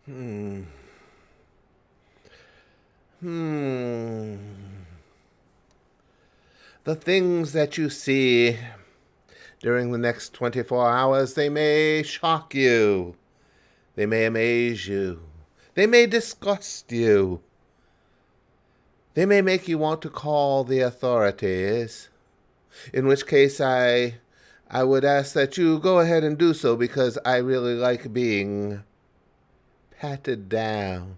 Hmm. Hmm. The things that you see during the next 24 hours, they may shock you. They may amaze you. They may disgust you. They may make you want to call the authorities. In which case, I would ask that you go ahead and do so because I really like being patted down.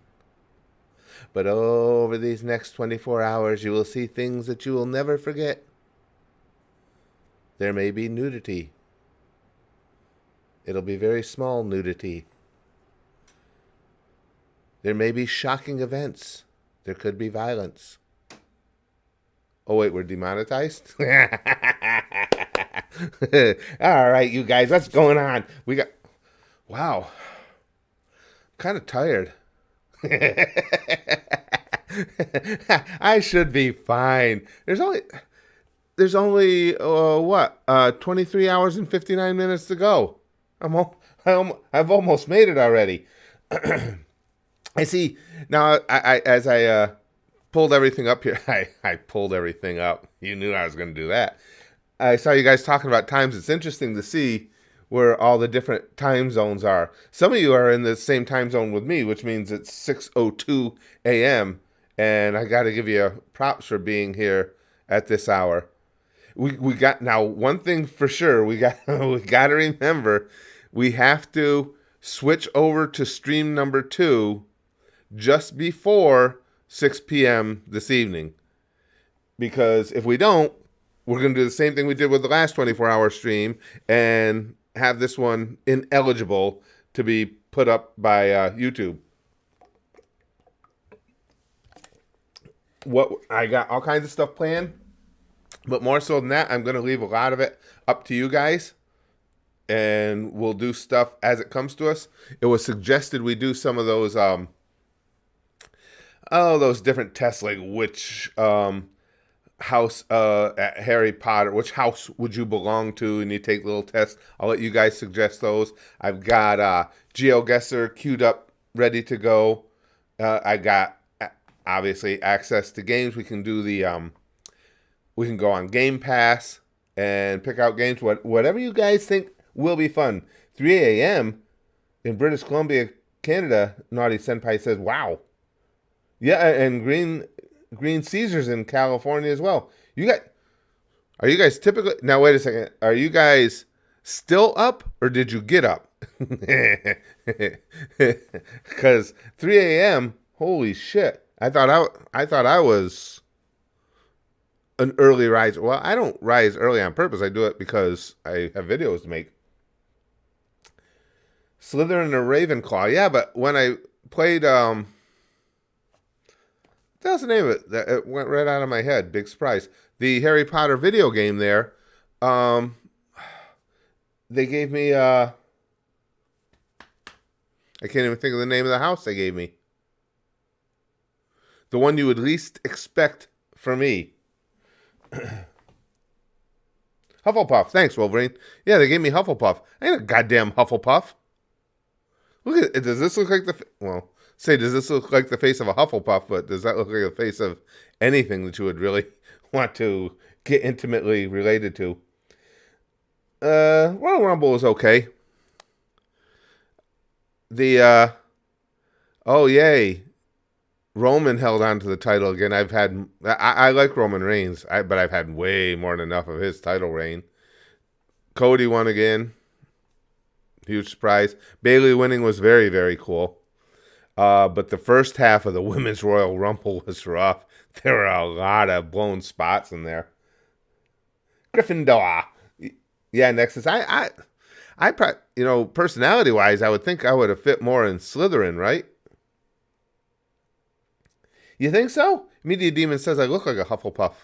But over these next 24 hours, you will see things that you will never forget. There may be nudity. It'll be very small nudity. There may be shocking events. There could be violence. Oh, wait, we're demonetized? All right, you guys, what's going on? We got. Wow. Kind of tired. I should be fine. There's only what 23 hours and 59 minutes to go. I've almost made it already. I see now. As I pulled everything up here, I pulled everything up. You knew I was going to do that. I saw you guys talking about times. It's interesting to see where all the different time zones are. Some of you are in the same time zone with me, which means it's 6:02 a.m. And I got to give you props for being here at this hour. We got now one thing for sure. We got we got to remember we have to switch over to stream number 2 just before 6 p.m. this evening. Because if we don't, we're going to do the same thing we did with the last 24-hour stream and have this one ineligible to be put up by YouTube. What I got all kinds of stuff planned, but more so than that, I'm going to leave a lot of it up to you guys, and we'll do stuff as it comes to us. It was suggested we do some of those those different tests, like which house at Harry Potter, which house would you belong to, and you take little tests. I'll let you guys suggest those. I've got GeoGuessr queued up, ready to go. I got obviously access to games. We can do the we can go on Game Pass and pick out games. Whatever you guys think will be fun. 3 a.m. in British Columbia, Canada. Naughty Senpai says, "Wow." Yeah, and Green Caesars in California as well. Are you guys typically now? Wait a second. Are you guys still up, or did you get up? Because 3 a.m. Holy shit! I thought I was an early riser. Well, I don't rise early on purpose. I do it because I have videos to make. Slytherin or Ravenclaw? Yeah, but when I played that's the name of it. It went right out of my head. Big surprise. The Harry Potter video game there. They gave me. I can't even think of the name of the house they gave me. The one you would least expect from me. Hufflepuff. Thanks, Wolverine. Yeah, they gave me Hufflepuff. I ain't a goddamn Hufflepuff. Look at it. Does this look like does this look like the face of a Hufflepuff, but does that look like the face of anything that you would really want to get intimately related to? Royal Rumble is okay. Oh yay, Roman held on to the title again. I like Roman Reigns, but I've had way more than enough of his title reign. Cody won again. Huge surprise. Bayley winning was very, very cool. But the first half of the Women's Royal Rumble was rough. There were a lot of blown spots in there. Gryffindor. Yeah, Nexus. Personality-wise, I would think I would have fit more in Slytherin, right? You think so? Media Demon says I look like a Hufflepuff.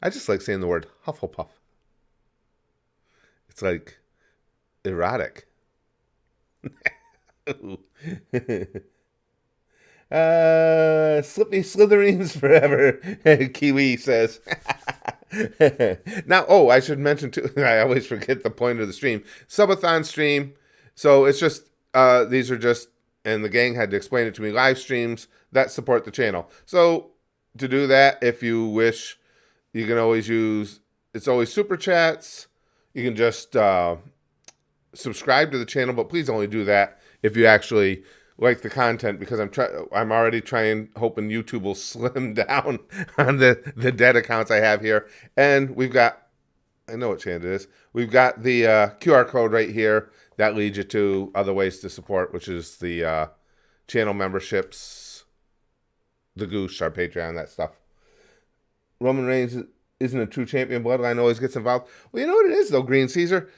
I just like saying the word Hufflepuff. It's like erotic. Slippy Slytherins forever, Kiwi says. Now, I should mention too, I always forget the point of the stream. Subathon stream. So it's just, these are just and the gang had to explain it to me, live streams that support the channel. So to do that, if you wish, you can always use, it's always super chats. You can just subscribe to the channel, but please only do that if you actually like the content, because I'm already hoping YouTube will slim down on the dead accounts I have here. And we've got, I know what channel it is. We've got the QR code right here that leads you to other ways to support, which is the channel memberships, the Goose, our Patreon, that stuff. Roman Reigns isn't a true champion. Bloodline always gets involved. Well, you know what it is, though, Green Caesar?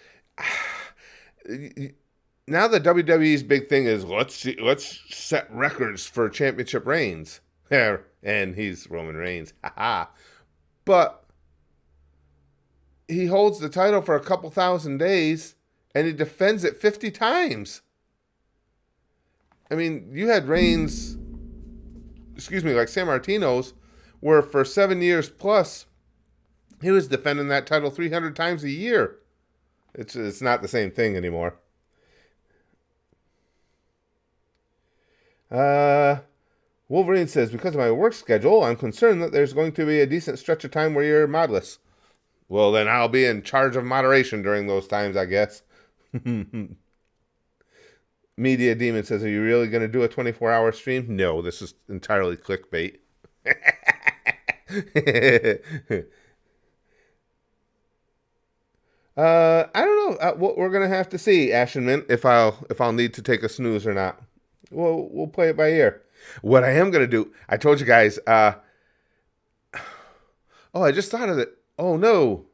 Now the WWE's big thing is let's set records for championship reigns. And he's Roman Reigns. But he holds the title for a couple thousand days, and he defends it 50 times. I mean, you had Reigns, like San Martino's, where for 7 years plus, he was defending that title 300 times a year. It's not the same thing anymore. Wolverine says, because of my work schedule, I'm concerned that there's going to be a decent stretch of time where you're modless. Well, then I'll be in charge of moderation during those times, I guess. Media Demon says, are you really going to do a 24-hour stream? No, this is entirely clickbait. I don't know. What we're gonna have to see, Ashen Mint, if I'll need to take a snooze or not. We'll play it by ear. What I am gonna do, I told you guys. I just thought of it. Oh no,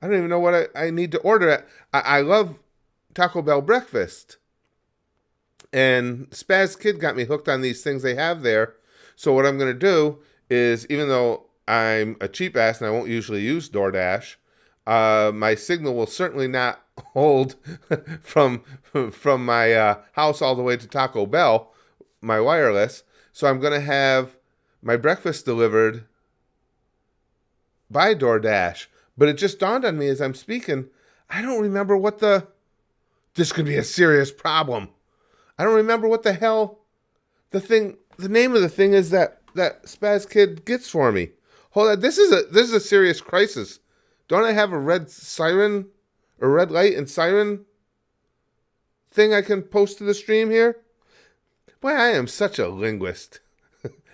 I don't even know what I need to order at. I love Taco Bell breakfast, and Spaz Kid got me hooked on these things they have there. So what I'm gonna do is, even though I'm a cheap ass and I won't usually use DoorDash, my signal will certainly not hold from my house all the way to Taco Bell, my wireless. So I'm going to have my breakfast delivered by DoorDash. But it just dawned on me as I'm speaking, I don't remember what this could be a serious problem. I don't remember what the hell the name of the thing is that Spaz Kid gets for me. Hold on, this is a serious crisis. Don't I have a red siren, or red light and siren thing I can post to the stream here? Boy, I am such a linguist.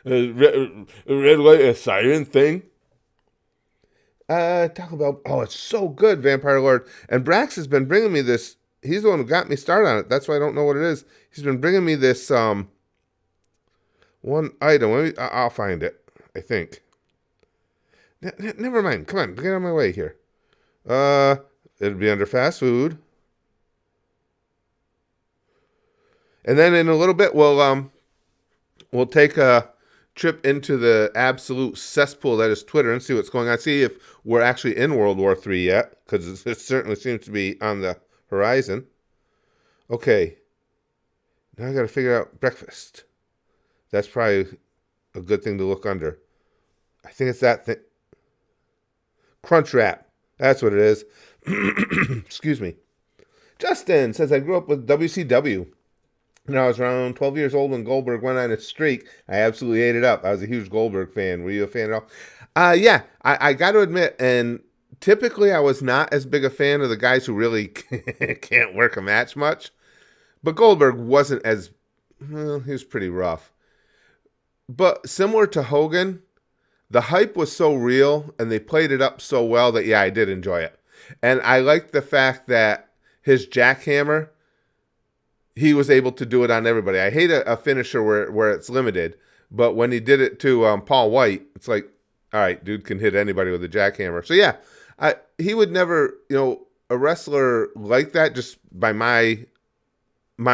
Red light and siren thing? Talk about, it's so good, Vampire Lord. And Brax has been bringing me this. He's the one who got me started on it. That's why I don't know what it is. He's been bringing me this one item. I'll find it, I think. Never mind. Come on, get out of my way here. It'll be under fast food. And then in a little bit, we'll take a trip into the absolute cesspool that is Twitter and see what's going on. See if we're actually in World War III yet, because it certainly seems to be on the horizon. Okay. Now I got to figure out breakfast. That's probably a good thing to look under. I think it's that thing. Crunch Wrap. That's what it is. Excuse me. Justin says, I grew up with WCW. When I was around 12 years old when Goldberg went on a streak, I absolutely ate it up. I was a huge Goldberg fan. Were you a fan at all? Yeah, I got to admit, and typically I was not as big a fan of the guys who really can't work a match much. But Goldberg wasn't as, well, he was pretty rough. But similar to Hogan, the hype was so real and they played it up so well that, yeah, I did enjoy it. And I liked the fact that his jackhammer, he was able to do it on everybody. I hate a finisher where it's limited, but when he did it to Paul White, it's like, all right, dude can hit anybody with a jackhammer. So, yeah, he would never, a wrestler like that, just by my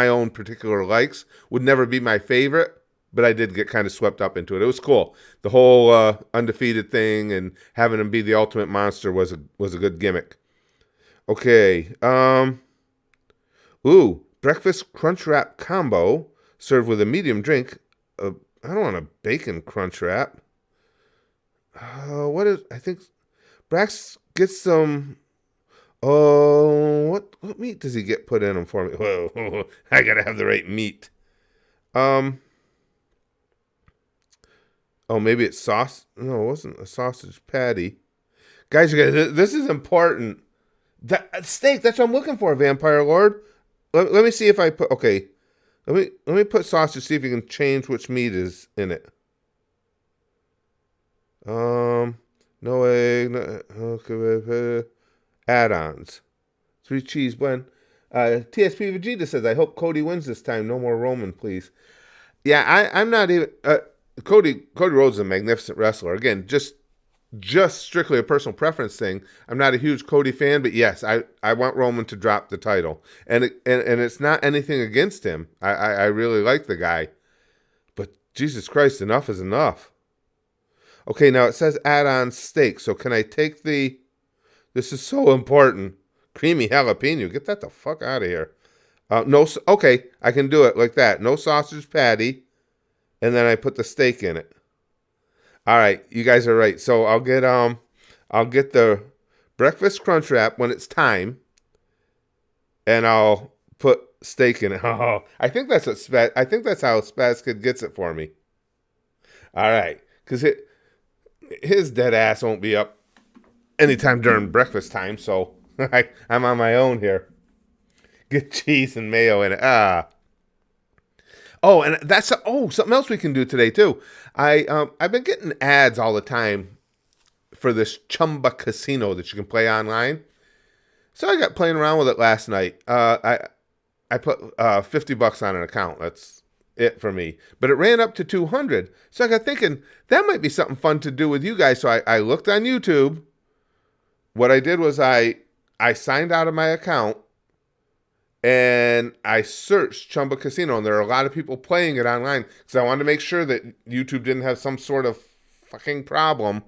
own particular likes, would never be my favorite. But I did get kind of swept up into it. It was cool. The whole undefeated thing and having him be the ultimate monster was a good gimmick. Okay. Breakfast Crunch Wrap combo served with a medium drink. I don't want a bacon Crunch Wrap. I think Brax gets some. Oh, what meat does he get put in them for me? Whoa, I gotta have the right meat. Um. Oh, maybe it's sauce. No, it wasn't a sausage patty. Guys, you guys, this is important. That steak. That's what I'm looking for, Vampire Lord. Let me see if I put. Okay. Let me put sausage. See if you can change which meat is in it. No egg. No, okay, add-ons. 3 cheese blend. TSP Vegeta says, I hope Cody wins this time. No more Roman, please. Yeah, I'm not even. Cody Rhodes is a magnificent wrestler. Again, just strictly a personal preference thing. I'm not a huge Cody fan, but yes, I want Roman to drop the title, and it's not anything against him. I really like the guy, but Jesus Christ, enough is enough. Okay, now it says add-on steak. So can I take the? This is so important. Creamy jalapeno. Get that the fuck out of here. No. Okay, I can do it like that. No sausage patty, and then I put the steak in it. All right, you guys are right. So I'll get the breakfast crunch wrap when it's time, and I'll put steak in it. Oh, I think that's I think that's how Spaz Kid gets it for me. All right, because his dead ass won't be up anytime during breakfast time, so I'm on my own here. Get cheese and mayo in it. Oh, and that's something else we can do today too. I've been getting ads all the time for this Chumba Casino that you can play online. So I got playing around with it last night. I put $50 on an account. That's it for me. But it ran up to 200. So I got thinking that might be something fun to do with you guys. So I looked on YouTube. What I did was I signed out of my account and I searched Chumba Casino, and there are a lot of people playing it online because I wanted to make sure that YouTube didn't have some sort of fucking problem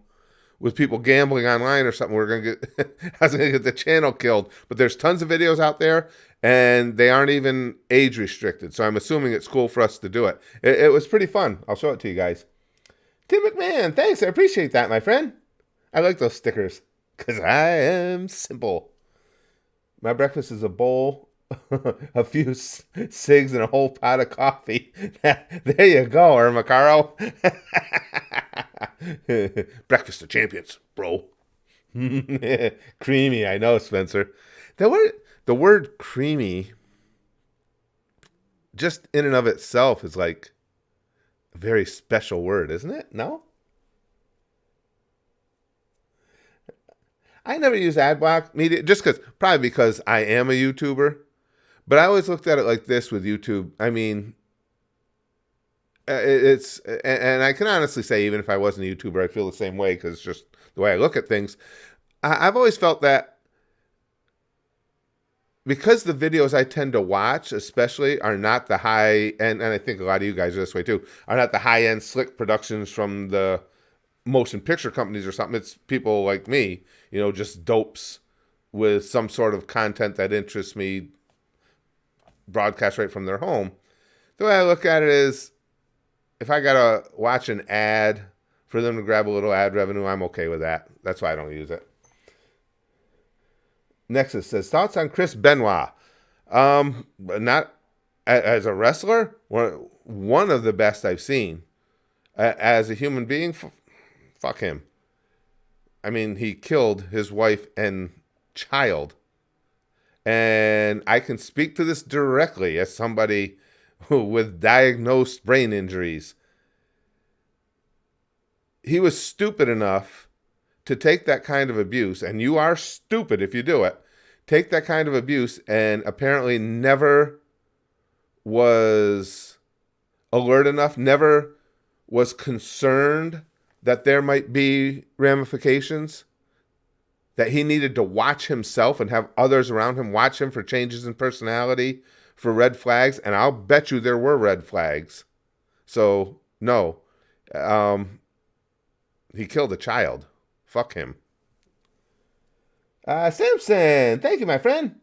with people gambling online or something. I was gonna get the channel killed. But there's tons of videos out there, and they aren't even age restricted. So I'm assuming it's cool for us to do it. It was pretty fun. I'll show it to you guys. Tim McMahon, thanks. I appreciate that, my friend. I like those stickers because I am simple. My breakfast is a bowl, a few cigs, and a whole pot of coffee. There you go, Ermacaro. Breakfast of champions, bro. Creamy, I know, Spencer. The word creamy, just in and of itself, is like a very special word, isn't it? No? I never use AdBlock media, probably because I am a YouTuber. But I always looked at it like this with YouTube. I mean, and I can honestly say, even if I wasn't a YouTuber, I feel the same way because it's just the way I look at things. I've always felt that because the videos I tend to watch, especially, are not the high end, and I think a lot of you guys are this way too, are not the high end slick productions from the motion picture companies or something. It's people like me, just dopes with some sort of content that interests me, broadcast right from their home. The way I look at it is, if I gotta watch an ad for them to grab a little ad revenue, I'm okay with that. That's why I don't use it. Nexus says, thoughts on Chris Benoit? Not as a wrestler, one of the best I've seen. As a human being, fuck him. I mean, he killed his wife and child. And I can speak to this directly as somebody with diagnosed brain injuries. He was stupid enough to take that kind of abuse, and you are stupid if you do it, take that kind of abuse, and apparently never was alert enough, never was concerned that there might be ramifications, that he needed to watch himself and have others around him watch him for changes in personality, for red flags, and I'll bet you there were red flags. So, no. He killed a child. Fuck him. Simpson, thank you, my friend.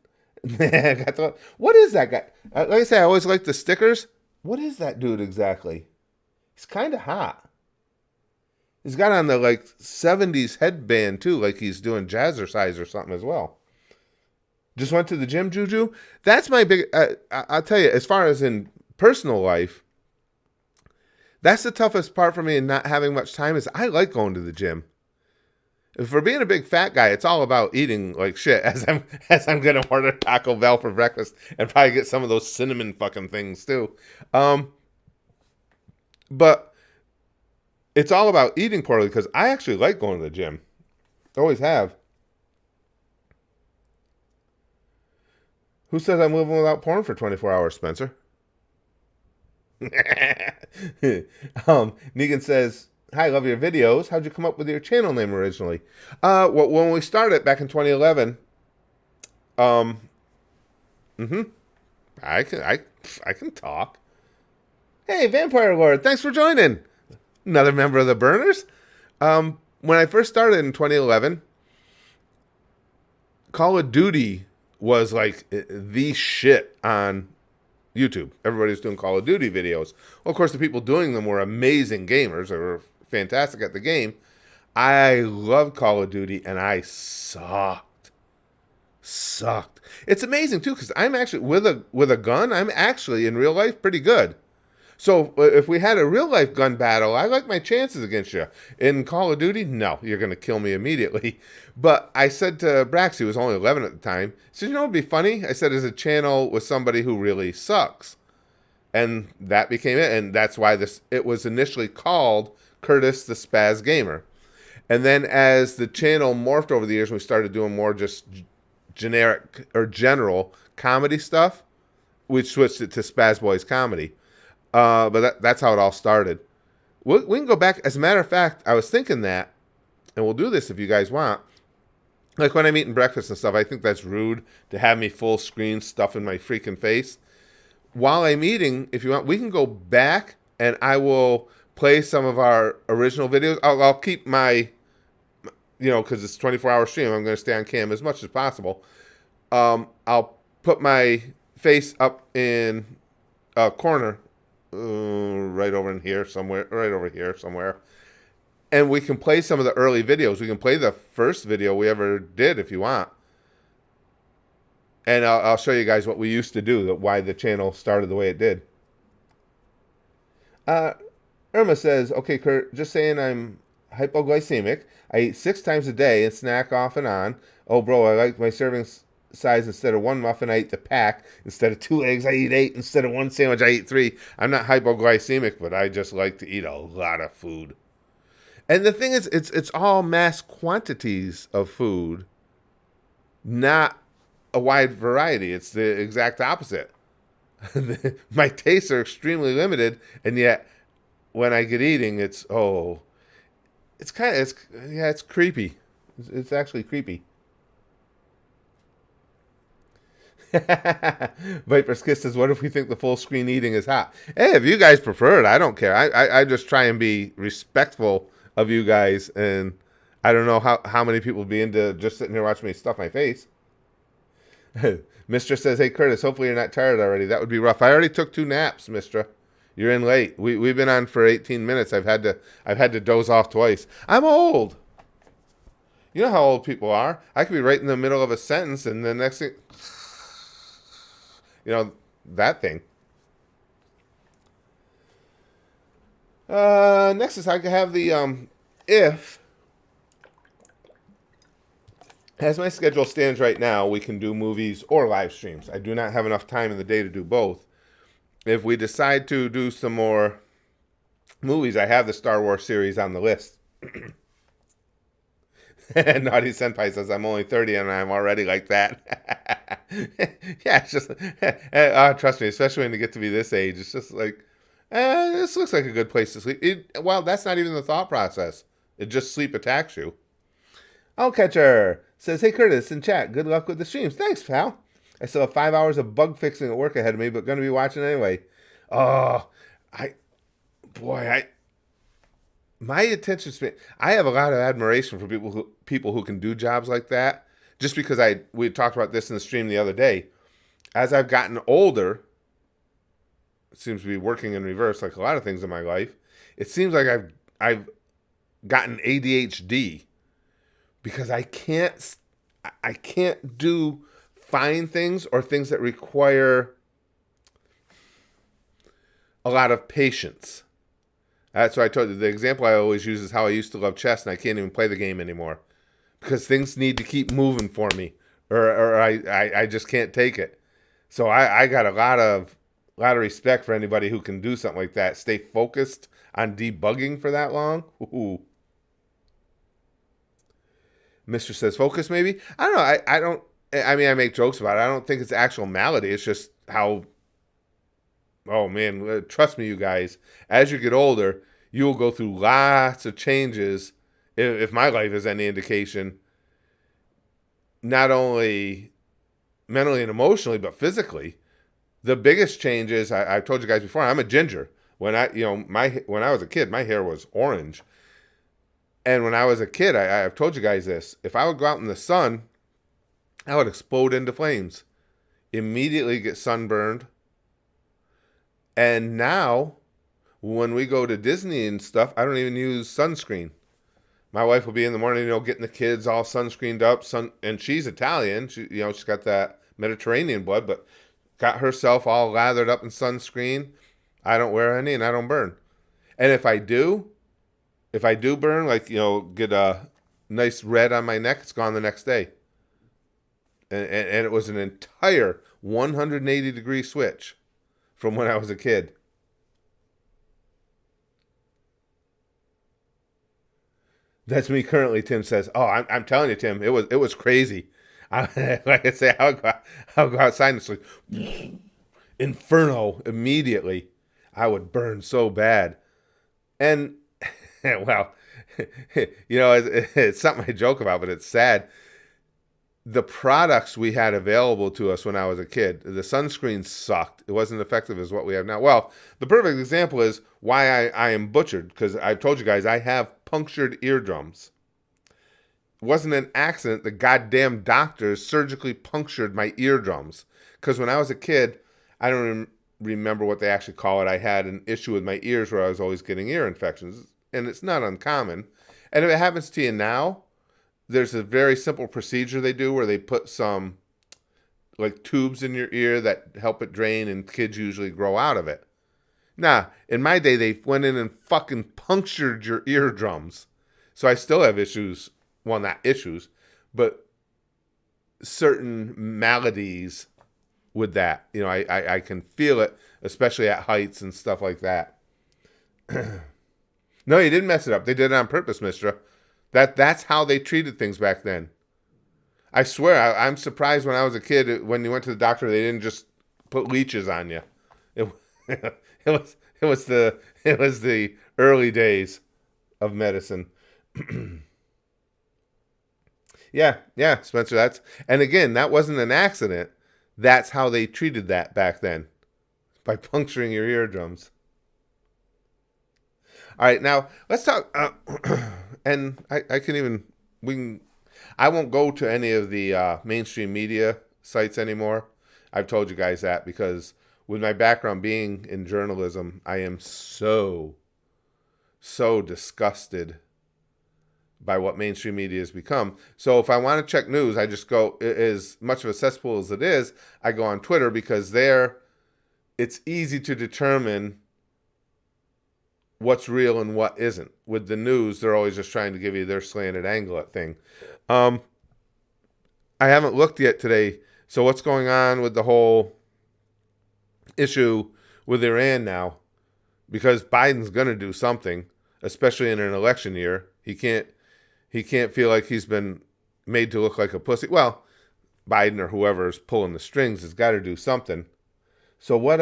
What is that guy? Like I say, I always like the stickers. What is that dude exactly? He's kind of hot. He's got on the 70s headband too, like he's doing jazzercise or something as well. Just went to the gym, Juju. That's my big. I'll tell you, as far as in personal life, That's the toughest part for me in not having much time is I like going to the gym. For being a big fat guy, it's all about eating like shit. As I'm gonna order Taco Bell for breakfast and probably get some of those cinnamon fucking things too. But it's all about eating poorly because I actually like going to the gym. Always have. Who says I'm living without porn for 24 hours, Spencer? Negan says, hi, love your videos. How'd you come up with your channel name originally? Well, when we started back in 2011, I can talk. Hey, Vampire Lord, thanks for joining. Another member of the Burners. When I first started in 2011, Call of Duty was like the shit on YouTube. Everybody was doing Call of Duty videos. Well, of course, the people doing them were amazing gamers. They were fantastic at the game. I loved Call of Duty, and I sucked. It's amazing, too, because I'm actually, with a gun, I'm actually, in real life, pretty good. So if we had a real-life gun battle, I like my chances against you. In Call of Duty, no, you're going to kill me immediately. But I said to Brax, he was only 11 at the time, I said, you know what would be funny? I said, there's a channel with somebody who really sucks. And that became it, and that's why it was initially called Curtis the Spaz Gamer. And then as the channel morphed over the years, we started doing more just generic or general comedy stuff, we switched it to Spaz Boys Comedy. But that's how it all started. We can go back. As a matter of fact, I was thinking that, and we'll do this if you guys want. Like when I'm eating breakfast and stuff, I think that's rude to have me full screen stuff in my freaking face. While I'm eating, if you want, we can go back and I will play some of our original videos. I'll keep my, because it's 24-hour stream, I'm going to stay on cam as much as possible. I'll put my face up in a corner. Right over here somewhere. And we can play some of the early videos. We can play the first video we ever did if you want. And I'll show you guys what we used to do, why the channel started the way it did. Irma says, okay, Kurt, just saying I'm hypoglycemic. I eat 6 times a day and snack off and on. Oh, bro, I like my servings size. Instead of 1 muffin, I eat the pack. Instead of 2 eggs, I eat 8. Instead of 1 sandwich, I eat 3. I'm not hypoglycemic, but I just like to eat a lot of food. And the thing is, it's all mass quantities of food, not a wide variety. It's the exact opposite. My tastes are extremely limited, and yet when I get eating, it's creepy. It's actually creepy. Viper's Kiss says, what if we think the full screen eating is hot? Hey, if you guys prefer it, I don't care. I just try and be respectful of you guys, and I don't know how many people would be into just sitting here watching me stuff my face. Mistra says, hey, Curtis, hopefully you're not tired already. That would be rough. I already took 2 naps, Mistra. You're in late. We've been on for 18 minutes. I've had to doze off twice. I'm old. You know how old people are. I could be right in the middle of a sentence, and the next thing, that thing. Next is I could have the if, as my schedule stands right now, we can do movies or live streams. I do not have enough time in the day to do both. If we decide to do some more movies, I have the Star Wars series on the list. Naughty Senpai says, I'm only 30 and I'm already like that. Yeah, it's just, trust me, especially when you get to be this age, it's just like, this looks like a good place to sleep. Well, that's not even the thought process. It just sleep attacks you. Owlcatcher says, hey, Curtis, in chat, good luck with the streams. Thanks, pal. I still have 5 hours of bug fixing at work ahead of me, but going to be watching anyway. Oh, my attention span, I have a lot of admiration for people who can do jobs like that. Just because we talked about this in the stream the other day. As I've gotten older, it seems to be working in reverse, like a lot of things in my life. It seems like I've gotten ADHD because I can't do fine things or things that require a lot of patience. That's what I told you. The example I always use is how I used to love chess, and I can't even play the game anymore because things need to keep moving for me, or I just can't take it. So I got a lot of respect for anybody who can do something like that. Stay focused on debugging for that long. Ooh. Mister says focus maybe. I don't know. I don't. I mean, I make jokes about it. I don't think it's actual malady. It's just how. Oh man, trust me, you guys. As you get older, you will go through lots of changes. If my life is any indication, not only mentally and emotionally, but physically. The biggest changes I've told you guys before. I'm a ginger. When I was a kid, my hair was orange. And when I was a kid, I've told you guys this. If I would go out in the sun, I would explode into flames, immediately get sunburned. And now, when we go to Disney and stuff, I don't even use sunscreen. My wife will be in the morning, getting the kids all sunscreened up. And she's Italian. She's got that Mediterranean blood, but got herself all lathered up in sunscreen. I don't wear any, and I don't burn. And if I do burn, like, get a nice red on my neck, it's gone the next day. And it was an entire 180-degree switch from when I was a kid. That's me currently, Tim says. Oh, I'm telling you, Tim, it was crazy. Like I say, I'll go outside and it's like inferno immediately. I would burn so bad. And, well, it's something I joke about, but it's sad. The products we had available to us when I was a kid, the sunscreen sucked. It wasn't effective as what we have now. Well, the perfect example is why I am butchered, because I've told you guys I have punctured eardrums. It wasn't an accident. The goddamn doctors surgically punctured my eardrums. Because when I was a kid, I don't remember what they actually call it. I had an issue with my ears where I was always getting ear infections. And it's not uncommon. And if it happens to you now, there's a very simple procedure they do where they put some like tubes in your ear that help it drain, and kids usually grow out of it. Nah, in my day, they went in and fucking punctured your eardrums. So I still have issues. Well, not issues, but certain maladies with that. I can feel it, especially at heights and stuff like that. No, you didn't mess it up. They did it on purpose, mister. That's how they treated things back then. I swear, I'm surprised when I was a kid, when you went to the doctor, they didn't just put leeches on you. It, it was the early days of medicine. Yeah, Spencer. And again, that wasn't an accident. That's how they treated that back then, by puncturing your eardrums. All right, now let's talk. And I won't go to any of the mainstream media sites anymore. I've told you guys that because with my background being in journalism, I am so disgusted by what mainstream media has become. So if I want to check news, I just go, as much of a cesspool as it is, I go on Twitter because there it's easy to determine what's real and what isn't. With the news, they're always just trying to give you their slanted angle at thing. I haven't looked yet today. So what's going on with the whole issue with Iran now? Because Biden's going to do something, especially in an election year. He can't feel like he's been made to look like a pussy. Well, Biden or whoever is pulling the strings has got to do something. So what,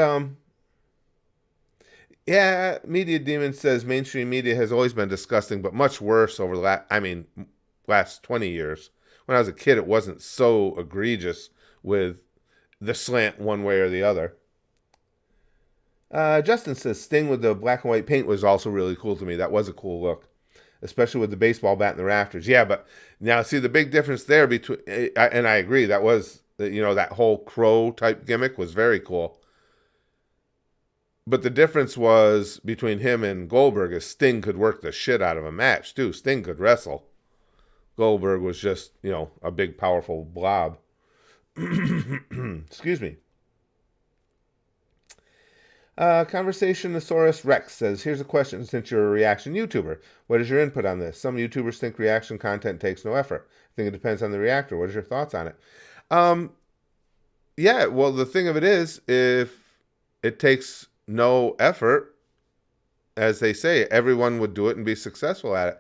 yeah, Media Demon says mainstream media has always been disgusting, but much worse over the last 20 years. When I was a kid, it wasn't so egregious with the slant one way or the other. Justin says Sting with the black and white paint was also really cool to me. That was a cool look, especially with the baseball bat in the rafters. Yeah, but now see the big difference there between, and I agree, that was, that whole crow type gimmick was very cool. But the difference was between him and Goldberg is Sting could work the shit out of a match, too. Sting could wrestle. Goldberg was just, a big, powerful blob. Excuse me. Conversationosaurus Rex says, here's a question since you're a reaction YouTuber. What is your input on this? Some YouTubers think reaction content takes no effort. I think it depends on the reactor. What is your thoughts on it? Um, yeah, well, the thing of it is, if it takes no effort, as they say, everyone would do it and be successful at it.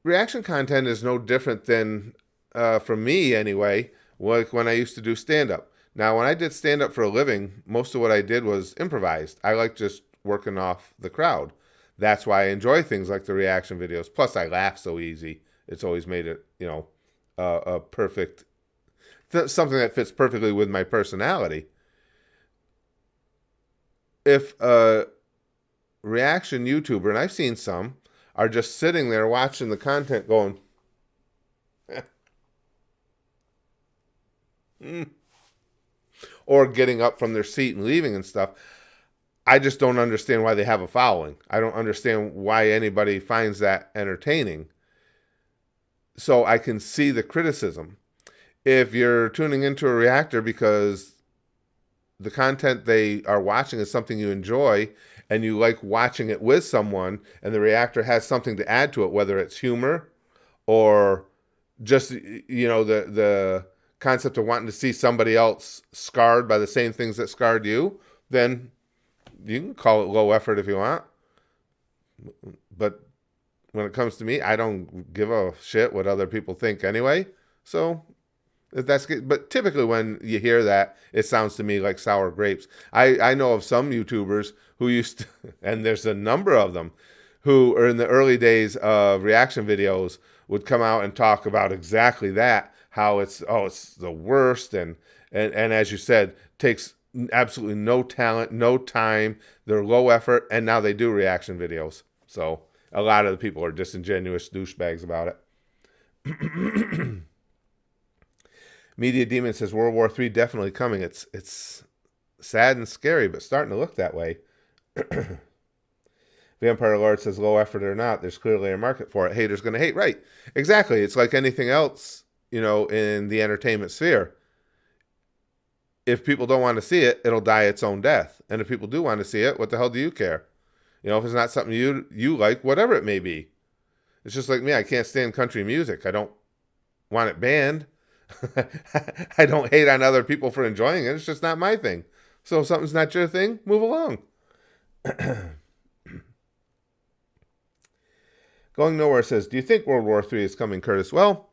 Reaction content is no different than, for me anyway, like when I used to do stand-up. Now, when I did stand-up for a living, most of what I did was improvised. I like just working off the crowd. That's why I enjoy things like the reaction videos. Plus, I laugh so easy. It's always made it, a perfect, something that fits perfectly with my personality. If a reaction YouTuber, and I've seen some, are just sitting there watching the content going, or getting up from their seat and leaving and stuff, I just don't understand why they have a following. I don't understand why anybody finds that entertaining. So I can see the criticism. If you're tuning into a reactor because the content they are watching is something you enjoy and you like watching it with someone, and the reactor has something to add to it, whether it's humor or just, the concept of wanting to see somebody else scarred by the same things that scarred you, then you can call it low effort if you want. But when it comes to me, I don't give a shit what other people think anyway. So that's good. But typically when you hear that, it sounds to me like sour grapes. I know of some YouTubers who used to, and there's a number of them, who are in the early days of reaction videos would come out and talk about exactly that, how it's the worst, and as you said, takes absolutely no talent, no time, they're low effort, and now they do reaction videos. So a lot of the people are disingenuous douchebags about it. Media Demon says World War III definitely coming. It's sad and scary, but starting to look that way. Vampire Lord says low effort or not, there's clearly a market for it. Haters gonna hate. Right. Exactly. It's like anything else, in the entertainment sphere. If people don't want to see it, it'll die its own death. And if people do want to see it, what the hell do you care? If it's not something you like, whatever it may be. It's just like me. I can't stand country music. I don't want it banned. I don't hate on other people for enjoying it. It's just not my thing. So if something's not your thing, move along. Going Nowhere says, do you think World War III is coming, Curtis? Well,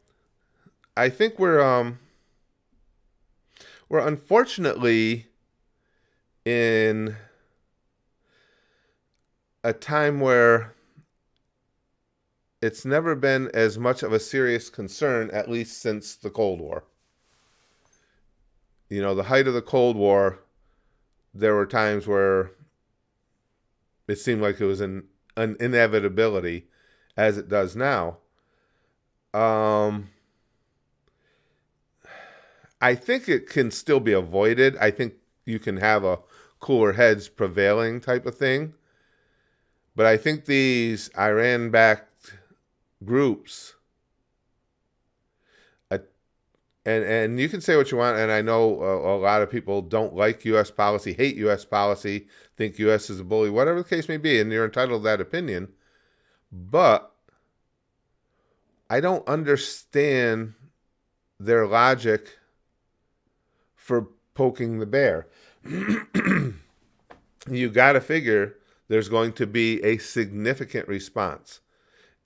I think we're unfortunately in a time where it's never been as much of a serious concern, at least since the Cold War. The height of the Cold War, there were times where it seemed like it was an inevitability, as it does now. I think it can still be avoided. I think you can have a cooler heads prevailing type of thing. But I think these Iran-backed groups, and you can say what you want, and I know a lot of people don't like U.S. policy, hate U.S. policy, think U.S. is a bully, whatever the case may be, and you're entitled to that opinion. But I don't understand their logic for poking the bear. You got to figure there's going to be a significant response.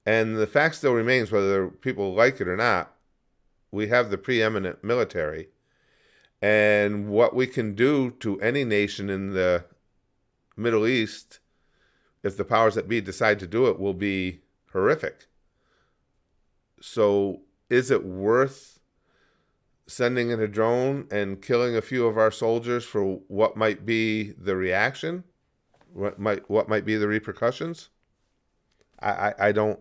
And the fact still remains, whether people like it or not, we have the preeminent military. And what we can do to any nation in the Middle East, if the powers that be decide to do it, will be horrific. So is it worth sending in a drone and killing a few of our soldiers for what might be the reaction? What might be the repercussions? I don't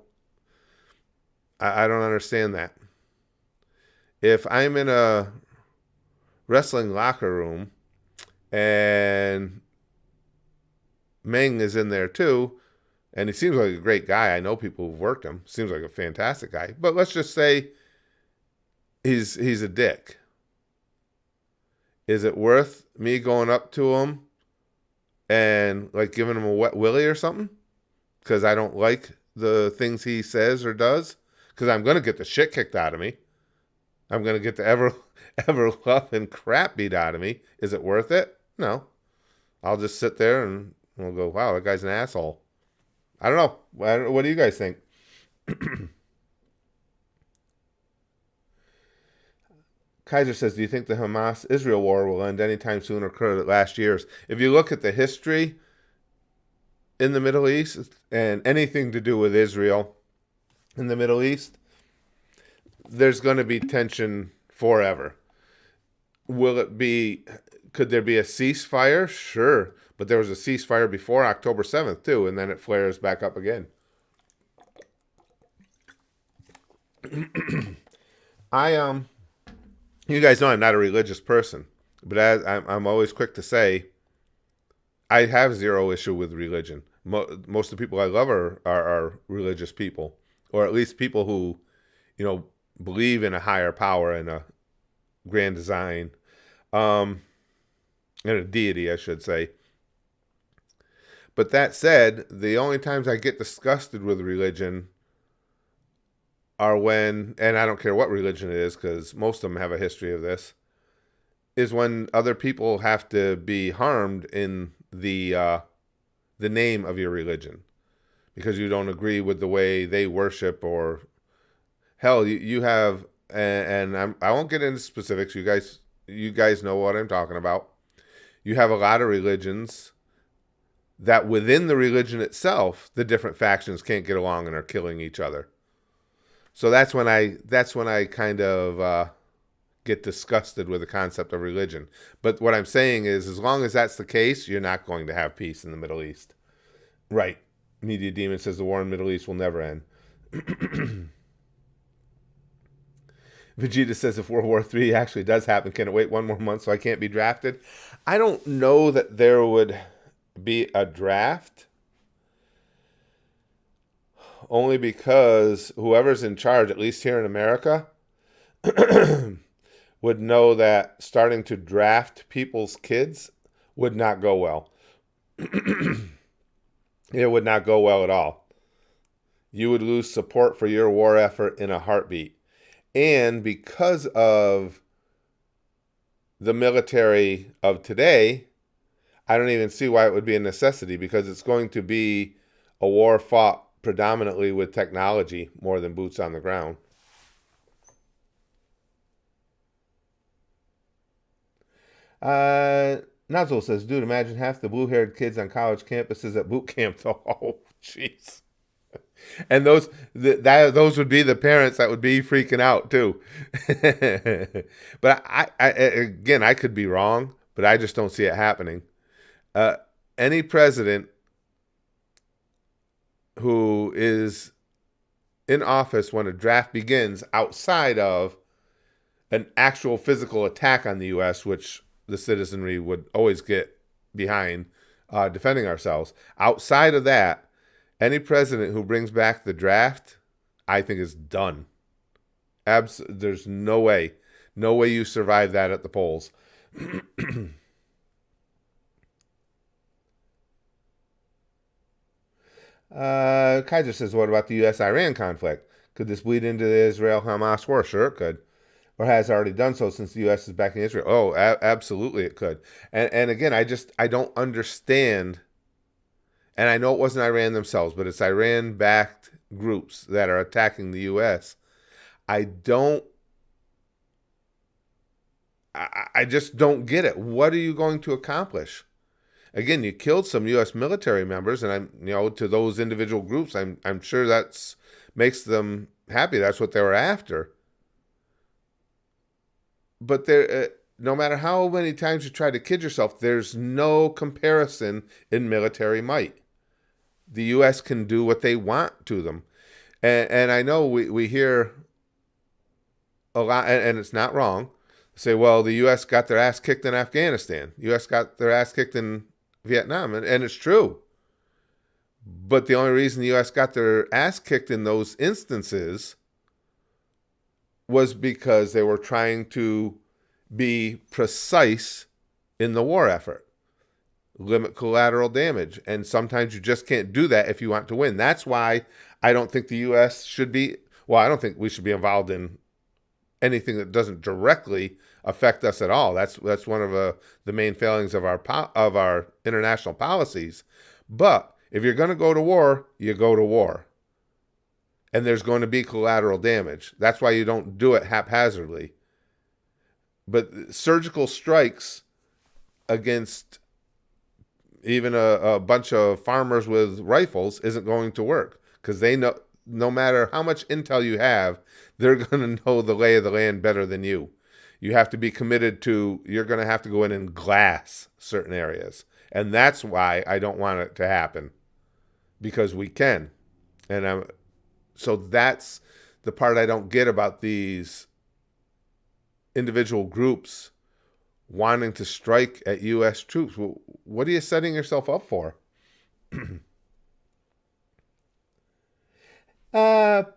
understand that. If I'm in a wrestling locker room and Meng is in there too, and he seems like a great guy. I know people who've worked him. Seems like a fantastic guy. But let's just say he's a dick. Is it worth me going up to him and like giving him a wet willy or something because I don't like the things he says or does, because I'm going to get the shit kicked out of me. I'm going to get the ever loving crap beat out of me. Is it worth it? No. I'll just sit there and we'll go, wow, that guy's an asshole. I don't know. What do you guys think? Kaiser says, do you think the Hamas-Israel war will end anytime soon or could it last years? If you look at the history in the Middle East and anything to do with Israel in the Middle East, there's going to be tension forever. Could there be a ceasefire? Sure. But there was a ceasefire before October 7th too, and then it flares back up again. You guys know I'm not a religious person, but I'm always quick to say, I have zero issue with religion. Most of the people I love are religious people, or at least people who, believe in a higher power and a grand design, and a deity, I should say. But that said, the only times I get disgusted with religion are when, and I don't care what religion it is, because most of them have a history of this, is when other people have to be harmed in the name of your religion because you don't agree with the way they worship, or hell, you have, and I won't get into specifics. You guys know what I'm talking about. You have a lot of religions that within the religion itself, the different factions can't get along and are killing each other. So that's when I kind of get disgusted with the concept of religion. But what I'm saying is, as long as that's the case, you're not going to have peace in the Middle East. Right. Media Demon says the war in the Middle East will never end. Vegeta says if World War III actually does happen, can it wait one more month so I can't be drafted? I don't know that there would be a draft. Only because whoever's in charge, at least here in America, would know that starting to draft people's kids would not go well. It would not go well at all. You would lose support for your war effort in a heartbeat. And because of the military of today, I don't even see why it would be a necessity, because it's going to be a war fought predominantly with technology more than boots on the ground. Nuzzle says, dude, imagine half the blue-haired kids on college campuses at boot camp. Oh, jeez. And those would be the parents that would be freaking out too. But I could be wrong, but I just don't see it happening. Any president who is in office when a draft begins outside of an actual physical attack on the U.S., which the citizenry would always get behind, defending ourselves. Outside of that, any president who brings back the draft, I think is done. There's no way you survive that at the polls. Kaiser says, what about the U.S.-Iran conflict? Could this bleed into the Israel-Hamas war? Sure, it could. Or has already done so since the U.S. is backing Israel. Oh, absolutely it could. And again, I don't understand. And I know it wasn't Iran themselves, but it's Iran-backed groups that are attacking the U.S. I just don't get it. What are you going to accomplish? Again, you killed some U.S. military members, and to those individual groups, I'm sure that's makes them happy. That's what they were after. But no matter how many times you try to kid yourself, there's no comparison in military might. The U.S. can do what they want to them. And I know we hear a lot, and it's not wrong, say, well, the U.S. got their ass kicked in Afghanistan. The U.S. got their ass kicked in Vietnam, and it's true. But the only reason the U.S. got their ass kicked in those instances was because they were trying to be precise in the war effort. limit collateral damage. And sometimes you just can't do that if you want to win. That's why I don't think the U.S. should be, well, I don't think we should be involved in anything that doesn't directly affect us at all. That's one of the main failings of our international policies. But if you're going to go to war, you go to war. And there's going to be collateral damage. That's why you don't do it haphazardly. But surgical strikes against even a bunch of farmers with rifles isn't going to work, because they know, no matter how much intel you have, they're going to know the lay of the land better than you. You have to be committed to, you're going to have to go in and glass certain areas. And that's why I don't want it to happen, because we can. And so that's the part I don't get about these individual groups wanting to strike at U.S. troops. What are you setting yourself up for? Pliffle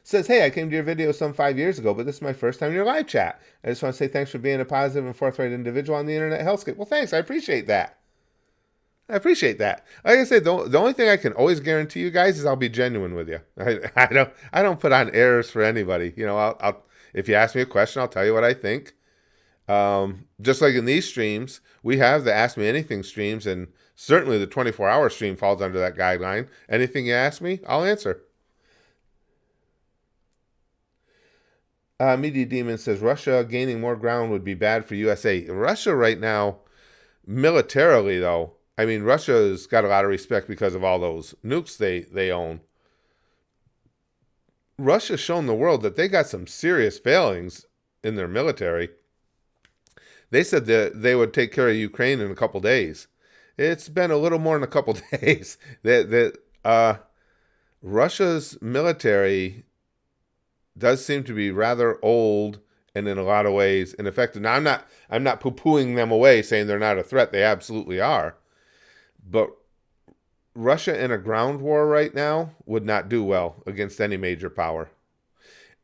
says, hey, I came to your video some 5 years ago, but this is my first time in your live chat. I just want to say thanks for being a positive and forthright individual on the internet hellscape. Well, thanks. I appreciate that. Like I said, the only thing I can always guarantee you guys is I'll be genuine with you. I don't put on airs for anybody. You know, I'll if you ask me a question, I'll tell you what I think. Just like in these streams, we have the Ask Me Anything streams, and certainly the 24-hour stream falls under that guideline. Anything you ask me, I'll answer. Media Demon says, Russia gaining more ground would be bad for USA. Russia right now, militarily though, I mean, Russia's got a lot of respect because of all those nukes they own. Russia's shown the world that they got some serious failings in their military. They said that they would take care of Ukraine in a couple days. It's been a little more than a couple days. Russia's military does seem to be rather old and in a lot of ways ineffective. Now, I'm not poo-pooing them away, saying they're not a threat. They absolutely are. But Russia in a ground war right now would not do well against any major power.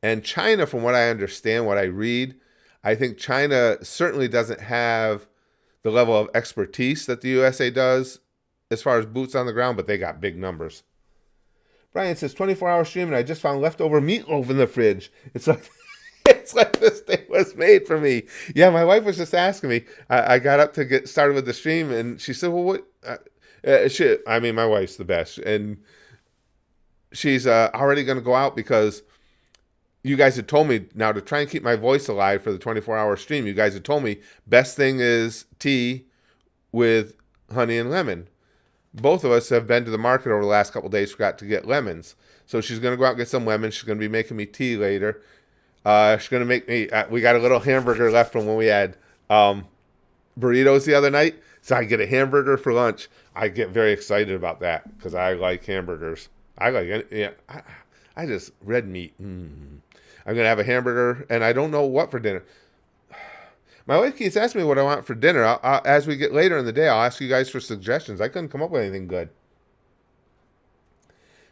And China, from what I understand, what I read, I think China certainly doesn't have the level of expertise that the USA does as far as boots on the ground, but they got big numbers. Brian says, 24-hour stream, and I just found leftover meatloaf in the fridge. It's like it's like this day was made for me. Yeah, my wife was just asking me. I got up to get started with the stream, and she said, well, what? My wife's the best. And she's already going to go out because you guys had told me, now to try and keep my voice alive for the 24-hour stream, you guys had told me best thing is tea with honey and lemon. Both of us have been to the market over the last couple of days, forgot to get lemons. So she's going to go out and get some lemons. She's going to be making me tea later. She's going to make me, we got a little hamburger left from when we had burritos the other night. So I get a hamburger for lunch. I get very excited about that because I like hamburgers. I like it. Yeah, I just, red meat. I'm going to have a hamburger, and I don't know what for dinner. My wife keeps asking me what I want for dinner. As we get later in the day, I'll ask you guys for suggestions. I couldn't come up with anything good.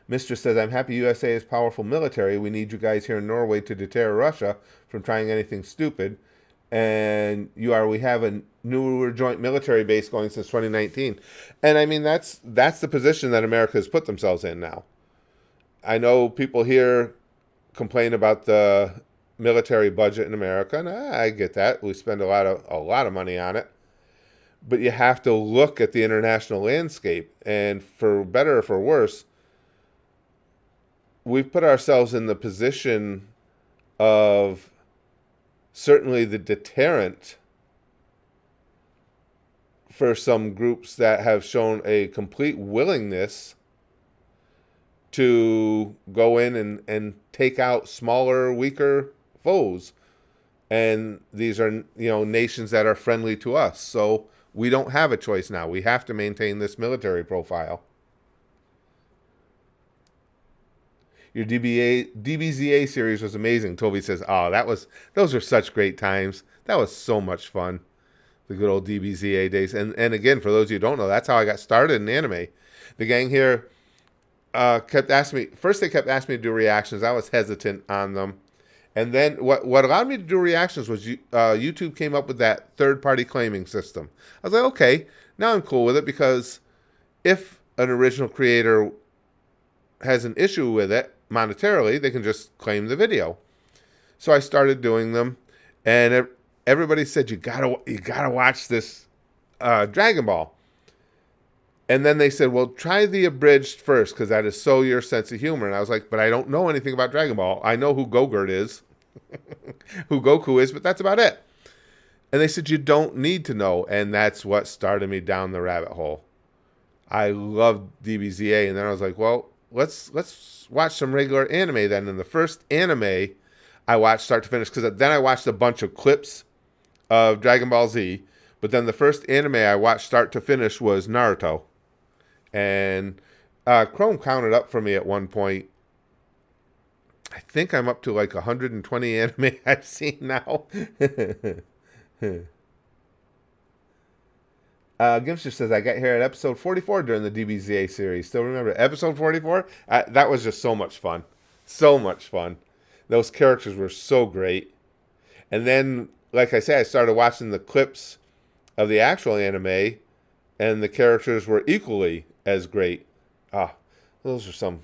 Mistress says, I'm happy USA is powerful military. We need you guys here in Norway to deter Russia from trying anything stupid. And we have a newer joint military base going since 2019. And I mean, that's the position that America has put themselves in now. I know people here complain about the military budget in America, and I get that. We spend a lot of money on it. But you have to look at the international landscape, and for better or for worse, we've put ourselves in the position of certainly the deterrent for some groups that have shown a complete willingness to go in and take out smaller, weaker foes. And these are, nations that are friendly to us. So we don't have a choice now. We have to maintain this military profile. Your DBZA series was amazing. Toby says, those were such great times. That was so much fun. The good old DBZA days. And again, for those of you who don't know, that's how I got started in anime. The gang here kept asking me, first they kept asking me to do reactions. I was hesitant on them. And then what allowed me to do reactions was YouTube came up with that third-party claiming system. I was like, okay, now I'm cool with it, because if an original creator has an issue with it monetarily, they can just claim the video. So I started doing them, and everybody said, you gotta watch this Dragon Ball. And then they said, well, try the abridged first, because that is so your sense of humor. And I was like, but I don't know anything about Dragon Ball. I know who Gogurt is, who Goku is, but that's about it. And they said, you don't need to know. And that's what started me down the rabbit hole. I loved DBZA. And then I was like, well, let's watch some regular anime then. And the first anime I watched start to finish, because then I watched a bunch of clips of Dragon Ball Z. But then the first anime I watched start to finish was Naruto. And Chrome counted up for me at one point. I think I'm up to like 120 anime I've seen now. Gimster says, I got here at episode 44 during the DBZA series. Still remember episode 44? That was just so much fun. So much fun. Those characters were so great. And then, like I said, I started watching the clips of the actual anime, and the characters were equally as great. Those are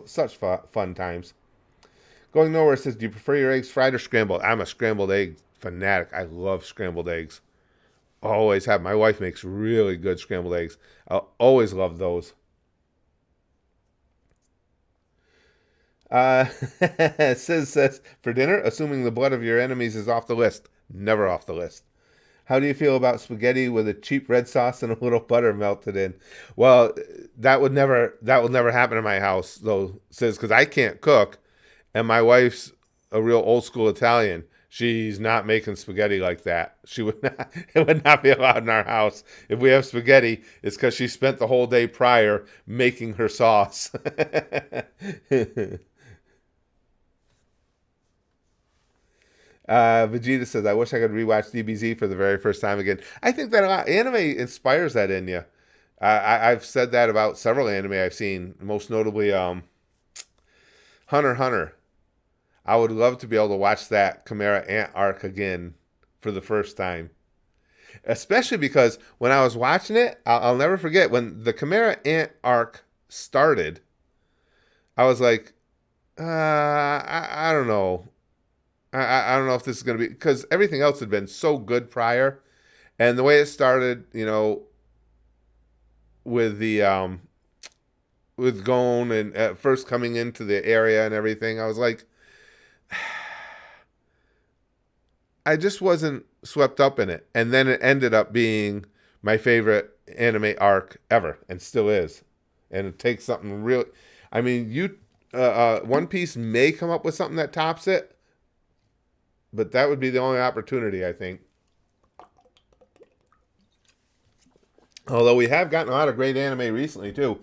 such fun times. Going Nowhere says, do you prefer your eggs fried or scrambled? I'm a scrambled egg fanatic. I love scrambled eggs. Always have. My wife makes really good scrambled eggs. I'll always love those. Says, for dinner, assuming the blood of your enemies is off the list. Never off the list. How do you feel about spaghetti with a cheap red sauce and a little butter melted in? Well, that will never happen in my house, though, Says, because I can't cook, and my wife's a real old school Italian. She's not making spaghetti like that. It would not be allowed in our house. If we have spaghetti, it's because she spent the whole day prior making her sauce. Vegeta says, I wish I could rewatch DBZ for the very first time again. I think that anime inspires that in you. I've said that about several anime I've seen, most notably Hunter x Hunter. I would love to be able to watch that Chimera Ant arc again for the first time. Especially because when I was watching it, I'll never forget, when the Chimera Ant arc started, I was like, I don't know. I don't know if this is going to be, because everything else had been so good prior, and the way it started, with the with Gon and first coming into the area and everything, I was like, I just wasn't swept up in it, and then it ended up being my favorite anime arc ever, and still is, and it takes something real. I mean, One Piece may come up with something that tops it. But that would be the only opportunity, I think. Although we have gotten a lot of great anime recently, too.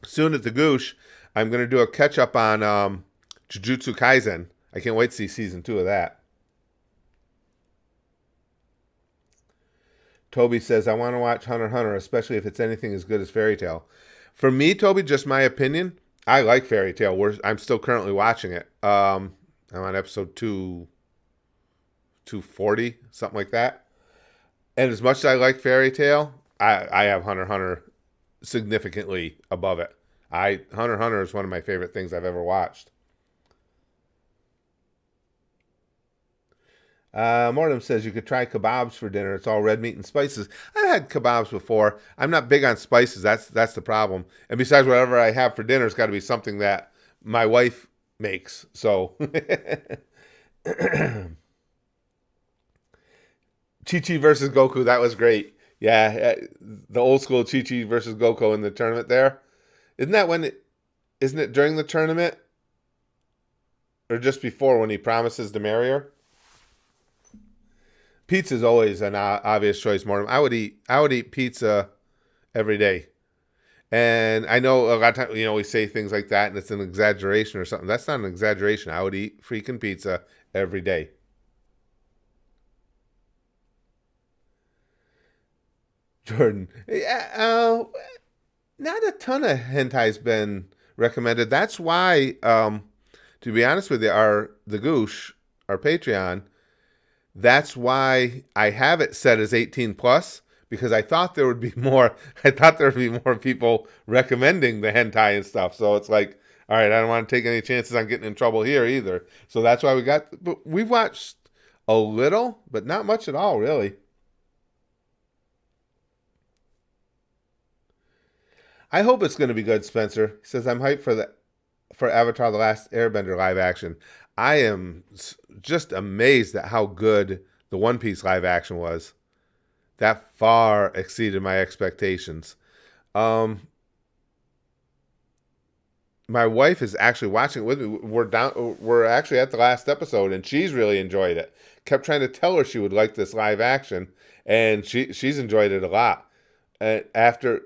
Soon at the Goosh, I'm going to do a catch-up on Jujutsu Kaisen. I can't wait to see season 2 of that. Toby says, I want to watch Hunter x Hunter, especially if it's anything as good as Fairy Tail. For me, Toby, just my opinion, I like Fairy Tail. I'm still currently watching it. I'm on episode 240, something like that. And as much as I like Fairy Tail, I have Hunter x Hunter significantly above it. Hunter x Hunter is one of my favorite things I've ever watched. Mortem says, you could try kebabs for dinner. It's all red meat and spices. I've had kebabs before. I'm not big on spices. That's the problem. And besides, whatever I have for dinner has got to be something that my wife makes. So Chi-Chi versus Goku, that was great. Yeah, the old school Chi-Chi versus Goku in the tournament there. Isn't it during the tournament? Or just before, when he promises to marry her? Pizza's always an obvious choice, Mortem. I would eat pizza every day. And I know a lot of times, we say things like that and it's an exaggeration or something. That's not an exaggeration. I would eat freaking pizza every day. Jordan. Yeah, not a ton of hentai's been recommended. That's why To be honest with you, the Goosh, our Patreon, that's why I have it set as 18 plus, because I thought there would be more. I thought there would be more people recommending the hentai and stuff. So it's like, all right, I don't want to take any chances on getting in trouble here either. So that's why but we've watched a little, but not much at all, really. I hope it's going to be good, Spencer. He says, I'm hyped for Avatar: The Last Airbender live action. I am just amazed at how good the One Piece live action was. That far exceeded my expectations. My wife is actually watching it with me. We're actually at the last episode, and she's really enjoyed it. Kept trying to tell her she would like this live action, and she's enjoyed it a lot. After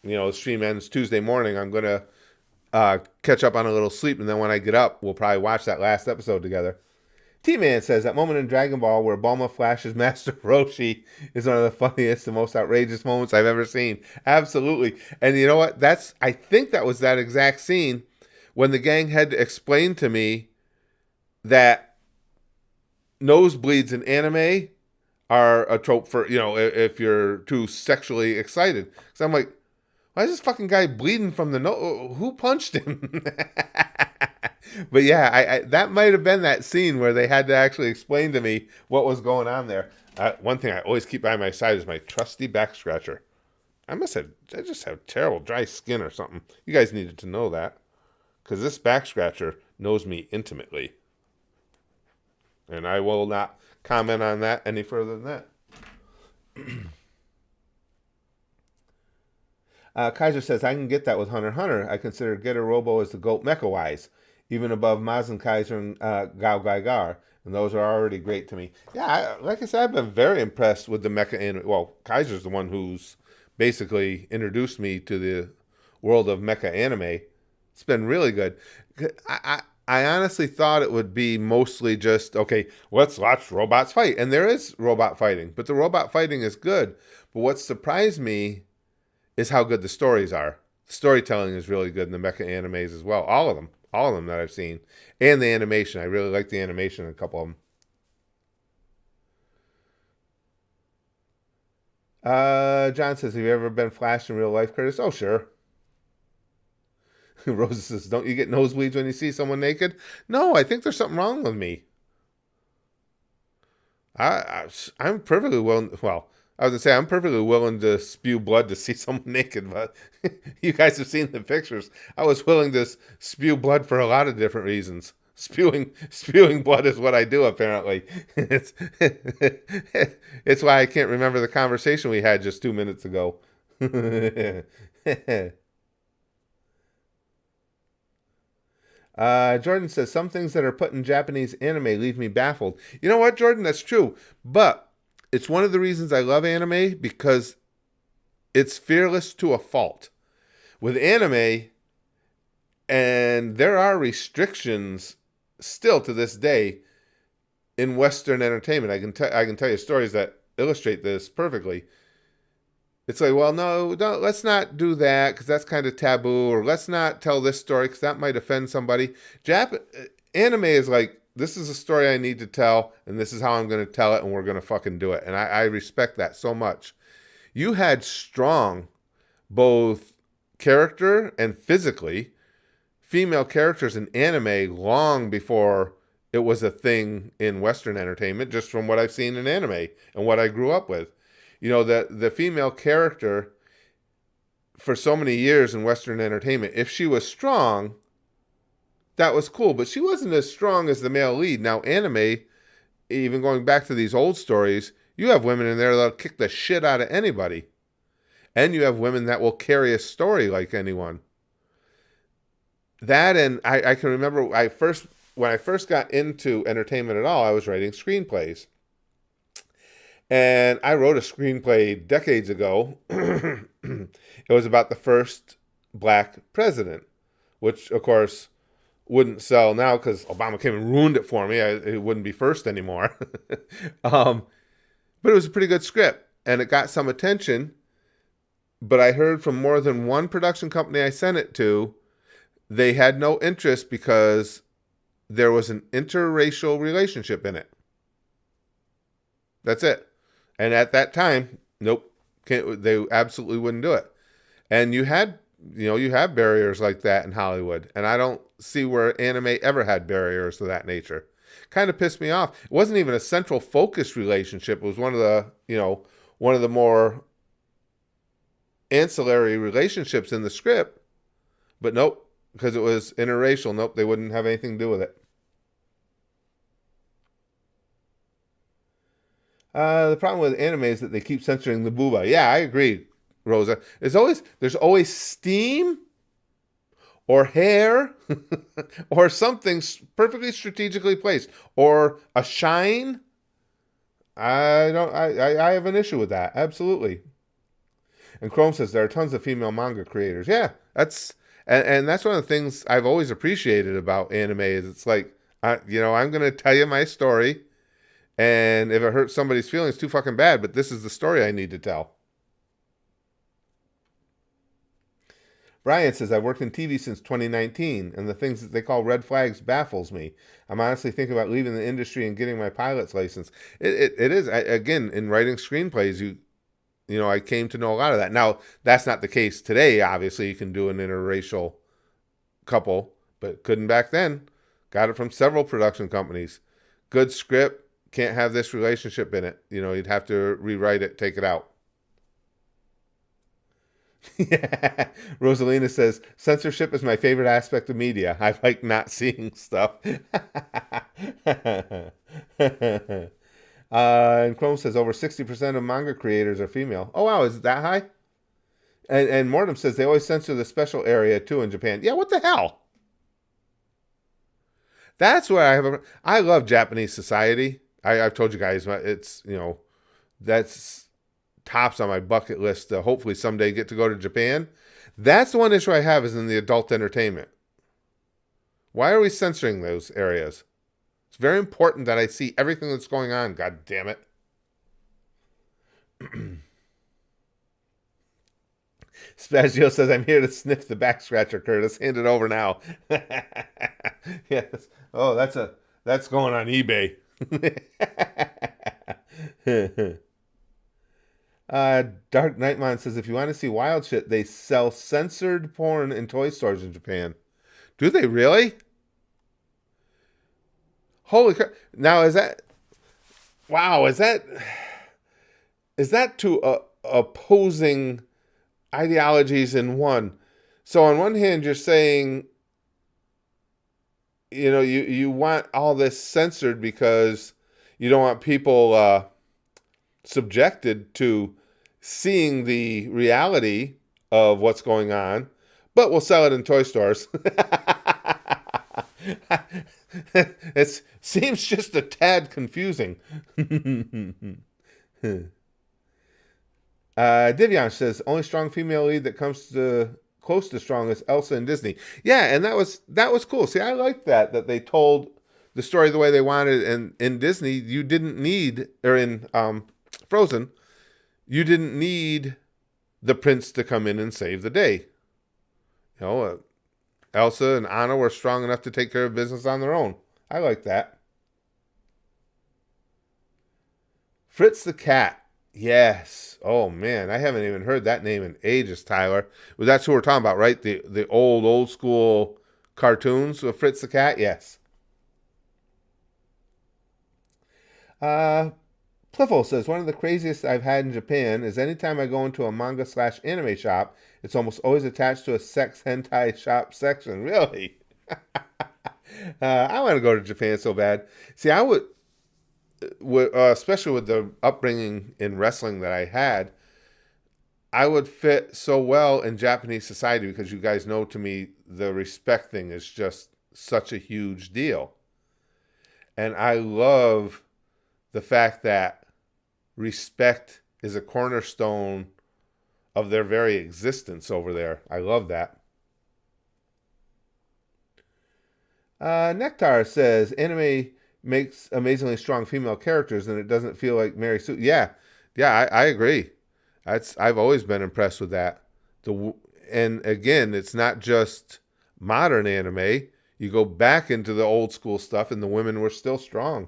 the stream ends Tuesday morning, I'm gonna catch up on a little sleep, and then when I get up, we'll probably watch that last episode together. T-Man says, that moment in Dragon Ball where Bulma flashes Master Roshi is one of the funniest and most outrageous moments I've ever seen. Absolutely. And you know what? I think that was that exact scene when the gang had to explain to me that nosebleeds in anime are a trope for, if you're too sexually excited. So I'm like, why is this fucking guy bleeding from the nose? Who punched him? But yeah, I that might have been that scene where they had to actually explain to me what was going on there. One thing I always keep by my side is my trusty back scratcher. I just have terrible dry skin or something. You guys needed to know that, because this back scratcher knows me intimately. And I will not comment on that any further than that. Kaiser says, I can get that with Hunter x Hunter. I consider Getter Robo as the GOAT mecha-wise, even above Mazen Kaiser and Gao Gaigar, and those are already great to me. Yeah, like I said, I've been very impressed with the mecha anime. Well, Kaiser's the one who's basically introduced me to the world of mecha anime. It's been really good. I honestly thought it would be mostly just, okay, let's watch robots fight. And there is robot fighting, but the robot fighting is good. But what surprised me is how good the stories are. Storytelling is really good in the mecha animes as well. All of them that I've seen. And the animation. I really like the animation in a couple of them. John says, have you ever been flashed in real life, Curtis? Oh, sure. Rosa says, don't you get nosebleeds when you see someone naked? No, I think there's something wrong with me. I'm perfectly willing. Well, I was going to say, I'm perfectly willing to spew blood to see someone naked, but you guys have seen the pictures. I was willing to spew blood for a lot of different reasons. Spewing blood is what I do, apparently. It's why I can't remember the conversation we had just 2 minutes ago. Jordan says, some things that are put in Japanese anime leave me baffled. You know what, Jordan? That's true. But it's one of the reasons I love anime, because it's fearless to a fault. With anime, and there are restrictions still to this day in Western entertainment. I can tell you stories that illustrate this perfectly. It's like, well, no, let's not do that because that's kind of taboo, or let's not tell this story because that might offend somebody. Anime is like, this is a story I need to tell, and this is how I'm going to tell it, and we're going to fucking do it. And I respect that so much. You had strong, both character and physically, female characters in anime long before it was a thing in Western entertainment, just from what I've seen in anime and what I grew up with. The female character, for so many years in Western entertainment, if she was strong, that was cool, but she wasn't as strong as the male lead. Now, anime, even going back to these old stories, you have women in there that'll kick the shit out of anybody. And you have women that will carry a story like anyone. That, and I can remember when I first got into entertainment at all, I was writing screenplays. And I wrote a screenplay decades ago. It was about the first black president, which, of course, wouldn't sell now because Obama came and ruined it for me. It wouldn't be first anymore. But it was a pretty good script, and it got some attention. But I heard from more than one production company I sent it to, they had no interest because there was an interracial relationship in it. That's it. And at that time, nope, they absolutely wouldn't do it. And you have barriers like that in Hollywood. And I don't see where anime ever had barriers of that nature. Kind of pissed me off. It wasn't even a central focus relationship. It was one of the more ancillary relationships in the script. But nope, because it was interracial, nope, they wouldn't have anything to do with it. The problem with anime is that they keep censoring the booba. Yeah, I agree, Rosa. There's always steam or hair or something perfectly strategically placed or a shine. I have an issue with that. Absolutely. And Chrome says there are tons of female manga creators. Yeah, and that's one of the things I've always appreciated about anime is it's like, I'm going to tell you my story. And if it hurts somebody's feelings, too fucking bad. But this is the story I need to tell. Brian says, I've worked in TV since 2019, and the things that they call red flags baffles me. I'm honestly thinking about leaving the industry and getting my pilot's license. It is, again, in writing screenplays, I came to know a lot of that. Now, that's not the case today. Obviously, you can do an interracial couple, but couldn't back then. Got it from several production companies. Good script. Can't have this relationship in it. You'd have to rewrite it, take it out. Yeah. Rosalina says, censorship is my favorite aspect of media. I like not seeing stuff. And Chrome says, over 60% of manga creators are female. Oh, wow, is it that high? And Mortem says, they always censor the special area, too, in Japan. Yeah, what the hell? That's where I love Japanese society. I've told you guys, it's, that's tops on my bucket list to hopefully someday get to go to Japan. That's the one issue I have is in the adult entertainment. Why are we censoring those areas? It's very important that I see everything that's going on, god damn it. Spazio says, I'm here to sniff the back scratcher, Curtis. Hand it over now. Yes. Oh, that's going on eBay. Dark Nightmon says, if you want to see wild shit, they sell censored porn in toy stores in Japan. Do they really? Holy crap. Now, is that two opposing ideologies in one? So on one hand, you're saying, you want all this censored because you don't want people subjected to seeing the reality of what's going on, but we'll sell it in toy stores. It seems just a tad confusing. Divian says, only strong female lead that comes to close to strong is Elsa in Disney. Yeah, and that was cool. See, I like that they told the story the way they wanted. And in Disney, you didn't need, or in Frozen, you didn't need the prince to come in and save the day. Elsa and Anna were strong enough to take care of business on their own. I like that. Fritz the Cat. Yes. Oh, man. I haven't even heard that name in ages, Tyler. Well, that's who we're talking about, right? The old school cartoons with Fritz the Cat? Yes. Pliffle says, one of the craziest I've had in Japan is anytime I go into a manga/anime shop, it's almost always attached to a sex hentai shop section. Really? I want to go to Japan so bad. See, I would especially with the upbringing in wrestling that I had, I would fit so well in Japanese society because you guys know, to me, the respect thing is just such a huge deal. And I love the fact that respect is a cornerstone of their very existence over there. I love that. Nectar says, anime makes amazingly strong female characters and it doesn't feel like Mary Sue. Yeah, I agree. I've always been impressed with that. And again, it's not just modern anime. You go back into the old school stuff, and the women were still strong.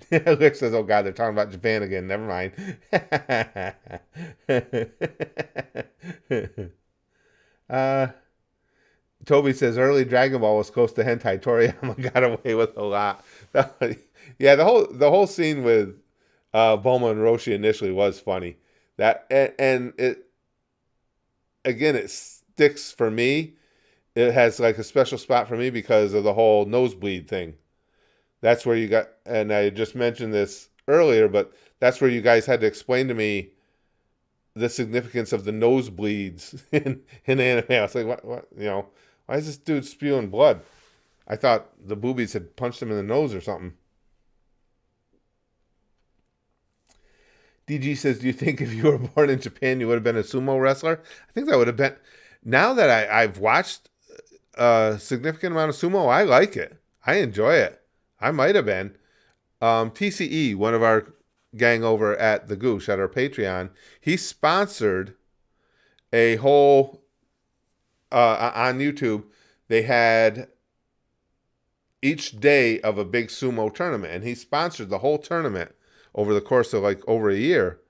Rick says, "Oh God, they're talking about Japan again. Never mind." uh, Toby says early Dragon Ball was close to hentai. Toriyama got away with a lot. Yeah, the whole scene with Bulma and Roshi initially was funny. That and it again, it sticks for me. It has like a special spot for me because of the whole nosebleed thing. That's where you got, and I just mentioned this earlier, but that's where you guys had to explain to me the significance of the nosebleeds in anime. I was like, what, why is this dude spewing blood? I thought the boobies had punched him in the nose or something. DG says, do you think if you were born in Japan, you would have been a sumo wrestler? I think that would have been, now that I've watched a significant amount of sumo, I like it. I enjoy it. I might have been. TCE, one of our gang over at the Goosh, at our Patreon, he sponsored a whole, on YouTube, they had each day of a big sumo tournament, and he sponsored the whole tournament over the course of like over a year.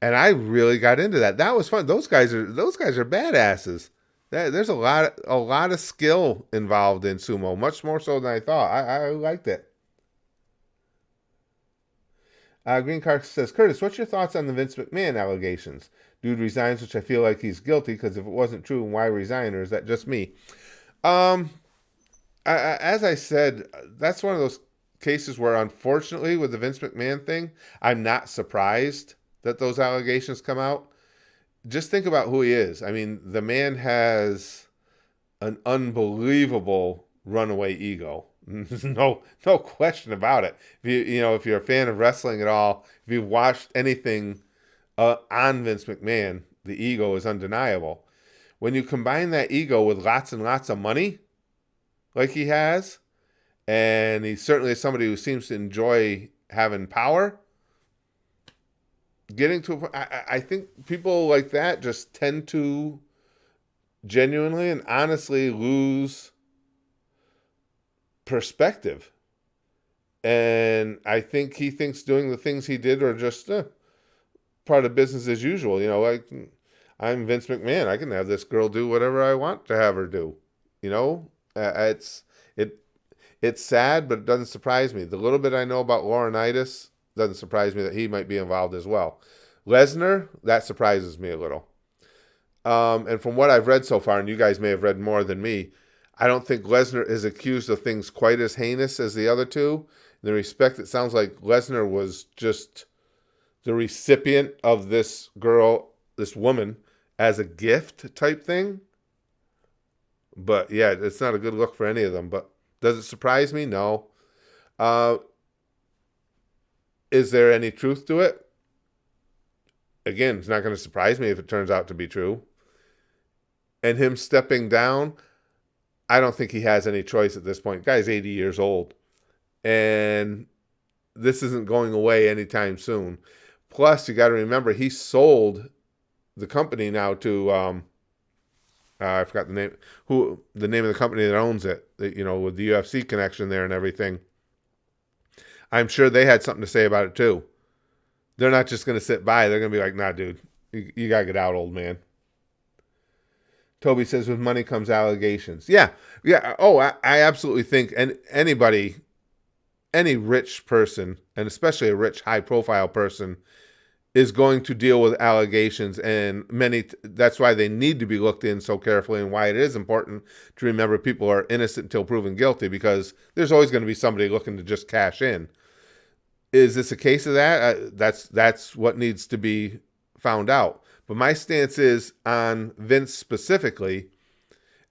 And I really got into that. That was fun. Those guys are badasses. There's a lot of skill involved in sumo, much more so than I thought. I liked it. Green Car says, Curtis, what's your thoughts on the Vince McMahon allegations? Dude resigns, which I feel like he's guilty, because if it wasn't true, why resign, or is that just me? As I said, that's one of those cases where, unfortunately, with the Vince McMahon thing, I'm not surprised that those allegations come out. Just think about who he is. I mean, the man has an unbelievable runaway ego. No question about it. If you're a fan of wrestling at all, if you've watched anything on Vince McMahon, the ego is undeniable. When you combine that ego with lots and lots of money, like he has, and he certainly is somebody who seems to enjoy having power, getting to I think people like that just tend to genuinely and honestly lose perspective. And I think he thinks doing the things he did are just part of business as usual. Like, I'm Vince McMahon. I can have this girl do whatever I want to have her do. It's sad, but it doesn't surprise me. The little bit I know about Laurinaitis doesn't surprise me that he might be involved as well. Lesnar, that surprises me a little. And from what I've read so far, and you guys may have read more than me, I don't think Lesnar is accused of things quite as heinous as the other two. In the respect, it sounds like Lesnar was just the recipient of this woman, as a gift type thing. But yeah, it's not a good look for any of them. But does it surprise me? No. Is there any truth to it? Again, it's not going to surprise me if it turns out to be true. And him stepping down, I don't think he has any choice at this point. Guy's 80 years old. And this isn't going away anytime soon. Plus, you got to remember, he sold the company now to, I forgot the name, the name of the company that owns it, with the UFC connection there and everything. I'm sure they had something to say about it too. They're not just going to sit by. They're going to be like, nah, dude, you got to get out, old man. Toby says, with money comes allegations. Yeah. Oh, I absolutely think any rich person, and especially a rich, high-profile person, is going to deal with allegations, and that's why they need to be looked in so carefully, and why it is important to remember people are innocent until proven guilty, because there's always going to be somebody looking to just cash in. Is this a case of that? That's what needs to be found out. But my stance is on Vince specifically,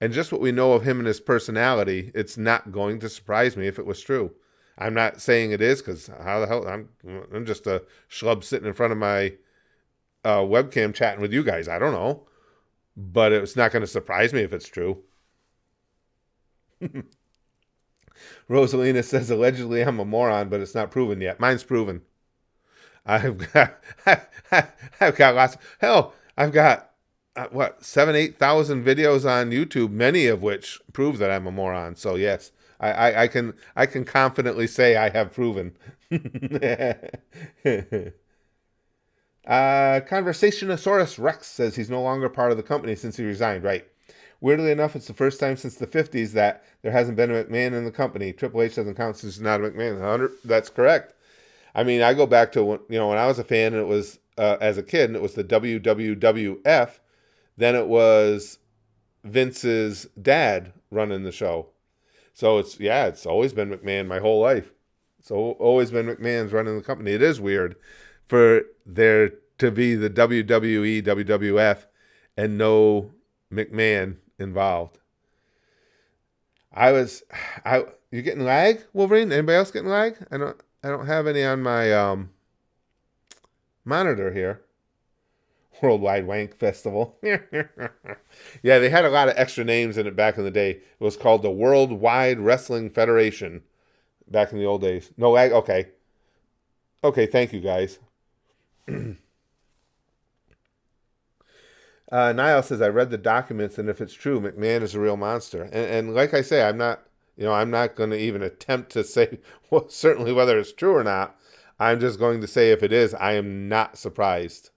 and just what we know of him and his personality, it's not going to surprise me if it was true. I'm not saying it is, because how the hell, I'm just a schlub sitting in front of my webcam chatting with you guys. I don't know. But it's not going to surprise me if it's true. Rosalina says, allegedly I'm a moron, but it's not proven yet. Mine's proven. I've got lots. Hell, I've got 7,000, 8,000 videos on YouTube, many of which prove that I'm a moron. So yes, I can confidently say I have proven. Conversationosaurus Rex says he's no longer part of the company since he resigned. Right. Weirdly enough, it's the first time since the 50s that there hasn't been a McMahon in the company. Triple H doesn't count since he's not a McMahon. That's correct. I mean, I go back to when I was a fan, and it was as a kid, and it was the WWWF. Then it was Vince's dad running the show. So it's always been McMahon my whole life. So always been McMahon's running the company. It is weird for there to be the WWE, WWF, and no McMahon involved. You getting lag, Wolverine? Anybody else getting lag? I don't have any on my monitor here. Worldwide Wank Festival. Yeah, they had a lot of extra names in it back in the day. It was called the Worldwide Wrestling Federation back in the old days. No lag? Okay. Okay, thank you, guys. Niall says, I read the documents, and if it's true, McMahon is a real monster. And like I say, I'm not going to even attempt to say certainly whether it's true or not. I'm just going to say if it is, I am not surprised.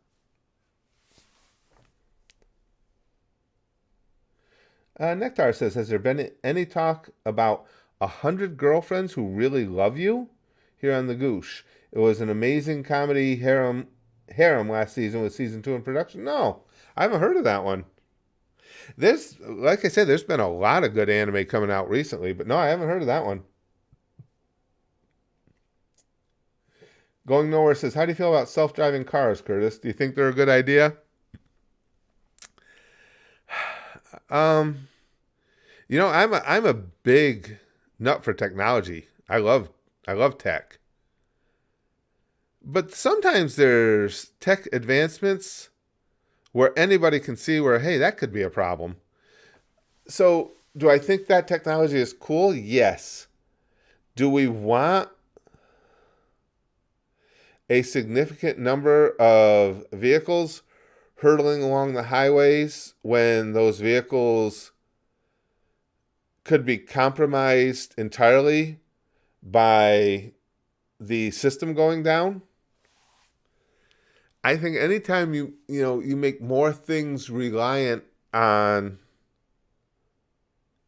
Nectar says, has there been any talk about 100 girlfriends who really love you? Here on the Goosh. It was an amazing comedy harem last season with season 2 in production. No, I haven't heard of that one. Like I said, there's been a lot of good anime coming out recently, but no, I haven't heard of that one. Going Nowhere says, how do you feel about self-driving cars, Curtis? Do you think they're a good idea? I'm a big nut for technology. I love tech. But sometimes there's tech advancements where anybody can see where, hey, that could be a problem. So, do I think that technology is cool? Yes. Do we want a significant number of vehicles hurtling along the highways when those vehicles could be compromised entirely by the system going down? I think anytime you make more things reliant on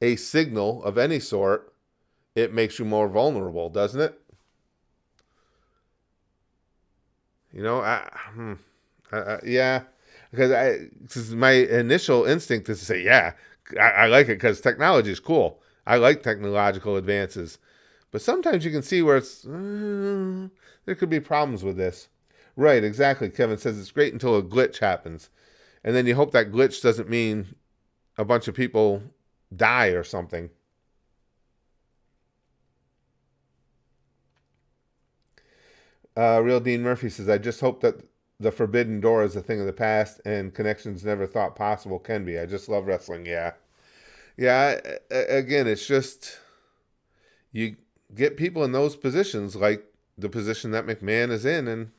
a signal of any sort, it makes you more vulnerable, doesn't it? Yeah, because my initial instinct is to say, yeah, I like it because technology is cool. I like technological advances. But sometimes you can see where there could be problems with this. Right, exactly. Kevin says it's great until a glitch happens. And then you hope that glitch doesn't mean a bunch of people die or something. Real Dean Murphy says, I just hope that the forbidden door is a thing of the past and connections never thought possible can be. I just love wrestling. Yeah. Yeah, again, it's just you get people in those positions, like the position that McMahon is in, and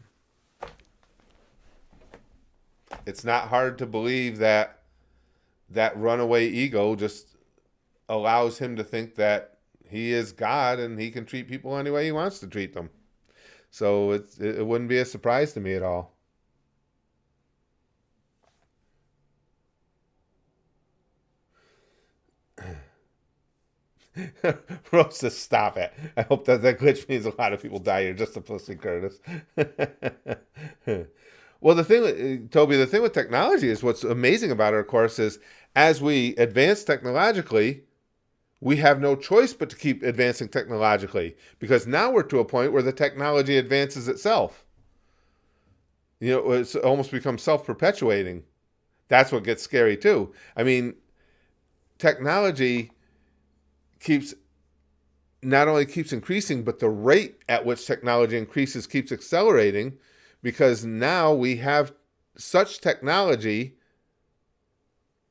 it's not hard to believe that runaway ego just allows him to think that he is God and he can treat people any way he wants to treat them. So it wouldn't be a surprise to me at all. Rose says, stop it. I hope that glitch means a lot of people die. You're just a pussy, Curtis. Well, the thing, Toby, the thing with technology is what's amazing about it, of course, is as we advance technologically, we have no choice but to keep advancing technologically because now we're to a point where the technology advances itself. It's almost becomes self-perpetuating. That's what gets scary too. I mean, technology not only keeps increasing, but the rate at which technology increases keeps accelerating because now we have such technology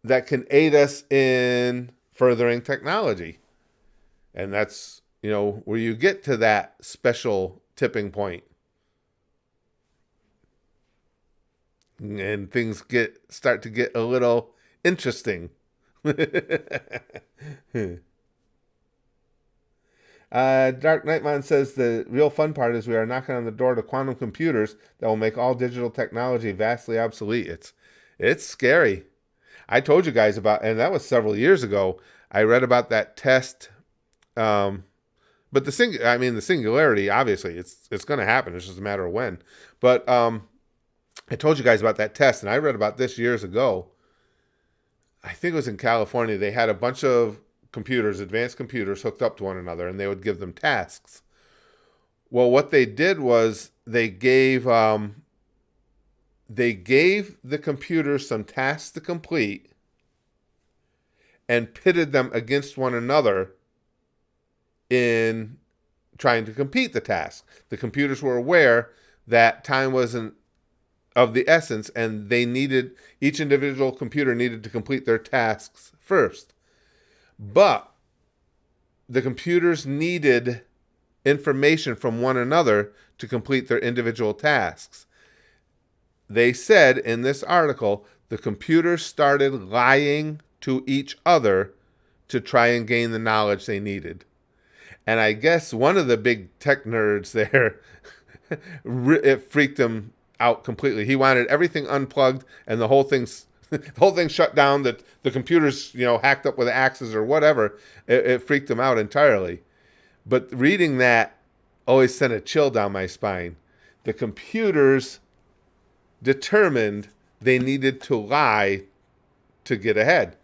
that can aid us in furthering technology. And that's, where you get to that special tipping point. and things start to get a little interesting. Dark Nightman says the real fun part is we are knocking on the door to quantum computers that will make all digital technology vastly obsolete. It's scary. I told you guys about, and that was several years ago. I read about that test. But the singularity, obviously, it's going to happen. It's just a matter of when. But I told you guys about that test, and I read about this years ago. I think it was in California. They had a bunch of computers, advanced computers, hooked up to one another, and they would give them tasks. Well, what they did was they gave the computers some tasks to complete and pitted them against one another in trying to complete the task. The computers were aware that time wasn't of the essence, and each individual computer needed to complete their tasks first. But the computers needed information from one another to complete their individual tasks. They said in this article, the computers started lying to each other to try and gain the knowledge they needed. And I guess one of the big tech nerds there, it freaked him out completely. He wanted everything unplugged and the whole thing shut down. That the computers, hacked up with axes or whatever. It freaked him out entirely. But reading that always sent a chill down my spine. The computers determined they needed to lie to get ahead.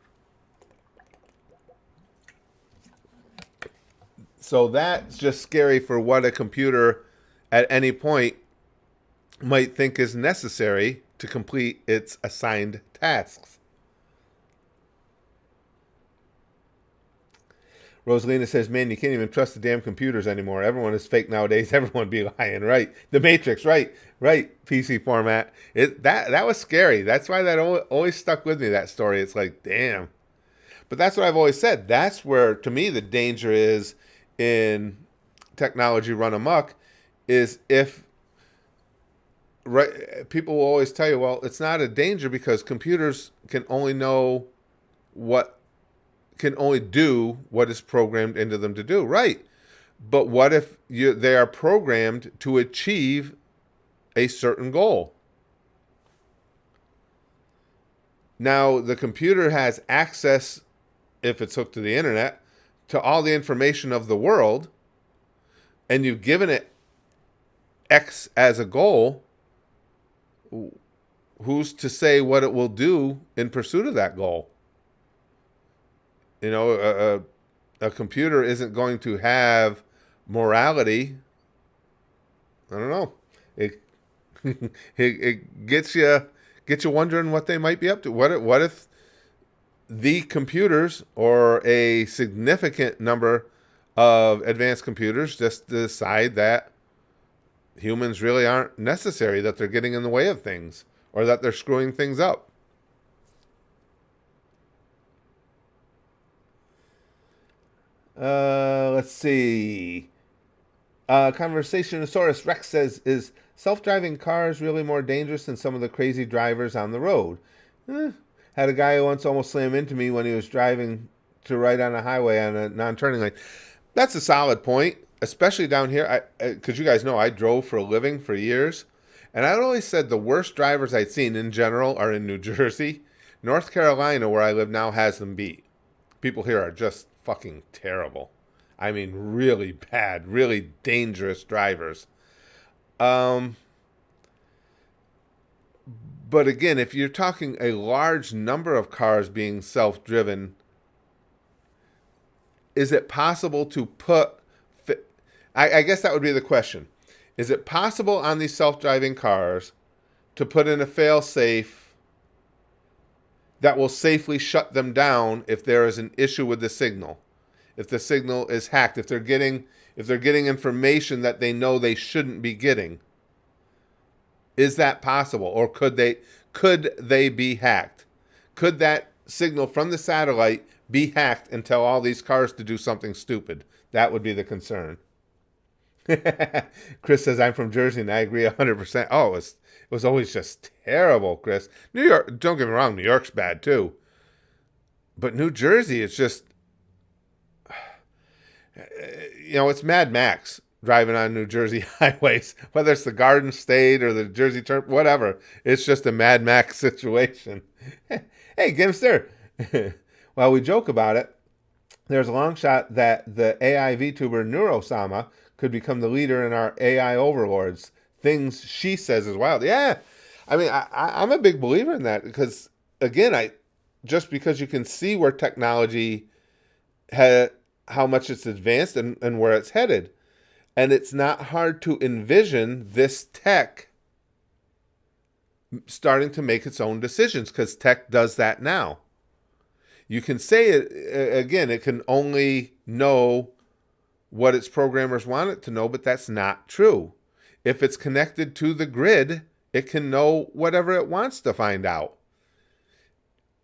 So that's just scary for what a computer at any point might think is necessary to complete its assigned tasks. Rosalina says, man, you can't even trust the damn computers anymore. Everyone is fake nowadays. Everyone be lying, right? The Matrix, right, PC format. That was scary. That's why that always stuck with me, that story. It's like, damn. But that's what I've always said. That's where, to me, the danger is in technology run amok, is if people will always tell you, well, it's not a danger because computers can only do what is programmed into them to do. Right. But what if they are programmed to achieve a certain goal? Now, the computer has access, if it's hooked to the internet, to all the information of the world, and you've given it X as a goal. Who's to say what it will do in pursuit of that goal? A computer isn't going to have morality. I don't know. It gets you wondering what they might be up to. What if the computers, or a significant number of advanced computers, just decide that humans really aren't necessary, that they're getting in the way of things, or that they're screwing things up? Let's see. Conversationosaurus Rex says, is self-driving cars really more dangerous than some of the crazy drivers on the road? Had a guy who once almost slammed into me when he was driving to right on a highway on a non-turning lane. That's a solid point, especially down here. Because you guys know I drove for a living for years. And I always said the worst drivers I'd seen in general are in New Jersey. North Carolina, where I live now, has them beat. People here are just fucking terrible. I mean, really bad, really dangerous drivers. But again, if you're talking a large number of cars being self-driven, is it possible to put... I guess that would be the question. Is it possible on these self-driving cars to put in a fail-safe that will safely shut them down if there is an issue with the signal? If the signal is hacked, if they're getting information that they know they shouldn't be getting? Is that possible? Or could they be hacked? Could that signal from the satellite be hacked and tell all these cars to do something stupid? That would be the concern. Chris says I'm from Jersey, and I agree 100%. Oh, it was always just terrible, Chris. New York, don't get me wrong, New York's bad too, but New Jersey, it's just it's Mad Max driving on New Jersey highways, whether it's the Garden State or the Jersey Turn, whatever. It's just a Mad Max situation. Hey, Gimster. While we joke about it, there's a long shot that the AI VTuber Neurosama could become the leader in our AI overlords. Things she says is wild. Yeah, I mean, I'm a big believer in that because, again, just because you can see where technology how much it's advanced and where it's headed. And it's not hard to envision this tech starting to make its own decisions because tech does that now. You can say it, again, it can only know what its programmers want it to know, but that's not true. If it's connected to the grid, it can know whatever it wants to find out.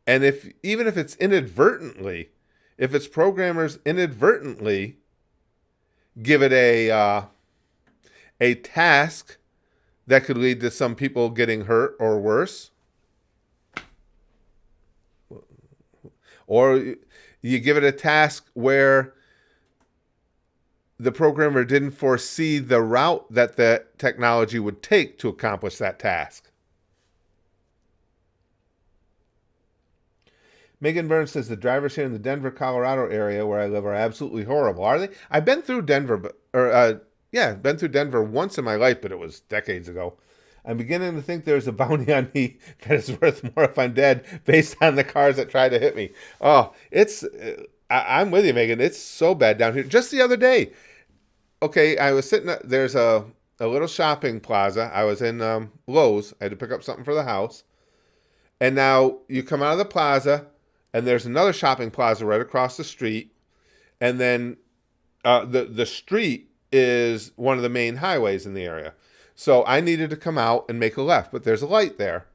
And even if it's inadvertently, if its programmers inadvertently give it a task that could lead to some people getting hurt or worse, or you give it a task where the programmer didn't foresee the route that the technology would take to accomplish that task. Megan Burns says the drivers here in the Denver, Colorado area where I live are absolutely horrible. Are they? I've been through Denver, been through Denver once in my life, but it was decades ago. I'm beginning to think there's a bounty on me that is worth more if I'm dead based on the cars that try to hit me. Oh, I'm with you, Megan. It's so bad down here. Just the other day, okay, I was sitting, there's a little shopping plaza. I was in Lowe's. I had to pick up something for the house. And now you come out of the plaza, and there's another shopping plaza right across the street. And then the street is one of the main highways in the area. So I needed to come out and make a left, but there's a light there.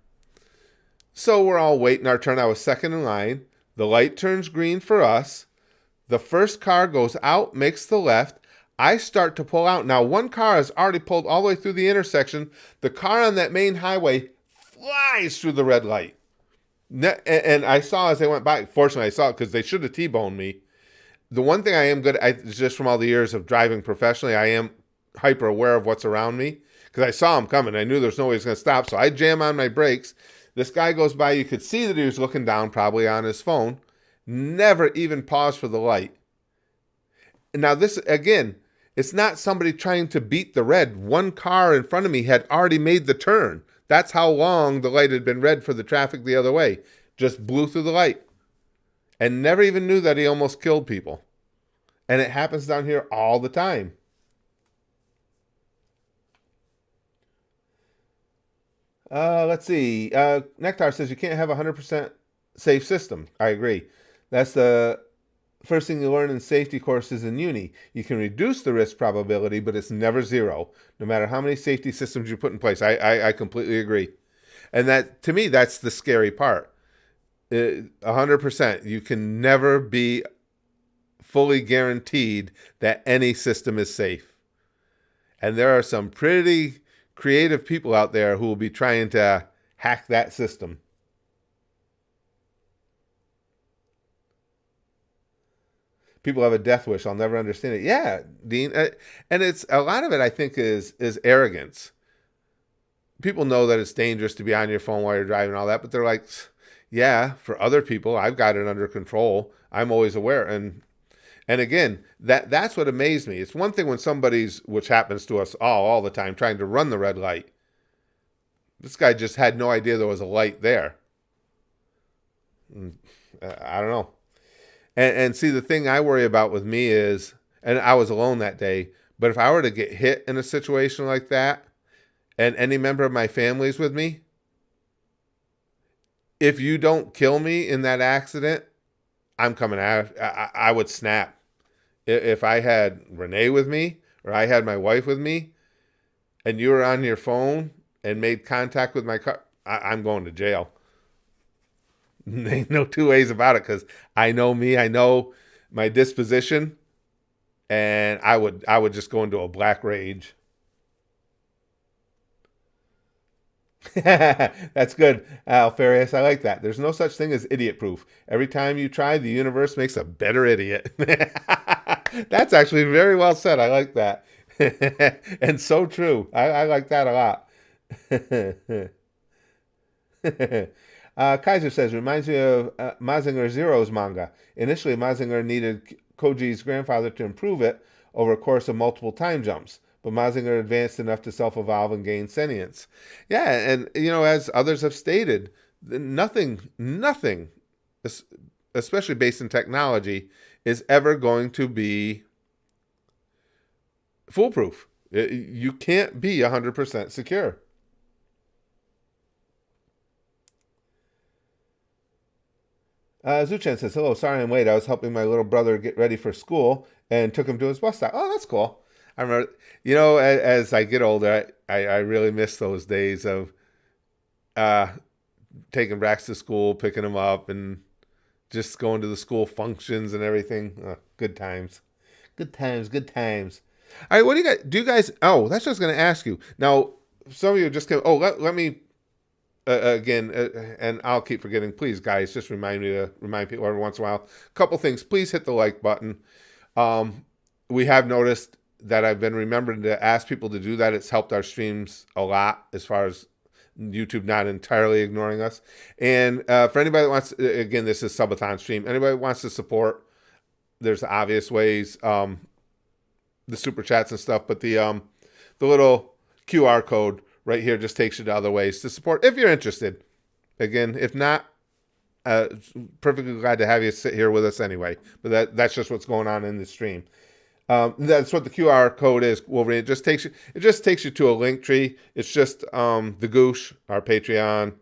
So we're all waiting our turn. I was second in line. The light turns green for us. The first car goes out, makes the left. I start to pull out. Now, one car has already pulled all the way through the intersection. The car on that main highway flies through the red light. And I saw as they went by, fortunately I saw it because they should have T-boned me. The one thing I am good at, just from all the years of driving professionally, I am hyper aware of what's around me because I saw him coming. I knew there's no way he's going to stop, so I jam on my brakes. This guy goes by. You could see that he was looking down probably on his phone. Never even paused for the light. Now this, again, it's not somebody trying to beat the red. One car in front of me had already made the turn. That's how long the light had been red for the traffic the other way. Just blew through the light. And never even knew that he almost killed people. And it happens down here all the time. Let's see. Nectar says you can't have a 100% safe system. I agree. That's the first thing you learn in safety courses in uni. You can reduce the risk probability, but it's never zero, no matter how many safety systems you put in place. I completely agree. And that, to me, that's the scary part. 100%. You can never be fully guaranteed that any system is safe. And there are some pretty creative people out there who will be trying to hack that system. People have a death wish. I'll never understand it. Yeah, Dean. And it's a lot of it, I think, is arrogance. People know that it's dangerous to be on your phone while you're driving and all that, but they're like, yeah, for other people, I've got it under control. I'm always aware. And again, that's what amazed me. It's one thing when somebody's, which happens to us all the time, trying to run the red light. This guy just had no idea there was a light there. I don't know. And see, the thing I worry about with me is, and I was alone that day, but if I were to get hit in a situation like that, and any member of my family's with me, if you don't kill me in that accident, I'm coming out. I would snap. If I had Renee with me, or I had my wife with me, and you were on your phone and made contact with my car, I'm going to jail. Ain't no two ways about it, because I know me, I know my disposition, and I would just go into a black rage. That's good, Alfarius. I like that. There's no such thing as idiot proof. Every time you try, the universe makes a better idiot. That's actually very well said. I like that. And so true. I like that a lot. Kaiser says, reminds me of Mazinger Zero's manga. Initially, Mazinger needed Koji's grandfather to improve it over a course of multiple time jumps, but Mazinger advanced enough to self-evolve and gain sentience. Yeah, and as others have stated, nothing, especially based in technology, is ever going to be foolproof. You can't be 100% secure. Zuchan says, hello, sorry I'm late. I was helping my little brother get ready for school and took him to his bus stop. Oh, that's cool. I remember, as I get older, I really miss those days of taking Brax to school, picking him up, and just going to the school functions and everything. Good times. Good times, good times. All right, what do you guys, oh, that's what I was going to ask you. Now, some of you just came, let me, again, and I'll keep forgetting. Please, guys, just remind people every once in a while. A couple things. Please hit the like button. We have noticed that I've been remembering to ask people to do that. It's helped our streams a lot as far as YouTube not entirely ignoring us. And for anybody that wants, again, this is Subathon stream. Anybody that wants to support, there's the obvious ways, the super chats and stuff, but the little QR code right here just takes you to other ways to support if you're interested. Again, if not, perfectly glad to have you sit here with us anyway. But that's just what's going on in the stream. That's what the QR code is, Wolverine. It just takes you to a link tree. It's just the Goosh, our Patreon.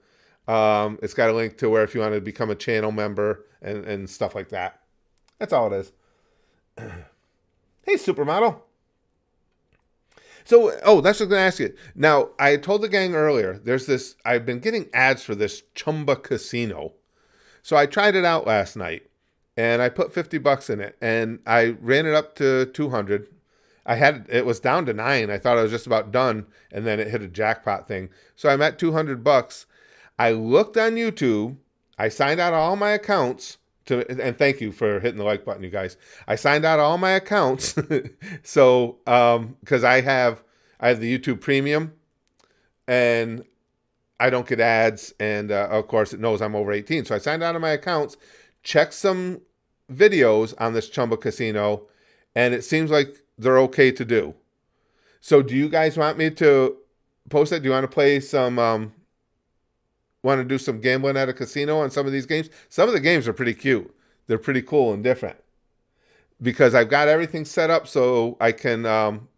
It's got a link to where if you want to become a channel member and stuff like that. That's all it is. Hey, Supermodel. So, that's what I was going to ask you. Now, I told the gang earlier, I've been getting ads for this Chumba Casino. So I tried it out last night, and I put $50 in it, and I ran it up to 200. It was down to 9. I thought I was just about done, and then it hit a jackpot thing. So I'm at $200. I looked on YouTube. I signed out all my accounts. And thank you for hitting the like button, you guys. I signed out all my accounts. So, because I have the YouTube Premium, and I don't get ads, and of course it knows I'm over 18. So I signed out of my accounts, checked some videos on this Chumba Casino, and it seems like they're okay to do. So do you guys want me to post that? Do you want to play some... want to do some gambling at a casino on some of these games? Some of the games are pretty cute. They're pretty cool and different. Because I've got everything set up so I can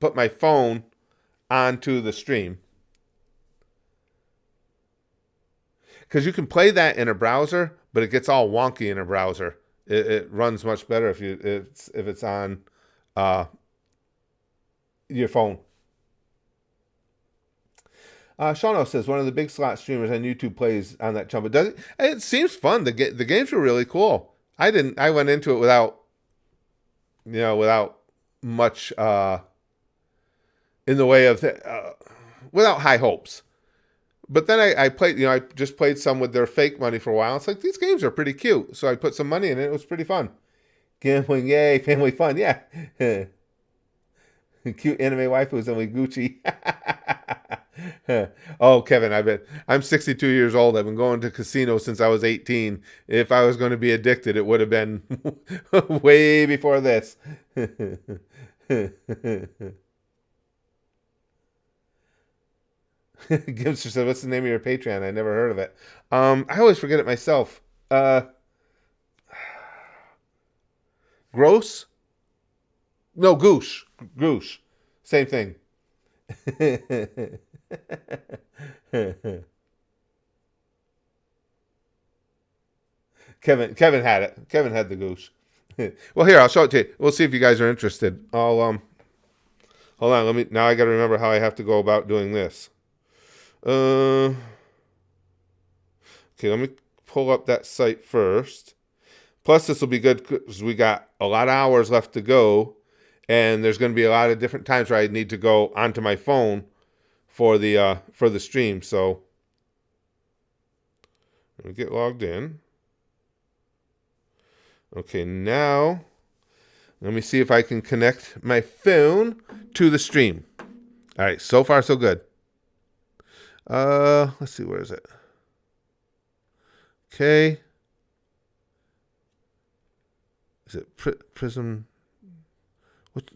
put my phone onto the stream. Because you can play that in a browser, but it gets all wonky in a browser. It runs much better if it's on your phone. Shauno says one of the big slot streamers on YouTube plays on that Chumba. Does it? It seems fun. The games were really cool. I went into it without much in the way of without high hopes. But then I played. I just played some with their fake money for a while. It's like these games are pretty cute. So I put some money in it. It was pretty fun. Gambling, yay! Family fun, yeah. Cute anime waifus only Gucci. Oh, Kevin, I'm 62 years old. I've been going to casinos since I was 18. If I was going to be addicted, it would have been way before this. Gibster said, "What's the name of your Patreon? I never heard of it." I always forget it myself. Gross? No, Goosh. Goosh. Same thing. Kevin had it. Kevin had the Goosh. Well, here, I'll show it to you. We'll see if you guys are interested. Hold on. Now I got to remember how I have to go about doing this. Okay, let me pull up that site first. Plus, this will be good because we got a lot of hours left to go. And there's going to be a lot of different times where I need to go onto my phone for the stream. So let me get logged in. Okay, now let me see if I can connect my phone to the stream. All right, so far so good. Let's see, where is it? Okay. Is it Prism? What?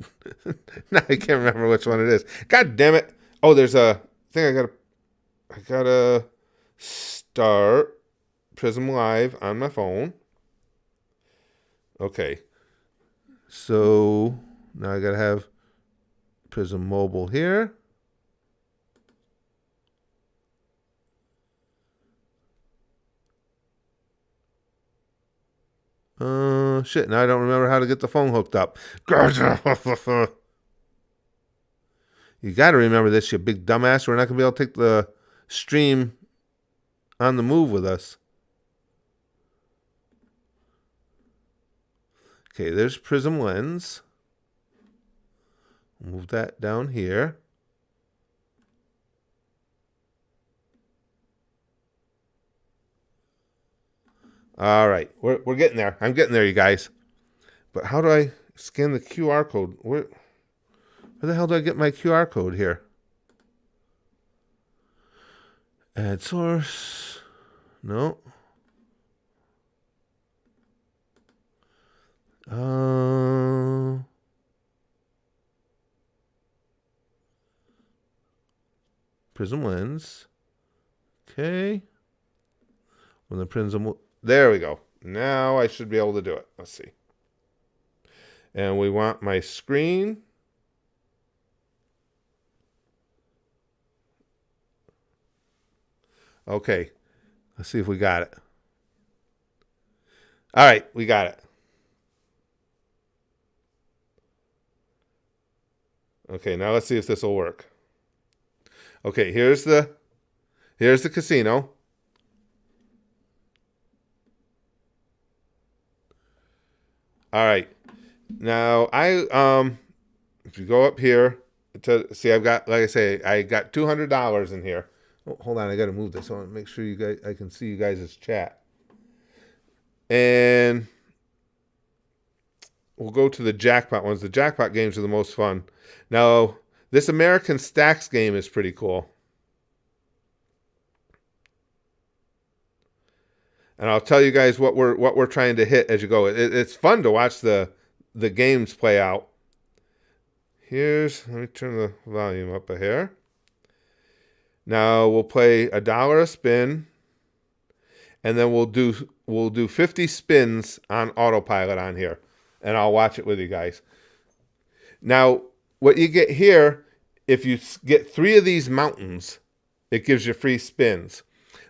No, I can't remember which one it is. God damn it! Oh, there's a thing I gotta start Prism Live on my phone. Okay. So now I gotta have Prism Mobile here. Shit, now I don't remember how to get the phone hooked up. You gotta remember this, you big dumbass. We're not gonna be able to take the stream on the move with us. Okay, there's Prism Lens. Move that down here. All right, we're getting there. I'm getting there, you guys. But how do I scan the QR code? Where the hell do I get my QR code here? Add source. No. Prism Lens. Okay. When the Prism... There we go. Now I should be able to do it. Let's see. And we want my screen. Okay. Let's see if we got it. All right, we got it. Okay, now let's see if this will work. Okay, here's the casino. All right. Now if you go up here to see, I've got, like I say, I got $200 in here. Oh, hold on, I got to move this. I want to make sure you guys, I can see you guys' chat. And we'll go to the jackpot ones. The jackpot games are the most fun. Now, this American Stacks game is pretty cool. And I'll tell you guys what we're trying to hit as you go. It's fun to watch the games play out. Let me turn the volume up a hair. Now we'll play $1 a spin, and then we'll do 50 spins on autopilot on here, and I'll watch it with you guys. Now, what you get here, if you get 3 of these mountains, it gives you free spins.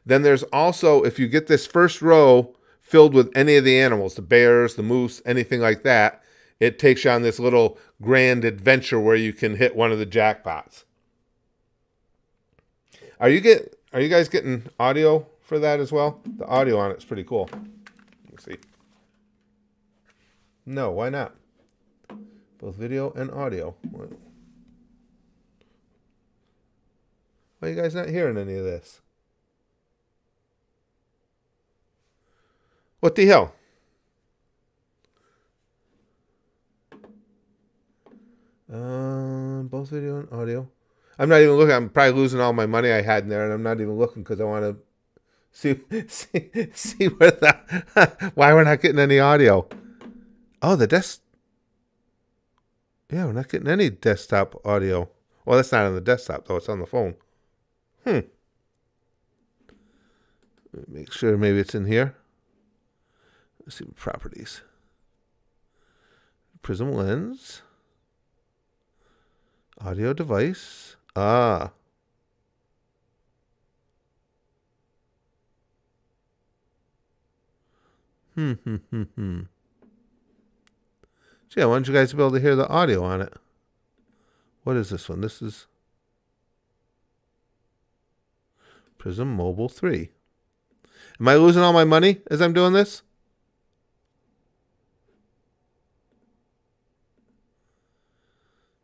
Then there's also, if you get this first row filled with any of the animals, the bears, the moose, anything like that, it takes you on this little grand adventure where you can hit one of the jackpots. Are you guys getting audio for that as well? The audio on it's pretty cool. Let's see. No, why not? Both video and audio. Why are you guys not hearing any of this? What the hell? Both video and audio. I'm not even looking. I'm probably losing all my money I had in there, and I'm not even looking because I want to see where why we're not getting any audio. Oh, yeah, we're not getting any desktop audio. Well, that's not on the desktop though. It's on the phone. Make sure maybe it's in here. Let's see, properties. Prism Lens. Audio device. Ah. Gee, I want you guys to be able to hear the audio on it. What is this one? This is Prism Mobile 3. Am I losing all my money as I'm doing this?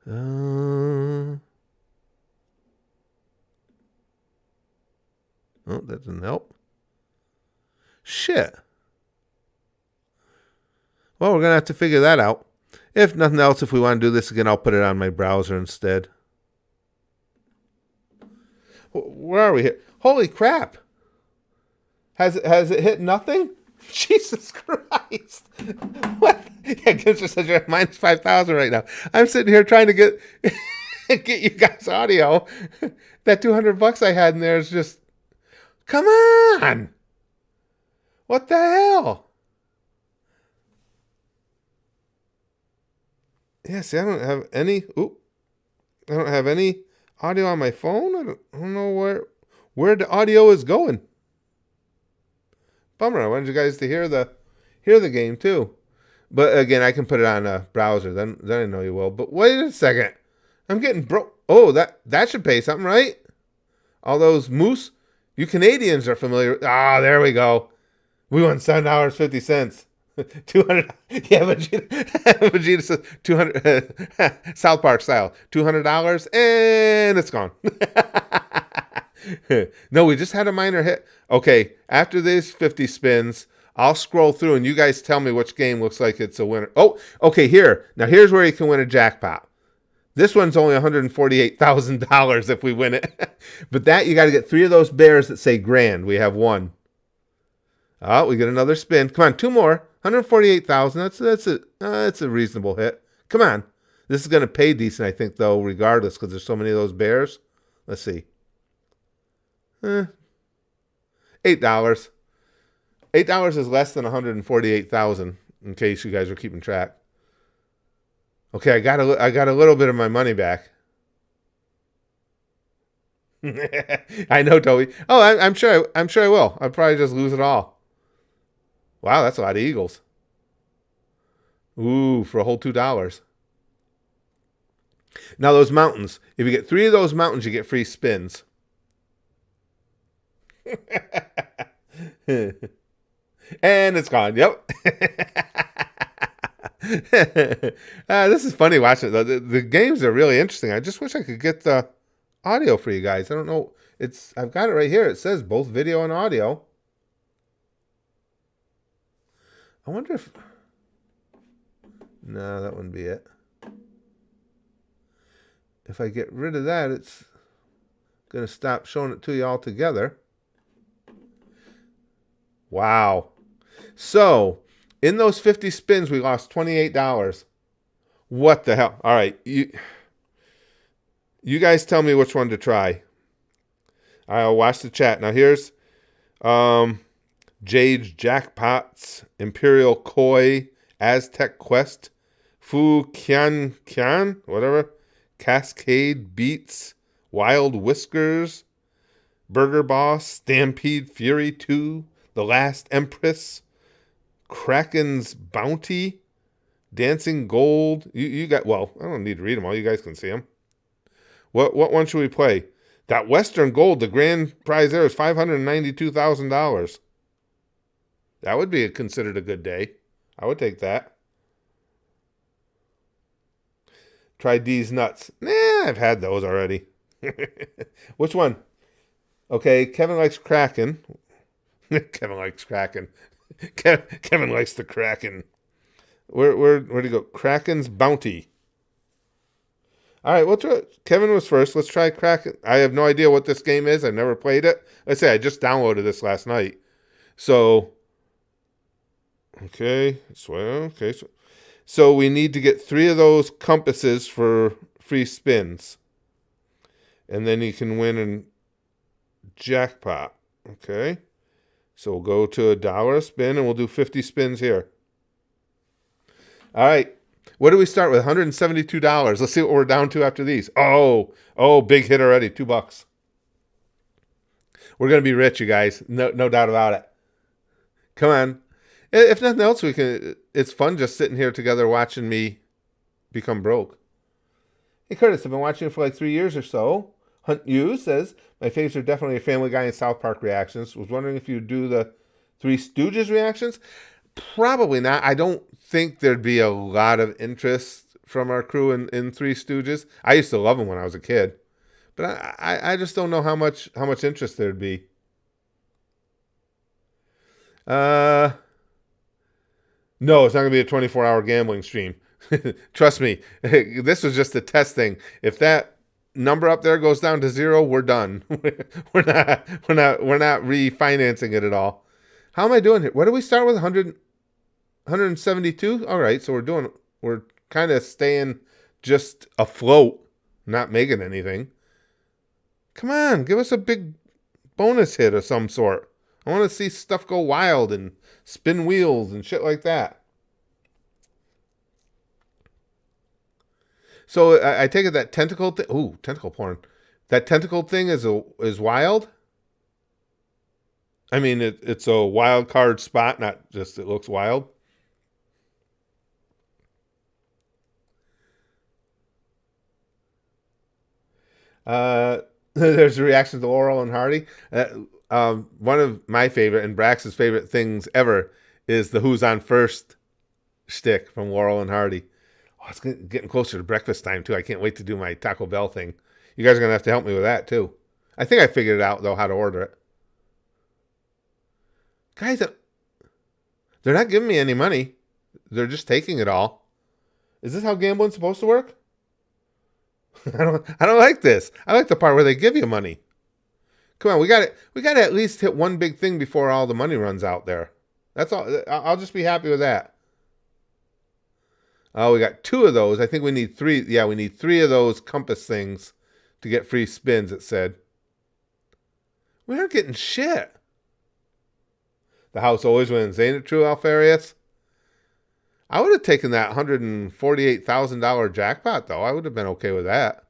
Oh, that doesn't help. Shit. Well, we're going to have to figure that out. If nothing else, if we want to do this again, I'll put it on my browser instead. Where are we here? Holy crap. Has it hit nothing? Jesus Christ. What? Yeah, Gimster says you're at minus 5,000 right now. I'm sitting here trying to get you guys audio. That $200 I had in there is just, come on. What the hell? Yeah, see, I don't have any. I don't have any audio on my phone. I don't know where the audio is going. Bummer. I wanted you guys to hear the game too. But again, I can put it on a browser. Then I know you will. But wait a second. I'm getting broke. Oh, that should pay something, right? All those moose. You Canadians are familiar. Ah, there we go. We won $7.50. 200. Yeah, Vegeta says 200. South Park style. $200 and it's gone. No, we just had a minor hit. Okay, after these 50 spins, I'll scroll through and you guys tell me which game looks like it's a winner. Oh, okay, here. Now here's where you can win a jackpot. This one's only $148,000 if we win it. But that, you got to get 3 of those bears that say grand. We have 1. Oh, we get another spin. Come on, 2 more. 148,000. That's a reasonable hit. Come on. This is going to pay decent, I think, though, regardless, because there's so many of those bears. Let's see. $8. $8 is less than 148,000. In case you guys are keeping track. Okay, I got a little bit of my money back. I know, Toby. Oh, I'm sure I will. I'll probably just lose it all. Wow, that's a lot of eagles. Ooh, for a whole $2. Now those mountains. If you get 3 of those mountains, you get free spins. And it's gone. Yep. This is funny watching it, though. The games are really interesting. I just wish I could get the audio for you guys. I don't know. I've got it right here. It says both video and audio. I wonder if... No, that wouldn't be it. If I get rid of that, it's going to stop showing it to you all together. Wow. So, in those 50 spins, we lost $28. What the hell? All right. You guys tell me which one to try. I'll watch the chat. Now, here's Jade's Jackpots, Imperial Koi, Aztec Quest, Fu Kian, whatever, Cascade Beats, Wild Whiskers, Burger Boss, Stampede Fury 2, The Last Empress, Kraken's Bounty, Dancing Gold. You got, well, I don't need to read them all. You guys can see them. What one should we play? That Western Gold, the grand prize there is $592,000. That would be considered a good day. I would take that. Try D's Nuts. Nah, I've had those already. Which one? Okay, Kevin likes Kraken. Kevin likes Kraken. Kevin likes the Kraken. Where'd he go? Kraken's Bounty. All right, we'll try. Kevin was first. Let's try Kraken. I have no idea what this game is. I've never played it. Let's say I just downloaded this last night. So, okay. So we need to get 3 of those compasses for free spins. And then you can win a jackpot. Okay. So we'll go to $1 a spin and we'll do 50 spins here. All right. What do we start with? $172. Let's see what we're down to after these. Oh, big hit already. $2. We're going to be rich, you guys. No doubt about it. Come on. If nothing else, it's fun just sitting here together watching me become broke. Hey, Curtis, I've been watching you for like 3 years or so. Hunt You says, my faves are definitely a Family Guy and South Park reactions. Was wondering if you do the Three Stooges reactions. Probably not. I don't think there'd be a lot of interest from our crew in Three Stooges. I used to love them when I was a kid, but I just don't know how much interest there'd be. No, it's not gonna be a 24-hour gambling stream. Trust me, this was just a test thing. If that number up there goes down to 0, we're done. We're not refinancing it at all. How am I doing here? What do we start with? 172? All right, so we're kind of staying just afloat, not making anything. Come on, give us a big bonus hit of some sort. I want to see stuff go wild and spin wheels and shit like that. So I take it that tentacle thing. Ooh, tentacle porn. That tentacle thing is wild. I mean, it's a wild card spot, not just it looks wild. There's a reaction to Laurel and Hardy. One of my favorite and Brax's favorite things ever is the "Who's on First" shtick from Laurel and Hardy. Oh, it's getting closer to breakfast time too. I can't wait to do my Taco Bell thing. You guys are gonna have to help me with that too. I think I figured it out though how to order it. Guys, they're not giving me any money. They're just taking it all. Is this how gambling's supposed to work? I don't like this. I like the part where they give you money. Come on, we got to at least hit one big thing before all the money runs out there. That's all. I'll just be happy with that. Oh, we got 2 of those. I think we need 3. Yeah, we need 3 of those compass things to get free spins, it said. We aren't getting shit. The house always wins. Ain't it true, Alfarius? I would have taken that $148,000 jackpot, though. I would have been okay with that.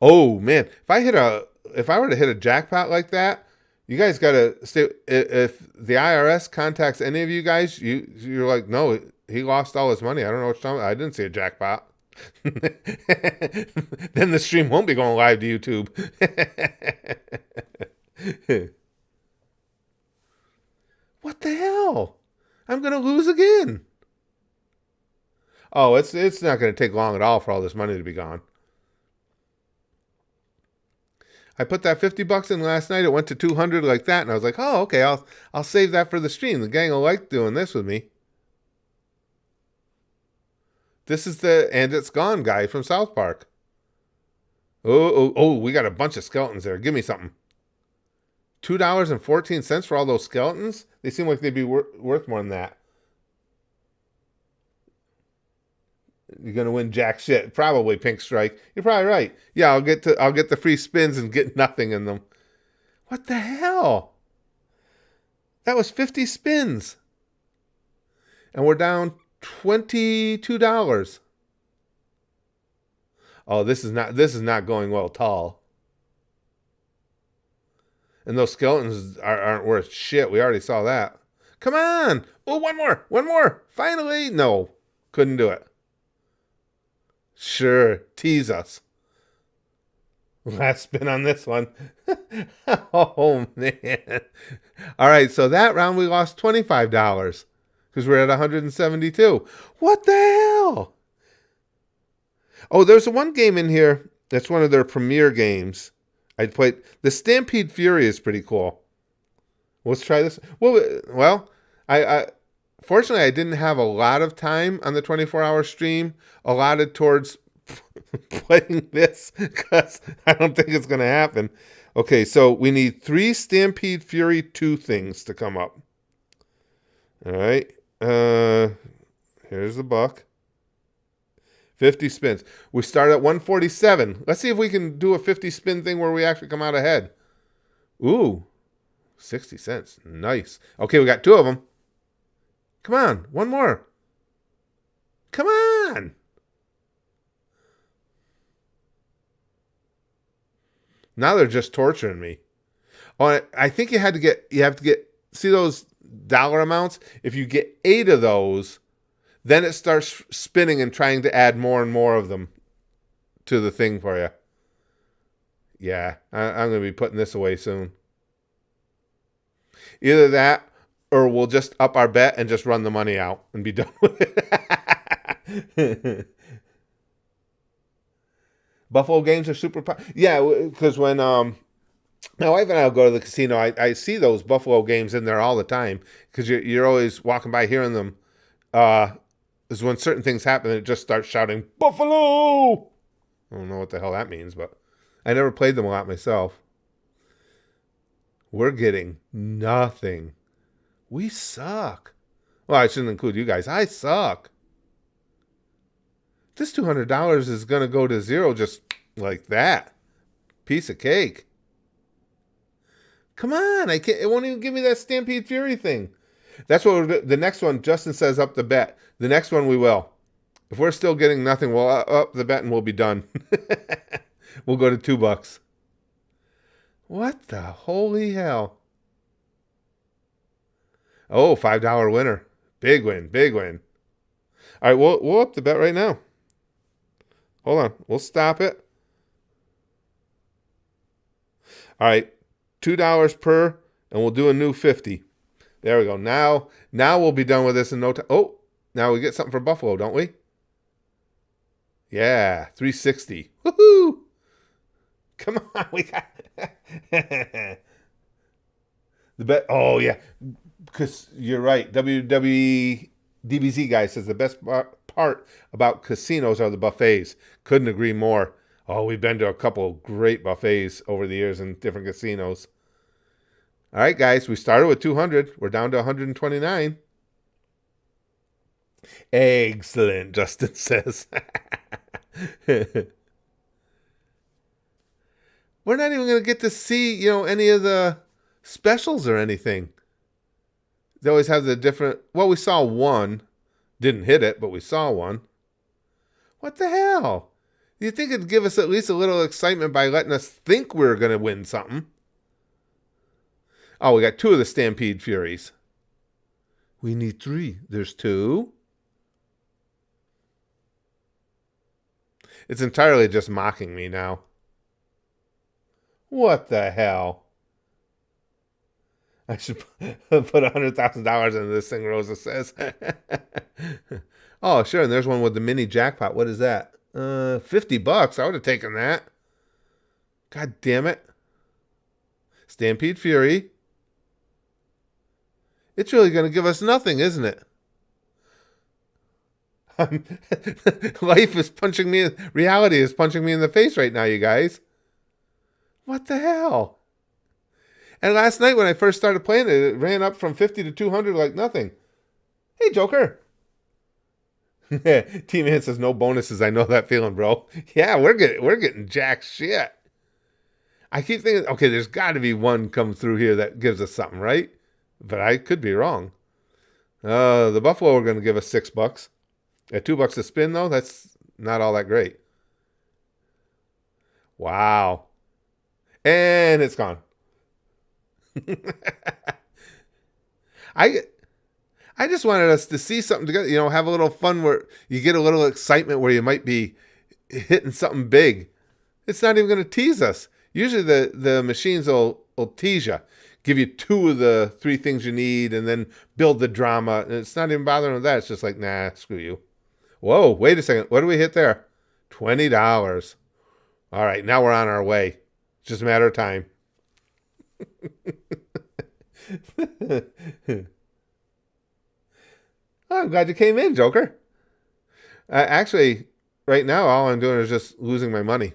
Oh, man. If I were to hit a jackpot like that, you guys got to stay. If the IRS contacts any of you guys, you're like, no, he lost all his money. I don't know what you're talking about. I didn't see a jackpot. Then the stream won't be going live to YouTube. What the hell? I'm going to lose again. Oh, it's not going to take long at all for all this money to be gone. I put that $50 in last night. It went to 200 like that, and I was like, "Oh, okay. I'll save that for the stream. The gang will like doing this with me." This is the "and it's gone" guy from South Park. Oh! We got a bunch of skeletons there. Give me something. $2.14 for all those skeletons? They seem like they'd be worth more than that. You're gonna win jack shit. Probably, Pink Strike. You're probably right. Yeah, I'll get the free spins and get nothing in them. What the hell? That was 50 spins. And we're down $22. Oh, this is not going well at all. And those skeletons aren't worth shit. We already saw that. Come on! Oh, one more! Finally! No, couldn't do it. Sure, tease us. Last spin on this one. Oh, man. All right, so that round we lost $25 because we're at 172. What the hell? Oh, there's one game in here that's one of their premier games. I played. The Stampede Fury is pretty cool. Let's try this. Well, I fortunately I didn't have a lot of time on the 24-hour stream allotted towards playing this because I don't think it's going to happen. Okay, so we need 3 Stampede Fury 2 things to come up. All right. Here's the buck. 50 spins. We start at 147. Let's see if we can do a 50 spin thing where we actually come out ahead. Ooh, 60 cents. Nice. Okay, we got 2 of them. Come on, one more. Come on. Now they're just torturing me. Oh, I think you have to get, see those dollar amounts? If you get 8 of those, then it starts spinning and trying to add more and more of them to the thing for you. Yeah, I'm going to be putting this away soon. Either that, or we'll just up our bet and just run the money out and be done with it. Buffalo games are super popular. Yeah, because when my wife and I will go to the casino, I see those Buffalo games in there all the time because you're always walking by hearing them. Is when certain things happen and it just starts shouting Buffalo. I don't know what the hell that means, but I never played them a lot myself. We're getting nothing. We suck. Well, I shouldn't include you guys. I suck. This $200 is going to go to zero just like that. Piece of cake. Come on. I can't. It won't even give me that Stampede Fury thing. That's what the next one, Justin says up the bet. The next one we will. If we're still getting nothing, we'll up the bet and we'll be done. We'll go to $2. What the holy hell? Oh, $5 winner. Big win, big win. All right, we'll up the bet right now. Hold on. We'll stop it. All right, $2 per, and we'll do a new 50. There we go. Now we'll be done with this in no time. Oh, now we get something for Buffalo, don't we? Yeah, 360. Woohoo! Come on, we got the bet. Oh yeah, because you're right. WWE DBZ guy says the best part about casinos are the buffets. Couldn't agree more. Oh, we've been to a couple great buffets over the years in different casinos. All right, guys, we started with 200. We're down to 129. Excellent, Justin says. We're not even going to get to see, any of the specials or anything. They always have the different... Well, we saw one. Didn't hit it, but we saw one. What the hell? You'd think it'd give us at least a little excitement by letting us think we were going to win something. Oh, we got 2 of the Stampede Furies. We need 3. There's 2. It's entirely just mocking me now. What the hell? I should put $100,000 into this thing, Rosa says. Oh, sure. And there's one with the mini jackpot. What is that? $50. I would have taken that. God damn it. Stampede Fury. It's really going to give us nothing, isn't it? Life is punching me. Reality is punching me in the face right now, you guys. What the hell? And last night when I first started playing it, it ran up from 50 to 200 like nothing. Hey, Joker. T-Man says no bonuses. I know that feeling, bro. Yeah, we're getting jack shit. I keep thinking, okay, there's got to be one come through here that gives us something, right? But I could be wrong. The Buffalo are going to give us $6. At $2 a spin, though, that's not all that great. Wow. And it's gone. I just wanted us to see something together, have a little fun where you get a little excitement where you might be hitting something big. It's not even going to tease us. Usually the machines will tease you, give you 2 of the 3 things you need, and then build the drama. And it's not even bothering with that. It's just like, nah, screw you. Whoa, wait a second. What do we hit there? $20. All right, now we're on our way. It's just a matter of time. Oh, I'm glad you came in, Joker. Actually, right now, all I'm doing is just losing my money.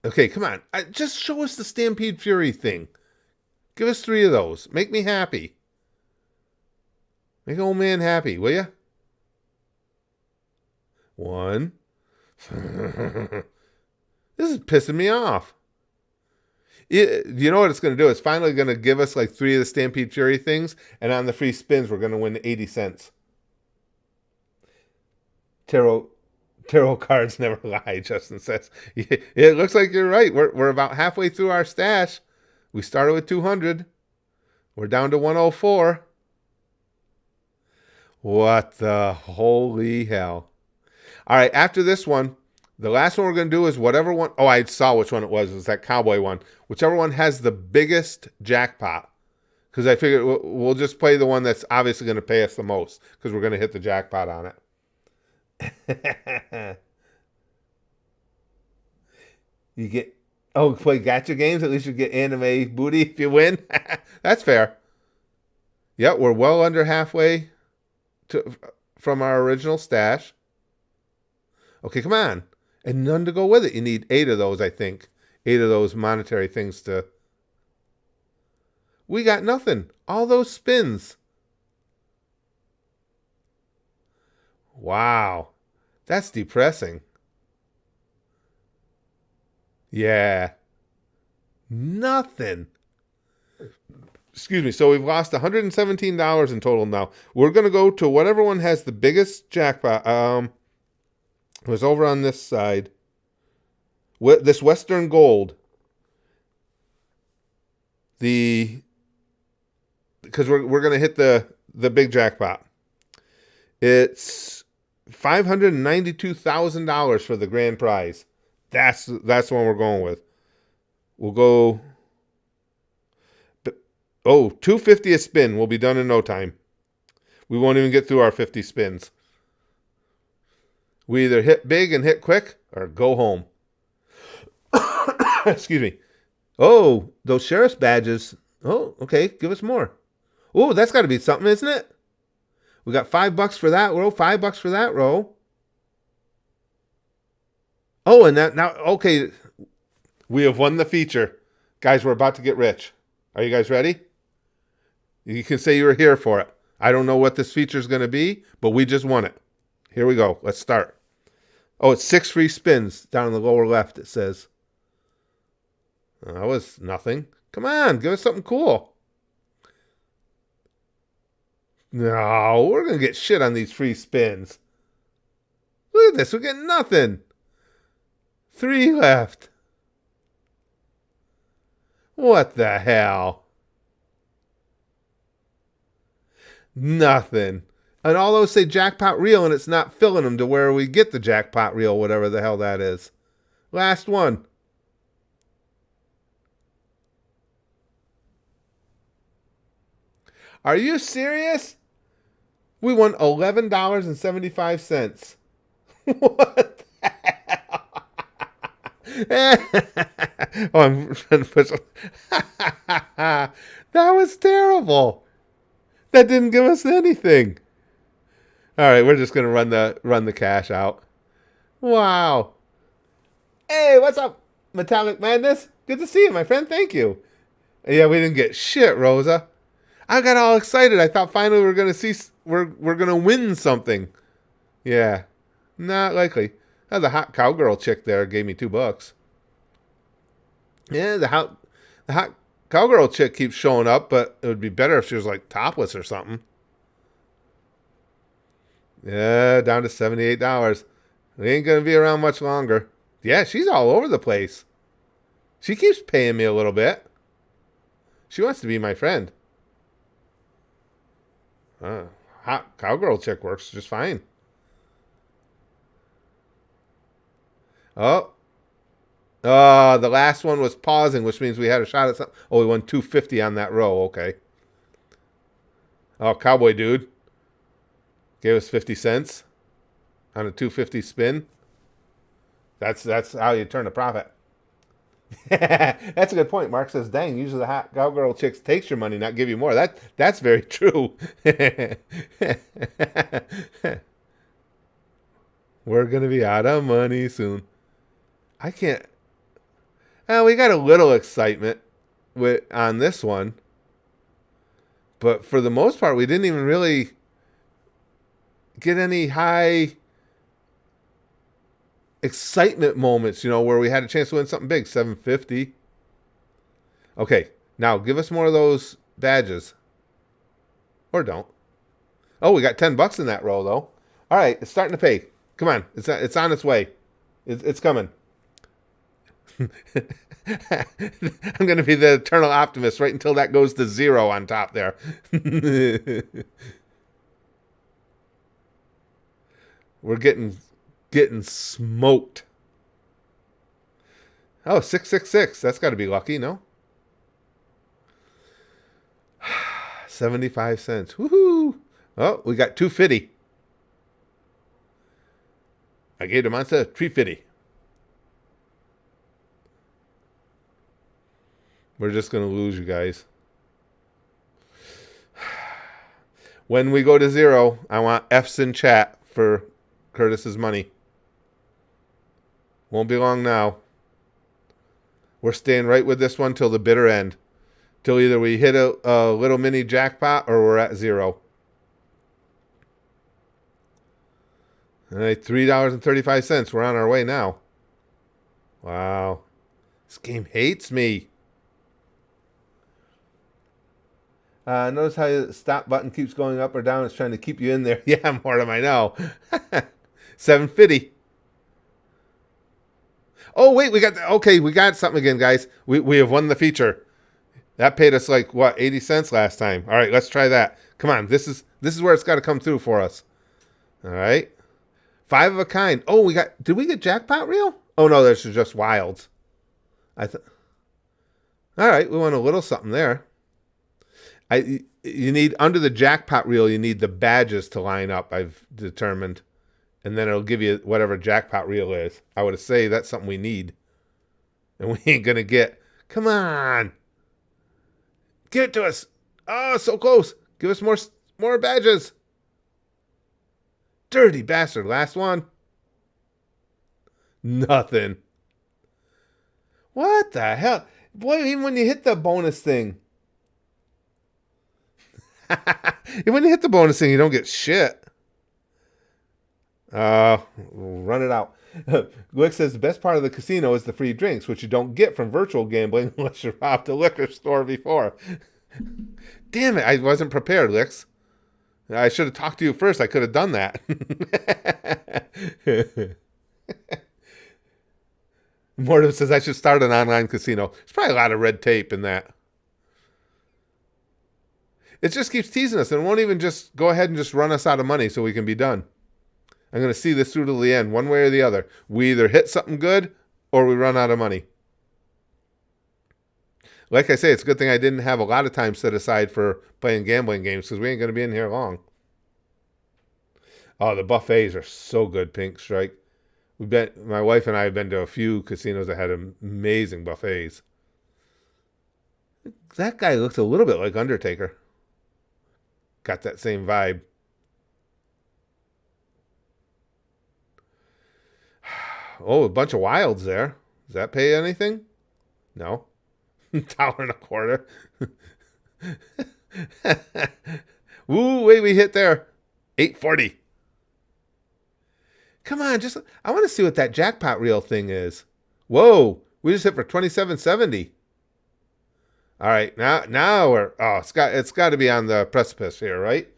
Okay, come on. Just show us the Stampede Fury thing. Give us 3 of those. Make me happy. Make old man happy, will ya? 1. This is pissing me off. You know what it's going to do? It's finally going to give us like 3 of the Stampede Fury things, and on the free spins, we're going to win 80 cents. Tarot cards never lie, Justin says. It looks like you're right. We're about halfway through our stash. We started with 200. We're down to 104. What the holy hell? All right, after this one, the last one we're going to do is whatever one... Oh, I saw which one it was. It was that cowboy one. Whichever one has the biggest jackpot Because I figured we'll just play the one that's obviously going to pay us the most because we're going to hit the jackpot on it. You get, oh, play gacha games. At least you get anime booty if you win. That's fair. Yep, we're well under halfway from our original stash. Okay, come on. And none to go with it. You need 8 of those, I think. 8 of those monetary things to... We got nothing. All those spins. Wow. That's depressing. Yeah. Nothing. Excuse me. So we've lost $117 in total now. We're going to go to whatever one has the biggest jackpot. It was over on this side. This Western Gold. Because we're going to hit the big jackpot. It's $592,000 for the grand prize. That's the one we're going with. We'll go. Oh, $250 a spin. We'll be done in no time. We won't even get through our 50 spins. We either hit big and hit quick or go home. Excuse me. Oh, those sheriff's badges. Oh, okay. Give us more. Oh, that's got to be something, isn't it? We got $5 for that row. $5 for that row. Oh, and that now, okay. We have won the feature. Guys, we're about to get rich. Are you guys ready? You can say you were here for it. I don't know what this feature is going to be, but we just won it. Here we go. Let's start. Oh, it's 6 free spins down in the lower left, it says. That was nothing. Come on, give us something cool. No, we're going to get shit on these free spins. Look at this. We're getting nothing. 3 left. What the hell? Nothing. And all those say jackpot reel, and it's not filling them to where we get the jackpot reel, whatever the hell that is. Last one. Are you serious? We won $11.75. What the hell? Oh, I'm trying to push. That was terrible. That didn't give us anything. All right, we're just gonna run the cash out. Wow. Hey, what's up, Metallic Madness? Good to see you, my friend. Thank you. Yeah, we didn't get shit, Rosa. I got all excited. I thought finally we were gonna see we're gonna win something. Yeah, not likely. Oh, the hot cowgirl chick there gave me $2. Yeah, the hot cowgirl chick keeps showing up, but it would be better if she was like topless or something. Yeah, down to $78. We ain't gonna be around much longer. Yeah, she's all over the place. She keeps paying me a little bit. She wants to be my friend. Hot cowgirl chick works just fine. Oh. The last one was pausing, which means we had a shot at something. Oh, we won $250 on that row. Okay. Oh, cowboy dude gave us 50 cents on a $250 spin. That's how you turn a profit. That's a good point. Mark says, dang, usually the hot cowgirl chicks takes your money, not give you more. That's very true. We're going to be out of money soon. I can't. We got a little excitement on this one. But for the most part, we didn't even really get any high excitement moments, where we had a chance to win something big. $750. Okay, now give us more of those badges. Or don't. Oh, we got $10 in that row, though. All right, it's starting to pay. Come on, it's on its way. It's coming. I'm going to be the eternal optimist right until that goes to 0 on top there. We're getting smoked. Oh, 666. That's got to be lucky, no? 75 cents. Woohoo! Oh, we got 250. I gave the monster 350. We're just going to lose, you guys. When we go to 0, I want F's in chat for Curtis's money. Won't be long now. We're staying right with this one till the bitter end. Till either we hit a little mini jackpot or we're at 0. All right, $3.35. We're on our way now. Wow. This game hates me. Notice how the stop button keeps going up or down. It's trying to keep you in there. Yeah, Mortem, I know. 750. Oh, wait, we got something again, guys. We have won the feature. That paid us like, what, 80 cents last time. All right, let's try that. Come on, this is where it's got to come through for us. All right. 5 of a kind. Oh, did we get jackpot reel? Oh, no, there's just wilds. All right, we won a little something there. You need, under the jackpot reel, you need the badges to line up, I've determined. And then it'll give you whatever jackpot reel is. I would say that's something we need. And we ain't going to get. Come on. Give it to us. Oh, so close. Give us more badges. Dirty bastard. Last one. Nothing. What the hell? Boy, even when you hit the bonus thing. When you hit the bonus thing, you don't get shit. Run it out. Glick says the best part of the casino is the free drinks, which you don't get from virtual gambling unless you robbed the liquor store before. Damn it, I wasn't prepared, Licks. I should have talked to you first. I could have done that. Mortem says I should start an online casino. There's probably a lot of red tape in that. It just keeps teasing us and won't even just go ahead and just run us out of money so we can be done. I'm going to see this through to the end, one way or the other. We either hit something good or we run out of money. Like I say, it's a good thing I didn't have a lot of time set aside for playing gambling games because we ain't going to be in here long. Oh, the buffets are so good, Pink Strike. My wife and I have been to a few casinos that had amazing buffets. That guy looks a little bit like Undertaker. Got that same vibe. Oh, a bunch of wilds there. Does that pay anything? No. $1.25. Woo, wait, we hit there. $8.40. Come on, I want to see what that jackpot reel thing is. Whoa, we just hit for $27.70. All right, now we're it's got to be on the precipice here, right?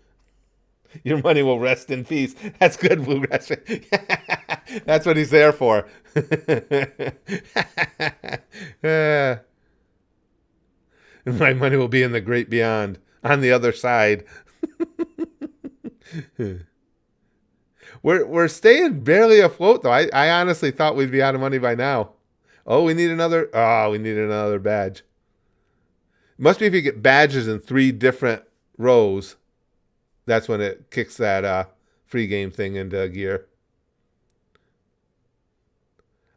Your money will rest in peace. That's good, Blue Rest. That's what he's there for. My money will be in the great beyond, on the other side. We're staying barely afloat, though. I honestly thought we'd be out of money by now. Oh, we need another badge. Must be if you get badges in 3 different rows. That's when it kicks that free game thing into gear.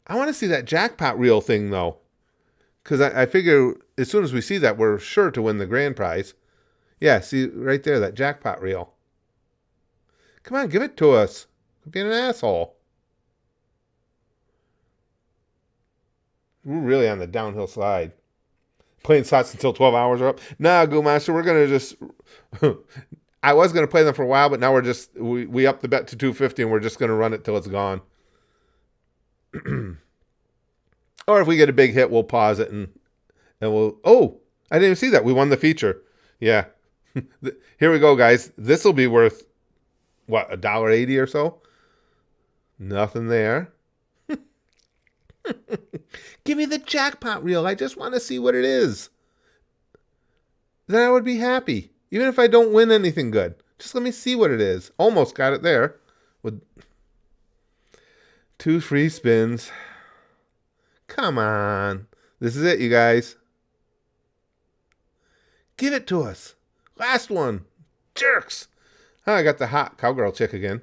I want to see that jackpot reel thing, though. Because I figure as soon as we see that, we're sure to win the grand prize. Yeah, see right there, that jackpot reel. Come on, give it to us. Quit being an asshole. We're really on the downhill slide. Playing slots until 12 hours are up. Nah, Go Master, we're going to just... I was going to play them for a while, but now we upped the bet to 250 and we're just going to run it till it's gone. Or if we get a big hit, we'll pause it and we'll... Oh, I didn't even see that. We won the feature. Yeah. Here we go, guys. This will be worth, what, $1.80 or so? Nothing there. Give me the jackpot reel. I just want to see what it is. Then I would be happy. Even if I don't win anything good. Just let me see what it is. Almost got it there. With 2 free spins. Come on. This is it, you guys. Give it to us. Last one. Jerks. Oh, I got the hot cowgirl chick again.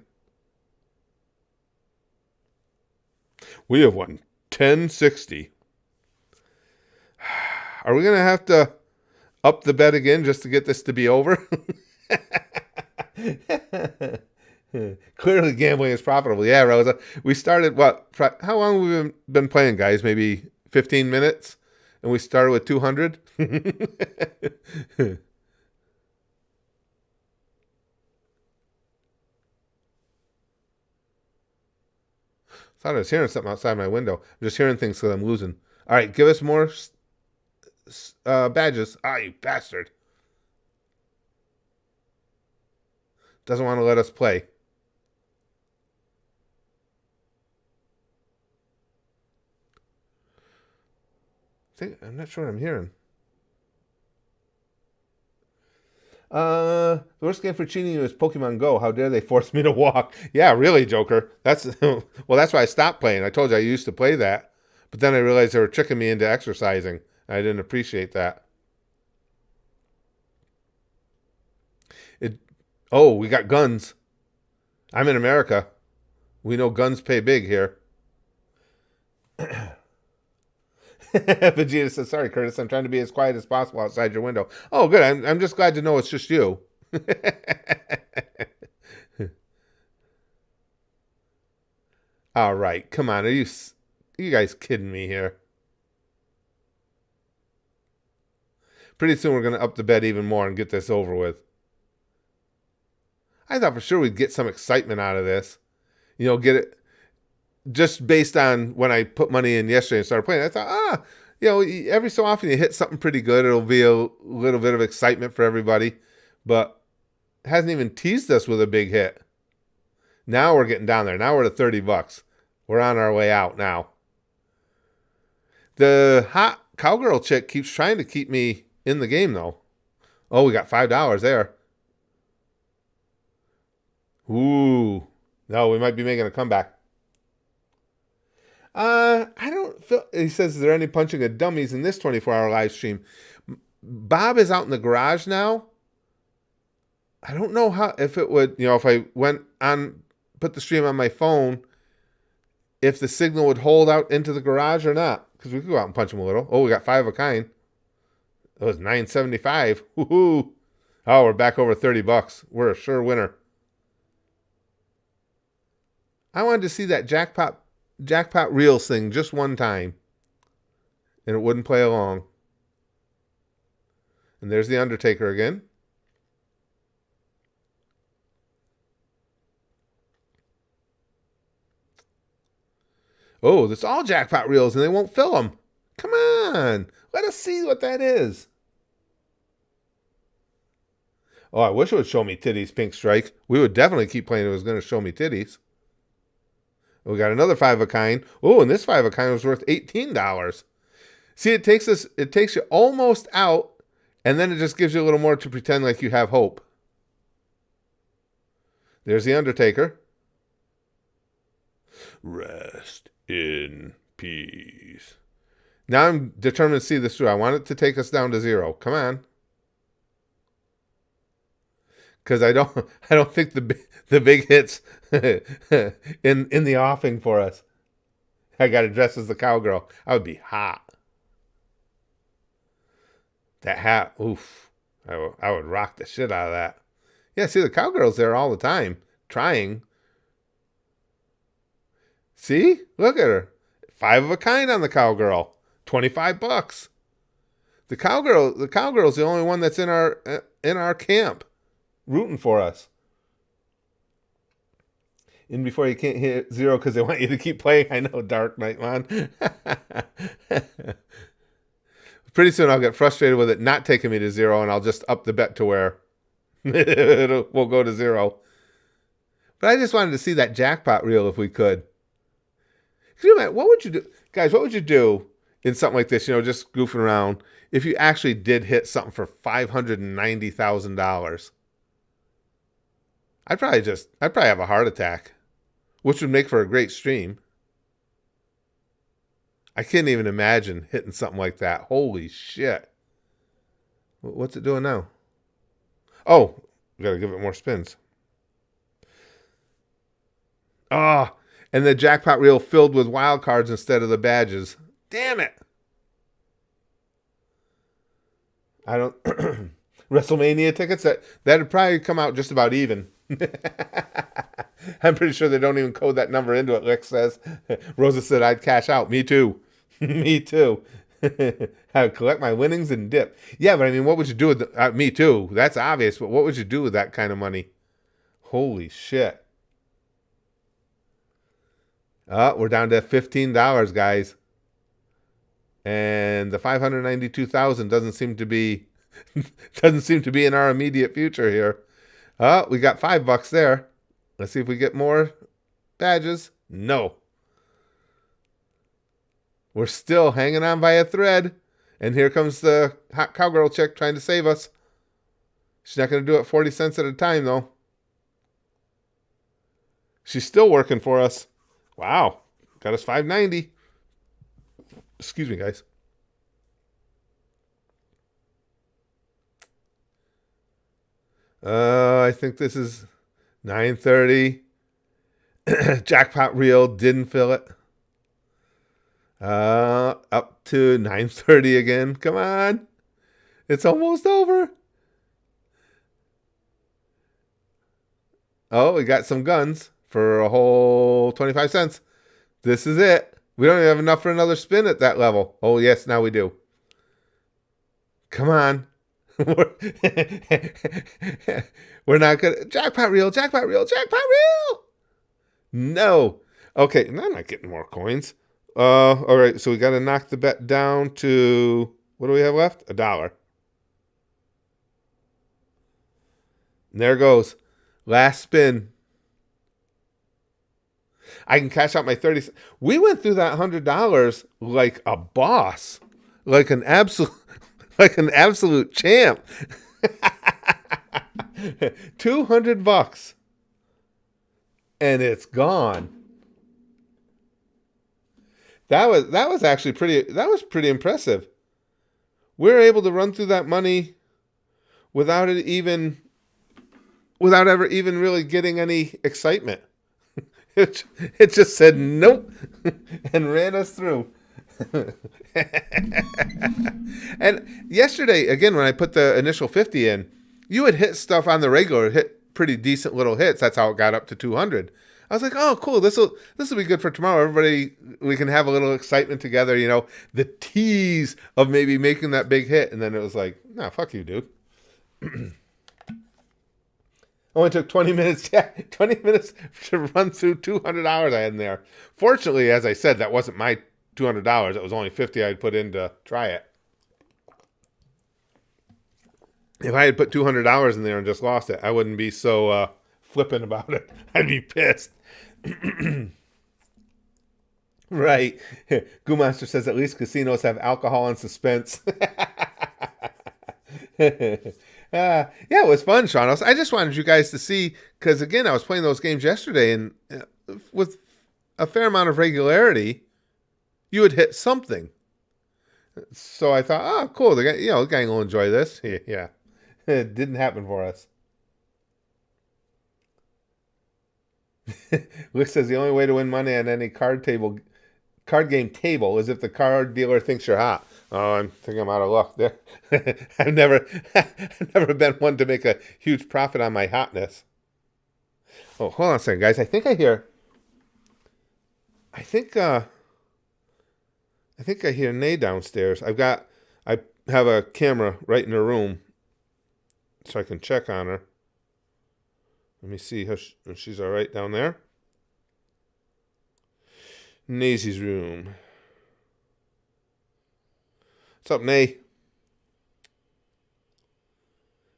We have won 1060. Are we going to have to up the bet again just to get this to be over? Clearly gambling is profitable. Yeah, Rosa. We started, how long have we been playing, guys? Maybe 15 minutes? And we started with 200? Thought I was hearing something outside my window. I'm just hearing things because I'm losing. All right, give us more badges. Ah, you bastard. Doesn't want to let us play. I'm not sure what I'm hearing. The worst game for cheating is Pokemon Go. How dare they force me to walk? Yeah, really, Joker. That's well, that's why I stopped playing. I told you I used to play that, but then I realized they were tricking me into exercising. I didn't appreciate that. Oh, we got guns. I'm in America. We know guns pay big here. Vegeta says, sorry, Curtis, I'm trying to be as quiet as possible outside your window. Oh, good. I'm just glad to know it's just you. All right. Come on. Are you guys kidding me here? Pretty soon we're going to up the bet even more and get this over with. I thought for sure we'd get some excitement out of this. You know, get it just based on when I put money in yesterday and started playing. I thought, you know, every so often you hit something pretty good. It'll be a little bit of excitement for everybody. But it hasn't even teased us with a big hit. Now we're getting down there. Now we're at $30. We're on our way out now. The hot cowgirl chick keeps trying to keep me in the game, though. Oh, we got $5 there. Ooh. No, we might be making a comeback. I don't feel... He says, is there any punching of dummies in this 24-hour live stream? Bob is out in the garage now. I don't know how... If it would... You know, if I went on... Put the stream on my phone... If the signal would hold out into the garage or not. Because we could go out and punch him a little. Oh, we got 5 of a kind. That was $9.75. Woohoo! Oh, we're back over $30. We're a sure winner. I wanted to see that jackpot reels thing just one time. And it wouldn't play along. And there's the Undertaker again. Oh, that's all jackpot reels and they won't fill them. Come on. Let us see what that is. Oh, I wish it would show me titties, Pink Strike. We would definitely keep playing if it was going to show me titties. We got another 5 of a kind. Oh, and this 5 of a kind was worth $18. See, it takes you almost out, and then it just gives you a little more to pretend like you have hope. There's the Undertaker. Rest in peace. Now I'm determined to see this through. I want it to take us down to 0. Come on. Because I don't think the big hits in the offing for us. I got to dress as the cowgirl. I would be hot. That hat, oof. I would rock the shit out of that. Yeah, see, the cowgirl's there all the time, trying. See? Look at her. 5 of a kind on the cowgirl. $25. The cowgirl's the only one that's in our camp, rooting for us. In before you can't hit 0 because they want you to keep playing. I know, Dark Knight, man. Pretty soon I'll get frustrated with it not taking me to 0, and I'll just up the bet to where we'll go to 0. But I just wanted to see that jackpot reel if we could. Could you imagine, what would you do? Guys, what would you do in something like this, you know, just goofing around, if you actually did hit something for $590,000? I'd probably have a heart attack, which would make for a great stream. I can't even imagine hitting something like that. Holy shit. What's it doing now? Oh, we got to give it more spins. Ah, and the jackpot reel filled with wild cards instead of the badges. Damn it. I don't WrestleMania tickets that'd probably come out just about even. I'm pretty sure they don't even code that number into it. Lick says. Rosa said I'd cash out. Me too. Me too. I would collect my winnings and dip. Yeah, but I mean, what would you do with me too? That's obvious, but what would you do with that kind of money? Holy shit. We're down to $15, guys. And the 592,000 doesn't seem to be in our immediate future here. We got $5 there. Let's see if we get more badges. No. We're still hanging on by a thread. And here comes the hot cowgirl chick trying to save us. She's not going to do it 40 cents at a time, though. She's still working for us. Wow. Got us $5.90. Excuse me, guys. I think this is 9:30. Jackpot reel didn't fill it. Up to 9:30 again. Come on. It's almost over. Oh, we got some guns for a whole 25 cents. This is it. We don't even have enough for another spin at that level. Oh, yes, now we do. Come on. We're not good. Jackpot reel, jackpot reel, jackpot reel. No. Okay, now I'm not getting more coins. All right, so we got to knock the bet down to, what do we have left? $1. And there goes. Last spin. I can cash out my 30. We went through that $100 like a boss, like an absolute champ. $200, and it's gone. That was actually pretty. That was pretty impressive. We were able to run through that money without ever even really getting any excitement. It just said nope and ran us through. And yesterday, again, when I put the initial 50 in, you would hit stuff on the regular, hit pretty decent little hits. That's how it got up to 200. I was like, oh, cool. This will be good for tomorrow. Everybody, we can have a little excitement together. You know, the tease of maybe making that big hit. And then it was like, nah, fuck you, dude. Only took 20 minutes. Yeah, 20 minutes to run through $200 I had in there. Fortunately, as I said, that wasn't my $200. It was only 50 I'd put in to try it. If I had put $200 in there and just lost it, I wouldn't be so flippant about it. I'd be pissed. Right. Goomaster says at least casinos have alcohol and suspense. Yeah, it was fun, Sean. I just wanted you guys to see, because again, I was playing those games yesterday, and with a fair amount of regularity, you would hit something. So I thought, oh, cool. The gang will enjoy this. Yeah. It didn't happen for us. Luke says the only way to win money on any card game table is if the card dealer thinks you're hot. Oh, I think I'm out of luck there. I've never been one to make a huge profit on my hotness. Oh, hold on a second, guys. I think I hear Nay downstairs. I have a camera right in her room, so I can check on her. Let me see if she's all right down there. Nay's room. What's up, Nay?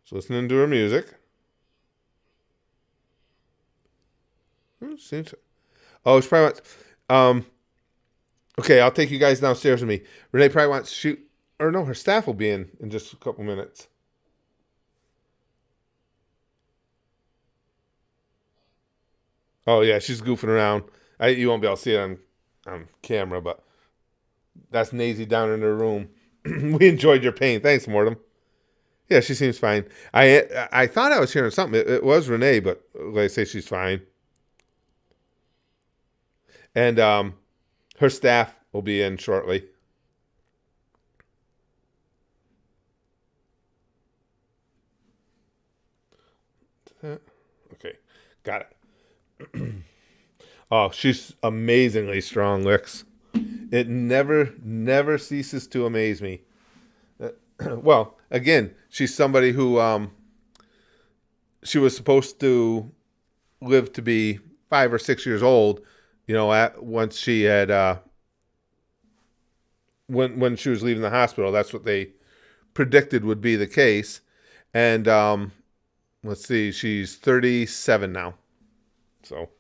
She's listening to her music. She probably wants... Okay, I'll take you guys downstairs with me. Renee probably wants to shoot... Or no, her staff will be in just a couple minutes. Oh, yeah, she's goofing around. You won't be able to see it on camera, but that's Nazy down in her room. We enjoyed your pain. Thanks, Mortem. Yeah, she seems fine. I thought I was hearing something. It was Renee, but like I say, she's fine. And her staff will be in shortly. Okay, got it. Oh, she's amazingly strong, Licks. It never ceases to amaze me. Well, again, she's somebody who she was supposed to live to be 5 or 6 years old. Once she had when she was leaving the hospital, that's what they predicted would be the case. And let's see, she's 37 now, so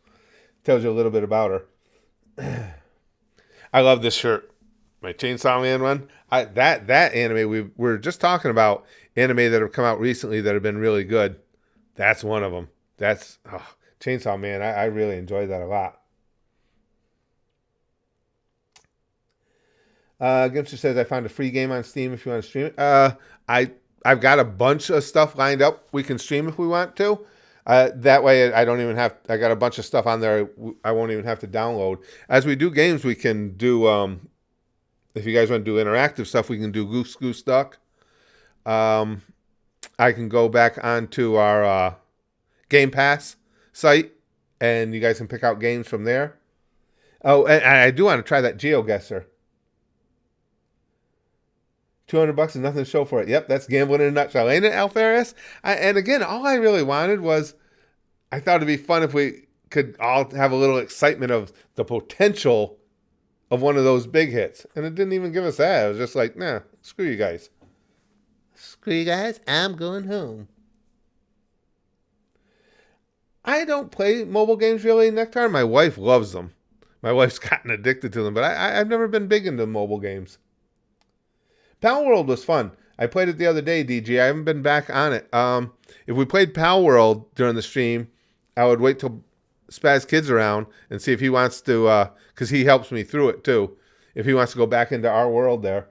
tells you a little bit about her. I love this shirt, my Chainsaw Man one. That anime we were just talking about, anime that have come out recently that have been really good. That's one of them. That's Chainsaw Man. I really enjoyed that a lot. Gimster says, I found a free game on Steam if you want to stream it. I've got a bunch of stuff lined up we can stream if we want to. That way I don't even have, I got a bunch of stuff on there I won't even have to download. As we do games, we can do, if you guys want to do interactive stuff, we can do Goose Goose Duck. I can go back onto our Game Pass site, and you guys can pick out games from there. Oh, and I do want to try that GeoGuessr. $200 is nothing to show for it. Yep, that's gambling in a nutshell, ain't it, Alferis? And again, all I really wanted was, I thought it'd be fun if we could all have a little excitement of the potential of one of those big hits. And it didn't even give us that. It was just like, nah, screw you guys. Screw you guys, I'm going home. I don't play mobile games really, Nectar. My wife loves them. My wife's gotten addicted to them, but I've never been big into mobile games. Pal World was fun. I played it the other day, DG. I haven't been back on it. If we played Pal World during the stream, I would wait till Spaz Kid's around and see if he wants to, because he helps me through it too, if he wants to go back into our world there.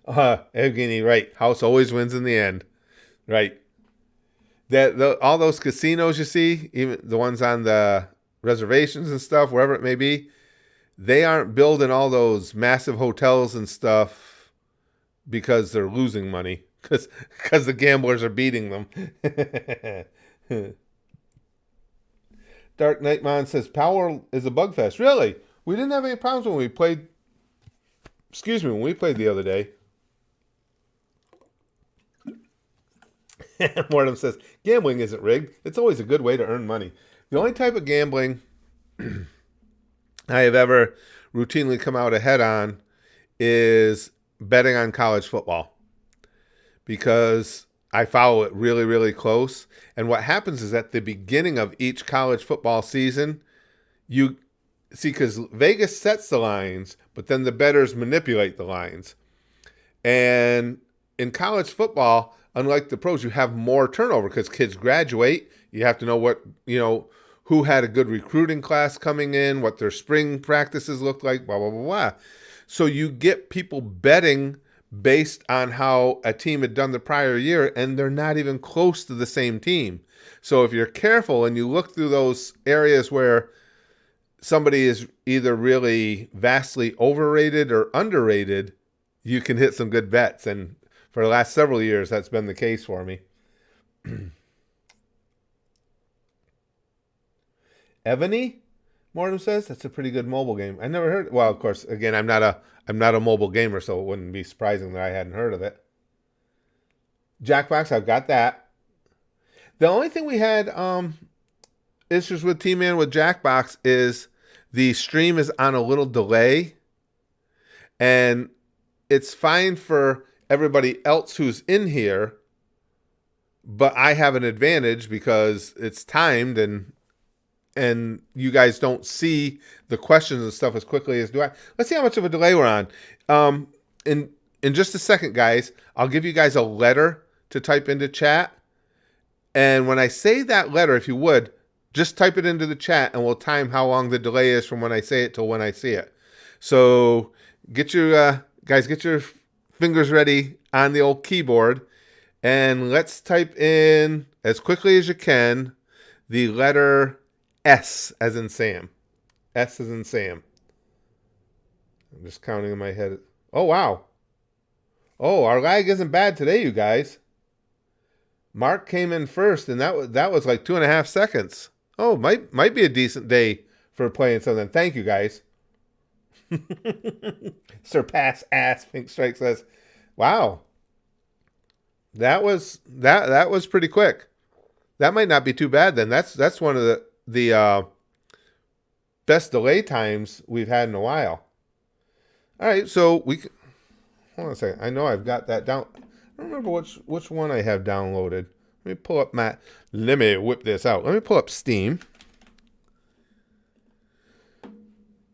Evgeny, right. House always wins in the end. Right. All those casinos you see, even the ones on the reservations and stuff, wherever it may be, they aren't building all those massive hotels and stuff because they're losing money, because the gamblers are beating them. Dark Nightmon says, Power is a bug fest. Really? We didn't have any problems when we played, when we played the other day. Mortem says, gambling isn't rigged. It's always a good way to earn money. The only type of gambling I have ever routinely come out ahead on is betting on college football, because I follow it really, really close. And what happens is at the beginning of each college football season, you see, because Vegas sets the lines, but then the bettors manipulate the lines. And in college football, unlike the pros, you have more turnover because kids graduate. You have to know who had a good recruiting class coming in, what their spring practices look like, blah, blah, blah, blah. So you get people betting based on how a team had done the prior year, and they're not even close to the same team. So if you're careful and you look through those areas where somebody is either really vastly overrated or underrated, you can hit some good bets. And for the last several years, that's been the case for me. Evany, Mortem says, that's a pretty good mobile game. I never heard. Well, of course, again, I'm not a mobile gamer, so it wouldn't be surprising that I hadn't heard of it. Jackbox, I've got that. The only thing we had issues with T-Man with Jackbox is the stream is on a little delay, and it's fine for everybody else who's in here, but I have an advantage because it's timed and you guys don't see the questions and stuff as quickly as do I. Let's see how much of a delay we're on. In just a second, guys, I'll give you guys a letter to type into chat. And when I say that letter, if you would, just type it into the chat and we'll time how long the delay is from when I say it till when I see it. So get your fingers ready on the old keyboard. And let's type in, as quickly as you can, the letter S as in Sam. S as in Sam. I'm just counting in my head. Oh, wow. Oh, our lag isn't bad today, you guys. Mark came in first, and that was like 2.5 seconds. Oh, might be a decent day for playing something. Thank you, guys. Surpass ass, Pink Strike says. Wow. That was pretty quick. That might not be too bad then. That's one of the best delay times we've had in a while. All right, so hold on a second. I know I've got that down. I don't remember which one I have downloaded. Let me pull up let me whip this out. Let me pull up Steam.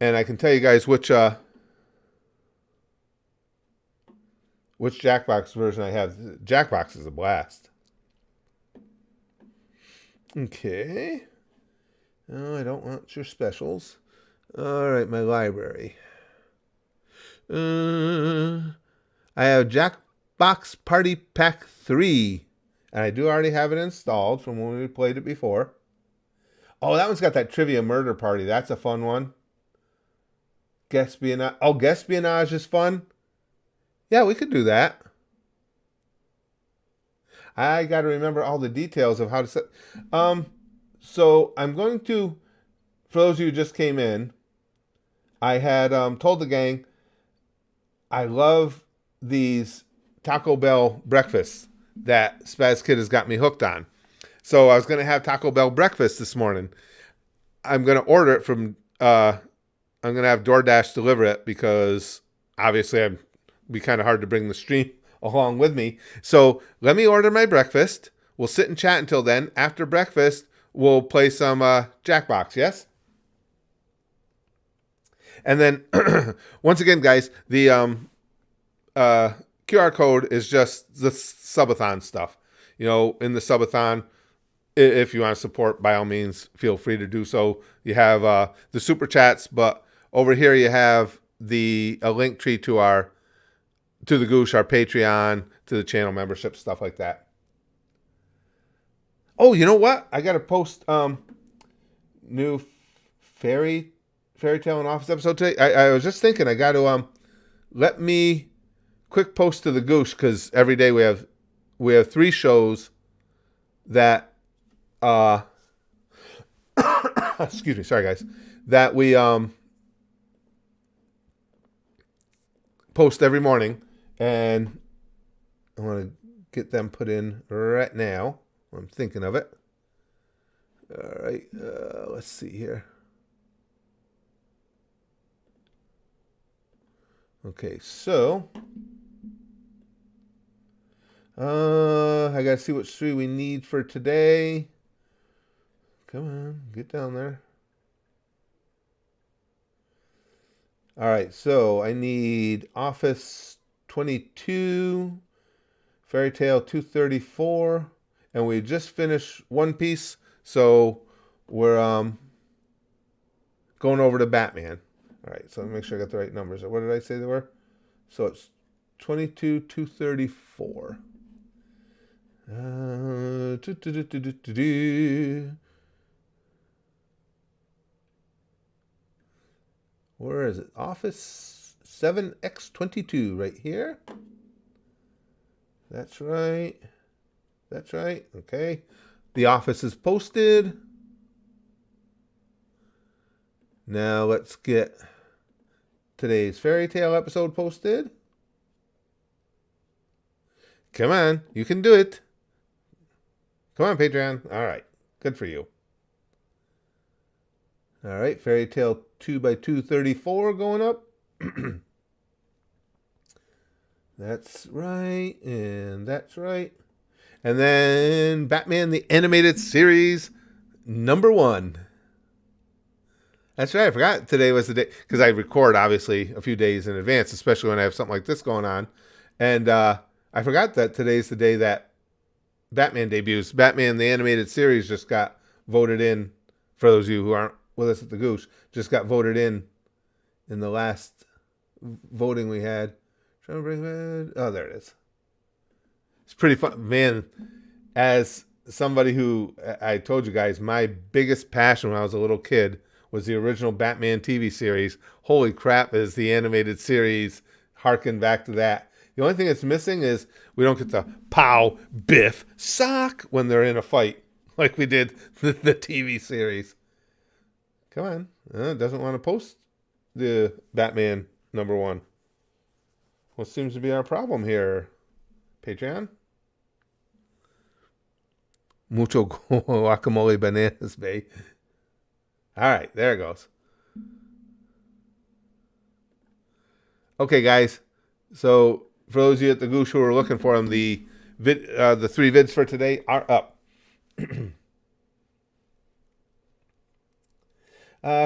And I can tell you guys which Jackbox version I have. Jackbox is a blast. Okay. No, I don't want your specials. All right, my library. I have Jackbox Party Pack 3. And I do already have it installed from when we played it before. Oh, that one's got that Trivia Murder Party. That's a fun one. Guespionage. Oh, Guespionage is fun. Yeah, we could do that. I got to remember all the details of how to set. So I'm going to, for those of you who just came in, I had told the gang I love these Taco Bell breakfasts that Spaz Kid has got me hooked on. So I was going to have Taco Bell breakfast this morning. I'm going to order it from, I'm going to have DoorDash deliver it because obviously it'd be kind of hard to bring the stream along with me. So let me order my breakfast. We'll sit and chat until then. After breakfast, we'll play some Jackbox, yes? And then, once again, guys, the QR code is just the subathon stuff. You know, in the subathon, if you want to support, by all means, feel free to do so. You have the super chats, but over here you have a link tree to the Goosh, our Patreon, to the channel membership, stuff like that. Oh, you know what? I got to post new fairy tale and office episode today. I was just thinking I got to let me quick post to the Goosh, because every day we have 3 shows that excuse me, sorry guys, that we post every morning, and I want to get them put in right now. I'm thinking of it. All right, let's see here. Okay, so I gotta see which 3 we need for today. Come on, get down there. All right, so I need Office 22, Fairy Tale 234, and we just finished One Piece, so we're going over to Batman. All right, so let me make sure I got the right numbers. What did I say they were? So it's 22, 234. Where is it? Office 7X22 right here. That's right. That's right. Okay. The office is posted. Now let's get today's Fairy Tale episode posted. Come on. You can do it. Come on, Patreon. All right. Good for you. All right. Fairy Tale 2x234 going up. That's right. And that's right. And then Batman the Animated Series #1. That's right. I forgot today was the day, because I record obviously a few days in advance, especially when I have something like this going on. And I forgot that today's the day that Batman debuts. Batman the Animated Series just got voted in, for those of you who aren't with us at the Goosh, just got voted in the last voting we had. Trying to bring. Oh, there it is. It's pretty fun, man. As somebody who I told you guys, my biggest passion when I was a little kid was the original Batman TV series. Holy crap, is the animated series harken back to that. The only thing that's missing is we don't get the pow, biff, sock when they're in a fight like we did the TV series. Come on. It doesn't want to post the Batman #1. What seems to be our problem here? Patreon? Mucho guacamole bananas, babe. All right, there it goes. Okay, guys. So for those of you at the Goosh who are looking for them, the 3 vids for today are up.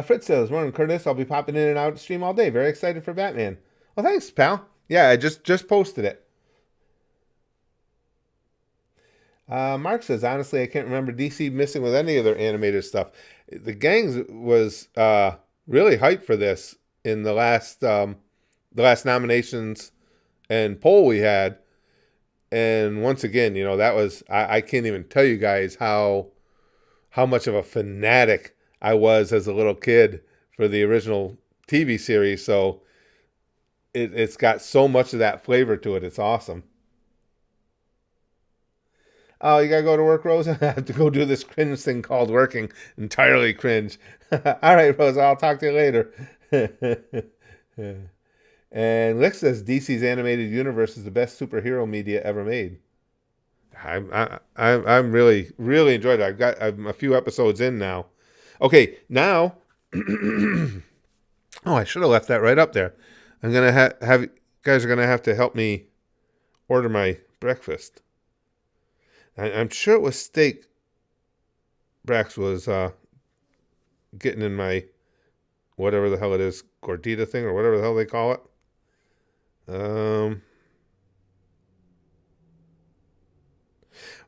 Fritz says, "Morning, Curtis. I'll be popping in and out of stream all day. Very excited for Batman." Well, thanks, pal. Yeah, I just posted it. Mark says, "Honestly, I can't remember DC missing with any of their animated stuff. The gangs was really hyped for this in the last nominations and poll we had. And once again, that was I can't even tell you guys how much of a fanatic I was as a little kid for the original TV series. So it's got so much of that flavor to it. It's awesome." Oh, you gotta go to work, Rose? I have to go do this cringe thing called working. Entirely cringe. All right, Rose, I'll talk to you later. And Lick says DC's animated universe is the best superhero media ever made. I'm really enjoyed it. I'm a few episodes in now. Okay, now. Oh, I should have left that right up there. I'm gonna have you guys are gonna have to help me order my breakfast. I'm sure it was steak. Brax was getting in my whatever the hell it is, gordita thing or whatever the hell they call it. Well,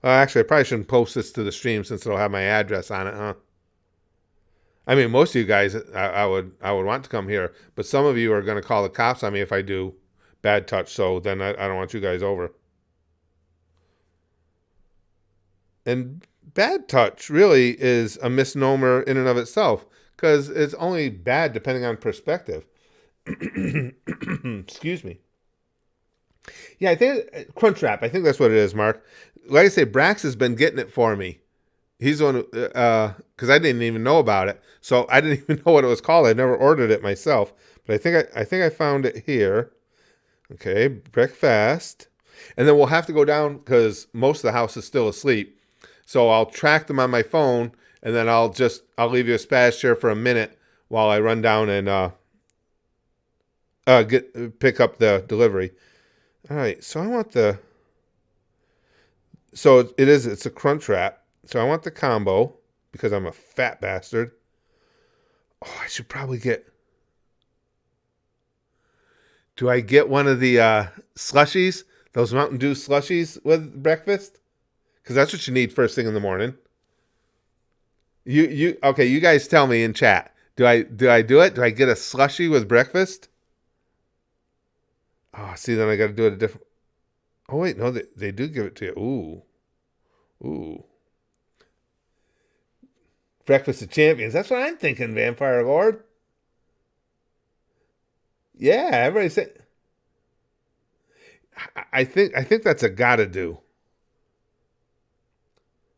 actually, I probably shouldn't post this to the stream since it'll have my address on it, huh? I mean, most of you guys, I would want to come here, but some of you are going to call the cops on me if I do bad touch. So then I don't want you guys over. And bad touch really is a misnomer in and of itself because it's only bad depending on perspective. Excuse me. Yeah, I think Crunchwrap. I think that's what it is, Mark. Like I say, Brax has been getting it for me. He's the one because I didn't even know about it, so I didn't even know what it was called. I never ordered it myself, but I think I found it here. Okay, breakfast, and then we'll have to go down because most of the house is still asleep. So I'll track them on my phone, and then I'll leave you a spaz share for a minute while I run down and pick up the delivery. All right, so I want it's a Crunchwrap. So I want the combo because I'm a fat bastard. Oh, I should probably do I get one of the slushies? Those Mountain Dew slushies with breakfast? Because that's what you need first thing in the morning. Okay, you guys tell me in chat. Do I do it? Do I get a slushie with breakfast? Oh, see, then I got to do it a different. Oh wait, no, they do give it to you. Ooh. Breakfast of Champions. That's what I'm thinking, Vampire Lord. Yeah, everybody say. I think that's a gotta do.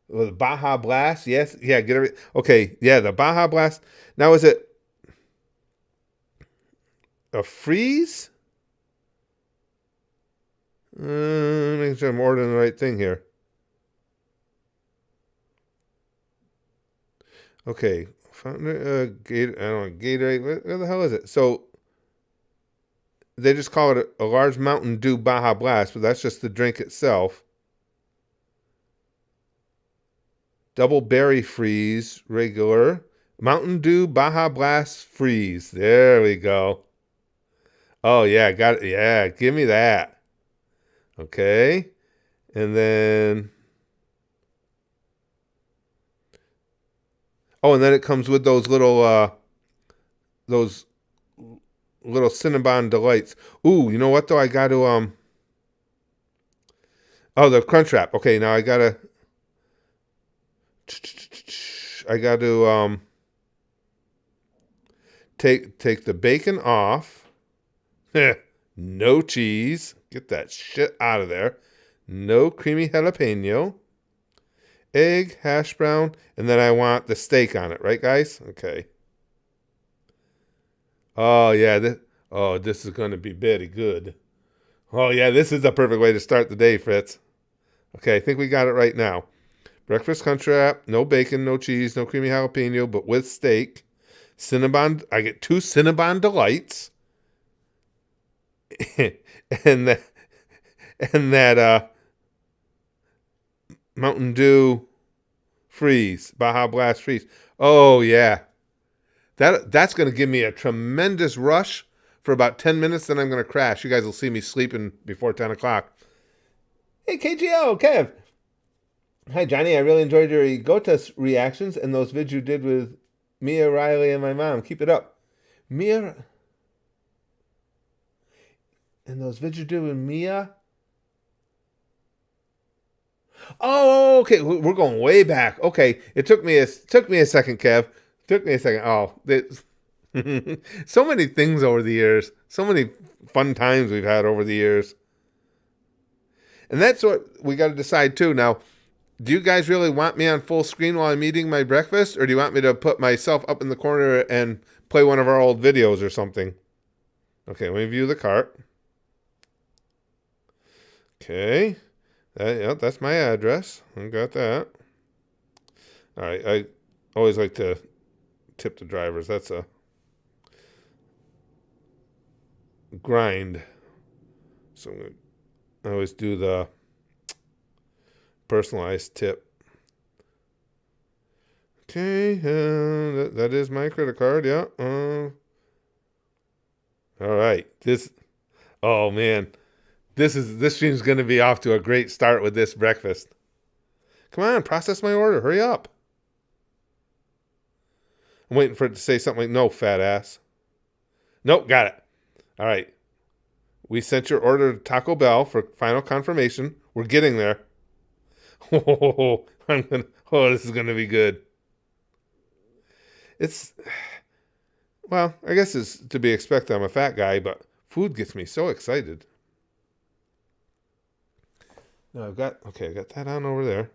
With Baja Blast, yes, yeah, get every. Okay, yeah, the Baja Blast. Now is it a freeze? Making sure I'm ordering the right thing here. Okay, Gatorade. I don't know, Gatorade. Where the hell is it? So they just call it a large Mountain Dew Baja Blast, but that's just the drink itself. Double berry freeze, regular. Mountain Dew Baja Blast freeze. There we go. Oh yeah, got it. Yeah, give me that. Okay, and then. Oh, and then it comes with those little those little Cinnabon delights. Ooh, you know what though? I got to Oh, the crunch wrap. Okay, now I gotta take the bacon off. No cheese. Get that shit out of there. No creamy jalapeno. Egg, hash brown, and then I want the steak on it, right, guys? Okay. Oh yeah, this is gonna be very good. Oh yeah, this is the perfect way to start the day, Fritz. Okay, I think we got it right now. Breakfast crunch wrap, no bacon, no cheese, no creamy jalapeno, but with steak. Cinnabon, I get 2 Cinnabon delights. and that Mountain Dew freeze, Baja Blast freeze. Oh yeah. That's going to give me a tremendous rush for about 10 minutes, then I'm going to crash. You guys will see me sleeping before 10 o'clock. Hey, KGO, Kev. Hi, Johnny. I really enjoyed your Gotas reactions and those vids you did with Mia, Riley, and my mom. Keep it up. Mia... And those vids you did with Mia... Oh, okay. We're going way back. Okay. It took me a second, Kev. Took me a second. Oh, so many things over the years. So many fun times we've had over the years. And that's what we got to decide too. Now, do you guys really want me on full screen while I'm eating my breakfast? Or do you want me to put myself up in the corner and play one of our old videos or something? Okay, let me view the cart. Okay. That's my address. I got that. All right. I always like to tip the drivers. That's a grind. So I always do the personalized tip. Okay. That is my credit card. Yeah. All right. Oh, man. This stream's going to be off to a great start with this breakfast. Come on, process my order. Hurry up. I'm waiting for it to say something like, no, fat ass. Nope, got it. All right. We sent your order to Taco Bell for final confirmation. We're getting there. Oh, this is going to be good. Well, I guess it's to be expected. I'm a fat guy, but food gets me so excited. No, I got that on over there.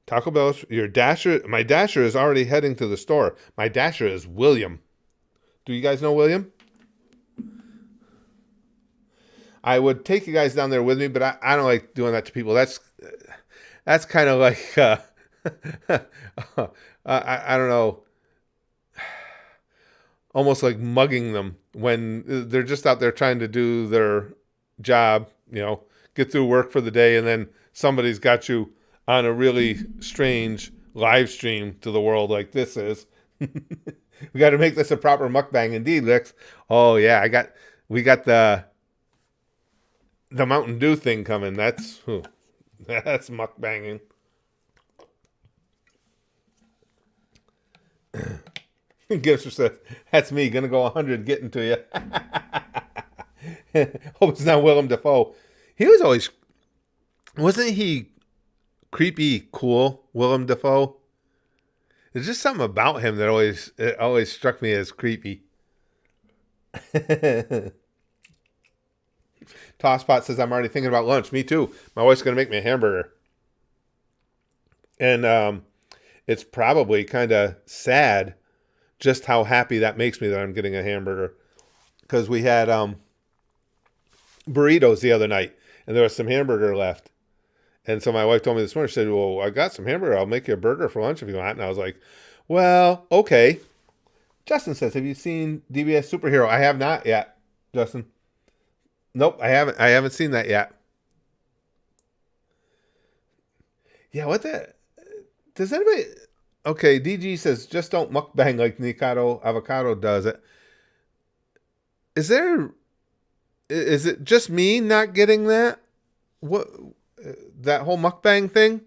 Taco Bell, my Dasher is already heading to the store. My Dasher is William. Do you guys know William? I would take you guys down there with me, but I don't like doing that to people. That's kind of like, I don't know, almost like mugging them when they're just out there trying to do their job, get through work for the day, and then somebody's got you on a really strange live stream to the world like this is. We got to make this a proper mukbang indeed, Lex. Oh yeah, we got the Mountain Dew thing coming. That's mukbanging. Gibster says, that's me, gonna go 100 getting to you. Hope it's not Willem Dafoe. He was always, wasn't he creepy cool, Willem Dafoe? There's just something about him that always struck me as creepy. Tosspot says, I'm already thinking about lunch. Me too. My wife's going to make me a hamburger. And it's probably kind of sad just how happy that makes me that I'm getting a hamburger. Because we had burritos the other night, and there was some hamburger left. And so my wife told me this morning, she said, well, I got some hamburger. I'll make you a burger for lunch if you want. And I was like, well, okay. Justin says, have you seen DBS Superhero? I have not yet, Justin. Nope, I haven't. I haven't seen that yet. Yeah, what the? Does anybody... Okay, DG says, just don't mukbang like Nikado Avocado does it. Is it just me not getting that? What... that whole mukbang thing?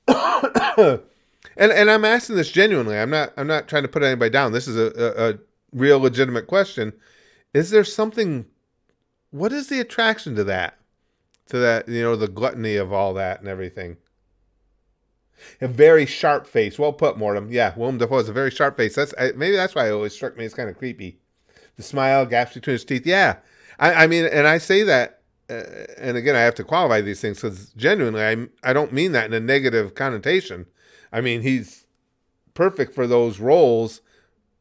and I'm asking this genuinely. I'm not trying to put anybody down. This is a real legitimate question. Is there something, what is the attraction to that? To that, the gluttony of all that and everything. A very sharp face. Well put, Mortem. Yeah, Willem Dafoe has a very sharp face. Maybe that's why it always struck me as kind of creepy. The smile, gaps between his teeth. Yeah. I mean, and I say that, and again, I have to qualify these things because genuinely, I don't mean that in a negative connotation. I mean, he's perfect for those roles,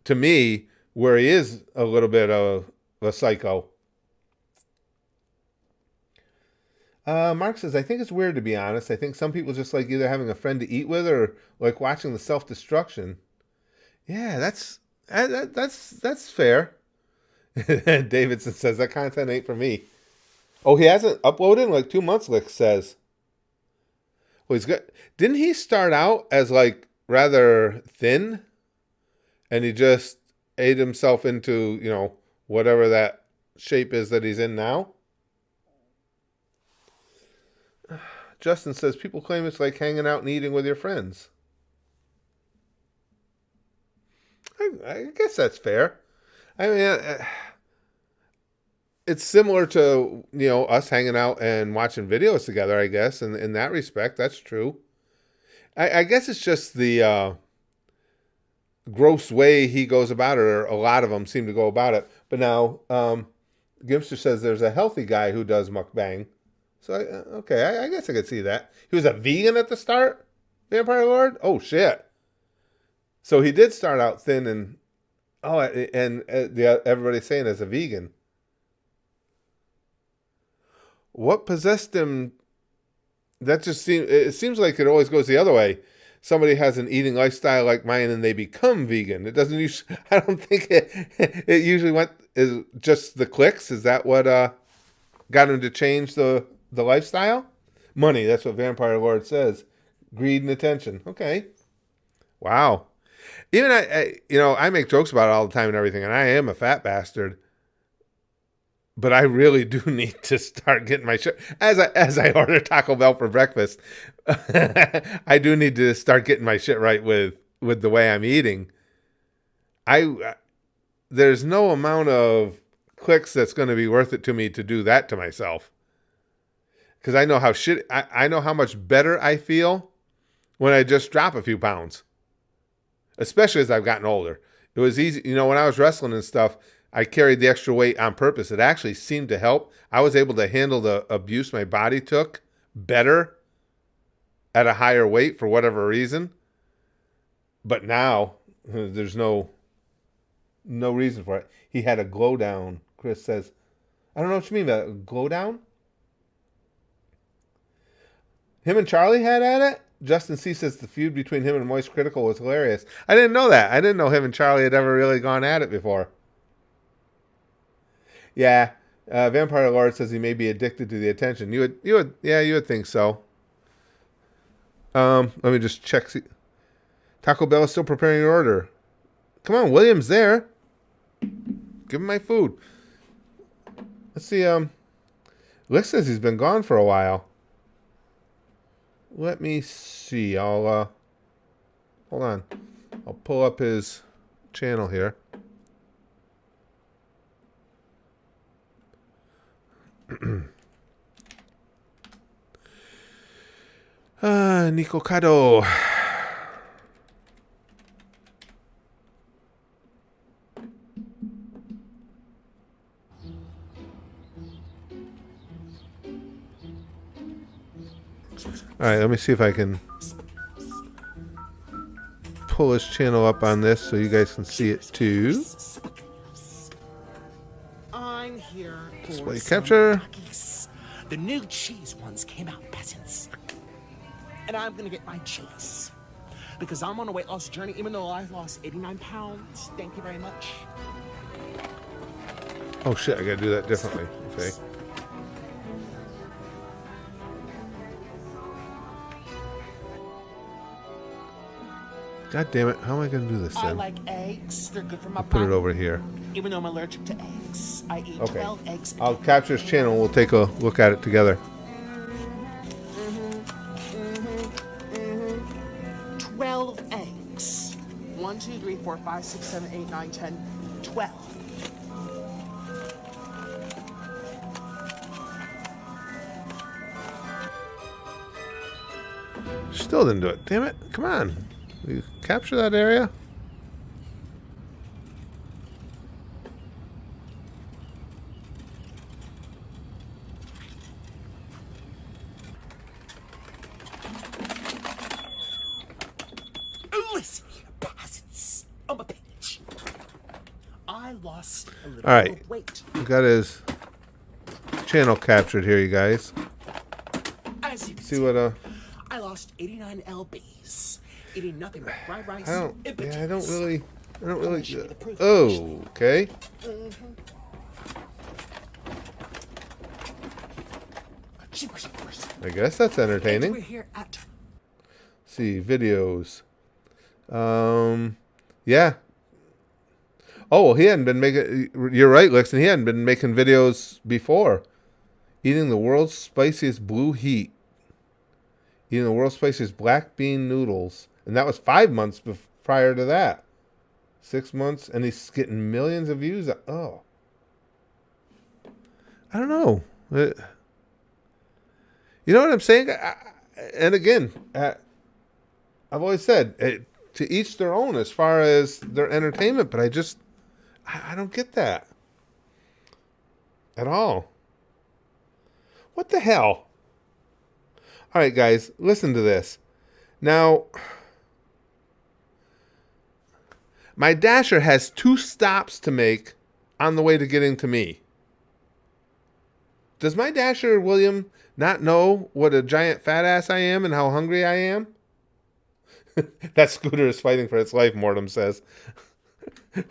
to me, where he is a little bit of a psycho. Mark says, I think it's weird, to be honest. I think some people just like either having a friend to eat with or like watching the self-destruction. Yeah, that's fair. Davidson says, that content ain't for me. Oh, he hasn't uploaded in like 2 months, Lick says. Well, he's good. Didn't he start out as like rather thin? And he just ate himself into, whatever that shape is that he's in now? Justin says, people claim it's like hanging out and eating with your friends. I guess that's fair. I mean, it's similar to, us hanging out and watching videos together, I guess. And in that respect, that's true. I guess it's just the gross way he goes about it, or a lot of them seem to go about it. But now, Gimster says there's a healthy guy who does mukbang. So, okay, I guess I could see that. He was a vegan at the start? Vampire Lord? Oh, shit. So he did start out thin and everybody's saying as a vegan. What possessed him? That it seems like it always goes the other way. Somebody has an eating lifestyle like mine and they become vegan. It doesn't usually, I don't think it usually is just the clicks. Is that what got him to change the lifestyle? Money, that's what Vampire Lord says. Greed and attention. Okay. Wow. Even I make jokes about it all the time and everything, and I am a fat bastard. But I really do need to start getting my shit. As I order Taco Bell for breakfast, I do need to start getting my shit right with the way I'm eating. There's no amount of clicks that's going to be worth it to me to do that to myself. Because I know I know how much better I feel when I just drop a few pounds. Especially as I've gotten older. It was easy, when I was wrestling and stuff, I carried the extra weight on purpose. It actually seemed to help. I was able to handle the abuse my body took better at a higher weight for whatever reason. But now, there's no reason for it. He had a glow down, Chris says. I don't know what you mean by that. A glow down? Him and Charlie had at it? Justin C. says the feud between him and Moist Critical was hilarious. I didn't know that. I didn't know him and Charlie had ever really gone at it before. Yeah, Vampire Lord says he may be addicted to the attention. You would think so. Let me just check. Taco Bell is still preparing your order. Come on, William's there. Give him my food. Let's see. Lick says he's been gone for a while. Let me see. I'll hold on. I'll pull up his channel here. Nico Cado. All right, let me see if I can pull his channel up on this so you guys can see it too. I'm here. Display capture. Cookies. The new cheese ones came out, peasants. And I'm gonna get my cheese. Because I'm on a weight loss journey, even though I've lost 89 pounds. Thank you very much. Oh shit, I gotta do that differently. Okay. God damn it, how am I gonna do this then? I like eggs. They're good for my Put it over here. Even though I'm allergic to eggs, I eat 12 eggs a day. I'll capture his channel and we'll take a look at it together. 12 eggs. 1, 2, 3, 4, 5, 6, 7, 8, 9, 10, 12. Still didn't do it. Damn it. Come on. You capture that area? Listen here, peasants. On my page. I lost a little All right. weight. We got his channel captured here, you guys. As you can See what I lost 89 lbs. Eating nothing but fried rice. I don't and really show you the proof. Oh, okay. I guess that's And entertaining. we're here at See, videos. Yeah. Oh, well, he hadn't been making... You're right, Lixon. He hadn't been making videos before. Eating the world's spiciest blue heat. Eating the world's spiciest black bean noodles. And that was 5 months prior to that. 6 months. And he's getting millions of views. Oh. I don't know. You know what I'm saying? And again, I've always said, to each their own as far as their entertainment. But I don't get that. At all. What the hell? All right, guys, listen to this. Now, my Dasher has 2 stops to make on the way to getting to me. Does my Dasher, William, not know what a giant fat ass I am and how hungry I am? That scooter is fighting for its life, Mortem says.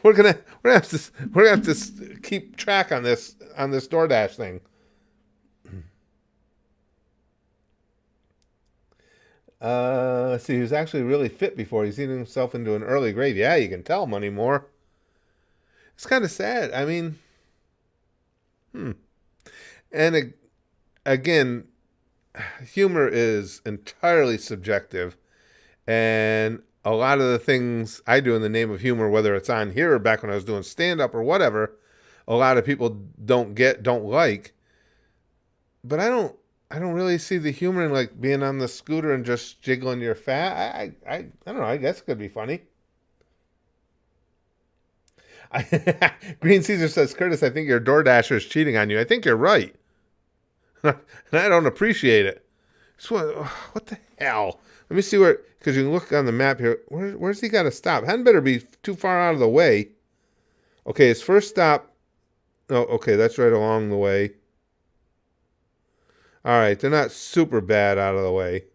We're gonna have to keep track on this DoorDash thing. Let's see, he was actually really fit before. He's eating himself into an early grave. Yeah, you can tell Money More. It's kind of sad. I mean, And again, humor is entirely subjective. And a lot of the things I do in the name of humor, whether it's on here or back when I was doing stand-up or whatever, a lot of people don't like. But I don't really see the humor in like being on the scooter and just jiggling your fat. I don't know. I guess it could be funny. Green Caesar says, Curtis, I think your DoorDasher is cheating on you. I think you're right. And I don't appreciate it. So, what the hell? Let me see where, because you can look on the map here. Where's he got to stop? Hadn't better be too far out of the way. Okay, his first stop. Oh, okay, that's right along the way. All right, they're not super bad out of the way.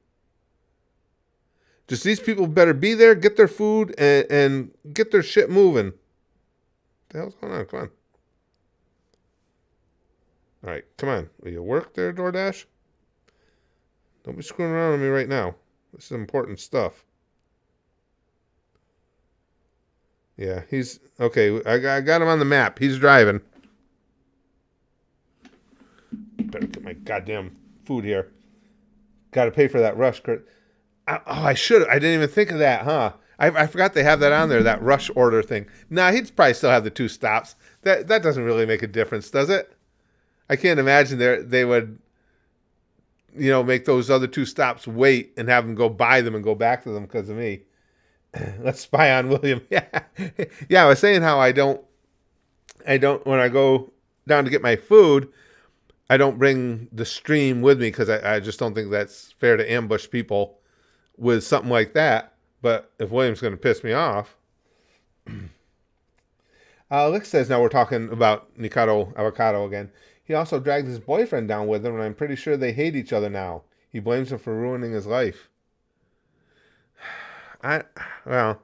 Just these people better be there, get their food, and get their shit moving. What the hell's going on? Come on. All right, come on. Will you work there, DoorDash? Don't be screwing around with me right now. This is important stuff. Yeah, he's... Okay, I got him on the map. He's driving. Better get my goddamn food here. Got to pay for that rush, Kurt. I should have. I didn't even think of that, huh? I forgot they have that on there, that rush order thing. Nah, he'd probably still have the 2 stops. That doesn't really make a difference, does it? I can't imagine they would, make those other 2 stops wait and have them go buy them and go back to them because of me. Let's spy on William. Yeah, I was saying how I don't, when I go down to get my food, I don't bring the stream with me because I just don't think that's fair to ambush people with something like that. But if William's going to piss me off. Lick says, now we're talking about Nikado Avocado again. He also dragged his boyfriend down with him, and I'm pretty sure they hate each other now. He blames him for ruining his life. I don't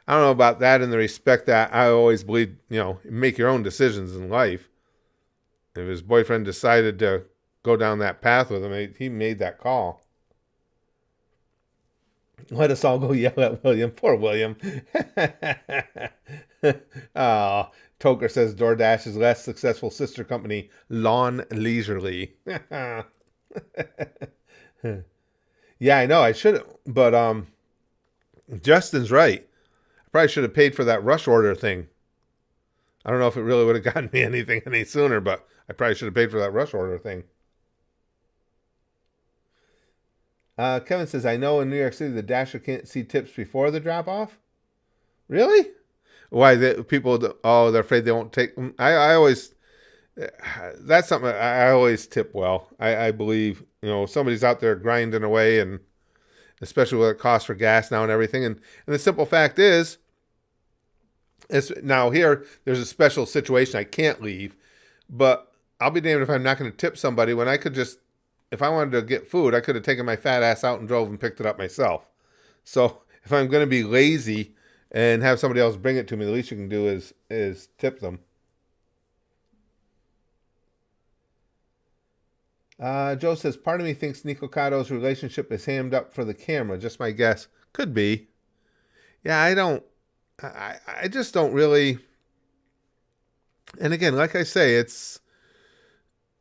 know about that in the respect that I always believe, make your own decisions in life. If his boyfriend decided to go down that path with him, he made that call. Let us all go yell at William. Poor William. Oh, Toker says DoorDash's less successful sister company, Lawn Leisurely. Yeah, I know. I should, but Justin's right. I probably should have paid for that rush order thing. I don't know if it really would have gotten me anything any sooner, but I probably should have paid for that rush order thing. Kevin says, I know in New York City the dasher can't see tips before the drop off. Really? Why? People, they're afraid they won't take them. I always, that's something I always tip well. I believe, somebody's out there grinding away, and especially what it costs for gas now and everything. And the simple fact is, now here, there's a special situation I can't leave, but I'll be damned if I'm not going to tip somebody when I could just, if I wanted to get food, I could have taken my fat ass out and drove and picked it up myself. So if I'm going to be lazy and have somebody else bring it to me, the least you can do is tip them. Joe says, part of me thinks Nico Cotto's relationship is hammed up for the camera. Just my guess. Could be. Yeah, I just don't really. And again, like I say,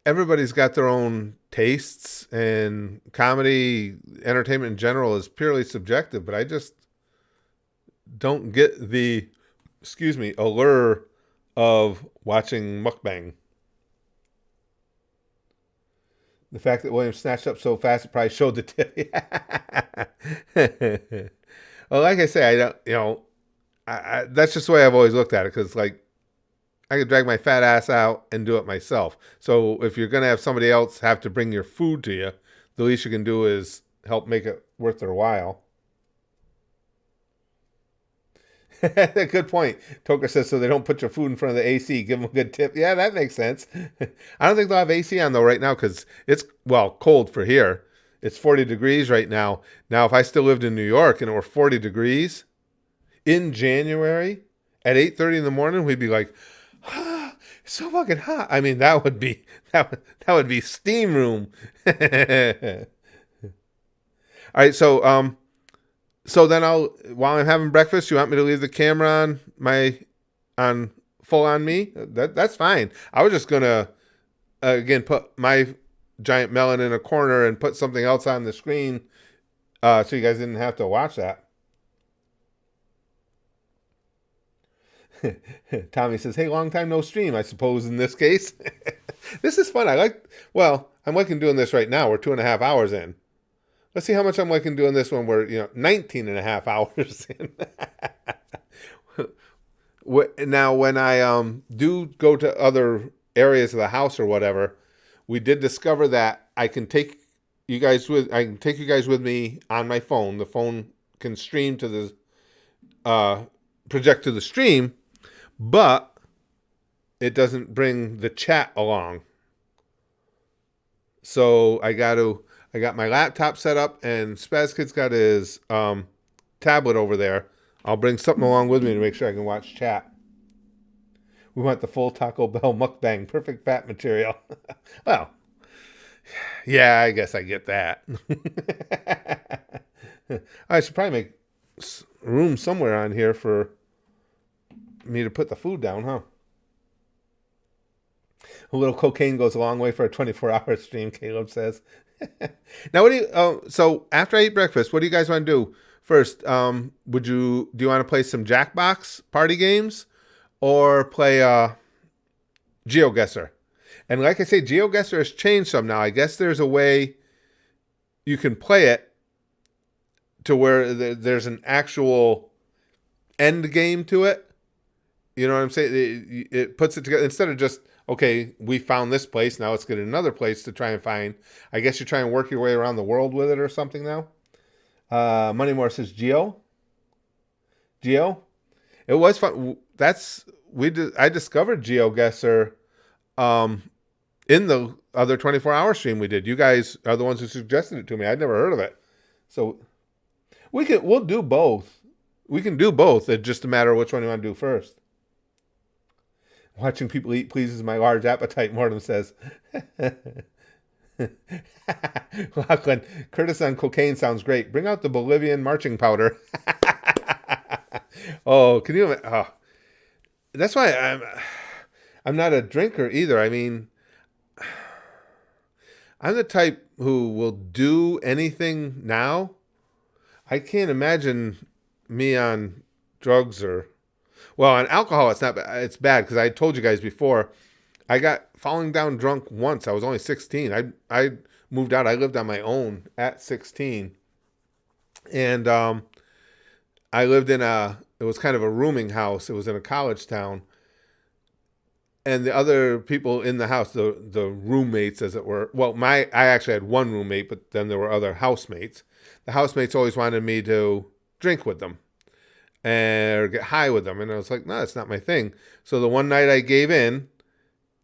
everybody's got their own tastes, and comedy, entertainment in general is purely subjective, but I just don't get the, allure of watching mukbang. The fact that William snatched up so fast, it probably showed the tip. Well, like I say, I don't, that's just the way I've always looked at it, because, like, I could drag my fat ass out and do it myself. So if you're going to have somebody else have to bring your food to you, the least you can do is help make it worth their while. Good point. Toker says, so they don't put your food in front of the AC. Give them a good tip. Yeah, that makes sense. I don't think they'll have AC on, though, right now, because it's, cold for here. It's 40 degrees right now. Now, if I still lived in New York and it were 40 degrees in January at 8:30 in the morning, we'd be like, it's so fucking hot. I mean, that would be steam room. All right, so then while I'm having breakfast, you want me to leave the camera on full on me? That's fine. I was just gonna again put my giant melon in a corner and put something else on the screen, so you guys didn't have to watch that. Tommy says, hey, long time no stream, I suppose, in this case. This is fun. I'm liking doing this right now. We're 2.5 hours in. Let's see how much I'm liking doing this when we're, 19 and a half hours in. Now, when I do go to other areas of the house or whatever, we did discover that I can take you guys with me on my phone. The phone can stream to the project to the stream, but it doesn't bring the chat along. So I got my laptop set up, and Spaz Kid's got his tablet over there. I'll bring something along with me to make sure I can watch chat. We want the full Taco Bell mukbang, perfect fat material. Well, yeah, I guess I get that. I should probably make room somewhere on here for me to put the food down, huh? A little cocaine goes a long way for a 24-hour stream, Caleb says. Now, so after I eat breakfast, what do you guys want to do first? Do you want to play some Jackbox party games or play GeoGuessr? And like I say, GeoGuessr has changed some now. I guess there's a way you can play it to where there's an actual end game to it. You know what I'm saying? It puts it together instead of just, okay, we found this place, now let's get another place to try and find. I guess you try and work your way around the world with it or something now. Moneymore says Geo. It was fun. I discovered GeoGuessr in the other 24-hour stream we did. You guys are the ones who suggested it to me. I'd never heard of it. So we'll do both. We can do both. It's just a matter of which one you want to do first. Watching people eat pleases my large appetite, Mortem says. Lachlan, Curtis on cocaine sounds great. Bring out the Bolivian marching powder. Oh, can you? Oh. That's why I'm not a drinker either. I mean, I'm the type who will do anything now. I can't imagine me on drugs or Well, on alcohol, it's not. It's bad because I told you guys before. I got falling down drunk once. I was only 16. I moved out. I lived on my own at 16, and I lived in a. It was kind of a rooming house. It was in a college town, and the other people in the house, the roommates, as it were. Well, I actually had one roommate, but then there were other housemates. The housemates always wanted me to drink with them or get high with them, and I was like, no, that's not my thing. So the one night I gave in,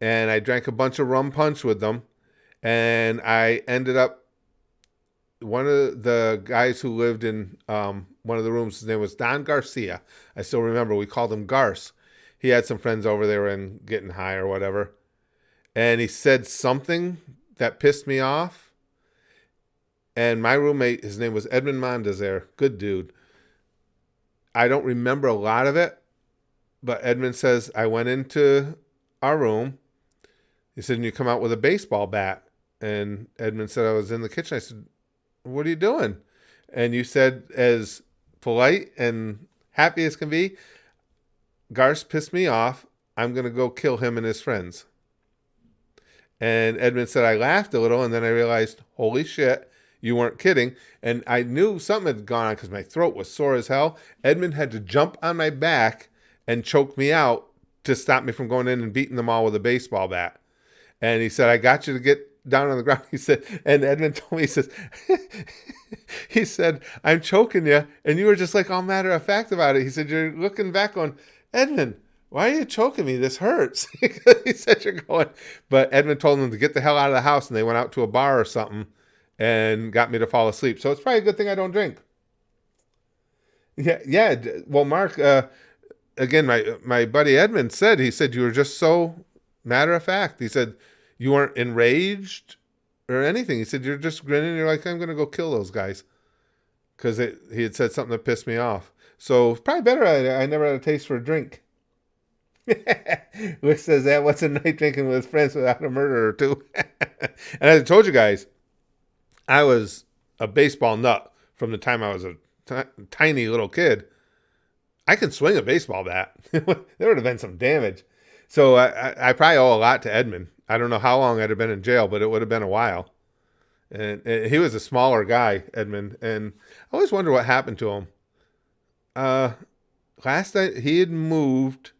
and I drank a bunch of rum punch with them, and I ended up. One of the guys who lived in one of the rooms, his name was Don Garcia. I still remember. We called him Garce. He had some friends over there and getting high or whatever. And he said something that pissed me off. And my roommate, his name was Edmund Mondeser. Good dude. I don't remember a lot of it. But Edmund says, I went into our room. He said, and you come out with a baseball bat. And Edmund said, I was in the kitchen. I said, what are you doing? And you said, as polite and happy as can be, Garce pissed me off. I'm going to go kill him and his friends. And Edmund said, I laughed a little, and then I realized, holy shit, you weren't kidding. And I knew something had gone on because my throat was sore as hell. Edmund had to jump on my back and choke me out to stop me from going in and beating them all with a baseball bat. And he said, I got you to get down on the ground. He said, and Edmund told me, he says, he said, I'm choking you. And you were just like all matter of fact about it. He said, you're looking back on, Edmund, why are you choking me? This hurts. He said, you're going. But Edmund told him to get the hell out of the house, and they went out to a bar or something and got me to fall asleep. So it's probably a good thing I don't drink. Yeah. Well, Mark, again, my buddy Edmund said, he said, you were just so matter of fact. He said, you weren't enraged or anything. He said, you're just grinning. You're like, I'm going to go kill those guys. Because he had said something that pissed me off. So probably better I never had a taste for a drink. Rick says that, what's a night drinking with friends without a murder or two? And as I told you guys, I was a baseball nut from the time I was a tiny little kid. I can swing a baseball bat. There would have been some damage. So I probably owe a lot to Edmund. I don't know how long I'd have been in jail, but it would have been a while. And he was a smaller guy, Edmund, and I always wonder what happened to him. Last night he had moved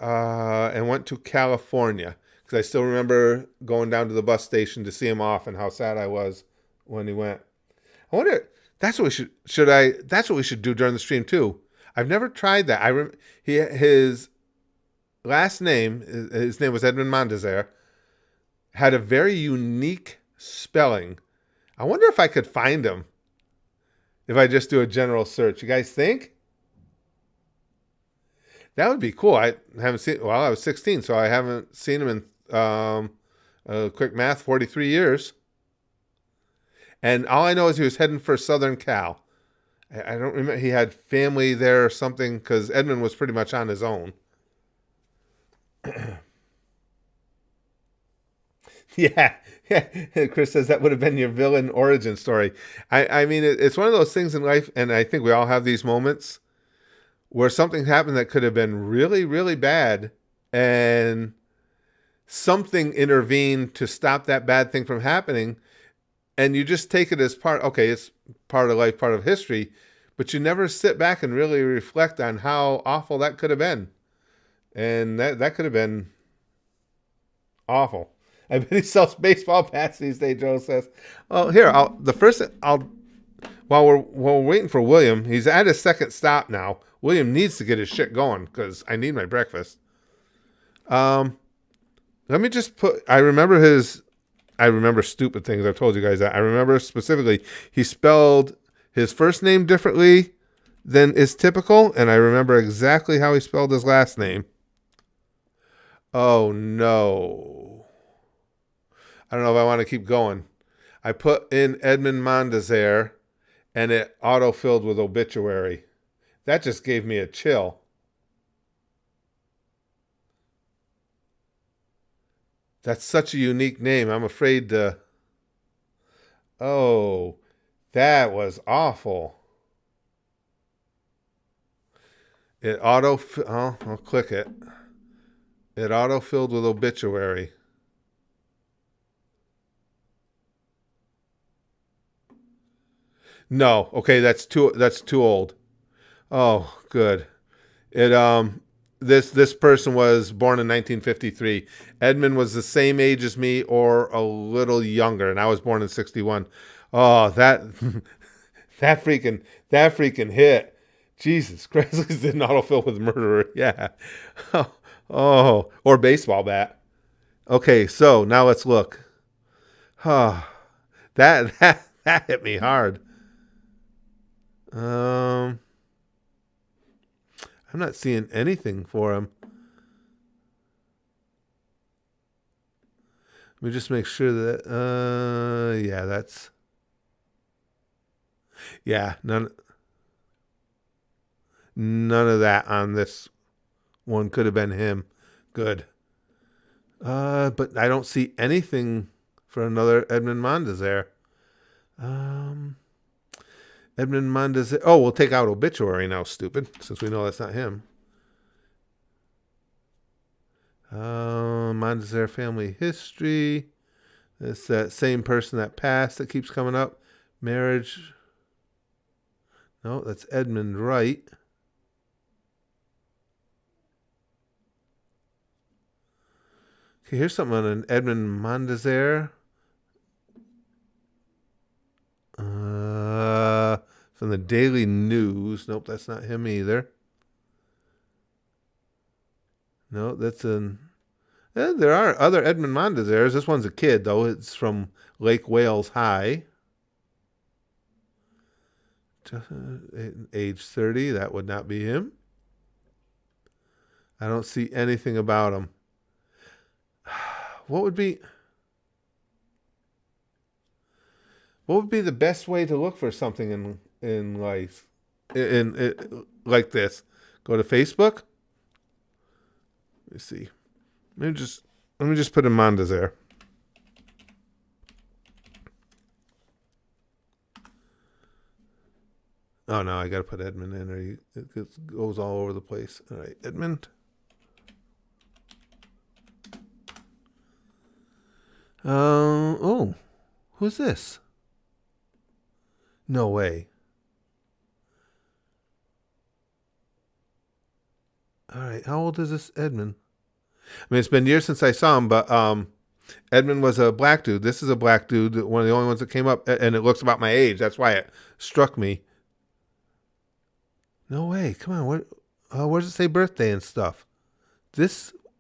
and went to California, because I still remember going down to the bus station to see him off and how sad I was when he went. I wonder, that's what we that's what we should do during the stream too. I've never tried that. His last name, his name was Edmund Mondeser, had a very unique spelling. I wonder if I could find him if I just do a general search. You guys think? That would be cool. I haven't seen, well, I was 16, so I haven't seen him in, quick math, 43 years. And all I know is he was heading for Southern Cal. I don't remember. He had family there or something, because Edmund was pretty much on his own. Yeah. Chris says that would have been your villain origin story. I mean, it's one of those things in life, and I think we all have these moments where something happened that could have been really, really bad, and something intervened to stop that bad thing from happening, and you just take it as part, okay, it's part of life, part of history, but you never sit back and really reflect on how awful that could have been. And that could have been awful. I bet he sells baseball bats these days, Joe says. Well, here, while we're waiting for William, he's at his second stop now. William needs to get his shit going, because I need my breakfast. Let me just I remember stupid things. I've told you guys that. I remember specifically, he spelled his first name differently than is typical, and I remember exactly how he spelled his last name. Oh, no. I don't know if I want to keep going. I put in Edmund Mondeser, and it auto-filled with obituary. That just gave me a chill. That's such a unique name. I'm afraid to... Oh, that was awful. I'll click it. It auto-filled with obituary. No. Okay, that's too old. Oh, good. It this person was born in 1953. Edmund was the same age as me or a little younger, and I was born in 61. Oh, that that freaking hit. Jesus Christ, didn't autofill with murderer. Yeah. Oh, or baseball bat. Okay, so now let's look. Oh, that hit me hard. I'm not seeing anything for him. Let me just make sure that yeah, that's none of that on this one could have been him. Good. But I don't see anything for another Edmund Mondes there. Edmund Mondes. Oh, we'll take out obituary now, stupid, since we know that's not him. Mondes family history. It's that same person that passed that keeps coming up. Marriage. No, that's Edmund Wright. Okay, here's something on an Edmund Mondes. From the Daily News. Nope, that's not him either. No, that's an... there are other Edmund Mondes. This one's a kid, though. It's from Lake Wales High. Age 30. That would not be him. I don't see anything about him. What would be the best way to look for something in life in like this? Go to Facebook. Let me see. Let me just put in Mondes there. Oh no, I got to put Edmund in, or it goes all over the place. All right, Edmund. Oh, who's this? No way. All right, how old is this Edmund? I mean, it's been years since I saw him, but Edmund was a black dude. This is a black dude, one of the only ones that came up, and it looks about my age. That's why it struck me. No way. Come on. Where does it say birthday and stuff?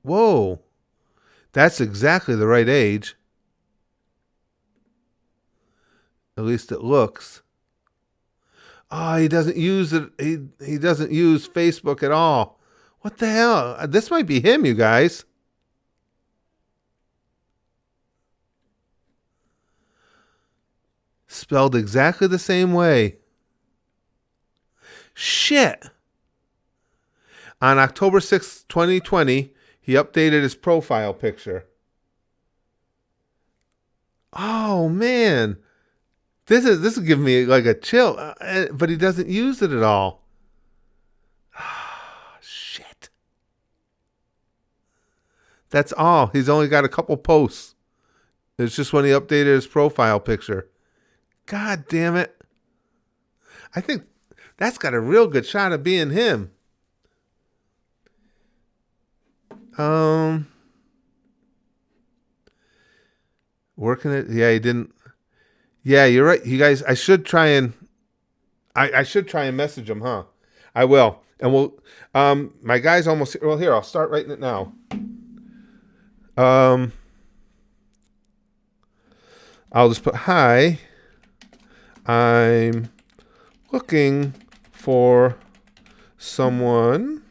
Whoa. That's exactly the right age. At least it looks. Oh, he doesn't use it. He doesn't use Facebook at all. What the hell? This might be him, you guys. Spelled exactly the same way. Shit. On October 6th, 2020, he updated his profile picture. Oh, man. This is giving me like a chill, but he doesn't use it at all. Shit. That's all. He's only got a couple posts. It's just when he updated his profile picture. God damn it. I think that's got a real good shot of being him. Working it. Yeah, he didn't. Yeah, you're right. You guys, I should try and message him, huh? I will. And we'll my guy's almost well here, I'll start writing it now. I'll just put hi. I'm looking for someone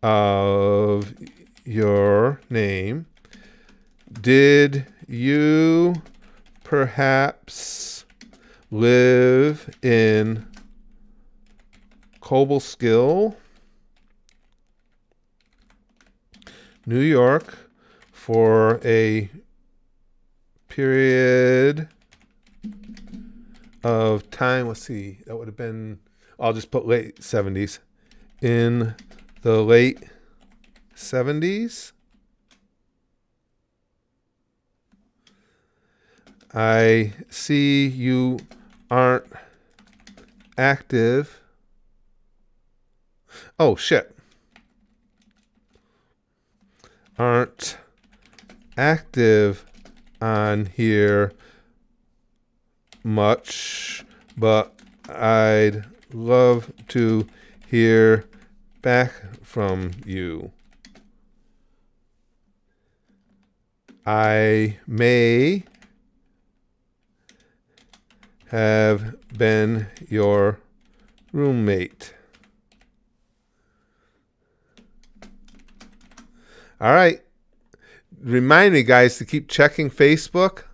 of your name. Did you perhaps live in Cobleskill, New York, for a period of time? Let's see, that would have been I'll just put late 70s. In the late 70s, I see you aren't active. Oh, shit. Aren't active on here much, but I'd love to hear back from you. I may have been your roommate. All right. Remind me, guys, to keep checking Facebook.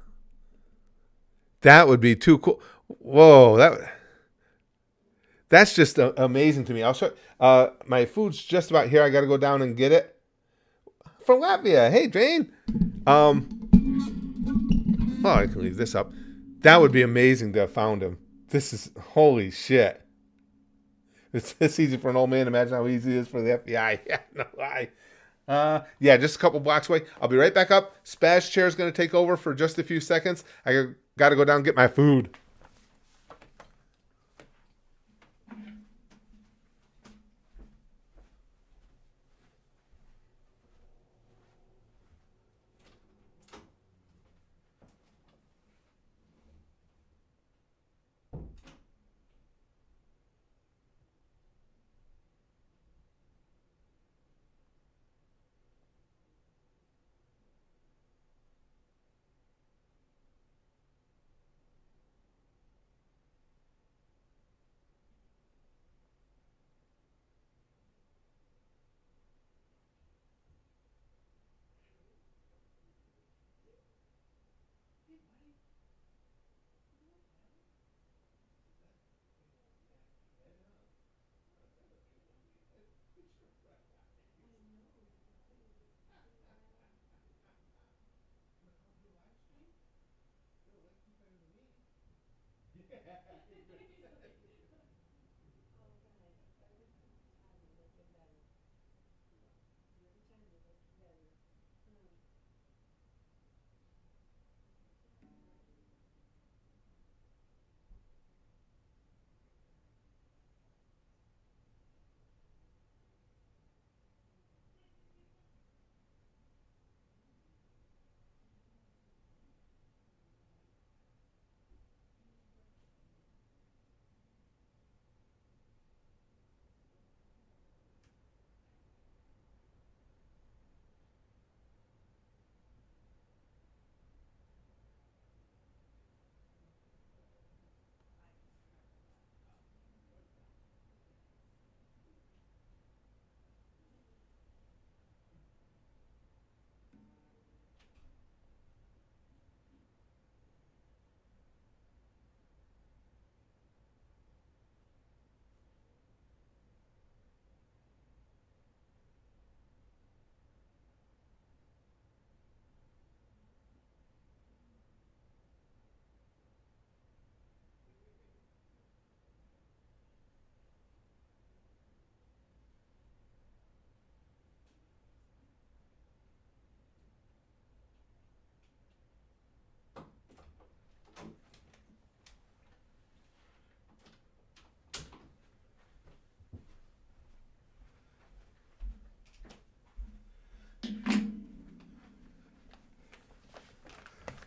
That would be too cool. Whoa, that's just amazing to me. I'll show. My food's just about here. I got to go down and get it from Latvia. Hey, Jane. Oh, I can leave this up. That would be amazing to have found him. This is holy shit. It's this easy for an old man. Imagine how easy it is for the FBI. Yeah, no lie. Yeah, just a couple blocks away. I'll be right back up. Spaz Chair is going to take over for just a few seconds. I got to go down and get my food.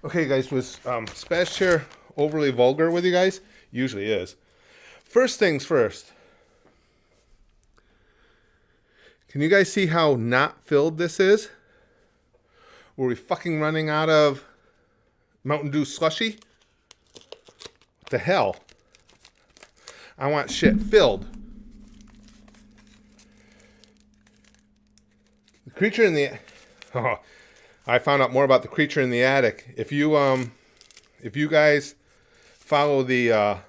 Okay, guys, was Spaz Chair overly vulgar with you guys? Usually is. First things first. Can you guys see how not filled this is? Were we fucking running out of Mountain Dew slushy? What the hell? I want shit filled. The creature in the... Oh, I found out more about the creature in the attic. If you guys follow the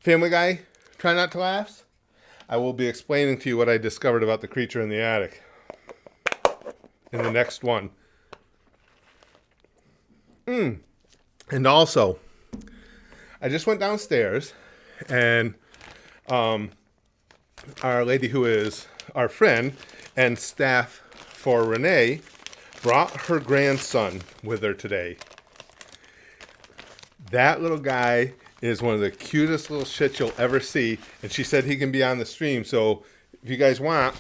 Family Guy, Try Not to Laugh, I will be explaining to you what I discovered about the creature in the attic in the next one. And also, I just went downstairs, and our lady who is our friend and staff for Renee brought her grandson with her today. That little guy is one of the cutest little shits you'll ever see, and she said he can be on the stream, so if you guys want,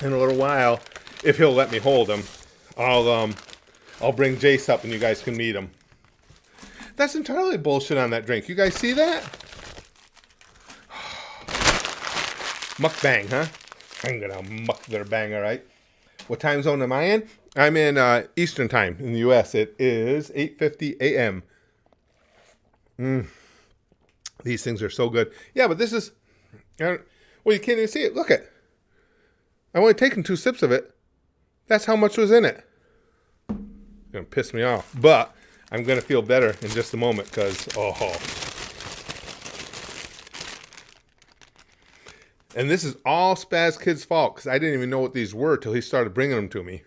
in a little while, if he'll let me hold him, I'll bring Jace up and you guys can meet him. That's entirely bullshit on that drink. You guys see that? Mukbang, huh? I'm gonna muck their bang, alright? What time zone am I in? I'm in Eastern time in the US. It is 8:50 a.m. These things are so good. Yeah, but this is... well, you can't even see it. Look it. I've only taken 2 sips of it. That's how much was in it. It's going to piss me off. But I'm going to feel better in just a moment because... And this is all Spaz Kid's fault because I didn't even know what these were till he started bringing them to me.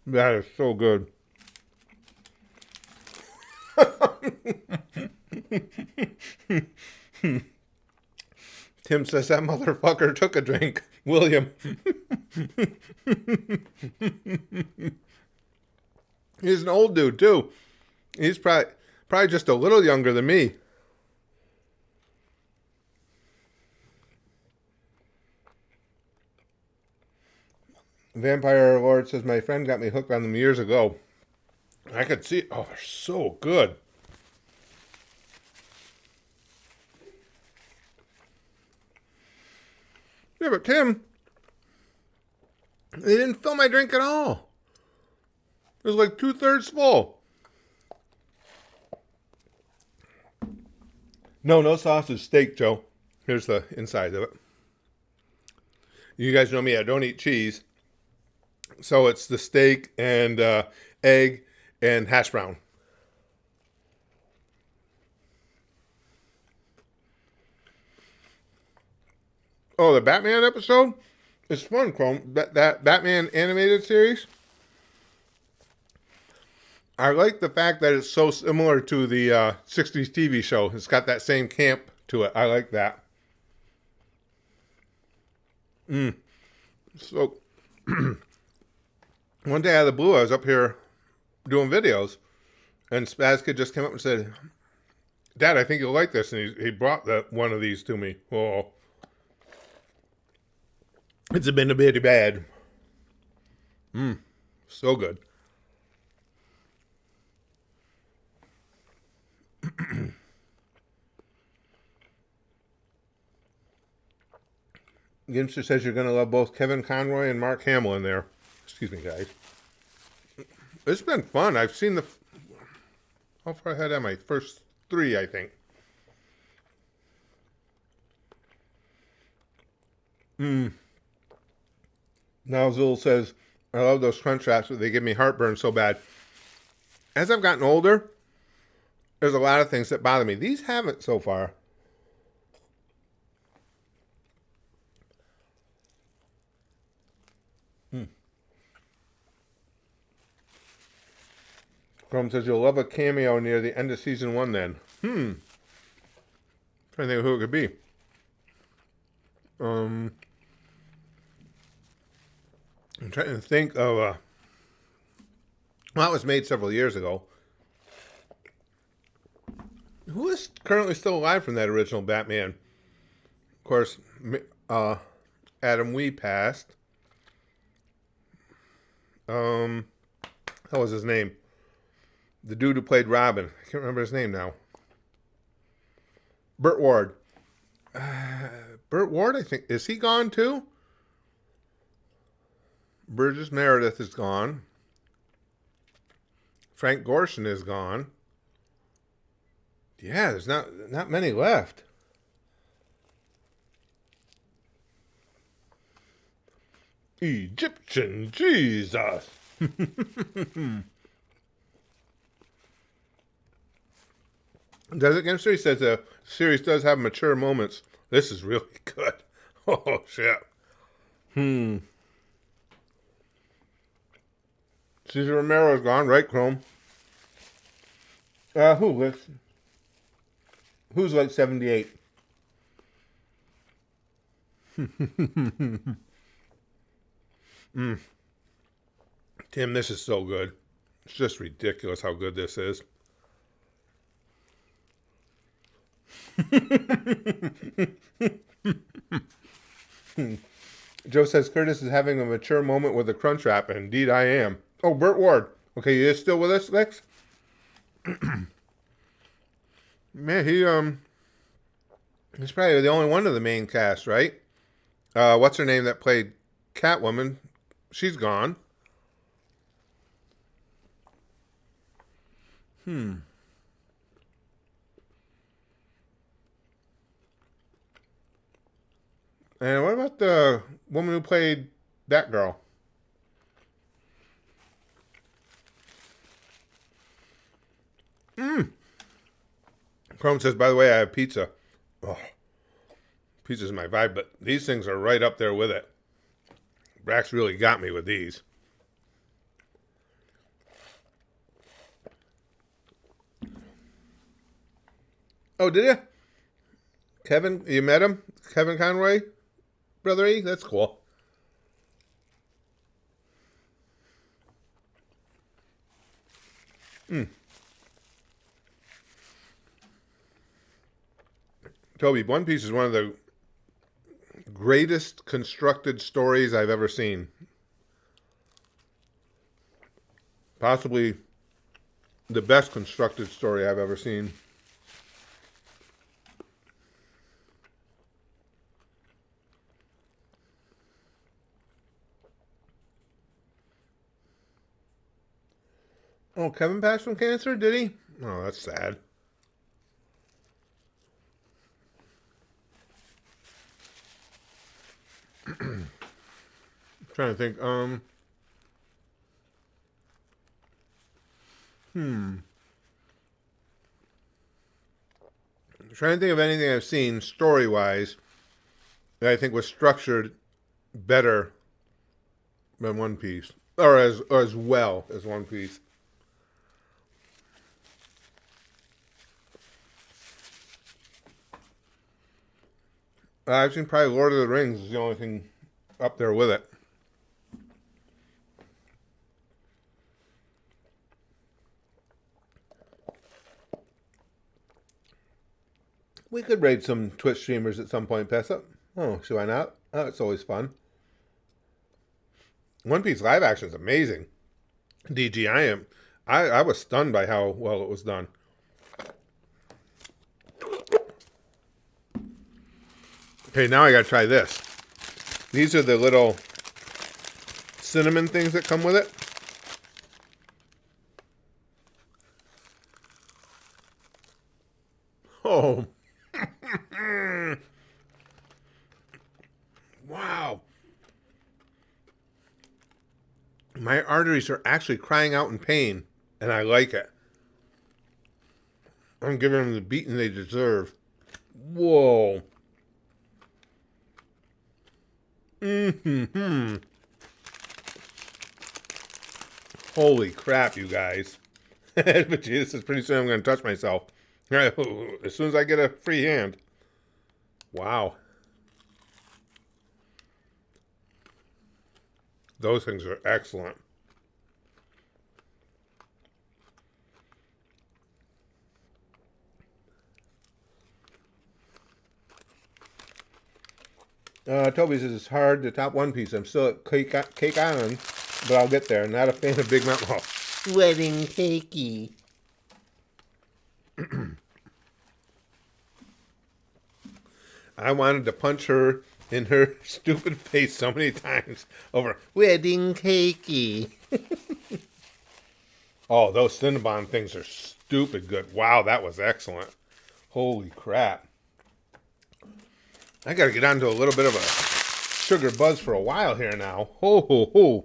That is so good. Tim says that motherfucker took a drink. William. He's an old dude too. He's probably just a little younger than me. Vampire Lord says, my friend got me hooked on them years ago. I could see, oh, they're so good. Yeah, but Tim, they didn't fill my drink at all. It was like 2/3 full. No sausage, steak, Joe. Here's the inside of it. You guys know me, I don't eat cheese. So it's the steak and egg and hash brown. Oh, the Batman episode? It's fun, Chrome. That Batman animated series. I like the fact that it's so similar to the 60s TV show. It's got that same camp to it. I like that. So... One day out of the blue, I was up here doing videos, and Spaz Kid just came up and said, Dad, I think you'll like this. And he brought one of these to me. Oh, it's been a bit bad. So good. Gimster says you're going to love both Kevin Conroy and Mark Hamill in there. Excuse me, guys. It's been fun. I've seen the... How far ahead am I? First 3, I think. Now Zul says, I love those crunch wraps, but they give me heartburn so bad. As I've gotten older, there's a lot of things that bother me. These haven't so far. Chrome says you'll love a cameo near the end of season 1 then. Trying to think of who it could be. I'm trying to think of well, it was made several years ago. Who is currently still alive from that original Batman? Of course, Adam Wee passed. What was his name? The dude who played Robin. I can't remember his name now. Burt Ward. Burt Ward, I think. Is he gone too? Burgess Meredith is gone. Frank Gorshin is gone. Yeah, there's not many left. Egyptian Jesus. Does it, Gimster? He says the series does have mature moments. This is really good. Oh, shit. Cesar Romero's gone, right, Chrome? Who's like 78? Tim, this is so good. It's just ridiculous how good this is. Joe says Curtis is having a mature moment with the Crunch Wrap, and indeed I am. Oh, Burt Ward. Okay, you still with us, Lex? Man, he's probably the only one of the main cast, right? What's her name that played Catwoman? She's gone. And what about the woman who played that girl? Chrome says, by the way, I have pizza. Oh, pizza's my vibe, but these things are right up there with it. Brax really got me with these. Oh, did you? Kevin, you met him? Kevin Conroy? Brother E? That's cool. Toby, One Piece is one of the greatest constructed stories I've ever seen. Possibly the best constructed story I've ever seen. Oh, Kevin passed from cancer, did he? Oh, that's sad. I'm trying to think. I'm trying to think of anything I've seen story-wise that I think was structured better than One Piece, or as well as One Piece. I've seen probably Lord of the Rings is the only thing up there with it. We could raid some Twitch streamers at some point, Pessa. Oh, should I not? Oh, it's always fun. One Piece live action is amazing. DG, I was stunned by how well it was done. Okay, now I gotta try this. These are the little cinnamon things that come with it. Oh. Wow. My arteries are actually crying out in pain, and I like it. I'm giving them the beating they deserve. Whoa. Holy crap, you guys. But Jesus, pretty soon I'm going to touch myself. As soon as I get a free hand. Wow. Those things are excellent. Toby says it's hard to top One Piece. I'm still at Cake Island, but I'll get there. Not a fan of Big Mountain. Oh, wedding cakey. I wanted to punch her in her stupid face so many times over wedding cakey. Oh, those Cinnabon things are stupid good. Wow, that was excellent. Holy crap. I got to get onto a little bit of a sugar buzz for a while here now. Ho, ho, ho.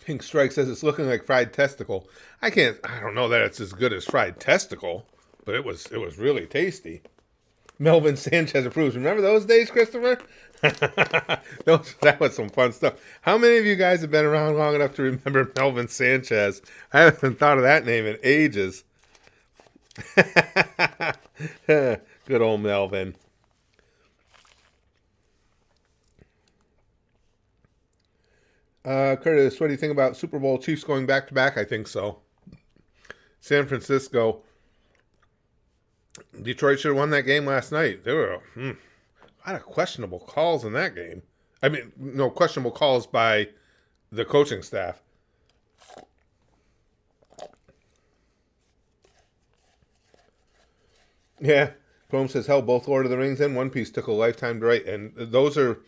Pink Strike says it's looking like fried testicle. I don't know that it's as good as fried testicle, but it was really tasty. Melvin Sanchez approves. Remember those days, Christopher? That was some fun stuff. How many of you guys have been around long enough to remember Melvin Sanchez? I haven't thought of that name in ages. Good old Melvin. Curtis, what do you think about Super Bowl Chiefs going back to back? I think so. San Francisco. Detroit should have won that game last night. There were a lot of questionable calls in that game. I mean, no, questionable calls by the coaching staff. Yeah. Chrome says, hell, both Lord of the Rings and One Piece took a lifetime to write. And those are,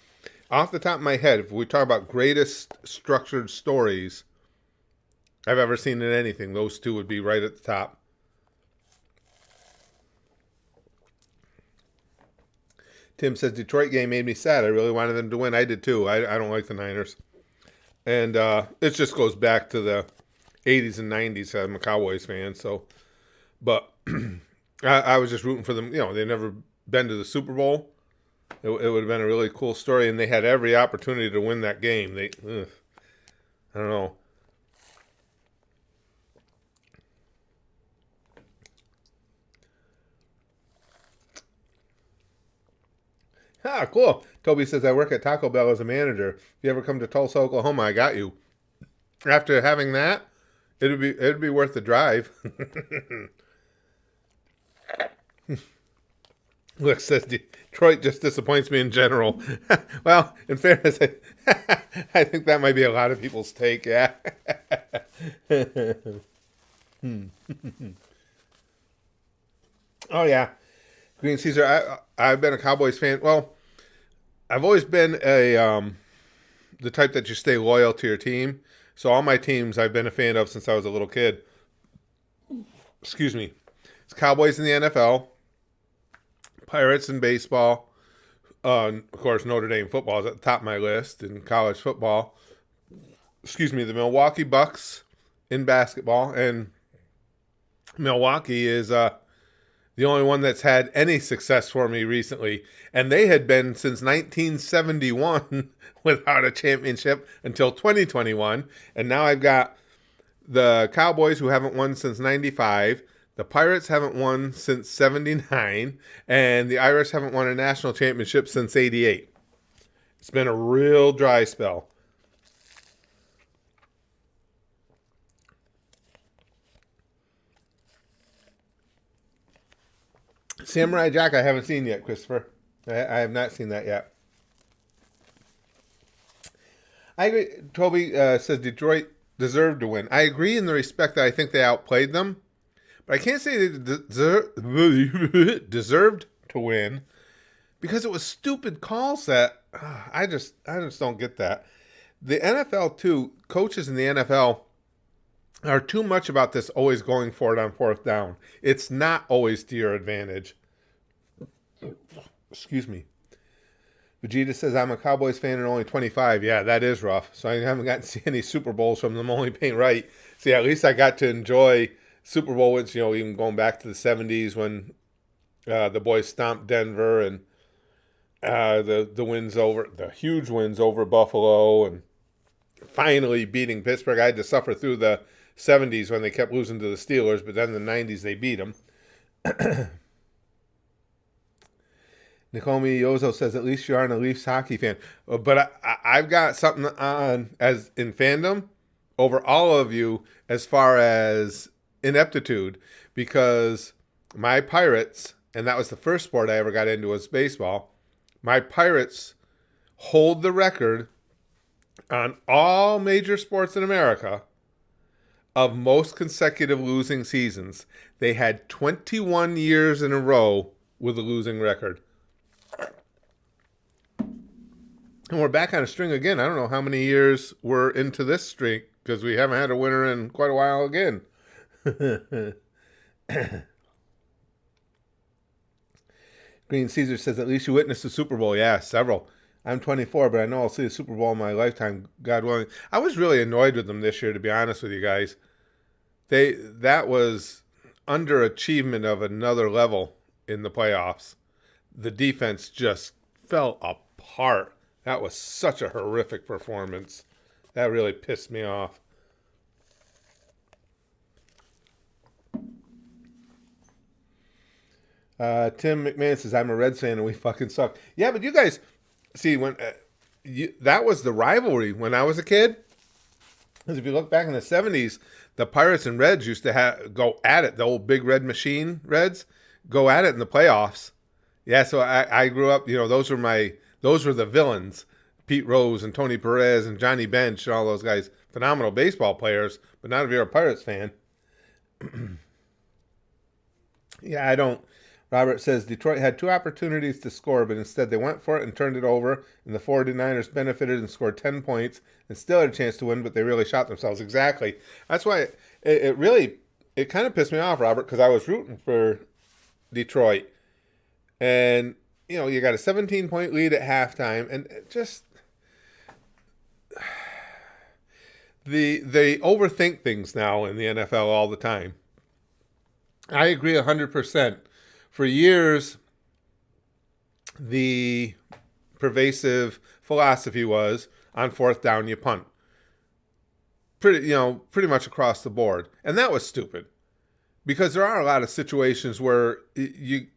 off the top of my head, if we talk about greatest structured stories I've ever seen in anything, those two would be right at the top. Tim says, Detroit game made me sad. I really wanted them to win. I did too. I don't like the Niners. And it just goes back to the 80s and 90s. I'm a Cowboys fan. So, but I was just rooting for them. You know, they've never been to the Super Bowl. It would have been a really cool story. And they had every opportunity to win that game. I don't know. Ah, cool. Toby says, I work at Taco Bell as a manager. If you ever come to Tulsa, Oklahoma, I got you. After having that, it'd be worth the drive. Look, says Detroit just disappoints me in general. Well, in fairness, I think that might be a lot of people's take, yeah. Oh, yeah. Green Caesar, I've been a Cowboys fan. Well, I've always been the type that you stay loyal to your team. So all my teams I've been a fan of since I was a little kid. Excuse me. It's Cowboys in the NFL, Pirates in baseball. Of course, Notre Dame football is at the top of my list in college football. Excuse me, the Milwaukee Bucks in basketball. And Milwaukee is the only one that's had any success for me recently. And they had been since 1971 without a championship until 2021. And now I've got the Cowboys, who haven't won since 95. The Pirates haven't won since 79. And the Irish haven't won a national championship since 88. It's been a real dry spell. Samurai Jack I haven't seen yet, Christopher. I have not seen that yet. I agree. Toby says Detroit deserved to win. I agree in the respect that I think they outplayed them. But I can't say they deserved to win because it was stupid calls that I just don't get that. The NFL, too, coaches in the NFL are too much about this always going for it on fourth down. It's not always to your advantage. Excuse me. Vegeta says, I'm a Cowboys fan and only 25. Yeah, that is rough. So I haven't gotten to see any Super Bowls from them only paying right. See, at least I got to enjoy Super Bowl wins, you know, even going back to the 70s when the boys stomped Denver and the wins over, the huge wins over Buffalo and finally beating Pittsburgh. I had to suffer through the 70s when they kept losing to the Steelers, but then in the 90s they beat them. Nakomi Yozo says, at least you aren't a Leafs hockey fan. But I've got something on as in fandom over all of you as far as ineptitude, because my Pirates, and that was the first sport I ever got into was baseball, my Pirates hold the record on all major sports in America of most consecutive losing seasons. They had 21 years in a row with a losing record. And we're back on a string again. I don't know how many years we're into this streak because we haven't had a winner in quite a while again. Green Caesar says, at least you witnessed the Super Bowl. Yeah, several. I'm 24, but I know I'll see the Super Bowl in my lifetime, God willing. I was really annoyed with them this year, to be honest with you guys. That was underachievement of another level in the playoffs. the defense just fell apart. That was such a horrific performance. That really pissed me off. Tim McMahon says, I'm a Reds fan and we fucking suck. Yeah, but you guys, see, when that was the rivalry when I was a kid. Because if you look back in the 70s, the Pirates and Reds used to go at it. The old Big Red Machine Reds go at it in the playoffs. Yeah, so I grew up, those were the villains. Pete Rose and Tony Perez and Johnny Bench and all those guys. Phenomenal baseball players, but not if you're a Pirates fan. Yeah, I don't. Robert says Detroit had 2 opportunities to score, but instead they went for it and turned it over, and the 49ers benefited and scored 10 points and still had a chance to win, but they really shot themselves. Exactly. That's why it kind of pissed me off, Robert, because I was rooting for Detroit. And, you got a 17-point lead at halftime, and it just... They overthink things now in the NFL all the time. I agree 100%. For years, the pervasive philosophy was on 4th down you punt. Pretty much across the board. And that was stupid. Because there are a lot of situations where the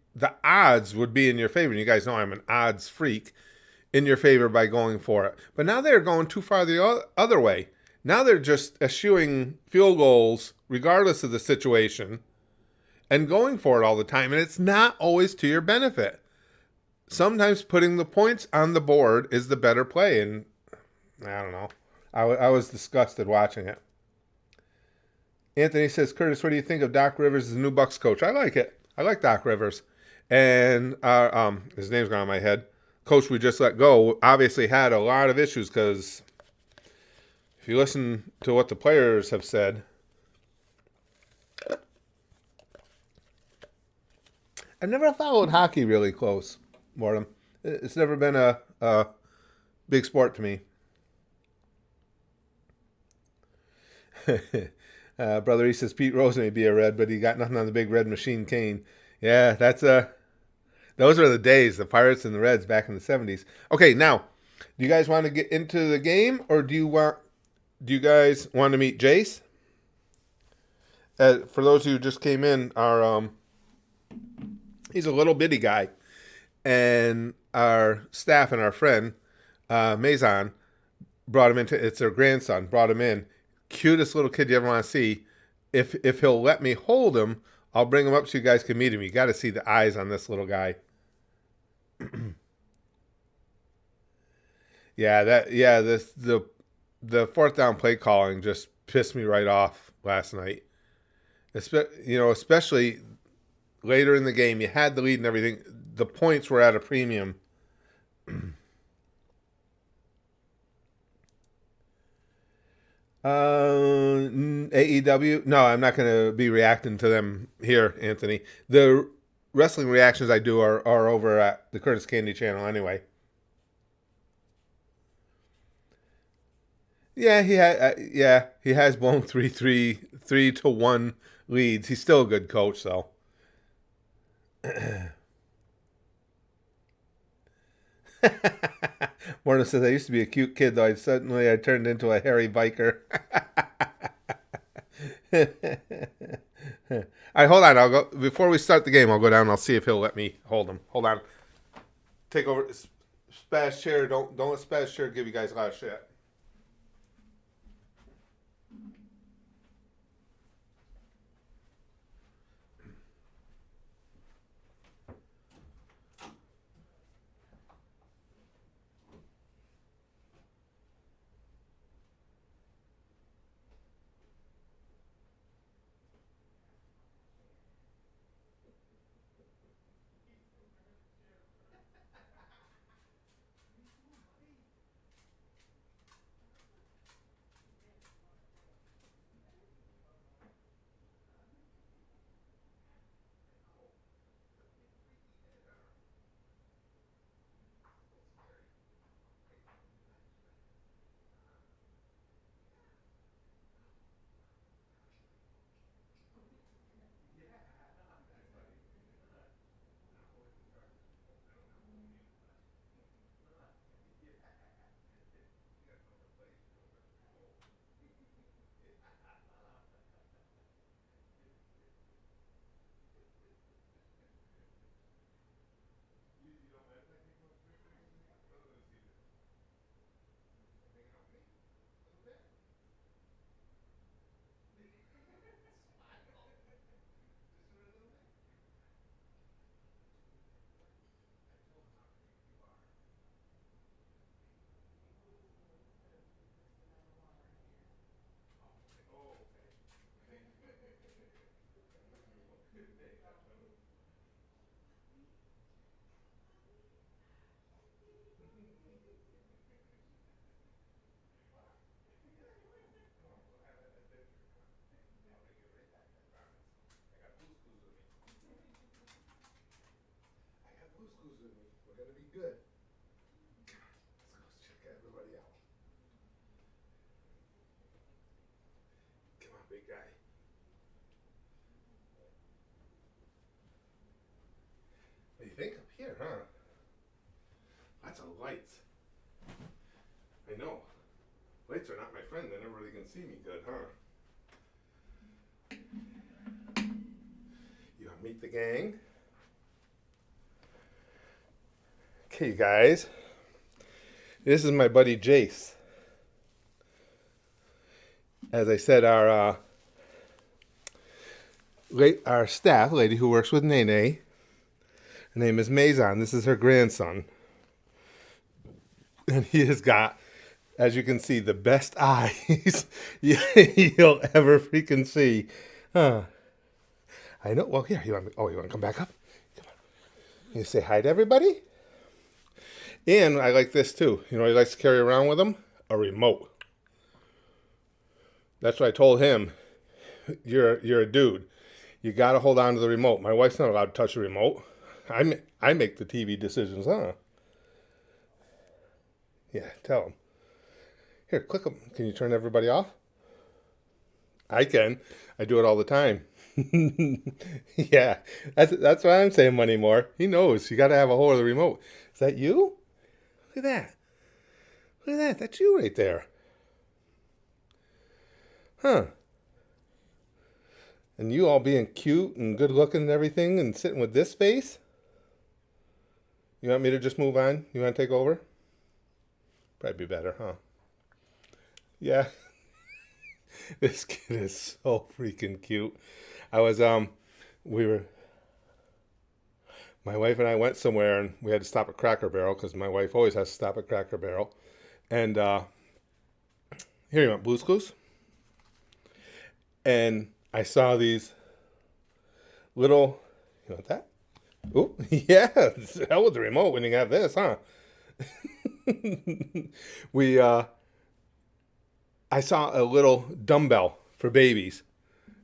odds would be in your favor. And you guys know I'm an odds freak, in your favor by going for it. But now they're going too far the other way. Now they're just eschewing field goals regardless of the situation and going for it all the time. And it's not always to your benefit. Sometimes putting the points on the board is the better play. And I don't know. I was disgusted watching it. Anthony says, Curtis, what do you think of Doc Rivers as the new Bucs coach? I like it. I like Doc Rivers. And his name's gone on my head. Coach we just let go obviously had a lot of issues because if you listen to what the players have said, I've never followed hockey really close, Mortem. It's never been a big sport to me. Brother, he says Pete Rose may be a Red, but he got nothing on the Big Red Machine Kane. Yeah, those are the days, the Pirates and the Reds back in the 70s. Okay, now, do you guys want to get into the game, or do you guys want to meet Jace? For those who just came in, he's a little bitty guy, and our staff and our friend Maison brought him into. It's their grandson. Brought him in. Cutest little kid you ever want to see. If he'll let me hold him, I'll bring him up so you guys can meet him. You got to see the eyes on this little guy. The 4th down play calling just pissed me right off last night. Especially later in the game, you had the lead and everything. The points were at a premium. AEW? No, I'm not going to be reacting to them here, Anthony. The wrestling reactions I do are over at the Curtis Candy channel anyway. Yeah, he has blown 3-1 leads. He's still a good coach, though. Morton says, I used to be a cute kid, though. Suddenly I turned into a hairy biker. All right, hold on. I'll go before we start the game. I'll go down and I'll see if he'll let me hold him. Hold on. Take over. Spaz Chair. Don't let Spaz Chair give you guys a lot of shit. We're gonna be good. Let's go check everybody out. Come on, big guy. What do you think up here, huh? Lots of lights. I know. Lights are not my friend. They never really can see me good, huh? You want to meet the gang? Okay, guys. This is my buddy Jace. As I said, our staff lady who works with Nene. Her name is Maison. This is her grandson. And he has got, as you can see, the best eyes you'll ever freaking see. Huh. I know. Well, here, you want to come back up? Come on. You say hi to everybody? And I like this too. You know what he likes to carry around with him? A remote. That's what I told him. You're a dude. You got to hold on to the remote. My wife's not allowed to touch the remote. I make the TV decisions, huh? Yeah, tell him. Here, click them. Can you turn everybody off? I can. I do it all the time. Yeah, that's why I'm saying money more. He knows. You got to have a hold of the remote. Is that you? Look at that. Look at that. That's you right there. Huh. And you all being cute and good looking and everything and sitting with this face? You want me to just move on? You want to take over? Probably be better, huh? Yeah. This kid is so freaking cute. I was, my wife and I went somewhere and we had to stop at Cracker Barrel because my wife always has to stop at Cracker Barrel. And, here you want Blue's Clues? And I saw these little, you want that? Oh, yeah, hell with the remote when you got this, huh? I saw a little dumbbell for babies,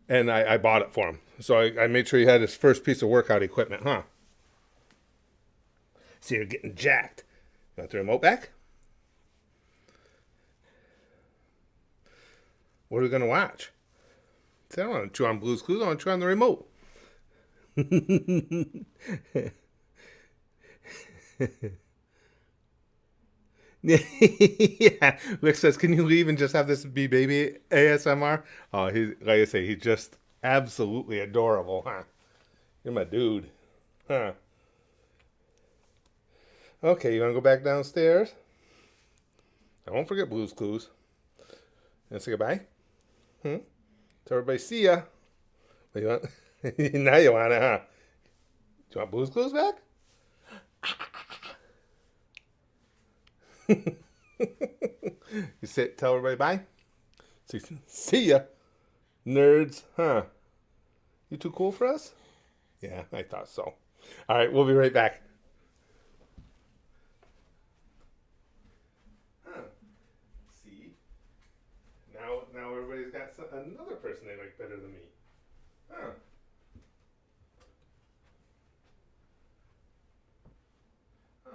and I bought it for him. So I made sure he had his first piece of workout equipment, huh? So you're getting jacked. You want the remote back? What are we going to watch? See, I don't want to chew on Blue's Clues. I want to chew on the remote. Yeah, Rick says, "Can you leave and just have this be baby ASMR?" Oh, he's like I say, he's just absolutely adorable, huh? You're my dude, huh? Okay, you want to go back downstairs? I won't forget Blue's Clues. And say goodbye. Tell everybody, see ya. What, you want? Now you want it, huh? Do you want Blue's Clues back? You sit, tell everybody bye. See ya, nerds, huh? You too cool for us? Yeah, I thought so. All right, we'll be right back. Huh. See? Now everybody's got another person they like better than me. Huh. Huh.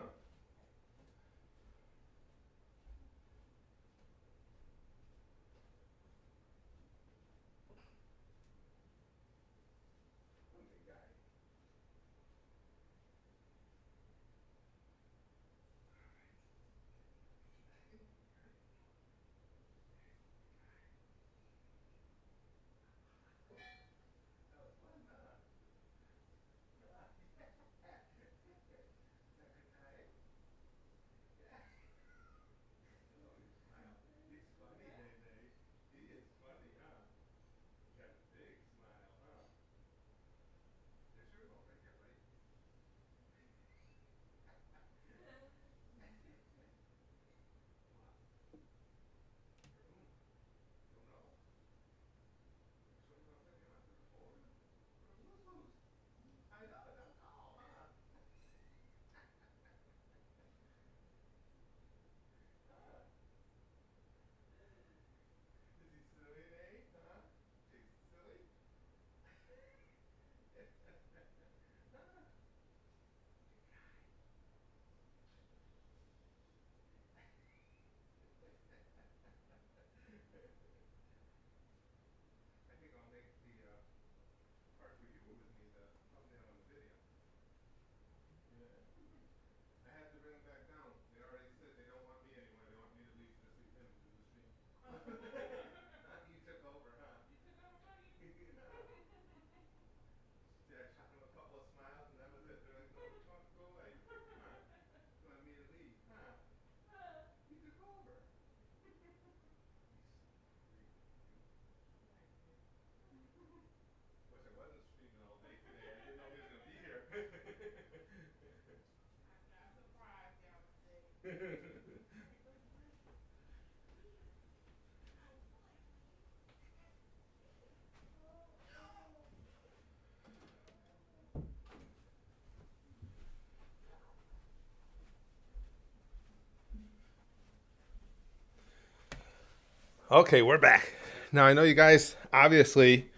Okay, we're back. Now, I know you guys obviously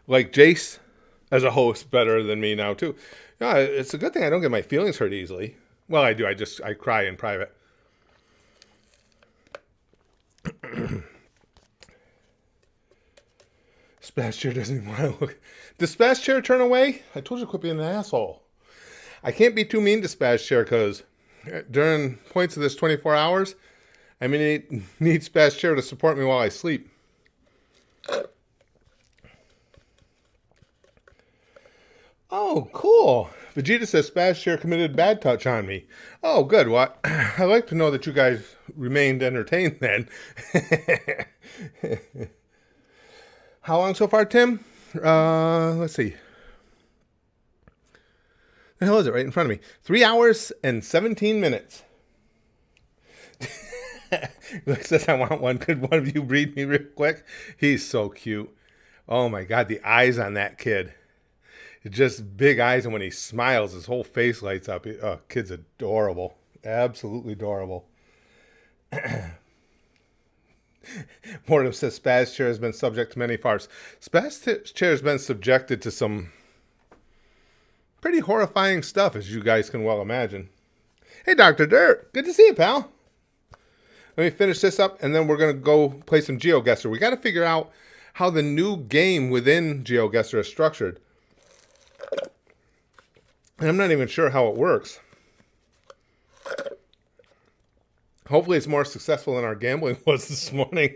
like Jace as a host better than me now, too. Yeah, it's a good thing I don't get my feelings hurt easily. Well, I do. I cry in private. Splash Chair doesn't even want to look. Does Splash Chair turn away? I told you to quit being an asshole. I can't be too mean to Splash Chair because during points of this 24 hours, I'm going to need Splash Chair to support me while I sleep. Oh, cool. Vegeta says Splash Chair committed bad touch on me. Oh, good. Well, I like to know that you guys remained entertained then. How long so far, Tim? Let's see. The hell is it right in front of me? 3 hours and 17 minutes. Look, says I want one. Could one of you breed me real quick? He's so cute. Oh my God, the eyes on that kid. It's just big eyes, and when he smiles, his whole face lights up. Oh, kid's adorable. Absolutely adorable. Mortem says Spaz Chair has been subject to many farts. Spaz Chair has been subjected to some pretty horrifying stuff, as you guys can well imagine. Hey, Dr. Dirt. Good to see you, pal. Let me finish this up, and then we're going to go play some GeoGuessr. We got to figure out how the new game within GeoGuessr is structured. And I'm not even sure how it works. Hopefully it's more successful than our gambling was this morning.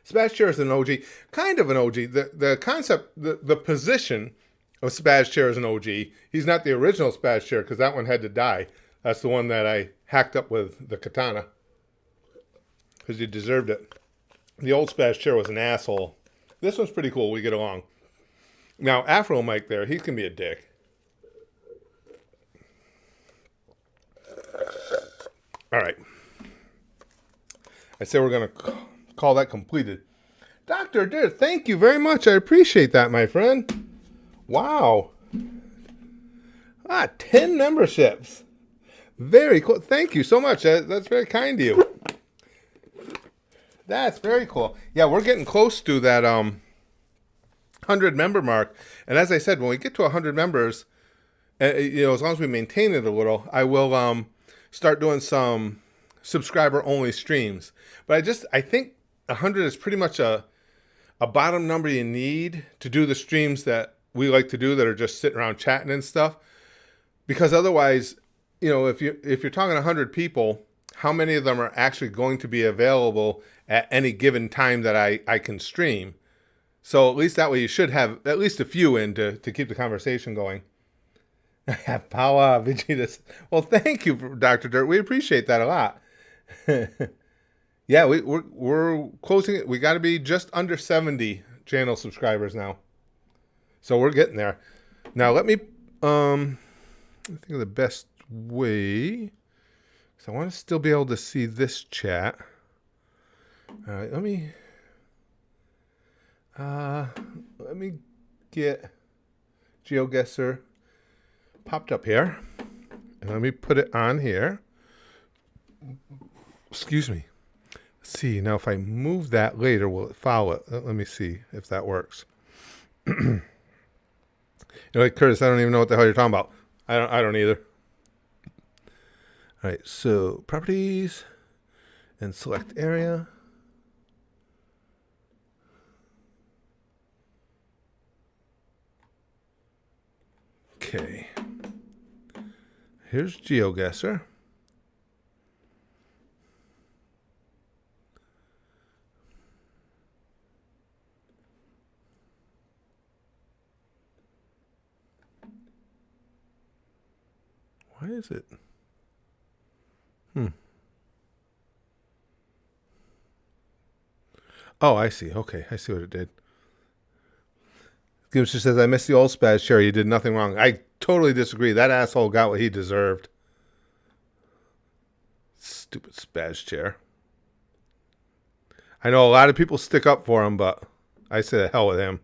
Spaz Chair is an OG. Kind of an OG. The concept, the position of Spaz Chair is an OG. He's not the original Spaz Chair because that one had to die. That's the one that I hacked up with the katana. Because he deserved it. The old Spaz Chair was an asshole. This one's pretty cool. We get along. Now, Afro Mike there, he can be a dick. All right. I say we're going to call that completed. Dr. Dirt, thank you very much. I appreciate that, my friend. Wow. 10 memberships. Very cool. Thank you so much. That's very kind of you. That's very cool. Yeah, we're getting close to that 100 member mark. And as I said, when we get to 100 members, as long as we maintain it a little, I will start doing some subscriber only streams. But I think 100 is pretty much a bottom number you need to do the streams that we like to do that are just sitting around chatting and stuff. Because otherwise, if you're talking 100 people, how many of them are actually going to be available at any given time that I can stream? So at least that way you should have at least a few in to keep the conversation going. I have power, Vegeta. Well, thank you, Dr. Dirt. We appreciate that a lot. Yeah, we're closing it. We got to be just under 70 channel subscribers now. So we're getting there. Now let me think of the best way. Because I want to still be able to see this chat. All right, let me get GeoGuessr popped up here. And let me put it on here. Excuse me. Let's see. Now, if I move that later, will it follow it? Let me see if that works. Like Curtis, I don't even know what the hell you're talking about. I don't either. All right. So properties and select area. Okay. Here's GeoGuessr. Why is it? Oh, I see. Okay, I see what it did. Gibbs just says, I miss the old Spaz Chair. You did nothing wrong. I totally disagree. That asshole got what he deserved. Stupid Spaz Chair. I know a lot of people stick up for him, but I say the hell with him.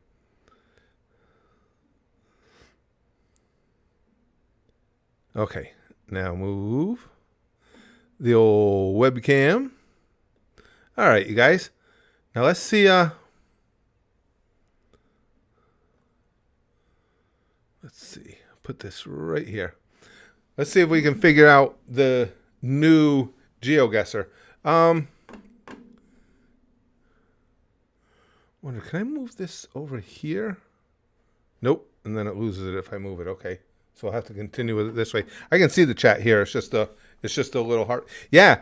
Okay. Now move the old webcam. All right, you guys. Now let's see. Let's see. Put this right here. Let's see if we can figure out the new GeoGuessr. Wonder, can I move this over here? Nope. And then it loses it if I move it. Okay. So I'll have to continue with it this way. I can see the chat here. It's just a little hard. Yeah.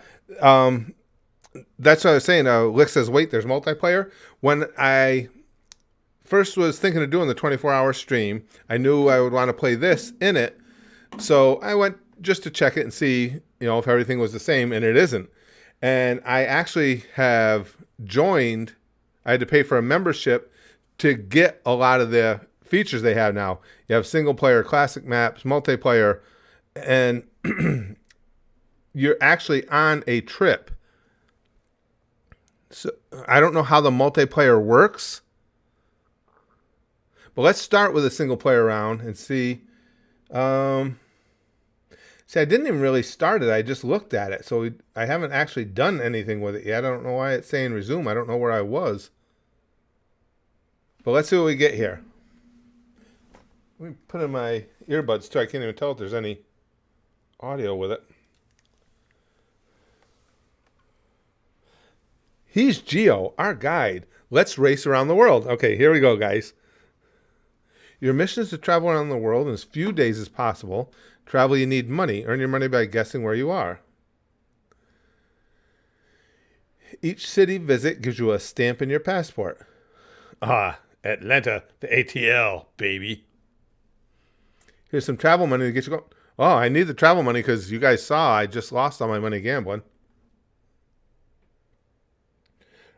That's what I was saying. Lick says, wait, there's multiplayer. When I first was thinking of doing the 24-hour stream, I knew I would want to play this in it. So I went just to check it and see, if everything was the same, and it isn't. And I actually have joined. I had to pay for a membership to get a lot of the features they have now. You have single player, classic maps, multiplayer, and you're actually on a trip. So I don't know how the multiplayer works, but let's start with a single player round and see. See, I didn't even really start it. I just looked at it. So I haven't actually done anything with it yet. I don't know why it's saying resume. I don't know where I was. But let's see what we get here. Let me put in my earbuds too. I can't even tell if there's any audio with it. He's Geo, our guide. Let's race around the world. Okay, here we go, guys. Your mission is to travel around the world in as few days as possible. Travel, you need money. Earn your money by guessing where you are. Each city visit gives you a stamp in your passport. Ah, Atlanta, the ATL, baby. Here's some travel money to get you going. Oh, I need the travel money because you guys saw I just lost all my money gambling.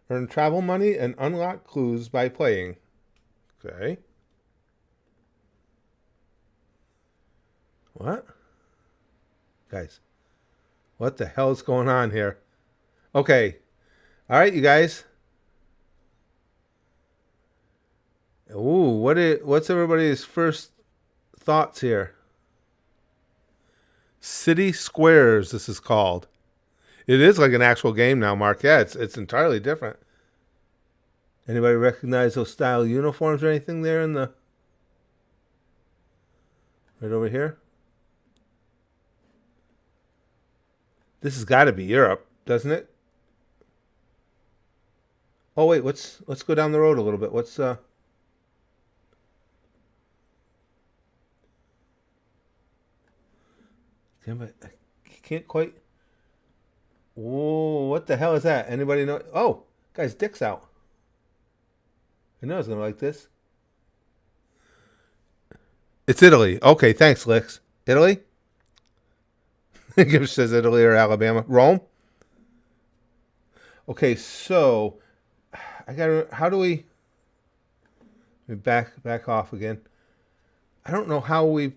Earn travel money and unlock clues by playing. Okay. What? Guys, what the hell is going on here? Okay. All right, you guys. Ooh, what's everybody's first thoughts here? City Squares, this is called. It is like an actual game now, Mark. Yeah, it's entirely different. Anybody recognize those style uniforms or anything there in the... Right over here? This has got to be Europe, doesn't it? Oh wait, let's go down the road a little bit. What's Damn it, I can't quite. Whoa, what the hell is that? Anybody know? Oh, guy's dick's out. I know I was gonna like this. It's Italy. Okay, thanks, Licks. Italy? Gibbs says Italy or Alabama. Rome? Okay, so I gotta. How do we? Back off again. I don't know how we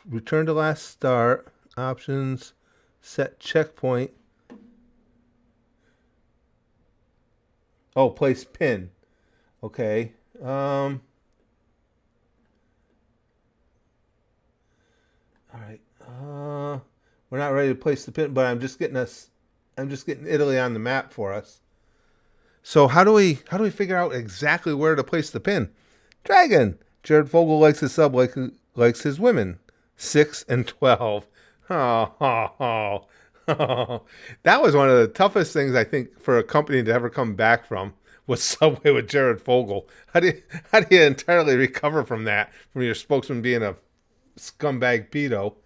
return to last start. Options. Set checkpoint. Oh, place pin. Okay. All right. We're not ready to place the pin, but I'm just getting Italy on the map for us. So how do we figure out exactly where to place the pin? Dragon. Jared Fogle likes his sub likes his women. 6 and 12. Oh. That was one of the toughest things I think for a company to ever come back from was Subway with Jared Fogle. How do you entirely recover from that? From your spokesman being a scumbag pedo?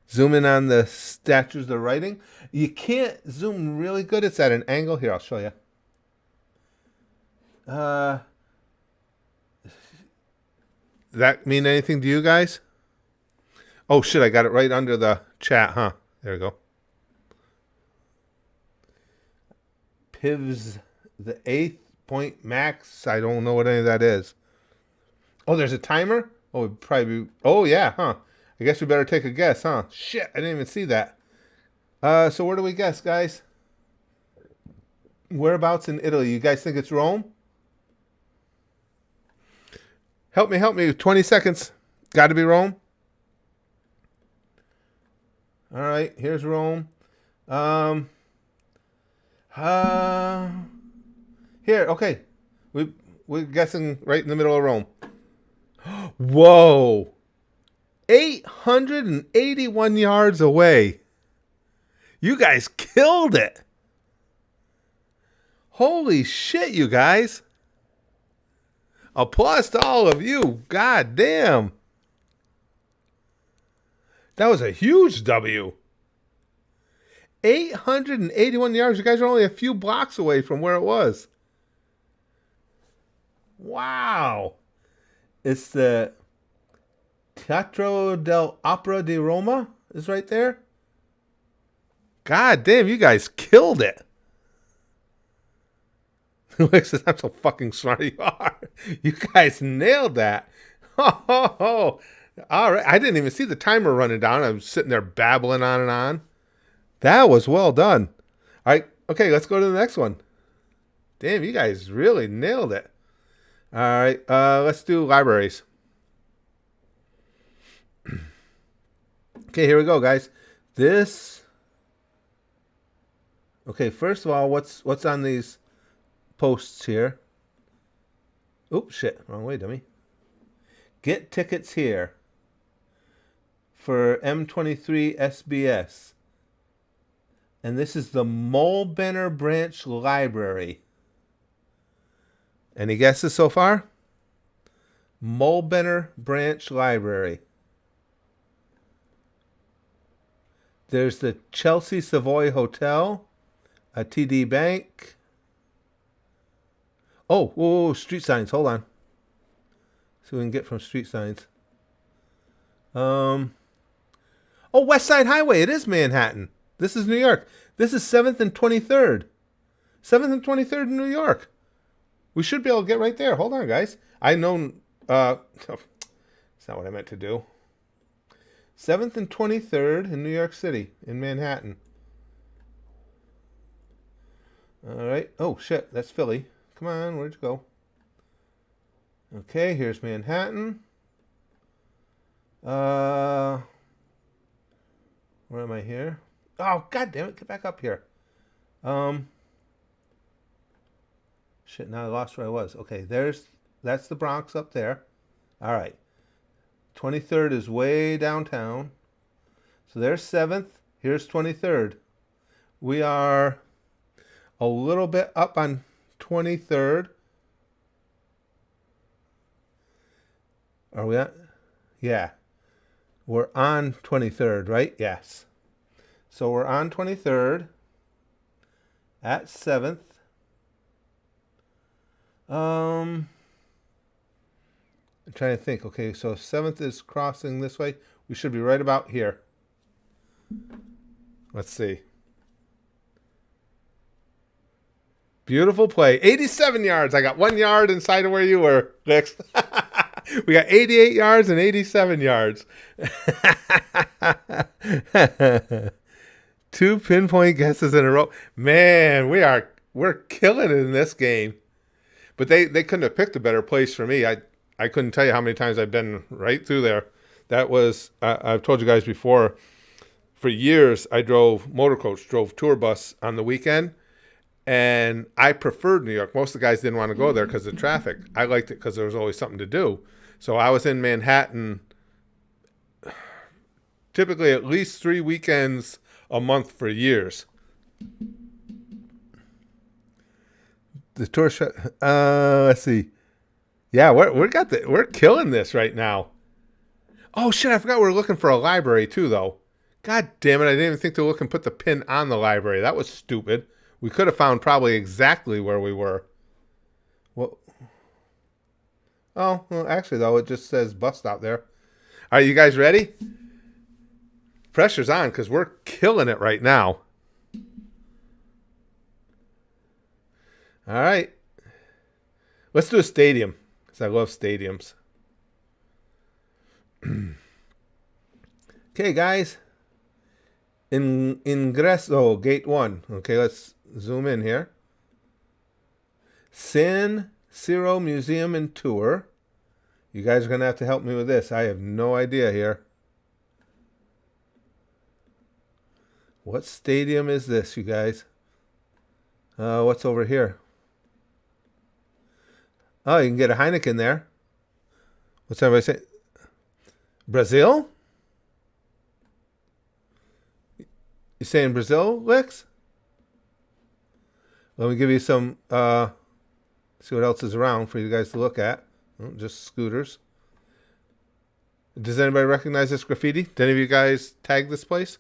Zoom in on the statues they're writing. You can't zoom really good. It's at an angle. Here, I'll show you. Does that mean anything to you guys? Oh, shit, I got it right under the chat, huh? There we go. Pivs the 8th point max. I don't know what any of that is. Oh, there's a timer? Oh, it'd probably be... Oh, yeah, huh? I guess we better take a guess, huh? Shit, I didn't even see that. So where do we guess, guys? Whereabouts in Italy? You guys think it's Rome? Help me. 20 seconds. Got to be Rome? All right, here's Rome. Um, uh, Here, okay. We're guessing right in the middle of Rome. Whoa! 881 yards away. You guys killed it. Holy shit, you guys. Applause to all of you. God damn. That was a huge W. 881 yards. You guys are only a few blocks away from where it was. Wow. It's the Teatro del Opera di Roma is right there. God damn, you guys killed it. Alex says, I'm so fucking smart you are. You guys nailed that. Oh, all right. I didn't even see the timer running down. I was sitting there babbling on and on. That was well done. All right. Okay, let's go to the next one. Damn, you guys really nailed it. All right. Let's do libraries. Okay, here we go, guys. Okay, first of all, what's on these posts here? Oops, shit. Wrong way, dummy. Get tickets here for M23 SBS. And this is the Molbenner Branch Library. Any guesses so far? Molbenner Branch Library. There's the Chelsea Savoy Hotel, a TD Bank. Oh, whoa, street signs. Hold on. See what we can get from street signs. Oh, West Side Highway. It is Manhattan. This is New York. This is 7th and 23rd. 7th and 23rd in New York. We should be able to get right there. Hold on, guys. I know. It's not what I meant to do. 7th and 23rd in New York City, in Manhattan. All right. Oh, shit. That's Philly. Come on. Where'd you go? Okay, here's Manhattan. Where am I here? Oh, God damn it. Get back up here. Shit, now I lost where I was. Okay, that's the Bronx up there. All right. 23rd is way downtown. So there's 7th. Here's 23rd. We are a little bit up on 23rd. Are we at? Yeah. We're on 23rd, right? Yes. So we're on 23rd at 7th. I'm trying to think. Okay, so 7th is crossing this way. We should be right about here. Let's see. Beautiful play. 87 yards. I got 1 yard inside of where you were, Lex. We got 88 yards and 87 yards. 2 pinpoint guesses in a row. Man, we're killing it in this game. But they couldn't have picked a better place for me. I couldn't tell you how many times I've been right through there. That was, I've told you guys before, for years I drove motor coach, drove tour bus on the weekend, and I preferred New York. Most of the guys didn't want to go there because of traffic. I liked it because there was always something to do. So I was in Manhattan typically at least 3 weekends a month for years. The tour shot. Let's see. Yeah, we're killing this right now. Oh shit! I forgot we were looking for a library too, though. God damn it! I didn't even think to look and put the pin on the library. That was stupid. We could have found probably exactly where we were. Well, well, actually though, it just says bus stop there. All right, you guys ready? Pressure's on because we're killing it right now. All right. Let's do a stadium because I love stadiums. Okay, guys. Ingreso, gate 1. Okay, let's zoom in here. San Siro Museum and Tour. You guys are going to have to help me with this. I have no idea here. What stadium is this, you guys? What's over here? Oh, you can get a Heineken there. What's everybody say? Brazil? You saying Brazil, Lex? Let me give you some, see what else is around for you guys to look at. Oh, just scooters. Does anybody recognize this graffiti? Did any of you guys tag this place?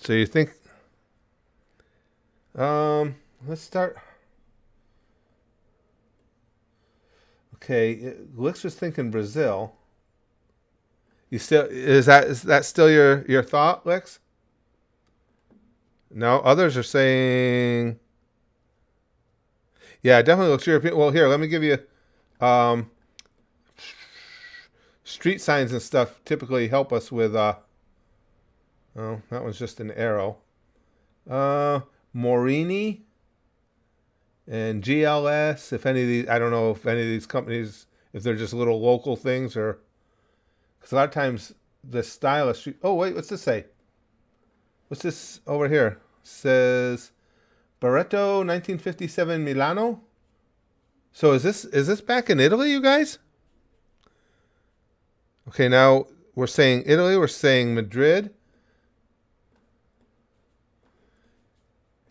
So you think, let's start. Okay, Lex was thinking Brazil. You still is that still your thought, Lex? No, others are saying, yeah, it definitely looks European. Well, here, let me give you, street signs and stuff typically help us with, oh, that one's just an arrow. Morini and GLS. If any of these, I don't know if any of these companies, if they're just little local things or, because a lot of times the style of street. Oh wait, what's this say? What's this over here? Says Barretto 1957 Milano. So is this back in Italy, you guys? Okay, now we're saying Italy, we're saying Madrid.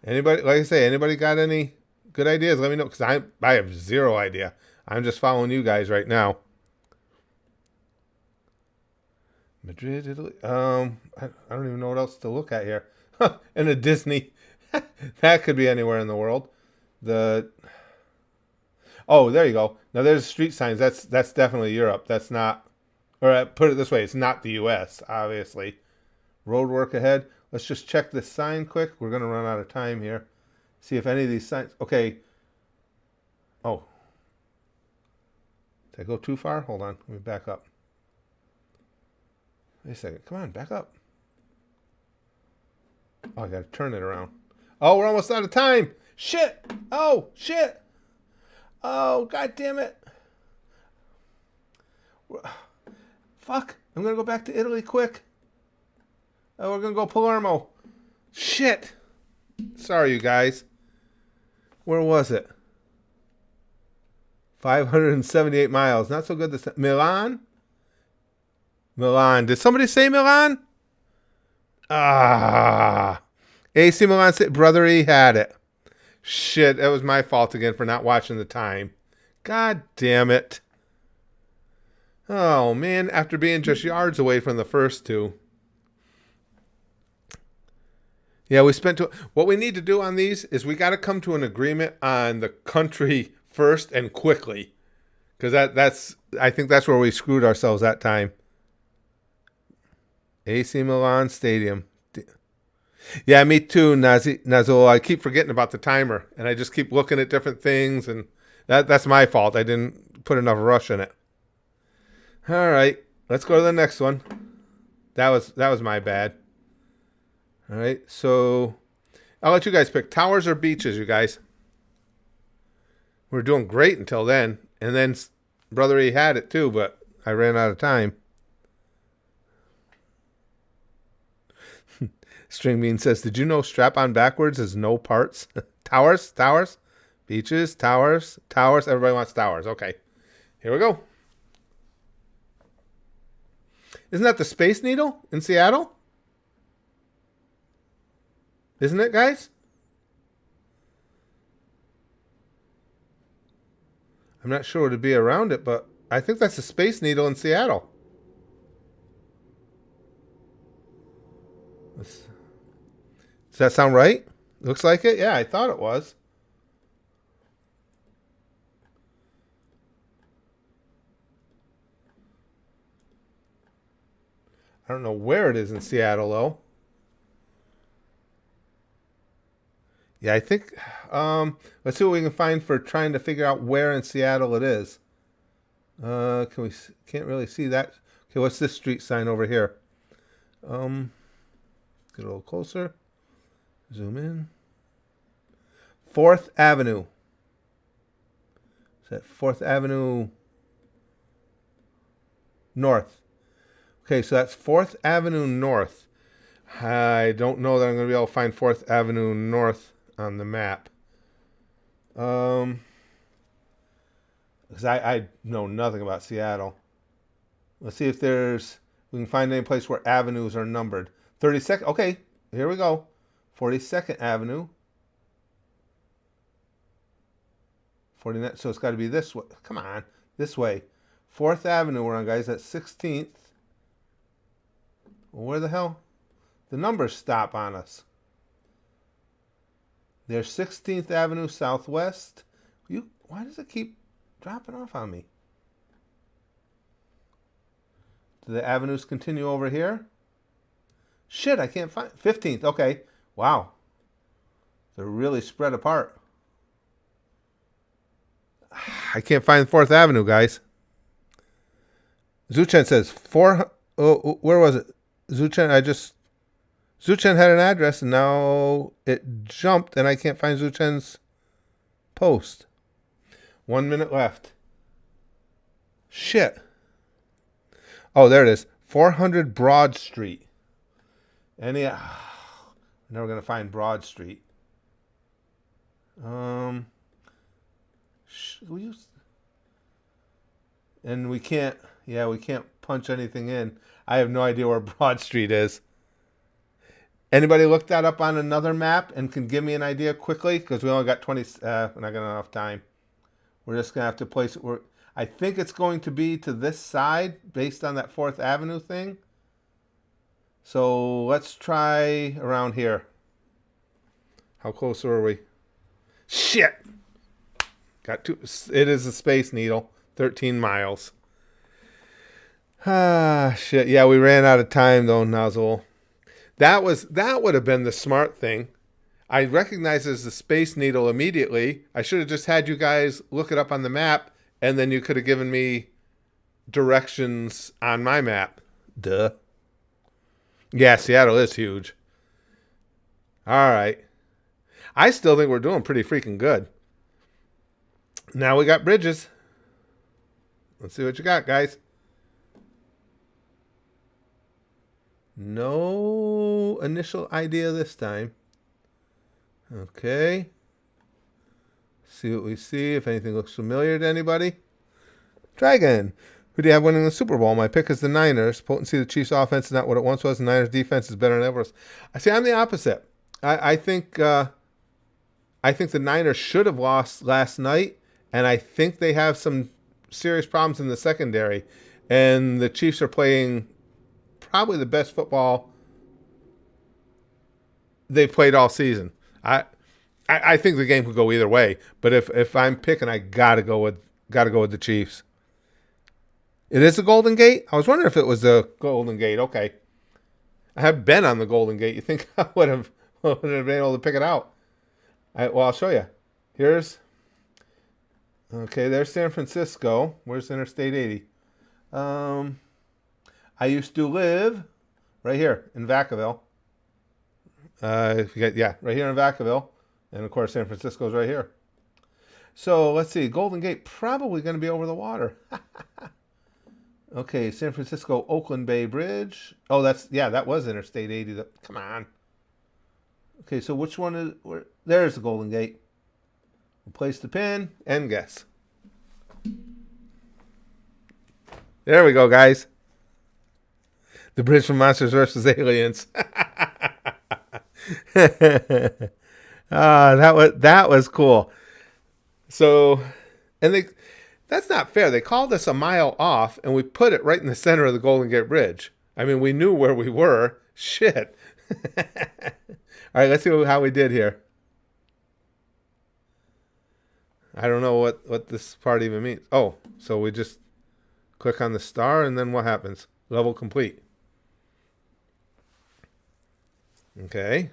Anybody, like I say, anybody got any good ideas? Let me know, because I have zero idea. I'm just following you guys right now. Madrid, Italy. I don't even know what else to look at here. And a Disney. That could be anywhere in the world. Oh, there you go. Now there's street signs. That's definitely Europe. That's not, or put it this way, it's not the U.S. obviously. Road work ahead. Let's just check this sign quick. We're gonna run out of time here. See if any of these signs. Okay. Oh. Did I go too far? Hold on. Let me back up. Wait a second. Come on, back up. Oh, I gotta turn it around. Oh, we're almost out of time. Shit. Oh, shit. Oh, god damn it. Fuck. I'm gonna go back to Italy quick. Oh, we're gonna go Palermo. Shit. Sorry, you guys. Where was it? 578 miles. Not so good this time. Milan? Milan. Did somebody say Milan? Ah. AC Milan. Brother E had it. Shit, that was my fault again for not watching the time. God damn it. Oh, man. After being just yards away from the first two. Yeah, we spent what we need to do on these is we got to come to an agreement on the country first and quickly, because that's I think that's where we screwed ourselves that time. AC Milan Stadium. Yeah, me too, Nazul. I keep forgetting about the timer, and I just keep looking at different things, and that's my fault. I didn't put enough rush in it. All right, let's go to the next one. That was my bad. All right, so I'll let you guys pick towers or beaches, you guys. We were doing great until then, and then Brother E had it too, but I ran out of time. String Bean says, did you know strap on backwards is no parts? Towers, beaches, towers. Everybody wants towers. Okay, here we go. Isn't that the Space Needle in Seattle? Isn't it, guys? I'm not sure what it'd be around it, but I think that's the Space Needle in Seattle. Does that sound right? Looks like it? Yeah, I thought it was. I don't know where it is in Seattle, though. Yeah, I think, let's see what we can find for trying to figure out where in Seattle it is. Can't really see that. Okay, what's this street sign over here? Get a little closer. Zoom in. 4th Avenue. Is that 4th Avenue North? Okay, so that's 4th Avenue North. I don't know that I'm going to be able to find 4th Avenue North on the map. Because I know nothing about Seattle. Let's see if we can find any place where avenues are numbered. 32nd, okay, here we go. 42nd Avenue. 49, so it's got to be this way. Come on, this way. 4th Avenue we're on, guys. That's 16th. Where the hell? The numbers stop on us. There's 16th Avenue Southwest. Why does it keep dropping off on me? Do the avenues continue over here? Shit, I can't find 15th. Okay. Wow. They're really spread apart. I can't find 4th Avenue, guys. Zuchen says where was it? Zuchen had an address and now it jumped and I can't find Zuchen's post. 1 minute left. Shit. Oh, there it is. 400 Broad Street. I'm never going to find Broad Street. And we can't punch anything in. I have no idea where Broad Street is. Anybody look that up on another map and can give me an idea quickly? Because we only got 20, we're not got enough time. We're just going to have to place it where, I think it's going to be to this side based on that 4th Avenue thing. So let's try around here. How close are we? Shit! It is a Space Needle. 13 miles. Ah, shit. Yeah, we ran out of time though, Nozzle. That would have been the smart thing. I recognized it as the Space Needle immediately. I should have just had you guys look it up on the map, and then you could have given me directions on my map. Duh. Yeah, Seattle is huge. All right. I still think we're doing pretty freaking good. Now we got bridges. Let's see what you got, guys. No initial idea this time. Okay. See what we see, if anything looks familiar to anybody. Dragon. Who do you have winning the Super Bowl? My pick is the Niners. Potency of the Chiefs' offense is not what it once was. The Niners' defense is better than ever. I see. I'm the opposite. I think the Niners should have lost last night, and I think they have some serious problems in the secondary. And the Chiefs are playing probably the best football they've played all season. I think the game could go either way, but if I'm picking, I gotta go with the Chiefs. It is the Golden Gate? I was wondering if it was the Golden Gate. Okay. I have been on the Golden Gate. You think I would have been able to pick it out? Well, I'll show you. There's San Francisco. Where's Interstate 80? I used to live right here in Vacaville. Right here in Vacaville. And, of course, San Francisco's right here. So, let's see. Golden Gate probably going to be over the water. Okay, San Francisco Oakland Bay Bridge. Oh, that was Interstate 80. Come on. Okay, so which one is... There's the Golden Gate. We'll place the pin and guess. There we go, guys. The bridge from Monsters vs. Aliens. That was cool. So, and that's not fair. They called us a mile off, and we put it right in the center of the Golden Gate Bridge. I mean, we knew where we were. Shit. All right, let's see how we did here. I don't know what this part even means. Oh, so we just click on the star, and then what happens? Level complete. Okay.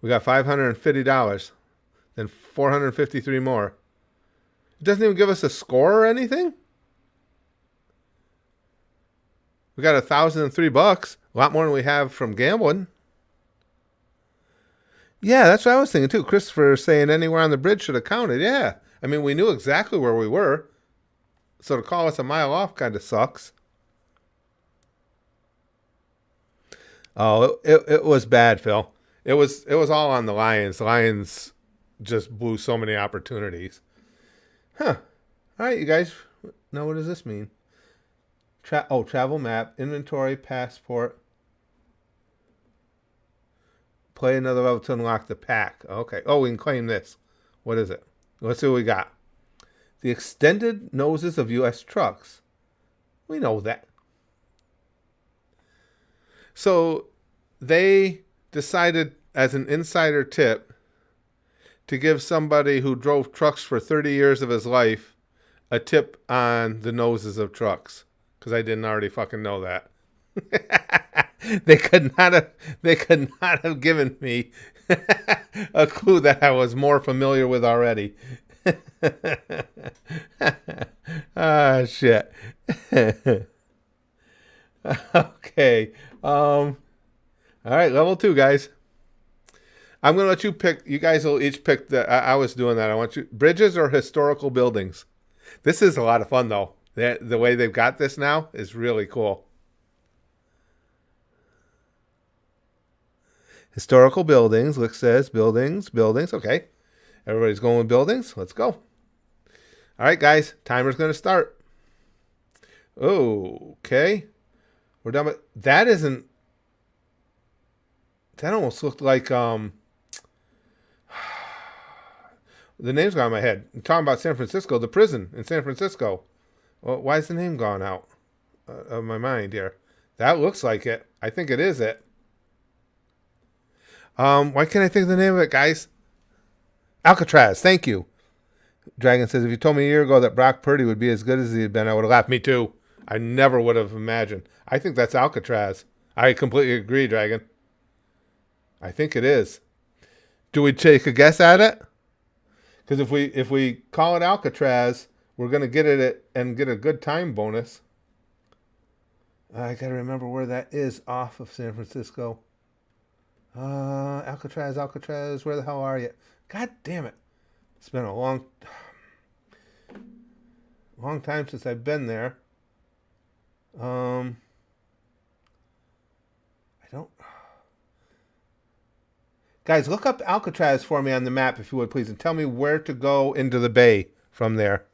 We got $550. Then 453 more. It doesn't even give us a score or anything? We got $1,003. A lot more than we have from gambling. Yeah, that's what I was thinking too. Christopher saying anywhere on the bridge should have counted. Yeah. I mean, we knew exactly where we were. So to call us a mile off kind of sucks. Oh, it was bad, Phil. It was all on the Lions. The Lions just blew so many opportunities. Huh. All right, you guys. Now, what does this mean? Travel map, inventory, passport. Play another level to unlock the pack. Okay. Oh, we can claim this. What is it? Let's see what we got. The extended noses of U.S. trucks. We know that. So they decided, as an insider tip, to give somebody who drove trucks for 30 years of his life a tip on the noses of trucks. Because I didn't already fucking know that. They could not have given me a clue that I was more familiar with already. Ah, shit. Okay. All right, level 2, guys. I'm gonna let you pick. You guys will each pick I was doing that. I want you bridges or historical buildings. This is a lot of fun, though. The way they've got this now is really cool. Historical buildings. Look says buildings. Okay. Everybody's going with buildings. Let's go. All right, guys. Timer's going to start. Okay. We're done with... That isn't... That almost looked like... The name's gone in my head. I'm talking about San Francisco. The prison in San Francisco. Well, why is the name gone out of my mind here? That looks like it. I think it is it. Why can't I think of the name of it, guys? Alcatraz. Thank you. Dragon says, if you told me a year ago that Brock Purdy would be as good as he had been, I would have laughed. Me too. I never would have imagined. I think that's Alcatraz. I completely agree, Dragon. I think it is. Do we take a guess at it? Because if we call it Alcatraz, we're going to get it and get a good time bonus. I got to remember where that is off of San Francisco. Alcatraz, where the hell are you? God damn it. It's been a long time since I've been there. I don't... Guys, look up Alcatraz for me on the map, if you would, please, and tell me where to go into the bay from there.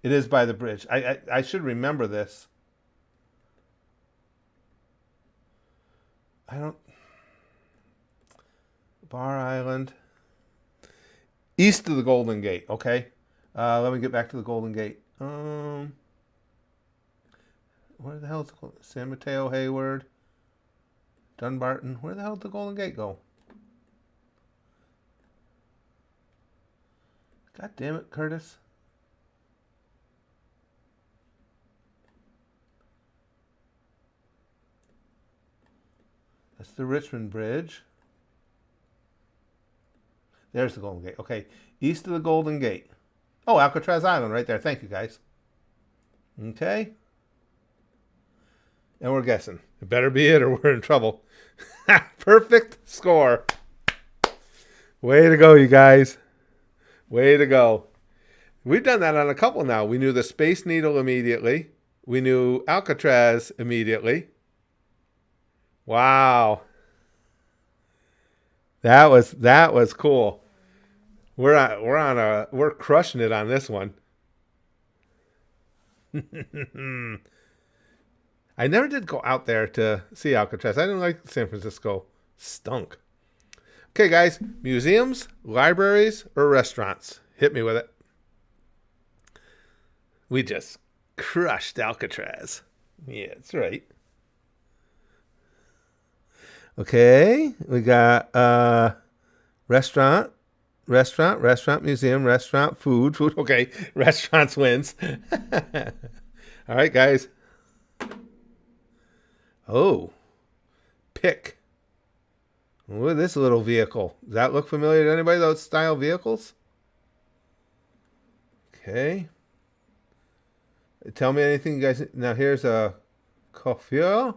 It is by the bridge. I should remember this. I don't... Bar Island. East of the Golden Gate, okay. Let me get back to the Golden Gate. Where the hell is it called? San Mateo, Hayward, Dunbarton. Where the hell did the Golden Gate go? God damn it, Curtis. That's the Richmond Bridge. There's the Golden Gate. Okay, east of the Golden Gate. Oh, Alcatraz Island right there. Thank you, guys. Okay. And we're guessing. It better be it or we're in trouble. Perfect score. Way to go, you guys. Way to go. We've done that on a couple now. We knew the Space Needle immediately. We knew Alcatraz immediately. Wow. That was cool. We're crushing it on this one. I never did go out there to see Alcatraz. I didn't like San Francisco. Stunk. Okay, guys. Museums, libraries, or restaurants? Hit me with it. We just crushed Alcatraz. Yeah, that's right. Okay, we got restaurant, museum, restaurant, food. Okay, restaurants wins. All right, guys. Oh, pick. Look at this little vehicle. Does that look familiar to anybody, those style vehicles? Okay. Tell me anything you guys... Now, here's a coiffure.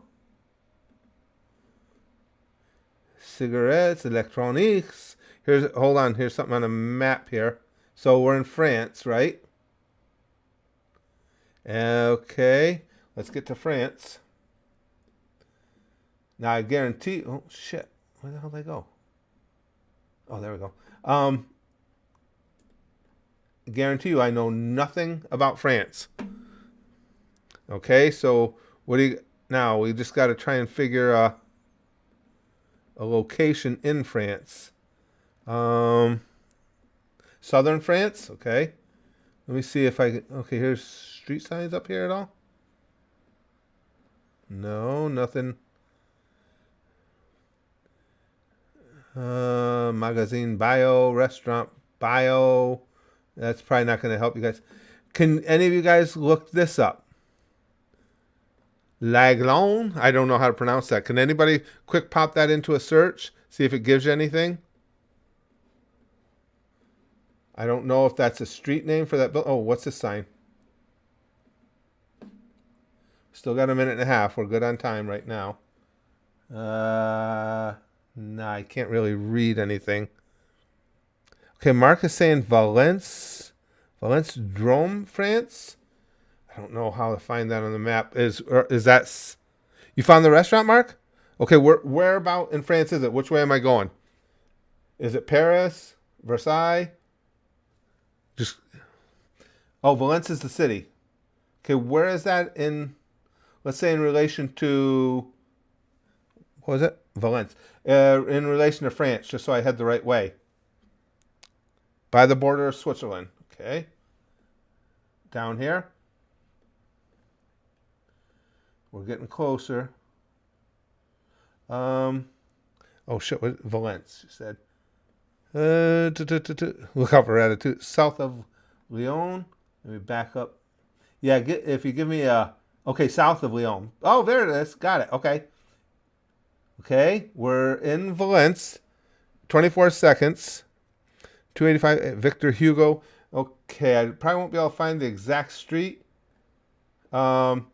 Cigarettes, electronics. Here's... Hold on. Here's something on a map here. So we're in France, right? Okay. Let's get to France. Now I guarantee. Oh shit! Where the hell did they go? Oh, there we go. Guarantee you, I know nothing about France. Okay, so what do you now? We just got to try and figure a location in France. Southern France. Okay, let me see if I can. Okay, here's street signs up here at all. No, nothing. Magazine bio, restaurant bio. That's probably not going to help you guys. Can any of you guys look this up? Laglon? I don't know how to pronounce that. Can anybody quick pop that into a search? See if it gives you anything? I don't know if that's a street name for that. Oh, what's this sign? Still got a minute and a half. We're good on time right now. Nah, I can't really read anything. Okay, Mark is saying Valence Drôme, France. I don't know how to find that on the map. Is that you found the restaurant, Mark? Okay, where about in France is it? Which way am I going? Is it Paris, Versailles? Valence is the city. Okay, where is that in? Let's say in relation to. What was it? Valence. In relation to France, just so I head the right way. By the border of Switzerland. Okay. Down here. We're getting closer. Oh shit, what Valence, you said. Look out for attitude. South of Lyon. Let me back up. Yeah, if you give me okay, south of Lyon. Oh, there it is. Got it. Okay. Okay, we're in Valence. 24 seconds. 285. Victor Hugo. Okay, I probably won't be able to find the exact street. Should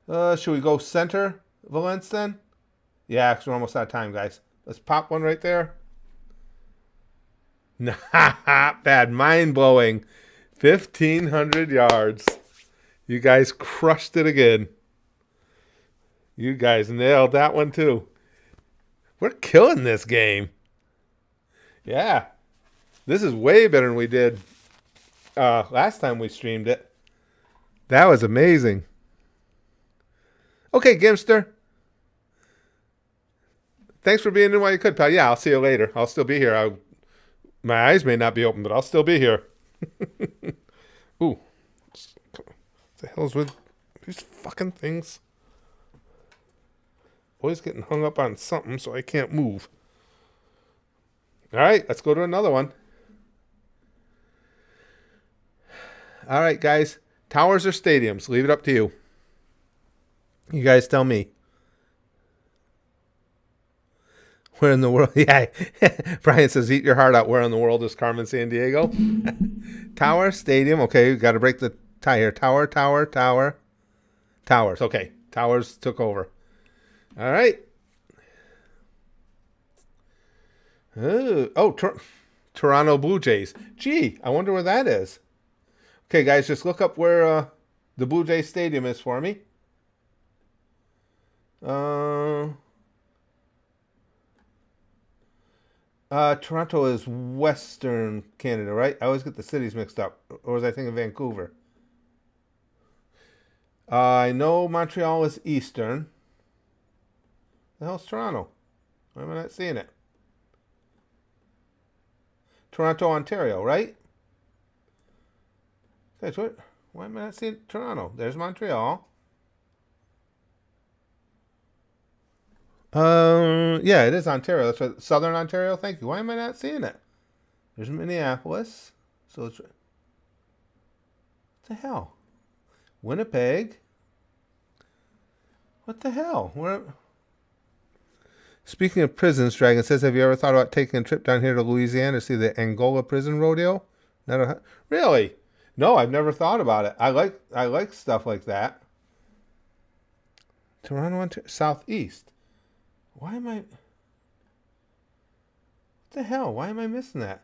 we go center Valence then? Yeah, because we're almost out of time, guys. Let's pop one right there. Bad. Mind-blowing. 1,500 yards. You guys crushed it again. You guys nailed that one too. We're killing this game. Yeah. This is way better than we did last time we streamed it. That was amazing. Okay, Gimster. Thanks for being in while you could, pal. Yeah, I'll see you later. I'll still be here. My eyes may not be open, but I'll still be here. Ooh. What the hell's with these fucking things? Always getting hung up on something so I can't move. All right, let's go to another one. All right, guys. Towers or stadiums? Leave it up to you. You guys tell me. Where in the world? Yeah. Brian says, eat your heart out. Where in the world is Carmen Sandiego? Tower, stadium. Okay, we got to break the tie here. Tower. Towers. Okay, Towers took over. All right. Toronto Blue Jays. Gee, I wonder where that is. Okay, guys, just look up where the Blue Jays Stadium is for me. Toronto is Western Canada, right? I always get the cities mixed up. Or was I thinking Vancouver? I know Montreal is Eastern. The hell's Toronto? Why am I not seeing it? Toronto, Ontario, right? Guys, what? Why am I not seeing Toronto? There's Montreal. Yeah, it is Ontario. That's right. Southern Ontario. Thank you. Why am I not seeing it? There's Minneapolis. So it's what the hell? Winnipeg. What the hell? Where? Speaking of prisons, Dragon says, have you ever thought about taking a trip down here to Louisiana to see the Angola Prison Rodeo? Really? No, I've never thought about it. I like stuff like that. Toronto, Ontario, Southeast. Why am I? What the hell? Why am I missing that?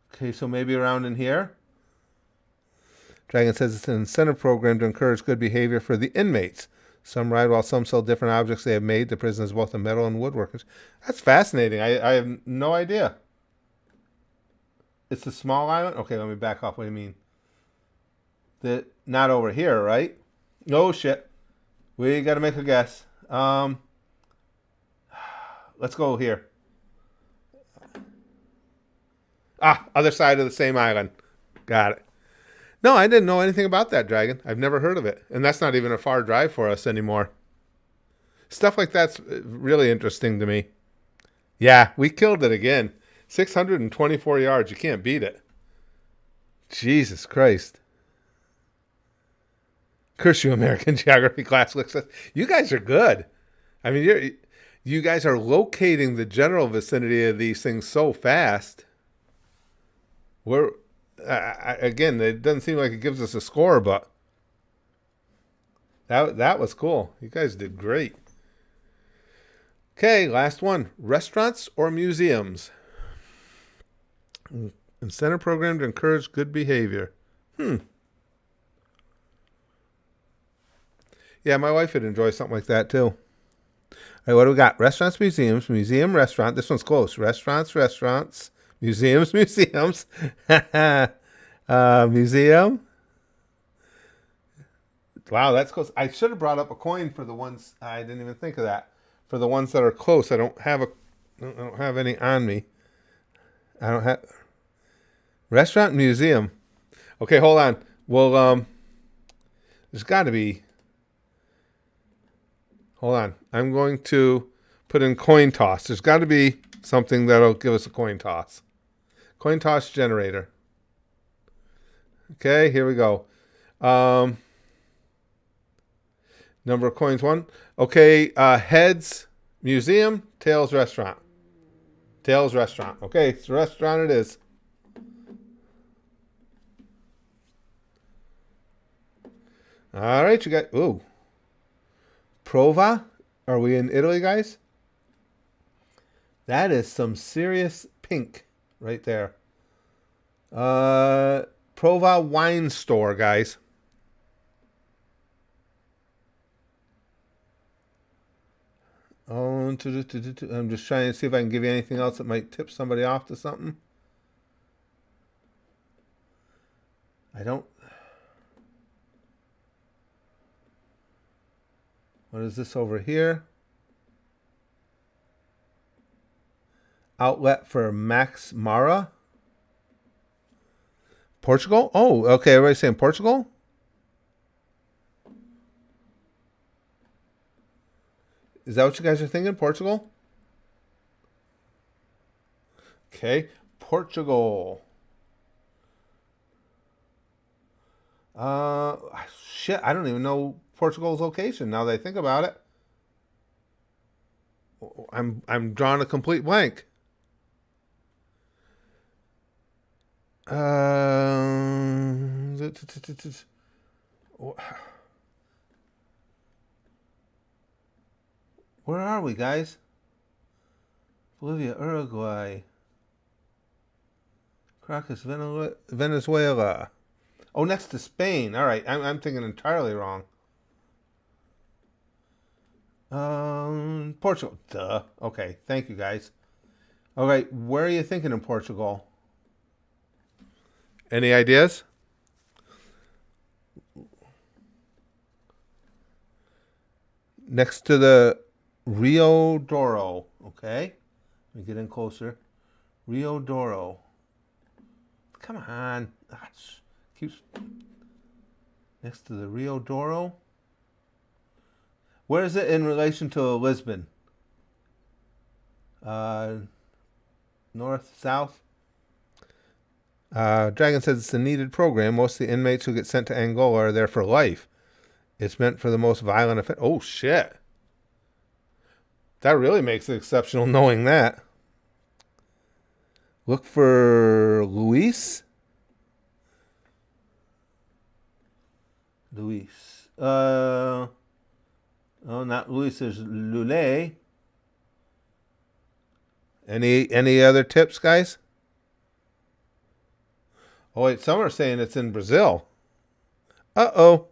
Okay, so maybe around in here. Dragon says it's an incentive program to encourage good behavior for the inmates. Some ride while some sell different objects they have made. The prison is both a metal and woodworkers. That's fascinating. I have no idea. It's a small island? Okay, let me back off. What do you mean? Not over here, right? Oh, shit. We got to make a guess. Let's go here. Other side of the same island. Got it. No, I didn't know anything about that dragon. I've never heard of it. And that's not even a far drive for us anymore. Stuff like that's really interesting to me. Yeah, we killed it again. 624 yards. You can't beat it. Jesus Christ. Curse you, American Geography class. You guys are good. I mean, you guys are locating the general vicinity of these things so fast. Again, it doesn't seem like it gives us a score, but that was cool. You guys did great. Okay, last one. Restaurants or museums? Incentive program to encourage good behavior. Yeah, my wife would enjoy something like that too. All right, what do we got? Restaurants, museums, museum, restaurant. This one's close. Restaurants, museums, museum. Wow, that's close. I should have brought up a coin for the ones. I didn't even think of that. For the ones that are close, I don't have any on me. I don't have restaurant, museum. Okay, hold on. Well, there's got to be. Hold on. I'm going to put in coin toss. There's got to be something that'll give us a coin toss. Coin toss generator. Okay, here we go. Number of coins, 1. Okay, heads, museum, tails, restaurant. Tails, restaurant. Okay, it's a restaurant it is. All right, you got, Prova? Are we in Italy, guys? That is some serious pink right there. Prova wine store, guys. I'm just trying to see if I can give you anything else that might tip somebody off to something. I don't. What is this over here? Outlet for Max Mara. Portugal? Oh, okay. Everybody's saying Portugal? Is that what you guys are thinking? Portugal? Okay. Portugal. Shit. I don't even know Portugal's location now that I think about it. I'm drawing a complete blank. Where are we, guys? Bolivia, Uruguay, Caracas, Venezuela. Oh, next to Spain. All right, I'm thinking entirely wrong. Portugal. Duh. Okay, thank you, guys. All right, where are you thinking in Portugal? Any ideas? Next to the Rio Douro. Okay. Let me get in closer. Rio Douro. Come on. Keeps next to the Rio Douro. Where is it in relation to Lisbon? North, south? Dragon says it's a needed program. Most of the inmates who get sent to Angola are there for life. It's meant for the most violent offense. Oh, shit. That really makes it exceptional knowing that. Look for Luis. Oh, not Luis. There's Lule. Any other tips, guys? Oh, wait, some are saying it's in Brazil. Uh-oh.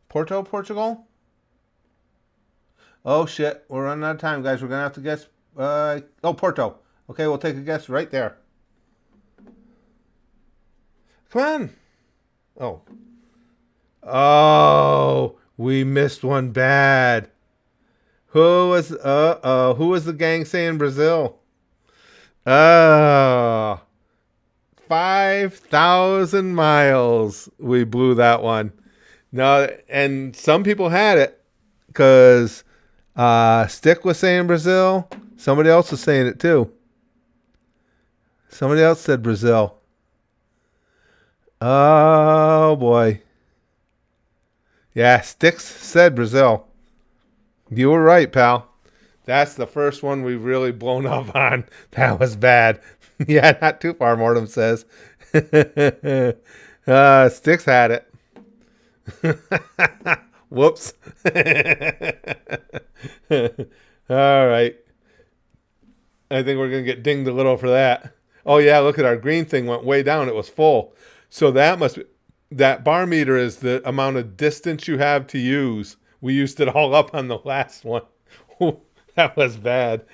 Porto, Portugal? Oh, shit. We're running out of time, guys. We're going to have to guess. Oh, Porto. Okay, we'll take a guess right there. Come on. Oh. Oh, we missed one bad. Who was the gang saying Brazil? Oh. 5,000 miles. We blew that one. No, and some people had it because Stick was saying Brazil. Somebody else was saying it too. Somebody else said Brazil. Oh boy. Yeah, Sticks said Brazil. You were right, pal. That's the first one we've really blown up on. That was bad. Yeah, not too far, Mortem says. Sticks had it. Whoops. All right. I think we're going to get dinged a little for that. Oh, yeah, look at our green thing went way down. It was full. So that bar meter is the amount of distance you have to use. We used it all up on the last one. That was bad.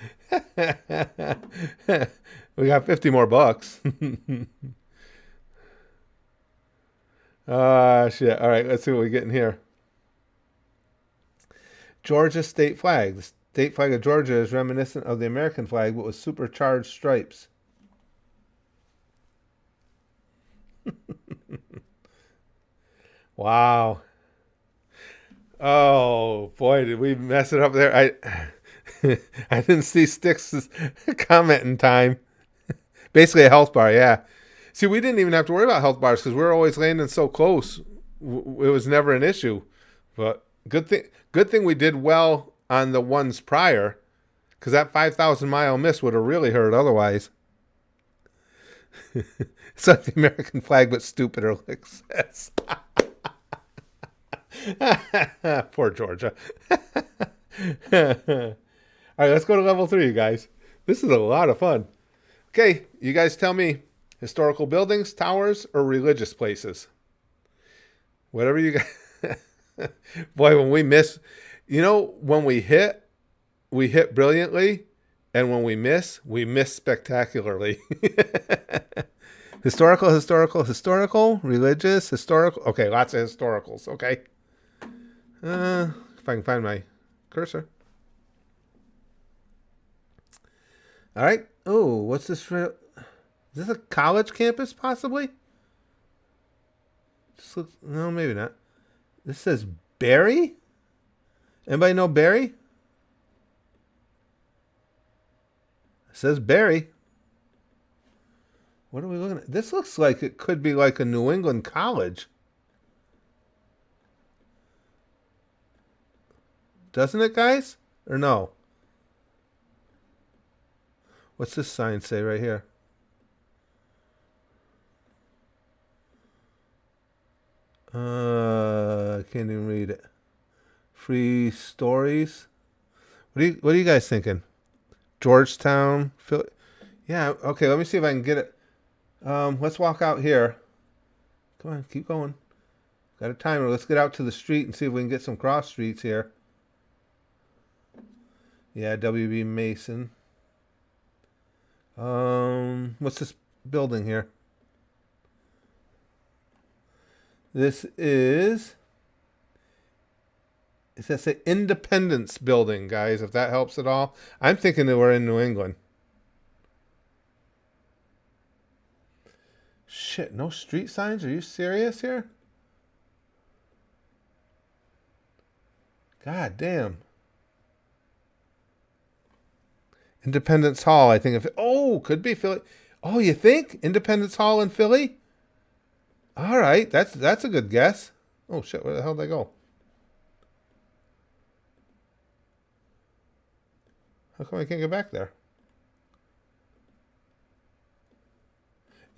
We got 50 more bucks. Shit. All right, let's see what we get in here. Georgia state flag. The state flag of Georgia is reminiscent of the American flag, but with supercharged stripes. Wow. Oh, boy, did we mess it up there. I didn't see Sticks' comment in time. Basically a health bar, yeah. See, we didn't even have to worry about health bars because we were always landing so close. It was never an issue. But good thing we did well on the ones prior, because that 5,000-mile miss would have really hurt otherwise. It's like the American flag, but stupider, like says. Poor Georgia. All right, let's go to level 3, you guys. This is a lot of fun. Okay, you guys tell me, historical buildings, towers, or religious places? Whatever you guys... Boy, when we miss... You know, when we hit brilliantly, and when we miss spectacularly. Historical, religious, historical. Okay, lots of historicals, okay. If I can find my cursor. All right. Oh, what's this for? Is this a college campus, possibly? No, maybe not. This says Barry? Anybody know Barry? It says Barry. What are we looking at? This looks like it could be like a New England college. Doesn't it, guys? Or no? What's this sign say right here? I can't even read it. Free stories. What are you guys thinking? Georgetown, Philly? Yeah. Okay. Let me see if I can get it. Let's walk out here. Come on, keep going. Got a timer. Let's get out to the street and see if we can get some cross streets here. Yeah, WB Mason. What's this building here? This is... It says the Independence Building, guys, if that helps at all. I'm thinking that we're in New England. Shit, no street signs? Are you serious here? God damn. Independence Hall, I think. Could be Philly. Oh, you think? Independence Hall in Philly? All right, that's a good guess. Oh, shit, where the hell did I go? How come I can't get back there?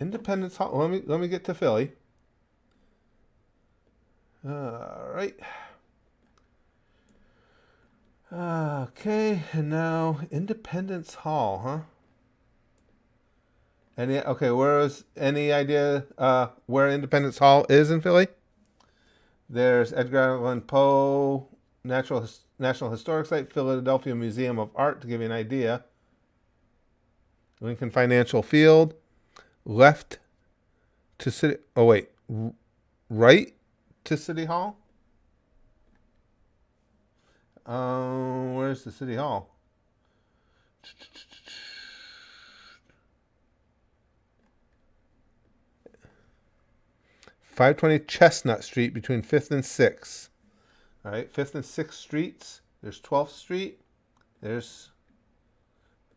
Independence Hall. Let me get to Philly. All right. Okay, and now Independence Hall, huh? Any idea where Independence Hall is in Philly? There's Edgar Allan Poe National Historic Site, Philadelphia Museum of Art, to give you an idea. Lincoln Financial Field, left to City. Oh wait, right to City Hall. Where's the City Hall? 520 Chestnut Street between 5th and 6th. All right, 5th and 6th Streets. There's 12th Street. There's,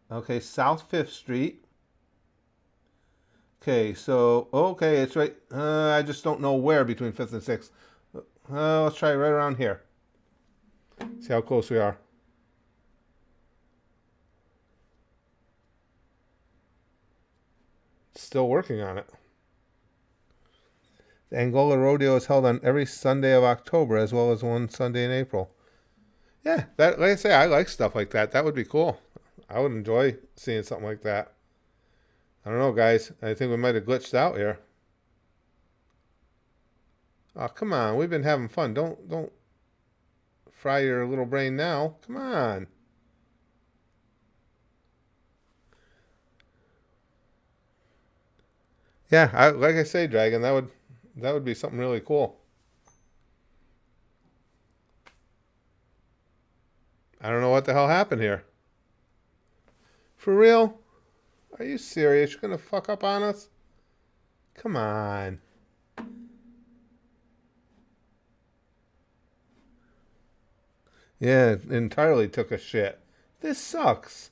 South 5th Street. Okay, it's right. I just don't know where between 5th and 6th. Let's try right around here. See how close we are. Still working on it. The Angola Rodeo is held on every Sunday of October, as well as one Sunday in April. Yeah, like I say, I like stuff like that. That would be cool. I would enjoy seeing something like that. I don't know, guys. I think we might have glitched out here. Oh, come on. We've been having fun. Don't fry your little brain now. Come on. Yeah, like I say, Dragon, that would be something really cool. I don't know what the hell happened here. For real? Are you serious? You're going to fuck up on us? Come on. Yeah, it entirely took a shit. This sucks.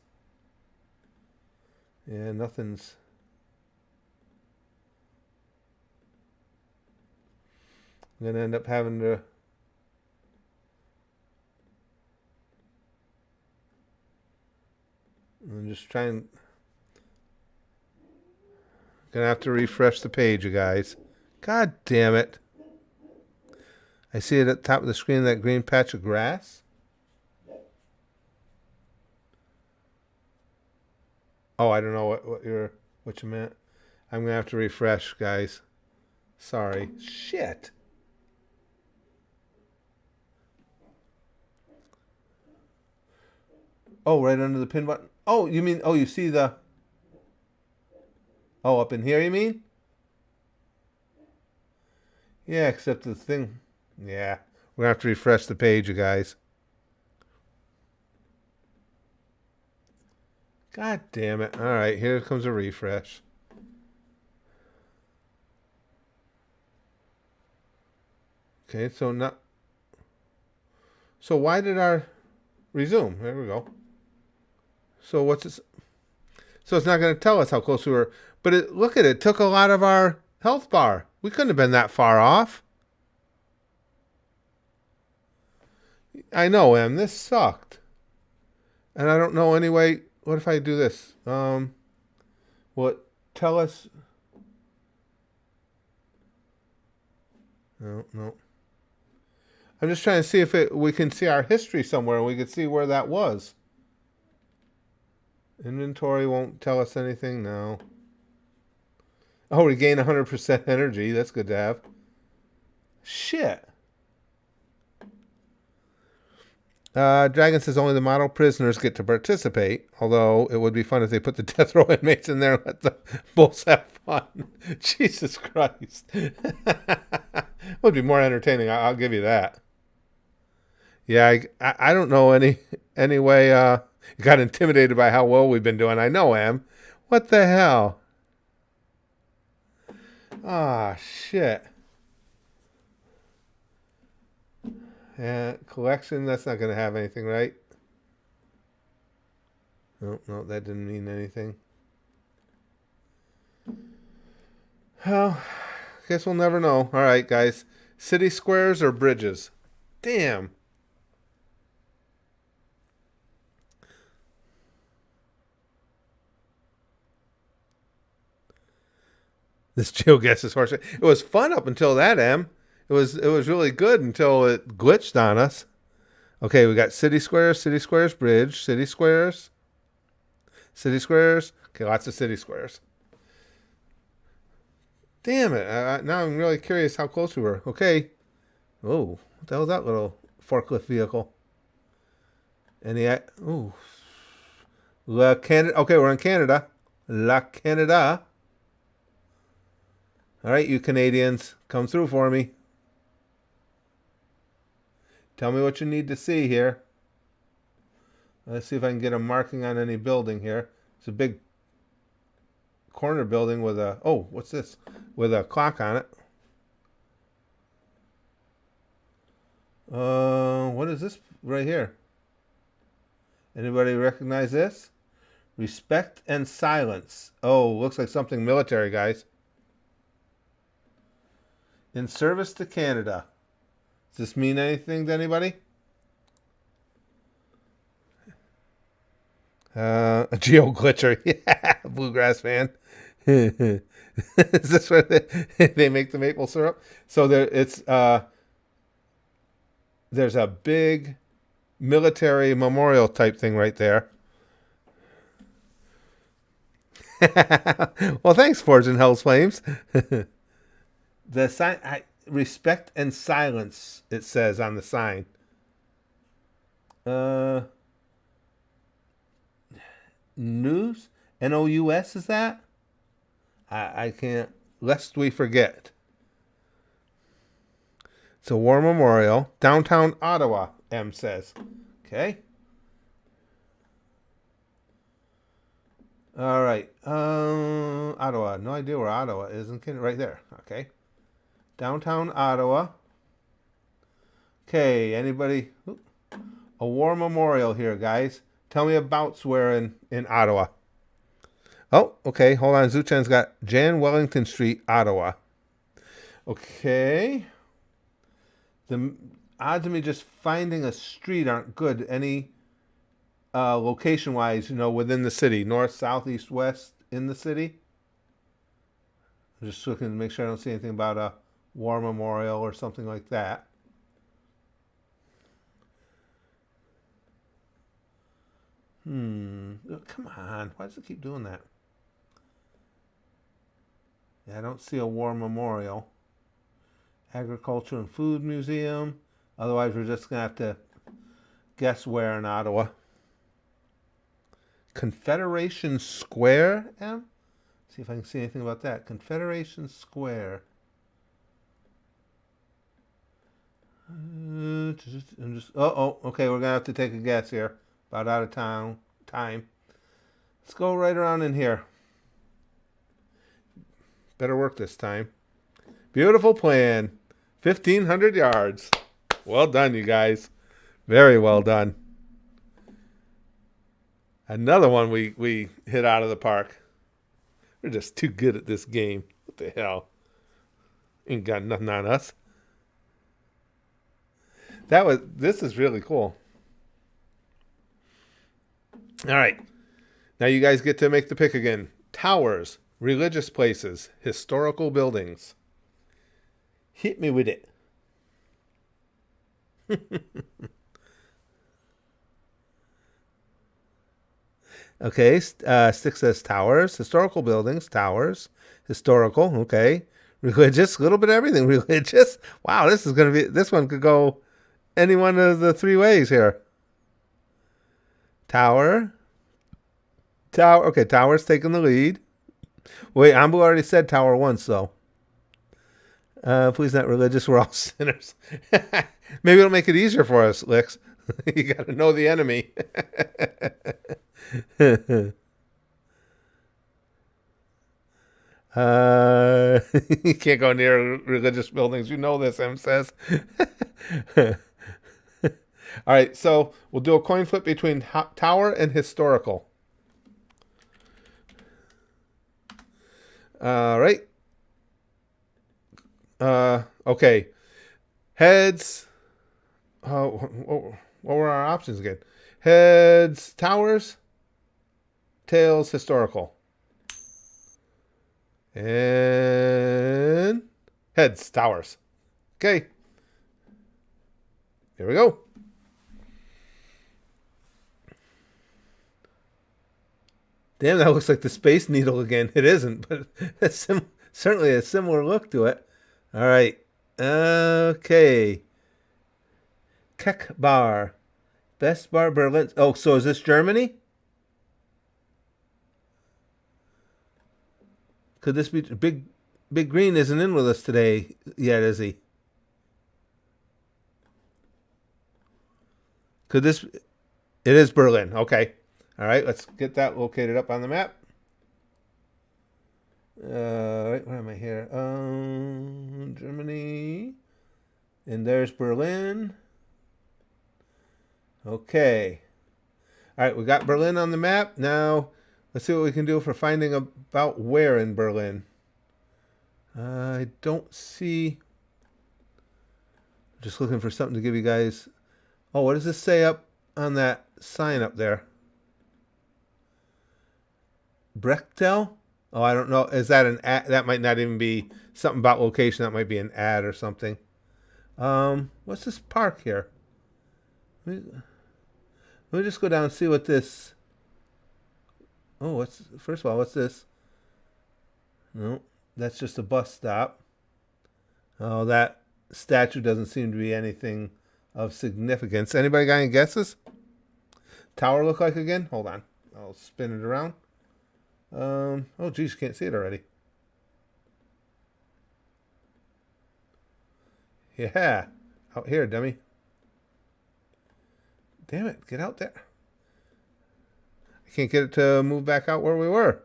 Yeah, nothing's... I'm going to end up having to... I'm just trying... Gonna have to refresh the page, you guys. God damn it. I see it at the top of the screen, that green patch of grass. Oh, I don't know what you meant. I'm gonna have to refresh, guys. Sorry. Shit. Oh, right under the pin button. Oh, you mean, you see the... Oh, up in here, you mean? Yeah, except the thing... Yeah, we're going to have to refresh the page, you guys. God damn it. All right, here comes a refresh. Okay, so not... So why did our... Resume. There we go. So what's this? So it's not going to tell us how close we were. But look at it. It took a lot of our health bar. We couldn't have been that far off. I know, Em. This sucked. And I don't know anyway. What if I do this? What? Tell us. No. I'm just trying to see if we can see our history somewhere and we can see where that was. Inventory won't tell us anything. No. Oh, we gain 100% energy. That's good to have. Shit. Dragon says only the model prisoners get to participate, although it would be fun if they put the death row inmates in there and let the bulls have fun. Jesus Christ. Would be more entertaining. I'll give you that. Yeah, I don't know any way you got intimidated by how well we've been doing. I know, Em. What the hell? Ah, shit. Yeah, collection, that's not going to have anything, right? No, that didn't mean anything. Well, guess we'll never know. All right, guys. City squares or bridges? Damn. This geoguess is horseshit. It was fun up until that, Em. It was really good until it glitched on us. Okay, we got city squares, bridge, city squares. Okay, lots of city squares. Damn it. Now I'm really curious how close we were. Okay. Oh, what the hell is that little forklift vehicle? Ooh. La Canada. Okay, we're in Canada. La Canada. All right, you Canadians, come through for me. Tell me what you need to see here. Let's see if I can get a marking on any building here. It's a big corner building with a... Oh, what's this? With a clock on it. What is this right here? Anybody recognize this? Respect and silence. Oh, looks like something military, guys. In service to Canada. Does this mean anything to anybody? A geo glitcher. Yeah, bluegrass fan. Is this where they make the maple syrup? So there's a big military memorial type thing right there. Well, thanks, Forge in Hell's Flames. The sign, respect and silence, it says on the sign. News? N-O-U-S, is that? I can't, lest we forget. It's a war memorial. Downtown Ottawa, M says. Okay. All right. Ottawa. No idea where Ottawa is. Right there. Okay. Downtown Ottawa. Okay. Anybody? A war memorial here, guys. Tell me about where in Ottawa. Oh, okay. Hold on. Zuchan's got Jan Wellington Street, Ottawa. Okay. The odds of me just finding a street aren't good. Any location-wise, within the city. North, south, east, west in the city. I'm just looking to make sure I don't see anything about a war memorial or something like that. Come on. Why does it keep doing that? Yeah, I don't see a war memorial. Agriculture and Food Museum. Otherwise, we're just going to have to guess where in Ottawa. Confederation Square, M? See if I can see anything about that. Confederation Square. Okay, we're going to have to take a guess here. About out of time. Let's go right around in here. Better work this time. Beautiful plan. 1,500 yards. Well done, you guys. Very well done. Another one we hit out of the park. We're just too good at this game. What the hell? Ain't got nothing on us. This is really cool. All right. Now you guys get to make the pick again. Towers, religious places, historical buildings. Hit me with it. Okay, Stick says towers, historical buildings, towers, historical, okay. Religious, a little bit of everything. Religious. Wow, this one could go any one of the three ways here. Tower. Okay, Tower's taking the lead. Wait, Ambu already said Tower once, though. Please not religious, we're all sinners. Maybe it'll make it easier for us, Licks. You gotta know the enemy. You can't go near religious buildings. You know this, M says. All right, so we'll do a coin flip between tower and historical. All right. Okay. Heads. What were our options again? Heads, towers. Tails, historical. And heads, towers. Okay. Here we go. Damn, that looks like the Space Needle again. It isn't, but it's Certainly a similar look to it. All right. Okay. Keck Bar. Best bar Berlin. Oh, so is this Germany? Could this be Big Green isn't in with us today yet, is he? Could this it is Berlin. Okay. All right, let's get that located up on the map. Right, where am I here? Germany. And there's Berlin. Okay. All right, we got Berlin on the map. Now, let's see what we can do for finding about where in Berlin. I don't see. Just looking for something to give you guys. Oh, what does this say up on that sign up there? Brechtel? Oh, I don't know. Is that an ad? That might not even be something about location. That might be an ad or something. What's this park here? Let me just go down and see what this. Oh, first of all, what's this? No, that's just a bus stop. Oh, that statue doesn't seem to be anything of significance. Anybody got any guesses? Tower look like again? Hold on. I'll spin it around. Oh, geez, can't see it already. Yeah. Out here, dummy. Damn it, get out there. I can't get it to move back out where we were.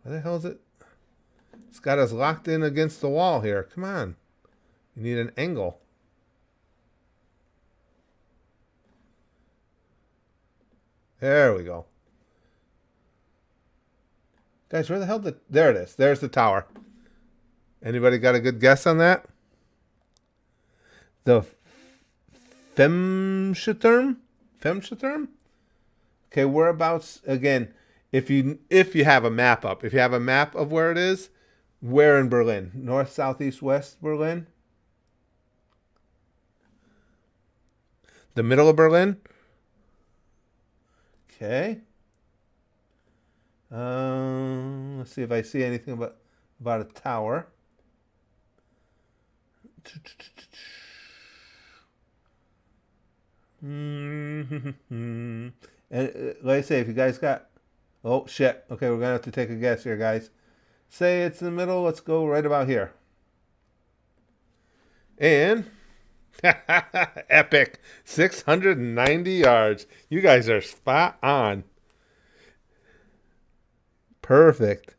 Where the hell is it? It's got us locked in against the wall here. Come on. You need an angle. There we go. Guys, where the hell did... There it is. There's the tower. Anybody got a good guess on that? The Femsturm? Femsturm? Okay, whereabouts... Again, if you have a map up, if you have a map of where it is, where in Berlin? North, south, east, west Berlin? The middle of Berlin? Okay. Let's see if I see anything about a tower. And like I say, if you guys got... Oh, shit. Okay, we're going to have to take a guess here, guys. Say it's in the middle. Let's go right about here. And... Epic. 690 yards. You guys are spot on. Perfect.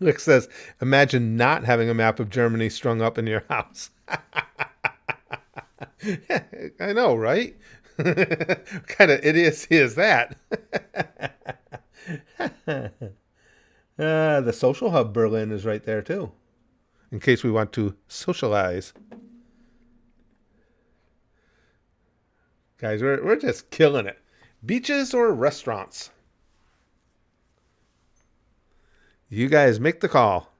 Rick says, imagine not having a map of Germany strung up in your house. I know, right? What kind of idiocy is that? The social hub Berlin is right there, too. In case we want to socialize. Guys, we're just killing it. Beaches or restaurants? You guys make the call.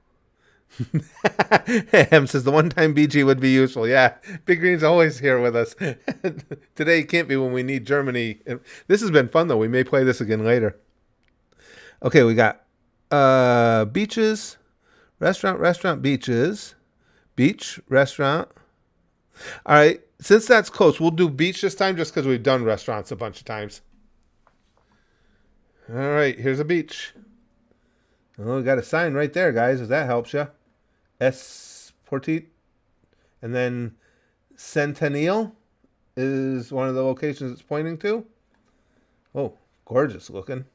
Ham says the one-time BG would be useful. Yeah, Big Green's always here with us. Today can't be when we need Germany. This has been fun, though. We may play this again later. Okay, we got beaches, restaurant, beaches, beach, restaurant. All right, since that's close, we'll do beach this time just because we've done restaurants a bunch of times. All right, here's a beach. Oh, we got a sign right there, guys, if that helps you. S. Portit. And then Centennial is one of the locations it's pointing to. Oh, gorgeous looking.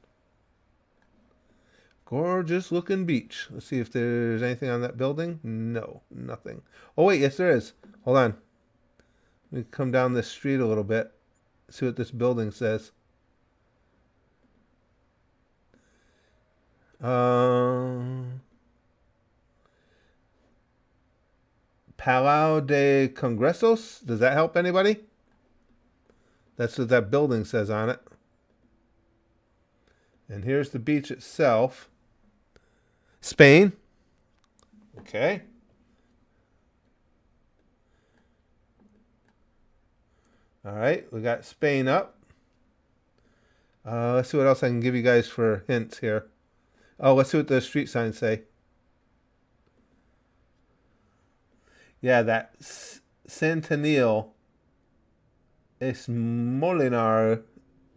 Gorgeous looking beach. Let's see if there's anything on that building. No, nothing. Oh, wait, yes, there is. Hold on. Let me come down this street a little bit. See what this building says. Palau de Congresos. Does that help anybody? That's what that building says on it. And here's the beach itself. Spain. Okay. All right, we got Spain up. Let's see what else I can give you guys for hints here. Oh, let's see what the street signs say. Yeah, that Centennial es Molinar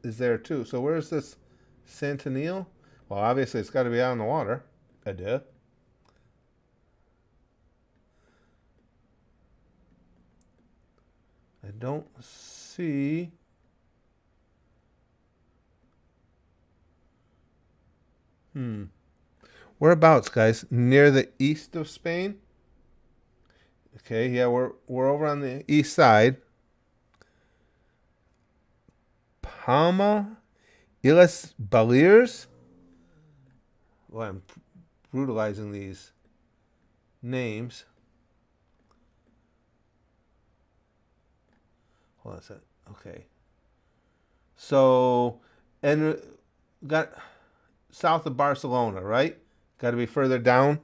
is there too. So where's this Centennial? Well, obviously it's got to be out on the water. Duh. I don't see. Whereabouts, guys? Near the east of Spain? Okay, yeah, we're over on the east side. Palma Illes Balears. Well, I'm brutalizing these names. Hold on a second. Okay. So, and got south of Barcelona, right? Got to be further down.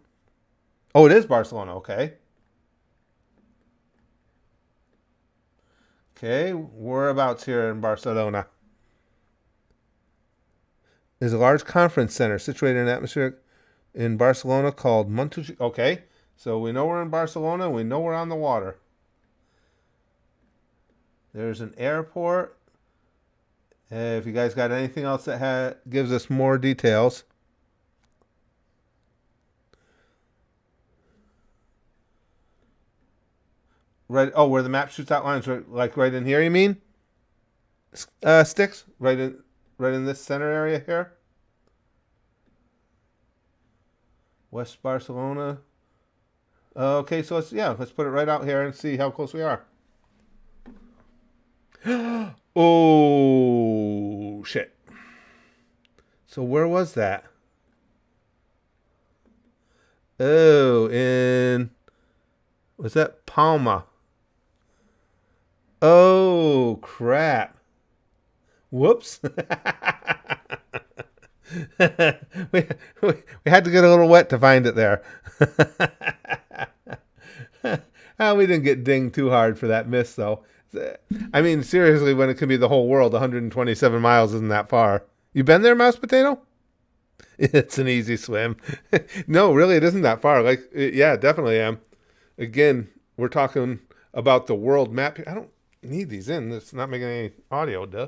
Oh, it is Barcelona. Okay. Okay, whereabouts here in Barcelona? There's a large conference center situated in an atmosphere in Barcelona called Montjuic. Okay, so we know we're in Barcelona. We know we're on the water. There's an airport. If you guys got anything else that gives us more details. Right. Oh, where the map shoots out lines, right, like right in here. You mean? Sticks right in this center area here. West Barcelona. Okay, so let's put it right out here and see how close we are. Oh shit! So where was that? Oh, was that Palma? Oh crap! Whoops. we, we had to get a little wet to find it there. We didn't get dinged too hard for that miss, though. I mean, seriously, when it could be the whole world, 127 miles isn't that far. You been there, Mouse Potato? It's an easy swim. No, really, it isn't that far. Like, yeah, definitely am. Again, we're talking about the world map. I don't need these in. It's not making any audio, duh.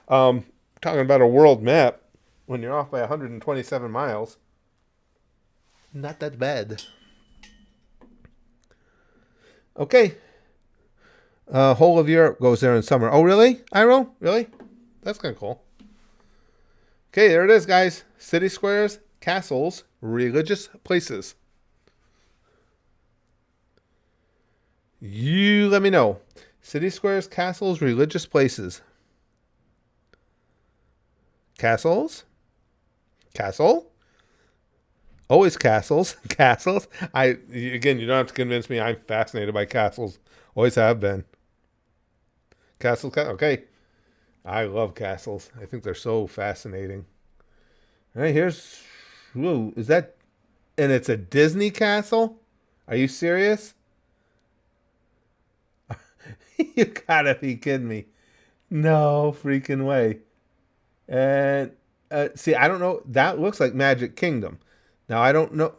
Talking about a world map when you're off by 127 miles. Not that bad. Okay. Whole of Europe goes there in summer. Oh, really? Iro? Really? That's kind of cool. Okay, there it is, guys. City squares, castles, religious places. You let me know. City squares, castles, religious places. Castles? Castle? Always castles. Castles. Again, you don't have to convince me. I'm fascinated by castles. Always have been. Castle. Okay. I love castles. I think they're so fascinating. All right, here's. Whoa, is that? And it's a Disney castle? Are you serious? You gotta be kidding me. No freaking way. And see, I don't know. That looks like Magic Kingdom. Now, I don't know.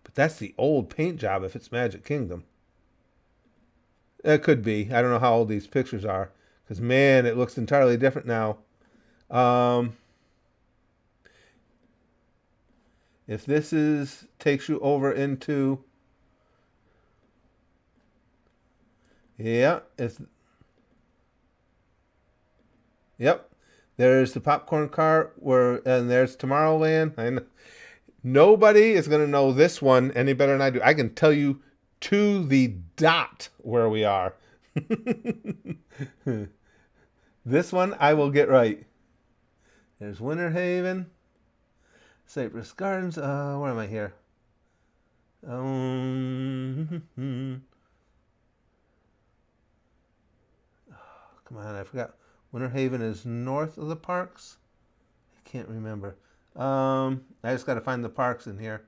But that's the old paint job if it's Magic Kingdom. It could be. I don't know how old these pictures are. Because, man, it looks entirely different now. If this takes you over into... Yeah. Yep. There's the popcorn cart and there's Tomorrowland. I know. Nobody is going to know this one any better than I do. I can tell you to the dot where we are. This one I will get right. There's Winter Haven, Cypress Gardens. Where am I here? Come on, I forgot. Winter Haven is north of the parks. I can't remember. I just got to find the parks in here.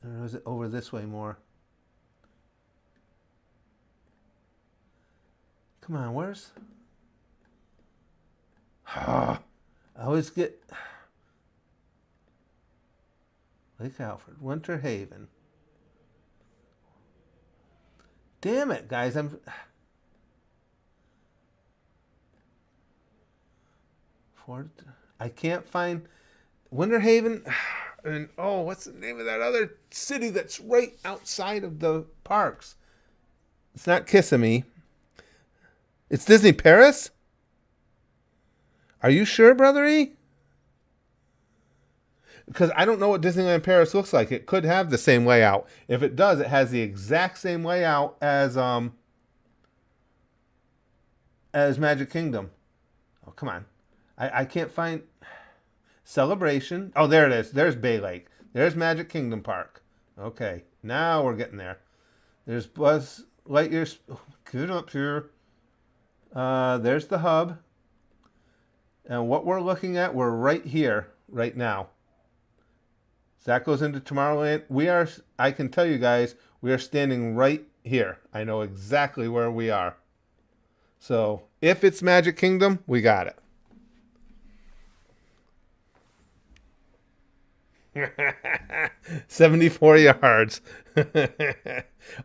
Or is it over this way more? Come on, where's... I always get Lake Alfred, Winter Haven. Damn it, guys! I can't find Winter Haven. And oh, what's the name of that other city that's right outside of the parks? It's not Kissimmee. It's Disney Paris? Are you sure, Brother E? Because I don't know what Disneyland Paris looks like. It could have the same layout. If it does, it has the exact same layout as Magic Kingdom. Oh, come on. I can't find Celebration. Oh, there it is. There's Bay Lake. There's Magic Kingdom Park. Okay, now we're getting there. There's Buzz Lightyear's. Get up here. There's the hub. And what we're looking at, we're right here, right now. So that goes into Tomorrowland. I can tell you guys, we are standing right here. I know exactly where we are. So if it's Magic Kingdom, we got it. 74 yards.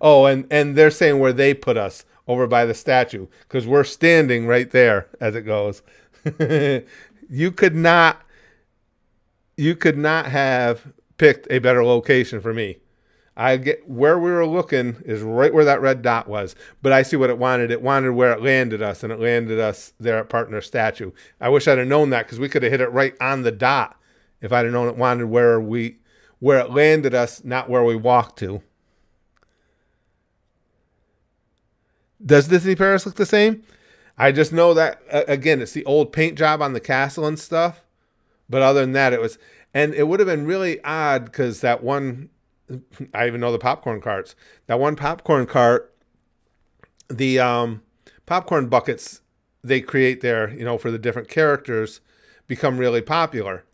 Oh, and they're saying where they put us, over by the statue, because we're standing right there as it goes. You could not have picked a better location for me. I get where we were looking is right where that red dot was, but I see what it wanted. It wanted where it landed us, and it landed us there at Partner Statue. I wish I'd have known that, because we could have hit it right on the dot if I'd have known it wanted where it landed us, not where we walked to. Does Disney Paris look the same? I just know that, again, it's the old paint job on the castle and stuff. But other than that, it would have been really odd, because that one, I even know the popcorn carts. That one popcorn cart, the popcorn buckets they create there, for the different characters, become really popular.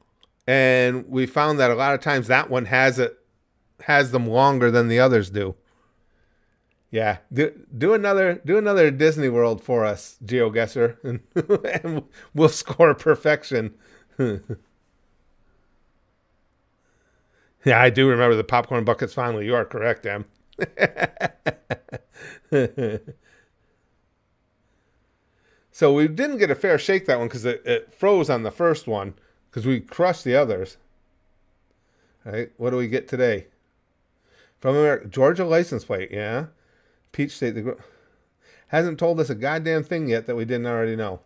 And we found that a lot of times that one has them longer than the others do. Yeah, do another Disney World for us, GeoGuessr, and we'll score perfection. Yeah, I do remember the popcorn buckets fondly. You are correct, Em. So we didn't get a fair shake that one, because it froze on the first one, because we crushed the others. All right, what do we get today? From America, Georgia license plate, yeah. Peach State hasn't told us a goddamn thing yet that we didn't already know.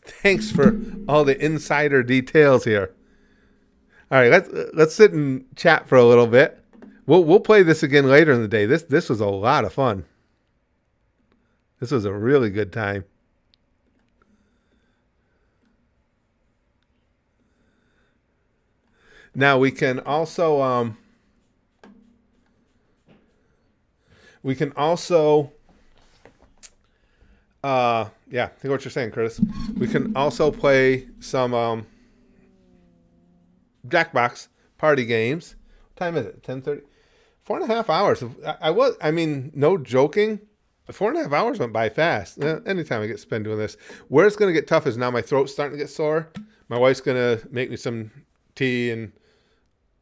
Thanks for all the insider details here. All right, let's sit and chat for a little bit. We'll play this again later in the day. This was a lot of fun. This was a really good time. Now we can also yeah, I think what you're saying, Curtis. We can also play some Jackbox party games. What time is it? 10:30. 4.5 hours. No joking. 4.5 hours went by fast. Anytime I get spent doing this. Where it's going to get tough is now my throat's starting to get sore. My wife's going to make me some tea and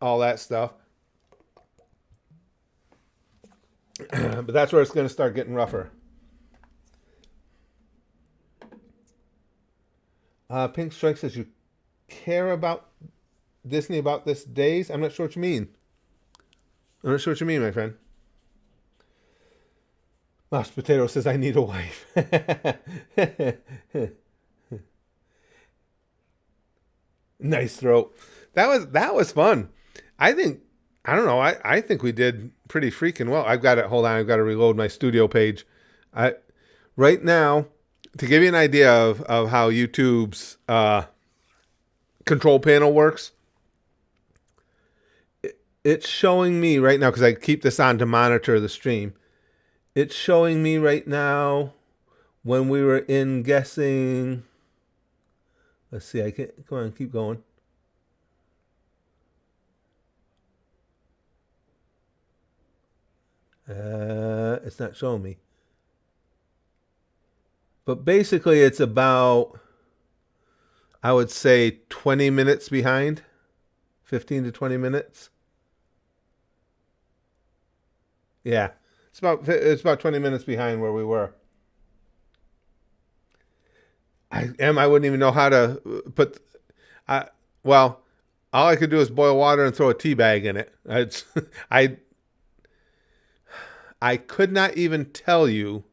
all that stuff. But that's where it's going to start getting rougher. Pink Strike says, you care about Disney about this days? I'm not sure what you mean. I'm not sure what you mean, my friend. Mashed Potato says, I need a wife. Nice throat. That was fun. I think we did pretty freaking well. I've got to reload my studio page. Right now, to give you an idea of how YouTube's control panel works, it's showing me right now, because I keep this on to monitor the stream. It's showing me right now when we were in guessing. Let's see. Come on, keep going. It's not showing me. But basically, it's about, I would say, 20 minutes behind. 15 to 20 minutes. Yeah. It's about 20 minutes behind where we were. I wouldn't even know how to put I well, all I could do is boil water and throw a tea bag in it. I I could not even tell you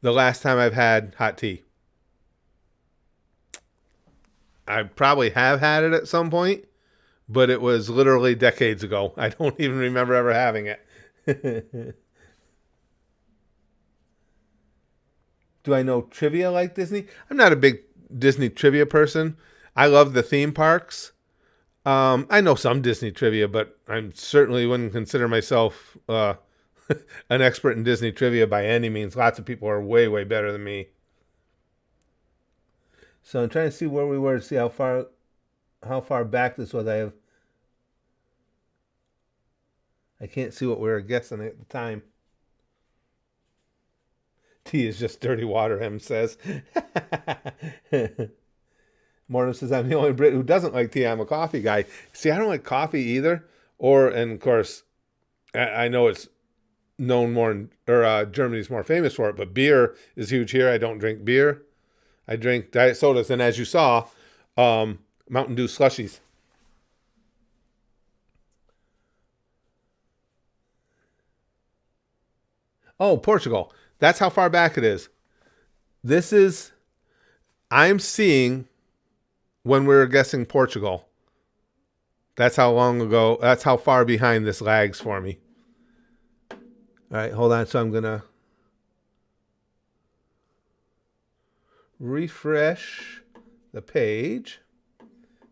the last time I've had hot tea. I probably have had it at some point, but it was literally decades ago. I don't even remember ever having it. Do I know trivia like Disney? I'm not a big Disney trivia person. I love the theme parks. I know some Disney trivia, but I certainly wouldn't consider myself an expert in Disney trivia by any means. Lots of people are way, way better than me. So I'm trying to see where we were to see how far back this was. I can't see what we were guessing at the time. Tea is just dirty water, Em says. Mortem says, I'm the only Brit who doesn't like tea. I'm a coffee guy. See, I don't like coffee either. And of course, I know it's known more, Germany's more famous for it, but beer is huge here. I don't drink beer. I drink diet sodas. And as you saw, Mountain Dew slushies. Oh, Portugal. That's how far back it is. I'm seeing when we were guessing Portugal. That's how long ago, that's how far behind this lags for me. All right, hold on. So I'm going to refresh the page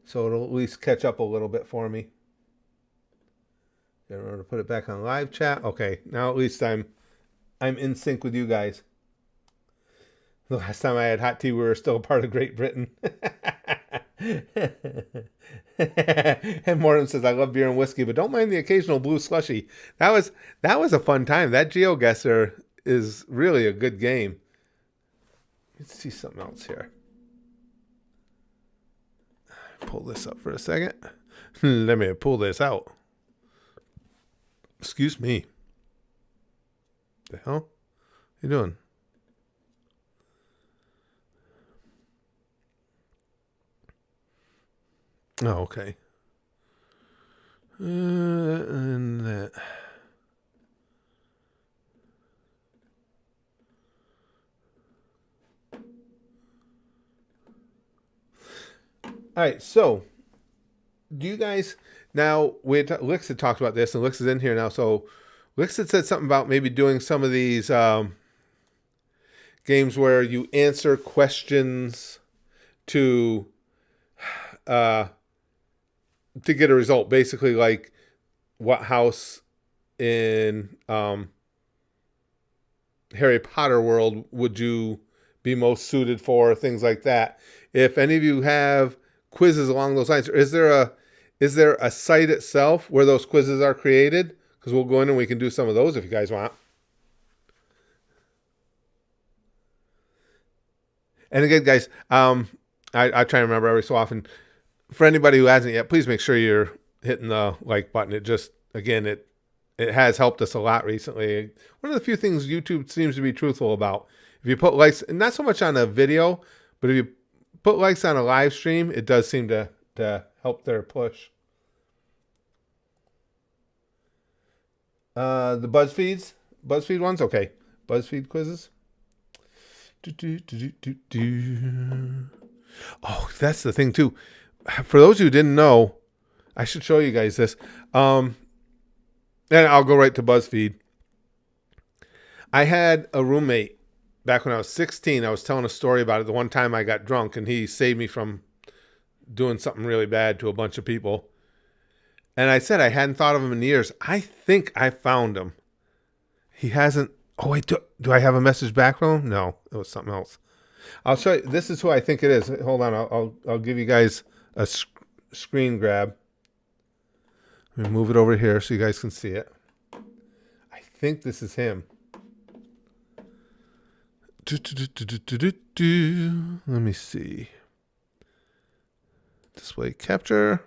so it'll at least catch up a little bit for me. In order to put it back on live chat. Okay, now at least I'm in sync with you guys. The last time I had hot tea, we were still a part of Great Britain. And Morton says, I love beer and whiskey, but don't mind the occasional blue slushy. That was a fun time. That GeoGuessr is really a good game. Let's see something else here. Pull this up for a second. Let me pull this out. Excuse me. The hell? What are you doing? Oh, okay. And that. All right, so do you guys now? Lix had talked about this, and Lix is in here now. So Lix had said something about maybe doing some of these games where you answer questions to get a result. Basically, like what house in Harry Potter world would you be most suited for? Things like that. If any of you have quizzes along those lines, is there a site itself where those quizzes are created? Because we'll go in and we can do some of those if you guys want. And again, guys, I try to remember every so often. For anybody who hasn't yet, please make sure you're hitting the like button. It just, again, it has helped us a lot recently. One of the few things YouTube seems to be truthful about. If you put likes, and not so much on a video, but if you put likes on a live stream, it does seem to help their push. The BuzzFeed ones? Okay. BuzzFeed quizzes. Oh, that's the thing too. For those who didn't know, I should show you guys this. And I'll go right to BuzzFeed. I had a roommate back when I was 16. I was telling a story about it the one time I got drunk, and he saved me from doing something really bad to a bunch of people. And I said I hadn't thought of him in years. I think I found him. He hasn't. Oh, wait. Do I have a message back from him? No, it was something else. I'll show you. This is who I think it is. Hold on. I'll give you guys a screen grab. Let me move it over here so you guys can see it. I think this is him. Let me see. Display capture.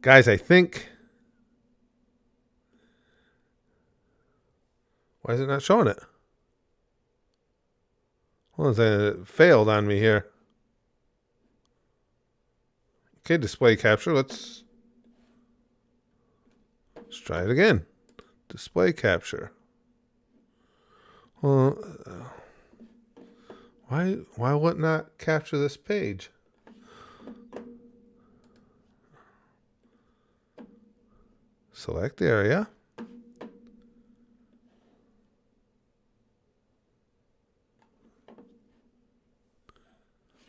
Guys, I think... Why is it not showing it? Well, it failed on me here. Okay, display capture. Let's try it again. Display capture. Well, why will it not capture this page? Select area.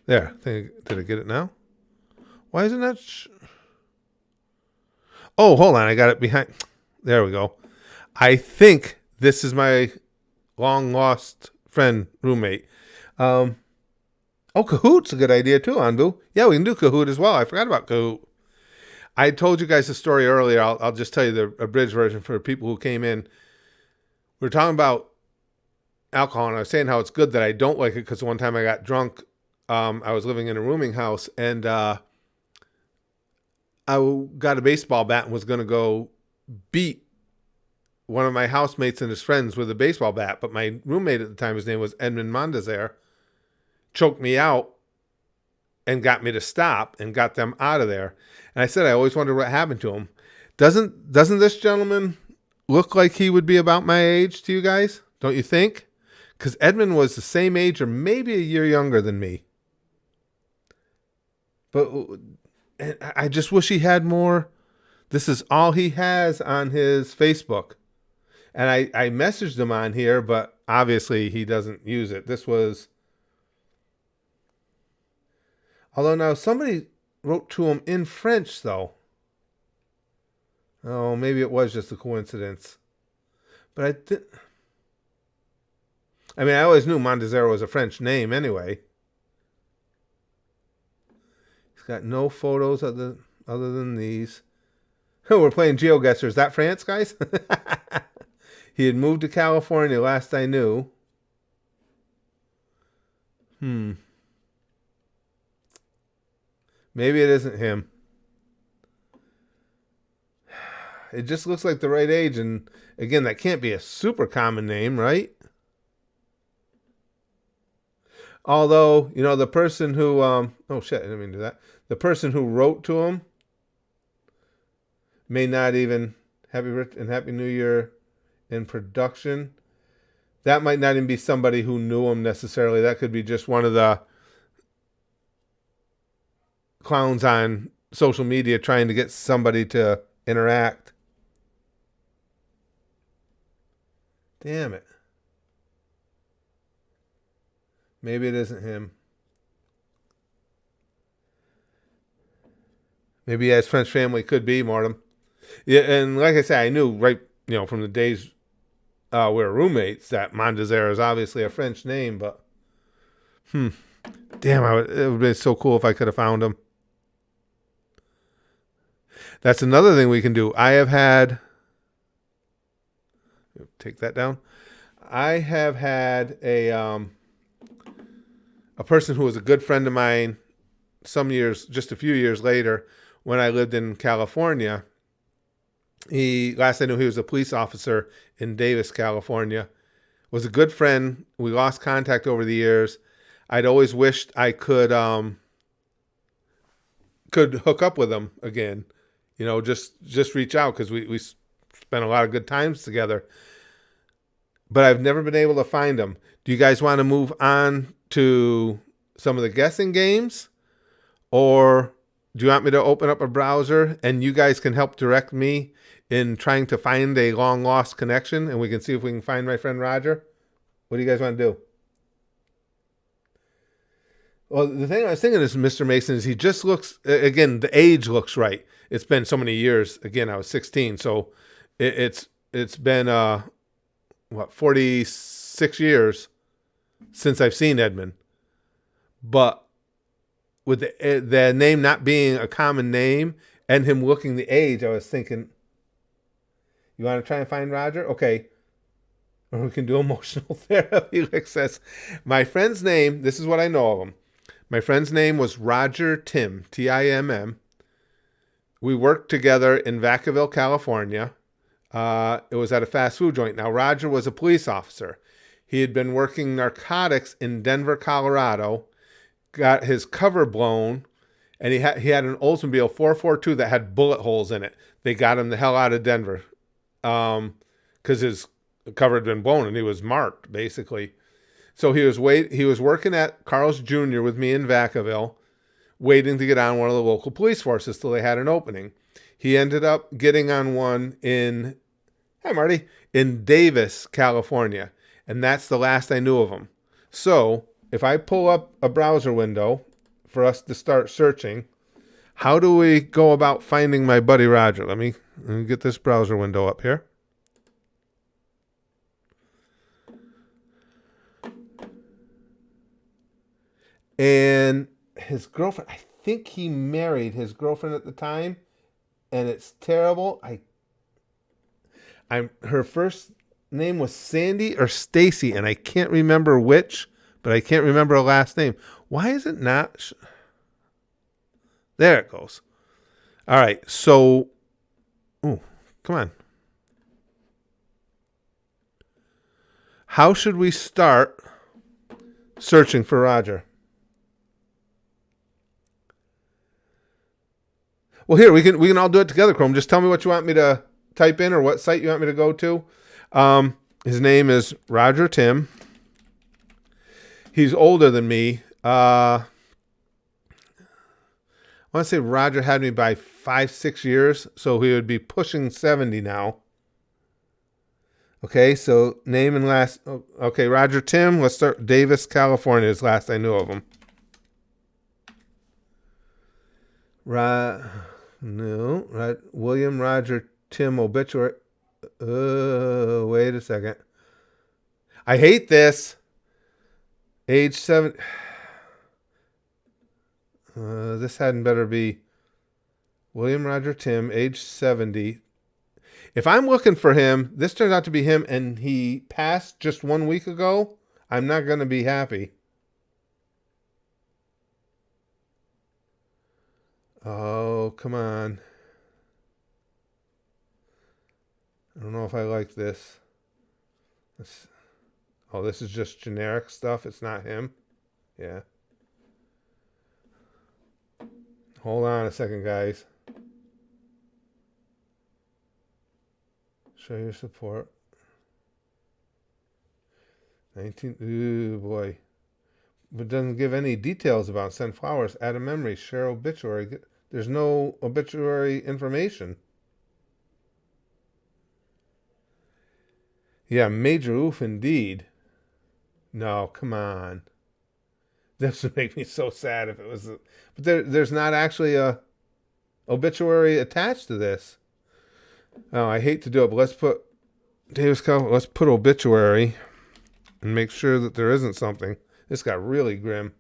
There. Did I get it now? Why isn't that? Oh, hold on. I got it behind. There we go. I think this is my long lost friend, roommate. Oh, Kahoot's a good idea too, Anbu. Yeah, we can do Kahoot as well. I forgot about Kahoot. I told you guys the story earlier. I'll just tell you the abridged version for people who came in. We were talking about alcohol, and I was saying how it's good that I don't like it because one time I got drunk. I was living in a rooming house, and I got a baseball bat and was going to go beat one of my housemates and his friends with a baseball bat. But my roommate at the time, his name was Edmund Mondezer, choked me out and got me to stop and got them out of there. And I said, I always wondered what happened to him. Doesn't this gentleman look like he would be about my age to you guys? Don't you think? Because Edmund was the same age or maybe a year younger than me. But I just wish he had more. This is all he has on his Facebook. And I messaged him on here, but obviously he doesn't use it. This was... Although now somebody wrote to him in French, though. Oh, maybe it was just a coincidence. But I always knew Mondezero was a French name anyway. He's got no photos other than these. Oh, we're playing GeoGuessr. Is that France, guys? He had moved to California last I knew. Maybe it isn't him. It just looks like the right age. And again, that can't be a super common name, right? Although, the person who, oh shit, I didn't mean to do that. The person who wrote to him may not even, Happy New Year in production. That might not even be somebody who knew him necessarily. That could be just one of the clowns on social media trying to get somebody to interact. Damn it. Maybe it isn't him. Maybe he has French family. Could be, Martin. Yeah, and like I said, I knew right, from the days we were roommates that Mondezero is obviously a French name, but damn, it would be so cool if I could have found him. That's another thing we can do. I have had... Take that down. I have had a person who was a good friend of mine just a few years later when I lived in California. Last I knew, he was a police officer in Davis, California. Was a good friend. We lost contact over the years. I'd always wished I could hook up with him again. Just reach out because we spent a lot of good times together. But I've never been able to find him. Do you guys want to move on to some of the guessing games? Or do you want me to open up a browser and you guys can help direct me in trying to find a long lost connection and we can see if we can find my friend Roger? What do you guys want to do? Well, the thing I was thinking is, Mr. Mason, is he just looks, again, the age looks right. It's been so many years. Again, I was 16, so it's been 46 years since I've seen Edmund. But with the name not being a common name and him looking the age, I was thinking, you want to try and find Roger? Okay. Or we can do emotional therapy. Like says, my friend's name, this is what I know of him. My friend's name was Roger Tim, Timm. We worked together in Vacaville, California. It was at a fast food joint. Now, Roger was a police officer. He had been working narcotics in Denver, Colorado, got his cover blown, and he had an Oldsmobile 442 that had bullet holes in it. They got him the hell out of Denver because his cover had been blown and he was marked, basically. So he was working at Carl's Jr. with me in Vacaville, waiting to get on one of the local police forces till they had an opening. He ended up getting on one in Davis, California. And that's the last I knew of him. So if I pull up a browser window for us to start searching, how do we go about finding my buddy Roger? Let me get this browser window up here. And his girlfriend, I think he married his girlfriend at the time, and it's terrible. Her first name was Sandy or Stacy, and I can't remember which, but I can't remember her last name. Why is it not? There it goes. All right, so, come on. How should we start searching for Roger? Well, here, we can all do it together, Chrome. Just tell me what you want me to type in or what site you want me to go to. His name is Roger Tim. He's older than me. I want to say Roger had me by 5-6 years, so he would be pushing 70 now. Okay, so name and last. Okay, Roger Tim. Let's start. Davis, California is last I knew of him. William Roger Tim obituary. Wait a second. I hate this. Age 7. This hadn't better be William Roger Tim, age 70. If I'm looking for him, this turns out to be him, and he passed just 1 week ago, I'm not going to be happy. Oh, come on. I don't know if I like this. This is just generic stuff. It's not him. Yeah. Hold on a second, guys. Show your support. 19. Ooh, boy. But doesn't give any details about send flowers. Add a memory. Share obituary. There's no obituary information. Yeah, major oof indeed. No, come on. This would make me so sad if it was. But there's not actually a obituary attached to this. Oh, I hate to do it, but let's put let's put obituary and make sure that there isn't something. This got really grim.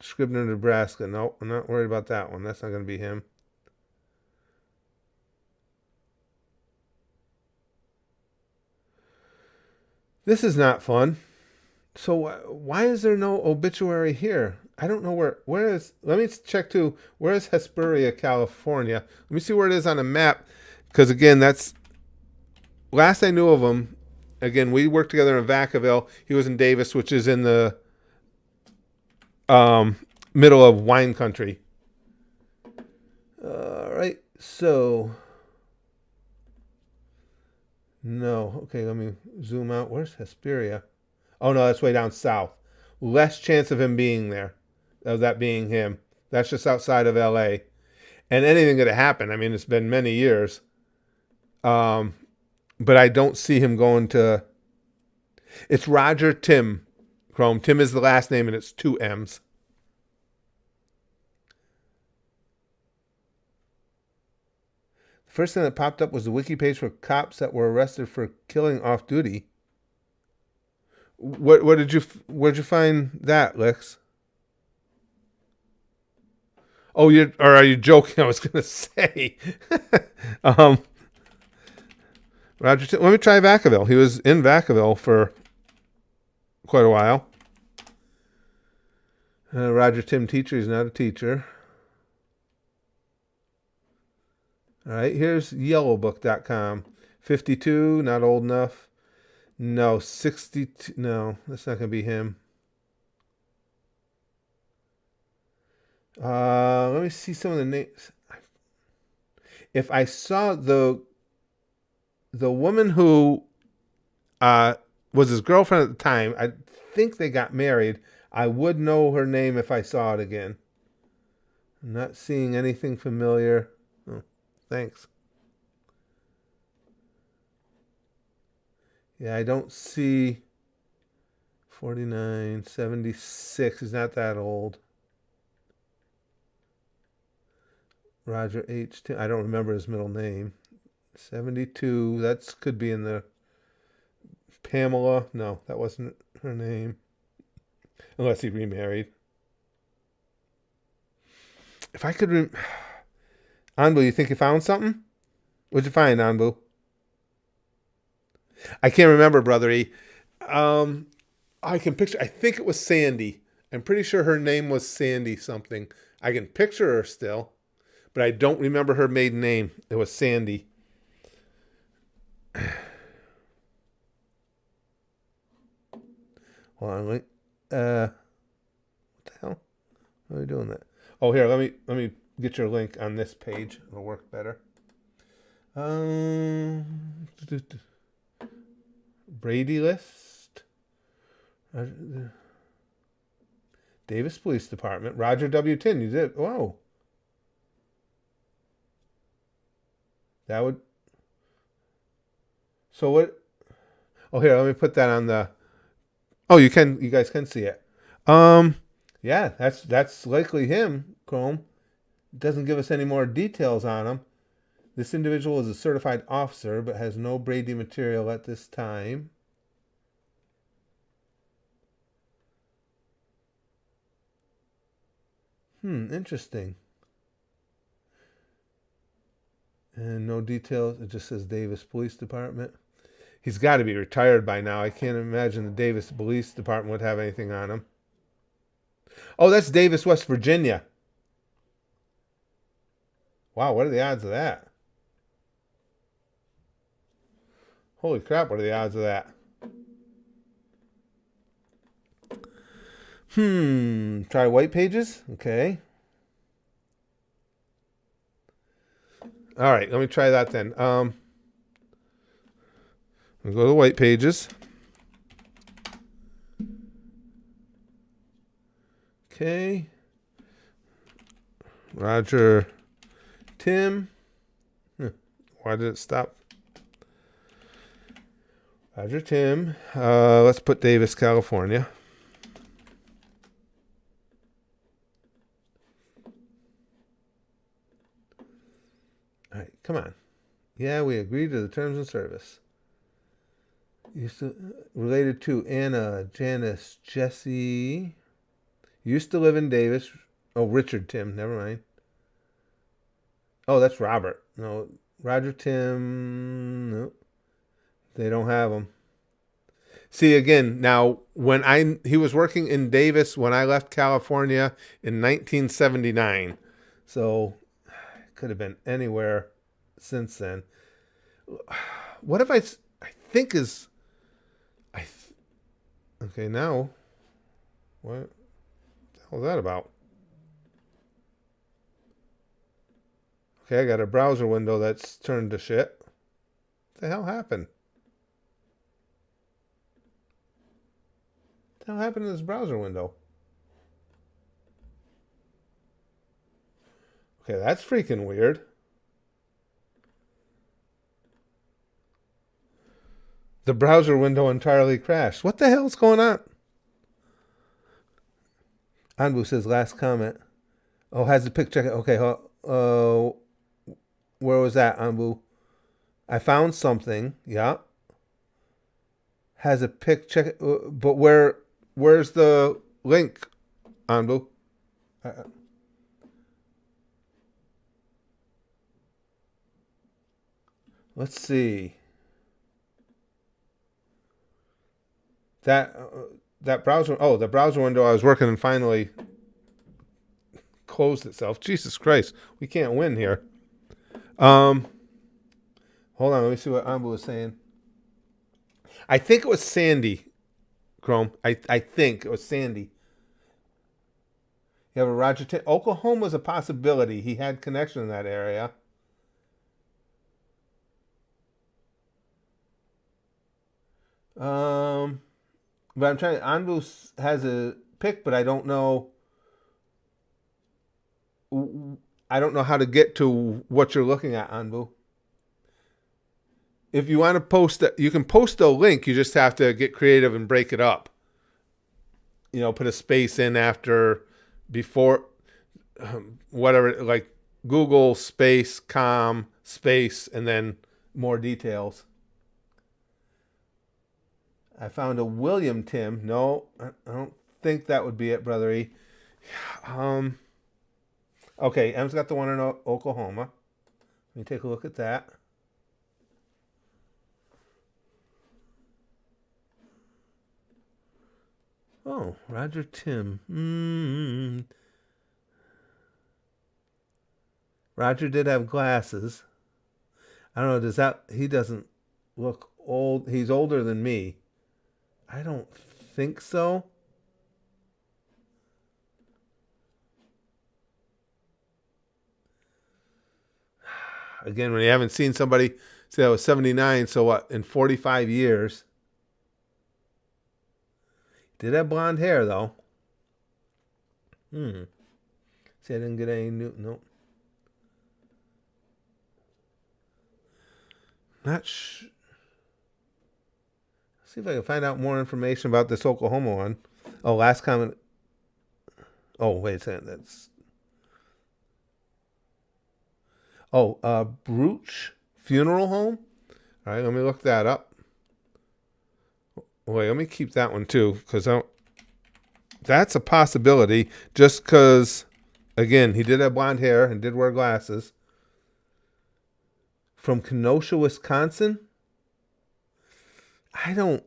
Scribner, Nebraska. Nope, I'm not worried about that one. That's not going to be him. This is not fun. So why is there no obituary here? I don't know where is. Let me check too. Where is Hesperia, California? Let me see where it is on a map. Because again, that's last I knew of him. Again, we worked together in Vacaville. He was in Davis, which is in the middle of wine country. All right, so no. Okay, let me zoom out. Where's Hesperia? Oh no, that's way down south. Less chance of him being there, of that being him. That's just outside of LA. And anything could have happened. I mean, it's been many years. But I don't see him going to. It's Roger Tim, Chrome. Tim is the last name, and it's 2 M's. The first thing that popped up was the wiki page for cops that were arrested for killing off duty. Where'd you find that, Lex? Oh, or are you joking? I was gonna say. um, Roger, let me try Vacaville. He was in Vacaville for quite a while. Roger Tim teacher. He's not a teacher. All right, here's yellowbook.com. 52, not old enough. No, 62. No, that's not going to be him. Let me see some of the names. If I saw the woman who was his girlfriend at the time, I think they got married. I would know her name if I saw it again. I'm not seeing anything familiar. Oh, thanks. Yeah, I don't see 49, 76. He's not that old. Roger H. I don't remember his middle name. 72. That could be in the Pamela. No, that wasn't her name. Unless he remarried. If I could... Anbu, you think you found something? What'd you find, Anbu? I can't remember, Brother E. I can picture... I think it was Sandy. I'm pretty sure her name was Sandy something. I can picture her still. But I don't remember her maiden name. It was Sandy. Hold on, wait. What the hell? How are we doing that? Oh, here, let me get your link on this page. It'll work better. Brady list. Davis Police Department. Roger W. Tin. You did. Whoa. That would. So what? Oh, here. Let me put that on the. Oh, you guys can see it. Yeah, that's likely him. Chrome doesn't give us any more details on him. This individual is a certified officer, but has no Brady material at this time. Interesting. And no details. It just says Davis Police Department. He's got to be retired by now. I can't imagine the Davis Police Department would have anything on him. Oh, that's Davis, West Virginia. Wow, what are the odds of that? Holy crap, what are the odds of that? Try white pages? Okay. All right, let me try that then. We'll go to white pages. Okay. Roger Tim. Why did it stop? Roger Tim. Let's put Davis, California. All right, come on. Yeah, we agreed to the terms of service. Related to Anna, Janice, Jesse. Used to live in Davis. Oh, Richard Tim. Never mind. Oh, that's Robert. No, Roger Tim. No, they don't have him. See, again, now, he was working in Davis when I left California in 1979. So, it could have been anywhere since then. What if I think is... Okay, now... What the hell is that about? Okay, I got a browser window that's turned to shit. What the hell happened? What the hell happened to this browser window? Okay, that's freaking weird. The browser window entirely crashed. What the hell's going on? Anbu says last comment. Oh, has the picture. Okay, where was that, Anbu? I found something. Yeah. has a pic. Check it, but where's the link, Anbu? Let's see. That that browser. Oh, the browser window I was working in finally closed itself. Jesus Christ, we can't win here. Hold on, let me see what Anbu was saying. I think it was Sandy, Chrome. I think it was Sandy. You have a Roger Tim. Oklahoma's a possibility. He had connection in that area. But I'm trying. Anbu has a pick, but I don't know. I don't know how to get to what you're looking at, Anbu. If you want to post it, you can post a link. You just have to get creative and break it up. You know, put a space in after, before, whatever, like Google space, com space, and then more details. I found a William Tim. No, I don't think that would be it, Brother E. Okay, M's got the one in Oklahoma. Let me take a look at that. Oh, Roger Tim. Roger did have glasses. I don't know, he doesn't look old. He's older than me. I don't think so. Again, when you haven't seen somebody, say that was 79, so what, in 45 years. Did have blonde hair, though. See, I didn't get any new, nope. See if I can find out more information about this Oklahoma one. Oh, last comment. Oh, wait a second. That's. Oh, Brooch Funeral Home. All right, let me look that up. Wait, let me keep that one too, because that's a possibility. Just because, again, he did have blonde hair and did wear glasses. From Kenosha, Wisconsin. I don't.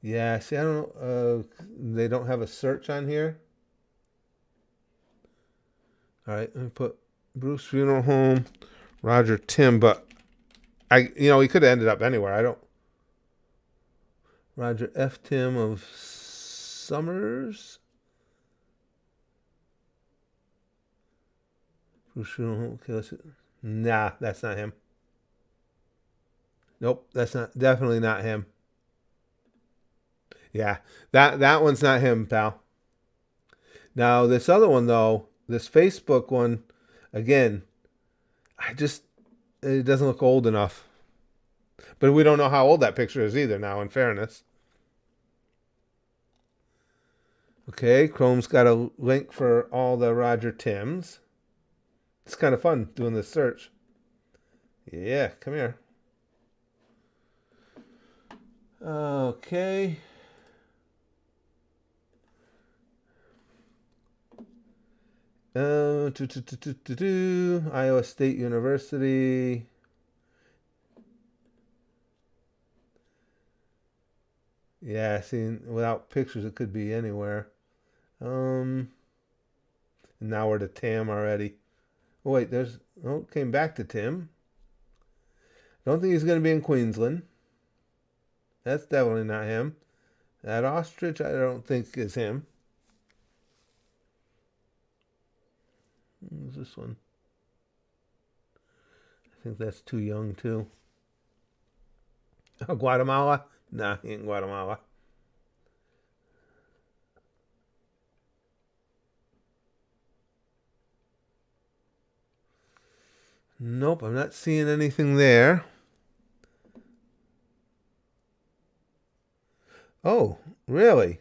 Yeah, see, I don't know. They don't have a search on here. All right, let me put Bruce Funeral Home, Roger Tim, but he could have ended up anywhere. I don't. Roger F. Tim of Summers. Bruce Funeral Home. Okay, let's see. Nah, that's not him. Nope, that's definitely not him. Yeah, that one's not him, pal. Now, this other one, though, this Facebook one, again, it doesn't look old enough. But we don't know how old that picture is either now, in fairness. Okay, Chrome's got a link for all the Roger Tims. It's kind of fun doing this search. Yeah, come here. Okay. Iowa State University. Yeah, see, without pictures, it could be anywhere. Now we're to Tam already. Oh, wait, came back to Tim. Don't think he's going to be in Queensland. That's definitely not him. That ostrich, I don't think is him. Who's this one? I think that's too young, too. Oh, Guatemala? Nah, he ain't Guatemala. Nope, I'm not seeing anything there. Oh, really?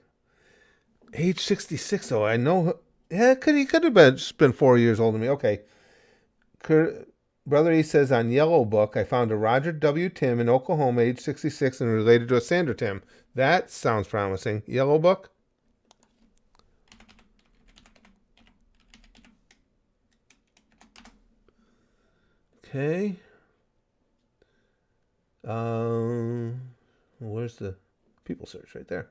Age 66, though. I know. Yeah, he could have been 4 years older than me. Okay. Brother E says on Yellow Book, I found a Roger W. Tim in Oklahoma, age 66, and related to a Sandra Tim. That sounds promising. Yellow Book? Okay. Where's the people search? Right there.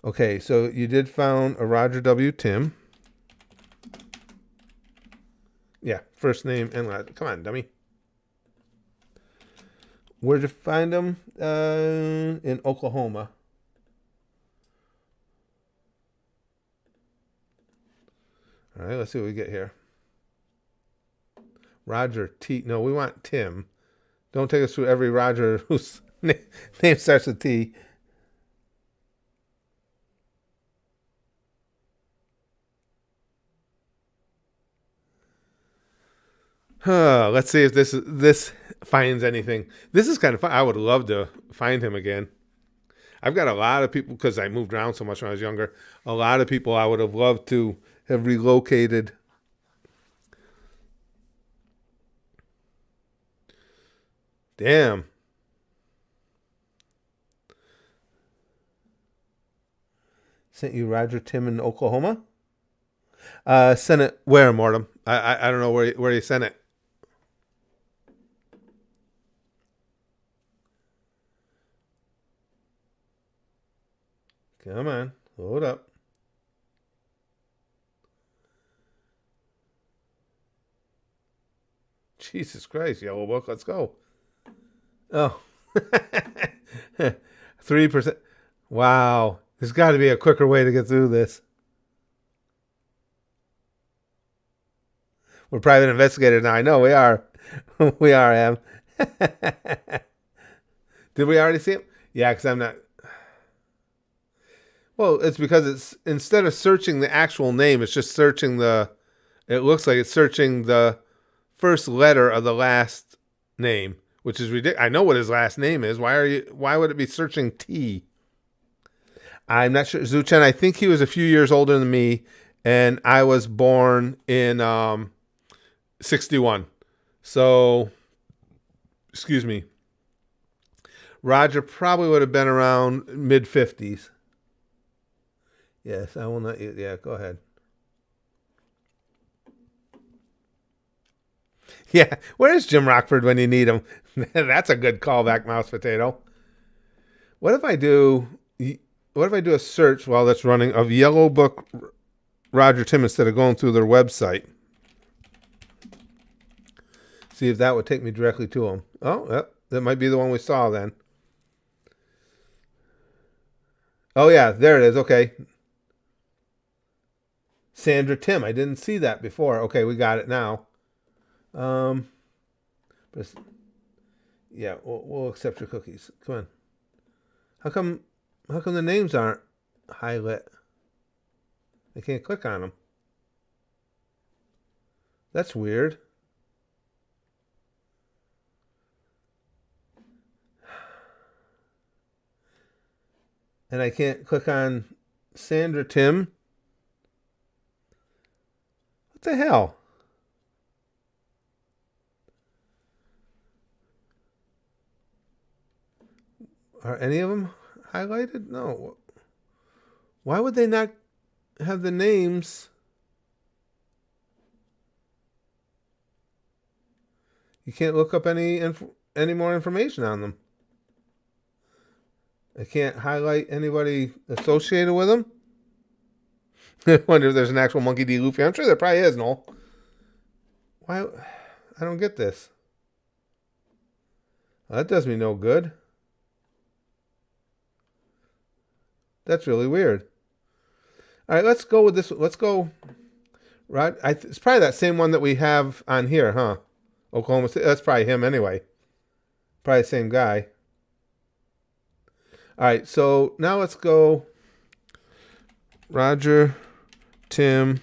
Okay, so you did found a Roger W. Tim. Yeah, first name and last. Come on, dummy. Where'd you find him? In Oklahoma. All right, let's see what we get here. Roger T. No, we want Tim. Don't take us through every Roger whose name starts with T. Let's see if this finds anything. This is kind of fun. I would love to find him again. I've got a lot of people, because I moved around so much when I was younger, a lot of people I would have loved to have relocated. Damn. Sent you Roger Tim in Oklahoma? Sent it where, Mortem? I don't know where you sent it. Come on, load up. Jesus Christ, Yellow Book, let's go. Oh, 3%. Wow, there's got to be a quicker way to get through this. We're private investigators now. I know we are. We are, Em. Did we already see him? Yeah, because I'm not. Well, it's because it's instead of searching the actual name, it's just searching the. It looks like it's searching the first letter of the last name, which is ridiculous. I know what his last name is. Why would it be searching T? I'm not sure. Zuchen, I think he was a few years older than me, and I was born in 61. So, excuse me. Roger probably would have been around mid-50s. Yes, I will not. Yeah, go ahead. Yeah, where's Jim Rockford when you need him? That's a good callback, Mouse Potato. What if I do a search while that's running of Yellow Book Roger Tim instead of going through their website? See if that would take me directly to him. Oh, yep, that might be the one we saw then. Oh yeah, there it is. Okay. Sandra Tim. I didn't see that before. Okay, we got it now. But yeah, we'll accept your cookies. Come on. How come the names aren't highlit? I can't click on them. That's weird. And I can't click on Sandra Tim. What the hell? Are any of them highlighted? No. Why would they not have the names? You can't look up any more information on them. I can't highlight anybody associated with them. I wonder if there's an actual Monkey D. Luffy. I'm sure there probably is, Noel. Why? I don't get this. Well, that does me no good. That's really weird. All right, let's go with this. Let's go. Right, it's probably that same one that we have on here, huh? Oklahoma City. That's probably him anyway. Probably the same guy. All right, so now let's go. Roger Tim,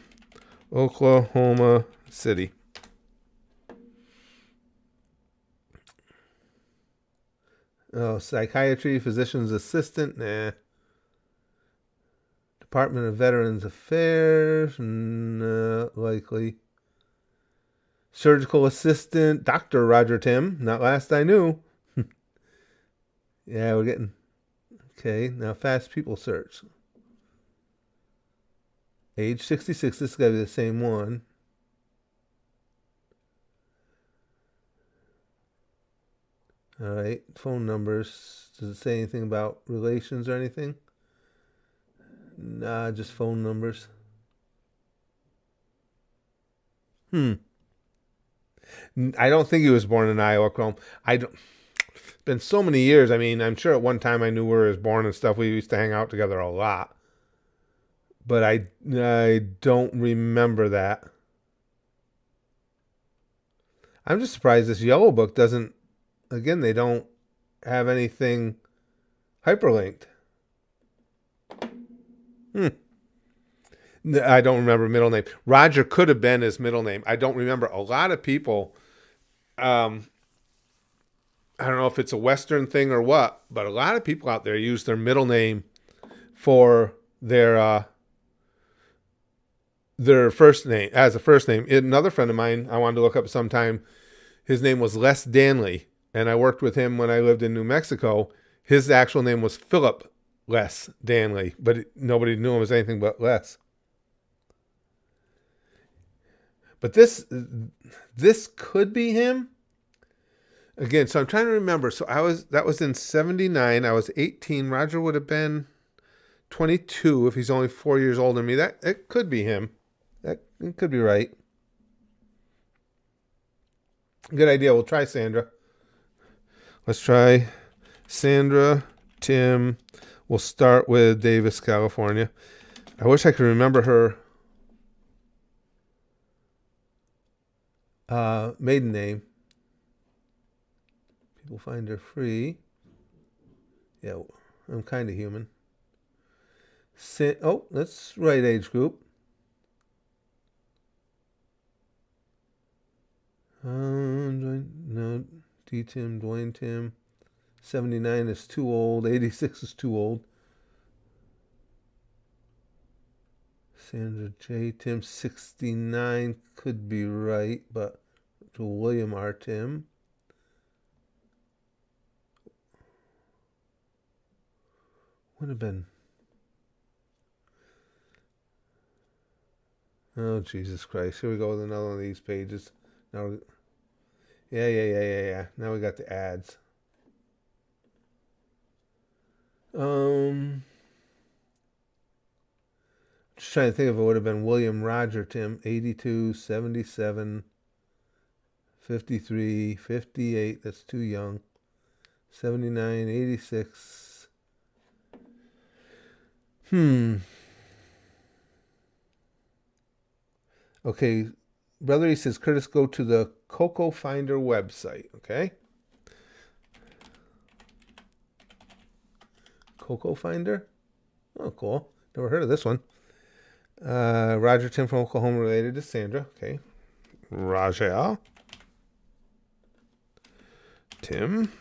Oklahoma City. Oh, psychiatry, physician's assistant. Nah. Department of Veterans Affairs. Not likely. Surgical assistant, Dr. Roger Tim. Not last I knew. Yeah, we're getting... Okay, now fast people search. Age 66. This is got to be the same one. All right, phone numbers. Does it say anything about relations or anything? Nah, just phone numbers. I don't think he was born in Iowa, Chrome. I don't. It's been so many years. I mean, I'm sure at one time I knew where he was born and stuff. We used to hang out together a lot, but I don't remember that. I'm just surprised this yellow book doesn't. Again, they don't have anything hyperlinked. I don't remember middle name. Roger could have been his middle name. I don't remember. A lot of people, I don't know if it's a Western thing or what, but a lot of people out there use their middle name for their first name as a first name. Another friend of mine I wanted to look up sometime. His name was Les Danley, and I worked with him when I lived in New Mexico. His actual name was Philip Les Danley, but nobody knew him as anything but Les. But this could be him. Again, so I'm trying to remember. So that was in 79. I was 18. Roger would have been 22 if he's only 4 years older than me. It could be him. It could be right. Good idea. We'll try Sandra. Let's try Sandra, Tim. We'll start with Davis, California. I wish I could remember her maiden name. People find her free. Yeah, I'm kind of human. That's right age group. No, D Tim, Dwayne Tim. 79 is too old. 86 is too old. Sandra J. Tim, 69 could be right, but to William R. Tim. Would have been. Oh, Jesus Christ. Here we go with another one of these pages. Now, yeah. Now we got the ads. Just trying to think if it would have been William Roger Tim, 82, 77, 53, 58. That's too young. 79, 86. Okay, brother, he says, Curtis, go to the Coco Finder website, okay? Coco Finder? Oh, cool. Never heard of this one. Roger Tim from Oklahoma related to Sandra, okay. Raja. Tim.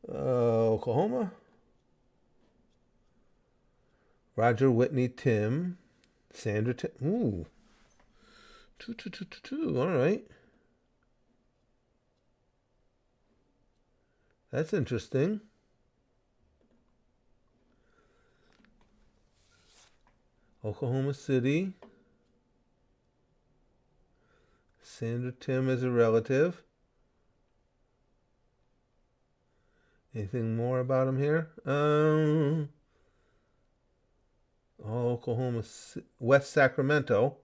Oklahoma. Roger Whitney Tim. Sandra Tim. Ooh. Two. All right. That's interesting. Oklahoma City. Sandra Tim is a relative. Anything more about him here? Oklahoma, West Sacramento.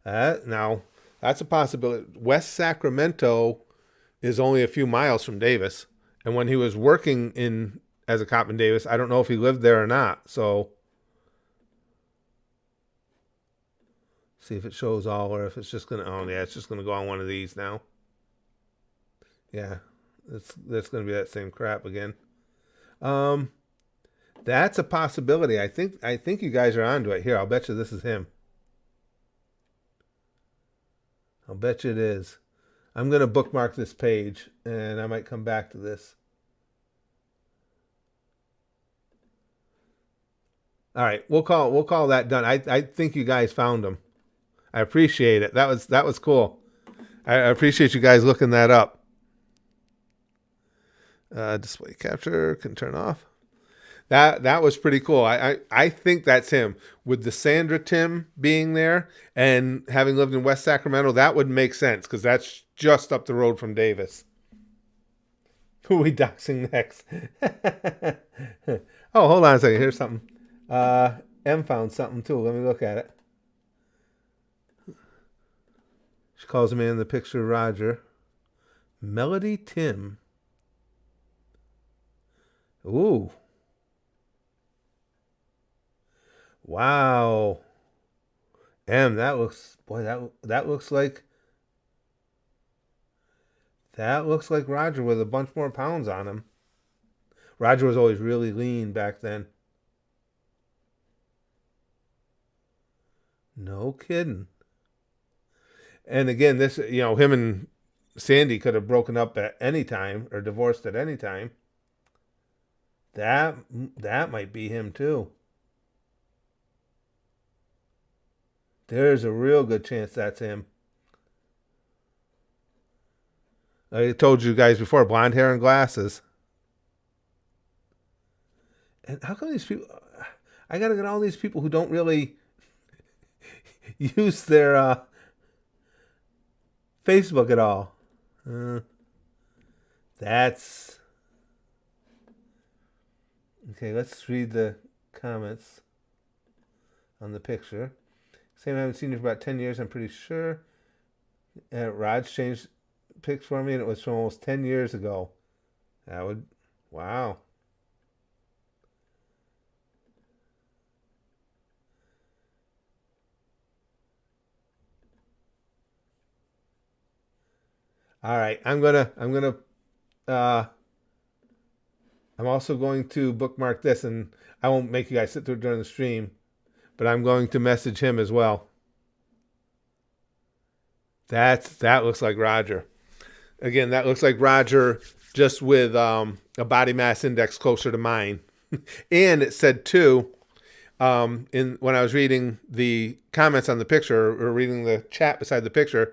Now, that's a possibility. West Sacramento is only a few miles from Davis. And when he was working as a cop in Davis, I don't know if he lived there or not. So, see if it shows all or if it's just going to, it's just going to go on one of these now. Yeah, that's going to be that same crap again. That's a possibility. I think you guys are onto it. Here, I'll bet you this is him. I'll bet you it is. I'm going to bookmark this page, and I might come back to this. All right, we'll call that done. I think you guys found him. I appreciate it. That was cool. I appreciate you guys looking that up. Display capture can turn off. That was pretty cool. I think that's him. With the Sandra Tim being there and having lived in West Sacramento, that would make sense because that's just up the road from Davis. Who are we doxing next? Oh, hold on a second. Here's something. M found something too. Let me look at it. She calls him in the picture Roger. Melody Tim. Ooh. Wow. M, that looks, boy, that looks like Roger with a bunch more pounds on him. Roger was always really lean back then. No kidding. And again, this, him and Sandy could have broken up at any time or divorced at any time. That might be him too. There's a real good chance that's him. I told you guys before, blonde hair and glasses. And how come these people... I got to get all these people who don't really use their Facebook at all. That's... Okay, let's read the comments on the picture. Same, I haven't seen you for about 10 years, I'm pretty sure. Raj changed pics for me, and it was from almost 10 years ago. That would... Wow. All right, I'm also going to bookmark this, and I won't make you guys sit through it during the stream, but I'm going to message him as well. That looks like Roger. Again, that looks like Roger, just with a body mass index closer to mine. And it said too, when I was reading the comments on the picture or reading the chat beside the picture,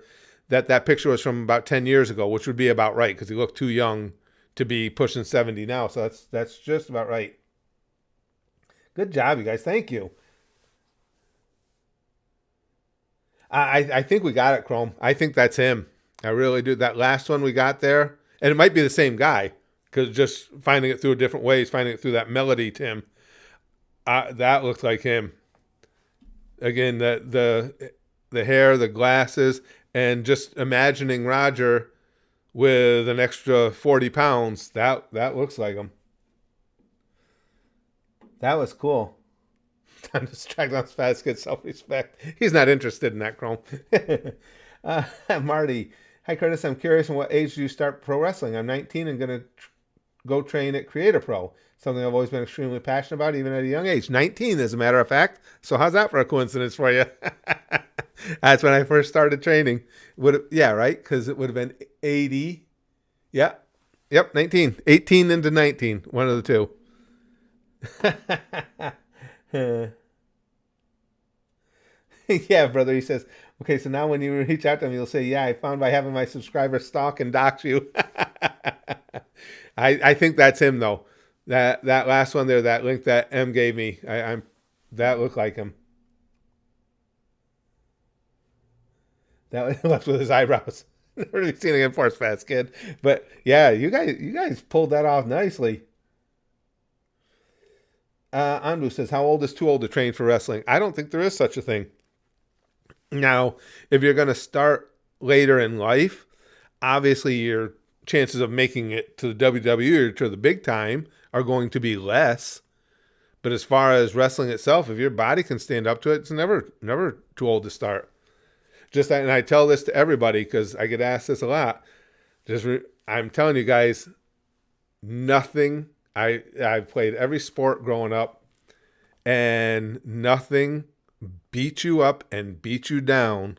that picture was from about 10 years ago, which would be about right because he looked too young to be pushing 70 now. So that's just about right. Good job, you guys. Thank you. I think we got it, Chrome. I think that's him. I really do. That last one we got there, and it might be the same guy because just finding it through different ways, finding it through that Melody Tim, that looks like him. Again, the hair, the glasses, and just imagining Roger with an extra 40 pounds. That looks like him. That was cool. Time to strike down fast kid self-respect. He's not interested in that, Chrome. Marty. Hi, Curtis. I'm curious, in what age do you start pro wrestling? I'm 19 and going to go train at Creator Pro. Something I've always been extremely passionate about, even at a young age. 19, as a matter of fact. So how's that for a coincidence for you? That's when I first started training. Yeah, right? Because it would have been 80. Yeah. Yep, 19. 18 into 19. One of the two. Yeah, brother, he says, okay, so now when you reach out to him, you'll say, yeah, I found by having my subscribers stalk and dox you. I think that's him, though. That last one there, that link that M gave me, that looked like him. That left with his eyebrows. Never really seen him for fast kid. But yeah, you guys pulled that off nicely. Andu says, how old is too old to train for wrestling? I don't think there is such a thing. Now, if you're going to start later in life, obviously your chances of making it to the WWE or to the big time are going to be less. But as far as wrestling itself, if your body can stand up to it, it's never too old to start. And I tell this to everybody because I get asked this a lot. I'm telling you guys, nothing. I've played every sport growing up, and nothing beat you up and beat you down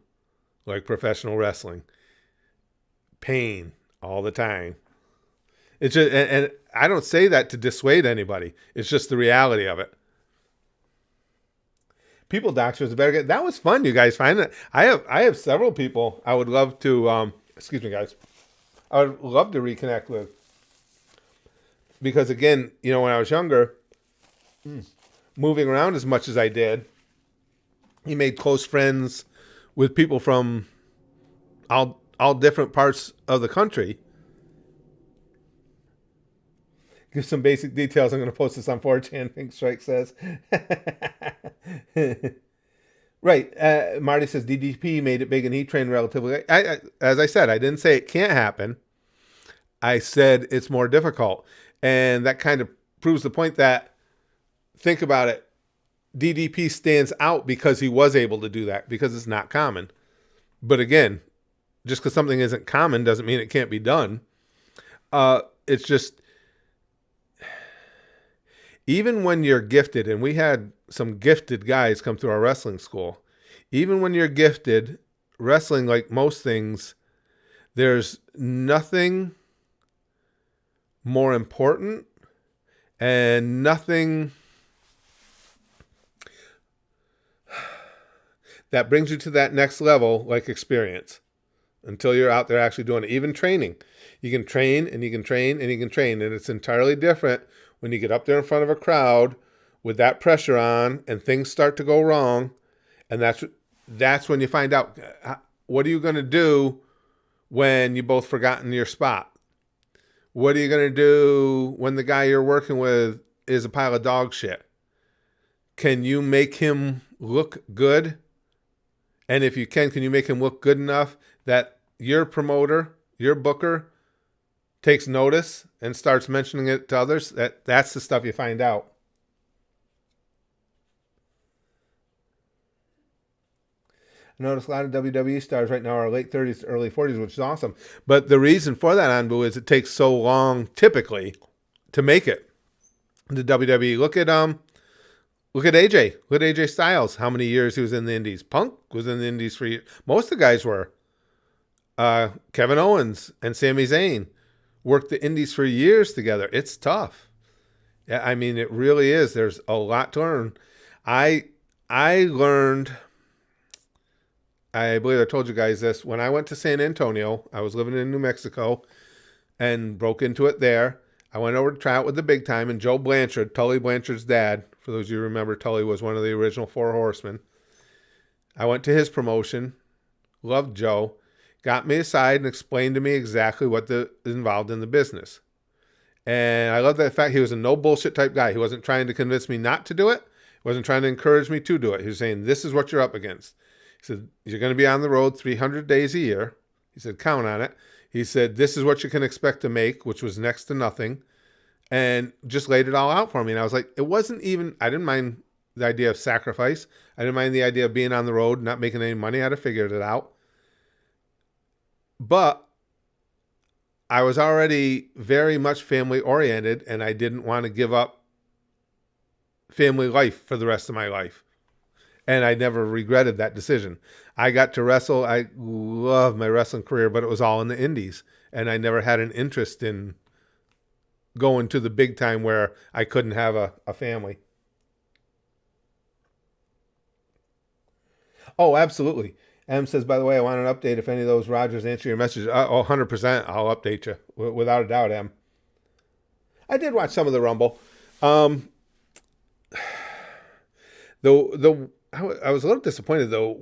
like professional wrestling. Pain all the time. It's just, and I don't say that to dissuade anybody. It's just the reality of it. People Doctor was a better game. That was fun. You guys find it? I have several people I would love to. Excuse me, guys. I would love to reconnect with because again, when I was younger, moving around as much as I did, he made close friends with people from all different parts of the country. Give some basic details. I'm going to post this on 4chan, Pink Strike says. Right. Marty says DDP made it big and he trained relatively. As I said, I didn't say it can't happen. I said it's more difficult. And that kind of proves the point that, think about it, DDP stands out because he was able to do that, because it's not common. But again, just because something isn't common doesn't mean it can't be done. It's just, even when you're gifted, and we had some gifted guys come through our wrestling school, even when you're gifted, wrestling, like most things, there's nothing more important and nothing that brings you to that next level like experience until you're out there actually doing it. Even training. You can train and you can train and you can train, and it's entirely different when you get up there in front of a crowd with that pressure on and things start to go wrong. And that's when you find out, what are you going to do when you both forgotten your spot? What are you going to do when the guy you're working with is a pile of dog shit? Can you make him look good? And if you can you make him look good enough that your promoter, your booker, takes notice and starts mentioning it to others? That's the stuff you find out. I notice a lot of WWE stars right now are late 30s to early 40s, which is awesome. But the reason for that, Anbu, is it takes so long typically to make it to WWE. Look at AJ. Look at AJ Styles. How many years he was in the Indies? Punk was in the Indies for years. Most of the guys were. Kevin Owens and Sami Zayn worked the Indies for years together. It's tough. Yeah, I mean, it really is. There's a lot to learn. I learned, I believe I told you guys this, when I went to San Antonio, I was living in New Mexico and broke into it there. I went over to try out with the big time, and Joe Blanchard, Tully Blanchard's dad, for those of you who remember, Tully was one of the original Four Horsemen. I went to his promotion, loved Joe, got me aside and explained to me exactly what is involved in the business. And I love that fact he was a no bullshit type guy. He wasn't trying to convince me not to do it. He wasn't trying to encourage me to do it. He was saying, this is what you're up against. He said, you're going to be on the road 300 days a year. He said, count on it. He said, this is what you can expect to make, which was next to nothing. And just laid it all out for me. And I was like, it wasn't even, I didn't mind the idea of sacrifice. I didn't mind the idea of being on the road, not making any money. I'd have figured it out. But I was already very much family oriented, and I didn't want to give up family life for the rest of my life. And I never regretted that decision. I got to wrestle. I love my wrestling career, but it was all in the indies. And I never had an interest in going to the big time where I couldn't have a family. Oh, absolutely. M says, by the way, I want an update if any of those Rogers answer your message. 100%. I'll update you without a doubt, M. I did watch some of the Rumble. I was a little disappointed though.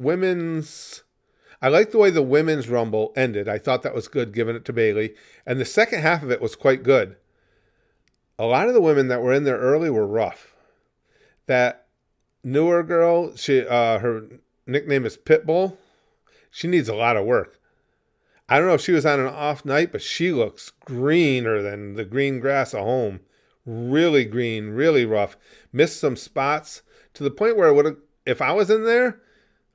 I liked the way the women's Rumble ended. I thought that was good, giving it to Bayley. And the second half of it was quite good. A lot of the women that were in there early were rough. That newer girl, her nickname is Pitbull. She needs a lot of work. I don't know if she was on an off night, but she looks greener than the green grass at home. Really green, really rough. Missed some spots to the point where it would have, if I was in there,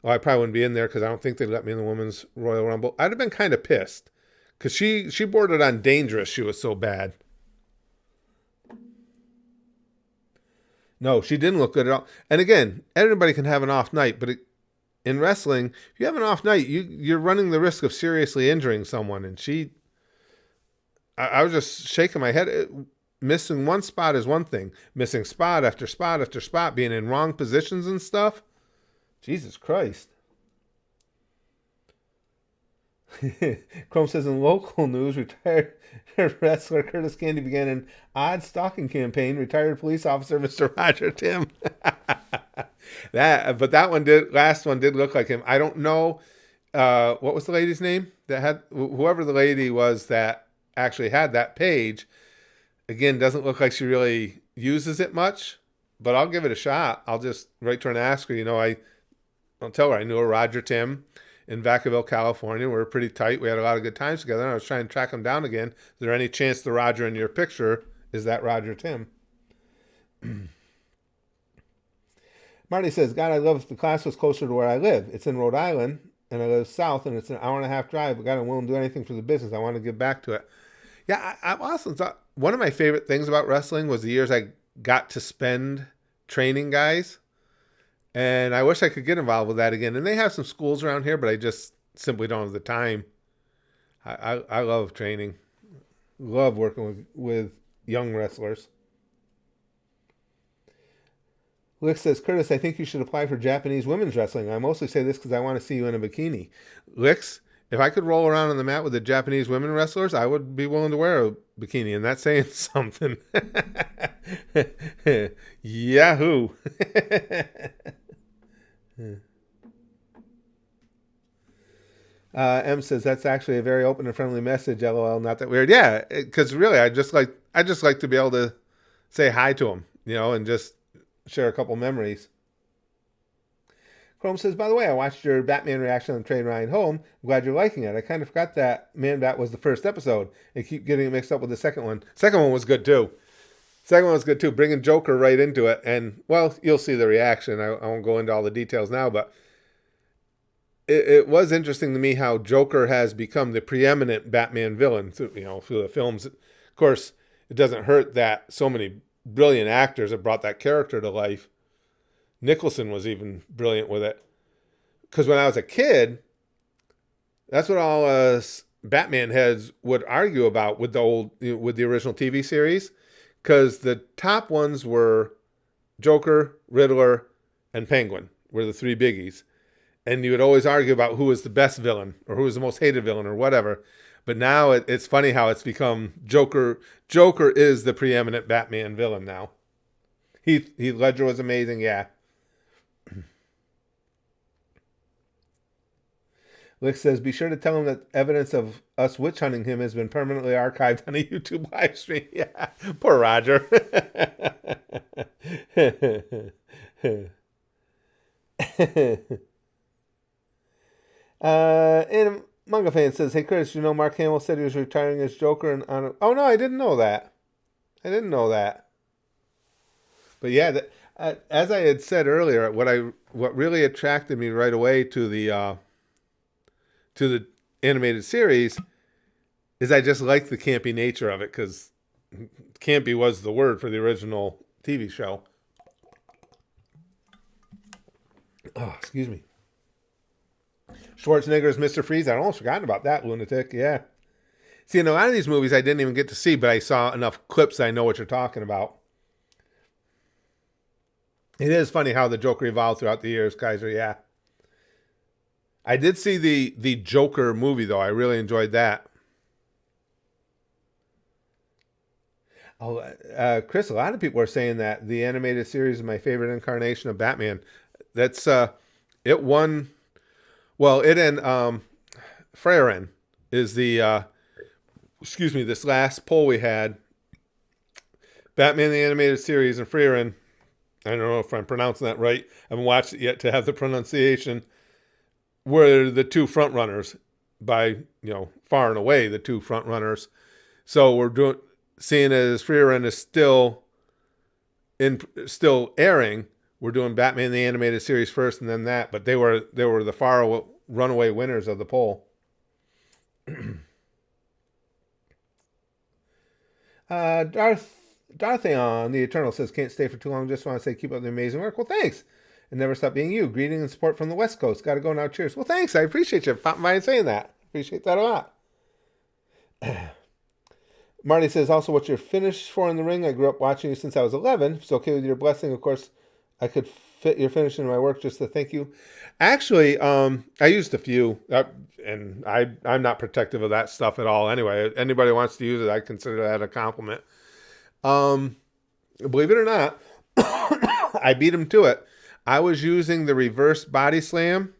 well, I probably wouldn't be in there because I don't think they'd let me in the Women's Royal Rumble. I'd have been kind of pissed because she bordered on dangerous. She was so bad. No, she didn't look good at all. And again, everybody can have an off night, but in wrestling, if you have an off night, you're running the risk of seriously injuring someone. And I was just shaking my head. Missing one spot is one thing. Missing spot after spot after spot, being in wrong positions and stuff. Jesus Christ. Chrome says in local news, retired wrestler Curtis Candy began an odd stalking campaign. Retired police officer Mr. Roger Tim. That one did. Last one did look like him. I don't know. What was the lady's name that had whoever the lady was that actually had that page? Again, doesn't look like she really uses it much, but I'll give it a shot. I'll just write to her and ask her. I'll tell her I knew a Roger Tim in Vacaville, California. We were pretty tight. We had a lot of good times together. And I was trying to track him down again. Is there any chance the Roger in your picture is that Roger Tim? Marty says, God, I love if the class was closer to where I live. It's in Rhode Island, and I live south, and it's an hour and a half drive. But God, I'm willing to do anything for the business. I want to give back to it. Yeah, I also thought one of my favorite things about wrestling was the years I got to spend training guys. And I wish I could get involved with that again. And they have some schools around here, but I just simply don't have the time. I love training. Love working with young wrestlers. Lick says, Curtis, I think you should apply for Japanese women's wrestling. I mostly say this because I want to see you in a bikini. Licks, if I could roll around on the mat with the Japanese women wrestlers, I would be willing to wear a bikini. And that's saying something. Yahoo. M says that's actually a very open and friendly message. LOL, not that weird. Yeah, because really, I just like to be able to say hi to them, and just share a couple memories. Chrome says, by the way, I watched your Batman reaction on the train ride home. I'm glad you're liking it. I kind of forgot that Man Bat was the first episode. I keep getting it mixed up with the second one. Second one was good too. Bringing Joker right into it. And, well, you'll see the reaction. I won't go into all the details now, but it was interesting to me how Joker has become the preeminent Batman villain through the films. Of course, it doesn't hurt that so many brilliant actors have brought that character to life. Nicholson was even brilliant with it. Because when I was a kid, that's what all us Batman heads would argue about with the original TV series. Because the top ones were Joker, Riddler, and Penguin were the three biggies. And you would always argue about who was the best villain or who was the most hated villain or whatever. But now it's funny how it's become Joker. Joker is the preeminent Batman villain now. Heath Ledger was amazing, yeah. Lick says, be sure to tell him that evidence of us witch hunting him has been permanently archived on a YouTube live stream. Yeah, poor Roger. And Manga Fan says, hey, Chris, Mark Hamill said he was retiring as Joker. Oh, no, I didn't know that. But yeah, as I had said earlier, what really attracted me right away to the animated series is I just liked the campy nature of it, because campy was the word for the original TV show. Oh, excuse me. Schwarzenegger's Mr. Freeze. I'd almost forgotten about that lunatic. Yeah. See, in a lot of these movies I didn't even get to see, but I saw enough clips that I know what you're talking about. It is funny how the Joker evolved throughout the years, Kaiser. Yeah. I did see the Joker movie, though. I really enjoyed that. Oh, Chris, a lot of people are saying that the animated series is my favorite incarnation of Batman. That's it won. Well, it and Freyren is the this last poll we had. Batman the animated series and Freyren. I don't know if I'm pronouncing that right. I haven't watched it yet to have the pronunciation. Were the two front runners by, far and away the two front runners. So we're seeing as Freyren is still airing, we're doing Batman the animated series first and then that, but they were the far runaway winners of the poll. Dartheon, the Eternal, says, can't stay for too long. Just want to say keep up the amazing work. Well, thanks. And never stop being you. Greeting and support from the West Coast. Got to go now. Cheers. Well, thanks. I appreciate you popping by and saying that. Appreciate that a lot. Marty says, also, what's your finish for in the ring? I grew up watching you since I was 11. If it's okay with your blessing, of course, I could fit you're finishing my work just to thank you. Actually, I used a few, and I'm not protective of that stuff at all. Anyway, anybody who wants to use it, I consider that a compliment. Believe it or not, I beat him to it. I was using the reverse body slam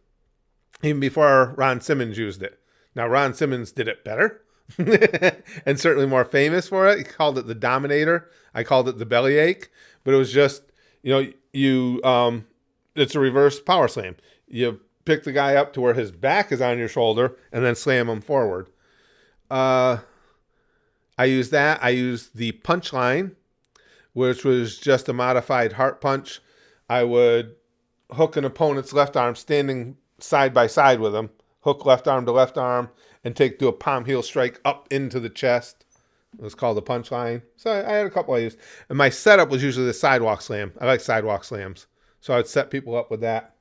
even before Ron Simmons used it. Now, Ron Simmons did it better and certainly more famous for it. He called it the Dominator. I called it the Bellyache, but it was just, it's a reverse power slam. You pick the guy up to where his back is on your shoulder and then slam him forward. I used that. I used the punchline, which was just a modified heart punch. I would hook an opponent's left arm standing side by side with him, hook left arm to left arm, and do a palm heel strike up into the chest. It was called the punchline. So I had a couple I used. And my setup was usually the sidewalk slam. I like sidewalk slams. So I would set people up with that.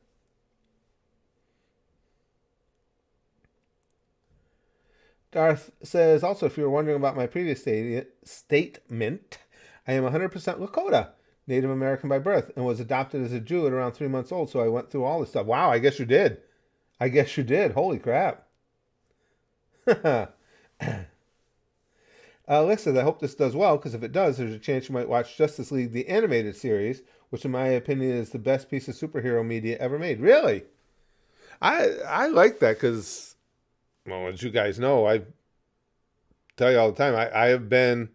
Darth says, also, if you were wondering about my previous statement, I am 100% Lakota, Native American by birth, and was adopted as a Jew at around 3 months old, so I went through all this stuff. Wow, I guess you did. Holy crap. Alexa, I hope this does well, because if it does, there's a chance you might watch Justice League, the animated series, which in my opinion is the best piece of superhero media ever made. Really? I like that because, well, as you guys know, I tell you all the time, I have been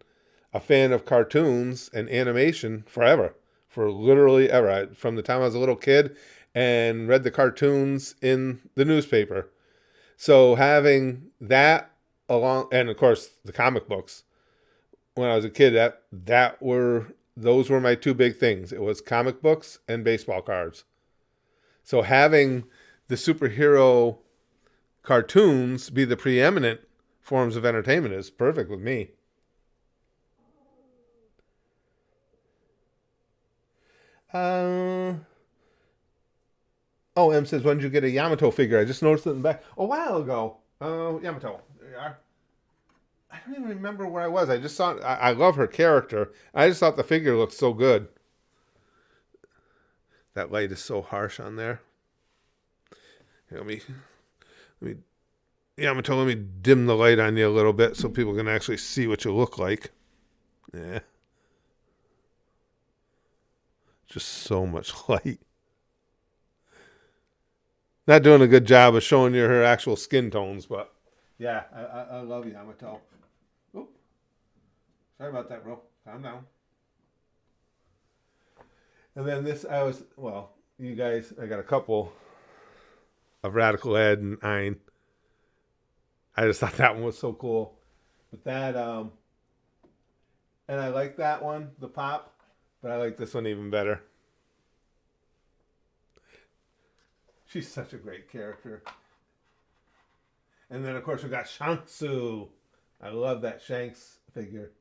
a fan of cartoons and animation forever, for literally ever. From the time I was a little kid and read the cartoons in the newspaper. So having that along, and of course the comic books, when I was a kid, those were my two big things. It was comic books and baseball cards. So having the superhero cartoons be the preeminent forms of entertainment is perfect with me. M says, when did you get a Yamato figure? I just noticed it in the back a while ago. Yamato. There you are. I don't even remember where I was. I just saw it. I love her character. I just thought the figure looked so good. That light is so harsh on there. Here, let me Yamato, let me dim the light on you a little bit so people can actually see what you look like. Yeah. Just so much light. Not doing a good job of showing you her actual skin tones, but yeah, I love Yamato. Oop. Sorry about that, bro. Calm down. And then you guys, I got a couple of Radical Ed and Ein. I just thought that one was so cool. But that, and I like that one, the pop, but I like this one even better. She's such a great character. And then, of course, we got Shansu. I love that Shanks figure.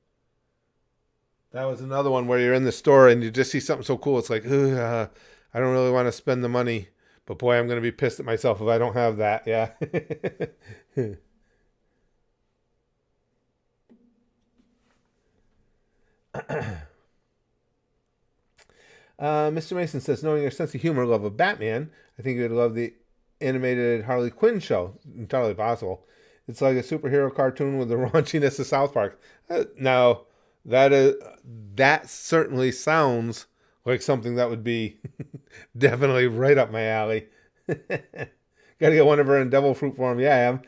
That was another one where you're in the store and you just see something so cool. It's like, I don't really want to spend the money. But boy, I'm going to be pissed at myself if I don't have that. Yeah. Mr. Mason says, knowing your sense of humor, love of Batman, I think you would love the animated Harley Quinn show. Entirely possible. It's like a superhero cartoon with the raunchiness of South Park. Now, that certainly sounds like something that would be definitely right up my alley. Got to get one of her in Devil Fruit form. Yeah,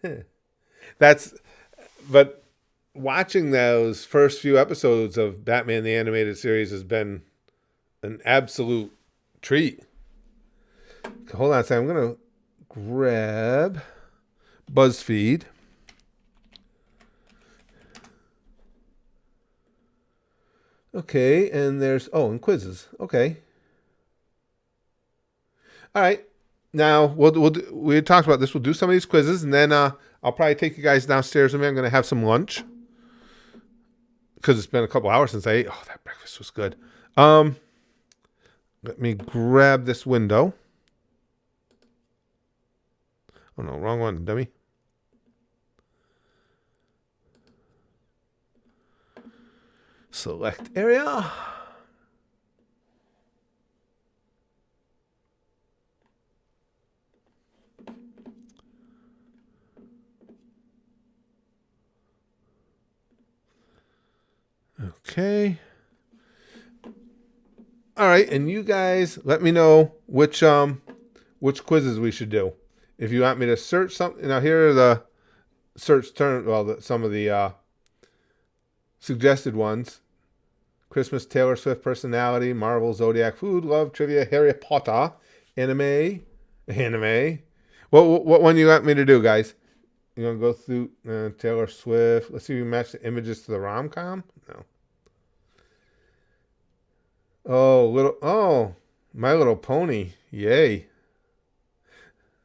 I am. But watching those first few episodes of Batman the Animated Series has been an absolute treat. Hold on a second. I'm going to grab BuzzFeed. Okay, and there's, and quizzes. Okay. All right. Now, we talked about this. We'll do some of these quizzes, and then I'll probably take you guys downstairs with me. I'm going to have some lunch because it's been a couple hours since I ate. Oh, that breakfast was good. Let me grab this window. Oh, no, wrong one, dummy. Select area. Okay. All right, and you guys let me know which quizzes we should do. If you want me to search something, now here are the search term. Well, some of the suggested ones: Christmas, Taylor Swift personality, Marvel, Zodiac, food, love, trivia, Harry Potter, anime. What one you want me to do, guys? You want to go through Taylor Swift? Let's see if we match the images to the rom-com. No. My Little Pony. Yay.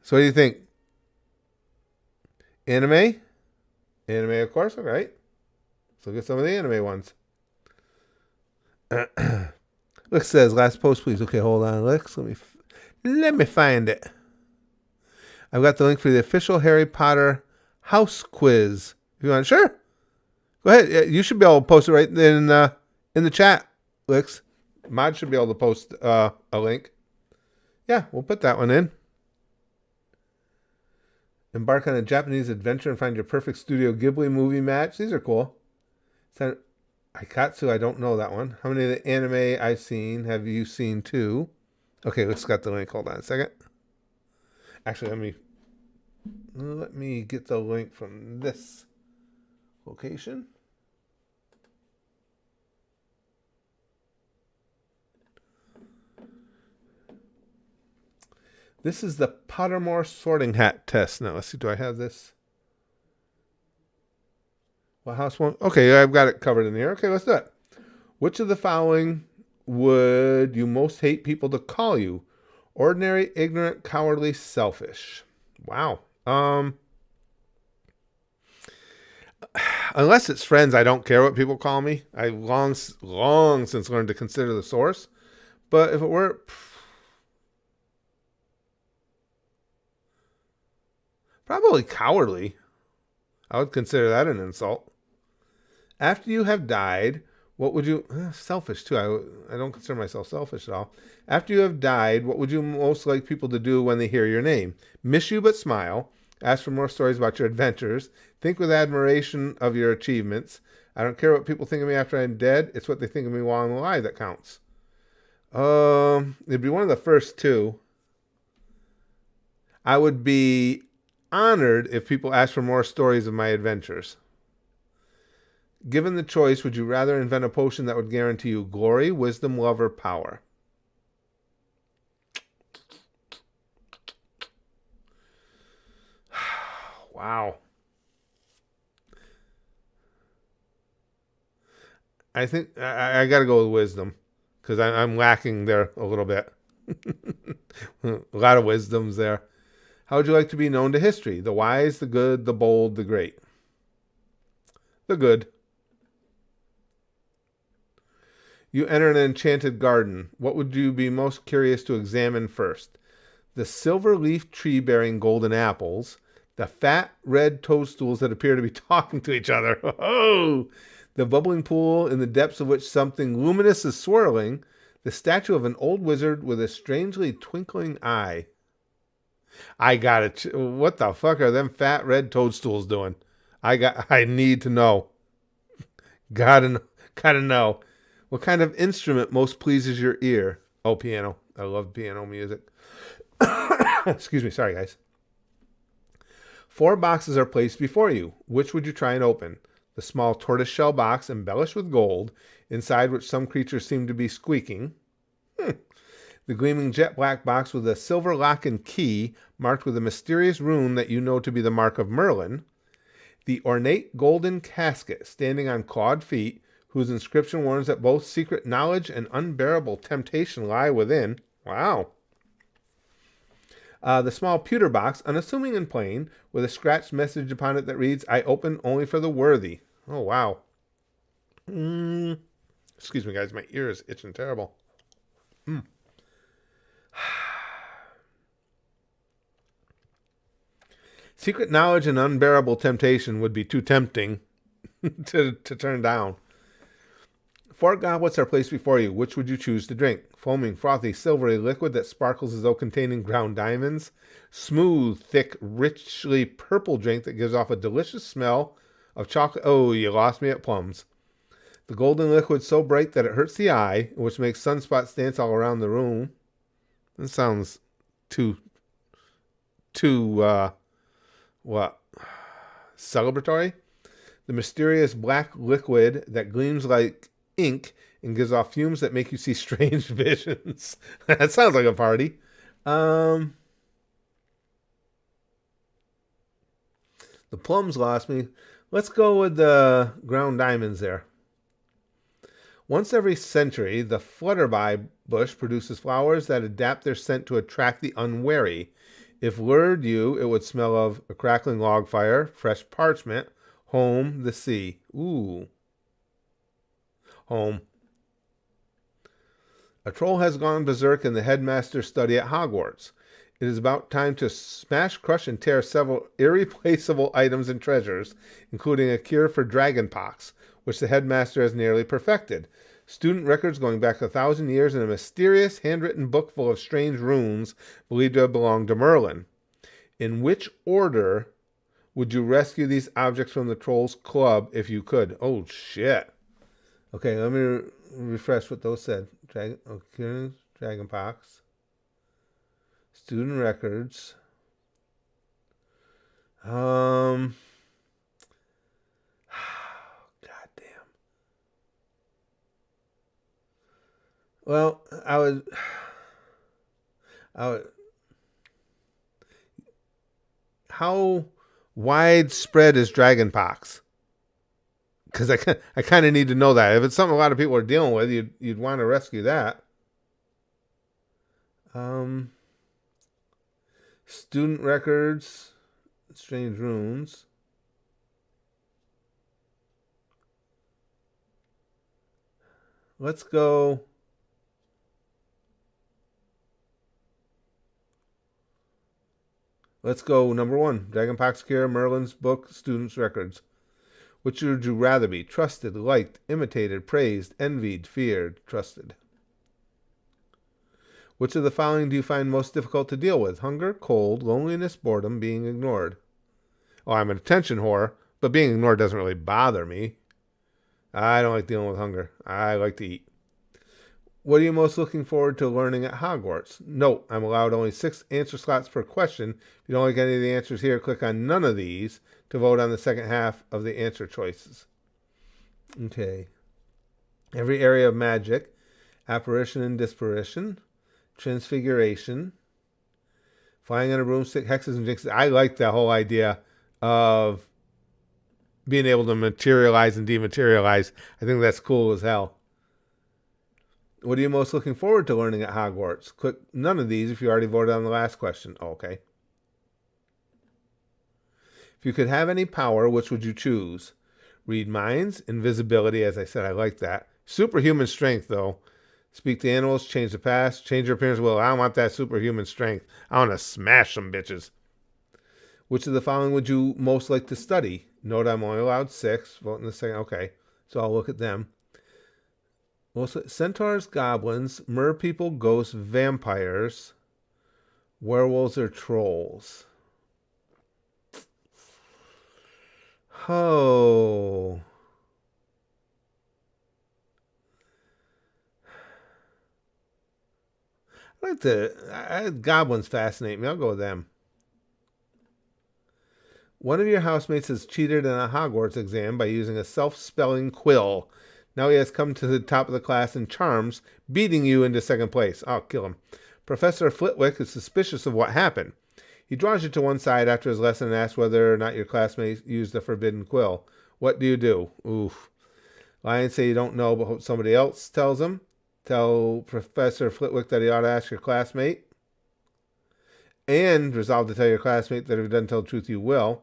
So what do you think? Anime? Anime, of course. All right. Let's look at some of the anime ones. Look, says last post, please. Okay, hold on, Lex. Let me find it. I've got the link for the official Harry Potter house quiz. If you want, sure. Go ahead. You should be able to post it right in the chat, Lex. Mod should be able to post a link. Yeah, we'll put that one in. Embark on a Japanese adventure and find your perfect Studio Ghibli movie match. These are cool. Aikatsu, I don't know that one. How many of the anime I've seen have you seen too? Okay, let's got the link. Hold on a second. Actually, let me get the link from this location. This is the Pottermore sorting hat test. Now, let's see. Do I have this? What house one? Okay, I've got it covered in here. Okay, let's do it. Which of the following would you most hate people to call you? Ordinary, ignorant, cowardly, selfish. Wow. Unless it's friends, I don't care what people call me. I long since learned to consider the source. But if it were... probably cowardly. I would consider that an insult. After you have died, what would you... selfish, too. I don't consider myself selfish at all. After you have died, what would you most like people to do when they hear your name? Miss you but smile. Ask for more stories about your adventures. Think with admiration of your achievements. I don't care what people think of me after I'm dead. It's what they think of me while I'm alive that counts. It'd be one of the first two. I would be honored if people ask for more stories of my adventures. Given the choice, would you rather invent a potion that would guarantee you glory, wisdom, love, or power? Wow. I think I got to go with wisdom because I'm lacking there a little bit. A lot of wisdoms there. How would you like to be known to history? The wise, the good, the bold, the great. The good. You enter an enchanted garden. What would you be most curious to examine first? The silver leaf tree bearing golden apples. The fat red toadstools that appear to be talking to each other. Oh! The bubbling pool in the depths of which something luminous is swirling. The statue of an old wizard with a strangely twinkling eye. I got it. What the fuck are them fat red toadstools doing? I need to know. Gotta know. What kind of instrument most pleases your ear? Oh, piano. I love piano music. Excuse me. Sorry, guys. 4 boxes are placed before you. Which would you try and open? The small tortoiseshell box embellished with gold, inside which some creatures seem to be squeaking. The gleaming jet black box with a silver lock and key marked with a mysterious rune that you know to be the mark of Merlin. The ornate golden casket standing on clawed feet, whose inscription warns that both secret knowledge and unbearable temptation lie within. Wow. The small pewter box, unassuming and plain, with a scratched message upon it that reads, I open only for the worthy. Oh, wow. Excuse me, guys. My ear is itching terrible. Secret knowledge and unbearable temptation would be too tempting to turn down. 4 goblets are placed before you. Which would you choose to drink? Foaming, frothy, silvery liquid that sparkles as though containing ground diamonds. Smooth, thick, richly purple drink that gives off a delicious smell of chocolate. Oh, you lost me at plums. The golden liquid so bright that it hurts the eye, which makes sunspots dance all around the room. That sounds too what? Celebratory? The mysterious black liquid that gleams like ink and gives off fumes that make you see strange visions. That sounds like a party. The plums lost me. Let's go with the ground diamonds there. Once every century, the flutterby bush produces flowers that adapt their scent to attract the unwary. If lured you, it would smell of a crackling log fire, fresh parchment, home, the sea. Ooh. Home. A troll has gone berserk in the headmaster's study at Hogwarts. It is about time to smash, crush, and tear several irreplaceable items and treasures, including a cure for dragonpox, which the headmaster has nearly perfected. Student records going back 1,000 years and a mysterious handwritten book full of strange runes believed to have belonged to Merlin. In which order would you rescue these objects from the Trolls Club if you could? Oh, shit. Okay, let me refresh what those said. Dragonpox. Student records. God damn. Well, I would. How widespread is dragonpox? Because I kind of need to know that. If it's something a lot of people are dealing with, you'd want to rescue that. Student records, strange runes. Let's go. Number one, Dragonpox Cure, Merlin's book, students' records. Which would you rather be? Trusted, liked, imitated, praised, envied, feared, trusted. Which of the following do you find most difficult to deal with? Hunger, cold, loneliness, boredom, being ignored. Oh, I'm an attention whore, but being ignored doesn't really bother me. I don't like dealing with hunger. I like to eat. What are you most looking forward to learning at Hogwarts? Note, I'm allowed only 6 answer slots per question. If you don't like any of the answers here, click on none of these to vote on the second half of the answer choices. Okay. Every area of magic, apparition and disparition, transfiguration, flying on a broomstick, hexes and jinxes. I like that whole idea of being able to materialize and dematerialize. I think that's cool as hell. What are you most looking forward to learning at Hogwarts? Click none of these if you already voted on the last question. Oh, okay. If you could have any power, which would you choose? Read minds, invisibility, as I said, I like that. Superhuman strength, though. Speak to animals, change the past, change your appearance. Well, I don't want that superhuman strength. I want to smash some bitches. Which of the following would you most like to study? Note I'm only allowed 6. Vote in the second. Okay, so I'll look at them. Centaurs, goblins, merpeople, ghosts, vampires, werewolves, or trolls. Oh. Goblins fascinate me. I'll go with them. One of your housemates has cheated in a Hogwarts exam by using a self-spelling quill. Now he has come to the top of the class in charms, beating you into second place. I'll kill him. Professor Flitwick is suspicious of what happened. He draws you to one side after his lesson and asks whether or not your classmate used the forbidden quill. What do you do? Oof. Lions say you don't know, but hope somebody else tells him. Tell Professor Flitwick that he ought to ask your classmate. And resolve to tell your classmate that if he doesn't tell the truth, you will.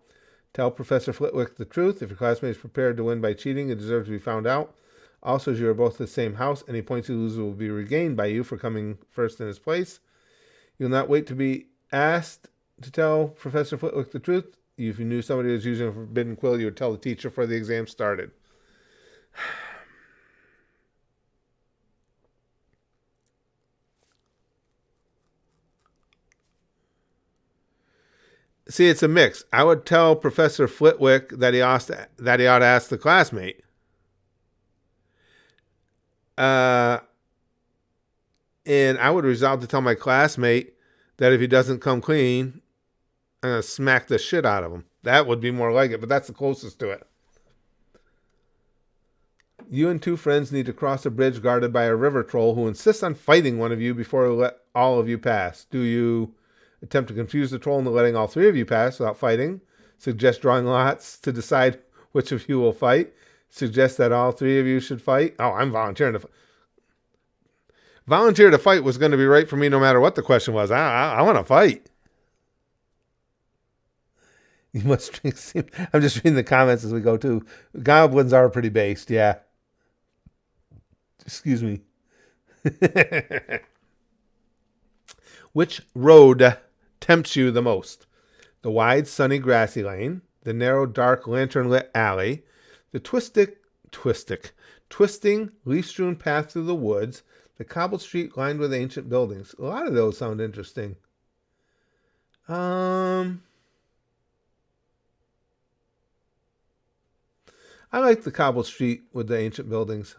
Tell Professor Flitwick the truth. If your classmate is prepared to win by cheating and deserves to be found out. Also, as you are both the same house, any points you lose will be regained by you for coming first in his place. You'll not wait to be asked to tell Professor Flitwick the truth. If you knew somebody was using a forbidden quill, you would tell the teacher before the exam started. See, it's a mix. I would tell Professor Flitwick that he ought to ask the classmate. And I would resolve to tell my classmate that if he doesn't come clean, I'm going to smack the shit out of him. That would be more like it, but that's the closest to it. You and two friends need to cross a bridge guarded by a river troll who insists on fighting one of you before he let all of you pass. Do you attempt to confuse the troll into letting all three of you pass without fighting? Suggest drawing lots to decide which of you will fight? Suggest that all three of you should fight? Oh, I'm volunteering to fight. Volunteer to fight was going to be right for me no matter what the question was. I want to fight. You must drink. I'm just reading the comments as we go too. Goblins are pretty based, yeah. Excuse me. Which road tempts you the most? The wide, sunny, grassy lane, the narrow, dark, lantern-lit alley, the twisting, leaf-strewn path through the woods, the cobbled street lined with ancient buildings. A lot of those sound interesting. I like the cobbled street with the ancient buildings.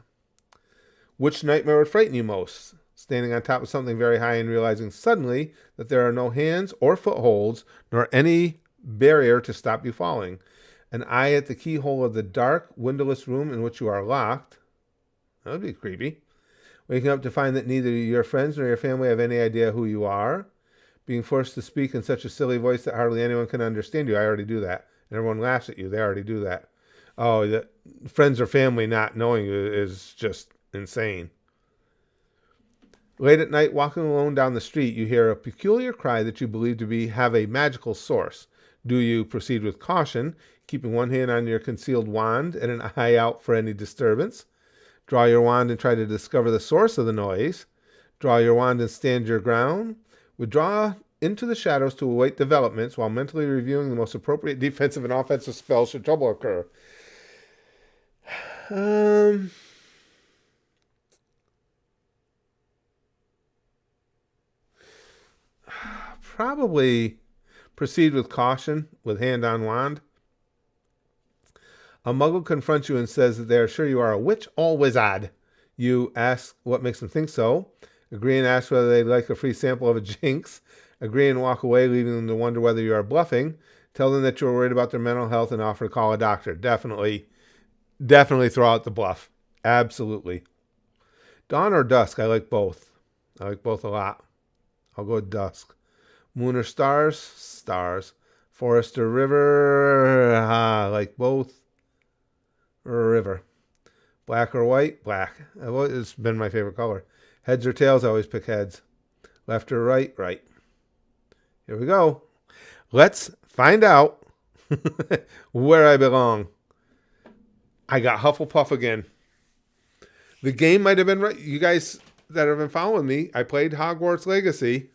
Which nightmare would frighten you most? Standing on top of something very high and realizing suddenly that there are no hands or footholds, nor any barrier to stop you falling. An eye at the keyhole of the dark, windowless room in which you are locked. That would be creepy. Waking up to find that neither your friends nor your family have any idea who you are. Being forced to speak in such a silly voice that hardly anyone can understand you. I already do that. And everyone laughs at you. They already do that. Oh, the friends or family not knowing you is just insane. Late at night, walking alone down the street, you hear a peculiar cry that you believe to have a magical source. Do you proceed with caution, keeping one hand on your concealed wand and an eye out for any disturbance? Draw your wand and try to discover the source of the noise. Draw your wand and stand your ground. Withdraw into the shadows to await developments while mentally reviewing the most appropriate defensive and offensive spells should trouble occur. Probably proceed with caution with hand on wand. A muggle confronts you and says that they are sure you are a witch or wizard. You ask what makes them think so. Agree and ask whether they'd like a free sample of a jinx. Agree and walk away, leaving them to wonder whether you are bluffing. Tell them that you're worried about their mental health and offer to call a doctor. Definitely throw out the bluff. Absolutely. Dawn or dusk? I like both. I like both a lot. I'll go with dusk. Moon or stars? Stars. Forest or river? I like both. River. Black or white? Black. It's been my favorite color. Heads or tails? I always pick heads. Left or right? Right. Here we go. Let's find out where I belong. I got Hufflepuff again. The game might have been right. You guys that have been following me, I played Hogwarts Legacy,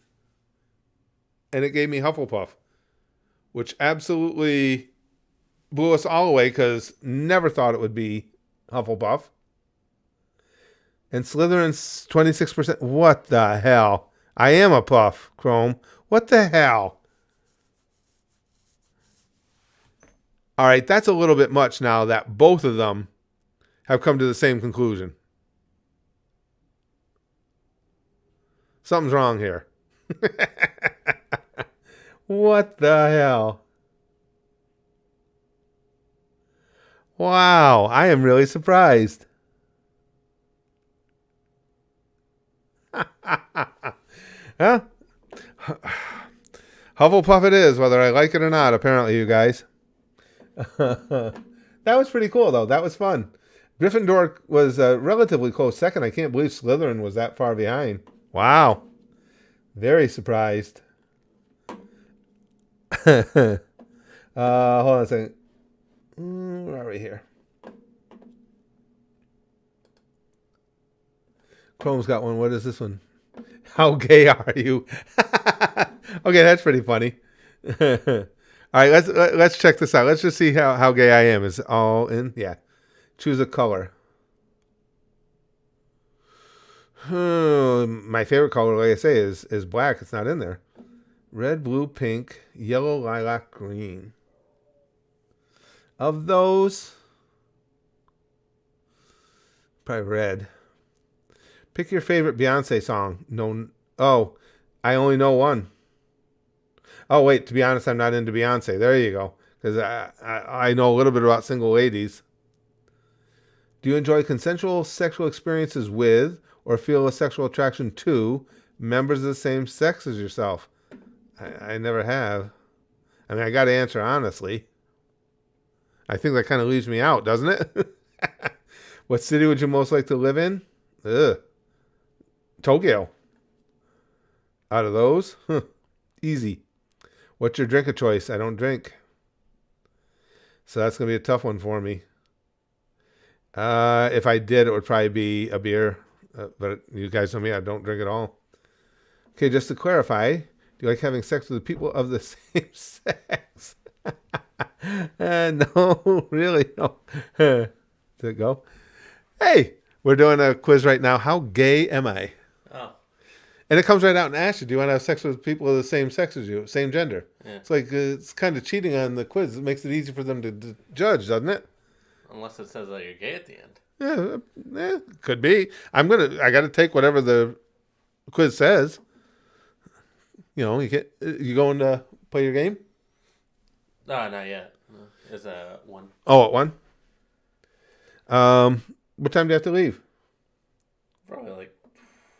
and it gave me Hufflepuff, which absolutely blew us all away because never thought it would be Hufflepuff. And Slytherin's 26%. What the hell? I am a puff, Chrome. What the hell? All right, that's a little bit much now that both of them have come to the same conclusion. Something's wrong here. What the hell? Wow, I am really surprised. Huh? Hufflepuff it is, whether I like it or not, apparently, you guys. That was pretty cool, though. That was fun. Gryffindor was a relatively close second. I can't believe Slytherin was that far behind. Wow. Very surprised. Hold on a second. Where are we here? Chrome's got one. What is this one? How gay are you? Okay, that's pretty funny. All right, let's check this out. Let's just see how gay I am. Is it all in? Yeah. Choose a color. My favorite color, like I say, is black. It's not in there. Red, blue, pink, yellow, lilac, green. Of those, probably red. Pick your favorite Beyonce song. No. Oh, I only know one. Oh, wait. To be honest, I'm not into Beyonce. There you go. Because I know a little bit about single ladies. Do you enjoy consensual sexual experiences with or feel a sexual attraction to members of the same sex as yourself? I never have. I mean, I got to answer honestly. I think that kind of leaves me out, doesn't it? What city would you most like to live in? Ugh. Tokyo. Out of those? Easy. What's your drink of choice? I don't drink. So that's going to be a tough one for me. If I did, it would probably be a beer. But you guys know me, I don't drink at all. Okay, just to clarify, do you like having sex with people of the same sex? No, really, no. Did it go? Hey, we're doing a quiz right now. How gay am I? Oh. And it comes right out and asks you, do you want to have sex with people of the same sex as you, same gender? Yeah. It's like, it's kind of cheating on the quiz. It makes it easy for them to judge, doesn't it? Unless it says that you're gay at the end. Yeah, could be. I got to take whatever the quiz says. You know, you going to play your game? No, not yet. No, it's 1. Oh, at 1? What time do you have to leave? Probably like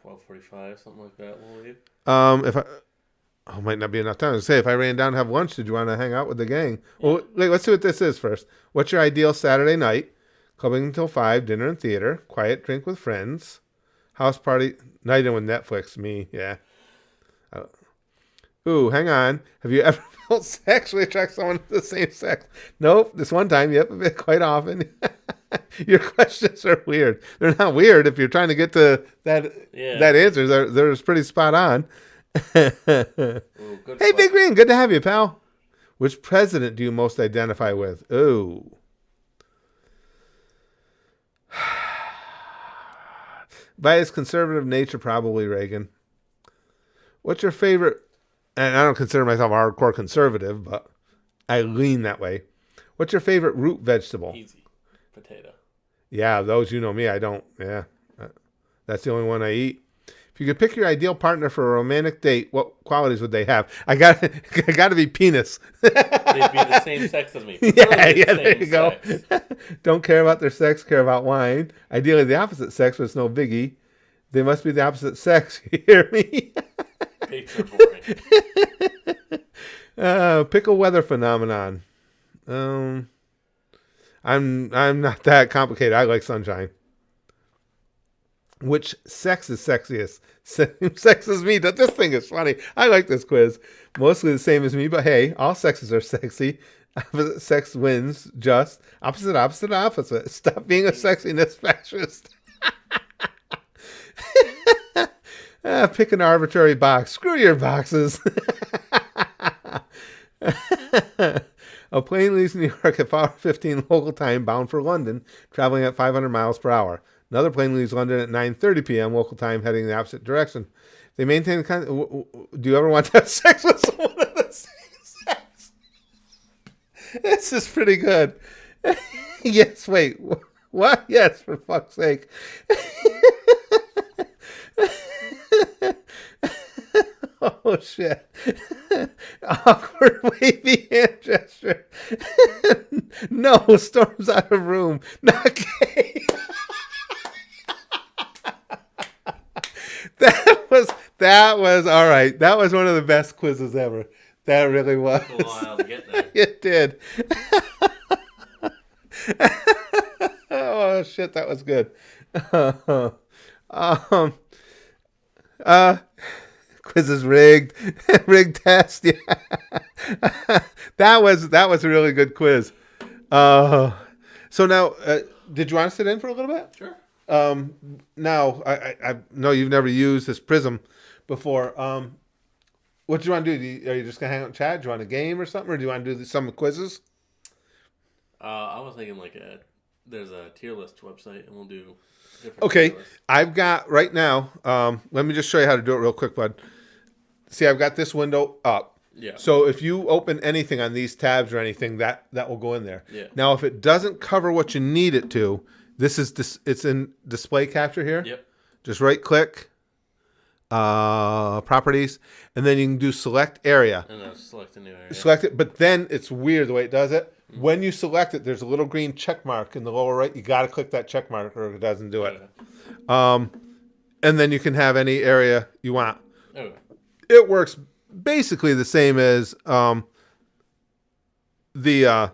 12:45, something like that. We'll leave. Might not be enough time. Say, if I ran down to have lunch, did you want to hang out with the gang? Yeah. Well, let's see what this is first. What's your ideal Saturday night? Clubbing until 5, dinner and theater, quiet drink with friends, house party, night in with Netflix. Me, yeah. Ooh, hang on. Have you ever felt sexually attracted to someone of the same sex? Nope. This one time, yep, quite often. Your questions are weird. They're not weird if you're trying to get to that answer. They're pretty spot on. Ooh, hey, Big Green, good to have you, pal. Which president do you most identify with? Ooh. By his conservative nature, probably Reagan. What's your favorite? And I don't consider myself a hardcore conservative, but I lean that way. What's your favorite root vegetable? Easy. Potato. Yeah, those, you know me, I don't. Yeah. That's the only one I eat. If you could pick your ideal partner for a romantic date, what qualities would they have? I got to be penis. They'd be the same sex as me. Yeah, there you go. Don't care about their sex, care about wine. Ideally the opposite sex, but it's no biggie. They must be the opposite sex. You hear me? Picture boring. Pick a weather phenomenon. I'm not that complicated. I like sunshine. Which sex is sexiest? Same sex as me. This thing is funny. I like this quiz. Mostly the same as me, but hey, all sexes are sexy. Opposite sex wins. Just opposite. Stop being a sexiness fascist. Pick an arbitrary box. Screw your boxes. A plane leaves New York at 5:15 local time, bound for London, traveling at 500 miles per hour. Another plane leaves London at 9:30 p.m. local time, heading the opposite direction. They maintain do you ever want to have sex with someone of the same sex? This is pretty good. Yes, wait. What? Yes, for fuck's sake. Oh, shit. Awkward wavy hand gesture. No, storms out of room. Not gay. That was all right. That was one of the best quizzes ever. That really was. Took a while to get there. It did. Oh shit, that was good. Quiz is rigged. Rigged test. Yeah. That was a really good quiz. So now, did you want to sit in for a little bit? Sure. Now, I know you've never used this prism before. What do you want to do? Are you just going to hang out and chat? Do you want a game or something? Or do you want to do some quizzes? I was thinking there's a tier list website and we'll do different Okay. tier lists. I've got right now, let me just show you how to do it real quick, bud. See, I've got this window up. Yeah. So if you open anything on these tabs or anything, that will go in there. Yeah. Now, if it doesn't cover what you need it to, it's in display capture here. Yep. Just right click, properties, and then you can do select area. And then select a new area. Select it, but then it's weird the way it does it. When you select it, there's a little green check mark in the lower right. You got to click that check mark or it doesn't do it. Okay. And then you can have any area you want. Okay. It works basically the same as the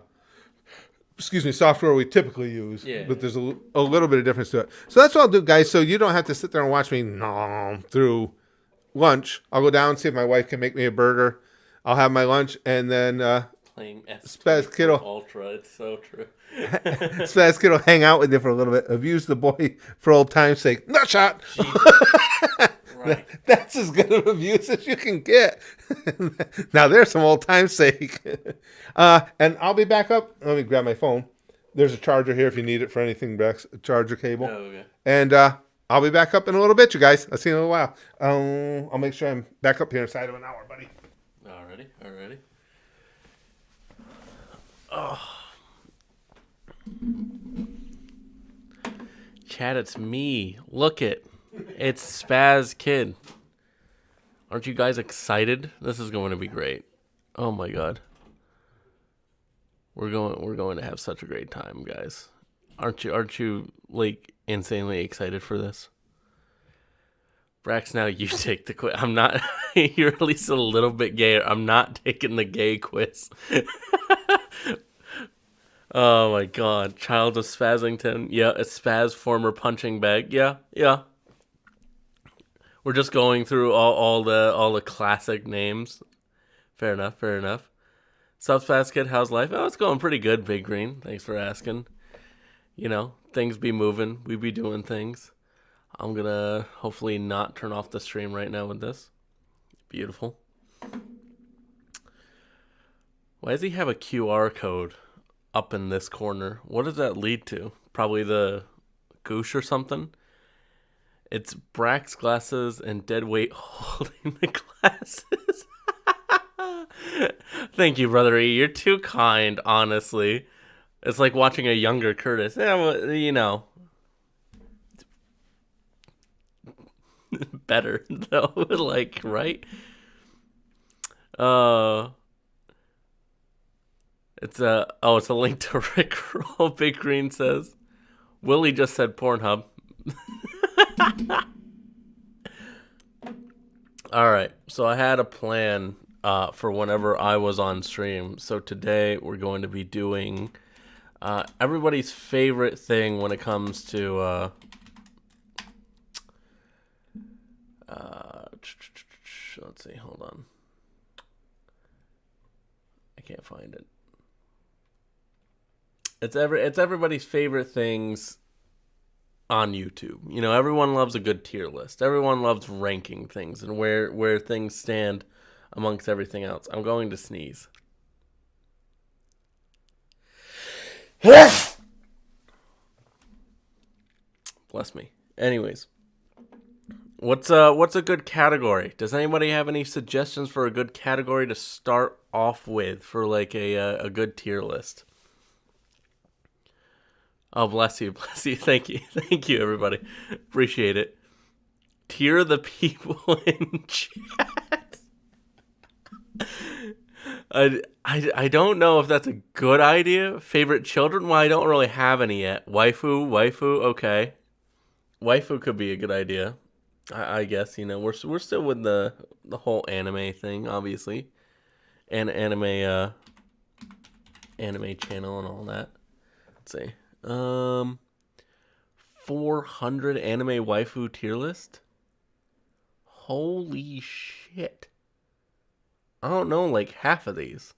software we typically use. Yeah. But there's a little bit of difference to it. So that's what I'll do, guys. So you don't have to sit there and watch me nom through lunch. I'll go down and see if my wife can make me a burger. I'll have my lunch and then Playing Spaz Kiddo. Ultra. It's so true. Spaz Kid will hang out with you for a little bit. Abuse the boy for old time's sake. Nut shot. Right. That's as good of abuse as you can get. Now there's some old time's sake. And I'll be back up. Let me grab my phone. There's a charger here if you need it for anything, Rex. A charger cable. Oh, okay. And I'll be back up in a little bit, you guys. I'll see you in a little while. I'll make sure I'm back up here inside of an hour, buddy. Alrighty. Oh. Chad, it's me. Look it. It's Spaz Kid. Aren't you guys excited? This is going to be great. Oh my god. We're going to have such a great time, guys. Aren't you like insanely excited for this? Brax, now you take the quiz. I'm not. You're at least a little bit gay. I'm not taking the gay quiz. Oh my god. Child of Spazington. Yeah, it's Spaz, former punching bag. Yeah. We're just going through all the classic names. Fair enough. Sup, Spaz Kid, how's life? Oh, it's going pretty good, Big Green. Thanks for asking. You know, things be moving. We be doing things. I'm gonna hopefully not turn off the stream right now with this. Beautiful. Why does he have a QR code up in this corner? What does that lead to? Probably the goosh or something? It's Brax glasses and deadweight holding the glasses. Thank you, Brother E. You're too kind, honestly. It's like watching a younger Curtis. Yeah, well, you know. Better, though. Like, right? It's a link to Rickroll, Big Green says. Willie just said Pornhub. Alright, so I had a plan for whenever I was on stream. So today we're going to be doing everybody's favorite thing when it comes to let's see, hold on. I can't find it. It's everybody's favorite things on YouTube. You know, everyone loves a good tier list. Everyone loves ranking things and where things stand amongst everything else. I'm going to sneeze. Bless me. Anyways, what's a good category? Does anybody have any suggestions for a good category to start off with for like a good tier list? Oh, bless you. Thank you, everybody. Appreciate it. Tier the people in chat. I don't know if that's a good idea. Favorite children? Well, I don't really have any yet. Waifu, okay. Waifu could be a good idea. I guess, you know, we're still with the whole anime thing, obviously. And anime channel and all that. Let's see. 400 anime waifu tier list? Holy shit. I don't know, like half of these.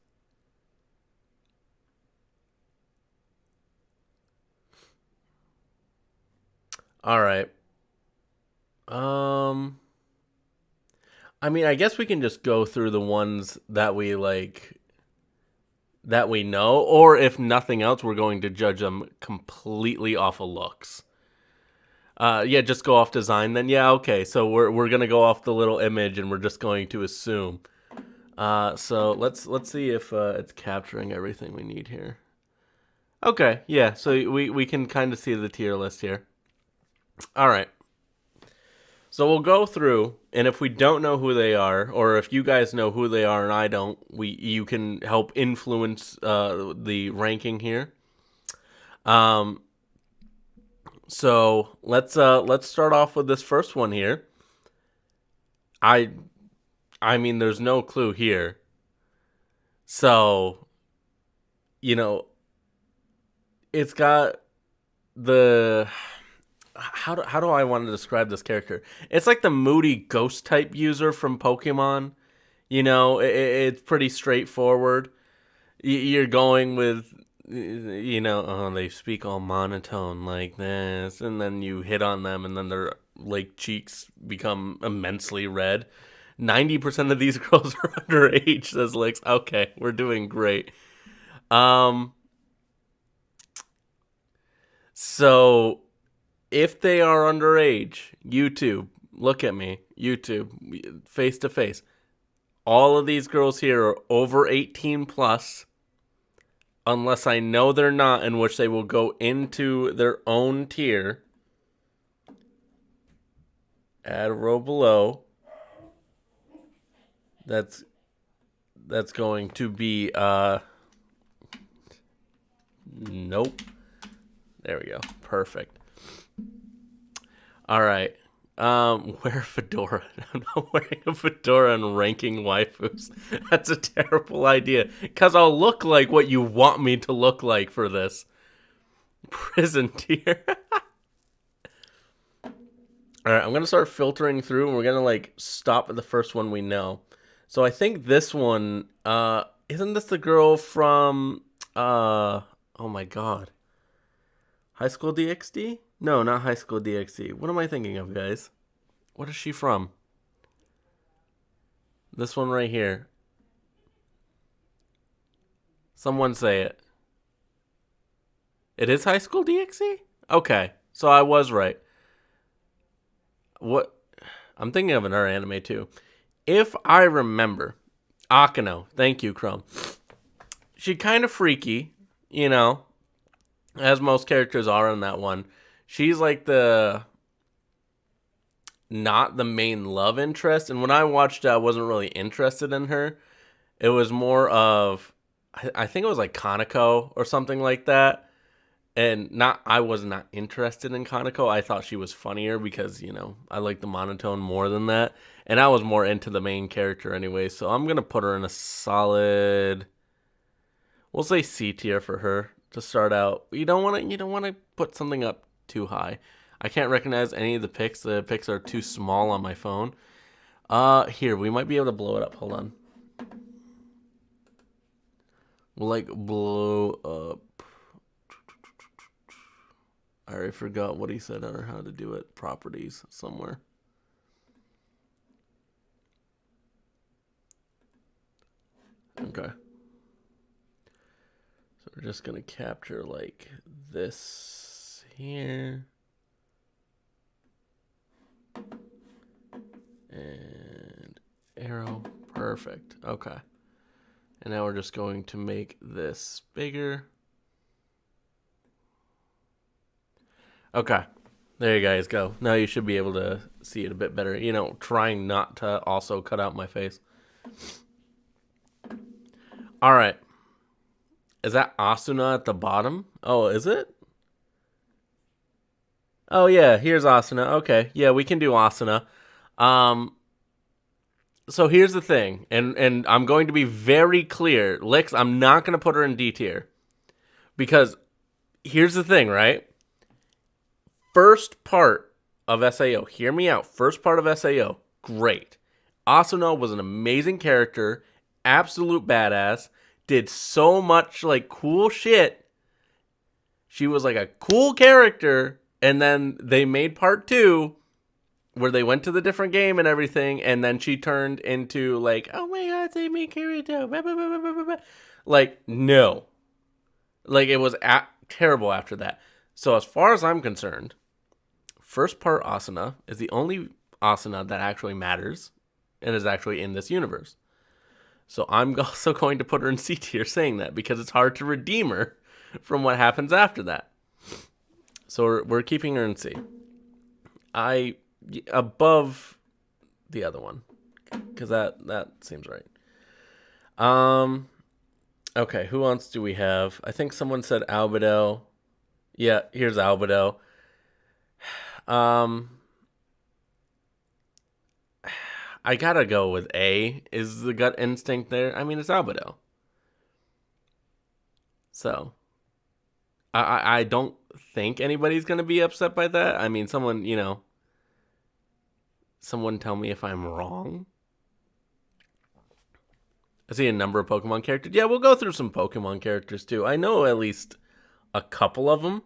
Alright. I mean, I guess we can just go through the ones that we like, that we know, or if nothing else, we're going to judge them completely off of looks. Yeah, just go off design then. Yeah, okay. So we're gonna go off the little image, and we're just going to assume. So let's see if it's capturing everything we need here. Okay, yeah. So we can kind of see the tier list here. All right. So we'll go through, and if we don't know who they are, or if you guys know who they are and I don't, you can help influence the ranking here. So let's start off with this first one here. I mean, there's no clue here. So, it's got the how do I want to describe this character? It's like the moody ghost type user from Pokemon. It's pretty straightforward. You're going with, they speak all monotone like this, and then you hit on them, and then their like cheeks become immensely red. 90% of these girls are underage, says Lix. Okay, we're doing great. So if they are underage, YouTube, look at me, YouTube, face to face. All of these girls here are over 18 plus, unless I know they're not, in which they will go into their own tier. Add a row below. That's going to be nope. There we go. Perfect. All right. Wear a fedora. I'm not wearing a fedora and ranking waifus. That's a terrible idea. Because I'll look like what you want me to look like for this. Prison tier. All right, I'm going to start filtering through, and we're going to, stop at the first one we know. So I think this one, isn't this the girl from, oh my god. High School DxD? No, not High School DxD. What am I thinking of, guys? What is she from? This one right here. Someone say it. It is High School DxD? Okay, so I was right. What? I'm thinking of another anime too. If I remember, Akano. Thank you, Chrome. She kind of freaky, as most characters are in that one. She's like not the main love interest. And when I watched it, I wasn't really interested in her. It was more of, I think it was like Kaneko or something like that. And I was not interested in Kaneko. I thought she was funnier because, I like the monotone more than that. And I was more into the main character anyway. So I'm going to put her in a solid, we'll say C tier for her to start out. You don't want to put something up too high. I can't recognize any of the pics. The pics are too small on my phone. Here, we might be able to blow it up. Hold on. We'll blow up. I already forgot what he said or how to do it. Properties somewhere. Okay. So we're just going to capture this here. And arrow. Perfect. Okay. And now we're just going to make this bigger. Okay. There you guys go. Now you should be able to see it a bit better. Trying not to also cut out my face. All right. Is that Asuna at the bottom? Oh, is it? Oh, yeah. Here's Asuna. Okay. Yeah, we can do Asuna. So here's the thing. And I'm going to be very clear. Lix, I'm not going to put her in D tier. Because here's the thing, right? First part of SAO. Hear me out. First part of SAO. Great. Asuna was an amazing character. Absolute badass. Did so much cool shit. She was a cool character. And then they made part 2 where they went to the different game and everything. And then she turned into oh my god, save me, Kirito. No. It was terrible after that. So as far as I'm concerned, first part Asuna is the only Asuna that actually matters and is actually in this universe. So I'm also going to put her in C tier saying that because it's hard to redeem her from what happens after that. So we're keeping her in C. I above the other one, because that seems right. Okay, who else do we have? I think someone said Albedo. Yeah, here's Albedo. I gotta go with A. Is the gut instinct there? I mean, it's Albedo. So, I don't think anybody's gonna be upset by that. I mean, someone tell me if I'm wrong. I see a number of Pokemon characters. Yeah, we'll go through some Pokemon characters too. I know at least a couple of them.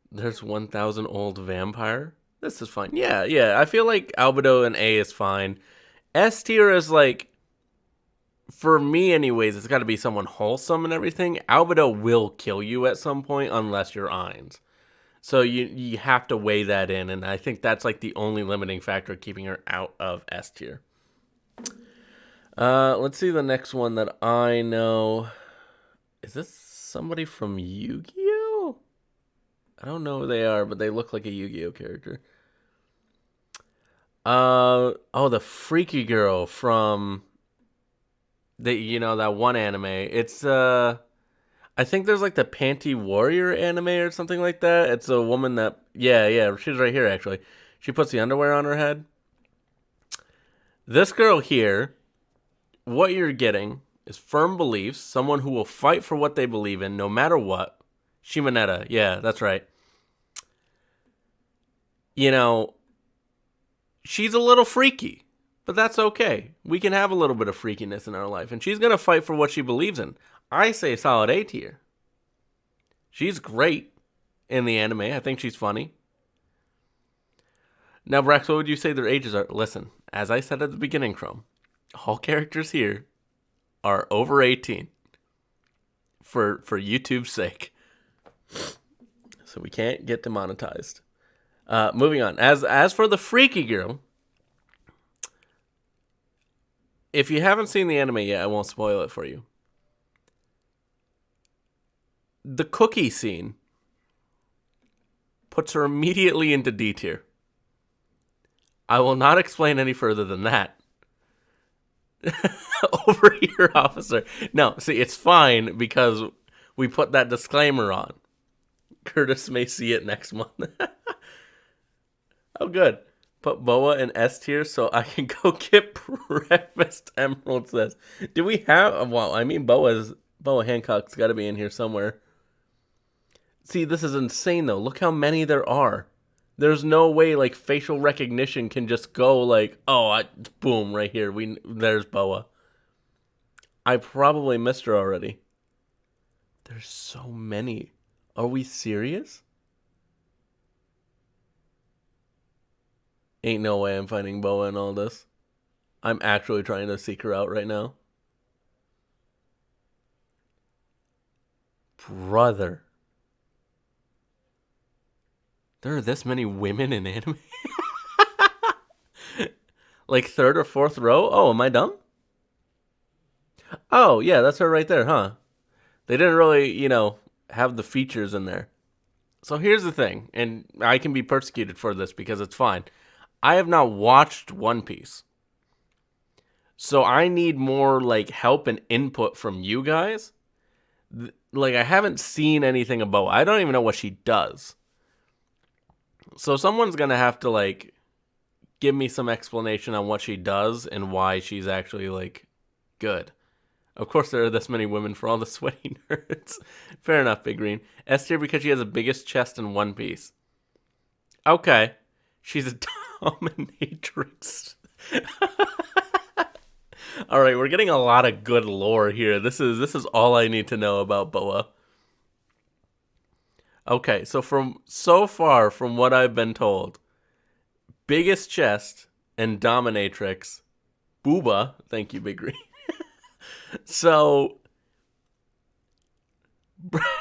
There's 1,000 old vampire. This is fine. Yeah. I feel like Albedo and A is fine. S tier is like, for me anyways, it's got to be someone wholesome and everything. Albedo will kill you at some point unless you're Ainz. So you have to weigh that in, and I think that's like the only limiting factor keeping her out of S tier. Let's see the next one that I know. Is this somebody from Yu-Gi-Oh? I don't know who they are, but they look like a Yu-Gi-Oh character. The freaky girl from that one anime. It's I think there's like the Panty Warrior anime or something like that. It's a woman that she's right here actually. She puts the underwear on her head. This girl here, what you're getting is firm beliefs, someone who will fight for what they believe in no matter what. Shimonetta, yeah, that's right. She's a little freaky, but that's okay. We can have a little bit of freakiness in our life, and she's going to fight for what she believes in. I say solid A tier. She's great in the anime. I think she's funny. Now, Brax, what would you say their ages are? Listen, as I said at the beginning, Chrome, all characters here are over 18 for YouTube's sake. So we can't get demonetized. Moving on. As for the freaky girl, if you haven't seen the anime yet, I won't spoil it for you. The cookie scene puts her immediately into D tier. I will not explain any further than that. Over here, officer. No, see, it's fine because we put that disclaimer on. Curtis may see it next month. Oh, good. Put Boa in S tier so I can go get breakfast, Emerald says. Do we have... Well, I mean, Boa Hancock's got to be in here somewhere. See, this is insane, though. Look how many there are. There's no way, like, facial recognition can just go, like, boom, right here. There's Boa. I probably missed her already. There's so many. Are we serious? Ain't no way I'm finding Boa in all this. I'm actually trying to seek her out right now. Brother. There are this many women in anime? Like third or fourth row? Oh, am I dumb? Oh, yeah, that's her right there, huh? They didn't really, have the features in there. So here's the thing, and I can be persecuted for this because it's fine. I have not watched One Piece. So I need more, like, help and input from you guys. Like, I haven't seen anything about... I don't even know what she does. So someone's going to have to, like, give me some explanation on what she does and why she's actually, like, good. Of course there are this many women for all the sweaty nerds. Fair enough, Big Green. S tier because she has the biggest chest in One Piece. Okay. She's a dominatrix. Alright, we're getting a lot of good lore here. This is all I need to know about Boa. Okay, so far from what I've been told, biggest chest and dominatrix, booba. Thank you, Big Green. So,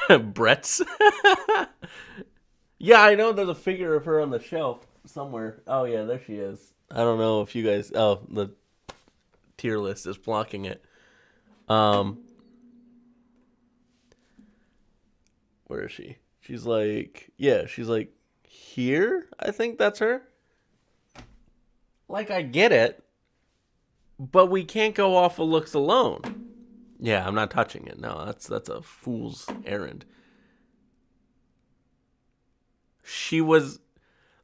Brett's. Yeah, I know there's a figure of her on the shelf somewhere. Oh yeah, there she is. I don't know if you guys. Oh, the tier list is blocking it. Where is she? She's like, yeah, she's like, here? I think that's her. Like, I get it, but we can't go off of looks alone. Yeah, I'm not touching it. No, that's a fool's errand.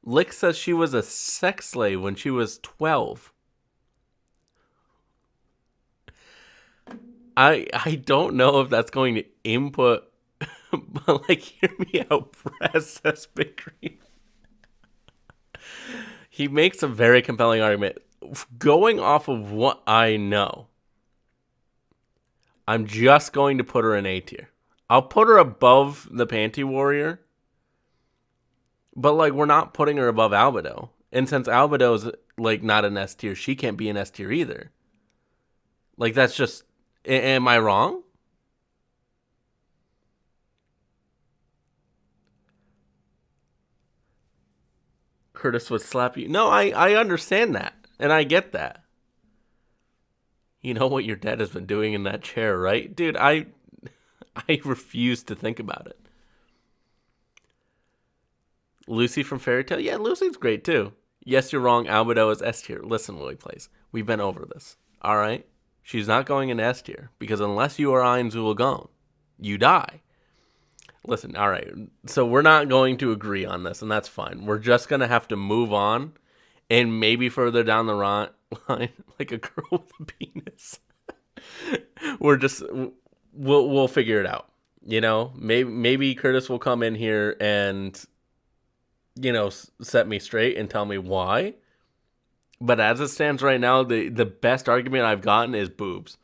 Lick says she was a sex slave when she was 12. I don't know if that's going to input, but like, hear me out, press, says Big Green. He makes a very compelling argument. Going off of what I know, I'm just going to put her in A tier. I'll put her above the Panty Warrior, but like, we're not putting her above Albedo. And since Albedo's like not an S tier, she can't be an S tier either. Like, that's just, am I wrong? Curtis would slap you. No, I understand that. And I get that. You know what your dad has been doing in that chair, right? Dude, I refuse to think about it. Lucy from Fairy Tale? Yeah, Lucy's great too. Yes, you're wrong. Albedo is S tier. Listen, Lily Place. We've been over this. All right? She's not going in S tier. Because unless you are Ein Zulagone, you die. Listen, all right. So we're not going to agree on this, and that's fine. We're just going to have to move on. And maybe further down the line, like a girl with a penis. We'll figure it out. You know, maybe Curtis will come in here and, you know, set me straight and tell me why. But as it stands right now, the best argument I've gotten is boobs.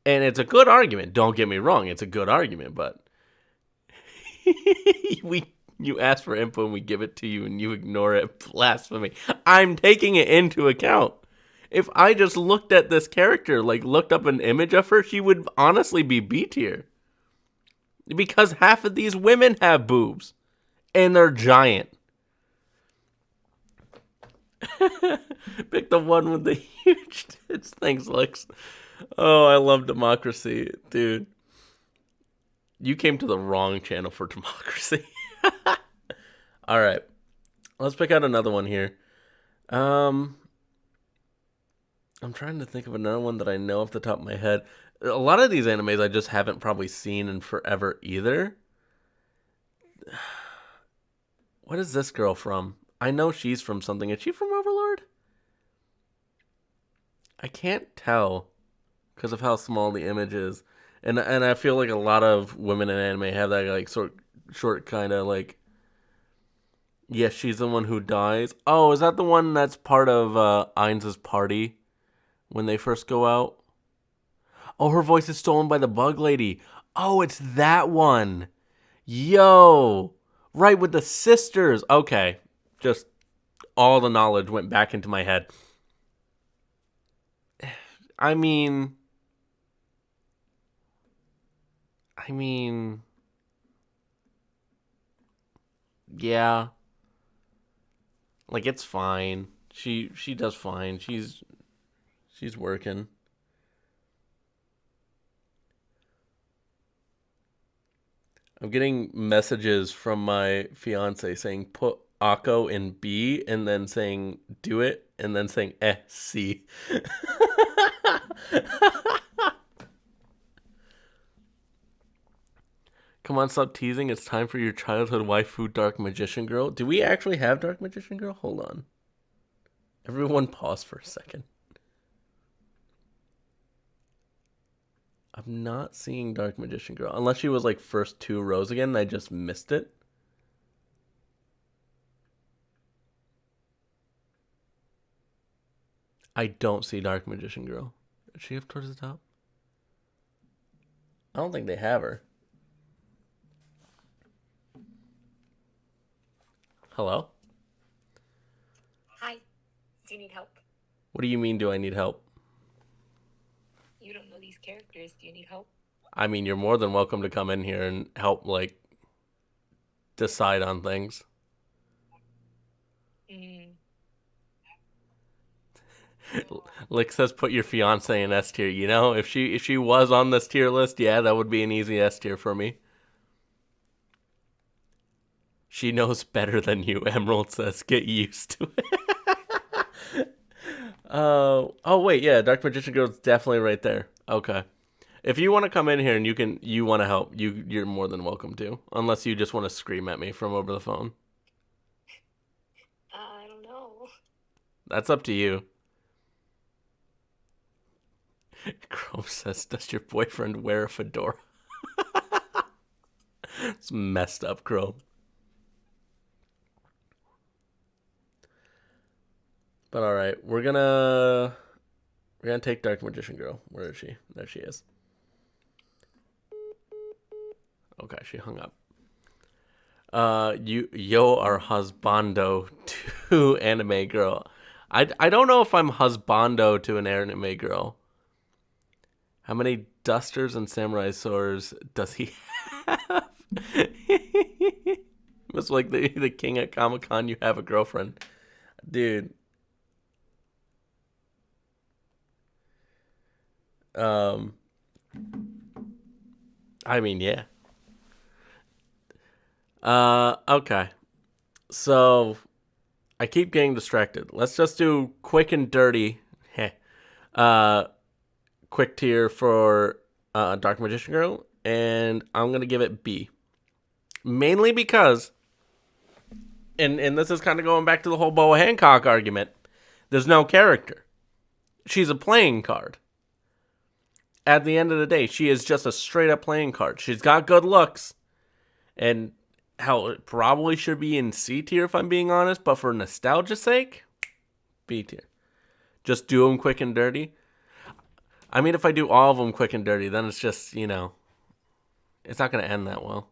And it's a good argument. Don't get me wrong. It's a good argument, but you ask for info and we give it to you and you ignore it. Blasphemy. I'm taking it into account. If I just looked at this character, like looked up an image of her, she would honestly be B tier. Because half of these women have boobs. And they're giant. Pick the one with the huge tits. Thanks, Lex. Oh, I love democracy. Dude. You came to the wrong channel for democracy. All right. Let's pick out another one here. I'm trying to think of another one that I know off the top of my head. A lot of these animes I just haven't probably seen in forever either. What is this girl from? I know she's from something. Is she from Overlord? I can't tell because of how small the image is. And I feel like a lot of women in anime have that like short kind of like, yes, she's the one who dies. Oh, is that the one that's part of Ainz's party when they first go out? Oh, her voice is stolen by the bug lady. Oh, it's that one. Yo. Right, with the sisters. Okay. Just all the knowledge went back into my head. I mean, yeah. Like, it's fine. She does fine. She's working. I'm getting messages from my fiance saying put Akko in B and then saying do it and then saying C. Come on, stop teasing. It's time for your childhood waifu, Dark Magician Girl. Do we actually have Dark Magician Girl? Hold on. Everyone pause for a second. I'm not seeing Dark Magician Girl. Unless she was like first 2 rows again and I just missed it. I don't see Dark Magician Girl. Is she up towards the top? I don't think they have her. Hello? Hi. Do you need help? What do you mean, do I need help? You don't know these characters. Do you need help? I mean, you're more than welcome to come in here and help, like, decide on things. Lick says put your fiance in S tier. You know, if she was on this tier list, yeah, that would be an easy S tier for me. She knows better than you, Emerald says. Get used to it. Oh, wait, yeah, Dark Magician Girl's definitely right there. Okay. If you want to come in here and you want to help, you're more than welcome to. Unless you just want to scream at me from over the phone. I don't know. That's up to you. Chrome says, does your boyfriend wear a fedora? It's messed up, Chrome. But all right, we're gonna take Dark Magician Girl. Where is she? There she is. Okay, she hung up. Yo are husbando to anime girl. I don't know if I'm husbando to an anime girl. How many dusters and samurai swords does he have? It's like the king at Comic-Con, you have a girlfriend. Dude. I mean, yeah. Okay. So, I keep getting distracted. Let's just do quick and dirty. Quick tier for Dark Magician Girl, and I'm gonna give it B. Mainly because, and this is kind of going back to the whole Boa Hancock argument, there's no character. She's a playing card. At the end of the day, she is just a straight up playing card. She's got good looks, and hell, it probably should be in C tier if I'm being honest, but for nostalgia's sake, B tier. Just do them quick and dirty. I mean, if I do all of them quick and dirty, then it's just, it's not going to end that well.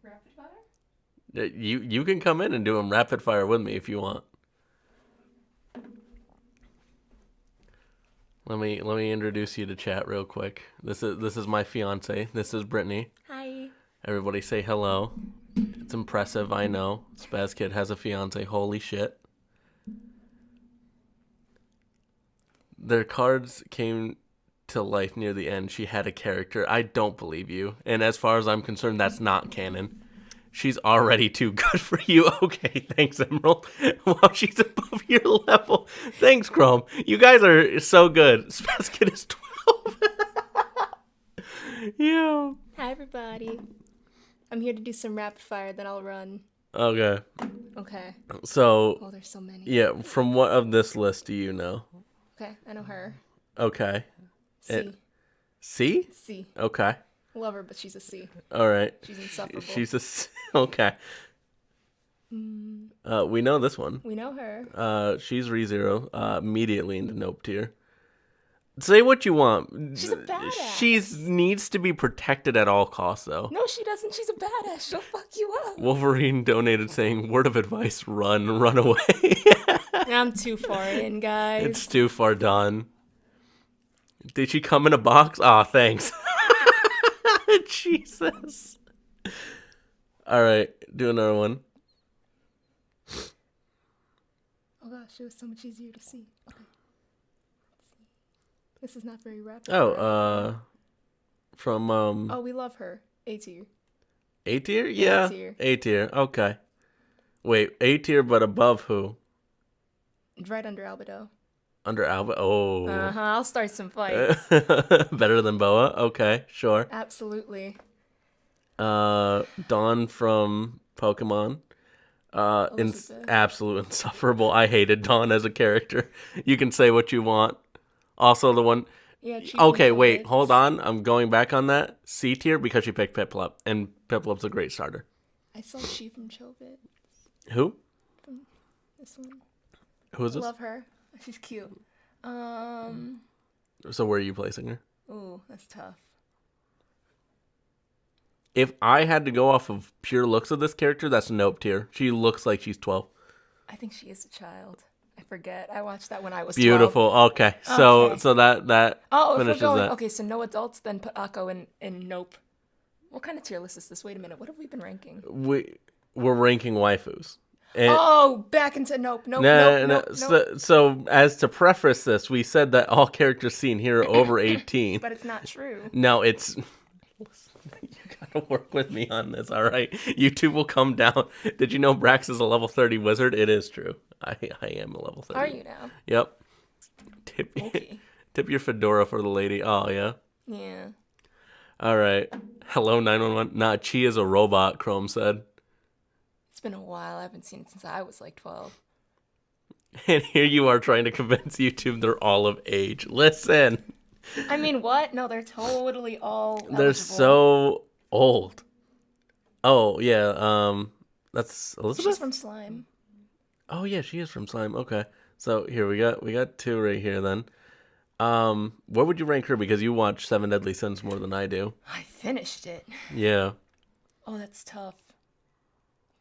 Rapid fire? You can come in and do them rapid fire with me if you want. Let me introduce you to chat real quick. This is my fiance. This is Brittany. Hi. Everybody say hello. It's impressive, I know. Spaz Kid has a fiance. Holy shit. Their cards came to life near the end. She had a character. I don't believe you. And as far as I'm concerned, that's not canon. She's already too good for you. Okay, thanks, Emerald. Wow, she's above your level. Thanks, Chrome. You guys are so good. Spaz Kid is 12. Yo. Hi, everybody. I'm here to do some rapid fire, then I'll run. Okay. Okay. So. Oh, there's so many. Yeah, from what of this list do you know? Okay, I know her. Okay. C. C? C. Okay. Love her, but she's a C. All right. She's insufferable. She's a C. Okay. We know this one. We know her. She's ReZero. Immediately into Nope tier. Say what you want. She's a badass. She needs to be protected at all costs, though. No, she doesn't. She's a badass. She'll fuck you up. Wolverine donated saying, word of advice, run away. I'm too far in, guys. It's too far done. Did she come in a box? Aw, thanks. Jesus. All right, do another one. Oh gosh, it was so much easier to see. Okay. Let's see. This is not very rapid. From Oh, we love her. A tier. A tier? Yeah. tier. A tier. Okay. Wait, A tier, but above who? Right under Albedo. Under Alba. Oh. I'll start some fights. Better than Boa. Okay, sure. Absolutely. Dawn from Pokemon. Elizabeth. Absolute insufferable. I hated Dawn as a character. You can say what you want. Also, the one. Yeah. Chief Okay, and wait, Phillips. hold on. I'm going back on that. C tier because she picked Piplup, and Piplup's a great starter. I saw she from Chobit. Who? This one. Who is this? Love her. She's cute. So where are you placing her? Ooh, that's tough. If I had to go off of pure looks of this character, that's Nope tier. She looks like she's 12. I think she is a child. I forget. I watched that when I was Beautiful. 12. Okay. So Okay. so that Oh, if we're finishes going, that. okay, so no adults, then put Akko and Nope. What kind of tier list is this? Wait a minute. What have we been ranking? We're ranking waifus. And, Oh, back into nope. So, as to preface this, we said that all characters seen here are over 18. But it's not true. No, it's... You gotta work with me on this, all right? YouTube will come down. Did you know Brax is a level 30 wizard? It is true. I am a level 30. Are you now? Yep. Okay. Tip your fedora for the lady. Oh, yeah? Yeah. All right. Hello, 911. Nah, Chi is a robot, Chrome said. It's been a while. I haven't seen it since I was like 12. And here you are trying to convince YouTube they're all of age. Listen. I mean, what? No, they're totally all eligible. They're so old. Oh, yeah. That's Elizabeth? She's from Slime. Oh, yeah, she is from Slime. Okay. So here we got two right here then. Where would you rank her? Because you watch Seven Deadly Sins more than I do. I finished it. Yeah. Oh, that's tough.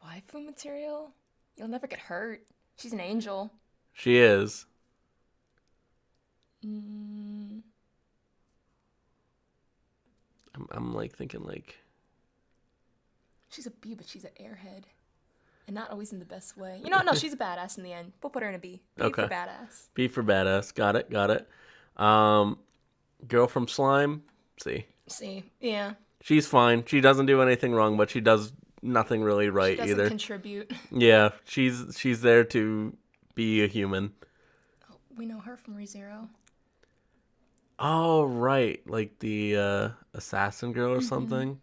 Waifu material? You'll never get hurt. She's an angel. She is. I'm like thinking like... She's a B, but she's an airhead. And not always in the best way. You know what? No, she's a badass in the end. We'll put her in a B. B Okay. for badass. B for badass. Got it. Girl from Slime. C. Yeah. She's fine. She doesn't do anything wrong, but she does nothing really right She doesn't either. contribute. Yeah, she's there to be a human. Oh, we know her from ReZero. Oh, right. Like the assassin girl or something.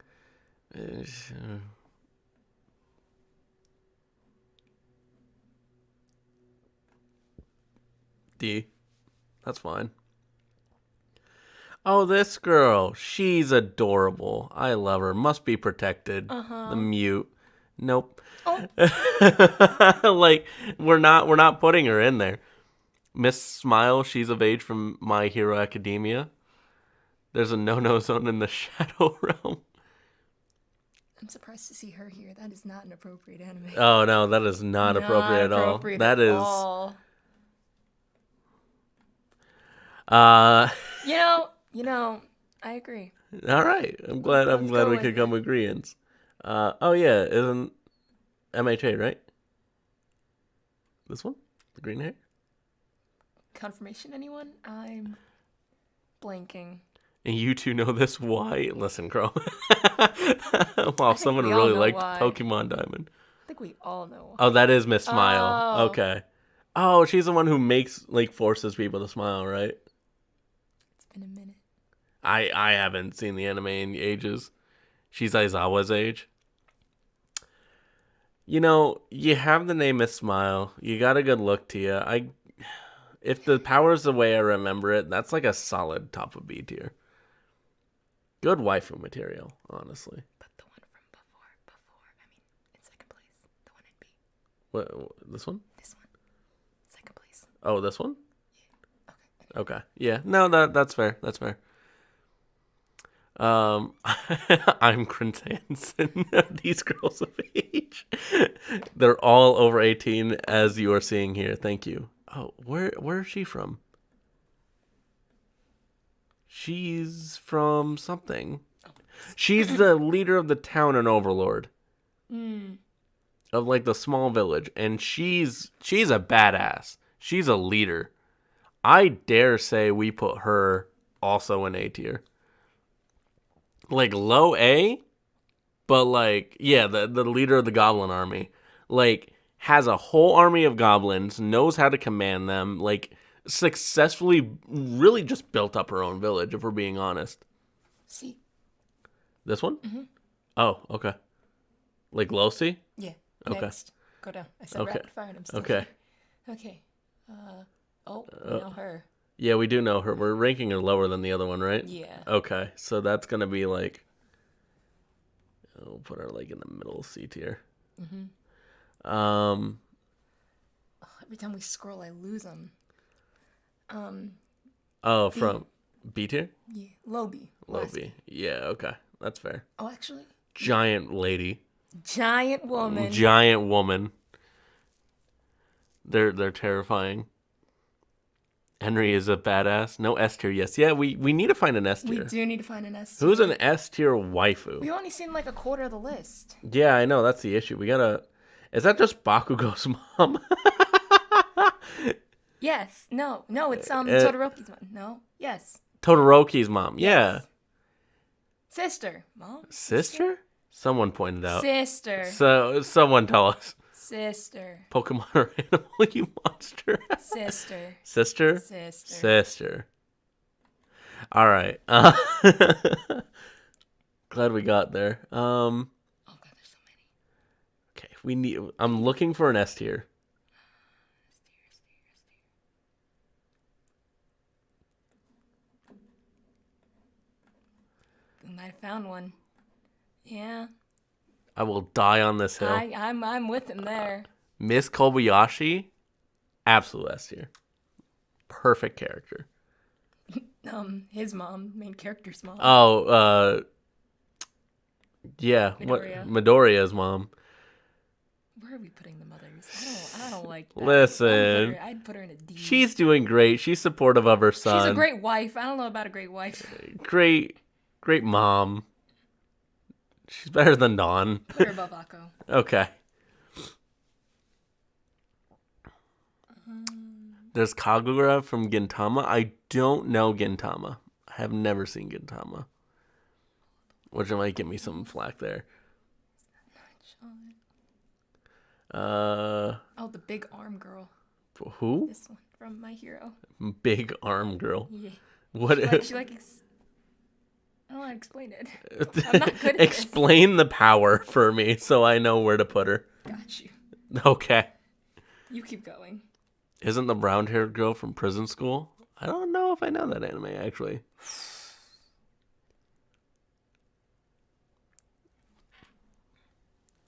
D. That's fine. Oh, this girl. She's adorable. I love her. Must be protected. The mute. Nope. Oh. Like, we're not putting her in there. Miss Smile, she's of age from My Hero Academia. There's a no-no zone in the Shadow Realm. I'm surprised to see her here. That is not an appropriate anime. Oh, no, that is not appropriate at all. That is... all. You know, I agree. All right. I'm glad go we with could come to agreeance. Oh yeah, isn't MHA, right? This one? The green hair? Confirmation, anyone? I'm blanking. And you two know this? Why? Listen, Crow. Wow, someone we all really know liked why. Pokemon Diamond. I think we all know. Oh, that is Miss Smile. Oh. Okay. Oh, she's the one who forces people to smile, right? It's been a minute. I haven't seen the anime in ages. She's Aizawa's age. You know, you have the name Miss Smile. You got a good look to you. If the power's the way I remember it, that's like a solid top of B tier. Good waifu material, honestly. But the one from before, I mean, in second place, the one in B. What, this one? This one, second place. Oh, this one? Yeah. Okay. Yeah. No, that's fair. That's fair. I'm Chris Hansen. These girls of age. They're all over 18, as you are seeing here. Thank you. Oh, where is she from? She's from something. She's the leader of the town and overlord. Of like the small village. And she's a badass. She's a leader. I dare say we put her also in A tier. Like low A, but like, yeah, the leader of the goblin army. Like, has a whole army of goblins, knows how to command them, like, successfully really just built up her own village, if we're being honest. C. This one? Mm-hmm. Oh, okay. Like low C? Yeah. Okay. Next. Go down. I said Okay. rapid fire and I'm still Okay. here. Okay. We know her. Yeah, we do know her. We're ranking her lower than the other one, right? Yeah. Okay, so that's going to be like... We'll put her like in the middle C tier. Every time we scroll, I lose them. Oh, from B tier? Yeah. Low B. Low Last B. Yeah, okay. That's fair. Oh, actually. Giant lady. Giant woman. Giant woman. They're terrifying. Henry is a badass. No S tier, yes. Yeah, we need to find an S We tier. do need to find an S tier. Who's an S tier waifu? We've only seen like a quarter of the list. Yeah, I know. That's the issue. We gotta... Is that just Bakugo's mom? Yes. No. No, it's Todoroki's mom. No. Yes. Todoroki's mom. Yeah. Yes. Sister. Mom? Sister? Someone pointed out. Sister. So someone tell us. Sister. Pokemon or animal, you monster. Sister. Sister? Sister. Sister. All right. Glad we got there. Oh god, there's so many. Okay, I'm looking for an S tier. We might have found one. Yeah. I will die on this hill. I'm with him there. Miss Kobayashi, absolute S tier. Perfect character. His mom, main character's mom. Oh, yeah. Midoriya. Midoriya's mom. Where are we putting the mothers? I don't like that. Listen. I'd put her in a D. She's doing great. She's supportive of her son. She's a great wife. I don't know about a great wife. Great mom. She's better than Dawn. Put her above Akko. Okay. There's Kagura from Gintama. I don't know Gintama. I have never seen Gintama. Which might give me some flack there. Oh, the big arm girl. Who? This one from My Hero. Big arm girl. Yeah. What? I don't want to explain it. I'm not good at Explain the power for me so I know where to put her. Got you. Okay. You keep going. Isn't the brown-haired girl from Prison School? I don't know if I know that anime, actually.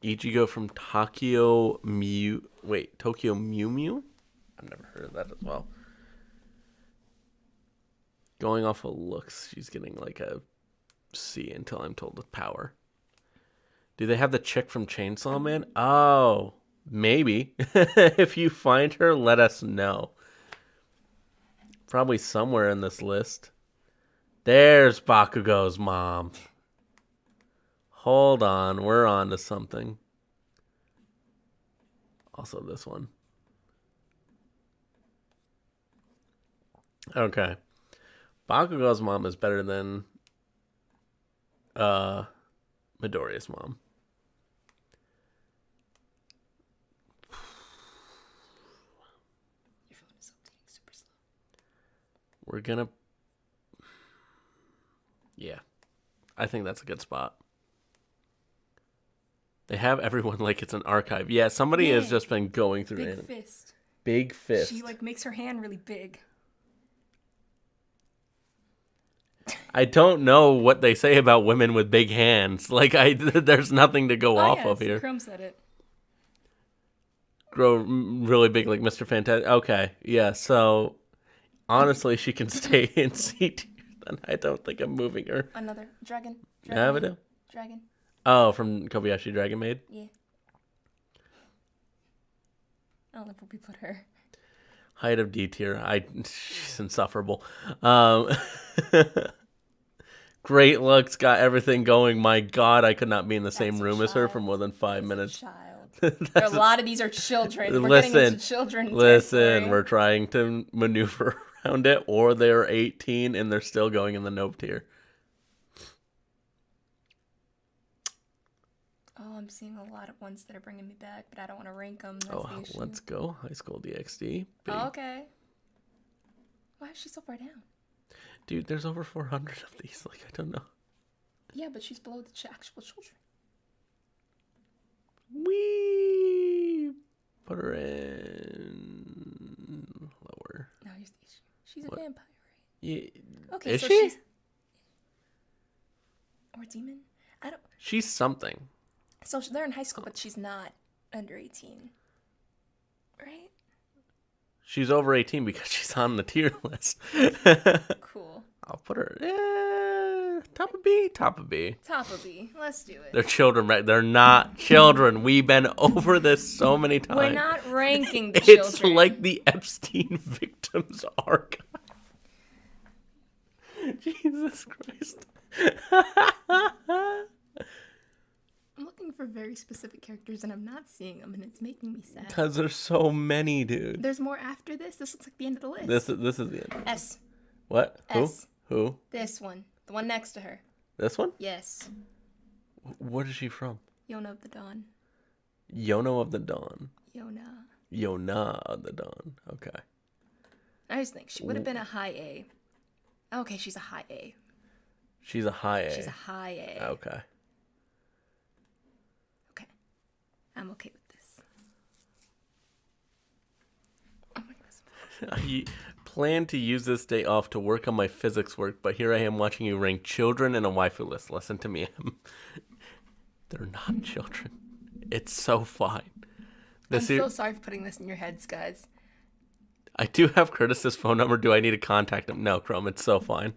Ichigo from Tokyo Mew Mew? I've never heard of that as well. Going off of looks, she's getting like a C until I'm told with power. Do they have the chick from Chainsaw Man? Oh, maybe. If you find her, let us know. Probably somewhere in this list. There's Bakugo's mom. Hold on, we're on to something. Also this one. Okay. Bakugo's mom is better than Midoriya's mom. Your phone is updating super slow. We're gonna... Yeah. I think that's a good spot. They have everyone like it's an archive. Yeah, somebody has just been going through Big anime. fist. Big fist. She makes her hand really big. I don't know what they say about women with big hands. There's nothing to go off of here. Crumb said it. Grow really big like Mr. Fantastic. Okay, yeah. So honestly, she can stay in C tier. Then I don't think I'm moving her. Another dragon. Dragon. Dragon. Oh, from Kobayashi Dragon Maid. Yeah. I don't know if we put her. Height of D tier. She's insufferable. Great looks, got everything going. My God, I could not be in the same room as her for more than 5 minutes. Child. A lot of these are children. We're getting into children. We're trying to maneuver around it, or they're 18 and they're still going in the nope tier. Oh, I'm seeing a lot of ones that are bringing me back, but I don't want to rank them. That's the issue. Let's go. High School DxD. Oh, okay. Why is she so far down? Dude, there's over 400 of these. I don't know. Yeah, but she's below the actual children. We put her in lower. No, here's the issue. She's a vampire, right? Yeah. Okay, is so she? she's... Or a demon? I don't... She's something. So they're in high school, but she's not under 18. Right? She's over 18 because she's on the tier list. Cool. I'll put her top of B. Top of B. Let's do it. They're children, right? They're not children. We've been over this so many times. We're not ranking the children. It's like the Epstein victims archive. Jesus Christ. I'm looking looking for very specific characters and I'm not seeing them, and it's making me sad. Because there's so many, dude. There's more after this. This looks like the end of the list. This is the end. S. What? S. Who? This one. The one next to her. This one? Yes. What is she from? Yona of the Dawn. Yono of the Dawn. Yona. of the Dawn. Okay. I always think she would have been a high A. Okay, she's a high A. She's a high A. She's a high A. Okay. Okay. I'm okay with this. Oh my goodness. I plan to use this day off to work on my physics work, but here I am watching you rank children in a waifu list. Listen to me, Em. They're not children. It's so fine. I'm so sorry for putting this in your heads, guys. I do have Curtis's phone number. Do I need to contact him? No, Chrome. It's so fine.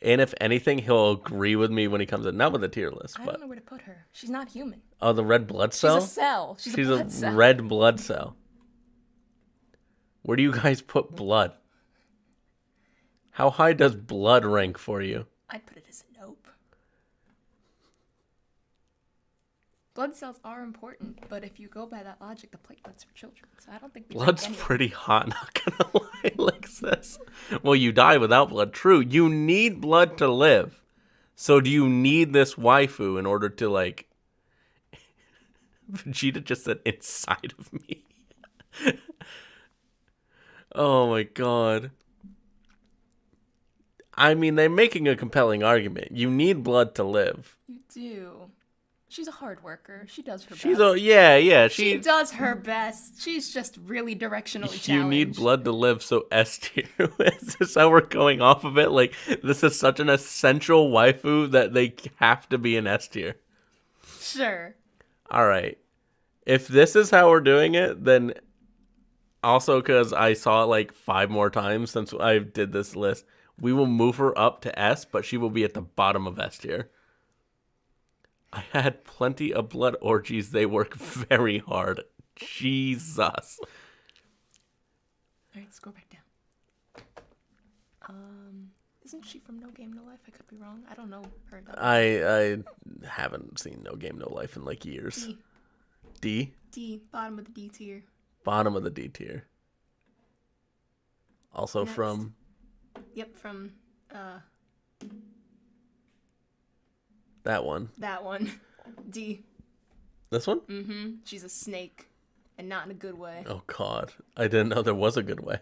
And if anything, he'll agree with me when he comes in. Not with the tier list, I but don't know where to put her. She's not human. oh, the red blood cell. She's a cell. She's a She's blood cell. red blood cell. Where do you guys put blood? How high does blood rank for you? I'd put it as a nope. Blood cells are important, but if you go by that logic, the platelets are children. So I don't think we Blood's take any- pretty hot, not gonna lie, like this. Well, you die without blood. True, you need blood to live. So do you need this waifu in order to, like... Vegeta just said, inside of me. Oh my god. I mean, they're making a compelling argument. You need blood to live. You do. She's a hard worker. She does her best. Yeah. She does her best. She's just really directionally challenged. You need blood to live, so S tier. Is this how we're going off of it? Like, this is such an essential waifu that they have to be an S tier. Sure. All right. If this is how we're doing it, then also because I saw it like 5 more times since I did this list, we will move her up to S, but she will be at the bottom of S tier. I had plenty of blood orgies. They work very hard. Jesus. All right, let's go back down. Isn't she from No Game No Life? I could be wrong. I don't know her that well. I haven't seen No Game No Life in like years. D. D? D. Bottom of the D tier. Bottom of the D tier. Also Next. from... Yep, from that one. that one. D. This one? Mm-hmm. She's a snake. And not in a good way. Oh, God. I didn't know there was a good way.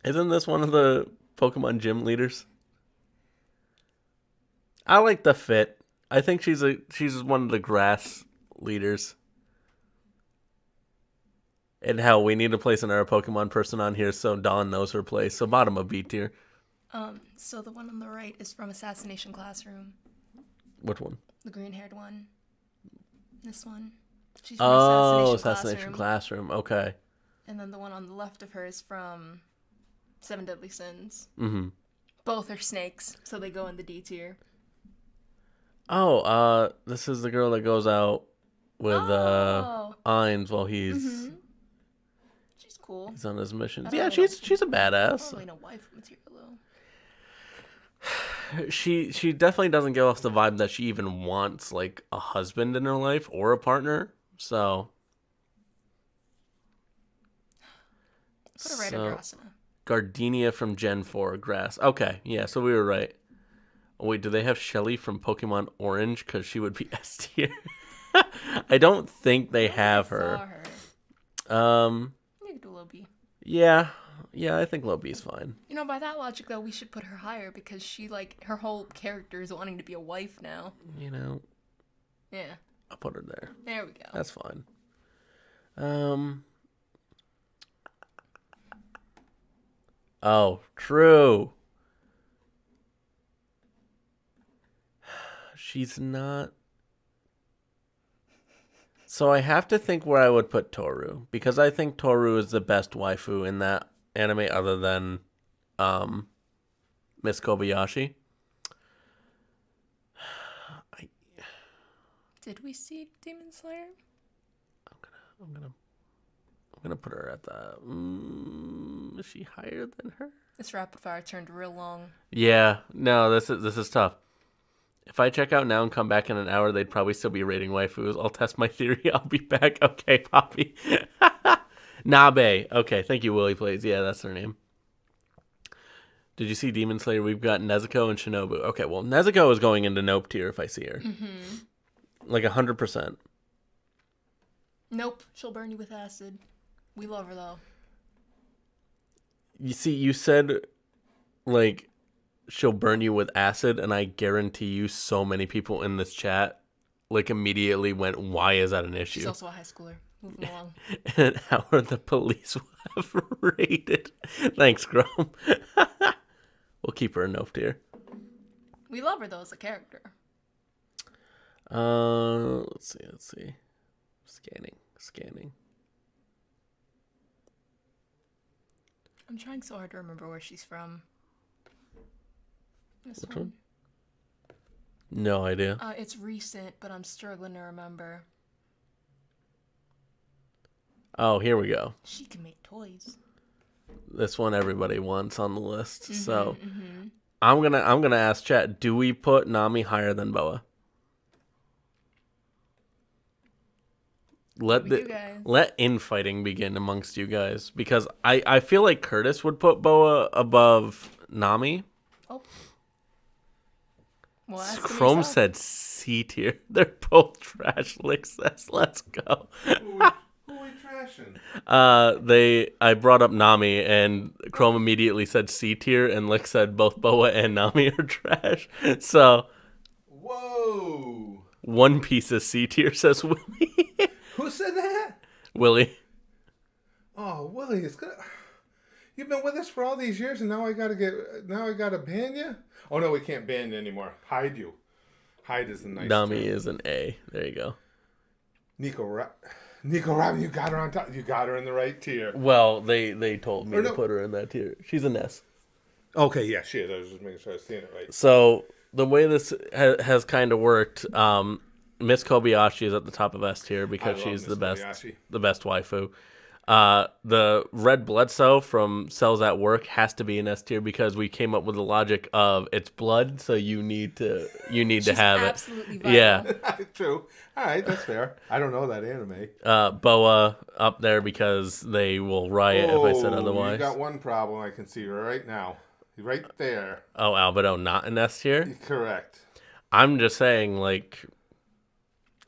Isn't this one of the Pokemon gym leaders? I like the fit. I think she's one of the grass leaders. And hell, we need to place another Pokemon person on here so Dawn knows her place. So bottom of B tier. So the one on the right is from Assassination Classroom. Which one? The green-haired one. This one. She's from Oh, Assassination Assassination Classroom. Okay. And then the one on the left of her is from Seven Deadly Sins. Mm-hmm. Both are snakes, so they go in the D tier. Oh, this is the girl that goes out with Oh. Ainz while he's She's cool. he's on his missions. I don't Yeah, really she's a badass. Probably no wife material though. She definitely doesn't give off the vibe that she even wants like a husband in her life or a partner. So Put her right under Asuna. Gardenia from Gen 4 grass. Okay, yeah, so we were right. Oh, wait, do they have Shelly from Pokemon Orange? Because she would be S tier. I don't think they have her. Saw her. You could do low B. Yeah, I think low B is fine. You know, by that logic though, we should put her higher because she her whole character is wanting to be a wife now. You know, Yeah. I'll put her there. There we go. That's fine. Oh, true. She's not. So I have to think where I would put Toru because I think Toru is the best waifu in that anime other than Miss Kobayashi. Did we see Demon Slayer? I'm gonna put her at the. Is she higher than her? This rapid fire turned real long. Yeah, no, this is tough. If I check out now and come back in an hour, they'd probably still be rating waifus. I'll test my theory. I'll be back. Okay, Poppy. Nabe. Okay, thank you, Willie Plays. Yeah, that's their name. Did you see Demon Slayer? We've got Nezuko and Shinobu. Okay, well, Nezuko is going into Nope tier if I see her. Like 100%. Nope, she'll burn you with acid. We love her, though. You see, you said, like, she'll burn you with acid, and I guarantee you so many people in this chat, like, immediately went, why is that an issue? She's also a high schooler. Moving along. And how are the police will have rated? Thanks, Chrome. We'll keep her in Nope tier. We love her, though, as a character. Let's see. Scanning. I'm trying so hard to remember where she's from. This Which one? No idea. It's recent, but I'm struggling to remember. Oh, here we go. She can make toys. This one everybody wants on the list. So I'm gonna ask chat, do we put Nami higher than Boa? Let infighting begin amongst you guys, because I feel like Curtis would put Boa above Nami. Oh. Well, Chrome said C tier. They're both trash licks. Let's go. Who are we trashing? I brought up Nami, and Chrome immediately said C tier, and Lick said both Boa and Nami are trash. So, whoa. One Piece is C tier, says Willie. Who said that? Willie. Oh, Willie, it's good. You've been with us for all these years, and now I gotta ban you. Oh no, we can't ban you anymore. Hide you. Hide is the nice. Nami is an A. There you go. Nico Robin, you got her on top. You got her in the right tier. Well, they told me to put her in that tier. She's an S. Okay, yeah, she is. I was just making sure I was seeing it right. So the way this has kind of worked, Miss Kobayashi is at the top of S tier because she's the best waifu. The Red Bledsoe from Cells at Work has to be in S tier because we came up with the logic of it's blood, so you need to have absolutely it. Vital. Yeah, true. All right, that's fair. I don't know that anime. Boa up there because they will riot if I said otherwise. You got one problem I can see right now, right there. Oh, Albedo not in S tier? Correct. I'm just saying, like,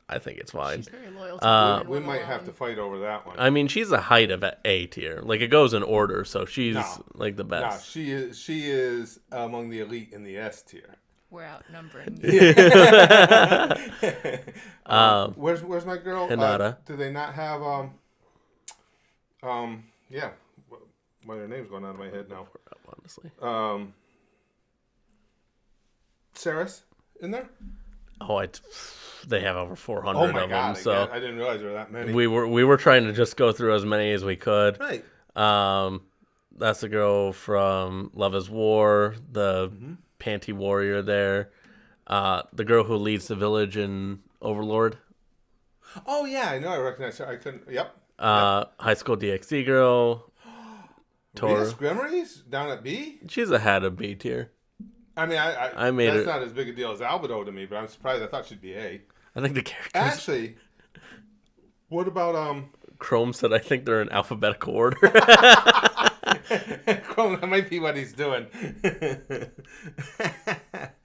I think it's fine. She's very loyal to we might have to fight over that one. I mean, she's a height of A tier. Like, it goes in order, so she's like the No, best. she is among the elite in the S tier. We're outnumbering. Where's my girl? Hinata. Do they not have yeah. Why their name's going out of my head now? Honestly. Saris in there? Oh, they have over 400 Oh my of god! them. So I didn't realize there were that many. we were trying to just go through as many as we could. Right. That's the girl from Love Is War, the panty warrior there. The girl who leads the village in Overlord. Oh yeah, I know. I recognize her. I couldn't. Yep. High School DxD girl. Rita Scrimmeries down at B. She's ahead of B tier. I mean, I made that's it. not as big a deal as Albedo to me, but I'm surprised. I thought she'd be A. I think the characters. Actually, what about Chrome said I think they're in alphabetical order. Chrome, that might be what he's doing.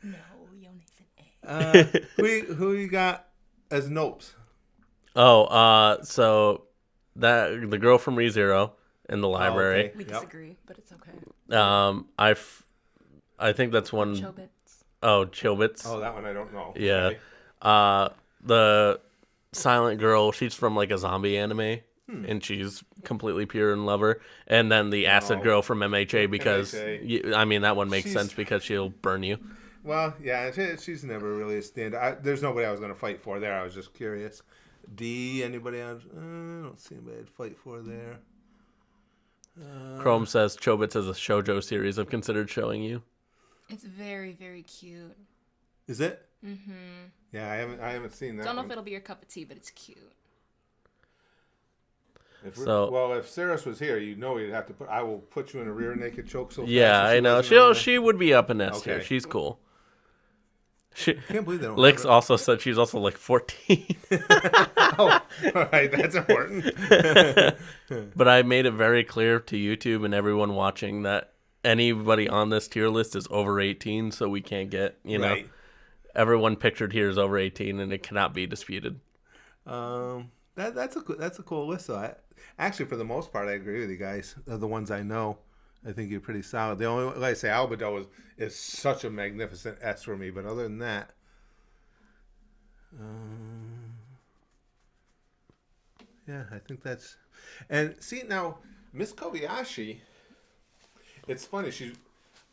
No, Yone's an A. Who you got as Nopes? Oh, so that the girl from ReZero in the library. okay. We disagree, but it's okay. I think that's one. Chobits. Oh, Chobits. Oh, that one I don't know. Yeah. Okay. The silent girl, she's from like a zombie anime, and she's completely pure and lover. And then the acid girl from MHA because I mean that one makes sense because she'll burn you. Well, yeah, she's never really a stand. There's nobody I was going to fight for there. I was just curious. D, anybody else? I don't see anybody I'd fight for there. Chrome says Chobits is a shoujo series I've considered showing you. It's very, very cute. Is it? Mm-hmm. Yeah, I haven't seen that. Don't know one. if it'll be your cup of tea, but it's cute. If Saris was here, you know he'd have to put. I will put you in a rear naked choke. So Yeah, fast I know. She would be up in S tier. Okay. She's cool. I can't believe they don't. Licks also said she's also like 14. Oh, all right, that's important. But I made it very clear to YouTube and everyone watching that anybody on this tier list is over 18, so we can't get, Right. everyone pictured here is over 18, and it cannot be disputed. That's a cool list. Though. Actually, for the most part, I agree with you guys. The ones I know, I think you're pretty solid. The only, like I say, Albedo is such a magnificent S for me. But other than that, yeah, I think that's. And see now, Miss Kobayashi. It's funny.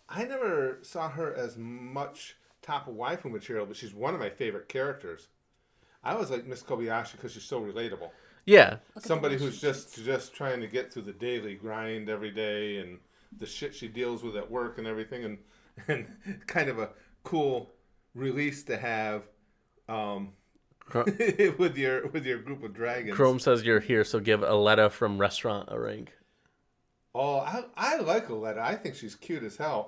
I never saw her as much top of waifu material, but she's one of my favorite characters. I always like Miss Kobayashi because she's so relatable. Yeah. Somebody who's just trying to get through the daily grind every day and the shit she deals with at work and everything, and kind of a cool release to have with your group of dragons. Chrome says you're here, so give Aletta from Restaurant a rank. Oh, I like Aletta. I think she's cute as hell.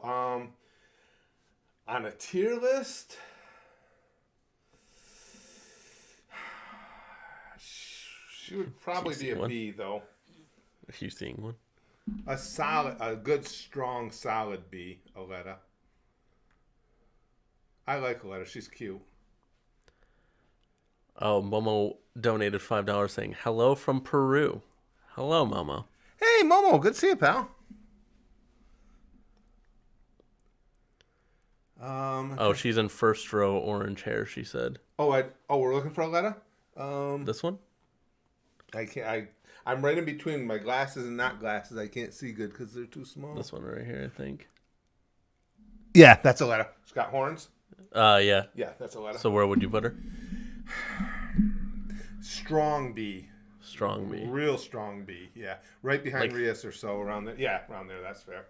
On a tier list, she would probably be a B, though. Are you seeing one? A good, strong, solid B, Aletta. I like Aletta. She's cute. Oh, Momo donated $5 saying, hello from Peru. Hello, Momo. Hey, Momo. Good to see you, pal. Oh, she's in first row, orange hair, she said. We're looking for Aletta? This one? I'm right in between my glasses and not glasses. I can't see good because they're too small. This one right here, I think. Yeah, that's Aletta. She's got horns. Yeah. Yeah, that's Aletta. So where would you put her? Strong B. Strong B. Real strong B. Yeah, right behind Rias or so, around there. Yeah, around there. That's fair.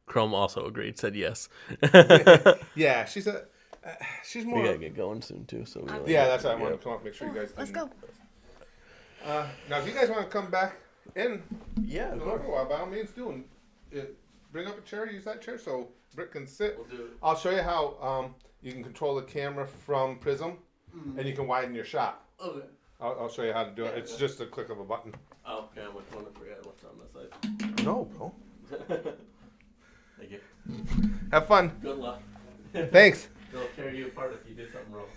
Chrome also agreed, said yes. Yeah, she's more. We gotta get going soon too. So That's what I want to come up. Make sure you guys. Let's go. Now, if you guys want to come back in, Yeah, for a while, by all means, do it. Bring up a chair. Use that chair so Britt can sit. We'll do it. I'll show you how you can control the camera from Prism, and you can widen your shot. Okay. I'll show you how to do it. It's just a click of a button. Oh, okay. I'm going to forget what's on this side. No, bro. Thank you. Have fun. Good luck. Thanks. They'll tear you apart if you did something wrong.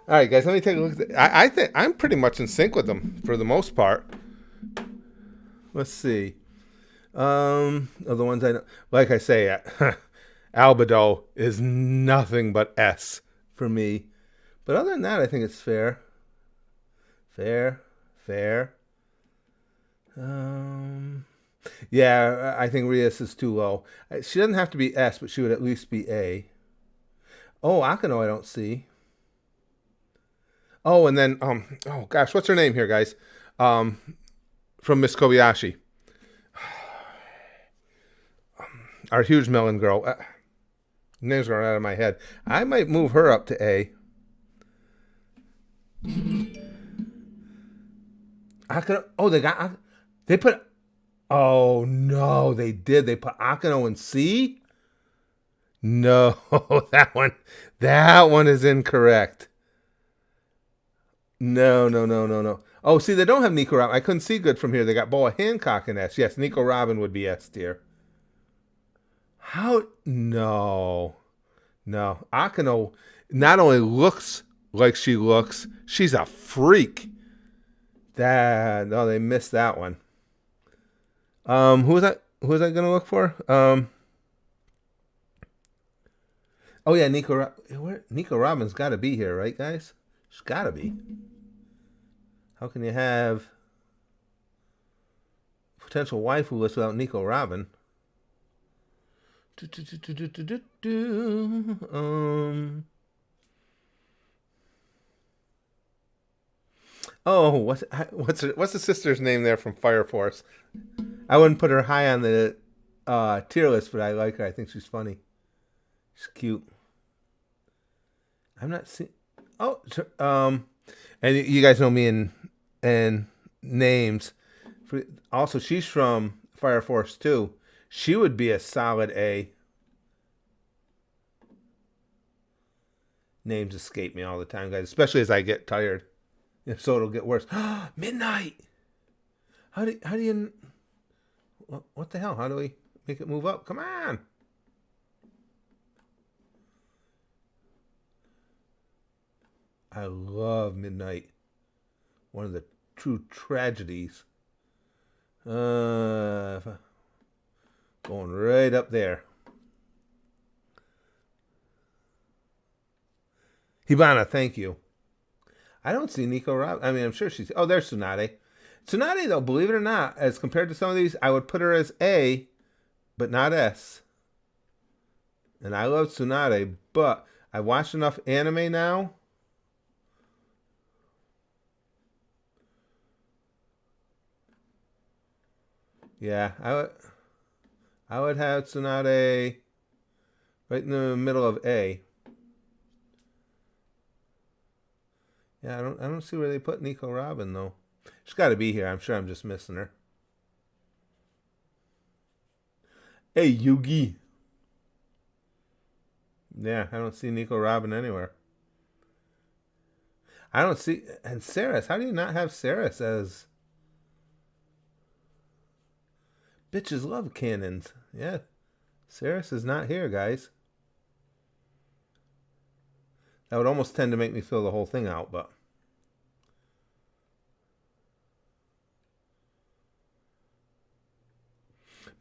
All right, guys. Let me take a look. I think I'm pretty much in sync with them for the most part. Let's see. Of the ones I know, like I say, Albedo is nothing but S for me. But other than that, I think it's fair. Fair. Yeah, I think Rias is too low. She doesn't have to be S, but she would at least be A. Oh, Akano I don't see. Oh, and then, oh gosh, what's her name here, guys? From Miss Kobayashi. Our huge melon girl. Names are out of my head. I might move her up to A. Akano. Oh, they put. Oh no, they did. They put Akano in C. No, that one is incorrect. No. Oh, see, they don't have Nico Robin. I couldn't see good from here. They got Boa Hancock in S. Yes, Nico Robin would be S tier. How? No. Akano not only looks like she looks, she's a freak. No, they missed that one. Who was I gonna look for? Oh yeah, Nico Robin's got to be here, right, guys? She's got to be. How can you have potential waifu list without Nico Robin? Oh, what's the sister's name there from Fire Force? I wouldn't put her high on the tier list, but I like her. I think she's funny. She's cute. I'm not seeing. Oh, and you guys know me and names. Also, she's from Fire Force 2. She would be a solid A. Names escape me all the time, guys, especially as I get tired. So it'll get worse. Midnight. How do you? What the hell? How do we make it move up? Come on. I love Midnight. One of the true tragedies. Going right up there. Hibana, thank you. I don't see Nico Rob. I mean, I'm sure she's... Oh, there's Tsunade. Tsunade, though, believe it or not, as compared to some of these, I would put her as A, but not S. And I love Tsunade, but I watched enough anime now. Yeah, I would have Tsunade right in the middle of A. Yeah, I don't see where they put Nico Robin though. She's got to be here. I'm sure I'm just missing her. Hey, Yugi. Yeah, I don't see Nico Robin anywhere. I don't see... And Saris, how do you not have Saris as... Bitches love cannons. Yeah. Saris is not here, guys. That would almost tend to make me fill the whole thing out, but...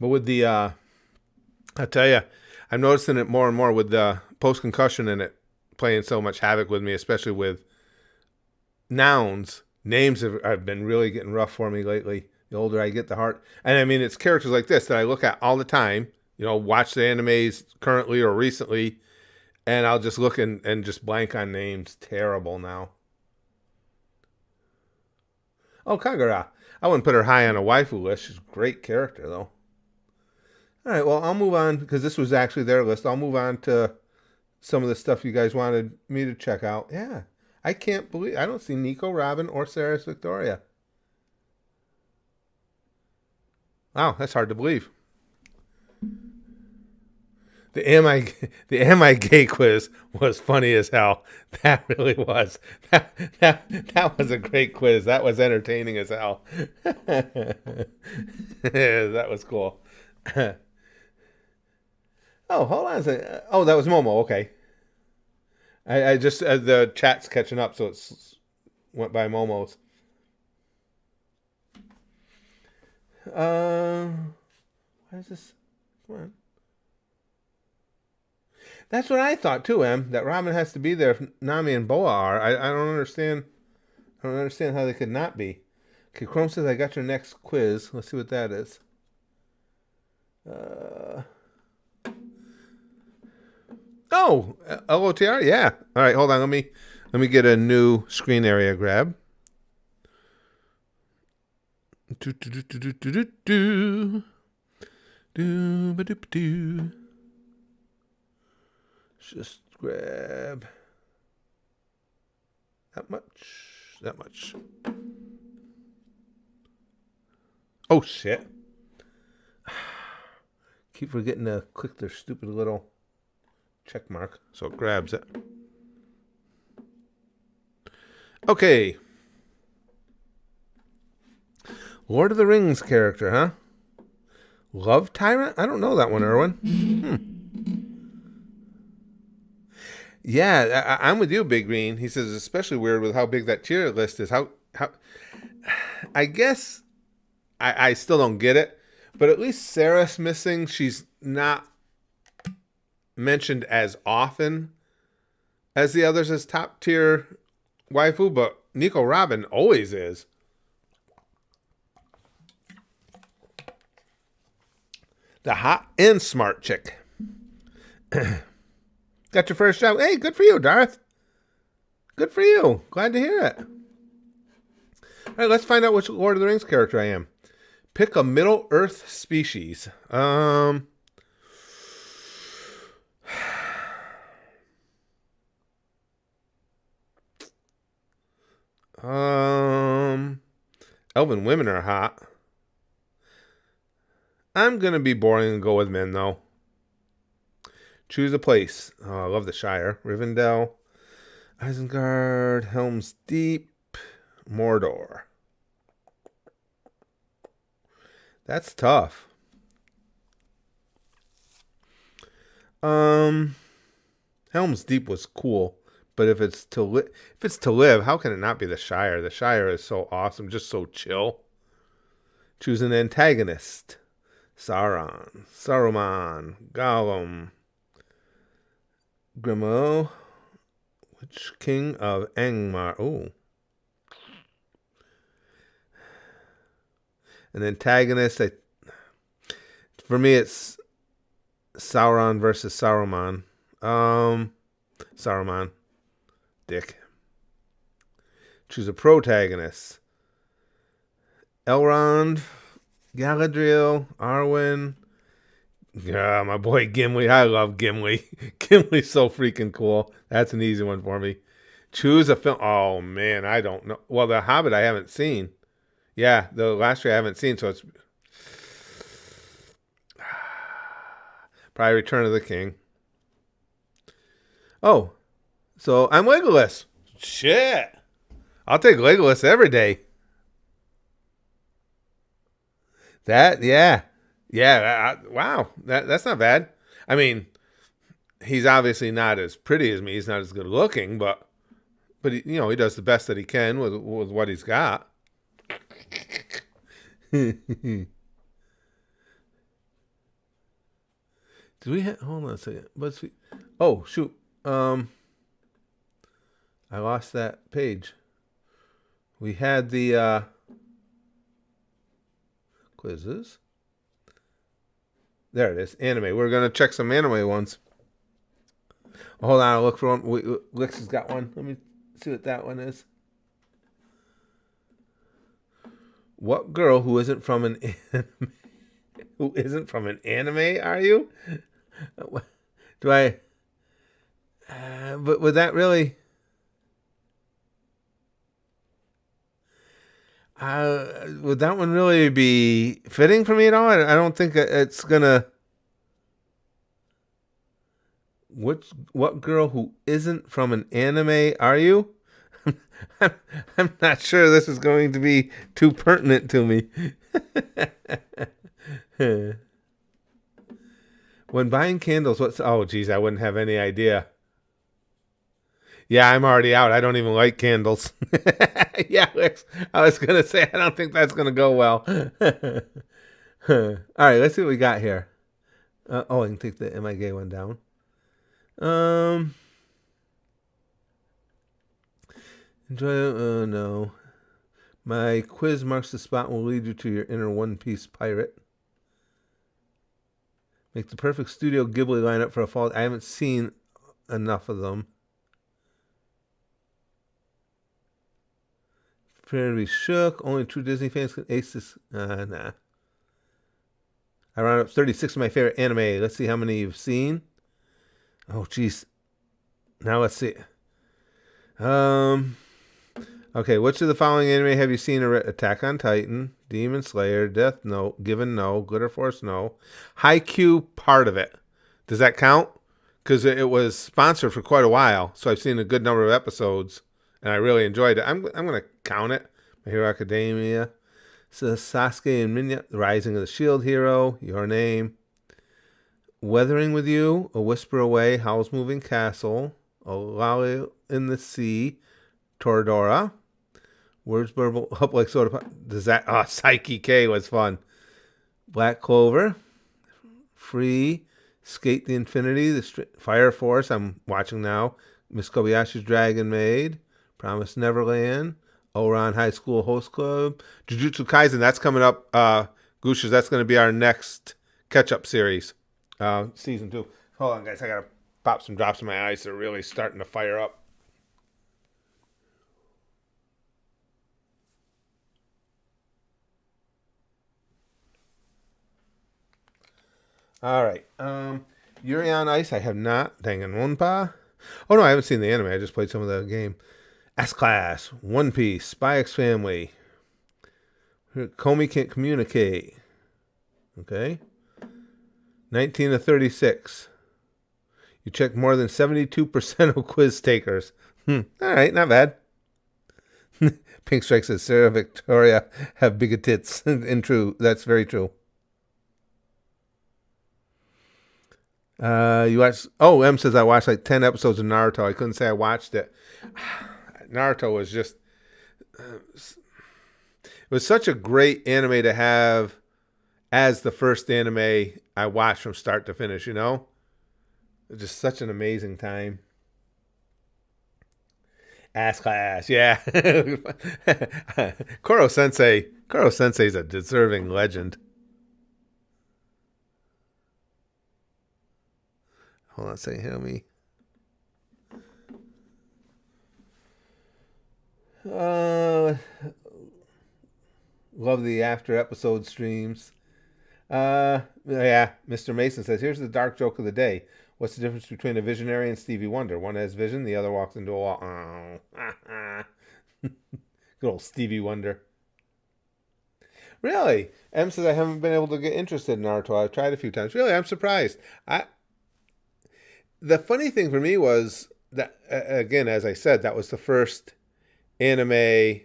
But with the... I tell you, I'm noticing it more and more with the post-concussion and it playing so much havoc with me, especially with nouns. Names have been really getting rough for me lately. The older I get, the hard. And I mean, it's characters like this that I look at all the time. You know, watch the animes currently or recently, and I'll just look and just blank on names. Terrible now. Oh, Kagura. I wouldn't put her high on a waifu list. She's a great character, though. All right, well, I'll move on, because this was actually their list. I'll move on to some of the stuff you guys wanted me to check out. Yeah, I can't believe... I don't see Nico Robin or Saris Victoria. Wow, that's hard to believe. The Am I Gay quiz was funny as hell. That really was. That was a great quiz. That was entertaining as hell. That was cool. Oh, hold on a second. Oh, that was Momo. Okay. I just... the chat's catching up, so it's went by Momo's. Why is this? Come on. That's what I thought too, Em. That Robin has to be there if Nami and Boa are. I don't understand. I don't understand how they could not be. Okay, Chrome says I got your next quiz. Let's see what that is. Oh, LOTR. Yeah. All right. Hold on. Let me get a new screen area grab. Just grab that much. Oh shit. Keep forgetting to click their stupid little check mark so it grabs it. Okay. Lord of the Rings character, huh? Love Tyrant? I don't know that one, Erwin. Yeah, I'm with you, Big Green. He says, especially weird with how big that tier list is. How I guess I still don't get it, but at least Sarah's missing. She's not mentioned as often as the others as top tier waifu, but Nico Robin always is. The hot and smart chick. Got your first job. Hey, good for you, Darth. Good for you. Glad to hear it. All right, let's find out which Lord of the Rings character I am. Pick a Middle Earth species. Elven women are hot. I'm gonna be boring and go with men though. Choose a place. Oh, I love the Shire. Rivendell, Isengard, Helm's Deep, Mordor. That's tough. Helm's Deep was cool, but if it's to live, how can it not be the Shire? The Shire is so awesome, just so chill. Choose an antagonist. Sauron, Saruman, Gollum, Grimo, which King of Angmar? Ooh. An antagonist. For me, it's Sauron versus Saruman. Saruman. Dick. Choose a protagonist. Elrond, Galadriel, Arwen. Yeah, my boy Gimli. I love Gimli. Gimli's so freaking cool. That's an easy one for me. Choose a film. Oh, man, I don't know. Well, The Hobbit I haven't seen. Yeah, the last year I haven't seen, so it's probably Return of the King. Oh, so I'm Legolas. Shit. I'll take Legolas every day. Yeah. Wow, that's not bad. I mean, he's obviously not as pretty as me. He's not as good looking, but he, he does the best that he can with what he's got. Did we hold on a second? Oh, shoot. I lost that page. We had the quizzes. There it is. Anime. We're going to check some anime ones. Hold on. I'll look for one. Lix has got one. Let me see what that one is. What girl who isn't from an anime are you? Do I? But would that really? Would that one really be fitting for me at all? I don't think it's gonna. What girl who isn't from an anime are you? I'm not sure this is going to be too pertinent to me. When buying candles, oh geez, I wouldn't have any idea. Yeah, I'm already out. I don't even like candles. Yeah, I was going to say, I don't think that's going to go well. All right, let's see what we got here. I can take the Am I Gay one down. Enjoy. No. My quiz marks the spot and will lead you to your inner One Piece pirate. Make the perfect Studio Ghibli lineup for a fall. I haven't seen enough of them. Prepare to be shook. Only true Disney fans can ace this. Nah. I round up 36 of my favorite anime. Let's see how many you've seen. Oh, jeez. Now let's see. Okay, which of the following anime have you seen or read? Attack on Titan, Demon Slayer, Death Note, Given No, Glitter Force No, Haikyuu, part of it. Does that count? Because it was sponsored for quite a while, so I've seen a good number of episodes, and I really enjoyed it. I'm going to count it. My Hero Academia, Sasuke and Minya, The Rising of the Shield Hero, Your Name, Weathering with You, A Whisper Away, Howl's Moving Castle, A Lullaby in the Sea, Toradora, Words Burble Up Like Soda Pop. Does that? Oh, Psyche K was fun. Black Clover, Free, Skate the Infinity, Fire Force. I'm watching now. Miss Kobayashi's Dragon Maid, Promise Neverland, Oran High School Host Club, Jujutsu Kaisen. That's coming up. Gooshers, that's going to be our next catch-up series, season 2. Hold on, guys. I gotta pop some drops in my eyes. They're really starting to fire up. All right. Yuri on Ice, I have not. Danganronpa. Oh, no, I haven't seen the anime. I just played some of the game. S-Class, One Piece, Spy X Family, Comey Can't Communicate. Okay. 19 to 36. You check more than 72% of quiz takers. All right, not bad. Pink Strike says Sarah Victoria have bigger tits. And true, that's very true. You watch? Oh, M says I watched like 10 episodes of Naruto. I couldn't say I watched it. Naruto was just, it was such a great anime to have as the first anime I watched from start to finish, you know? It was just such an amazing time. Ass Class, yeah. Koro Sensei's a deserving legend. Hold on a second, hear me. Love the after episode streams. Yeah, Mr. Mason says, here's the dark joke of the day. What's the difference between a visionary and Stevie Wonder? One has vision, the other walks into a wall. Oh. Good old Stevie Wonder. Really? M says, I haven't been able to get interested in Naruto. I've tried a few times. Really, I'm surprised. The funny thing for me was that, again, as I said, that was the first anime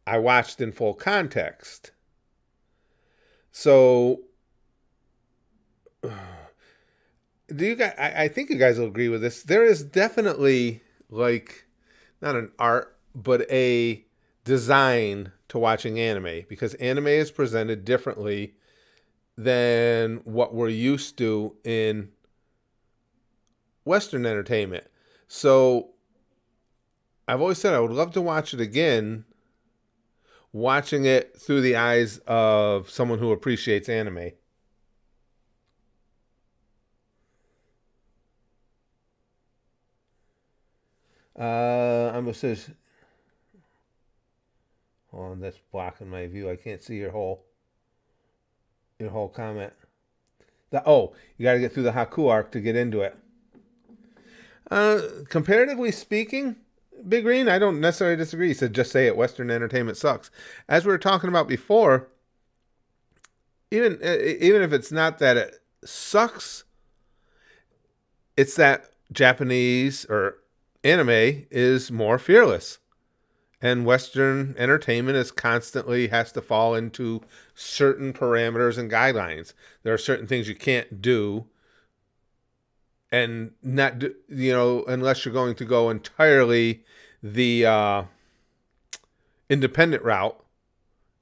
I watched in full context. So, do you guys? I think you guys will agree with this. There is definitely like not an art, but a design to watching anime, because anime is presented differently than what we're used to in Western entertainment. So I've always said I would love to watch it again, watching it through the eyes of someone who appreciates anime. I'm gonna say, hold on, that's blocking my view. I can't see your whole comment. You got to get through the Haku arc to get into it. Comparatively speaking, Big Green, I don't necessarily disagree. He said, just say it, Western entertainment sucks. As we were talking about before, even if it's not that it sucks, it's that Japanese or anime is more fearless. And Western entertainment is constantly has to fall into certain parameters and guidelines. There are certain things you can't do, and not do, unless you're going to go entirely the independent route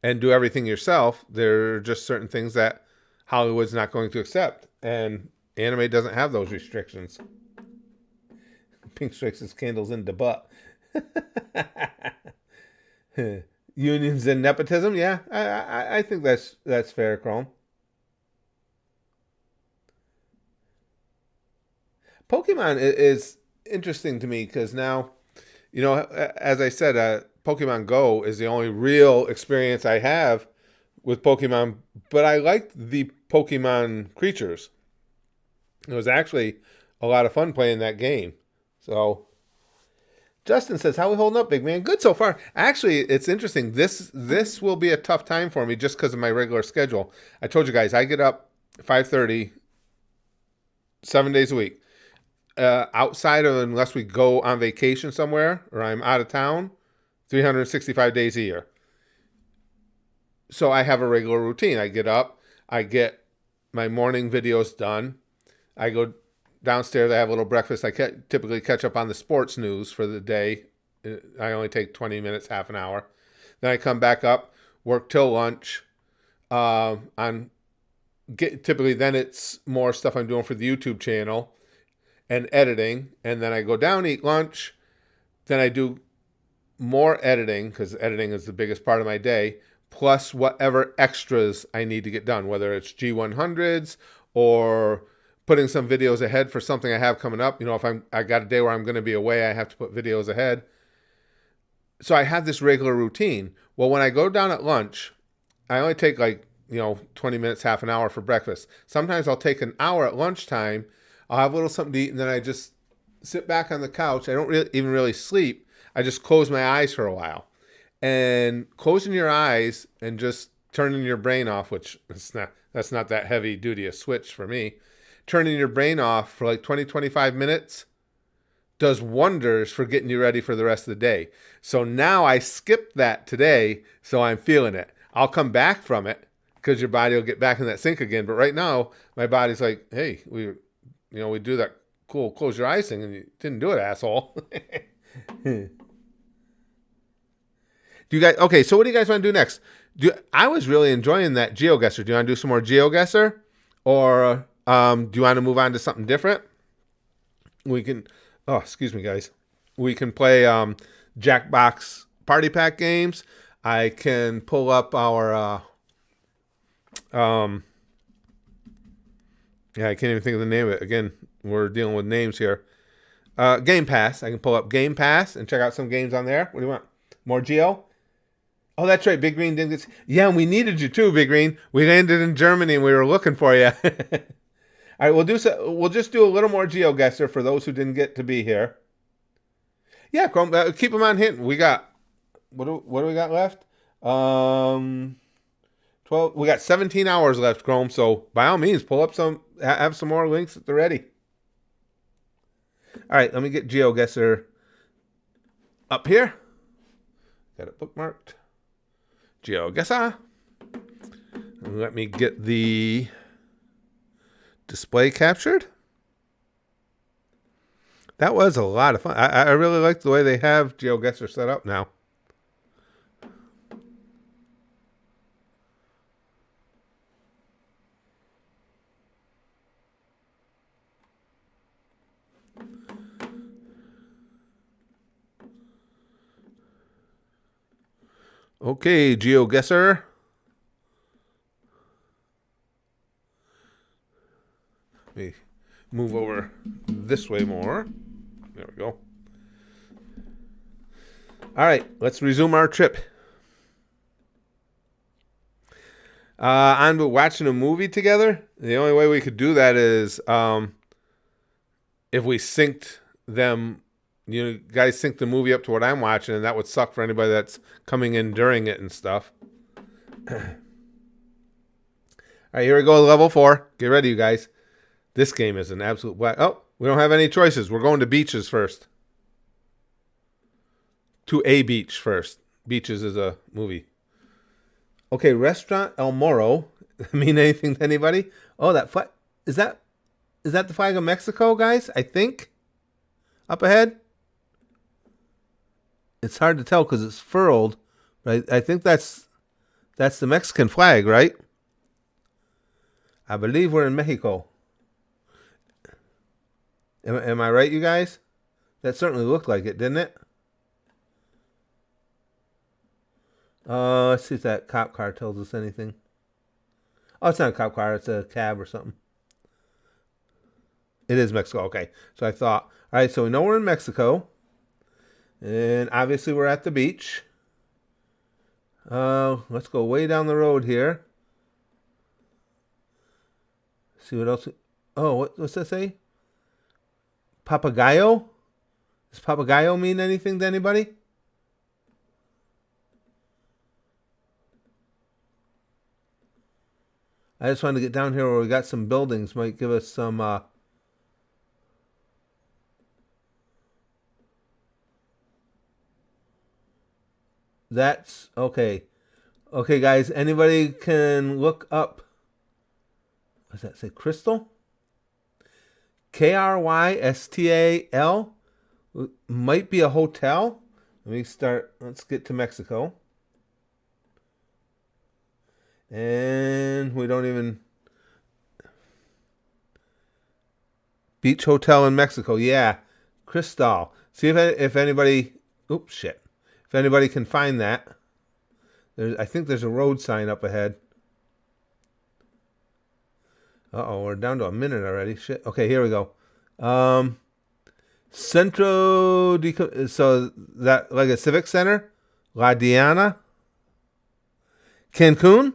and do everything yourself. There are just certain things that Hollywood's not going to accept, and anime doesn't have those restrictions. Pink Strike says candles in the butt. Unions and nepotism, yeah, I think that's fair, Chrome. Pokemon is interesting to me because now, as I said, Pokemon Go is the only real experience I have with Pokemon, but I liked the Pokemon creatures. It was actually a lot of fun playing that game. So, Justin says, how are we holding up, big man? Good so far. Actually, it's interesting. This will be a tough time for me just because of my regular schedule. I told you guys, I get up 5:30, 7 days a week. Outside of, unless we go on vacation somewhere or I'm out of town, 365 days a year. So I have a regular routine. I get up, I get my morning videos done. I go downstairs, I have a little breakfast. I typically catch up on the sports news for the day. I only take 20 minutes, half an hour. Then I come back up, work till lunch. Typically then it's more stuff I'm doing for the YouTube channel and editing. And then I go down, eat lunch. Then I do more editing, because editing is the biggest part of my day, plus whatever extras I need to get done, whether it's G100s or putting some videos ahead for something I have coming up. If I got a day where I'm going to be away, I have to put videos ahead. So I have this regular routine. Well, when I go down at lunch, I only take 20 minutes, half an hour for breakfast. Sometimes I'll take an hour at lunchtime. I'll have a little something to eat, and then I just sit back on the couch. I don't even really sleep. I just close my eyes for a while. And closing your eyes and just turning your brain off, which that's not that heavy duty a switch for me. Turning your brain off for like 20, 25 minutes does wonders for getting you ready for the rest of the day. So now I skipped that today, so I'm feeling it. I'll come back from it because your body will get back in that sync again. But right now, my body's like, hey, we do that cool close your eyes thing, and you didn't do it, asshole. Do you guys? Okay, so what do you guys want to do next? I was really enjoying that GeoGuessr. Do you want to do some more GeoGuessr, or do you want to move on to something different? We can. Oh, excuse me, guys. We can play Jackbox Party Pack games. I can pull up our. Yeah, I can't even think of the name of it. Again, we're dealing with names here. Game Pass. I can pull up Game Pass and check out some games on there. What do you want? More Geo? Oh, that's right. Big Green didn't get... Yeah, and we needed you too, Big Green. We landed in Germany and we were looking for you. All right, we'll just do a little more GeoGuessr for those who didn't get to be here. Yeah, Chrome, keep them on hint. We got... What do we got left? 12. We got 17 hours left, Chrome. So by all means, pull up have some more links at the ready. All right, let me get GeoGuessr up here. Got it bookmarked. GeoGuessr. Let me get the display captured. That was a lot of fun. I really like the way they have GeoGuessr set up now. Okay, GeoGuessr. Let me move over this way more. There we go. All right, let's resume our trip. On to watching a movie together. The only way we could do that is if we synced them. You guys sync the movie up to what I'm watching, and that would suck for anybody that's coming in during it and stuff. All right, here we go, level 4. Get ready, you guys. This game is an absolute... Oh, we don't have any choices. We're going to beaches first. To a beach first. Beaches is a movie. Okay, Restaurant El Moro. Mean anything to anybody? Oh, that flag... Is that the flag of Mexico, guys? I think. Up ahead. It's hard to tell because it's furled, but I think that's the Mexican flag, right? I believe we're in Mexico. Am I right, you guys? That certainly looked like it, didn't it? Let's see if that cop car tells us anything. Oh, it's not a cop car. It's a cab or something. It is Mexico. Okay. So I thought, all right, so we know we're in Mexico. And obviously we're at the beach. Let's go way down the road here. See what else. Oh, what's that say? Papagayo? Does papagayo mean anything to anybody? I just wanted to get down here where we got some buildings. Might give us some... That's okay. Okay, guys, anybody can look up. What does that say? Crystal? Krystal? Might be a hotel. Let's get to Mexico. And we don't even... Beach Hotel in Mexico. Yeah. Crystal. See if anybody... Oops, shit. If anybody can find that. I think there's a road sign up ahead. Uh-oh, we're down to a minute already. Shit. Okay, here we go. So that like a civic center? La Diana? Cancun?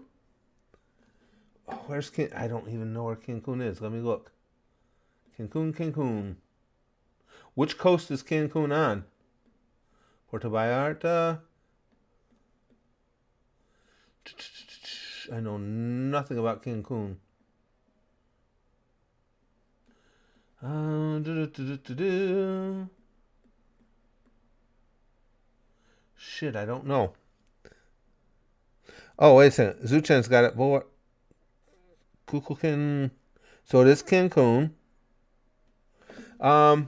Oh, where's Cancun? I don't even know where Cancun is. Let me look. Cancun. Which coast is Cancun on? Puerto Vallarta. I know nothing about Cancun. Shit, I don't know. Oh, wait a second. Zuchen's got it. Kukulkan. So it is Cancun. All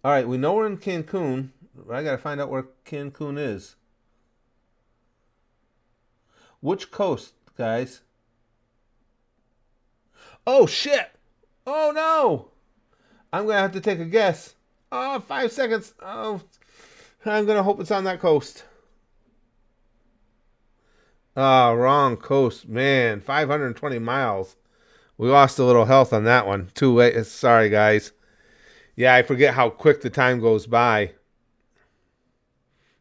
right, we know we're in Cancun. I gotta find out where Cancun is. Which coast, guys? Oh, shit! Oh, no! I'm gonna have to take a guess. Oh, 5 seconds. Oh, I'm gonna hope it's on that coast. Oh, wrong coast. Man, 520 miles. We lost a little health on that one. Too late. Sorry, guys. Yeah, I forget how quick the time goes by.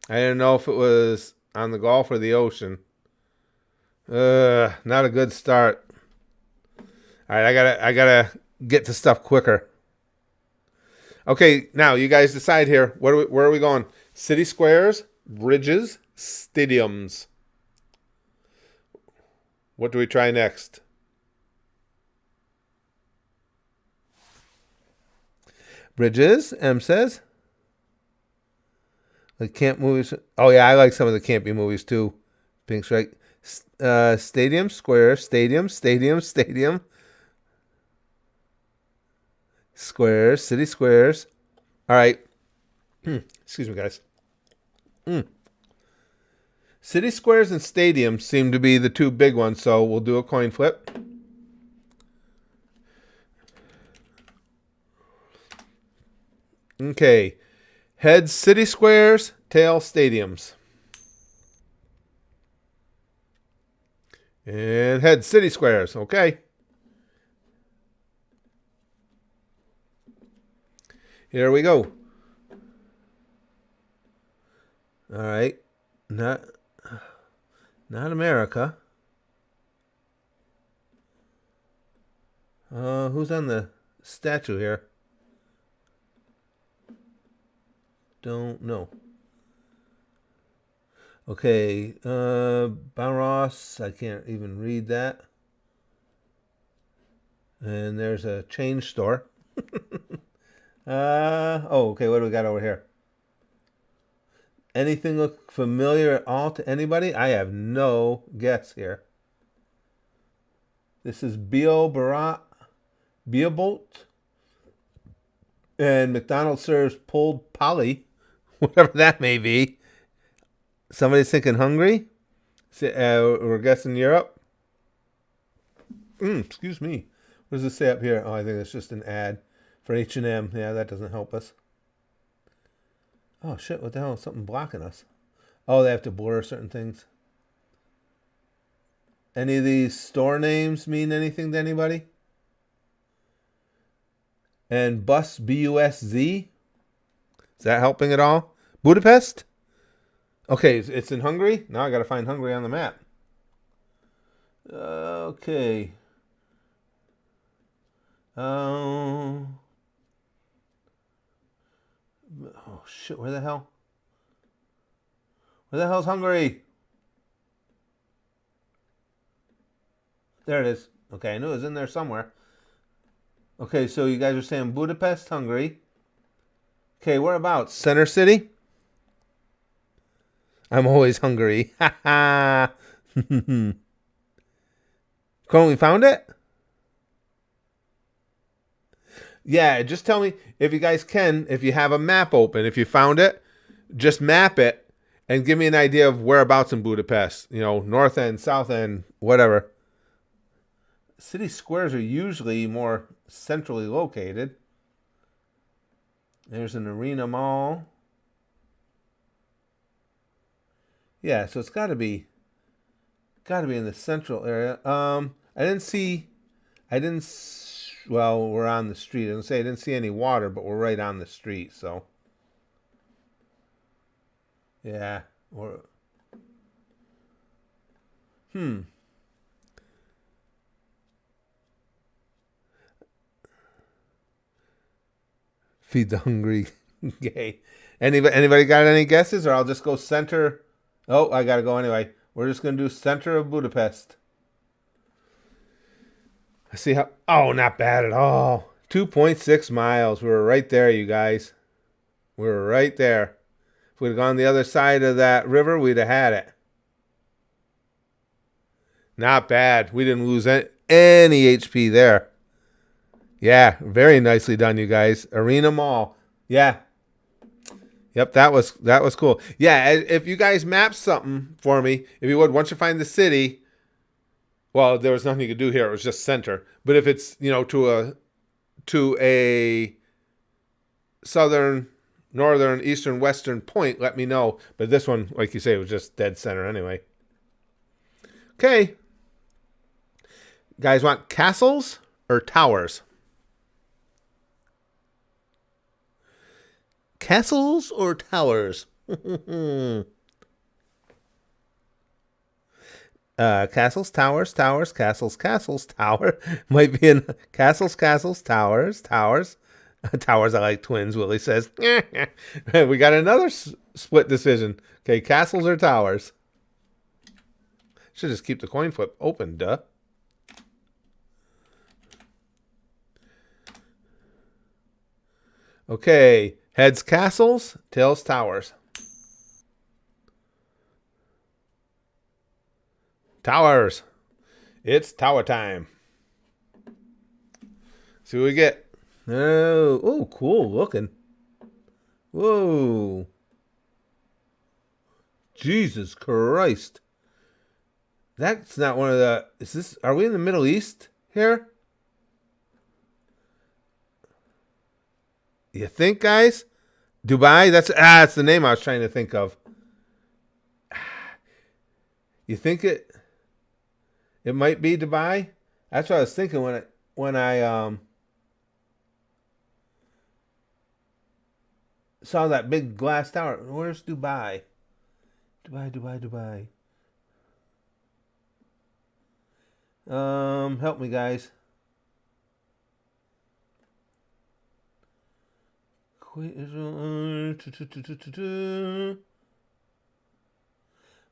I didn't know if it was on the Gulf or the ocean. Not a good start. All right, I gotta get to stuff quicker. Okay, now you guys decide here. Where are we going? City squares, bridges, stadiums. What do we try next? Bridges, M says. The camp movies. Oh, yeah, I like some of the campy movies too. Pink Strike. Stadium, square, stadium, stadium. Squares, city squares. All right. Excuse me, guys. City squares and stadiums seem to be the two big ones, so we'll do a coin flip. Okay. Heads, city squares. Tail, stadiums. And heads, city squares. Okay. Here we go. All right. Not America. Who's on the statue here? Don't know. Okay, Barros, I can't even read that. And there's a change store. Okay, what do we got over here? Anything look familiar at all to anybody? I have no guess here. This is Beobolt. And McDonald's serves pulled Polly, whatever that may be. Somebody's thinking hungry? We're guessing Europe. Excuse me. What does it say up here? Oh, I think it's just an ad for H&M. Yeah, that doesn't help us. Oh, shit. What the hell? Something blocking us. Oh, they have to blur certain things. Any of these store names mean anything to anybody? And Bus, B-U-S-Z? Is that helping at all? Budapest? Okay, it's in Hungary. Now I got to find Hungary on the map. Okay. Oh, shit. Where the hell? Where the hell's Hungary? There it is. Okay, I knew it was in there somewhere. Okay, so you guys are saying Budapest, Hungary. Okay, whereabouts? Center City? I'm always hungry. Ha ha. Colin, we found it? Yeah, just tell me if you guys can, if you have a map open, if you found it, just map it and give me an idea of whereabouts in Budapest. You know, north end, south end, whatever. City squares are usually more centrally located. There's an arena mall. Yeah, so it's got to be in the central area. Well, we're on the street. I didn't see any water, but we're right on the street, so. Yeah. Feed the hungry. Okay. Anybody got any guesses, or I'll just go center? Oh, I gotta go anyway. We're just gonna do center of Budapest. I see how. Oh, not bad at all. 2.6 miles. We were right there, you guys. We were right there. If we'd have gone the other side of that river, we'd have had it. Not bad. We didn't lose any HP there. Yeah, very nicely done, you guys. Arena Mall. Yeah. Yep, that was cool. Yeah, if you guys map something for me, if you would, once you find the city, well, there was nothing you could do here. It was just center. But if it's, to a southern, northern, eastern, western point, let me know. But this one, like you say, was just dead center anyway. Okay. Guys want castles or towers? Castles or towers? Castles, towers, castles, tower. Might be in castles, towers. Towers are like twins, Willie says. We got another split decision. Okay, castles or towers? Should just keep the coin flip open, duh. Okay, heads castles, tails towers. Towers. It's tower time. See what we get. Oh, cool looking. Whoa. Jesus Christ. That's not one of the... Are we in the Middle East here? You think, guys? Dubai? That's the name I was trying to think of. You think it might be Dubai? That's what I was thinking when I saw that big glass tower. Where's Dubai? Dubai. Help me, guys.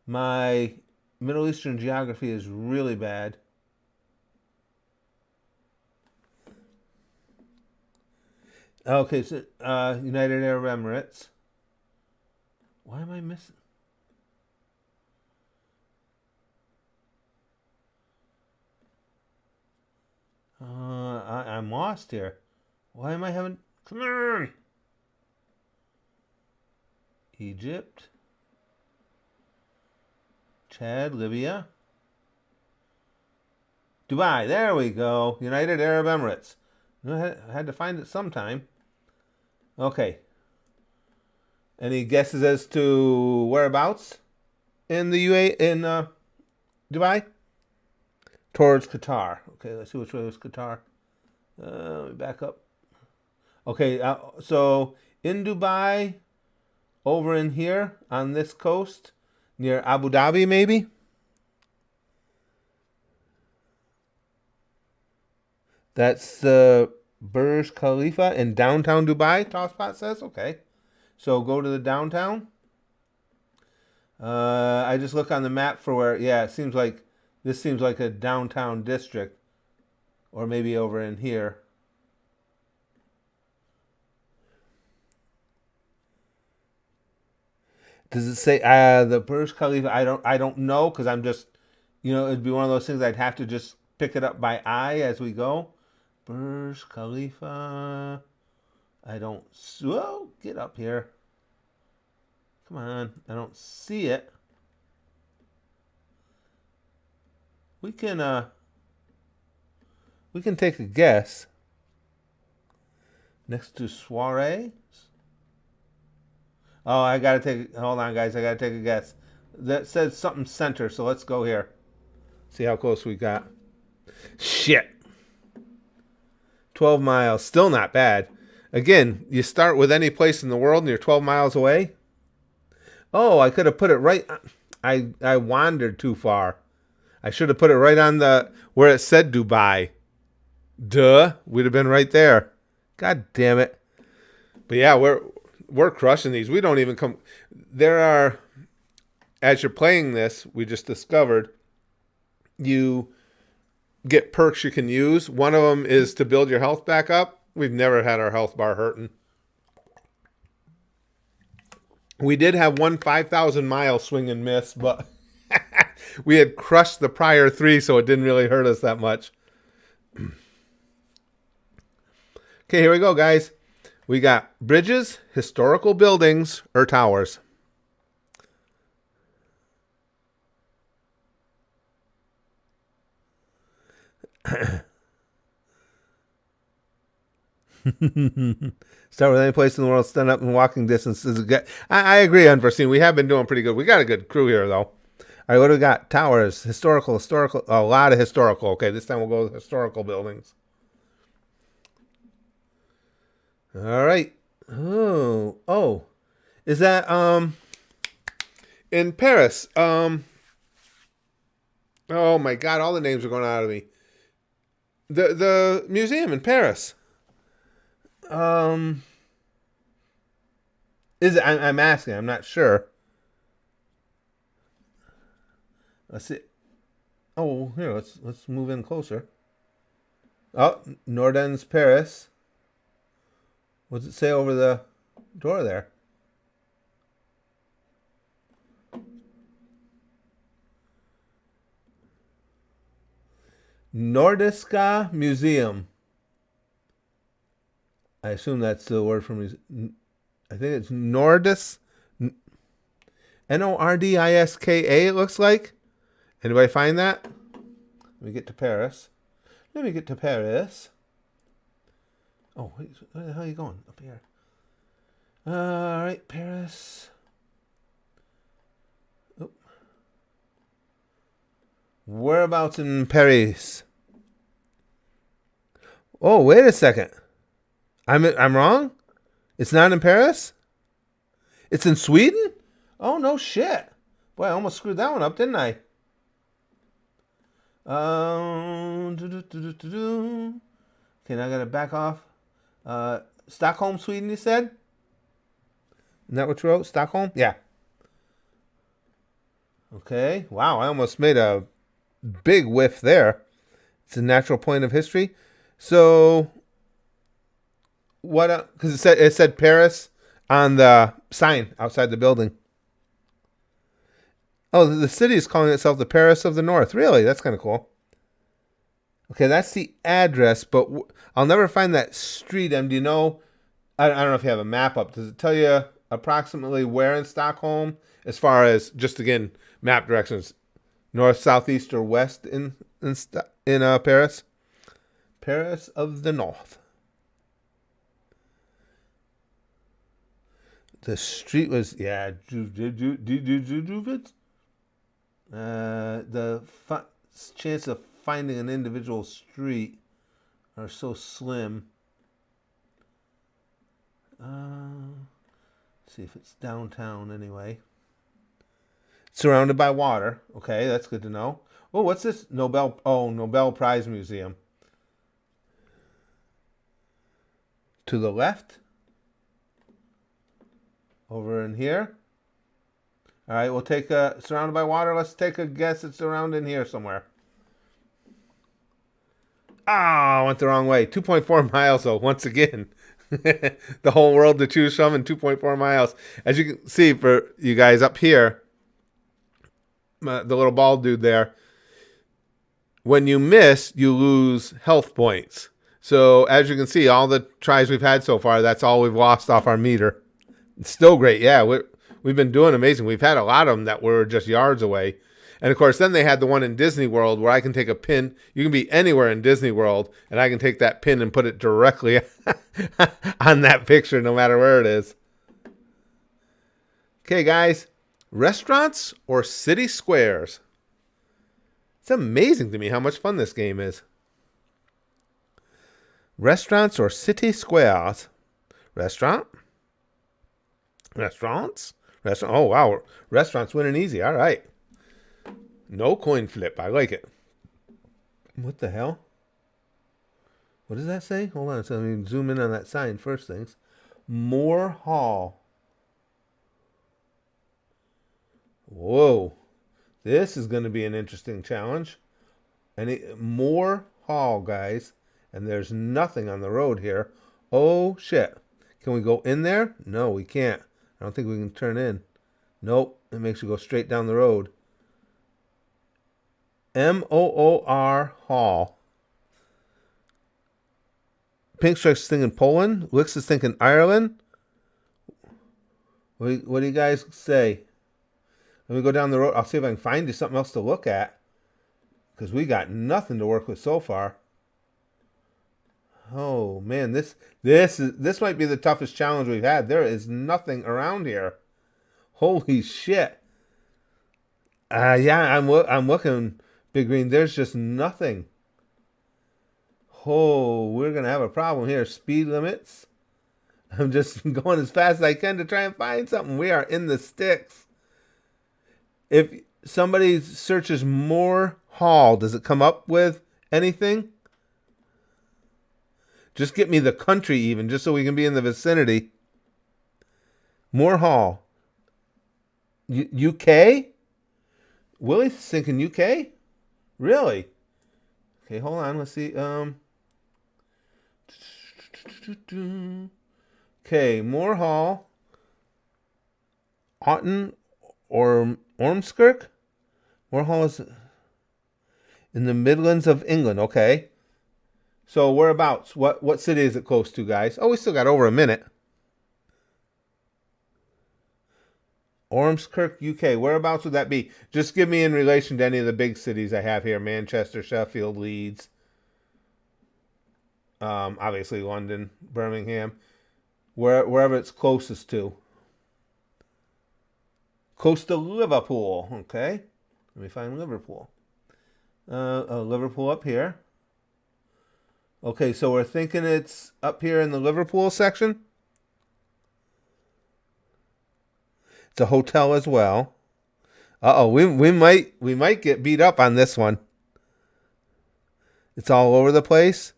My Middle Eastern geography is really bad. Okay, so United Arab Emirates. Why am I missing? I'm lost here. Why am I having... Come on! Egypt. Chad, Libya. Dubai, there we go. United Arab Emirates. I had to find it sometime. Okay. Any guesses as to whereabouts in the Dubai? Towards Qatar. Okay, let's see which way was Qatar. Let me back up. Okay, so in Dubai, over in here on this coast, near Abu Dhabi, maybe? That's the Burj Khalifa in downtown Dubai, Tosspot says. Okay. So go to the downtown. I just look on the map for where, yeah, it seems like, this seems like a downtown district. Or maybe over in here. Does it say the Burj Khalifa? I don't know, because I'm just, it'd be one of those things I'd have to just pick it up by eye as we go. Burj Khalifa. I don't. Whoa, get up here. Come on, I don't see it. We can take a guess. Next to Soiree. Oh, I gotta take. Hold on, guys. I gotta take a guess. That says something center, so let's go here. See how close we got. Shit. 12 miles. Still not bad. Again, you start with any place in the world and you're 12 miles away. Oh, I could have put it right. I wandered too far. I should have put it right on where it said Dubai. Duh. We'd have been right there. God damn it. But yeah, we're crushing these. We don't even come. There are, as you're playing this, we just discovered, you get perks you can use. One of them is to build your health back up. We've never had our health bar hurting. We did have one 5,000 mile swing and miss, but we had crushed the prior 3, so it didn't really hurt us that much. Okay, here we go, guys. We got bridges, historical buildings, or towers. Start with any place in the world, stand up in walking distance. I agree, Unforeseen. We have been doing pretty good. We got a good crew here, though. All right, what do we got? Towers, historical, a lot of historical. Okay, this time we'll go with historical buildings. All right. Oh. Is that, in Paris? Oh my God, all the names are going out of me. The museum in Paris. Is it? I'm asking. I'm not sure. Let's see. Oh, here. Let's move in closer. Oh, Nordens, Paris. What does it say over the door there? Nordiska Museum. I assume that's the word for museum. I think it's Nordis. Nordiska, it looks like. Anybody find that? Let me get to Paris. Oh, wait, where the hell are you going? Up here. All right, Paris. Oh. Whereabouts in Paris? Oh, wait a second. I'm wrong? It's not in Paris? It's in Sweden? Oh, no shit. Boy, I almost screwed that one up, didn't I? Okay, now I gotta back off. Stockholm, Sweden, you said? Isn't that what you wrote? Stockholm? Yeah. Okay. Wow, I almost made a big whiff there. It's a natural point of history. So, what? Because it said Paris on the sign outside the building. Oh, the city is calling itself the Paris of the North. Really? That's kind of cool. Okay, that's the address, but I'll never find that street. Do you know? I don't know if you have a map up. Does it tell you approximately where in Stockholm, as far as just again map directions, north, south, east, or west in Paris? Paris of the North. The street was the chance of finding an individual street are so slim. See if it's downtown anyway. Surrounded by water. Okay, that's good to know. Oh, what's this? Nobel Prize Museum. To the left. Over in here. All right, we'll take surrounded by water. Let's take a guess. It's around in here somewhere. I went the wrong way. 2.4 miles, though, once again. The whole world to choose from in 2.4 miles. As you can see for you guys up here, the little bald dude there, when you miss, you lose health points. So as you can see, all the tries we've had so far, that's all we've lost off our meter. It's still great. Yeah, we've been doing amazing. We've had a lot of them that were just yards away. And, of course, then they had the one in Disney World where I can take a pin. You can be anywhere in Disney World, and I can take that pin and put it directly on that picture no matter where it is. Okay, guys. Restaurants or city squares? It's amazing to me how much fun this game is. Restaurants or city squares? Restaurant? Restaurants? Oh, wow. Restaurants winning easy. All right. No coin flip. I like it. What the hell? What does that say? Hold on. So let me zoom in on that sign first things. Moore Hall. Whoa. This is going to be an interesting challenge. More Hall, guys. And there's nothing on the road here. Oh, shit. Can we go in there? No, we can't. I don't think we can turn in. Nope. It makes you go straight down the road. Moor Hall. Pink Strike's thinking Poland. Wix is thinking Ireland. What do you guys say? Let me go down the road. I'll see if I can find you something else to look at. Because we got nothing to work with so far. Oh, man. This might be the toughest challenge we've had. There is nothing around here. Holy shit. Yeah, I'm looking, Big Green. There's just nothing. Oh, we're going to have a problem here. Speed limits. I'm just going as fast as I can to try and find something. We are in the sticks. If somebody searches Moore Hall, does it come up with anything? Just get me the country even, just so we can be in the vicinity. Moore Hall. UK? Willie's thinking UK? Really? Okay, hold on. Let's see. Okay, Moore Hall. Otten or Ormskirk? Moore Hall is in the Midlands of England. Okay. So whereabouts? What city is it close to, guys? Oh, we still got over a minute. Ormskirk, UK. Whereabouts would that be? Just give me in relation to any of the big cities I have here. Manchester, Sheffield, Leeds. Obviously London, Birmingham. Wherever it's closest to. Close to Liverpool. Okay. Let me find Liverpool. Liverpool up here. Okay, so we're thinking it's up here in the Liverpool section. It's a hotel as well. We might get beat up on this one. It's all over the place.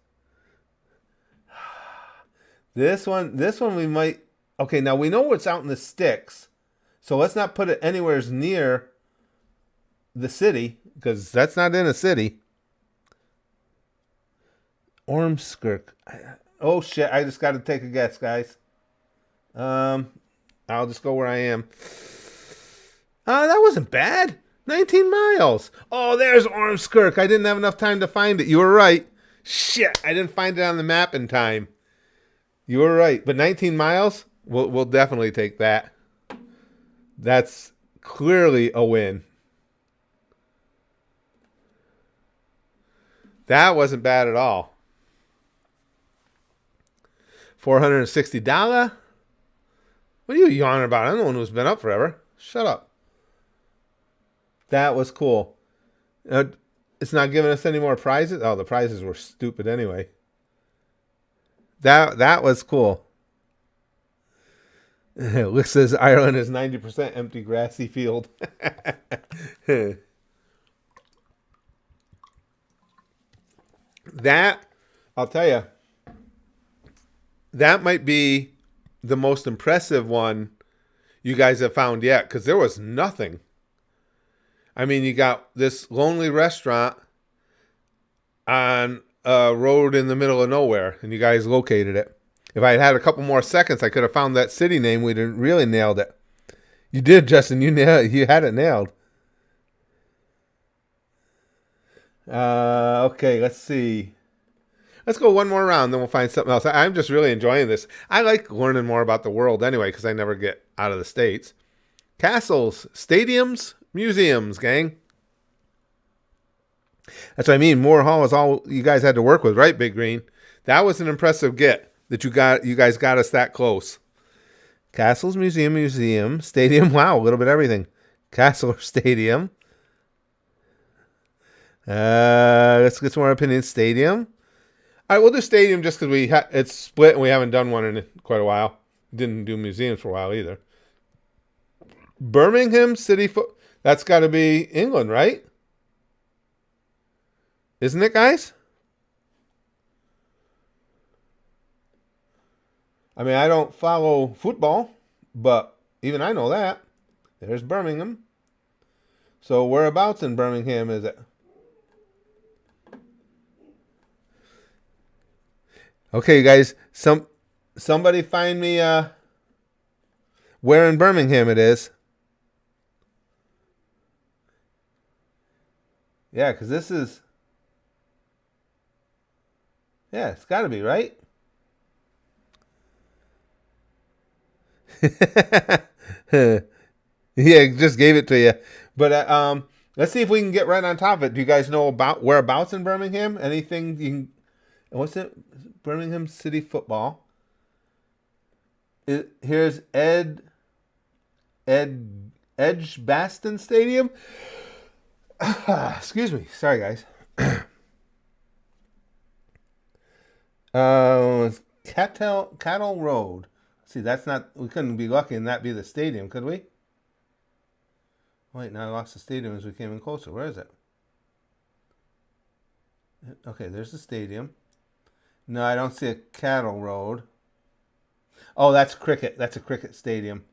This one we might. Okay, now we know what's out in the sticks, so let's not put it anywhere near the city because that's not in a city. Ormskirk. Oh shit! I just got to take a guess, guys. I'll just go where I am. That wasn't bad. 19 miles. Oh, there's Ormskirk. I didn't have enough time to find it. You were right. Shit, I didn't find it on the map in time. You were right. But 19 miles? We'll definitely take that. That's clearly a win. That wasn't bad at all. $460? What are you yawning about? I'm the one who's been up forever. Shut up. That was cool. It's not giving us any more prizes. Oh, the prizes were stupid anyway. That was cool. Luke says Ireland is 90% empty grassy field. That, I'll tell you, that might be the most impressive one you guys have found yet, because there was nothing. I mean, you got this lonely restaurant on a road in the middle of nowhere, and you guys located it. If I had had a couple more seconds, I could have found that city name. We'd have really nailed it. You did, Justin. You had it nailed. Okay, let's see. Let's go one more round, then we'll find something else. I'm just really enjoying this. I like learning more about the world anyway, because I never get out of the States. Castles, stadiums, museums, gang. That's what I mean. Moore Hall is all you guys had to work with, right, Big Green? That was an impressive get that you guys got us that close. Castles, museum, stadium. Wow, a little bit of everything. Castle or stadium. Let's get some more opinions. Stadium. All right, we'll do stadium just because it's split and we haven't done one in quite a while. Didn't do museums for a while either. Birmingham City. That's got to be England, right? Isn't it, guys? I mean, I don't follow football, but even I know that. There's Birmingham. So whereabouts in Birmingham is it? Okay, you guys, somebody find me where in Birmingham it is. Yeah, because this is... Yeah, it's got to be, right? Yeah, just gave it to you. But let's see if we can get right on top of it. Do you guys know about whereabouts in Birmingham? Anything you can... What's it? Birmingham City Football. Here's Edgbaston Stadium. Excuse me. Sorry, guys. Cattle Road. See, that's not... We couldn't be lucky and that be the stadium, could we? Wait, now I lost the stadium as we came in closer. Where is it? Okay, there's the stadium. No, I don't see a Cattle Road. Oh, that's cricket. That's a cricket stadium.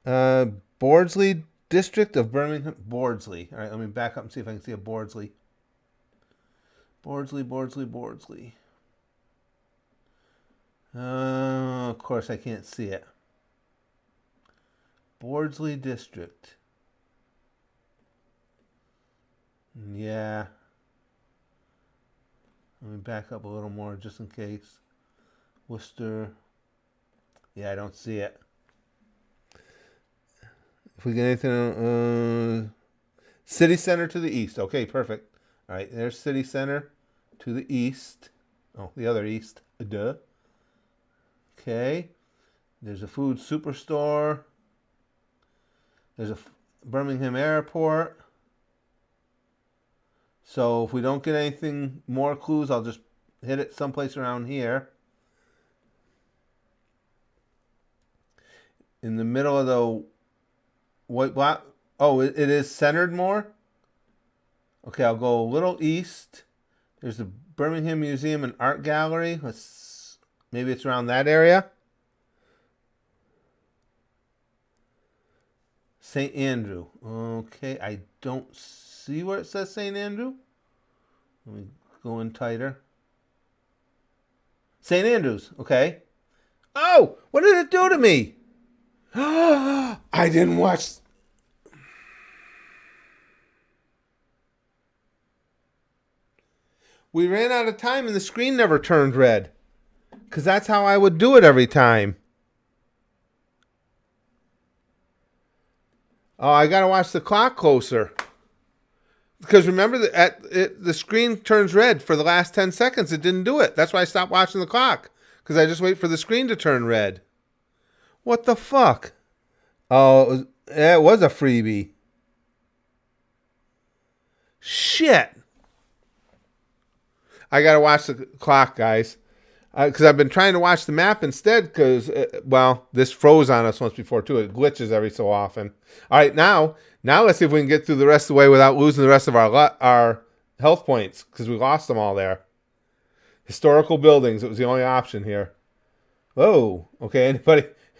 Bordsley District of Birmingham. Bordsley. All right, let me back up and see if I can see a Bordsley. Bordsley. Of course, I can't see it. Bordsley District. Yeah. Let me back up a little more just in case. Worcester. Yeah, I don't see it. If we get anything... City Center to the east. Okay, perfect. All right, there's City Center to the east. Oh, the other east. Duh. Okay. There's a food superstore. There's a Birmingham Airport. So if we don't get anything more clues, I'll just hit it someplace around here. In the middle of the white block. Oh, it is centered more? Okay, I'll go a little east. There's the Birmingham Museum and Art Gallery. Maybe it's around that area. St. Andrew. Okay, I don't see where it says St. Andrew. Let me go in tighter. St. Andrews. Okay. Oh, what did it do to me? I didn't watch. We ran out of time and the screen never turned red. Because that's how I would do it every time. Oh, I got to watch the clock closer. Because remember, the screen turns red for the last 10 seconds. It didn't do it. That's why I stopped watching the clock. Because I just wait for the screen to turn red. What the fuck? Oh, it was a freebie. Shit. I got to watch the clock, guys. Because I've been trying to watch the map instead because, this froze on us once before, too. It glitches every so often. All right, now let's see if we can get through the rest of the way without losing the rest of our health points because we lost them all there. Historical buildings. It was the only option here. Whoa. Okay,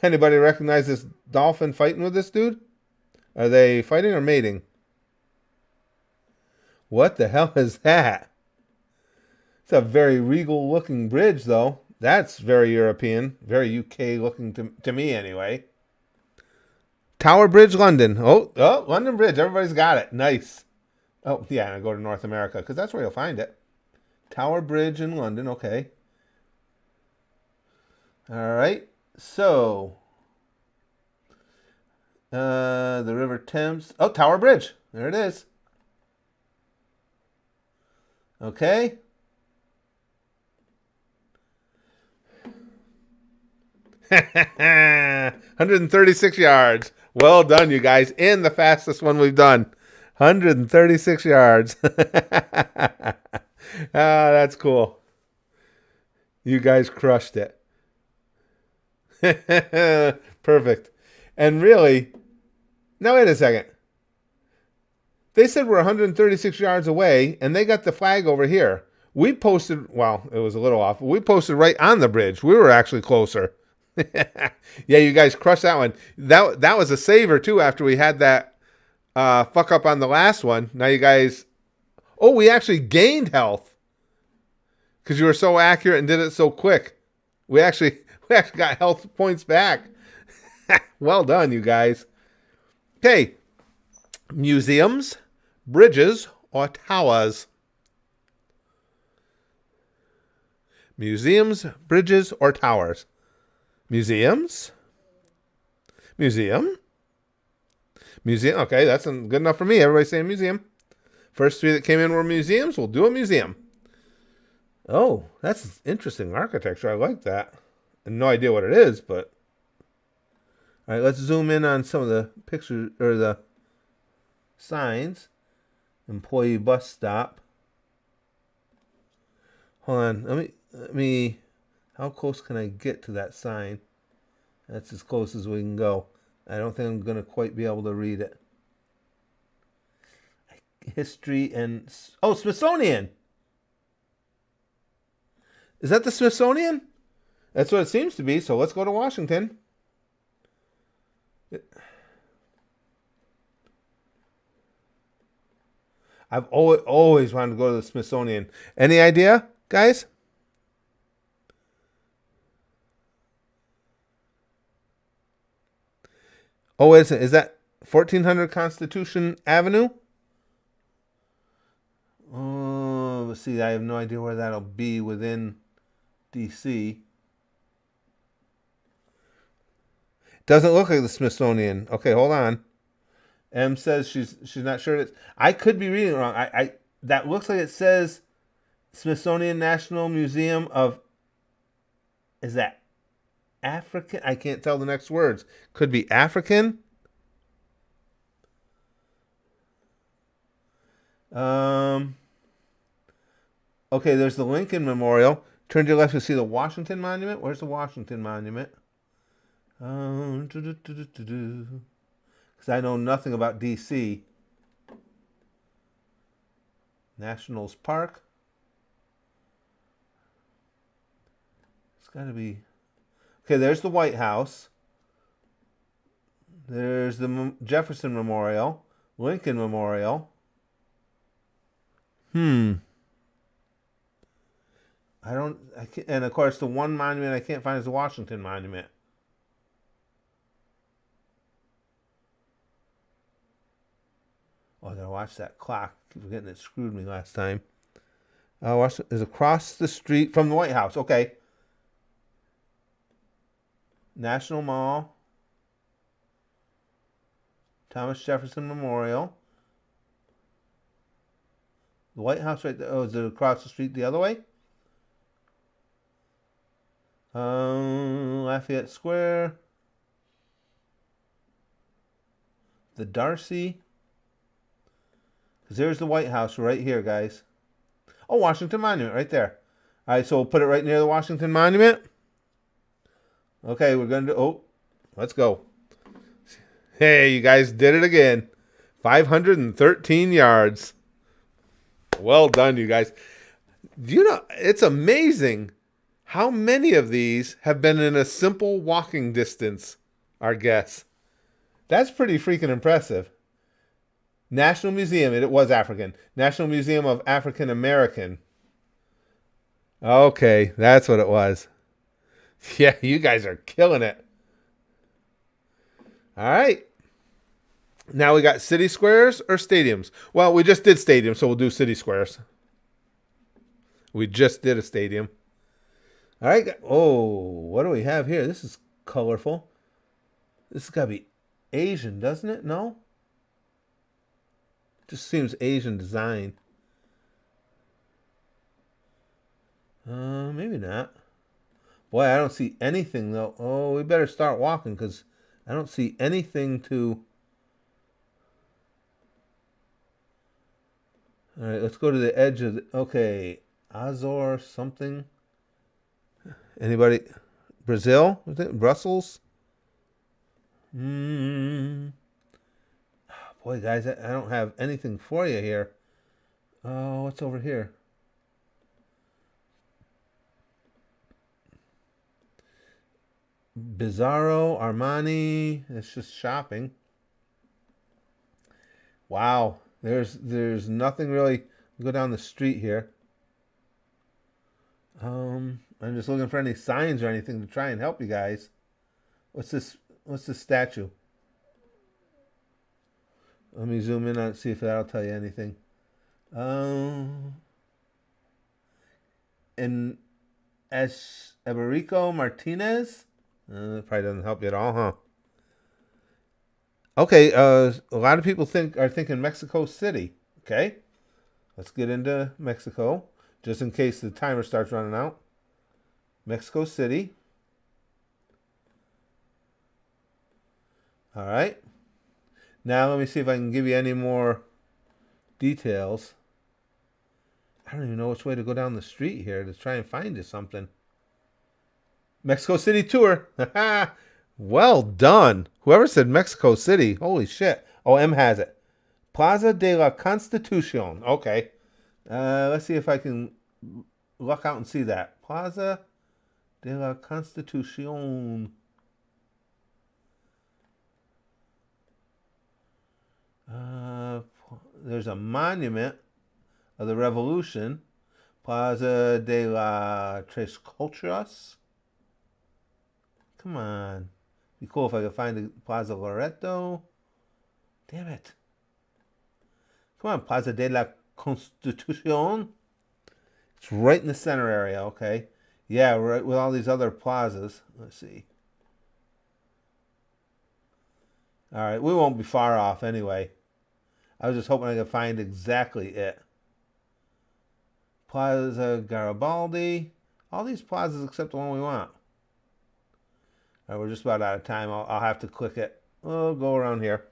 anybody recognize this dolphin fighting with this dude? Are they fighting or mating? What the hell is that? It's a very regal looking bridge, though. That's very European, very UK looking to me anyway. Tower Bridge, London. Oh, London Bridge. Everybody's got it. Nice. Oh, yeah, and I go to North America because that's where you'll find it. Tower Bridge in London. Okay. All right. So, the River Thames. Oh, Tower Bridge. There it is. Okay. 136 yards. Well done, you guys. And the fastest one we've done. 136 yards. That's cool. You guys crushed it. Perfect. And really, now wait a second. They said we're 136 yards away, and they got the flag over here. We posted, well, it was a little off, but we posted right on the bridge. We were actually closer. Yeah, you guys crushed that one. That was a saver too. After we had that fuck up on the last one, now you guys. Oh, we actually gained health because you were so accurate and did it so quick. We actually got health points back. Well done, you guys. Okay, museums, bridges, or towers. Museums, bridges, or towers. Museums. Museum. Museum. Okay, that's good enough for me. Everybody's saying museum. First three that came in were museums. We'll do a museum. Oh, that's interesting architecture. I like that. I have no idea what it is, but... All right, let's zoom in on some of the pictures, or the signs. Employee bus stop. Hold on. Let me... How close can I get to that sign? That's as close as we can go. I don't think I'm going to quite be able to read it. History and... Oh, Smithsonian! Is that the Smithsonian? That's what it seems to be, so let's go to Washington. I've always wanted to go to the Smithsonian. Any idea, guys? Oh, wait a second. Is that 1400 Constitution Avenue? Oh, let's see. I have no idea where that'll be within D.C. Doesn't look like the Smithsonian. Okay, hold on. M says she's not sure. I could be reading it wrong. I that looks like it says Smithsonian National Museum of... Is that African? I can't tell the next words. Could be African. Okay, there's the Lincoln Memorial. Turn to your left to see the Washington Monument. Where's the Washington Monument? Because I know nothing about D.C. Nationals Park. It's got to be... Okay, there's the White House. There's the Jefferson Memorial. Lincoln Memorial. I can't, and of course the one monument I can't find is the Washington Monument. Oh, I gotta watch that clock. Keep forgetting it screwed me last time. Is across the street from the White House. Okay. National Mall. Thomas Jefferson Memorial. The White House right there. Oh, is it across the street the other way? Lafayette Square. The Darcy. Because there's the White House right here, guys. Oh, Washington Monument right there. All right, so we'll put it right near the Washington Monument. Okay, we're going to... Oh, let's go. Hey, you guys did it again. 513 yards. Well done, you guys. Do you know, it's amazing how many of these have been in a simple walking distance, our guess. That's pretty freaking impressive. National Museum, it was African. National Museum of African American. Okay, that's what it was. Yeah, you guys are killing it. All right. Now we got city squares or stadiums. Well, we just did stadiums, so we'll do city squares. We just did a stadium. All right. Oh, what do we have here? This is colorful. This has got to be Asian, doesn't it? No? Just seems Asian design. Maybe not. Boy, I don't see anything, though. Oh, we better start walking because I don't see anything to... All right, let's go to the edge of the... Okay, Azor something. Anybody? Brazil? Was it Brussels? Boy, guys, I don't have anything for you here. Oh, what's over here? Bizzarro, Armani. It's just shopping. Wow. There's nothing really. Go down the street here. I'm just looking for any signs or anything to try and help you guys. What's this? What's this statue? Let me zoom in on it, see if that'll tell you anything. In Eberico Martinez? Probably doesn't help you at all, huh? Okay, a lot of people are thinking Mexico City. Okay, let's get into Mexico, just in case the timer starts running out. Mexico City. All right. Now let me see if I can give you any more details. I don't even know which way to go down the street here to try and find you something. Mexico City tour. Well done. Whoever said Mexico City, holy shit. Oh, M has it. Plaza de la Constitucion. Okay. Let's see if I can luck out and see that. Plaza de la Constitucion. There's a monument of the Revolution. Plaza de la Tres Culturas. Come on. Be cool if I could find the Plaza Loreto. Damn it. Come on, Plaza de la Constitucion. It's right in the center area, okay. Yeah, right with all these other plazas. Let's see. All right, we won't be far off anyway. I was just hoping I could find exactly it. Plaza Garibaldi. All these plazas except the one we want. All right, we're just about out of time. I'll have to click it. We'll go around here.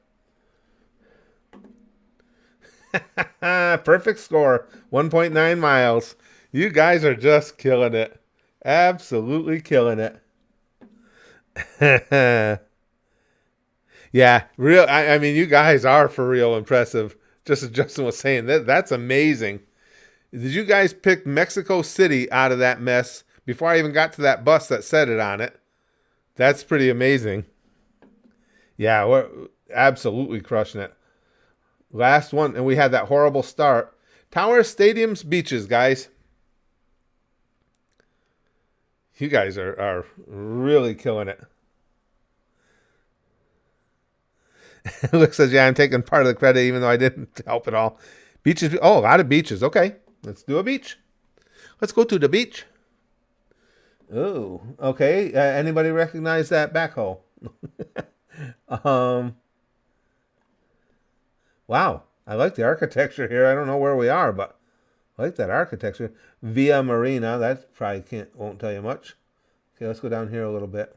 Perfect score. 1.9 miles. You guys are just killing it. Absolutely killing it. Yeah, real. I mean, you guys are for real impressive. Just as Justin was saying, that's amazing. Did you guys pick Mexico City out of that mess before I even got to that bus that said it on it? That's pretty amazing. Yeah, we're absolutely crushing it. Last one, and we had that horrible start. Towers, stadiums, beaches, guys. You guys are really killing it. Luke says, yeah, I'm taking part of the credit even though I didn't help at all. Beaches. Oh, a lot of beaches. Okay, let's do a beach. Let's go to the beach. Oh, okay. Anybody recognize that backhoe? Wow. I like the architecture here. I don't know where we are, but I like that architecture. Via Marina. That probably won't tell you much. Okay, let's go down here a little bit.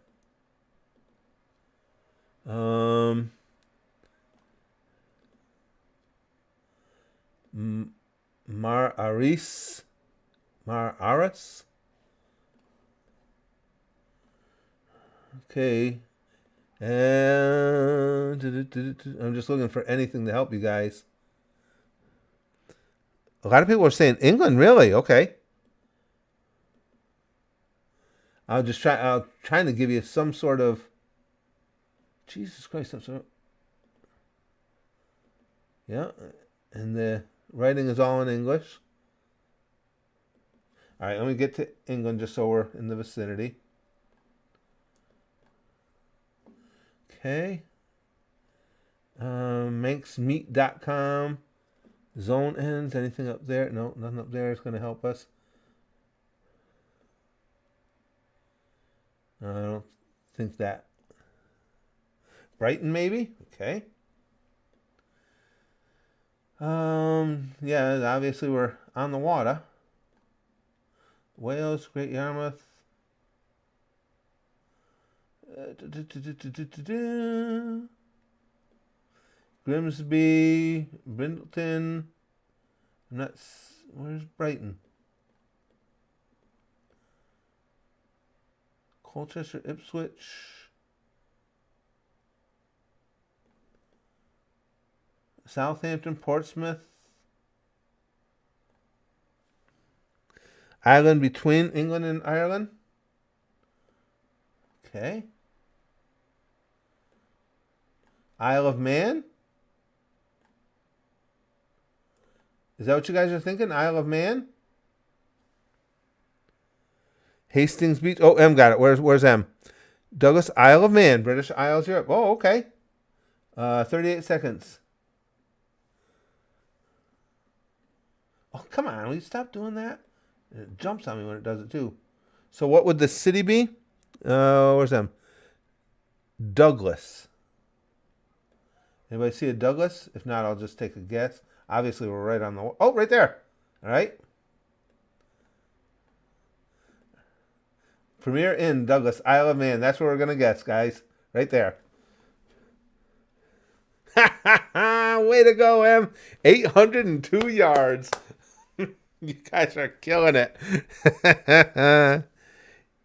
Mar Aris. Okay. And I'm just looking for anything to help you guys. A lot of people are saying England, really? Okay. I'm trying to give you some sort of Jesus Christ, some sort of, yeah, and the writing is all in English. All right, let me get to England just so we're in the vicinity. Okay. Manxmeat.com. Zone ends. Anything up there? No, nothing up there is going to help us. I don't think that. Brighton, maybe? Okay. Yeah, obviously we're on the water. Wales, Great Yarmouth. Grimsby, Brindleton. Where's Brighton? Colchester, Ipswich. Southampton, Portsmouth. Island between England and Ireland. Okay. Isle of Man? Is that what you guys are thinking? Isle of Man? Hastings Beach. Oh, M got it. Where's M? Douglas, Isle of Man, British Isles, Europe. Oh, okay. 38 seconds. Oh, come on. Will you stop doing that? It jumps on me when it does it, too. So what would the city be? Where's M? Douglas. Anybody see a Douglas? If not, I'll just take a guess. Obviously, we're right on the... Oh, right there. All right. Premier Inn, Douglas, Isle of Man. That's where we're going to guess, guys. Right there. Ha ha ha! Way to go, Em. 802 yards. You guys are killing it.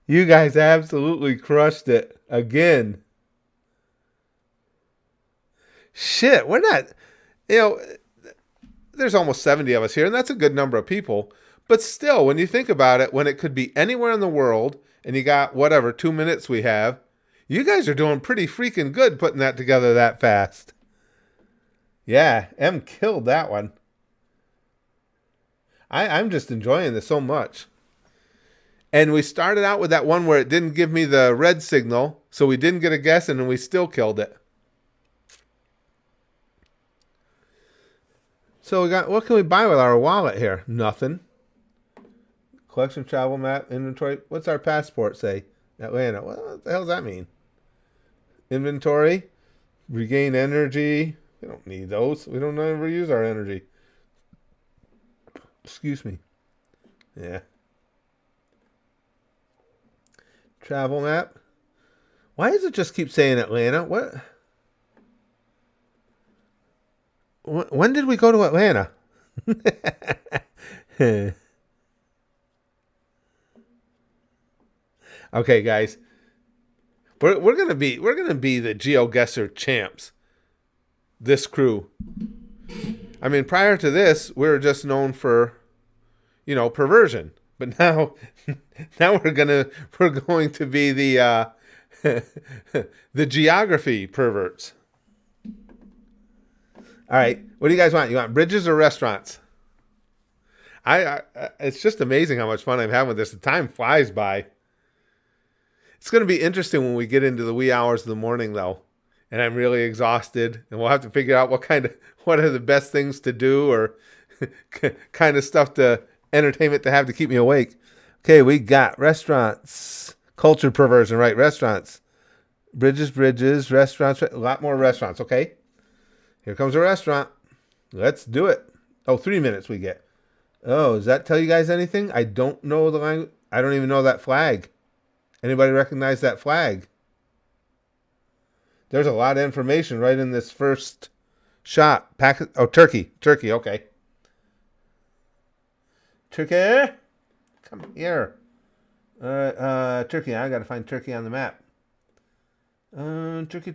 You guys absolutely crushed it again. Shit, we're not... there's almost 70 of us here, and that's a good number of people. But still, when you think about it, when it could be anywhere in the world, and you got, 2 minutes we have, you guys are doing pretty freaking good putting that together that fast. Yeah, M killed that one. I'm just enjoying this so much. And we started out with that one where it didn't give me the red signal, so we didn't get a guess, and we still killed it. So we got, what can we buy with our wallet here? Nothing. Collection, travel map, inventory. What's our passport say? Atlanta. What the hell does that mean? Inventory. Regain energy. We don't need those. We don't ever use our energy. Excuse me. Yeah. Travel map. Why does it just keep saying Atlanta? What? When did we go to Atlanta? Okay, guys. We're gonna be the GeoGuessr champs. This crew. I mean, prior to this, we were just known for, perversion. But now we're going to be the the geography perverts. All right, what do you guys want? You want bridges or restaurants? I it's just amazing how much fun I'm having with this. The time flies by. It's going to be interesting when we get into the wee hours of the morning, though, and I'm really exhausted, and we'll have to figure out what are the best things to do or kind of stuff to entertainment to have to keep me awake. Okay, we got restaurants, culture perversion, right? Restaurants, bridges, restaurants, a lot more restaurants. Okay. Here comes a restaurant. Let's do it. Oh, 3 minutes we get. Oh, does that tell you guys anything? I don't know the language. I don't even know that flag. Anybody recognize that flag? There's a lot of information right in this first shot. Turkey. Turkey, okay. Turkey? Come here. Turkey. I got to find Turkey on the map. Turkey.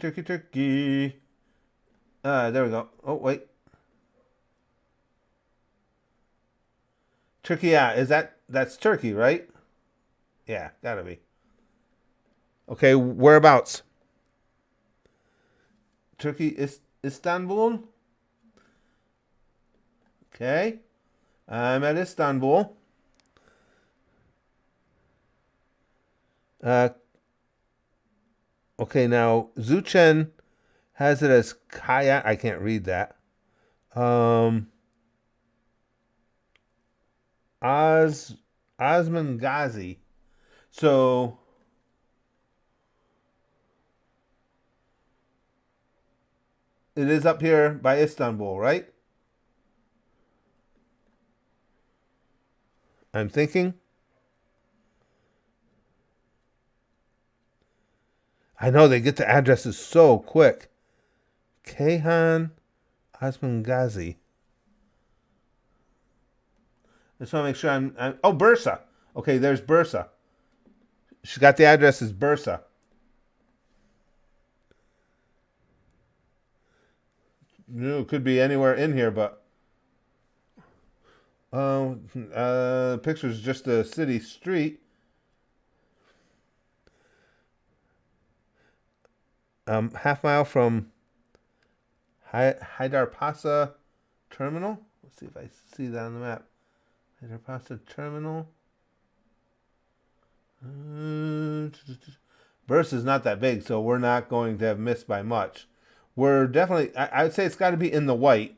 There we go. Oh, wait. Turkey, that's Turkey, right? Yeah, gotta be. Okay, whereabouts? Turkey is Istanbul. Okay. I'm at Istanbul. Okay, now Zuchen has it as Kaya. I can't read that. Osman Ghazi. So it is up here by Istanbul, right? I'm thinking. I know they get the addresses so quick. Kayhan Osman Ghazi. I just want to make sure I'm oh, Bursa. Okay, there's Bursa. She got the address as Bursa. It could be anywhere in here, but picture's just a city street. Half mile from Hydarpasa Terminal. Let's see if I see that on the map. Hydarpasa Terminal. Bursa is not that big, so we're not going to have missed by much. We're definitely, I would say it's got to be in the white.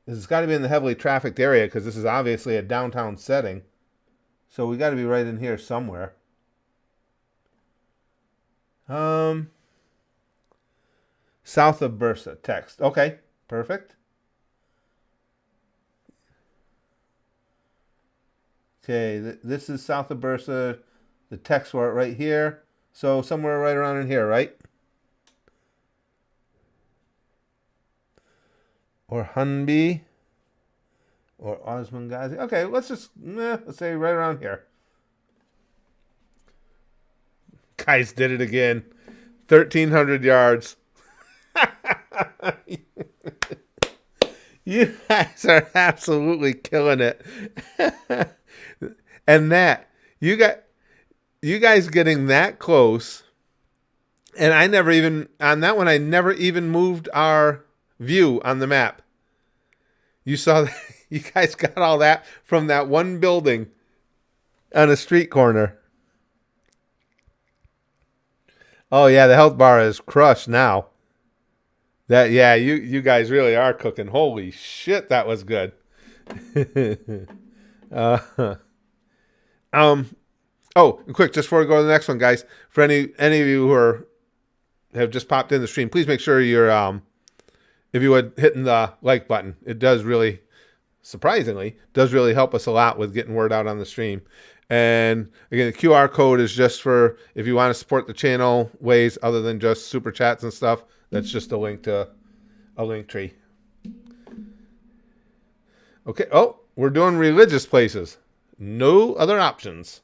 It's got to be in the heavily trafficked area because this is obviously a downtown setting. So we got to be right in here somewhere. South of Bursa, text. Okay, perfect. Okay, this is south of Bursa. The text for it right here. So somewhere right around in here, right? Or Hunby. Or Osmangazi. Okay, let's say right around here. Guys did it again. 1,300 yards. You guys are absolutely killing it. And that, you guys getting that close. And I never even, on that one, I never even moved our view on the map. You saw that, you guys got all that from that one building on a street corner. Oh yeah, the health bar is crushed now. That, yeah, you guys really are cooking. Holy shit, that was good. Oh, and quick, just before we go to the next one, guys, for any of you who have just popped in the stream, please make sure you're if you would hitting the like button. It does really, surprisingly, help us a lot with getting word out on the stream. And again, the QR code is just for if you want to support the channel ways other than just super chats and stuff. That's just a link to a link tree. Okay. Oh, we're doing religious places. No other options.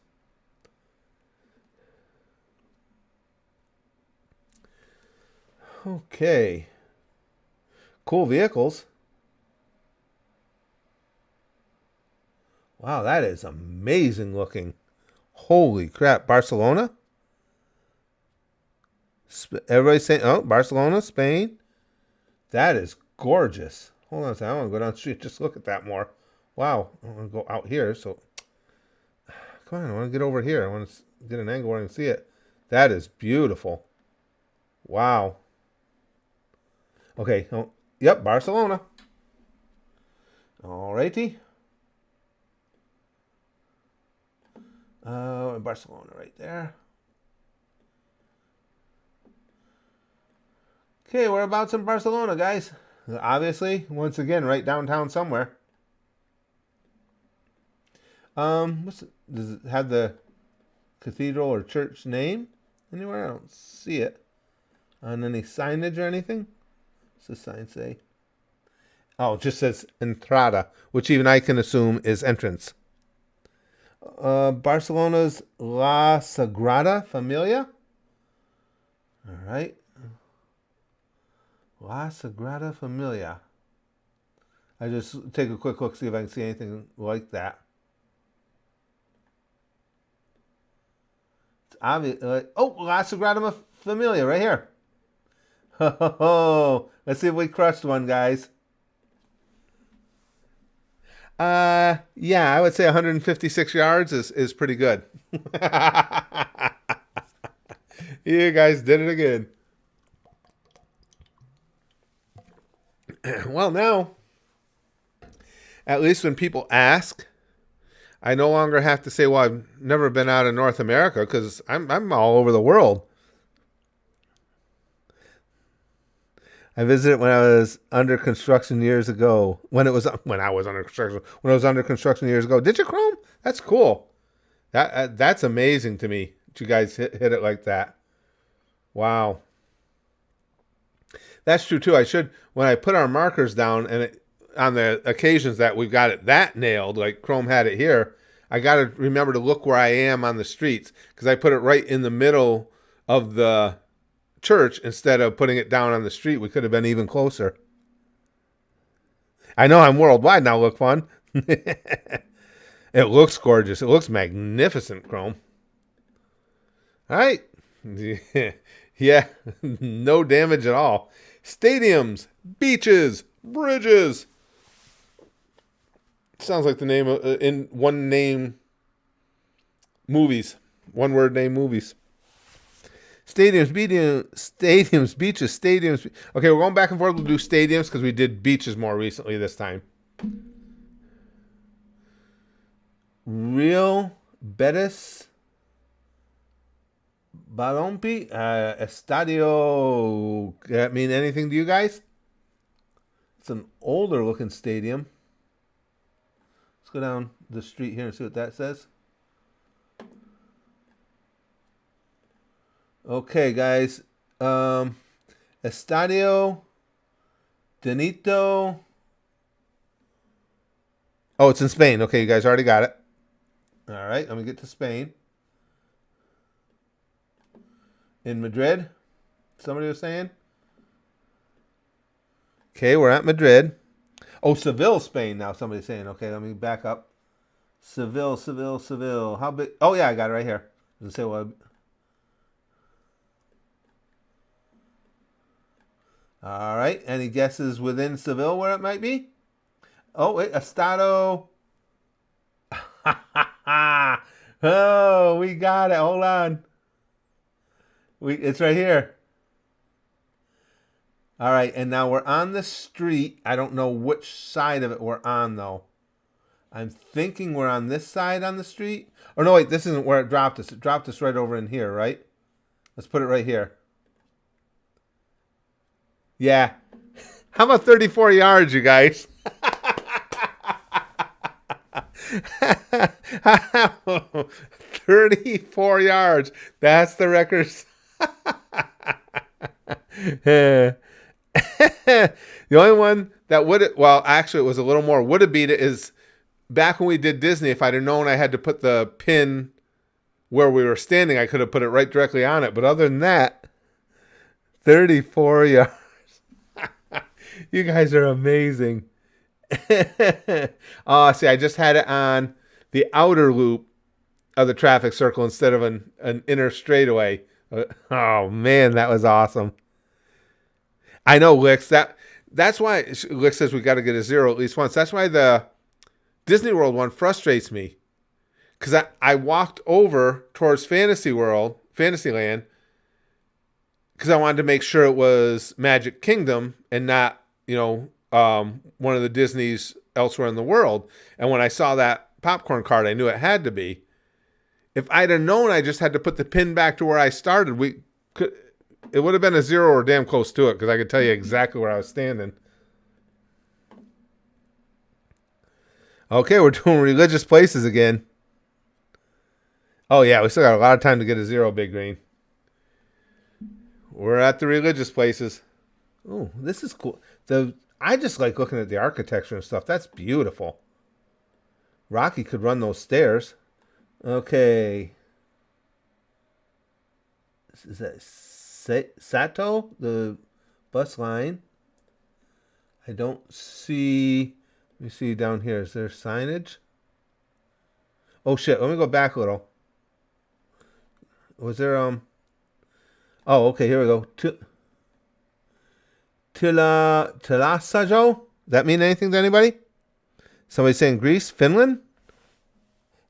Okay. Cool vehicles. Wow, that is amazing looking. Holy crap. Barcelona? Everybody's saying, oh, Barcelona, Spain. That is gorgeous. Hold on a second. I want to go down the street. Just look at that more. Wow. I want to go out here. So, come on. I want to get over here. I want to get an angle where I can see it. That is beautiful. Wow. Okay. Oh, yep, Barcelona. All righty. Barcelona right there. Okay, whereabouts in Barcelona, guys? Obviously, once again, right downtown somewhere. Does it have the cathedral or church name anywhere? I don't see it on any signage or anything. What's the sign say? Oh, it just says Entrada, which even I can assume is entrance. Barcelona's La Sagrada Familia. All right. La Sagrada Familia. I just take a quick look, see if I can see anything like that. It's obvious. Oh, La Sagrada Familia right here. Oh, let's see if we crushed one, guys. Yeah, I would say 156 yards is pretty good. You guys did it again. Well, now, at least when people ask, I no longer have to say, well, I've never been out of North America, because I'm all over the world. I visited when I was under construction years ago. When I was under construction years ago. Did you, Chrome? That's cool. That's amazing to me that you guys hit it like that. Wow. That's true too. I should, when I put our markers down, and on the occasions that we've got it that nailed, like Chrome had it here, I got to remember to look where I am on the streets, because I put it right in the middle of the church instead of putting it down on the street. We could have been even closer. I know I'm worldwide now. Look fun. It looks gorgeous. It looks magnificent, Chrome. All right. Yeah, no damage at all. Stadiums, beaches, bridges. Sounds like the name of, in one name movies. One word name movies. Stadiums, beaches, stadiums. Okay, we're going back and forth. We'll do stadiums because we did beaches more recently this time. Real Betis Balompi Estadio. Does that mean anything to you guys? It's an older looking stadium. Let's go down the street here and see what that says. Okay, guys. Estadio Denito. Oh, it's in Spain. Okay, you guys already got it. All right, let me get to Spain. In Madrid, somebody was saying. Okay, we're at Madrid. Oh, Seville, Spain now, somebody's saying. Okay, let me back up. Seville. How big? Oh, yeah, I got it right here. Doesn't say what. All right, any guesses within Seville where it might be? Oh, wait, Estado. Oh, we got it. Hold on. It's right here. All right, and now we're on the street. I don't know which side of it we're on, though. I'm thinking we're on this side on the street. Or no, wait, this isn't where it dropped us. It dropped us right over in here, right? Let's put it right here. Yeah. How about 34 yards, you guys? 34 yards. That's the record. The only one that would, well, actually, it was a little more would have beat it is back when we did Disney. If I'd have known I had to put the pin where we were standing, I could have put it right directly on it. But other than that, 34 yards. You guys are amazing. Oh, see, I just had it on the outer loop of the traffic circle instead of an inner straightaway. Oh, man, that was awesome. I know, Licks. That's why Licks says we got to get a 0 at least once. That's why the Disney World one frustrates me. Because I walked over towards Fantasyland because I wanted to make sure it was Magic Kingdom and not, one of the Disneys elsewhere in the world. And when I saw that popcorn card, I knew it had to be. If I'd have known I just had to put the pin back to where I started, it would have been a 0 or damn close to it because I could tell you exactly where I was standing. Okay, we're doing religious places again. Oh, yeah, we still got a lot of time to get a 0, Big Green. We're at the religious places. Oh, this is cool. I just like looking at the architecture and stuff. That's beautiful. Rocky could run those stairs. Okay. Is that Sato, the bus line? I don't see. Let me see down here. Is there signage? Oh, shit. Let me go back a little. Was there, Oh, okay. Here we go. Tilasajo? Does that mean anything to anybody? Somebody saying Greece? Finland?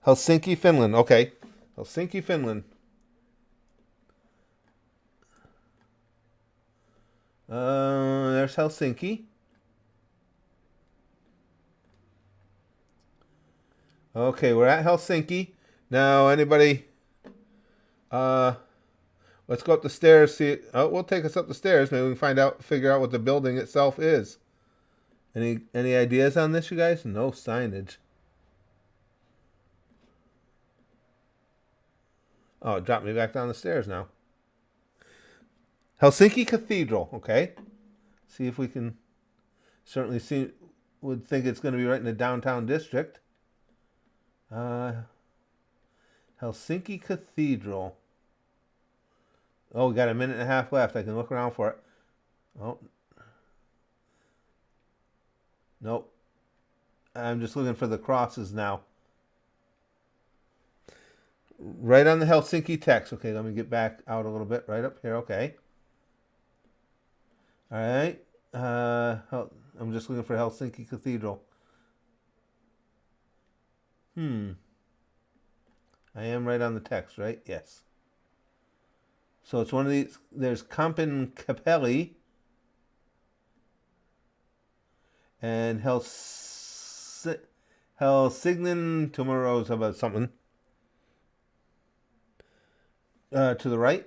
Helsinki, Finland. Okay. Helsinki, Finland. There's Helsinki. Okay, we're at Helsinki. Now, anybody... let's go up the stairs. See, we'll take us up the stairs. Maybe we can figure out what the building itself is. Any ideas on this, you guys? No signage. Oh, it dropped me back down the stairs now. Helsinki Cathedral. Okay. See if we can. Certainly would think it's going to be right in the downtown district. Helsinki Cathedral. Oh, we got a minute and a half left. I can look around for it. Oh. Nope. I'm just looking for the crosses now. Right on the Helsinki text. Okay, let me get back out a little bit. Right up here. Okay. All right. I'm just looking for Helsinki Cathedral. I am right on the text, right? Yes. So it's one of these. There's Kampen Kapelli and Helsingin tomorrow's about something. To the right.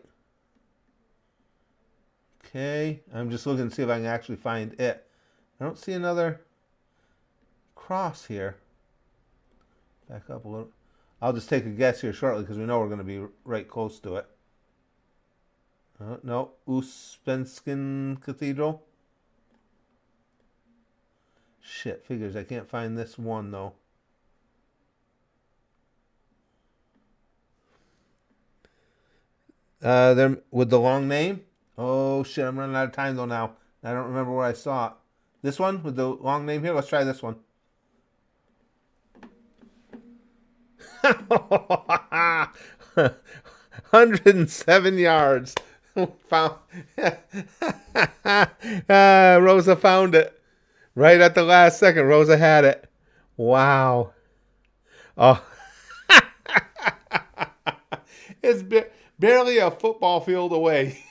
Okay, I'm just looking to see if I can actually find it. I don't see another cross here. Back up a little. I'll just take a guess here shortly because we know we're going to be right close to it. No, Uspenskin Cathedral. Shit, figures. I can't find this one though. There with the long name. Oh shit, I'm running out of time though now. I don't remember where I saw it. This one with the long name here? Let's try this one. 107 yards. Found. Rosa found it. Right at the last second, Rosa had it. Wow. Oh. It's barely a football field away.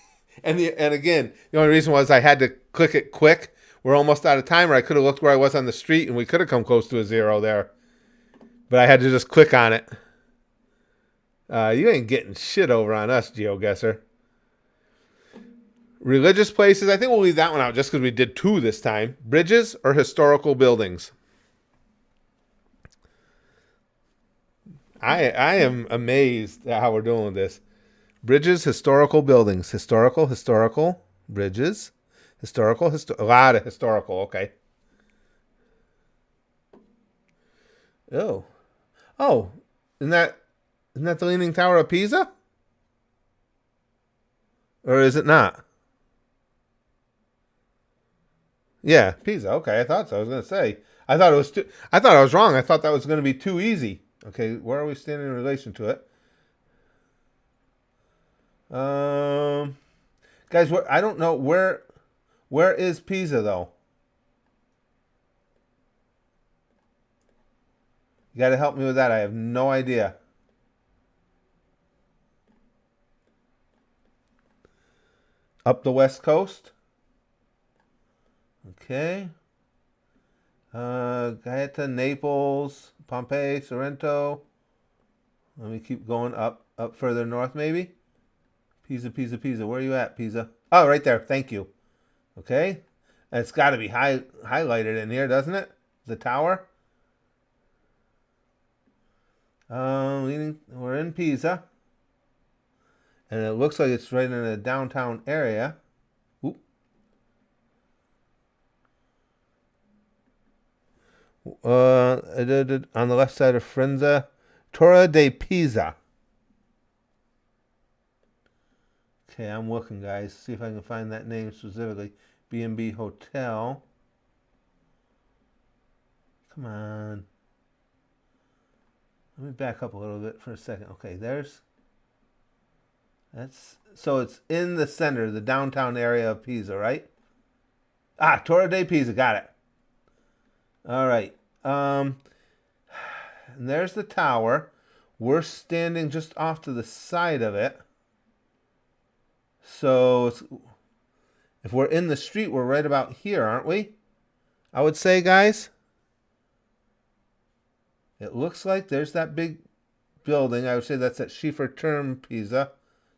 And again, the only reason was I had to click it quick. We're almost out of time, or I could have looked where I was on the street, and we could have come close to a 0 there. But I had to just click on it. You ain't getting shit over on us, GeoGuessr. Religious places. I think we'll leave that one out just because we did 2 this time. Bridges or historical buildings? I am amazed at how we're doing with this. Bridges, historical buildings. Historical, bridges. Historical, a lot of historical, okay. Oh, isn't that the Leaning Tower of Pisa? Or is it not? Yeah, Pisa. Okay, I thought so. I was gonna say. I thought I was wrong. I thought that was gonna be too easy. Okay, where are we standing in relation to it? Guys, I don't know where is Pisa though. You got to help me with that. I have no idea. Up the west coast. Okay. Gaeta, Naples, Pompeii, Sorrento. Let me keep going up further north maybe. Pisa. Where are you at, Pisa? Oh, right there. Thank you. Okay. And it's got to be highlighted in here, doesn't it? The tower. We're in Pisa. And it looks like it's right in a downtown area. Oop. On the left side of Frenza. Torre de Pisa. Okay, I'm looking, guys. See if I can find that name specifically. B&B Hotel. Come on. Let me back up a little bit for a second. Okay, so it's in the center, the downtown area of Pisa, right? Torre de Pisa, got it. All right. And there's the tower. We're standing just off to the side of it. So if we're in the street, we're right about here, aren't we? I would say, guys. It looks like there's that big building. I would say that's at Schiefer Turm, Pisa.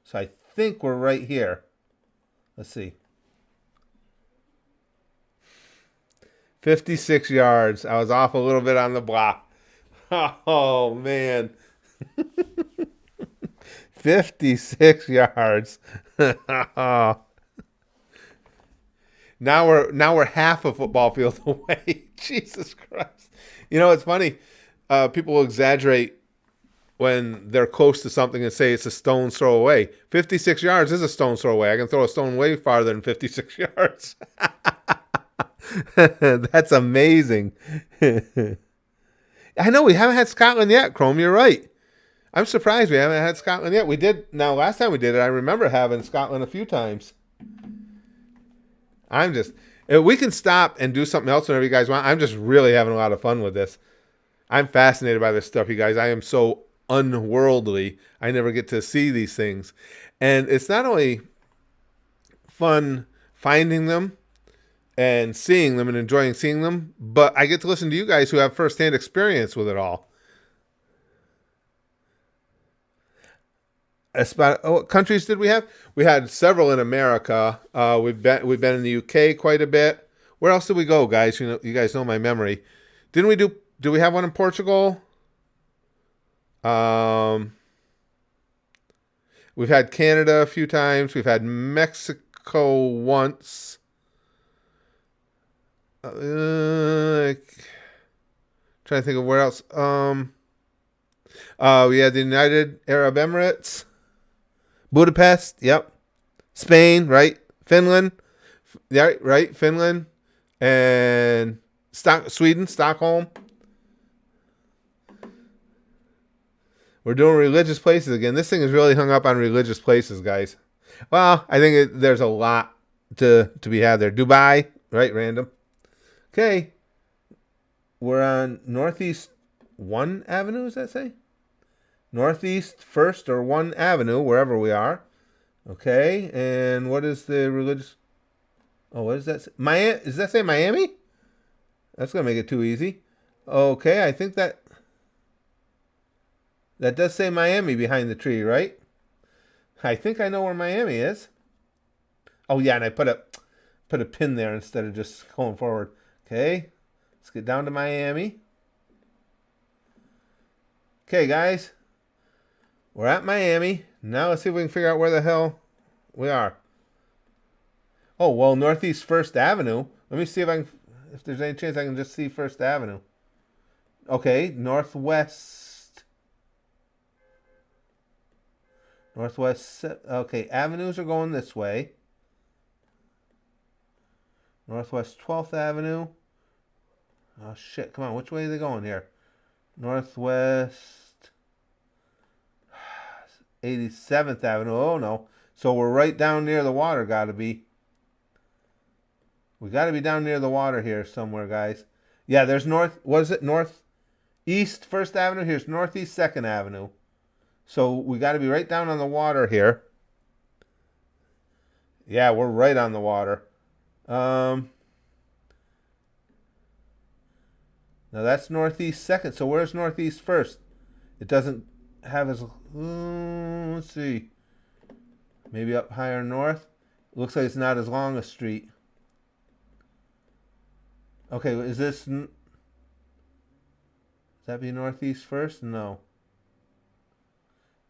So I think we're right here. Let's see. 56 yards. I was off a little bit on the block. Oh, man. 56 yards. Now we're half a football field away. Jesus Christ. You know, it's funny. People will exaggerate when they're close to something and say it's a stone's throw away. 56 yards is a stone's throw away. I can throw a stone way farther than 56 yards. That's amazing. I know we haven't had Scotland yet, Chrome. You're right. I'm surprised we haven't had Scotland yet. We did. Now, last time we did it, I remember having Scotland a few times. I'm just, we can stop and do something else whenever you guys want. I'm just really having a lot of fun with this. I'm fascinated by this stuff, you guys. I am so unworldly. I never get to see these things. And it's not only fun finding them and seeing them and enjoying seeing them, but I get to listen to you guys who have firsthand experience with it all. What countries did we have? We had several in America. We've been in the UK quite a bit. Where else did we go, guys? You guys know my memory. Didn't we do? Do we have one in Portugal? We've had Canada a few times. We've had Mexico once. Trying to think of where else. We had the United Arab Emirates. Budapest, yep. Spain, right? Finland, yeah, right? Finland. And Sweden, Stockholm. We're doing religious places again. This thing is really hung up on religious places, guys. Well, I think there's a lot to be had there. Dubai, right? Random. Okay. We're on Northeast 1 Avenue, does that say? Northeast 1st or 1 Avenue, wherever we are. Okay, and what is the religious... Oh, what does that say? Does that say Miami? That's going to make it too easy. Okay, I think that does say Miami behind the tree, right? I think I know where Miami is. Oh, yeah, and I put a pin there instead of just going forward. Okay, let's get down to Miami. Okay, guys. We're at Miami. Now let's see if we can figure out where the hell we are. Oh, well, Northeast 1st Avenue. Let me see if there's any chance I can just see 1st Avenue. Okay, Northwest. Okay, avenues are going this way. Northwest 12th Avenue. Oh, shit. Come on. Which way are they going here? Northwest 87th Avenue. Oh, no. So we're right down near the water, gotta be. We gotta be down near the water here somewhere, guys. Yeah, there's Northeast 1st Avenue. Here's Northeast 2nd Avenue. So we gotta be right down on the water here. Yeah, we're right on the water. Now that's Northeast 2nd. So where's Northeast 1st? It doesn't have as... let's see. Maybe up higher north. Looks like it's not as long a street. Okay, is this... Does that be Northeast 1st? No.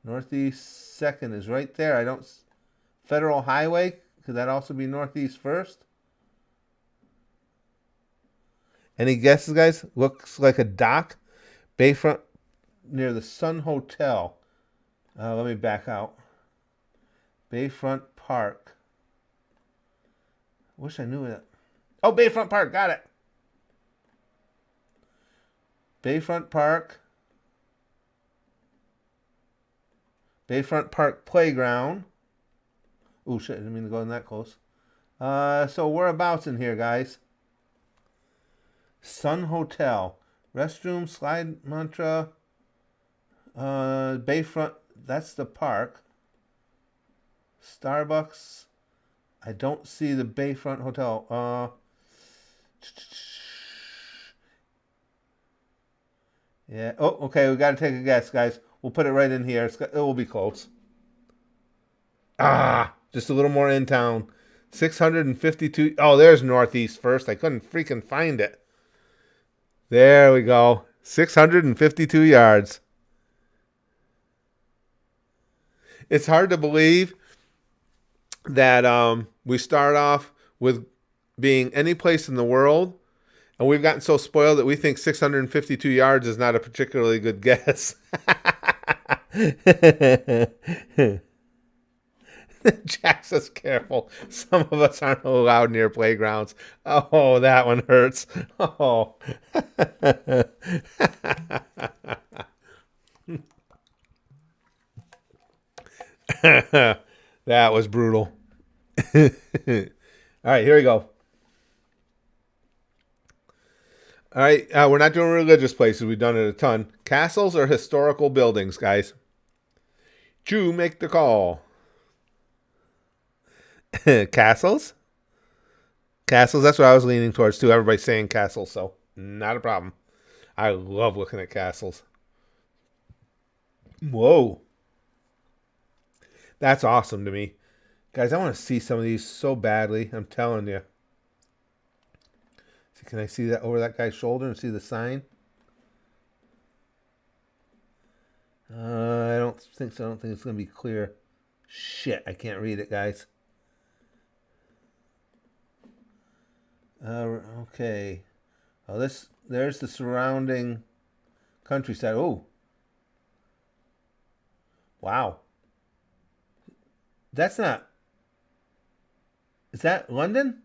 Northeast 2nd is right there. I don't... Federal Highway? Could that also be Northeast 1st? Any guesses, guys? Looks like a dock. Bayfront near the Sun Hotel. Let me back out. Bayfront Park. Wish I knew that. Oh, Bayfront Park. Got it. Bayfront Park. Bayfront Park Playground. Oh, shit. I didn't mean to go in that close. So whereabouts in here, guys? Sun Hotel. Restroom, slide mantra. Bayfront. That's the park. Starbucks. I don't see the Bayfront Hotel. Yeah. Oh, okay. We got to take a guess, guys. We'll put it right in here. It will be close. Just a little more in town. 652. Oh, there's Northeast 1st. I couldn't freaking find it. There we go. 652 yards. It's hard to believe that we start off with being any place in the world, and we've gotten so spoiled that we think 652 yards is not a particularly good guess. Jack says, careful. Some of us aren't allowed near playgrounds. Oh, that one hurts. Oh. That was brutal. All right, here we go. All right, we're not doing religious places. We've done it a ton. Castles or historical buildings, guys? You make the call. Castles? Castles, that's what I was leaning towards, too. Everybody's saying castles, so not a problem. I love looking at castles. Whoa. That's awesome to me. Guys, I want to see some of these so badly. I'm telling you. Can I see that over that guy's shoulder and see the sign? I don't think so. I don't think it's going to be clear. Shit, I can't read it, guys. Okay. Oh, there's the surrounding countryside. Oh. Wow. That's not... Is that London?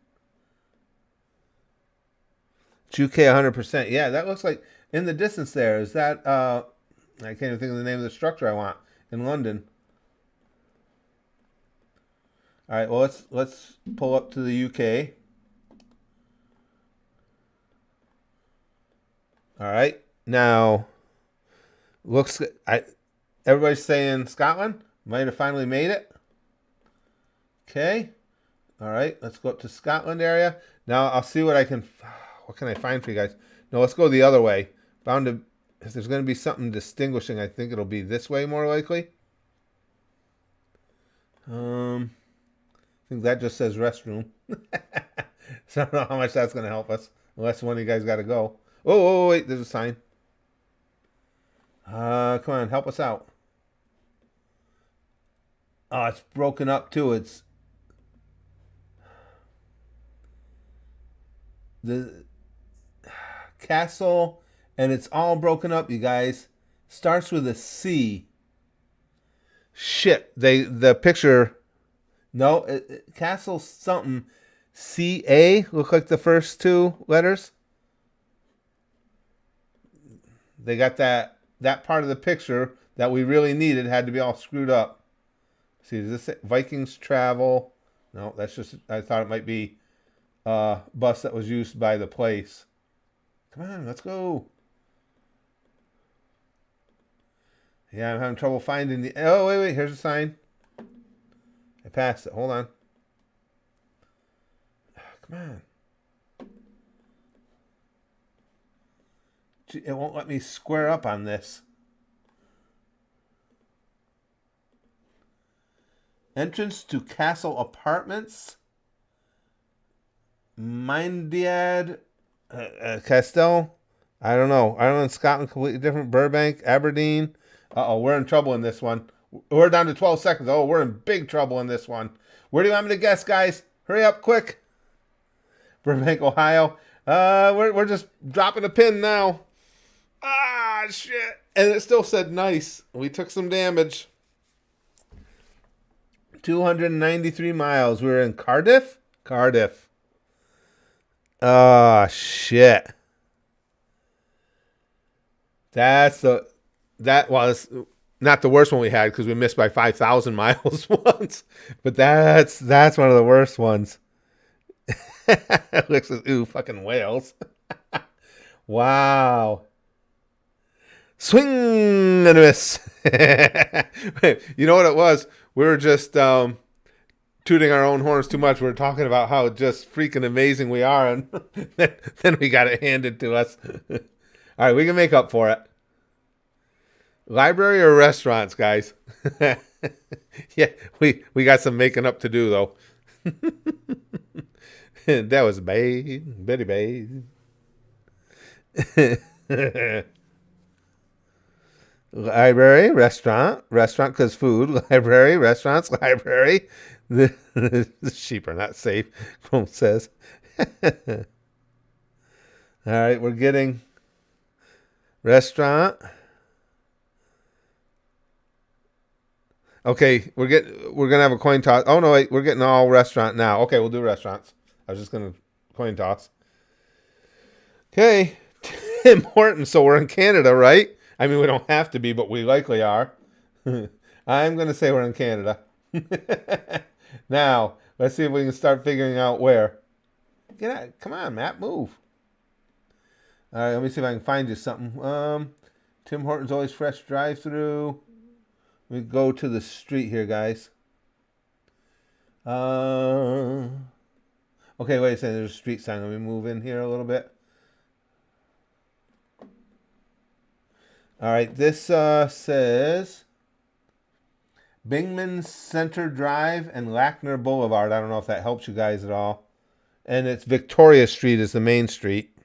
It's UK 100%. Yeah, that looks like... In the distance there, is that... I can't even think of the name of the structure I want. In London. Alright, well, let's pull up to the UK. Alright, now... Looks... Everybody's saying Scotland. Might have finally made it. Okay. All right. Let's go up to Scotland area. Now I'll see what I can... What can I find for you guys? No, let's go the other way. Bound to... If there's going to be something distinguishing, I think it'll be this way more likely. I think that just says restroom. So I don't know how much that's going to help us. Unless one of you guys got to go. Oh, wait. There's a sign. Come on. Help us out. Oh, it's broken up too. It's the castle, and it's all broken up, you guys. Starts with a C. Shit, the picture. No, castle something. CA look like the first two letters. They got that part of the picture that we really needed had to be all screwed up. See, does this say Vikings travel? No, that's just, I thought it might be a bus that was used by the place. Come on, let's go. Yeah, I'm having trouble finding the... Oh, wait, here's a sign. I passed it. Hold on. Come on. It won't let me square up on this. Entrance to Castle Apartments. Myndiad Castell. I don't know. Ireland, Scotland, completely different. Burbank, Aberdeen. Uh-oh, we're in trouble in this one. We're down to 12 seconds. Oh, we're in big trouble in this one. Where do you want me to guess, guys? Hurry up, quick. Burbank, Ohio. We're just dropping a pin now. Ah, shit. And it still said nice. We took some damage. 293 miles. We're in Cardiff? Cardiff. Oh, shit. That was not the worst one we had because we missed by 5,000 miles once. But that's one of the worst ones. Looks like, ooh, fucking Wales. Wow. Swing and a miss. You know what it was? We were just tooting our own horns too much. We were talking about how just freaking amazing we are, and then we got it handed to us. All right, we can make up for it. Library or restaurants, guys? Yeah, we got some making up to do, though. That was bad. Very bad. Library, restaurant, because food. Library, restaurants, library. The sheep are not safe, Chrome says. All right, we're getting restaurant. Okay, we're gonna have a coin toss. Oh no, wait, we're getting all restaurant now. Okay, we'll do restaurants. I was just gonna coin toss. Okay, Tim Hortons. So we're in Canada, right? I mean, we don't have to be, but we likely are. I'm gonna say we're in Canada. Now, let's see if we can start figuring out where. Get out! Come on, Matt, move. All right, let me see if I can find you something. Tim Hortons Always Fresh drive-through. We go to the street here, guys. Okay, wait a second. There's a street sign. Let me move in here a little bit. All right, this says Bingman Center Drive and Lackner Boulevard. I don't know if that helps you guys at all. And it's Victoria Street is the main street.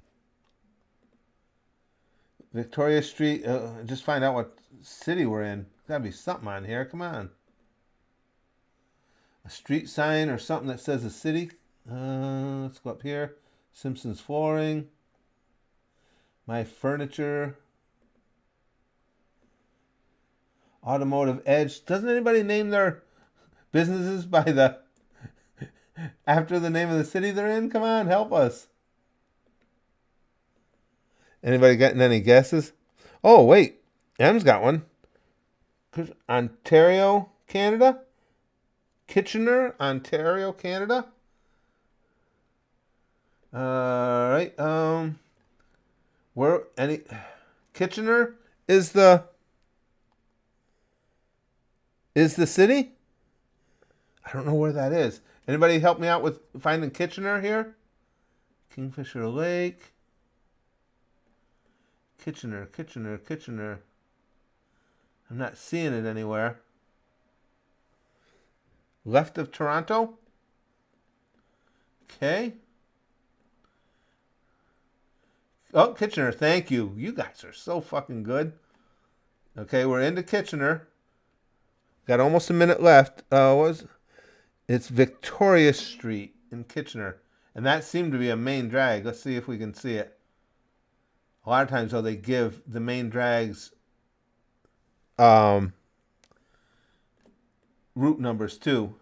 Victoria Street. Just find out what city we're in. Gotta be something on here. Come on. A street sign or something that says a city. Let's go up here. Simpsons Flooring. My Furniture. Automotive Edge. Doesn't anybody name their businesses by the after the name of the city they're in? Come on, help us. Anybody getting any guesses? Oh, wait. M's got one. Ontario, Canada? Kitchener, Ontario, Canada? All right. Where any Kitchener is the city? I don't know where that is. Anybody help me out with finding Kitchener here? Kingfisher Lake. Kitchener. I'm not seeing it anywhere. Left of Toronto? Okay. Oh, Kitchener, thank you. You guys are so fucking good. Okay, we're into Kitchener. Got almost a minute left. It's Victoria Street in Kitchener. And that seemed to be a main drag. Let's see if we can see it. A lot of times, though, they give the main drags route numbers, too.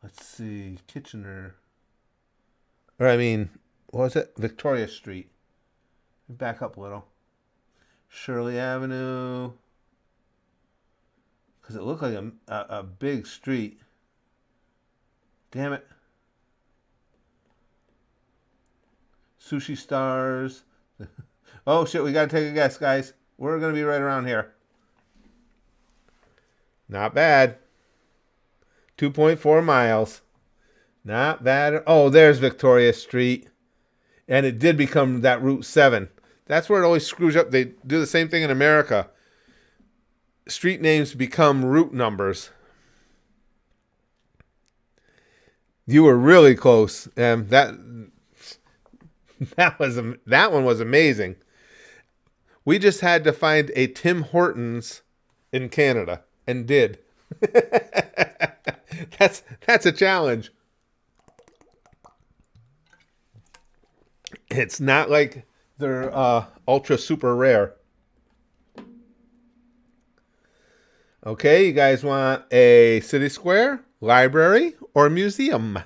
Let's see. Kitchener. Or, I mean, what was it? Victoria Street. Back up a little. Shirley Avenue. Because it looked like a big street. Damn it. Sushi Stars. Oh, shit, we got to take a guess, guys. We're going to be right around here. Not bad. 2.4 miles. Not bad. Oh, there's Victoria Street. And it did become that Route 7. That's where it always screws up. They do the same thing in America. Street names become route numbers. You were really close. That one was amazing. We just had to find a Tim Hortons in Canada and did. That's a challenge. It's not like they're ultra super rare. Okay, you guys want a city square, library, or museum?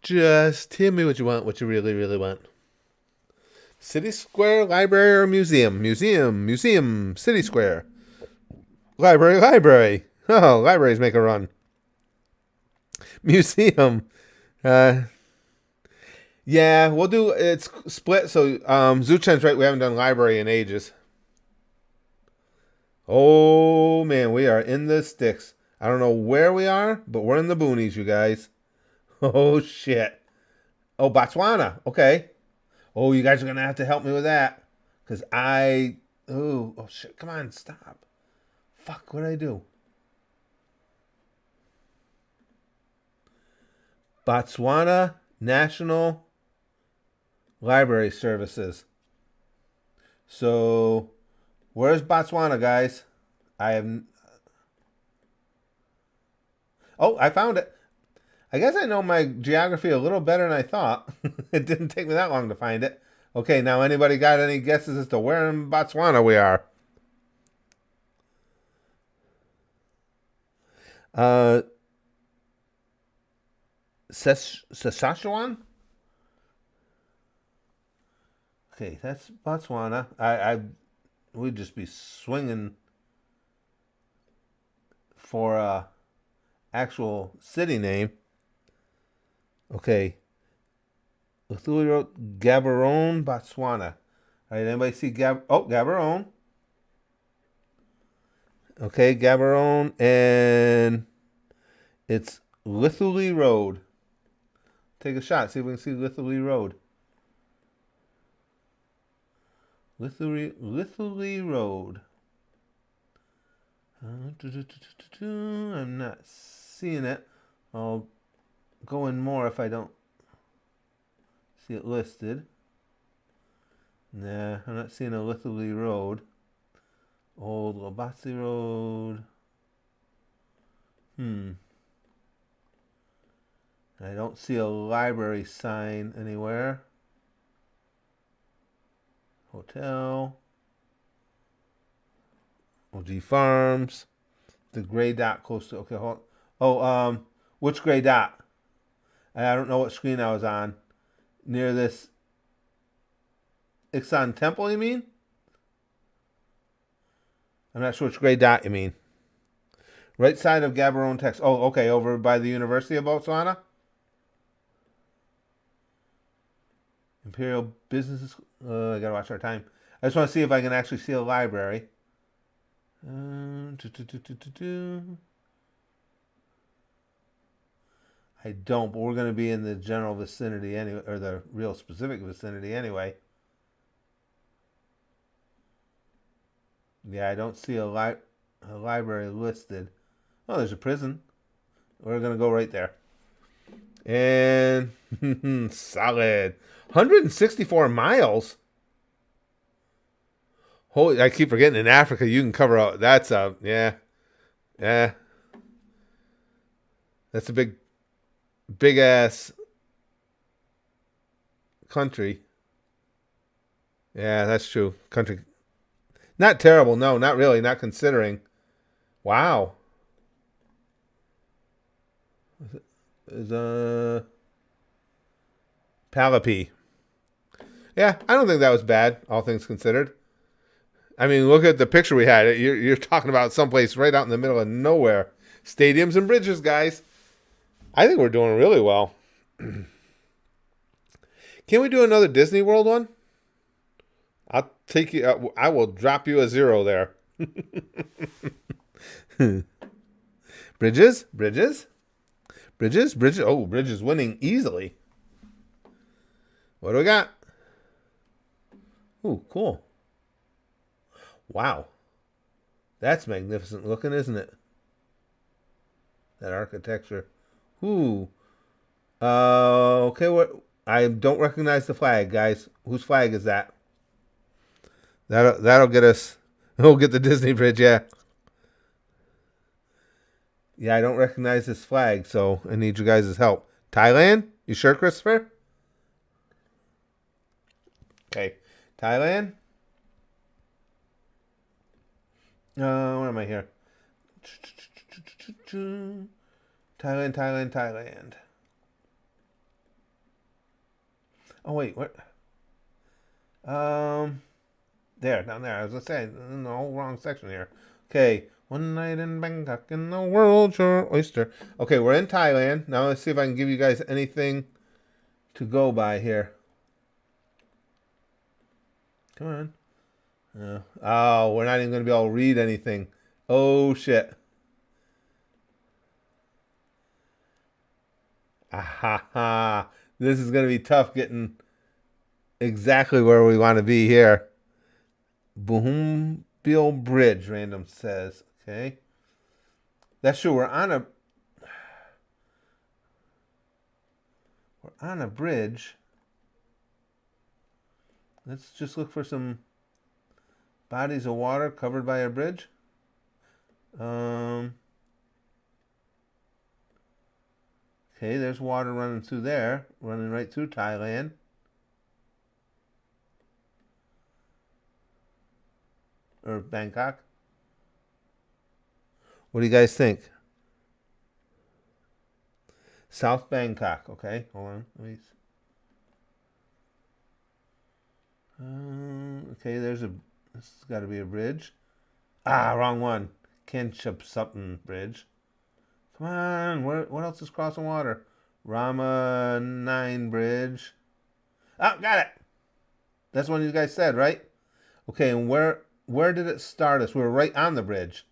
Just tell me what you want, what you really, really want. City square, library, or museum? Museum, city square. Library. Oh, libraries make a run. Museum. Yeah, we'll do, it's split, so Zuchen's right, we haven't done library in ages. Oh, man, we are in the sticks. I don't know where we are, but we're in the boonies, you guys. Oh, shit. Oh, Botswana. Okay. Oh, you guys are going to have to help me with that. Because oh, shit. Come on, stop. Fuck, what did I do? Botswana National Library Services. So, where's Botswana, guys? Oh, I found it. I guess I know my geography a little better than I thought. It didn't take me that long to find it. Okay, now anybody got any guesses as to where in Botswana we are? Saskatchewan? Okay, that's Botswana. We'd just be swinging for actual city name. Okay. Luthuli Road, Gaborone, Botswana. All right, anybody see Gaborone? Okay, Gaborone, and it's Luthuli Road. Take a shot, see if we can see Luthuli Road. Luthuli Road. I'm not seeing it. I'll go in more if I don't see it listed. Nah, I'm not seeing a Luthuli Road. Old Lobatsi Road. I don't see a library sign anywhere. Hotel. OG Farms. The gray dot close to. Okay, hold. Oh, which gray dot? I don't know what screen I was on. Near this Ixon Temple, you mean? I'm not sure which gray dot you mean. Right side of Gaborone, Texas. Oh, okay, over by the University of Botswana. Imperial Business. I gotta watch our time. I just want to see if I can actually see a library. I don't, but we're going to be in the general vicinity anyway, or the real specific vicinity anyway. Yeah, I don't see a library listed. Oh, there's a prison. We're going to go right there. And solid. 164 miles. Holy, I keep forgetting in Africa you can cover that's a yeah. That's a big ass country. Yeah, that's true. Country. Not terrible, no, not really, not considering. Wow. Is Palapy. Yeah, I don't think that was bad, all things considered. I mean, look at the picture we had. You're talking about someplace right out in the middle of nowhere. Stadiums and bridges, guys. I think we're doing really well. Can we do another Disney World one? I'll take you. I will drop you a 0 there. Bridges. Oh, Bridges winning easily. What do we got? Ooh, cool. Wow. That's magnificent looking, isn't it? That architecture. Ooh. Okay, what? I don't recognize the flag, guys. Whose flag is that? That'll get us. We'll get the Disney Bridge, yeah. Yeah, I don't recognize this flag, so I need you guys' help. Thailand? You sure, Christopher? Okay. Thailand? Where am I here? Thailand. Oh, wait, what? There, down there. I was going to say, in the whole wrong section here. Okay. One night in Bangkok and the world's your oyster. Okay, we're in Thailand. Now let's see if I can give you guys anything to go by here. Come on. Oh, we're not even going to be able to read anything. Oh, shit. Ah, this is going to be tough getting exactly where we want to be here. Boombil Bridge, random says. Okay. That's true. We're on a bridge. Let's just look for some bodies of water covered by a bridge. Okay, there's water running through there, running right through Thailand. Or Bangkok. What do you guys think? South Bangkok. Okay, hold on. Let me. Okay, this has got to be a bridge. Ah, wrong one. Kenchupsutton Bridge. Come on. What else is crossing water? Rama 9 Bridge. Oh, got it. That's what you guys said, right? Okay, and where did it start us? We were right on the bridge.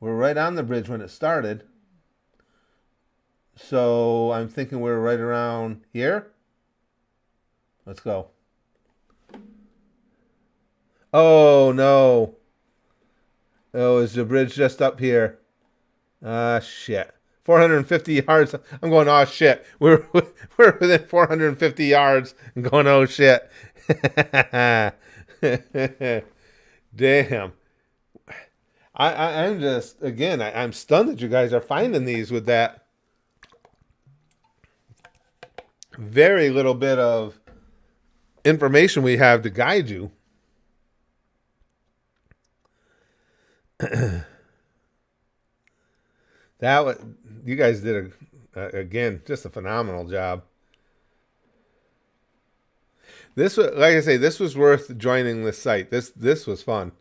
We were right on the bridge when it started. So I'm thinking we're right around here. Let's go. Oh, no. Oh, is the bridge just up here? Ah, shit. 450 yards. I'm going, oh, shit. We're within 450 yards. I'm going, oh, shit. Damn. I'm just, again, I'm stunned that you guys are finding these with that very little bit of information we have to guide you. You guys did again, just a phenomenal job. This was, like I say, this was worth joining this site. This was fun.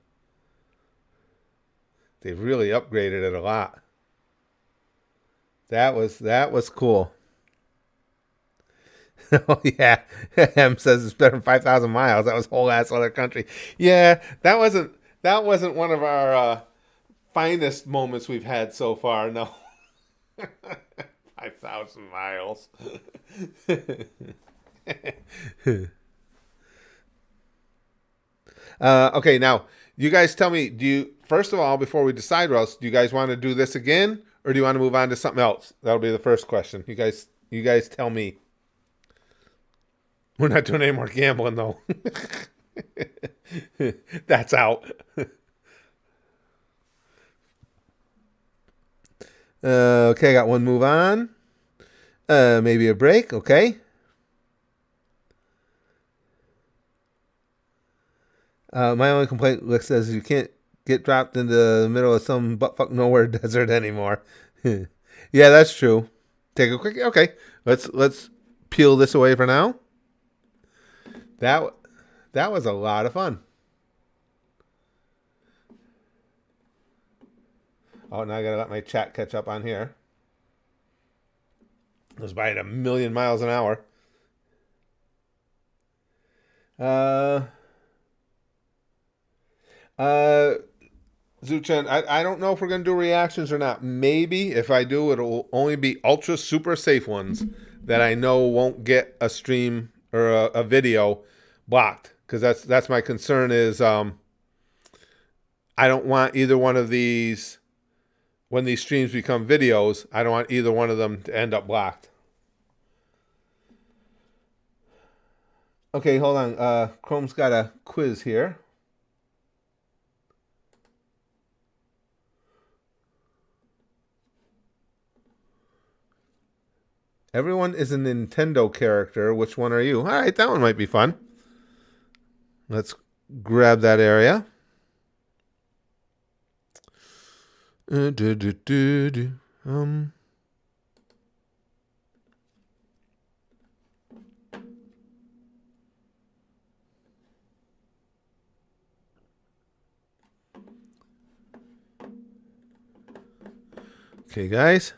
They've really upgraded it a lot. That was cool. Oh yeah, M says it's better than 5,000 miles. That was whole ass other country. Yeah, that wasn't one of our finest moments we've had so far. No, 5,000 miles. Okay, now you guys tell me. Do you first of all, before we decide what else, do you guys want to do this again, or do you want to move on to something else? That'll be the first question. You guys tell me. We're not doing any more gambling, though. That's out. Okay, I got one move on. Maybe a break. Okay. My only complaint, Rick says, you can't get dropped into the middle of some buttfuck nowhere desert anymore. Yeah, that's true. Take a quick. Okay, let's peel this away for now. That was a lot of fun. Oh, now I gotta let my chat catch up on here. It was by at 1,000,000 miles an hour. Zuchen, I don't know if we're gonna do reactions or not. Maybe if I do, it'll only be ultra super safe ones that I know won't get a stream or a video blocked, because that's my concern is I don't want either one of these, when these streams become videos, I don't want either one of them to end up blocked. Okay, hold on. Chrome's got a quiz here. Everyone is a Nintendo character. Which one are you? All right, that one might be fun. Let's grab that area. Okay, guys.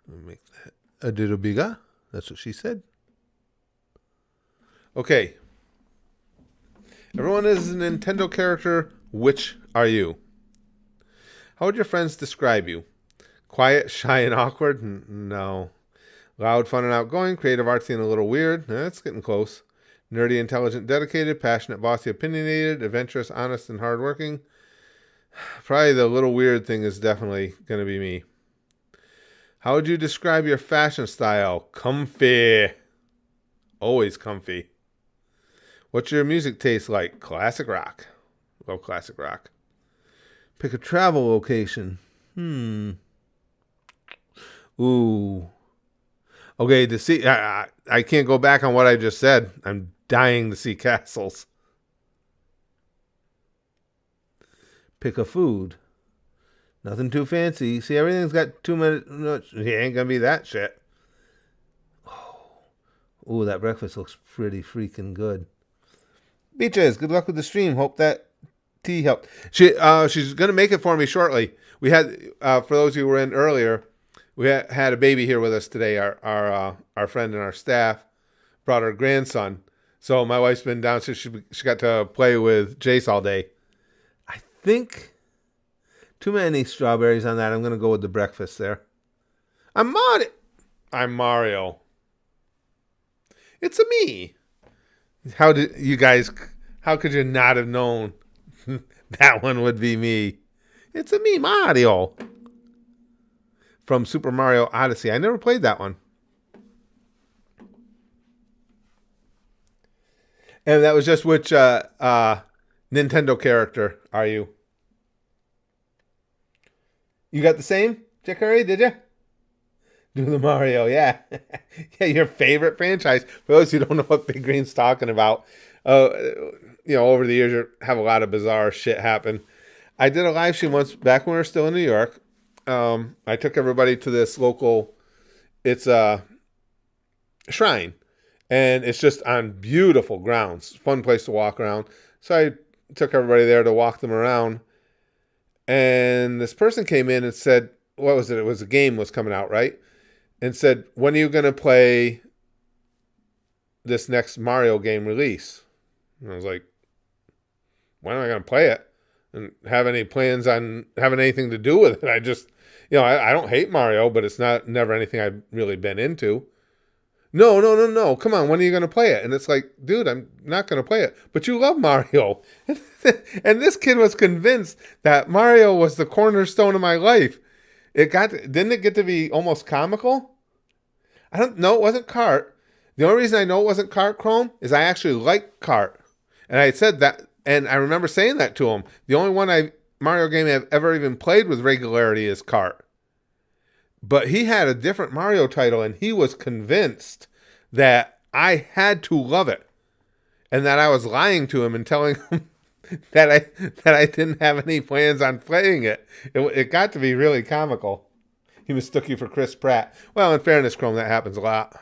Let me make that a little bigger. That's what she said. Okay. Everyone is a Nintendo character. Which are you? How would your friends describe you? Quiet, shy, and awkward? No. Loud, fun, and outgoing. Creative, artsy, and a little weird. That's getting close. Nerdy, intelligent, dedicated. Passionate, bossy, opinionated. Adventurous, honest, and hardworking. Probably the little weird thing is definitely going to be me. How would you describe your fashion style? Comfy. Always comfy. What's your music taste like? Classic rock. Love classic rock. Pick a travel location. Ooh. Okay, to see, I can't go back on what I just said. I'm dying to see castles. Pick a food. Nothing too fancy. See, everything's got 2 minutes. No, it ain't gonna be that shit. Oh, that breakfast looks pretty freaking good. Beaches, good luck with the stream. Hope that Tea helped. She's gonna make it for me shortly. We had for those of you who were in earlier, we had a baby here with us today. Our friend and our staff brought her grandson. So my wife's been downstairs. She got to play with Jace all day. I think too many strawberries on that. I'm gonna go with the breakfast there. I'm Mario. It's a me. How did you guys? How could you not have known that one would be me? It's a me, Mario. From Super Mario Odyssey. I never played that one. And that was just which Nintendo character are you? You got the same, Jack Curry, did you? Do the Mario, yeah. Yeah, your favorite franchise. For those who don't know what Big Green's talking about, over the years, you have a lot of bizarre shit happen. I did a live stream once back when we were still in New York. I took everybody to this local, it's a shrine, and it's just on beautiful grounds. Fun place to walk around. So I took everybody there to walk them around. And this person came in and said, what was it? It was a game was coming out, right? And said, when are you going to play this next Mario game release? And I was like, when am I going to play it? And have any plans on having anything to do with it? I just, I don't hate Mario, but it's never anything I've really been into. No. Come on, when are you going to play it? And it's like, dude, I'm not going to play it. But you love Mario. And this kid was convinced that Mario was the cornerstone of my life. Didn't it get to be almost comical? I don't know. It wasn't Kart. The only reason I know it wasn't Kart, Chrome, is I actually like Kart. And I said that, and I remember saying that to him. The only Mario game I've ever even played with regularity is Kart. But he had a different Mario title, and he was convinced that I had to love it. And that I was lying to him and telling him that I didn't have any plans on playing it. It got to be really comical. He mistook you for Chris Pratt. Well, in fairness, Chrome, that happens a lot.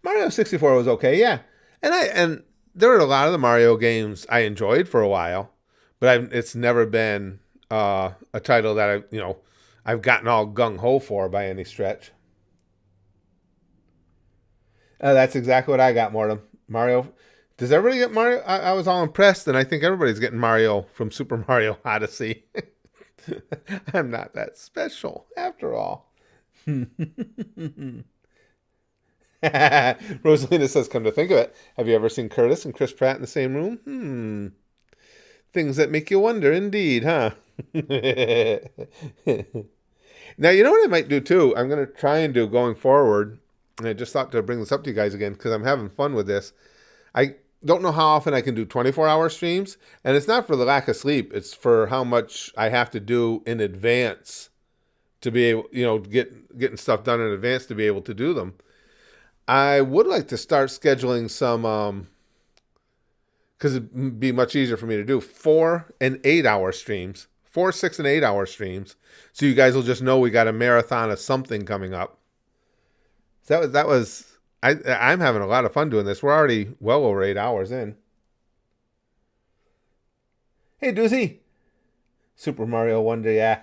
Mario 64 was okay, yeah. And there were a lot of the Mario games I enjoyed for a while, but it's never been a title that I've gotten all gung-ho for by any stretch. That's exactly what I got, Mortem. Mario. Does everybody get Mario? I was all impressed, and I think everybody's getting Mario from Super Mario Odyssey. I'm not that special, after all. Rosalina says, come to think of it, have you ever seen Curtis and Chris Pratt in the same room? Things that make you wonder, indeed, huh? Now, you know what I might do, too? I'm going to try and do going forward, and I just thought to bring this up to you guys again, because I'm having fun with this. I don't know how often I can do 24-hour streams, and it's not for the lack of sleep. It's for how much I have to do in advance to be able, getting stuff done in advance to be able to do them. I would like to start scheduling some, because it'd be much easier for me to do 4 and 8 hour streams, 4, 6, and 8 hour streams. So you guys will just know we got a marathon of something coming up. So I'm having a lot of fun doing this. We're already well over 8 hours in. Hey, Doozy. Super Mario Wonder, yeah.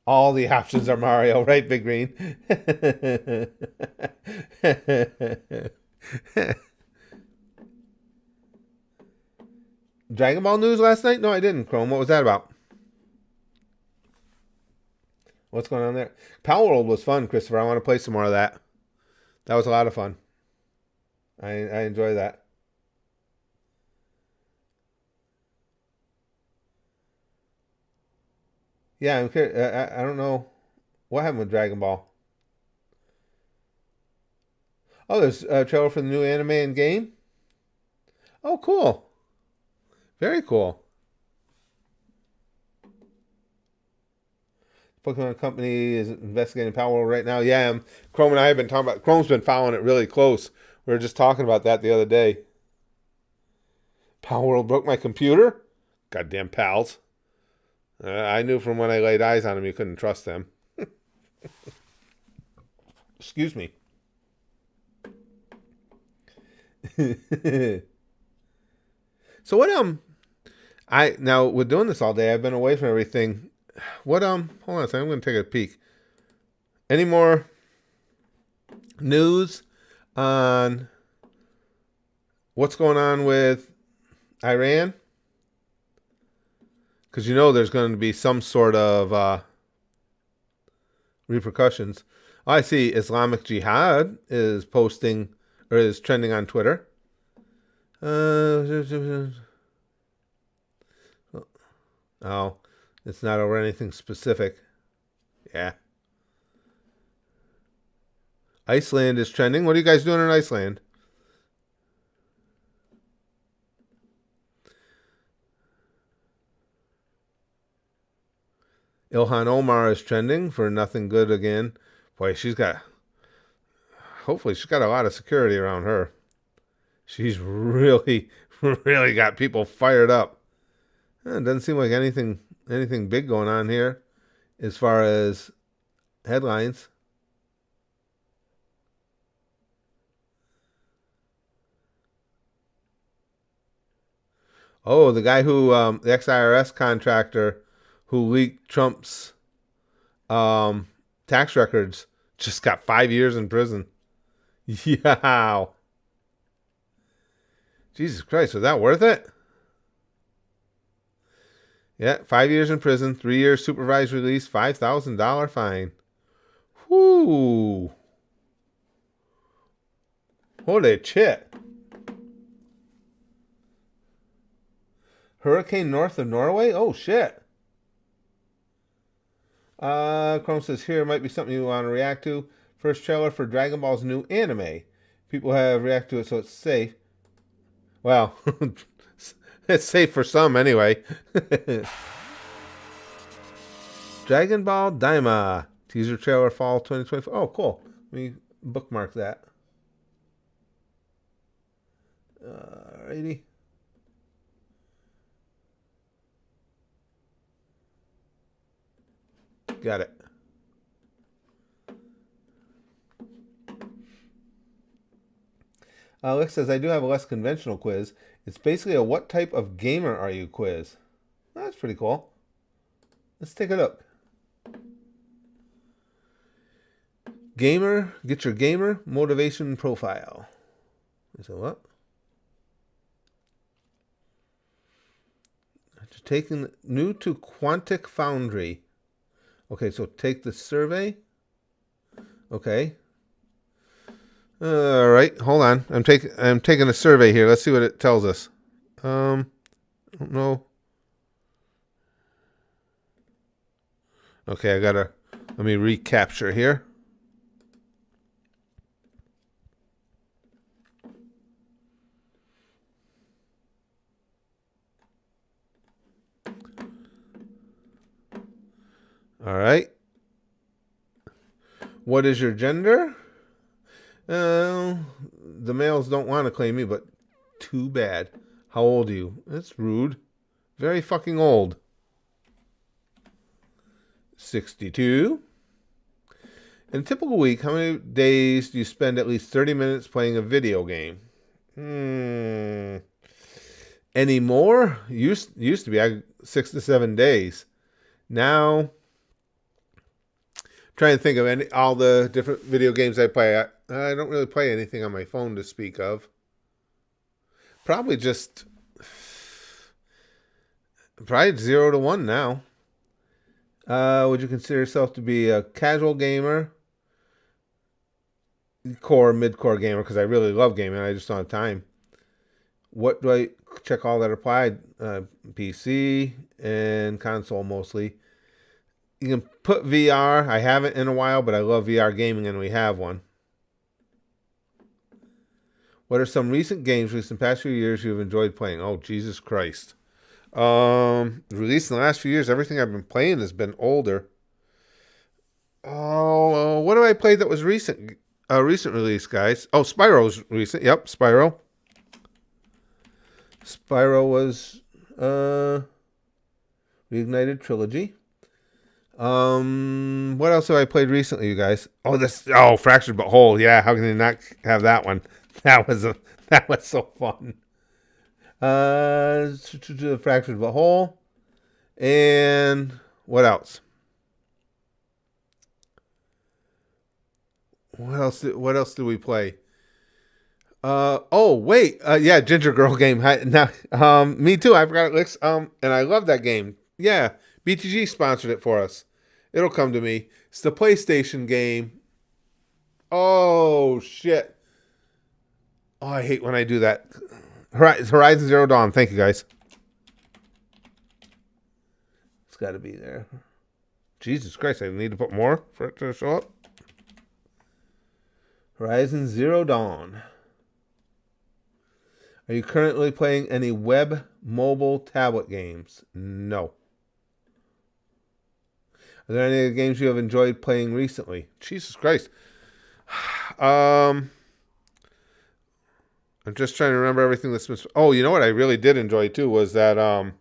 All the options are Mario, right, Big Green? Dragon Ball news last night? No, I didn't, Chrome. What was that about? What's going on there? Power World was fun, Christopher. I want to play some more of that. That was a lot of fun. I enjoy that. Yeah, I'm curious. I don't know what happened with Dragon Ball. Oh, there's a trailer for the new anime and game. Oh, cool. Very cool. Pokemon Company is investigating Power World right now. Yeah, Chrome and I have been talking about. Chrome's been following it really close. We were just talking about that the other day. Power World broke my computer. Goddamn pals. I knew from when I laid eyes on them you couldn't trust them. Excuse me. So what now we're doing this all day. I've been away from everything. What hold on a second, I'm gonna take a peek. Any more news on what's going on with Iran? Because you know there's going to be some sort of repercussions. I see Islamic Jihad is posting or is trending on Twitter. Oh, it's not over anything specific. Yeah. Iceland is trending. What are you guys doing in Iceland? Ilhan Omar is trending for nothing good again. Boy, hopefully she's got a lot of security around her. She's really, really got people fired up. It doesn't seem like anything big going on here as far as headlines. Oh, the guy the ex-IRS contractor who leaked Trump's tax records just got 5 years in prison. Yeah. Jesus Christ, was that worth it? Yeah, 5 years in prison, 3 years supervised release, $5,000 fine. Whoo. Holy shit. Hurricane north of Norway? Oh, shit. Chrome says, here might be something you want to react to. First trailer for Dragon Ball's new anime. People have reacted to it, so it's safe. Well, it's safe for some anyway. Dragon Ball Daima. Teaser trailer fall 2024. Oh, cool. Let me bookmark that. Alrighty. Got it. Alex says, I do have a less conventional quiz. It's basically a what type of gamer are you quiz. That's pretty cool. Let's take a look. Gamer, get your gamer motivation profile. So what? Taking new to Quantic Foundry. Okay, so take the survey. Okay. All right, hold on. I'm taking a survey here. Let's see what it tells us. I don't know. Okay, let me recapture here. All right. What is your gender? The males don't want to claim me, but too bad. How old are you? That's rude. Very fucking old. 62. In a typical week, how many days do you spend at least 30 minutes playing a video game? Anymore? Used to be 6 to 7 days. Now, trying to think of all the different video games I play. I don't really play anything on my phone to speak of. Probably 0 to 1 now. Would you consider yourself to be a casual gamer, core, mid-core gamer? Because I really love gaming. I just don't have time. What do I check all that applied? PC and console mostly. You can put VR. I haven't in a while, but I love VR gaming, and we have one. What are some recent games released in the past few years you've enjoyed playing? Oh, Jesus Christ. Released in the last few years, everything I've been playing has been older. Oh, what have I played that was recent? Recent release, guys. Oh, Spyro's recent. Yep, Spyro. Spyro was Reignited Trilogy. What else have I played recently, you guys? Oh, Fractured But Whole. Yeah, how can you not have that one? That was so fun. The Fractured But Whole. And what else? What else do we play? Oh wait, yeah, Ginger Girl game. Me too. I forgot it, Licks. And I love that game. Yeah, BTG sponsored it for us. It'll come to me. It's the PlayStation game. Oh shit. Oh, I hate when I do that. Horizon Zero Dawn. Thank you, guys. It's got to be there. Jesus Christ, I need to put more for it to show up. Horizon Zero Dawn. Are you currently playing any web, mobile, tablet games? No. Are there any games you have enjoyed playing recently? Jesus Christ. I'm just trying to remember everything that's been... Oh, you know what I really did enjoy too was that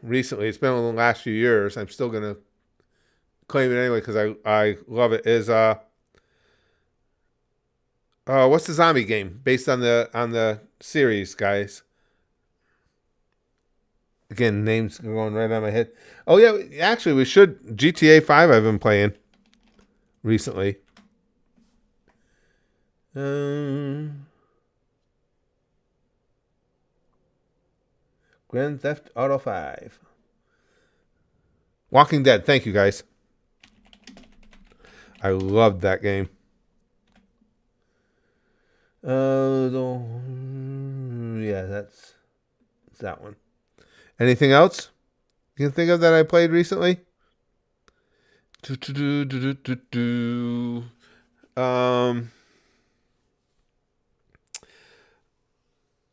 recently, it's been in the last few years, I'm still going to claim it anyway because I love it, is what's the zombie game based on the series, guys? Again, names going right on my head. Oh yeah, actually we should. GTA 5 I've been playing recently. Grand Theft Auto 5. Walking Dead. Thank you, guys. I loved that game. Yeah, that's that one. Anything else you can think of that I played recently?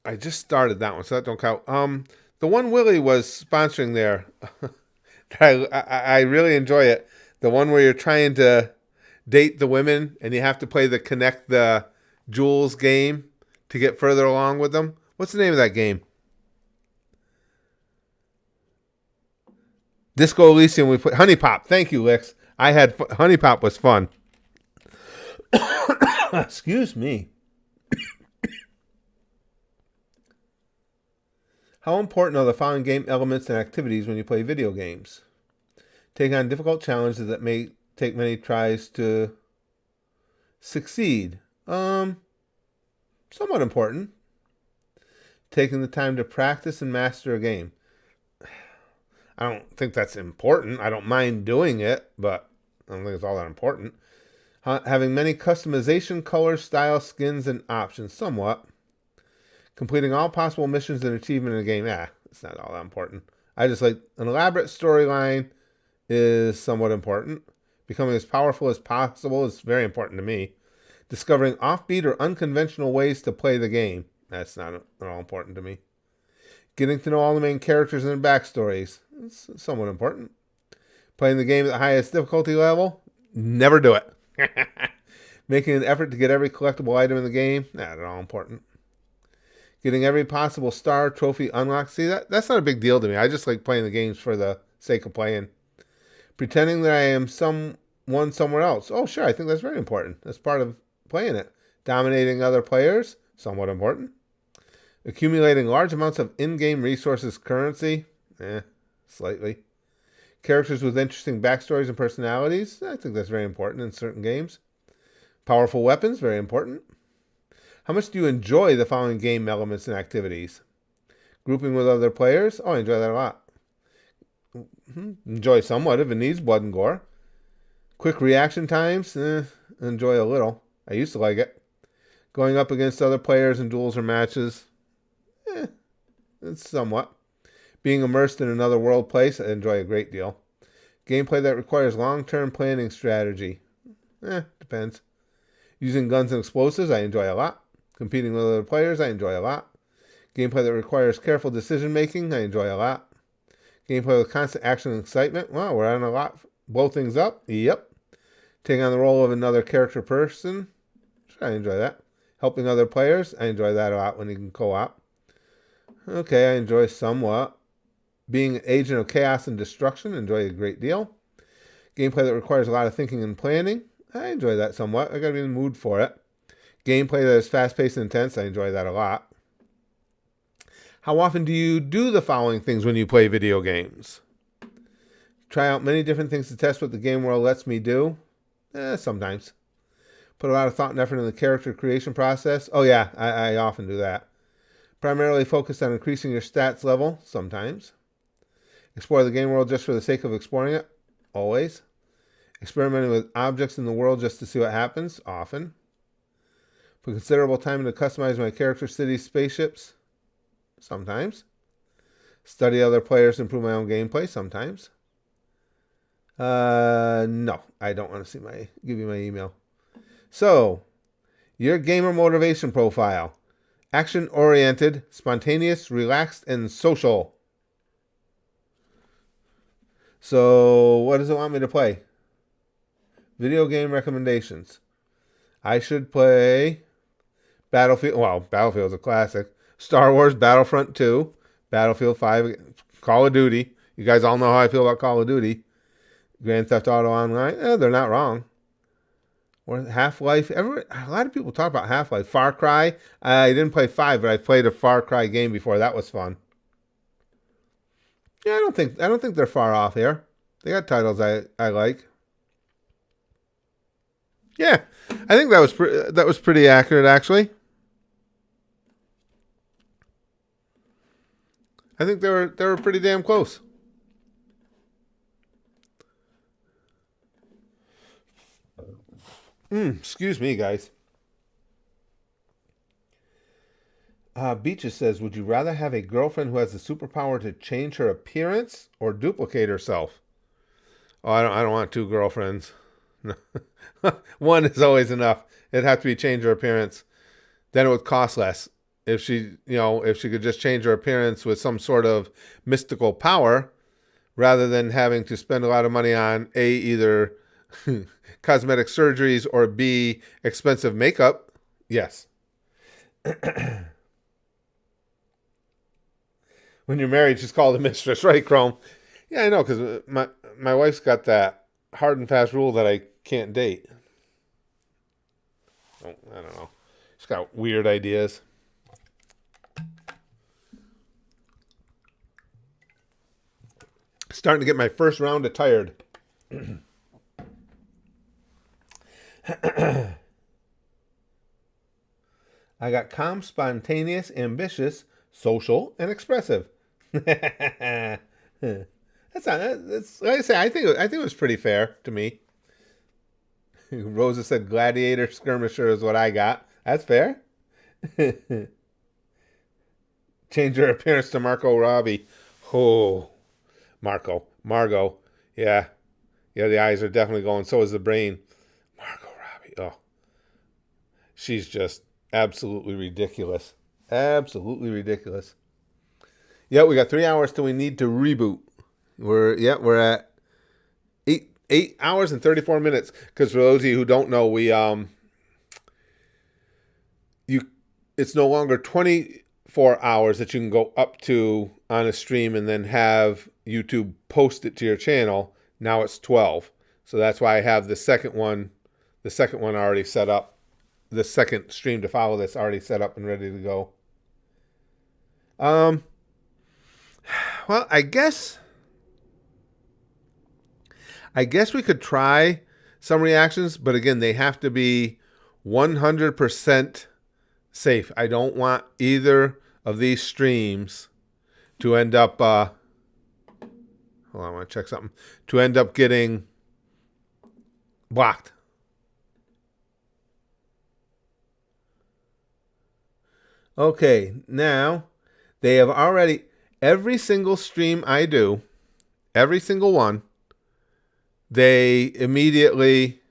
I just started that one, so that don't count. The one Willie was sponsoring there, I really enjoy it. The one where you're trying to date the women and you have to play the Connect the Jewels game to get further along with them. What's the name of that game? Disco Elysium. We put Honey Pop. Thank you, Licks. Honey Pop was fun. Excuse me. How important are the following game elements and activities when you play video games? Take on difficult challenges that may take many tries to succeed. Somewhat important. Taking the time to practice and master a game. I don't think that's important. I don't mind doing it, but I don't think it's all that important. Having many customization, colors, styles, skins, and options. Somewhat. Completing all possible missions and achievement in a game. It's not all that important. I just like an elaborate storyline is somewhat important. Becoming as powerful as possible is very important to me. Discovering offbeat or unconventional ways to play the game. That's not at all important to me. Getting to know all the main characters and their backstories. It's somewhat important. Playing the game at the highest difficulty level. Never do it. Making an effort to get every collectible item in the game. Not at all important. Getting every possible star, trophy unlocked. See, that's not a big deal to me. I just like playing the games for the sake of playing. Pretending that I am someone somewhere else. Oh, sure. I think that's very important. That's part of playing it. Dominating other players. Somewhat important. Accumulating large amounts of in-game resources currency. Slightly. Characters with interesting backstories and personalities. I think that's very important in certain games. Powerful weapons. Very important. How much do you enjoy the following game elements and activities? Grouping with other players. Oh, I enjoy that a lot. Enjoy somewhat if it needs blood and gore. Quick reaction times. Enjoy a little. I used to like it. Going up against other players in duels or matches. It's somewhat. Being immersed in another world place. I enjoy a great deal. Gameplay that requires long-term planning strategy. Depends. Using guns and explosives. I enjoy a lot. Competing with other players, I enjoy a lot. Gameplay that requires careful decision making, I enjoy a lot. Gameplay with constant action and excitement, well, we're on a lot. Blow things up, yep. Taking on the role of another character person, I enjoy that. Helping other players, I enjoy that a lot when you can co-op. Okay, I enjoy somewhat. Being an agent of chaos and destruction, enjoy a great deal. Gameplay that requires a lot of thinking and planning, I enjoy that somewhat. I gotta be in the mood for it. Gameplay that is fast-paced and intense. I enjoy that a lot. How often do you do the following things when you play video games? Try out many different things to test what the game world lets me do. Sometimes. Put a lot of thought and effort in the character creation process. Oh yeah, I often do that. Primarily focused on increasing your stats level. Sometimes. Explore the game world just for the sake of exploring it. Always. Experimenting with objects in the world just to see what happens. Often. Put considerable time into customizing my character, cities, spaceships. Sometimes. Study other players to improve my own gameplay. Sometimes. No, I don't want to give you my email. So, your gamer motivation profile. Action-oriented, spontaneous, relaxed, and social. So, what does it want me to play? Video game recommendations. I should play Battlefield. Well, Battlefield's a classic. Star Wars Battlefront 2. Battlefield 5. Call of Duty. You guys all know how I feel about Call of Duty. Grand Theft Auto Online. They're not wrong. Or Half-Life. A lot of people talk about Half-Life. Far Cry. I didn't play 5, but I played a Far Cry game before. That was fun. Yeah, I don't think they're far off here. They got titles I like. Yeah, I think that was pretty accurate, actually. I think they were pretty damn close. Excuse me, guys. Beaches says, would you rather have a girlfriend who has the superpower to change her appearance or duplicate herself? Oh, I don't want two girlfriends. One is always enough. It'd have to be change her appearance. Then it would cost less. If she could just change her appearance with some sort of mystical power, rather than having to spend a lot of money on A, either cosmetic surgeries, or B, expensive makeup. Yes. When you're married, she's called a mistress, right, Chrome? Yeah, I know, because my wife's got that hard and fast rule that I can't date. Oh, I don't know. She's got weird ideas. Starting to get my first round of tired. I got calm, spontaneous, ambitious, social, and expressive. That's like I say. I think it was pretty fair to me. Rosa said gladiator skirmisher is what I got. That's fair. Change your appearance to Margot Robbie. Oh, Margot. Yeah, the eyes are definitely going. So is the brain. Margot Robbie. Oh, she's just absolutely ridiculous. Absolutely ridiculous. Yeah, we got 3 hours till we need to reboot. We're at 8 hours and 34 minutes. Because for those of you who don't know, it's no longer 24 hours that you can go up to on a stream and then have YouTube post it to your channel. Now it's 12. So that's why I have the second one already set up. The second stream to follow this already set up and ready to go. Well, I guess we could try some reactions, but again, they have to be 100% safe. I don't want either of these streams to end up hold on, I want to check something. To end up getting blocked. Okay, now they have already, every single stream I do, every single one, they immediately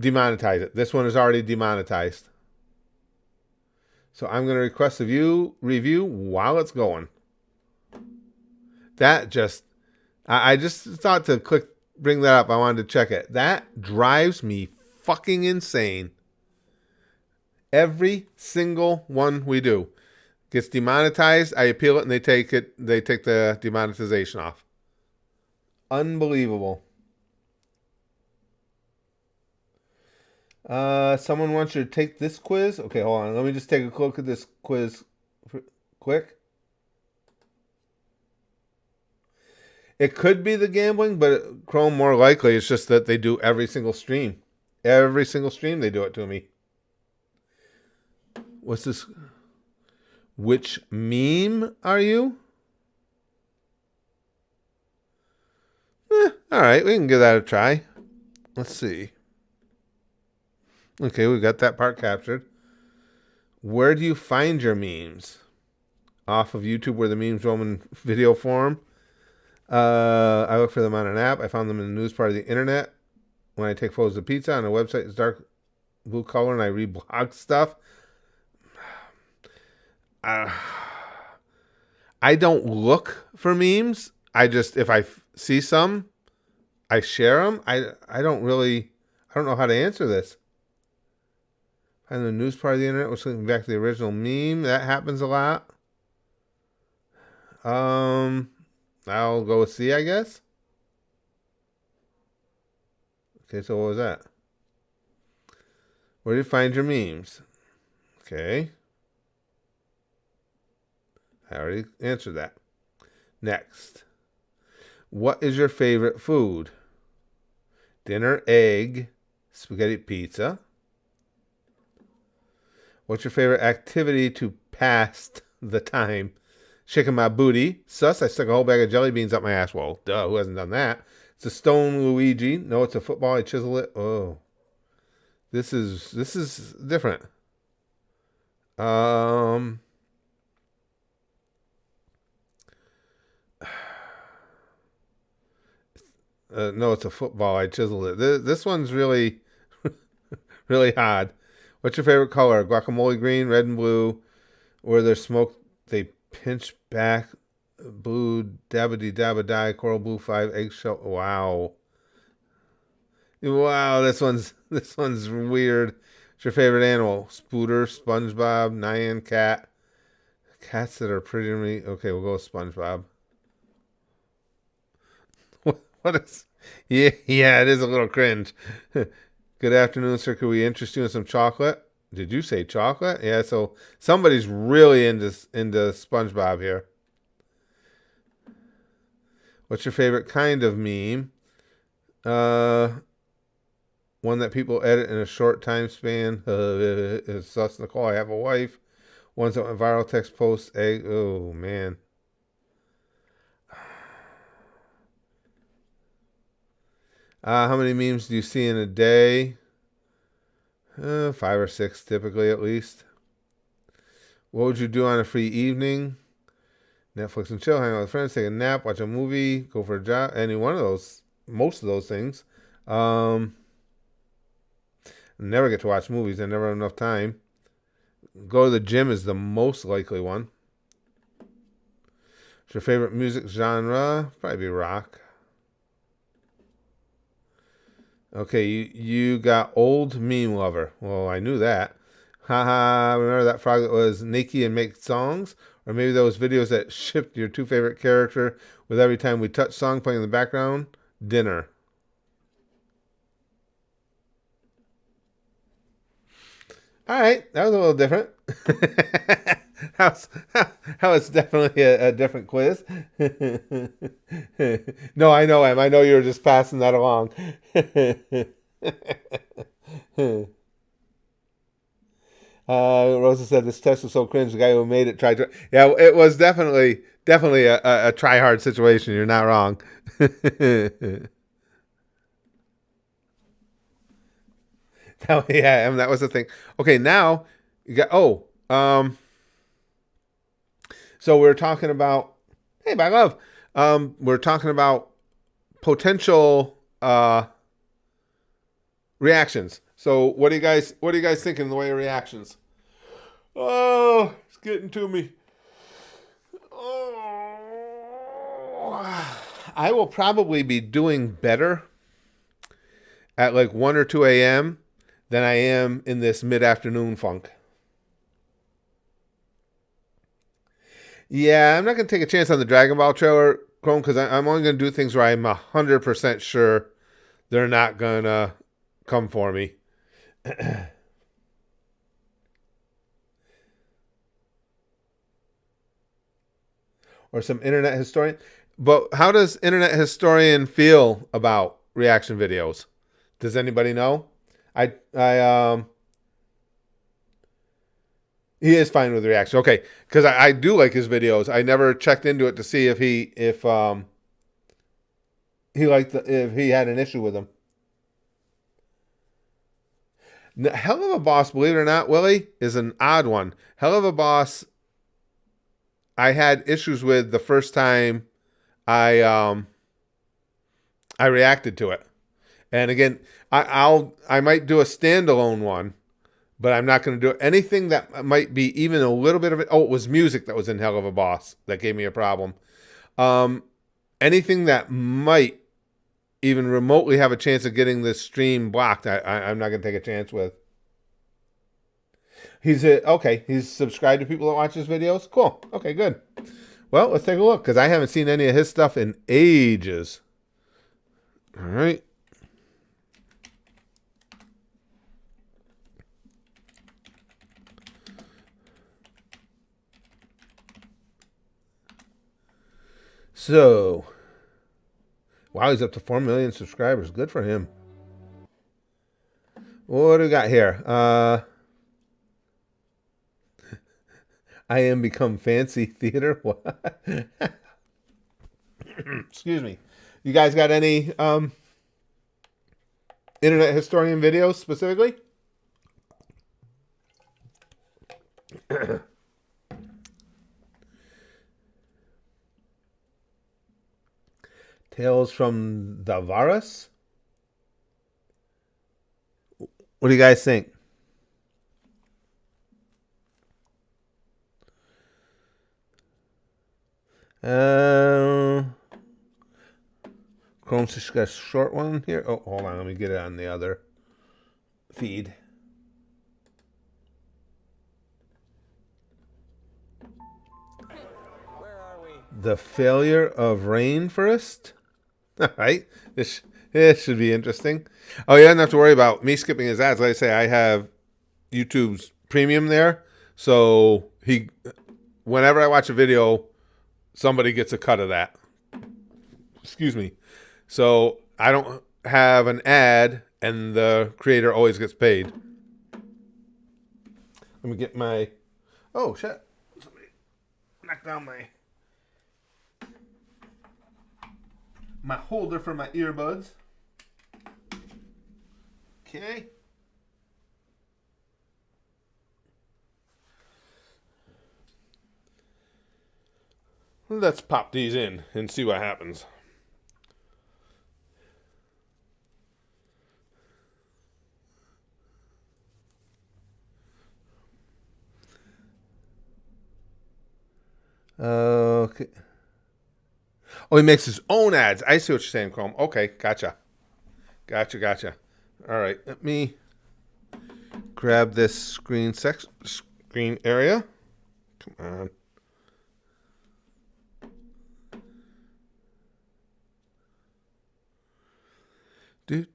demonetize it. This one is already demonetized. So I'm going to request a review while it's going. That just, I just thought to bring that up. I wanted to check it. That drives me fucking insane. Every single one we do gets demonetized. I appeal it and they take the demonetization off. Unbelievable. Someone wants you to take this quiz. Okay, hold on. Let me just take a look at this quiz quick. It could be the gambling, but Chrome more likely it's just that they do every single stream. Every single stream they do it to me. What's this? Which meme are you? All right, we can give that a try. Let's see. Okay, we got that part captured. Where do you find your memes? Off of YouTube, where the memes roam in video form. I look for them on an app. I found them in the news part of the internet. When I take photos of pizza on a website, it's dark blue color, and I read blog stuff. I don't look for memes. I just, if I see some, I share them. I don't know how to answer this. Find the news part of the internet, which looking back to the original meme. That happens a lot. I'll go with C, I guess. Okay, so what was that? Where do you find your memes? Okay. I already answered that. Next. What is your favorite food? Dinner, egg, spaghetti, pizza. What's your favorite activity to pass the time? Shaking my booty. Sus, I stuck a whole bag of jelly beans up my ass. Well, duh, who hasn't done that? It's a stone Luigi. No, it's a football. I chisel it. Oh. This is different. No, it's a football. I chiseled it. This one's really, really hard. What's your favorite color? Guacamole green, red and blue. Where there's smoke, they pinch back. Blue, dabba-dee dabba-die, coral blue 5, eggshell. Wow. Wow, this one's weird. What's your favorite animal? Spooter, SpongeBob, Nyan, cat. Cats that are pretty to me. Okay, we'll go with SpongeBob. What is... Yeah, it is a little cringe. Good afternoon, sir. Could we interest you in some chocolate? Did you say chocolate? Yeah, so somebody's really into SpongeBob here. What's your favorite kind of meme? One that people edit in a short time span. Is sus Nicole, I have a wife. Ones that went viral, text posts, egg. Oh, man. How many memes do you see in a day? 5 or 6 typically at least. What would you do on a free evening? Netflix and chill, hang out with friends, take a nap, watch a movie, go for a job. Any one of those. Most of those things. Never get to watch movies. I never have enough time. Go to the gym is the most likely one. What's your favorite music genre? Probably be rock. Okay, you got old meme lover. Well, I knew that. Haha, remember that frog that was naked and make songs? Or maybe those videos that shipped your 2 favorite character with every time we touch song playing in the background? Dinner. All right, that was a little different. That was definitely a different quiz. No, I know, Em. I know you were just passing that along. Rosa said this test was so cringe. The guy who made it tried to. Yeah, it was definitely a try hard situation. You're not wrong. Yeah, that was the thing. Okay, now you got. So we're talking about. Hey, my love. We're talking about potential reactions. So what do you guys think in the way of reactions? Oh, it's getting to me. Oh, I will probably be doing better at like 1 or 2 a.m. than I am in this mid-afternoon funk. Yeah, I'm not going to take a chance on the Dragon Ball trailer, Chrome, because I'm only going to do things where I'm 100% sure they're not going to come for me. Or some internet historian. But how does internet historian feel about reaction videos? Does anybody know? He is fine with reaction. Okay, because I do like his videos. I never checked into it to see if he if he had an issue with them. Hell of a Boss, believe it or not, Willie, is an odd one. Hell of a Boss, I had issues with the first time I reacted to it. And again, I might do a standalone one, but I'm not going to do anything that might be even a little bit of it. Oh, it was music that was in Hell of a Boss that gave me a problem. Anything that might even remotely have a chance of getting this stream blocked, I'm not going to take a chance with. Okay. He's subscribed to people that watch his videos. Cool. Okay, good. Well, let's take a look because I haven't seen any of his stuff in ages. All right. So, wow, he's up to 4 million subscribers. Good for him. What do we got here? I am become fancy theater. What? Excuse me. You guys got any internet historian videos specifically? Tales from the Varas? What do you guys think? Chrome's just got a short one here. Oh, hold on. Let me get it on the other feed. Where are we? The failure of Rainforest. All right. This should be interesting. Oh, you don't have to worry about me skipping his ads. Like I say, I have YouTube's premium there. So whenever I watch a video, somebody gets a cut of that. Excuse me. So I don't have an ad and the creator always gets paid. Let me get my... Oh, shit. Somebody knocked down my holder for my earbuds. Okay. Let's pop these in and see what happens. Okay. Oh, he makes his own ads. I see what you're saying, Chrome. Okay, gotcha. Gotcha. All right, let me grab this screen area. Come on. Do.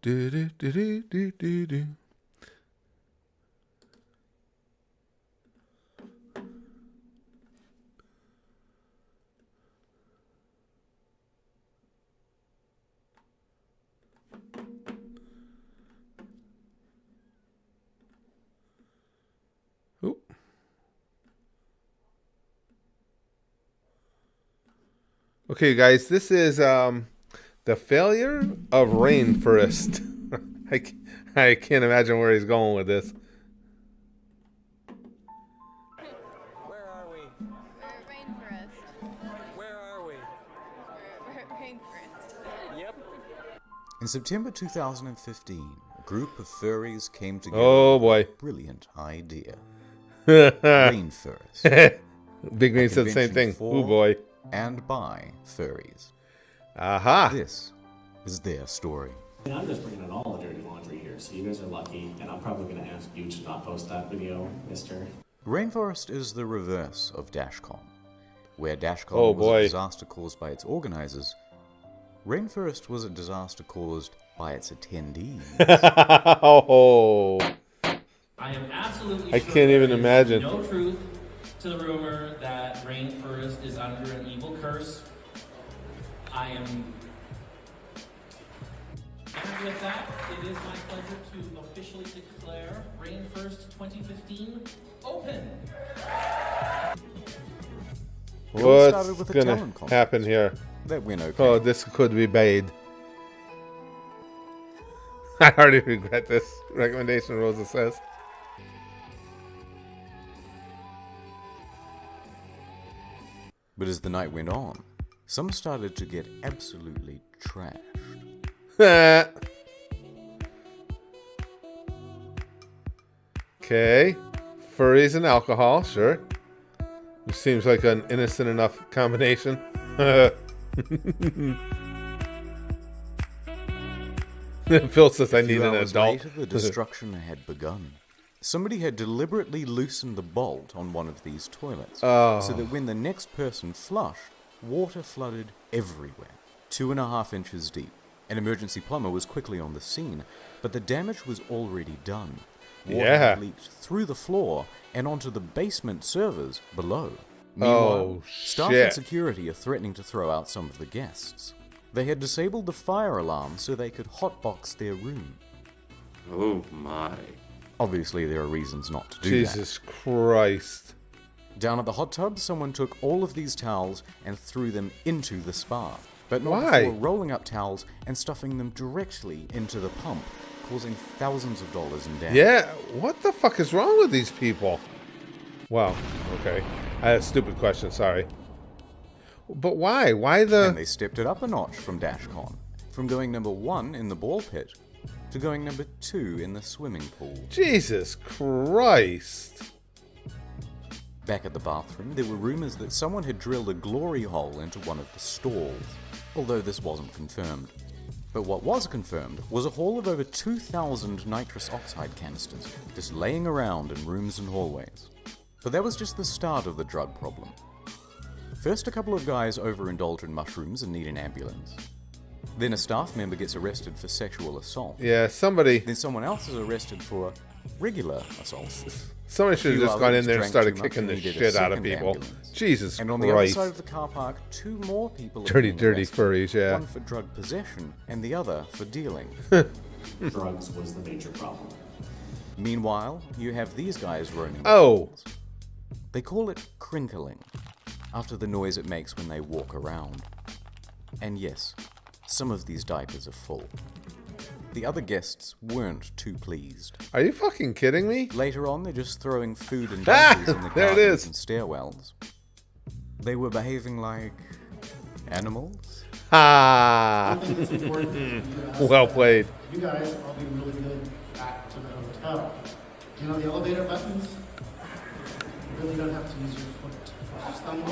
Okay, guys, this is the failure of Rainforest. I can't imagine where he's going with this. Where are we? We're rainforest. Where are we? We're rainforest. Yep. In September 2015, a group of furries came together Oh, boy. with a brilliant idea. Big Rainfurst. Green said the same thing. Oh, boy. And by furries. Aha. This is their story. And I'm just bringing in all the dirty laundry here, so you guys are lucky, and I'm probably going to ask you to not post that video, mister. Rainforest is the reverse of DashCon. Where DashCon Oh, was boy. a disaster caused by its organizers, Rainforest was a disaster caused by its attendees. Oh. I am absolutely I sure can't even there is imagine. no truth to the rumor that Rainforest is under an evil curse. I am. And with that, it is my pleasure to officially declare Rainforest 2015 open. What's with a gonna talent contest. happen here? That went okay. Oh, this could be bad. I already regret this recommendation, Rosa says. But as the night went on, some started to get absolutely trashed. Okay. Furries and alcohol, sure. It seems like an innocent enough combination. Phil says I need an adult. Later, the destruction had begun. Somebody had deliberately loosened the bolt on one of these toilets, so that when the next person flushed, water flooded everywhere, 2.5 inches deep. An emergency plumber was quickly on the scene, but the damage was already done. Water had leaked through the floor and onto the basement servers below. Meanwhile, staff and security are threatening to throw out some of the guests. They had disabled the fire alarm so they could hotbox their room. Oh my. Obviously, there are reasons not to do Jesus Christ. Down at the hot tub, someone took all of these towels and threw them into the spa. But not Why? before rolling up towels and stuffing them directly into the pump, causing thousands of dollars in damage. Yeah, what the fuck is wrong with these people? Wow, okay. I had a stupid question, sorry. But why? Why the... And they stepped it up a notch from DashCon. From going number 1 in the ball pit to going number 2 in the swimming pool. Jesus Christ. Back at the bathroom, there were rumors that someone had drilled a glory hole into one of the stalls, although this wasn't confirmed. But what was confirmed was a haul of over 2,000 nitrous oxide canisters, just laying around in rooms and hallways. But that was just the start of the drug problem. First, a couple of guys overindulge in mushrooms and need an ambulance. Then a staff member gets arrested for sexual assault. Yeah, somebody... Then someone else is arrested for regular assault. Somebody should have just gone in there and started drank too kicking much the and needed a shit out of second people. ambulance. Jesus And on the other Christ. side of the car park, 2 more people are Dirty, being dirty arrested. furries, yeah. One for drug possession and the other for dealing. Drugs was the major problem. Meanwhile, you have these guys roaming the Oh. halls. They call it crinkling, after the noise it makes when they walk around. And yes, some of these diapers are full. The other guests weren't too pleased. Are you fucking kidding me? Later on, they're just throwing food and diapers in the There it gardens is. and stairwells. They were behaving like animals? Ah. Well played. You guys will be really good back to the hotel. You know the elevator buttons? You really don't have to use your foot to push them.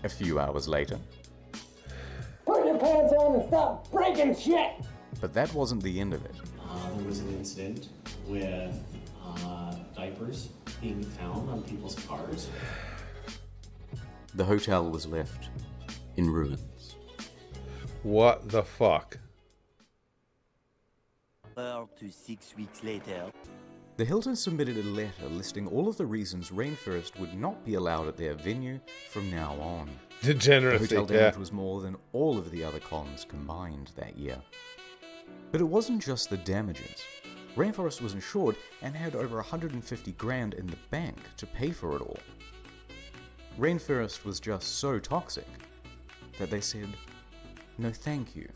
A few hours later. Put your pants on and stop breaking shit! But that wasn't the end of it. There was an incident with diapers being found on people's cars. The hotel was left in ruins. What the fuck? 4 to 6 weeks later. The Hilton submitted a letter listing all of the reasons Rainforest would not be allowed at their venue from now on. Degeneracy, The hotel yeah. damage was more than all of the other cons combined that year. But it wasn't just the damages. Rainforest was insured and had over 150 grand in the bank to pay for it all. Rainforest was just so toxic that they said, "No thank you,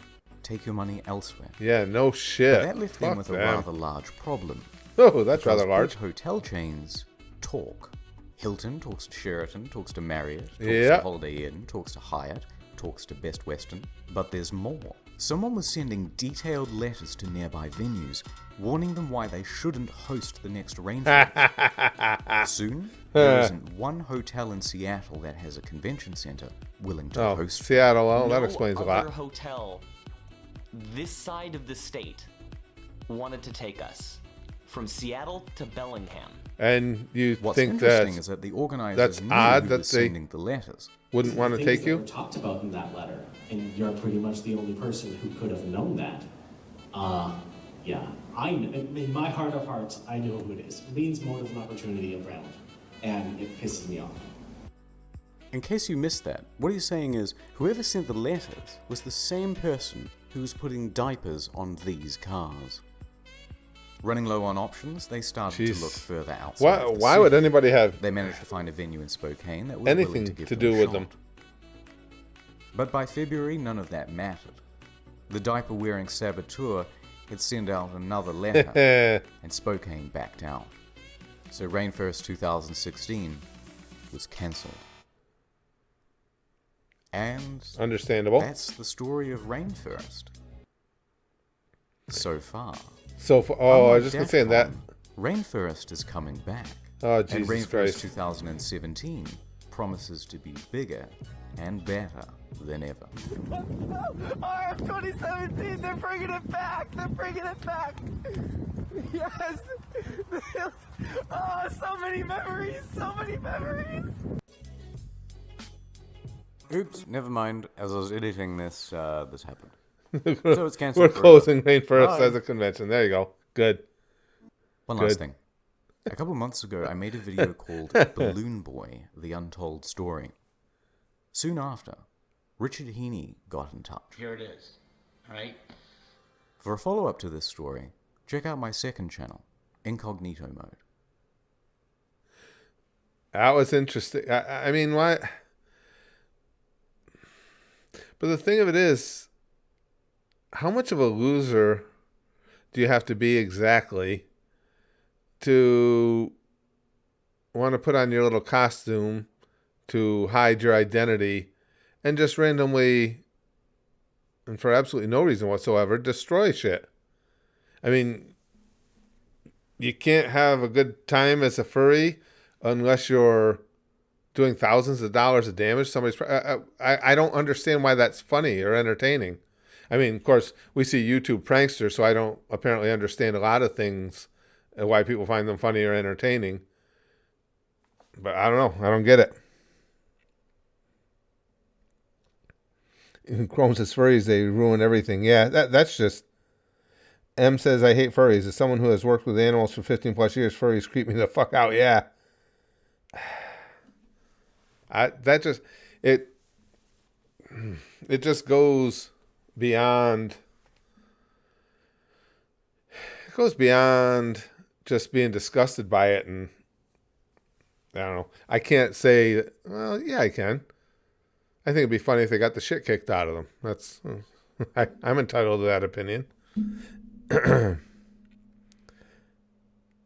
take your money elsewhere." Yeah, no shit. But that left them Fuck with them. a rather large problem. Oh, that's Because rather large. big hotel chains talk. Hilton talks to Sheraton, talks to Marriott, talks Yeah. to Holiday Inn, talks to Hyatt, talks to Best Western. But there's more. Someone was sending detailed letters to nearby venues, warning them why they shouldn't host the next Rainforest. Soon, there isn't one hotel in Seattle that has a convention center willing to host. Seattle, well, that No explains a other lot. hotel this side of the state wanted to take us from Seattle to Bellingham. And you What's think interesting that is that the organizers that's knew odd who that was they sending the letters. wouldn't want to Things take that you? were talked about in that letter, and you're pretty much the only person who could have known that. Yeah, in my heart of hearts, I know who it is. Leans motive and opportunity around, and it pisses me off. In case you missed that, what he's saying is, whoever sent the letters was the same person who was putting diapers on these cars. Running low on options, they started to look further outside. Why would anybody have... They managed to find a venue in Spokane that was willing to give them a shot. But by February, none of that mattered. The diaper-wearing saboteur had sent out another letter, and Spokane backed out. So Rain 1st 2016 was cancelled. And understandable. That's the story of Rain 1st. So far. I was just gonna say that Rain 1st is coming back. Oh, Jesus and Rain Christ. 1st 2017 promises to be bigger and better than ever. RM 2017, they're bringing it back. They're bringing it back. Yes. Oh, so many memories. So many memories. Oops, never mind. As I was editing this, this happened. So it's cancelled. We're closing Rain 1st as a convention. There you go. Good. One last thing. A couple months ago, I made a video called Balloon Boy, The Untold Story. Soon after, Richard Heaney got in touch. Here it is. All right? For a follow-up to this story, check out my second channel, Incognito Mode. That was interesting. I mean, why... But the thing of it is, how much of a loser do you have to be exactly to want to put on your little costume to hide your identity and just randomly, and for absolutely no reason whatsoever, destroy shit? I mean, you can't have a good time as a furry unless you're doing thousands of dollars of damage. I don't understand why that's funny or entertaining. I mean, of course, we see YouTube pranksters, so I don't apparently understand a lot of things and why people find them funny or entertaining. But I don't know. I don't get it. In Chrome says furries, they ruin everything. Yeah, that's just... M says, I hate furries. As someone who has worked with animals for 15 plus years, furries creep me the fuck out. Yeah. It just goes beyond. It goes beyond just being disgusted by it, and I don't know. I can't say. Well, yeah, I can. I think it'd be funny if they got the shit kicked out of them. That's. I'm entitled to that opinion.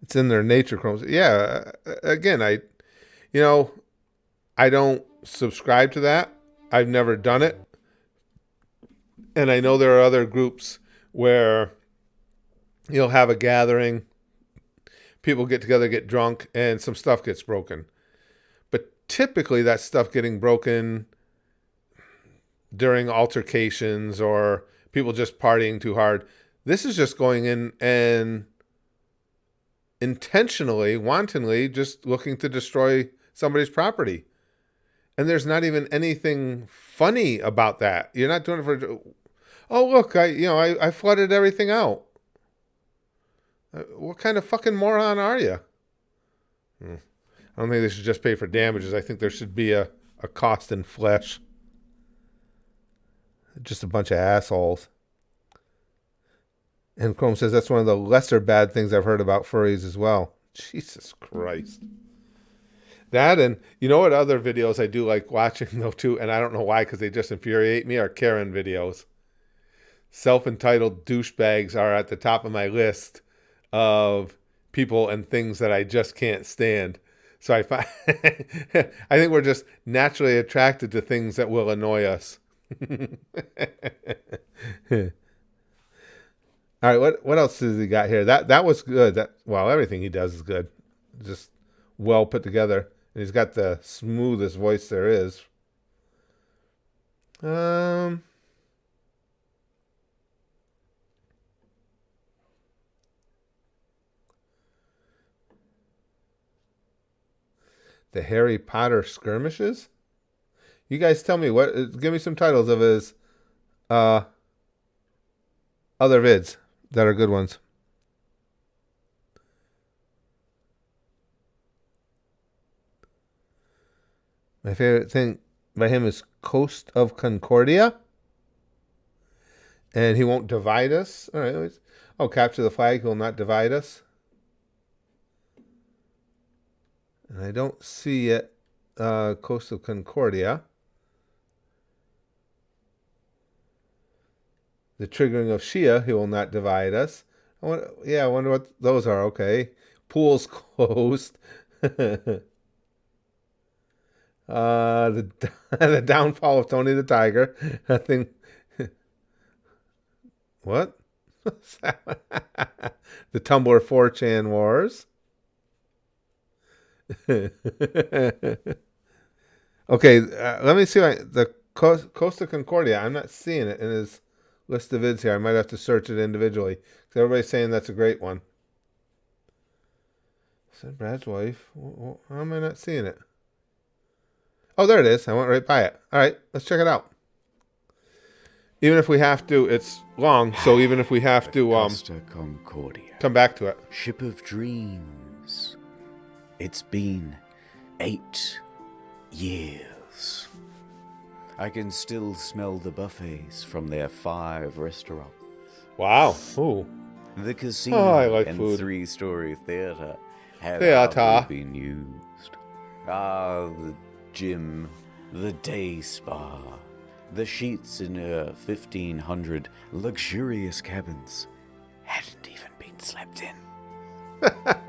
It's in their nature, chromes. Yeah. Again, I don't subscribe to that. I've never done it. And I know there are other groups where you'll have a gathering, people get together, get drunk, and some stuff gets broken. But typically that stuff getting broken during altercations or people just partying too hard. This is just going in and intentionally, wantonly, just looking to destroy somebody's property. And there's not even anything funny about that. You're not doing it for, oh, look, I flooded everything out. What kind of fucking moron are you? I don't think they should just pay for damages. I think there should be a cost in flesh. Just a bunch of assholes. And Chrome says that's one of the lesser bad things I've heard about furries as well. Jesus Christ. That, and you know what other videos I do like watching though too, and I don't know why because they just infuriate me, are Karen videos. Self-entitled douchebags are at the top of my list of people and things that I just can't stand. So I find I think we're just naturally attracted to things that will annoy us. All right, what else has he got here? That was good. Everything he does is good. Just well put together. And he's got the smoothest voice there is. The Harry Potter skirmishes? You guys tell me give me some titles of his other vids that are good ones. My favorite thing by him is Coast of Concordia. And he won't divide us. All right. Oh, capture the flag. He will not divide us. And I don't see it. Coast of Concordia. The triggering of Shia. He will not divide us. I wonder what those are. Okay. Pools closed. The downfall of Tony the Tiger. I think. What? The Tumblr 4chan wars. Okay, let me see the Coast of Concordia. I'm not seeing it in his list of vids here. I might have to search it individually because everybody's saying that's a great one. Is that Brad's wife? How am I not seeing it? Oh, there it is. I went right by it. All right, let's check it out. Even if we have to, it's long, so even if we have to Costa Concordia. come back to it. Ship of dreams. It's been 8 years. I can still smell the buffets from their 5 restaurants. Wow. Ooh. The casino I like and food. 3-story theater have Theater. hardly been used. The gym, the day spa, the sheets in her 1,500 luxurious cabins hadn't even been slept in.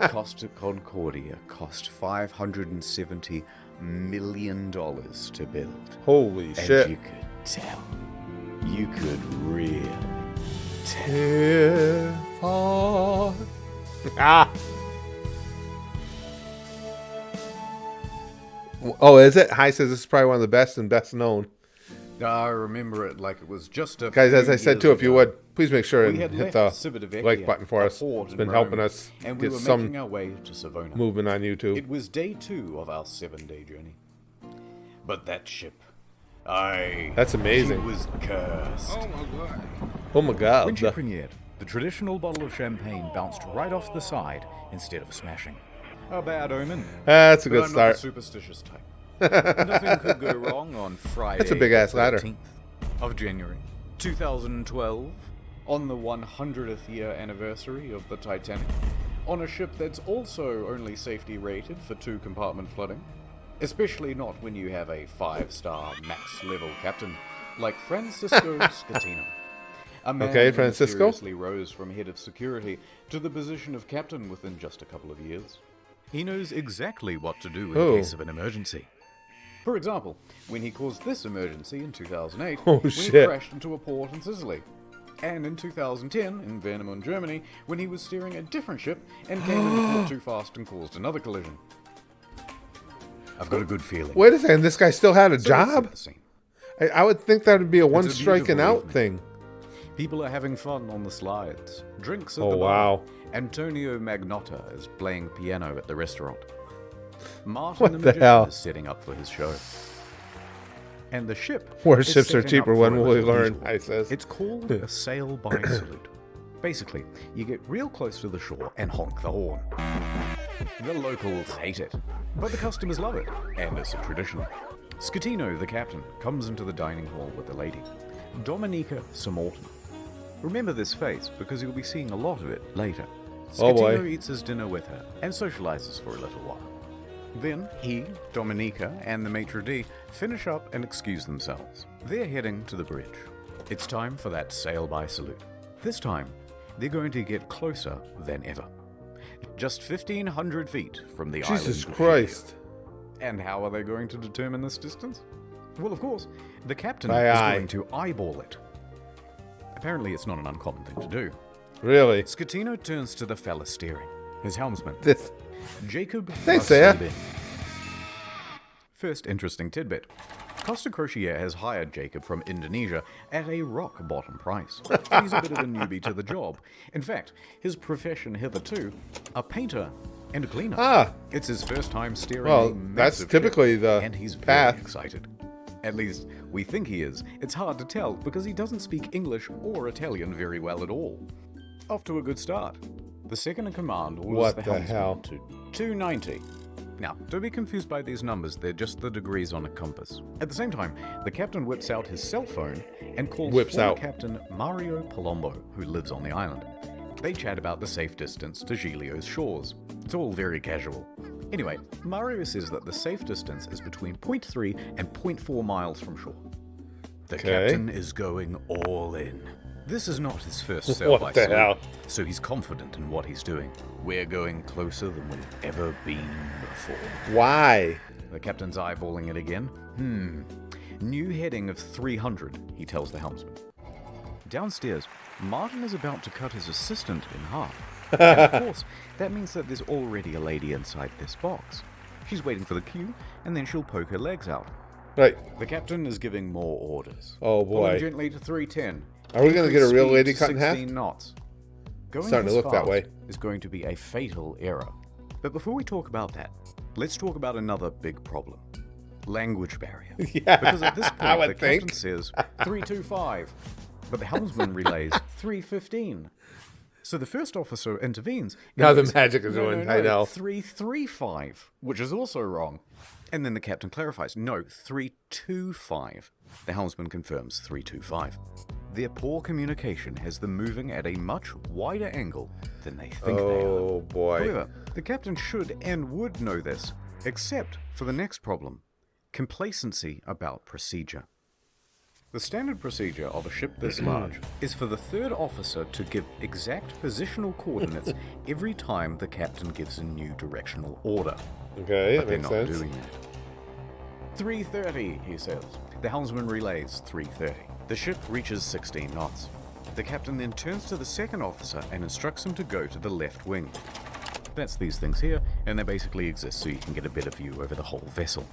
Costa Concordia cost $570 million to build. Holy and shit. You could tell. You could really tell. If I... Ah. Oh, is it? Hi says this is probably one of the best and best known. I remember it like it was just a Guys, few as I said years too, if you ago. would, please make sure and We had hit left the Civitavecchia, like button for a us. port It's in been Rome, helping us and we get were some making our way to Savona. movement on YouTube. It was day 2 of our 7-day journey. But that ship, That's amazing. She was cursed. Oh my god. Oh my god. When she premiered, the traditional bottle of champagne bounced right off the side instead of smashing. A bad omen. That's a but good I'm start. Not the superstitious type. Nothing could go wrong on Friday. That's a big ass the ladder. 13th of January, 2012, on the 100th year anniversary of the Titanic, on a ship that's also only safety rated for 2-compartment flooding. Especially not when you have a 5-star max level captain like Francisco Scatino. A man Okay, who Francisco. mysteriously rose from head of security to the position of captain within just a couple of years. He knows exactly what to do in Oh. case of an emergency. For example, when he caused this emergency in 2008, Oh, when shit. he crashed into a port in Sicily. And in 2010, in Warnemünde, Germany, when he was steering a different ship and came into port too fast and caused another collision. I've got a good feeling. Wait a second, this guy still had a So let's set job? the scene. I would think that would be a It's one a striking beautiful out evening. thing. People are having fun on the slides. Drinks at Oh, the bar. wow. Antonio Magnotta is playing piano at the restaurant. Martin What the the magician hell? is setting up for his show. And the ship Where is ships are setting cheaper, up when for a will we little learn? detour. I says. It's called a sail by salute. Basically, you get real close to the shore and honk the horn. The locals hate it, but the customers love it, and it's a tradition. Scatino, the captain, comes into the dining hall with the lady, Dominica Samorton. Remember this face, because you'll be seeing a lot of it later. Oh, Scatino boy. eats his dinner with her and socializes for a little while. Then he, Dominica, and the maitre d' finish up and excuse themselves. They're heading to the bridge. It's time for that sail by salute. This time, they're going to get closer than ever. Just 1,500 feet from the island. Jesus of Christ. Shea. And how are they going to determine this distance? Well, of course, the captain By is eye. going to eyeball it. Apparently, it's not an uncommon thing to do. Really? Scatino turns to the fella steering, his helmsman, This. Jacob Thanks, Saya. Russell. First interesting tidbit. Costa Crociere has hired Jacob from Indonesia at a rock bottom price. He's a bit of a newbie to the job. In fact, his profession hitherto, a painter and a cleaner. Ah. It's his first time steering Well, a that's massive typically ship, the and he's path. very excited. At least, we think he is. It's hard to tell because he doesn't speak English or Italian very well at all. Off to a good start. The second in command orders What the the helmsman hell? to 290. Now, don't be confused by these numbers, they're just the degrees on a compass. At the same time, the captain whips out his cell phone and calls Captain Mario Palombo, who lives on the island. They chat about the safe distance to Giglio's shores. It's all very casual. Anyway, Mario says that the safe distance is between 0.3 and 0.4 miles from shore. The captain is going all in. This is not his first sail by sloop, so he's confident in what he's doing. We're going closer than we've ever been before. Why? The captain's eyeballing it again. New heading of 300, he tells the helmsman. Downstairs, Martin is about to cut his assistant in half. And of course, that means that there's already a lady inside this box. She's waiting for the cue, and then she'll poke her legs out. Right. The captain is giving more orders. Oh boy. Pulling gently to 310. Are we going to get a real lady cut in half? 16 knots. Going Starting to look that way. Is going to be a fatal error. But before we talk about that, let's talk about another big problem. Language barrier. Yeah, because at this I point, would the think. captain says 325, but the helmsman relays 315. So the first officer intervenes. Now the magic is ruined, I know. 335, which is also wrong. And then the captain clarifies, no, 325. The helmsman confirms 325. Their poor communication has them moving at a much wider angle than they think they are. Oh boy. However, the captain should and would know this, except for the next problem. Complacency about procedure. The standard procedure of a ship this large is for the third officer to give exact positional coordinates every time the captain gives a new directional order. Okay, but that makes sense. They're not doing that. 330, he says. The helmsman relays 330. The ship reaches 16 knots. The captain then turns to the second officer and instructs him to go to the left wing. That's these things here, and they basically exist so you can get a better view over the whole vessel.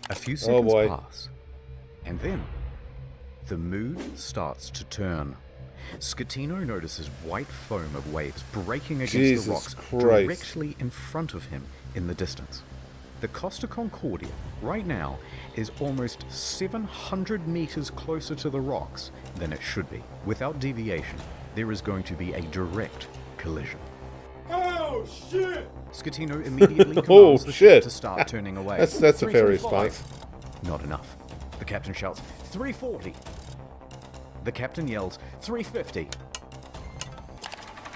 A few seconds pass, and then the mood starts to turn. Scatino notices white foam of waves breaking against the rocks directly in front of him in the distance. The Costa Concordia, right now, is almost 700 meters closer to the rocks than it should be. Without deviation, there is going to be a direct collision. Oh, shit! Scatino immediately commands the ship to start turning away. That's a fair response. Not enough. The captain shouts, 340. The captain yells, 350.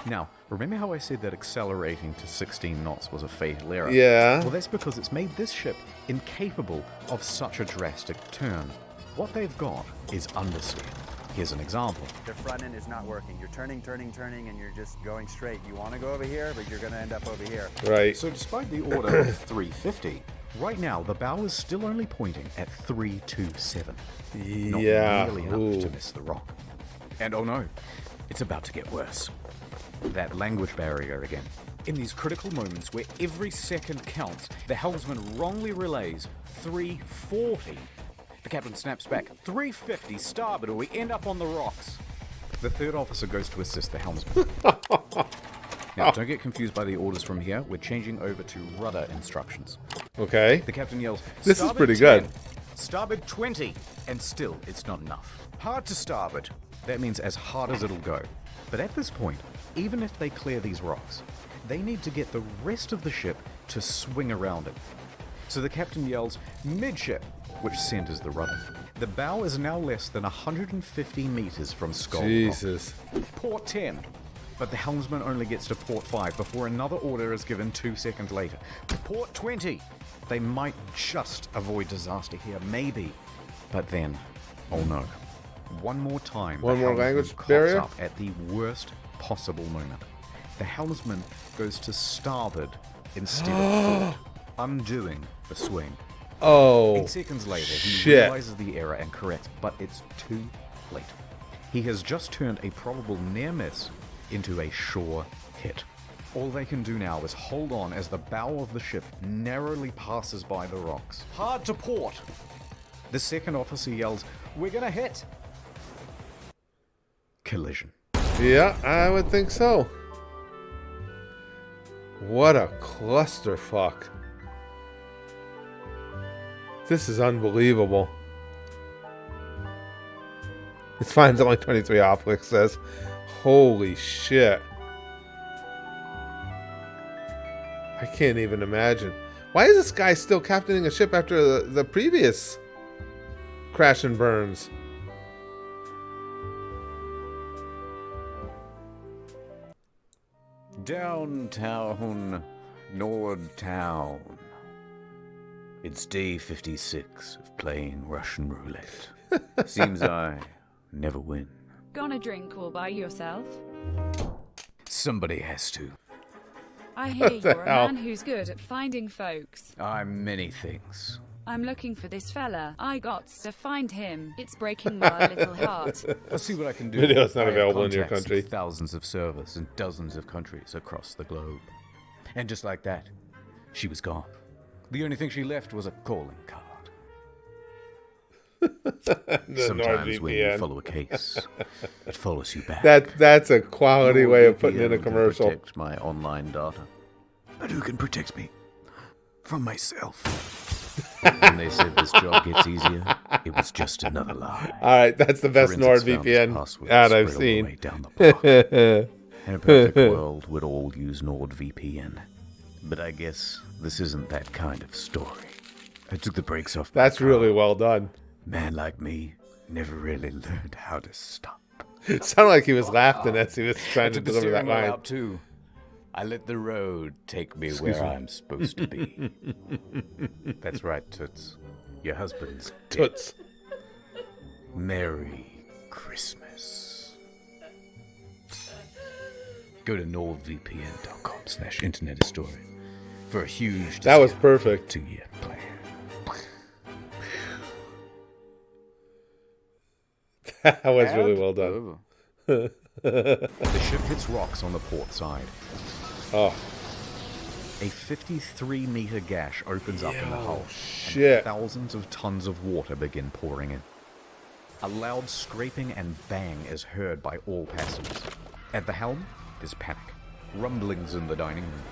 Now, remember how I said that accelerating to 16 knots was a fatal error? Yeah. Well, that's because it's made this ship incapable of such a drastic turn. What they've got is understeer. Here's an example. The front end is not working. You're turning, and you're just going straight. You want to go over here, but you're going to end up over here. Right. So despite the order of 350, right now the bow is still only pointing at 327. Not nearly enough to miss the rock. And oh no, it's about to get worse. That language barrier again. In these critical moments where every second counts, the helmsman wrongly relays 340. The captain snaps back, 350 starboard or we end up on the rocks. The third officer goes to assist the helmsman. Now, don't get confused by the orders from here. We're changing over to rudder instructions. Okay. The captain yells, this is pretty 10, good. Starboard 20, and still it's not enough. Hard to starboard. That means as hard as it'll go. But at this point, even if they clear these rocks, they need to get the rest of the ship to swing around it. So the captain yells, midship, which centers the rudder. The bow is now less than 150 meters from Skull Jesus. Rock. Port 10. But the helmsman only gets to port 5 before another order is given 2 seconds later. Port 20. They might just avoid disaster here, maybe. But then, oh no. One more time. One more language barrier? Up at the worst possible moment. The helmsman goes to starboard instead of port, undoing the swing. Oh, 8 seconds later, he shit. realizes the error and corrects, but it's too late. He has just turned a probable near miss into a sure hit. All they can do now is hold on as the bow of the ship narrowly passes by the rocks. Hard to port! The second officer yells, "We're gonna hit!" Collision. Yeah, I would think so. What a clusterfuck. This is unbelievable. It's fine, it's only 23 off, Lick says. Holy shit. I can't even imagine. Why is this guy still captaining a ship after the previous crash and burns? Downtown, Nordtown. It's day 56 of playing Russian roulette. Seems I never win. Gonna drink all by yourself? Somebody has to. I hear you're a man who's good at finding folks. I'm many things. I'm looking for this fella. I got to find him. It's breaking my little heart. I'll see what I can do. Video's not I have available in your contacts country. Thousands of servers in dozens of countries across the globe. And just like that, she was gone. The only thing she left was a calling card. Sometimes when you follow a case, it follows you back. That's a quality way of putting in a NordVPN commercial. Can protect my online data. But who can protect me from myself? When they said this job gets easier, it was just another lie. All right, that's the best NordVPN ad I've seen. In a perfect world, we'd all use NordVPN. But I guess this isn't that kind of story. I took the brakes off. That's really well done. Man like me never really learned how to stop. It sounded like he was laughing as he was trying to deliver that line. Out too. I let the road take me where I'm supposed to be. That's right, Toots. Your husband's dead. Toots. Merry Christmas. Go to nordvpn.com/internethistory for a huge That was perfect. 2-year plan. That was really well done. The ship hits rocks on the port side. Oh. A 53-meter gash opens up in the hull. Shit. And thousands of tons of water begin pouring in. A loud scraping and bang is heard by all passengers. At the helm, there's panic. Rumblings in the dining room.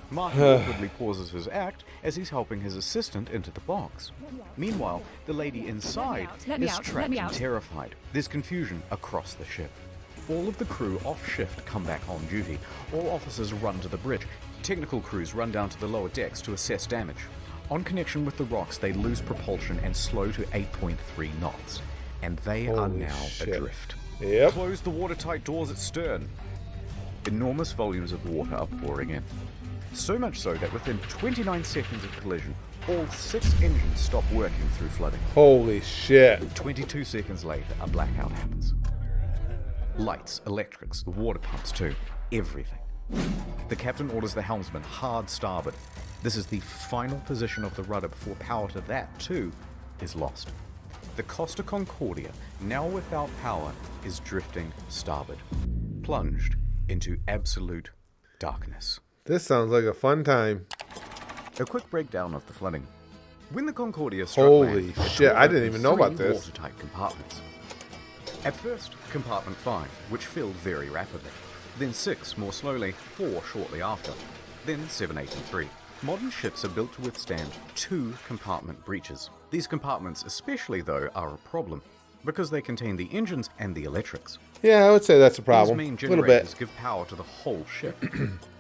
Martin awkwardly pauses his act as he's helping his assistant into the box. Meanwhile, the lady inside is trapped and terrified. There's confusion across the ship. All of the crew off shift come back on duty. All officers run to the bridge. Technical crews run down to the lower decks to assess damage. On connection with the rocks, they lose propulsion and slow to 8.3 knots. And they are now adrift. Yep. Close the watertight doors at stern. Enormous volumes of water are pouring in. So much so that within 29 seconds of collision, all 6 engines stop working through flooding. Holy shit. 22 seconds later, a blackout happens. Lights, electrics, the water pumps too, everything. The captain orders the helmsman hard starboard. This is the final position of the rudder before power to that too is lost. The Costa Concordia, now without power, is drifting starboard, plunged into absolute darkness. This sounds like a fun time. A quick breakdown of the flooding. When the Concordia struck Holy land, shit, I didn't even know about 3 this. watertight compartments. At first, compartment 5, which filled very rapidly. Then 6 more slowly, 4 shortly after. Then 7, 8, and 3. Modern ships are built to withstand 2 compartment breaches. These compartments especially, though, are a problem, because they contain the engines and the electrics. Yeah, I would say that's a problem. These main A little generators bit. give power to the whole ship.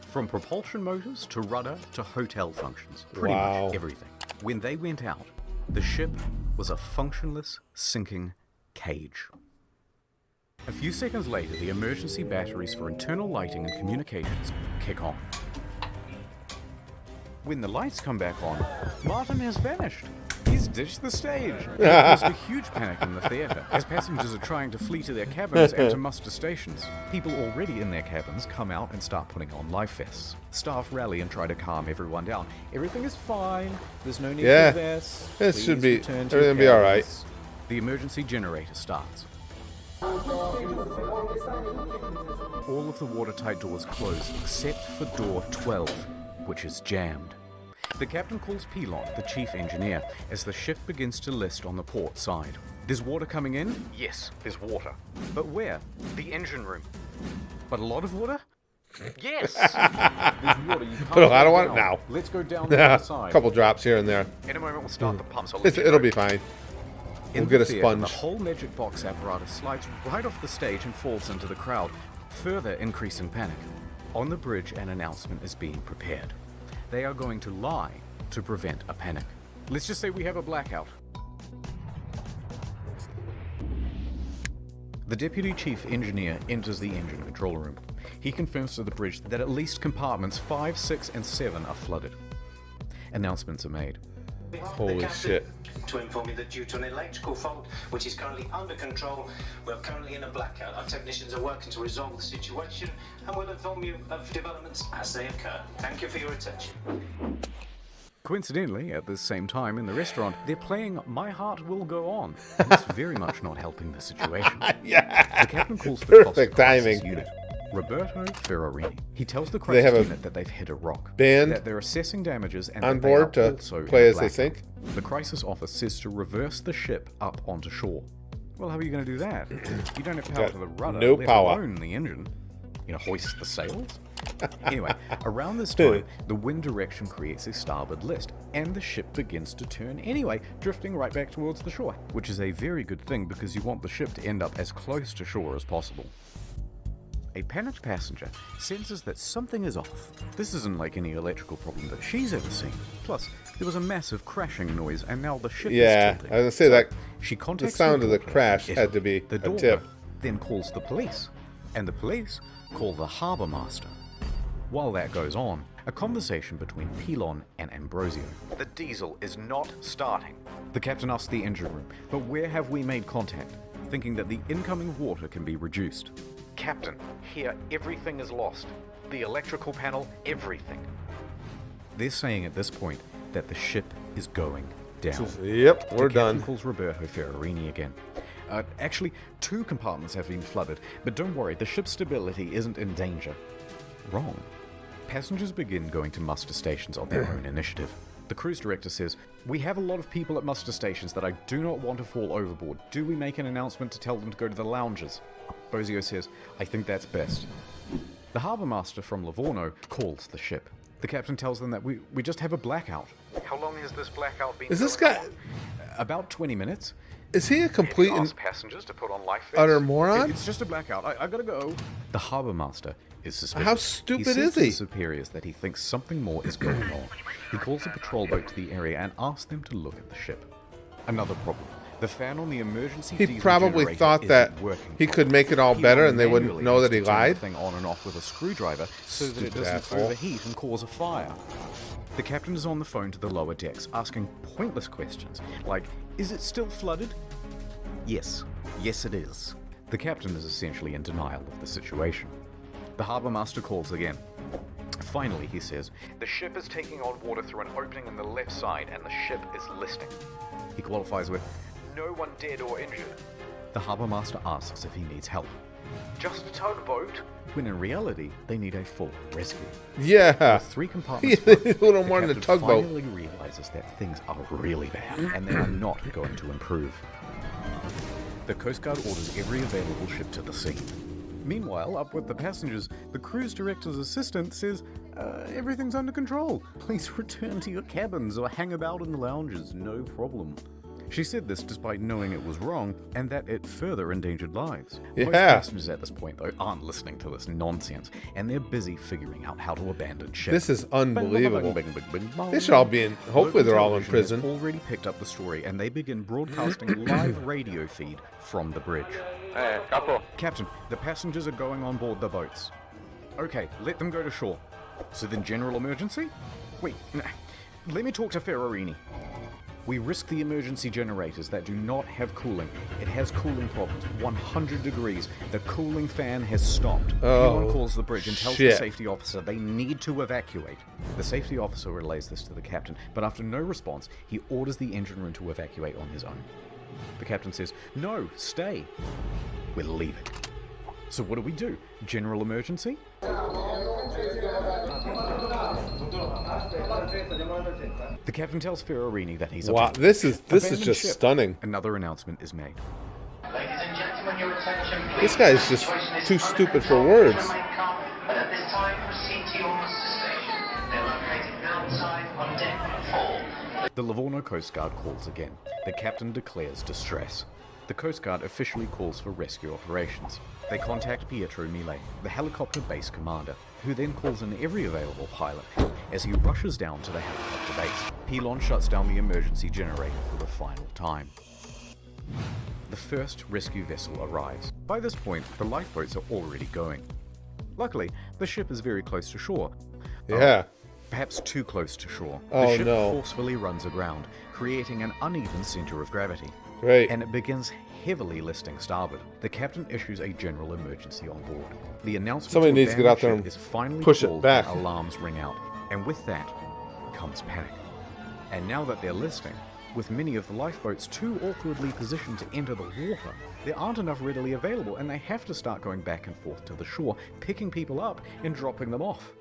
From propulsion motors to rudder to hotel functions. Pretty much everything. When they went out, the ship was a functionless, sinking cage. A few seconds later, the emergency batteries for internal lighting and communications kick on. When the lights come back on, Martin has vanished. He's ditched the stage. It caused a huge panic in the theatre as passengers are trying to flee to their cabins and to muster stations. People already in their cabins come out and start putting on life vests. Staff rally and try to calm everyone down. Everything is fine. There's no need for this. This should be Return to everything your be all right. cabins. The emergency generator starts. All of the watertight doors close except for door 12, which is jammed. The captain calls Pilon, the chief engineer, as the ship begins to list on the port side. There's water coming in? Yes, there's water. But where? The engine room. But a lot of water? Yes! There's water. You can't But a lot of go water down. now. Let's go down the other side. A couple drops here and there. In a moment, we'll start the pumps. It'll be fine. We'll get a sponge. The whole magic box apparatus slides right off the stage and falls into the crowd, further increasing panic. On the bridge, an announcement is being prepared. they are going to lie to prevent a panic. Let's just say we have a blackout. The Deputy Chief Engineer enters the engine control room. He confirms to the bridge that at least compartments 5, 6, and 7 are flooded. Announcements are made. Holy shit. To inform you that due to an electrical fault, which is currently under control, we're currently in a blackout. Our technicians are working to resolve the situation, and we'll inform you of developments as they occur. Thank you for your attention. Coincidentally, at the same time in the restaurant, they're playing My Heart Will Go On. And it's very much not helping the situation. Yeah. The captain calls the Perfect crisis timing. unit, Roberto Ferrarini. He tells the They crisis have a unit that they've hit a rock, band that they're assessing damages, and on that they are board to also in play a as they blackout. sink. The crisis office says to reverse the ship up onto shore. Well, how are you going to do that? You don't have power Got to the rudder, no let power. alone the engine. Hoist the sails? Anyway, around this time, the wind direction creates a starboard list, and the ship begins to turn anyway, drifting right back towards the shore, which is a very good thing because you want the ship to end up as close to shore as possible. A panicked passenger senses that something is off. This isn't like any electrical problem that she's ever seen. Plus, there was a massive crashing noise, and now the ship Yeah, is tilting. I was gonna say that. She The contacts sound of the daughter, crash Italy. had to be the a daughter tip. then calls the police, and the police call the harbour master. While that goes on, a conversation between Pilon and Ambrosio. The diesel is not starting. The captain asks the engine room, but where have we made contact? Thinking that the incoming water can be reduced. Captain, here everything is lost. The electrical panel, everything. They're saying at this point that the ship is going down. Yep, we're the captain done. calls Roberto Ferrarini again. Actually, 2 compartments have been flooded, but don't worry, the ship's stability isn't in danger. Wrong. Passengers begin going to muster stations on their own initiative. The cruise director says, "We have a lot of people at muster stations that I do not want to fall overboard. Do we make an announcement to tell them to go to the lounges?" Bozio says, "I think that's best." The harbour master from Livorno calls the ship. The captain tells them that we just have a blackout. How long has this blackout been? Is this guy? About 20 minutes. Is he a complete and Passengers to put on life utter moron? It's just a blackout. I gotta go. The harbour master is suspicious. How stupid says is to he? his superiors that he thinks something more is going on. He calls a patrol boat to the area and asks them to look at the ship. Another problem. The fan on the emergency He diesel probably generator thought isn't that working he could properly. make it all He better and they manually wouldn't know has that he to turn the lied. thing on and off with a screwdriver so that it Stupid doesn't asshole. overheat and cause a fire. The captain is on the phone to the lower decks, asking pointless questions like, "Is it still flooded?" Yes. Yes, it is. The captain is essentially in denial of the situation. The harbour master calls again. Finally, he says, "The ship is taking on water through an opening on the left side and the ship is listing." He qualifies with, "No one dead or injured." The harbour master asks if he needs help. "Just a tugboat?" When in reality, they need a full rescue. Yeah. With 3 compartments, A full, little the more than a captain tugboat. finally realizes that things are really bad and they are not going to improve. The Coast Guard orders every available ship to the scene. Meanwhile, up with the passengers, the cruise director's assistant says, "Everything's under control. Please return to your cabins or hang about in the lounges, no problem." She said this despite knowing it was wrong and that it further endangered lives. Most Yeah. passengers at this point, though, aren't listening to this nonsense, and they're busy figuring out how to abandon ship. This is unbelievable. Bing, bing, bing, bing, They should all be in. Hopefully, Local they're all in television prison. has already picked up the story, and they begin broadcasting live radio feed from the bridge. Hey, Capo. Captain, the passengers are going on board the boats. Okay, let them go to shore. So then general emergency? Wait, let me talk to Ferrarini. We risk the emergency generators that do not have cooling. It has cooling problems, 100 degrees. The cooling fan has stopped. Everyone calls the bridge and tells the shit. safety officer they need to evacuate. The safety officer relays this to the captain, but after no response, he orders the engine room to evacuate on his own. The captain says, "No, stay. We're leaving." So what do? General emergency? The captain tells Ferrarini that he's Wow, abandoned this is Abandoned just ship. stunning. Another announcement is made. Ladies and gentlemen, your attention, please. This guy is just too stupid for words. But at this time, proceed to your muster station. They're located outside on deck 4. The Livorno Coast Guard calls again. The captain declares distress. The Coast Guard officially calls for rescue operations. They contact Pietro Millet, the helicopter base commander, who then calls in every available pilot. As he rushes down to the helicopter base, Pilon shuts down the emergency generator for the final time. The first rescue vessel arrives. By this point, the lifeboats are already going. Luckily, the ship is very close to shore. Yeah. Perhaps too close to shore. Oh, the ship no. forcefully runs aground, creating an uneven center of gravity. Great. And it begins heavily listing starboard. The captain issues a general emergency on board. The announcement Somebody to needs to get out there abandon and ship is finally push it called back. when alarms ring out. And with that comes panic. And now that they're listing, with many of the lifeboats too awkwardly positioned to enter the water, there aren't enough readily available, and they have to start going back and forth to the shore, picking people up and dropping them off.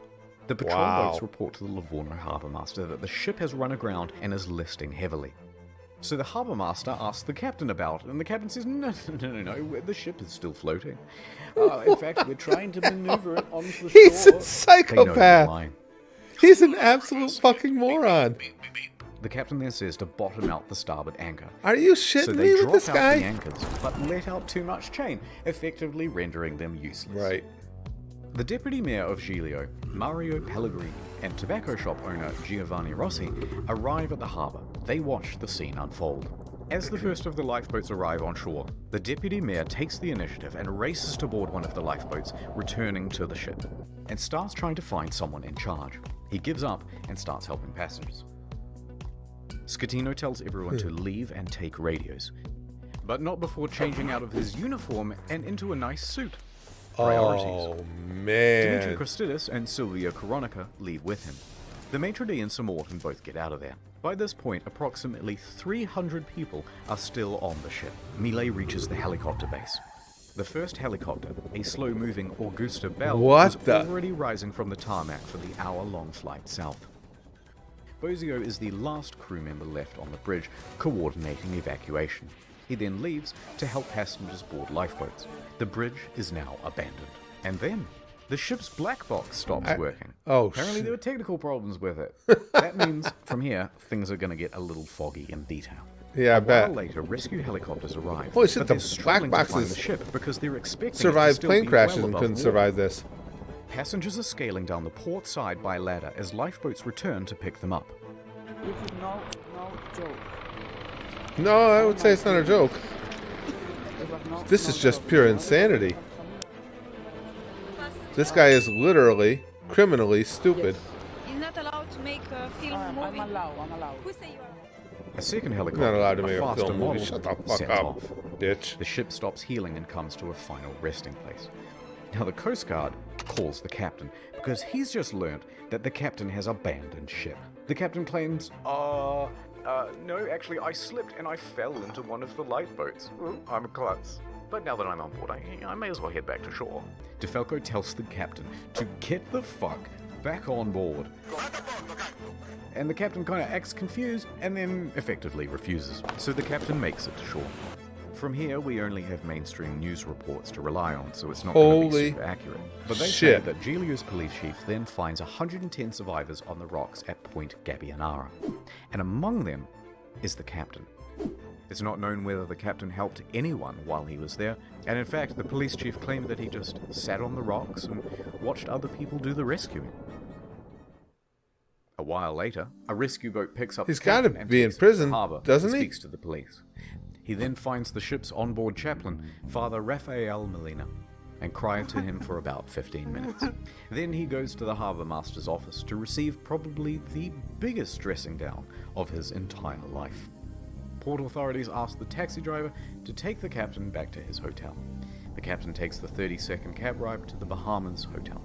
The patrol Wow. boats report to the Livorno harbour master that the ship has run aground and is listing heavily. So the harbour master asks the captain about it, and the captain says, no, the ship is still floating. In fact, we're trying to maneuver it onto the shore. He's a They know they're psychopath. lying. He's an absolute fucking moron. The captain then says to bottom out the starboard anchor. Are you shitting So me they with drop this out guy? the anchors, but let out too much chain, effectively rendering them useless. Right. The deputy mayor of Giglio, Mario Pellegrini, and tobacco shop owner Giovanni Rossi arrive at the harbour. They watch the scene unfold. As the first of the lifeboats arrive on shore, the deputy mayor takes the initiative and races to board one of the lifeboats, returning to the ship, and starts trying to find someone in charge. He gives up and starts helping passengers. Scatino tells everyone to leave and take radios, but not before changing out of his uniform and into a nice suit. Priorities. Oh, man. Dimitri Christidis and Silvia Coronica leave with him. The maitre d' and Sir Morton both get out of there. By this point, approximately 300 people are still on the ship. Millet reaches the helicopter base. The first helicopter, a slow-moving Augusta Bell, What was the- already rising from the tarmac for the hour-long flight south. Bozio is the last crew member left on the bridge, coordinating evacuation. He then leaves to help passengers board lifeboats. The bridge is now abandoned. And then, the ship's black box stops working. Oh, Apparently shit. there were technical problems with it. That means, from here, things are going to get a little foggy in detail. Yeah, I A bet. while later, rescue helicopters arrive. Holy shit, but the they're struggling black to find boxes the ship because they're expecting it to Survived still plane be crashes well and above couldn't water. survive this. Passengers are scaling down the port side by ladder as lifeboats return to pick them up. This is no joke. No, I would say it's not a joke. It was no, This no is just joke. pure insanity. This guy is literally criminally stupid. You're not allowed to make a film movie. I'm allowed. Who say you are? A second helicopter, You're not allowed to a make a faster film movie. model, Shut the fuck sets up, off. bitch. The ship stops healing and comes to a final resting place. Now the Coast Guard calls the captain because he's just learned that the captain has abandoned ship. The captain claims, no, actually I slipped and I fell into one of the lifeboats. I'm a klutz. But now that I'm on board, I may as well head back to shore. DeFalco tells the captain to get the fuck back on board. And the captain kind of acts confused and then effectively refuses. So the captain makes it to shore. From here, we only have mainstream news reports to rely on, so it's not going to be Holy super accurate. But they shit. say that Giglio's police chief then finds 110 survivors on the rocks at Point Gabbianara. And among them is the captain. It's not known whether the captain helped anyone while he was there, and in fact, the police chief claimed that he just sat on the rocks and watched other people do the rescuing. A while later, a rescue boat picks up He's the gotta captain and be in takes him to the prison, harbor doesn't and he? speaks to the police. He then finds the ship's onboard chaplain, Father Rafael Molina, and cries to him for about 15 minutes. Then he goes to the harbour master's office to receive probably the biggest dressing down of his entire life. Port authorities ask the taxi driver to take the captain back to his hotel. The captain takes the 30-second cab ride to the Bahamas hotel.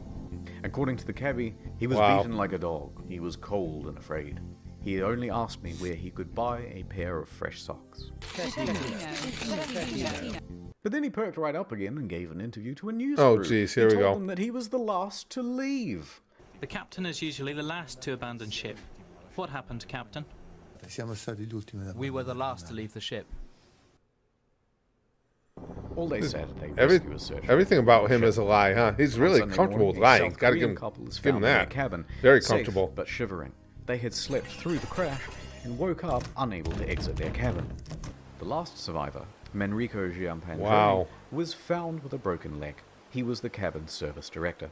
According to the cabbie, he was Wow. beaten like a dog. He was cold and afraid. He only asked me where he could buy a pair of fresh socks. But then he perked right up again and gave an interview to a news Oh, crew. geez, here He we told go. them that he was the last to leave. The captain is usually the last to abandon ship. What happened, Captain? We were the last to leave the ship. All day Saturday, Every, rescuers searched for everything the about him ship. is a lie, huh? He's On really Sunday comfortable with morning, a lying. South Gotta Korean give couple is him found in their that. cabin, Very safe comfortable. but shivering. They had slept through the crash and woke up unable to exit their cabin. The last survivor, Manrico Giampagnoni, Wow. was found with a broken leg. He was the cabin's service director.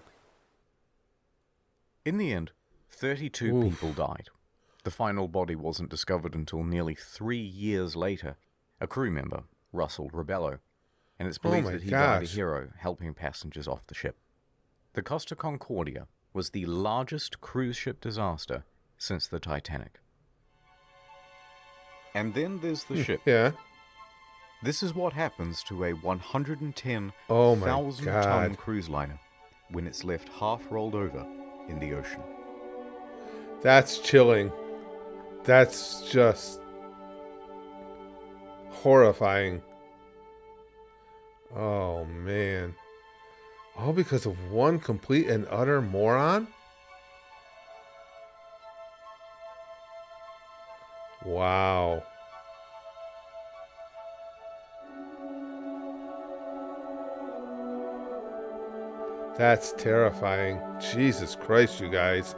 In the end, 32 people died. The final body wasn't discovered until nearly 3 years later. A crew member, Russell Rebello, and it's believed that he died a hero helping passengers off the ship. The Costa Concordia was the largest cruise ship disaster since the Titanic. And then there's the ship. Yeah. This is what happens to a 110,000 God. ton cruise liner when it's left half rolled over in the ocean. That's chilling. That's just horrifying. Oh, man. All because of one complete and utter moron? Wow. That's terrifying. Jesus Christ, you guys.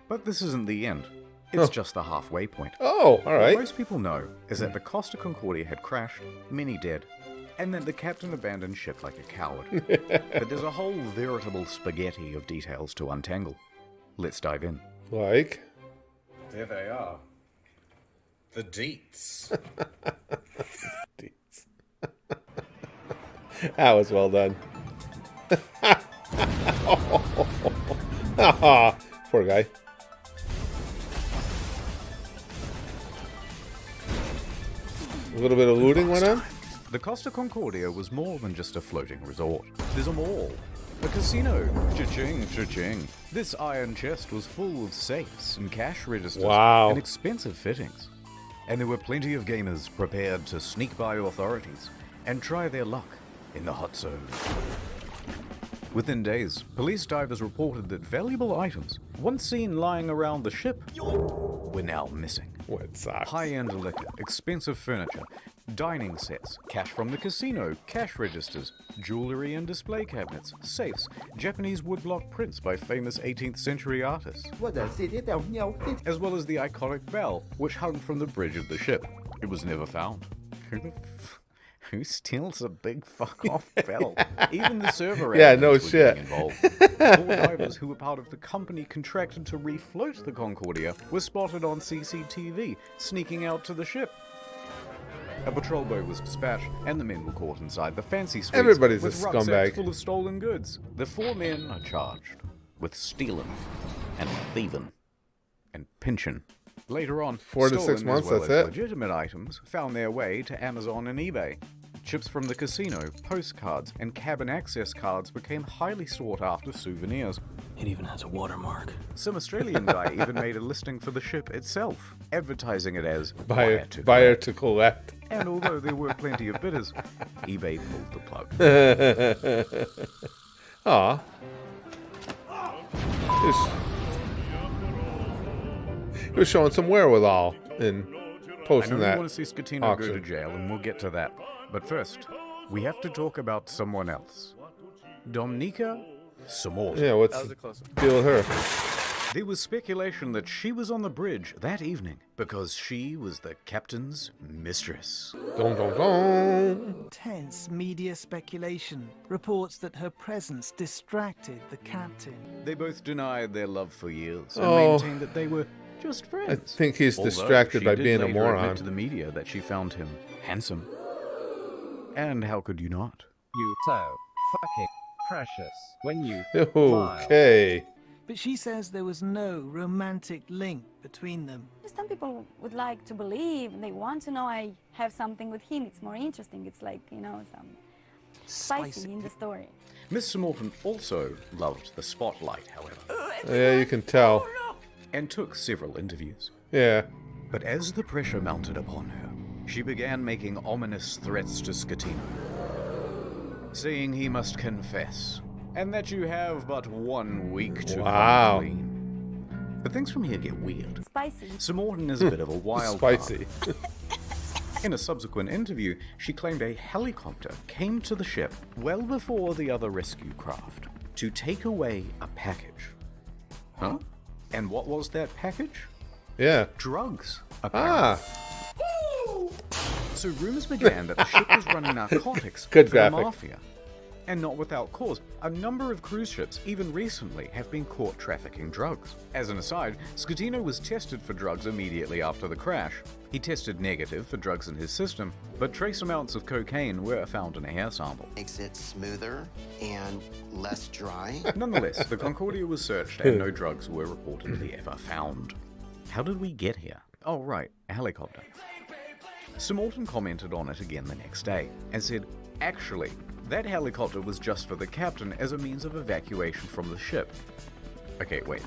But this isn't the end. It's just the halfway point. Oh, all right. What most people know is that the Costa Concordia had crashed, many dead, and that the captain abandoned ship like a coward. But there's a whole veritable spaghetti of details to untangle. Let's dive in. Like? There they are. The deets. Deets. That was well done. Poor guy. A little bit of looting went on? The Costa Concordia was more than just a floating resort. There's a mall, a casino, cha-ching, cha-ching. This iron chest was full of safes and cash registers and expensive fittings. And there were plenty of gamers prepared to sneak by authorities and try their luck in the hot zone. Within days, police divers reported that valuable items, once seen lying around the ship, were now missing. What sucks? High-end liquor, expensive furniture, dining sets, cash from the casino, cash registers, jewelry and display cabinets, safes, Japanese woodblock prints by famous 18th century artists, as well as the iconic bell, which hung from the bridge of the ship. It was never found. Who steals a big fuck-off bell? Even the server was getting involved. 4 divers who were part of the company contracted to refloat the Concordia were spotted on CCTV, sneaking out to the ship. A patrol boat was dispatched, and the men were caught inside the fancy suites Everybody's with a rucksacks scumbag. full of stolen goods. The 4 men are charged with stealing and thieving and pinching. Later on, 4 to 6 stolen months, as well that's as it. legitimate items found their way to Amazon and eBay. Chips from the casino, postcards, and cabin access cards became highly sought after souvenirs. It even has a watermark. Some Australian guy even made a listing for the ship itself, advertising it as Buyer to collect. And although there were plenty of bidders, eBay pulled the plug. Aw. He was showing some wherewithal in posting I know that you want to see Scatino auction. go to jail, and we'll get to that. But first, we have to talk about someone else. Dominika Samorta. Yeah, what's the deal with her? There was speculation that she was on the bridge that evening because she was the captain's mistress. Dun, dun, dun. Intense media speculation reports that her presence distracted the captain. They both denied their love for years and Oh. maintained that they were just friends. I think he's Although distracted she by did being a later moron. admit to the media that she found him handsome. And how could you not? You so fucking precious when you smile. Okay. But she says there was no romantic link between them. Some people would like to believe, they want to know I have something with him. It's more interesting. It's like, you know, some spicy in the story. Miss Samorton also loved the spotlight, however. Yeah, you can tell. And took several interviews. Yeah. But as the pressure mounted upon her, she began making ominous threats to Scatino, saying he must confess, and that you have but 1 week to Wow. come clean. But things from here get weird. Spicy. Samorton is a bit of a wild Spicy. card. In a subsequent interview, she claimed a helicopter came to the ship well before the other rescue craft to take away a package. Huh? And what was that package? Yeah. Drugs, apparently. So rumors began that the ship was running narcotics Good for graphic. the mafia. And not without cause. A number of cruise ships, even recently, have been caught trafficking drugs. As an aside, Scatino was tested for drugs immediately after the crash. He tested negative for drugs in his system, but trace amounts of cocaine were found in a hair sample. Makes it smoother and less dry. Nonetheless, the Concordia was searched and no drugs were reportedly ever found. How did we get here? Oh right, a helicopter. Sir Morton commented on it again the next day and said, actually, that helicopter was just for the captain as a means of evacuation from the ship. Okay, wait.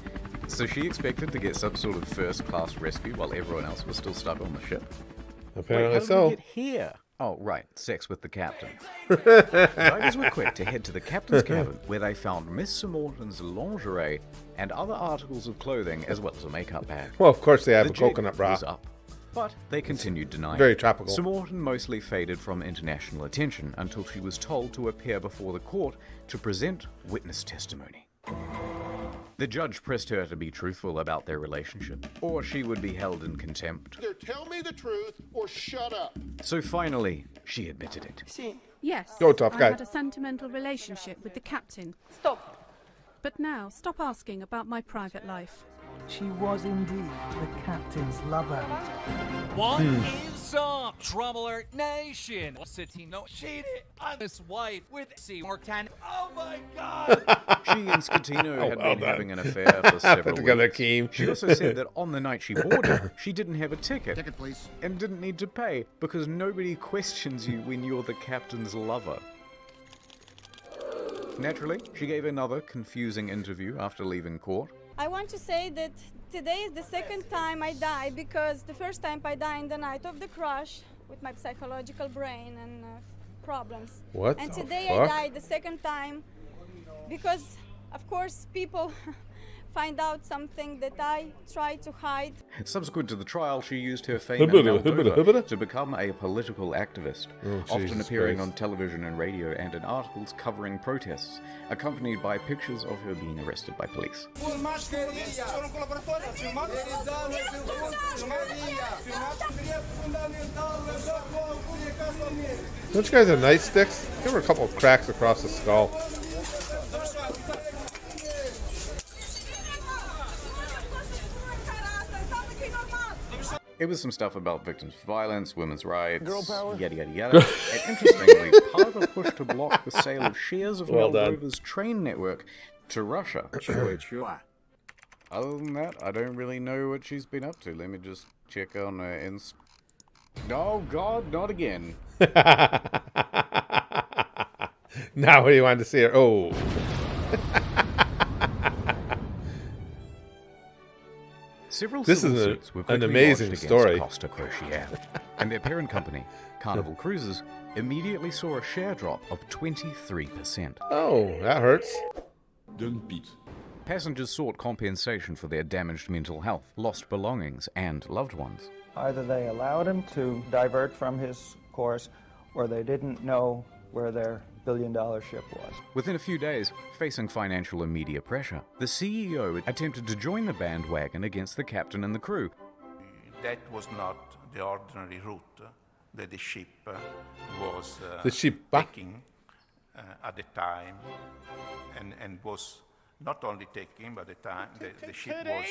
So she expected to get some sort of first-class rescue while everyone else was still stuck on the ship? Apparently Wait, how so. did we get here? Oh, right. Sex with the captain. Divers were quick to head to the captain's cabin, where they found Miss Sir Morton's lingerie and other articles of clothing, as well as a makeup bag. Well, of course they have The a jig coconut bra. was up, but they continued denying. Very it. tropical. Sir Morton mostly faded from international attention until she was told to appear before the court to present witness testimony. The judge pressed her to be truthful about their relationship, or she would be held in contempt. Either tell me the truth or shut up. So finally, she admitted it. Yes, Go, tough guy. I had a sentimental relationship with the captain. Stop. But now, stop asking about my private life. She was indeed the captain's lover. What is up, Trouble Alert Nation? Scatino cheated on his wife with Seymour Tan. Oh my god! She and Scatino had been having an affair for several together, weeks. Keem. She also said that on the night she boarded, she didn't have a ticket. Ticket, please. And didn't need to pay, because nobody questions you when you're the captain's lover. Naturally, she gave another confusing interview after leaving court. I want to say that today is the second time I die, because the first time I died in the night of the crash with my psychological brain and problems. What And the today fuck? I died the second time because, of course, people find out something that I try to hide. Subsequent to the trial, she used her fame in Moldova to become a political activist, often Jesus appearing Christ. on television and radio and in articles covering protests, accompanied by pictures of her being arrested by police. Don't you guys have nightsticks? Give her a couple of cracks across the skull. It was some stuff about victims of violence, women's rights, Girl power. yada yada yada. And interestingly, part of a push to block the sale of shares of Well done. Moldova's train network to Russia. Other than that, I don't really know what she's been up to. Let me just check on her Oh God, not again. Now what do you want to see her? Oh. Several This civil is suits were an quickly amazing lodged story. against Costa Crociere, and their parent company, Carnival Cruises, immediately saw a share drop of 23%. Oh, that hurts. Passengers sought compensation for their damaged mental health, lost belongings, and loved ones. Either they allowed him to divert from his course, or they didn't know where their billion-dollar ship was. Within a few days, facing financial and media pressure, the CEO attempted to join the bandwagon against the captain and the crew. That was not the ordinary route that the ship was The ship taking at the time, and was not only taking, but at the time the ship was...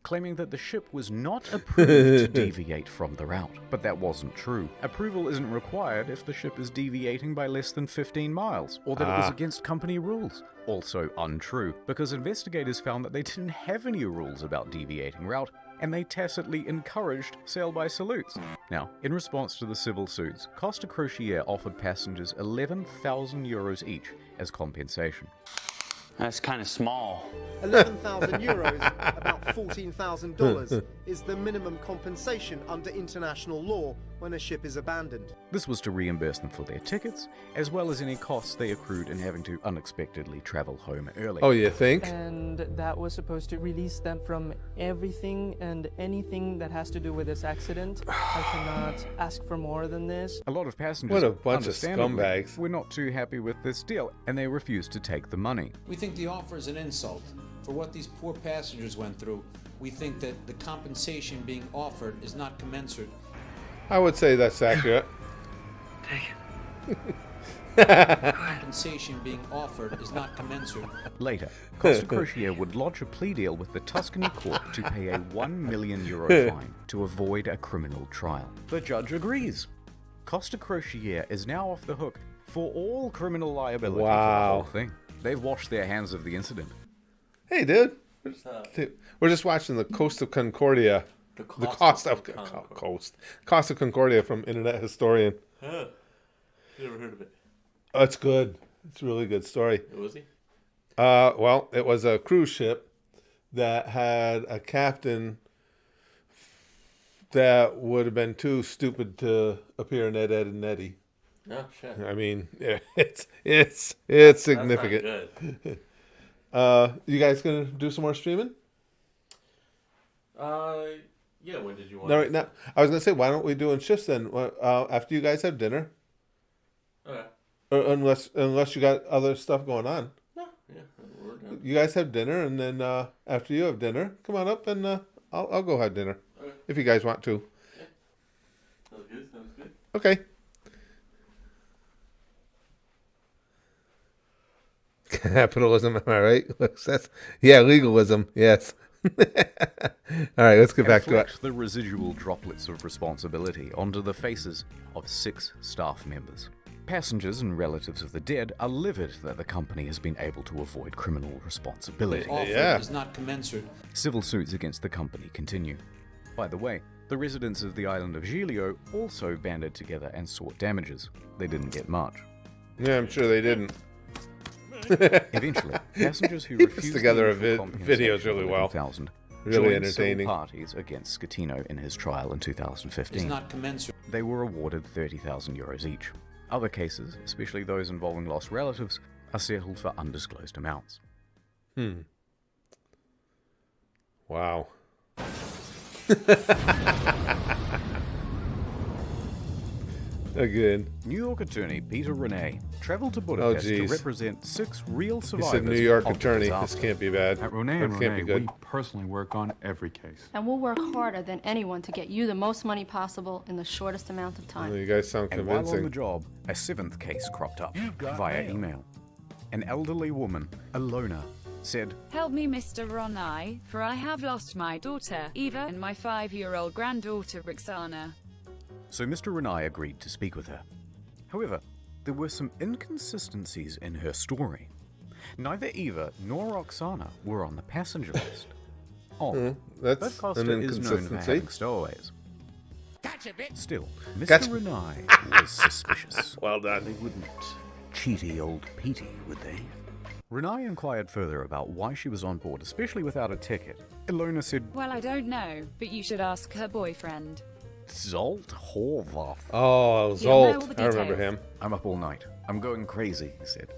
Claiming that the ship was not approved to deviate from the route. But that wasn't true. Approval isn't required if the ship is deviating by less than 15 miles, or that it was against company rules. Also untrue, because investigators found that they didn't have any rules about deviating route, and they tacitly encouraged sail-by salutes. Now, in response to the civil suits, Costa Crociere offered passengers 11,000 euros each as compensation. That's kind of small. 11,000 euros, about $14,000, is the minimum compensation under international law when a ship is abandoned. This was to reimburse them for their tickets, as well as any costs they accrued in having to unexpectedly travel home early. Oh, you think? And that was supposed to release them from everything and anything that has to do with this accident. I cannot ask for more than this. A lot of passengers, What a bunch of understandably, scumbags. were not too happy with this deal, and they refused to take the money. We think the offer is an insult For what these poor passengers went through, we think that the compensation being offered is not commensurate. I would say that's accurate. Compensation being offered is not commensurate. Later, Costa Crociere would lodge a plea deal with the Tuscany court to pay a €1 million fine to avoid a criminal trial. The judge agrees. Costa Crociere is now off the hook for all criminal liability for the whole thing. They've washed their hands of the incident. Hey, dude. We're just watching the Coast of Concordia. The Cost of Concordia from Internet Historian. Huh. Never heard of it. Oh, it's good. It's a really good story. Was he? Well, it was a cruise ship that had a captain that would have been too stupid to appear in Ed, Ed and Eddie. Oh shit! I mean, it's significant. That's not good. You guys gonna do some more streaming? Yeah. When did you want? No, right now. I was gonna say, why don't we do in shifts then? After you guys have dinner. Okay. Or unless you got other stuff going on. No. Yeah. We're done. You guys have dinner, and then after you have dinner, come on up and I'll go have dinner. Okay. If you guys want to. Yeah. Sounds good. Sounds good. Okay. Capitalism, am I right? Yeah, legalism, yes. All right, let's get back to it. The residual droplets of responsibility onto the faces of 6 staff members. Passengers and relatives of the dead are livid that the company has been able to avoid criminal responsibility. Offer is not commensurate. Civil suits against the company continue. By the way, the residents of the island of Giglio also banded together and sought damages. They didn't get much. Yeah, I'm sure they didn't. Eventually, passengers who he puts refused together videos really well. Really entertaining. Parties against Scatino in his trial in 2015. It's not commensurate. They were awarded €30,000 each. Other cases, especially those involving lost relatives, are settled for undisclosed amounts. Wow. Again. New York attorney Peter Renee traveled to Budapest to represent 6 real survivors. He said New York of attorney. disaster. This can't be bad. At Renee That and can't Renee, be good. we personally work on every case. And we'll work harder than anyone to get you the most money possible in the shortest amount of time. You guys sound And while on convincing. the job, a 7th case cropped up via email. An elderly woman, Alona, said, Help me, Mr. Ronai, for I have lost my daughter, Eva, and my 5-year-old granddaughter, Roxana. So Mr. Renai agreed to speak with her. However, there were some inconsistencies in her story. Neither Eva nor Roxana were on the passenger list. That's but Costa an is known for inconsistency. having stowaways. Gotcha, bitch. Still, Mr. Gotcha. Renai was suspicious. Well done. They wouldn't cheaty old Petey, would they? Renai inquired further about why she was on board, especially without a ticket. Ilona said, Well, I don't know, but you should ask her boyfriend. Zolt Horvath. Oh, You know all Zolt. the I remember details. him. I'm up all night. I'm going crazy, he said.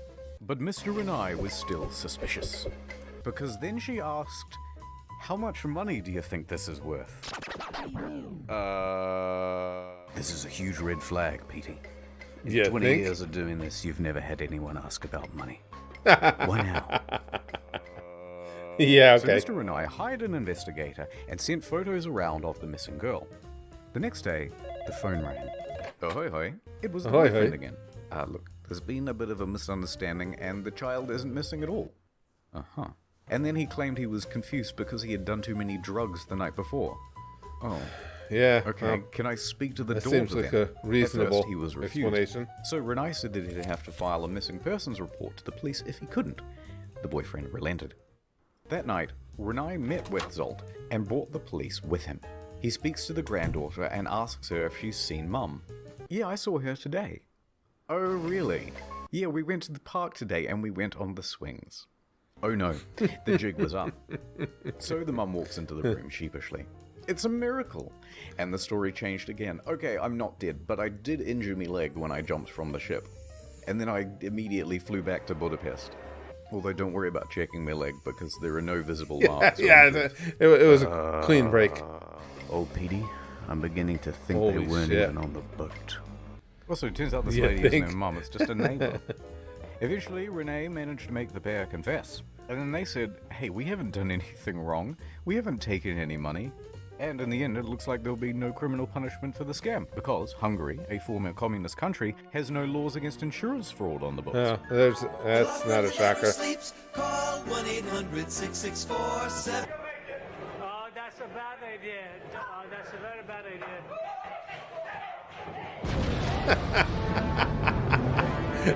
But Mr. Renai was still suspicious. Because then she asked, how much money do you think this is worth? This is a huge red flag, Petey. In You 20 think? years of doing this, you've never had anyone ask about money. Why now? Yeah, okay. So Mr. Renai hired an investigator and sent photos around of the missing girl. The next day, the phone rang. Ahoy, hoy. It was the Ahoy, boyfriend hoy. again. Look, there's been a bit of a misunderstanding and the child isn't missing at all. Uh-huh. And then he claimed he was confused because he had done too many drugs the night before. Oh. Yeah. Okay, can I speak to the that daughter seems like then? a reasonable At first, he was refused. explanation. So Renai said that he'd have to file a missing persons report to the police if he couldn't. The boyfriend relented. That night, Renai met with Zolt and brought the police with him. He speaks to the granddaughter and asks her if she's seen Mum. Yeah, I saw her today. Oh, really? Yeah, we went to the park today and we went on the swings. Oh no, the jig was up. So the mum walks into the room sheepishly. It's a miracle. And the story changed again. Okay, I'm not dead, but I did injure my leg when I jumped from the ship. And then I immediately flew back to Budapest. Although don't worry about checking my leg because there are no visible marks. Yeah, it was a clean break. Oh, Petey, I'm beginning to think Holy they weren't shit. even on the boat. Also, it turns out this You lady isn't think? her mum, it's just a neighbor. Eventually, Renee managed to make the pair confess. And then they said, hey, we haven't done anything wrong. We haven't taken any money. And in the end, it looks like there'll be no criminal punishment for the scam, because Hungary, a former communist country, has no laws against insurance fraud on the books. Yeah, that's not a shocker. Call 1-800-664-7. Oh, that's a bad idea. Oh, that's a very bad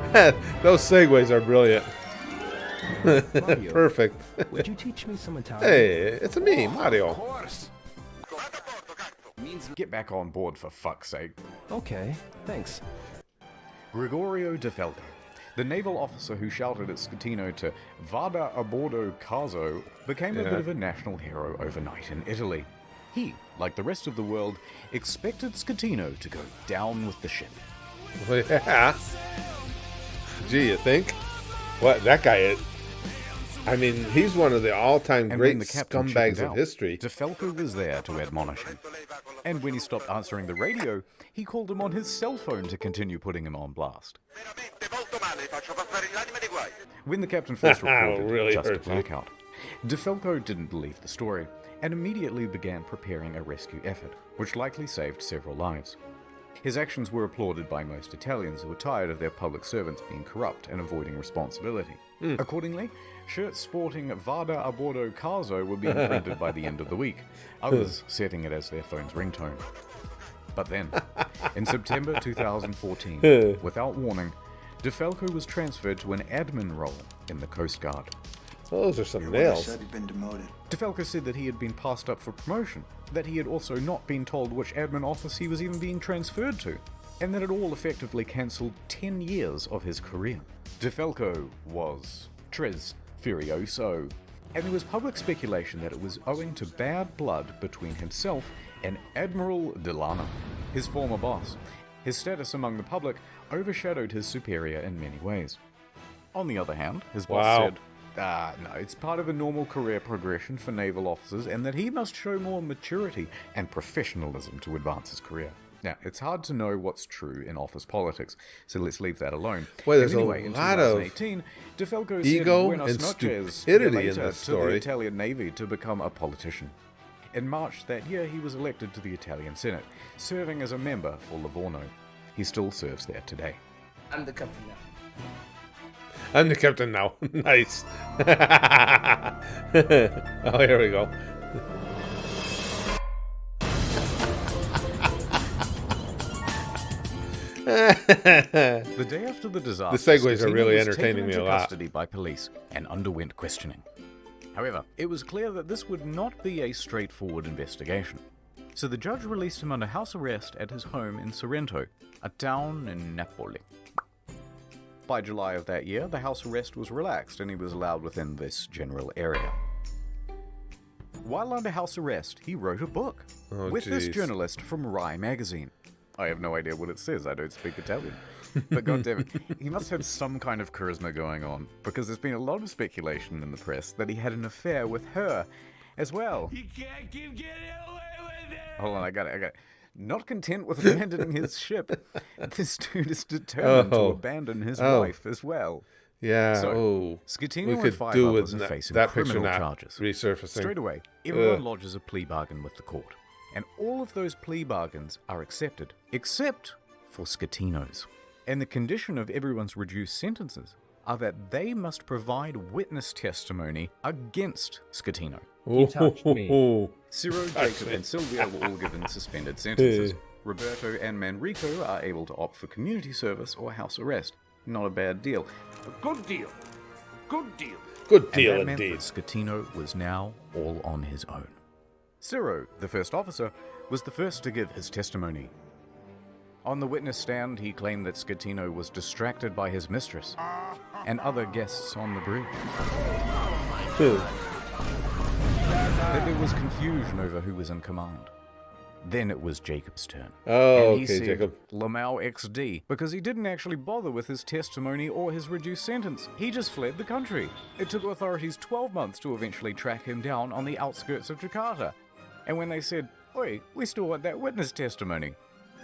idea. Those segues are brilliant. Mario, perfect. Would you teach me some Italian? Hey, it's me, Mario. Of course. Get back on board, for fuck's sake. Okay, thanks. Gregorio De Falco, the naval officer who shouted at Schettino to "Vada a bordo caso," became a bit of a national hero overnight in Italy. He, like the rest of the world, expected Schettino to go down with the ship. Well, yeah. Gee, you think? What, that guy is... I mean, he's one of the all-time great scumbags of history. De Falco was there to admonish him. And when he stopped answering the radio, he called him on his cell phone to continue putting him on blast. When the captain first reported really just a blackout, De Falco didn't believe the story and immediately began preparing a rescue effort, which likely saved several lives. His actions were applauded by most Italians who were tired of their public servants being corrupt and avoiding responsibility. Accordingly, shirts sporting "Vada a bordo caso" were being printed by the end of the week, others setting it as their phone's ringtone. But then, in September 2014, without warning, De Falco was transferred to an admin role in the Coast Guard. Those are some nails. De Falco said that he had been passed up for promotion, that he had also not been told which admin office he was even being transferred to, and that it all effectively cancelled 10 years of his career. De Falco was tres furioso, and there was public speculation that it was owing to bad blood between himself and Admiral Delano, his former boss. His status among the public overshadowed his superior in many ways. On the other hand, his boss said, no, it's part of a normal career progression for naval officers, and that he must show more maturity and professionalism to advance his career. Now, it's hard to know what's true in office politics, so let's leave that alone. Well, there's anyway, a in lot of 2018, De Falco ego said and noches stupidity in later this to the story. Italian Navy to become a politician. In March that year, he was elected to the Italian Senate, serving as a member for Livorno. He still serves there today. I'm the captain now. I'm the captain now. Nice. Oh, here we go. The day after the disaster, the segues are Schettino really was entertaining taken me a into lot. custody by police and underwent questioning. However, it was clear that this would not be a straightforward investigation. So the judge released him under house arrest at his home in Sorrento, a town in Napoli. By July of that year, the house arrest was relaxed and he was allowed within this general area. While under house arrest, he wrote a book with this journalist from Rai magazine. I have no idea what it says, I don't speak Italian. But goddammit, he must have some kind of charisma going on, because there's been a lot of speculation in the press that he had an affair with her as well. You can't keep getting away with it! Hold on, I got it. Not content with abandoning his ship, this dude is determined to abandon his wife as well. Yeah, so, Schettino we and could 5 do others with are facing that criminal picture not charges. resurfacing. Straight away, everyone lodges a plea bargain with the court. And all of those plea bargains are accepted, except for Schettino's. And the condition of everyone's reduced sentences are that they must provide witness testimony against Schettino. He touched me. Ciro, Jacob, and Silvia were all given suspended sentences. Roberto and Manrico are able to opt for community service or house arrest. Not a bad deal. A good deal. Good deal. Good deal and that indeed. meant that Schettino was now all on his own. Ciro, the first officer, was the first to give his testimony. On the witness stand, he claimed that Schettino was distracted by his mistress and other guests on the bridge. That there was confusion over who was in command. Then it was Jacob's turn. Oh, and he okay, said, Jacob. Lamau XD, because he didn't actually bother with his testimony or his reduced sentence. He just fled the country. It took authorities 12 months to eventually track him down on the outskirts of Jakarta. And when they said, "Oi, we still want that witness testimony,"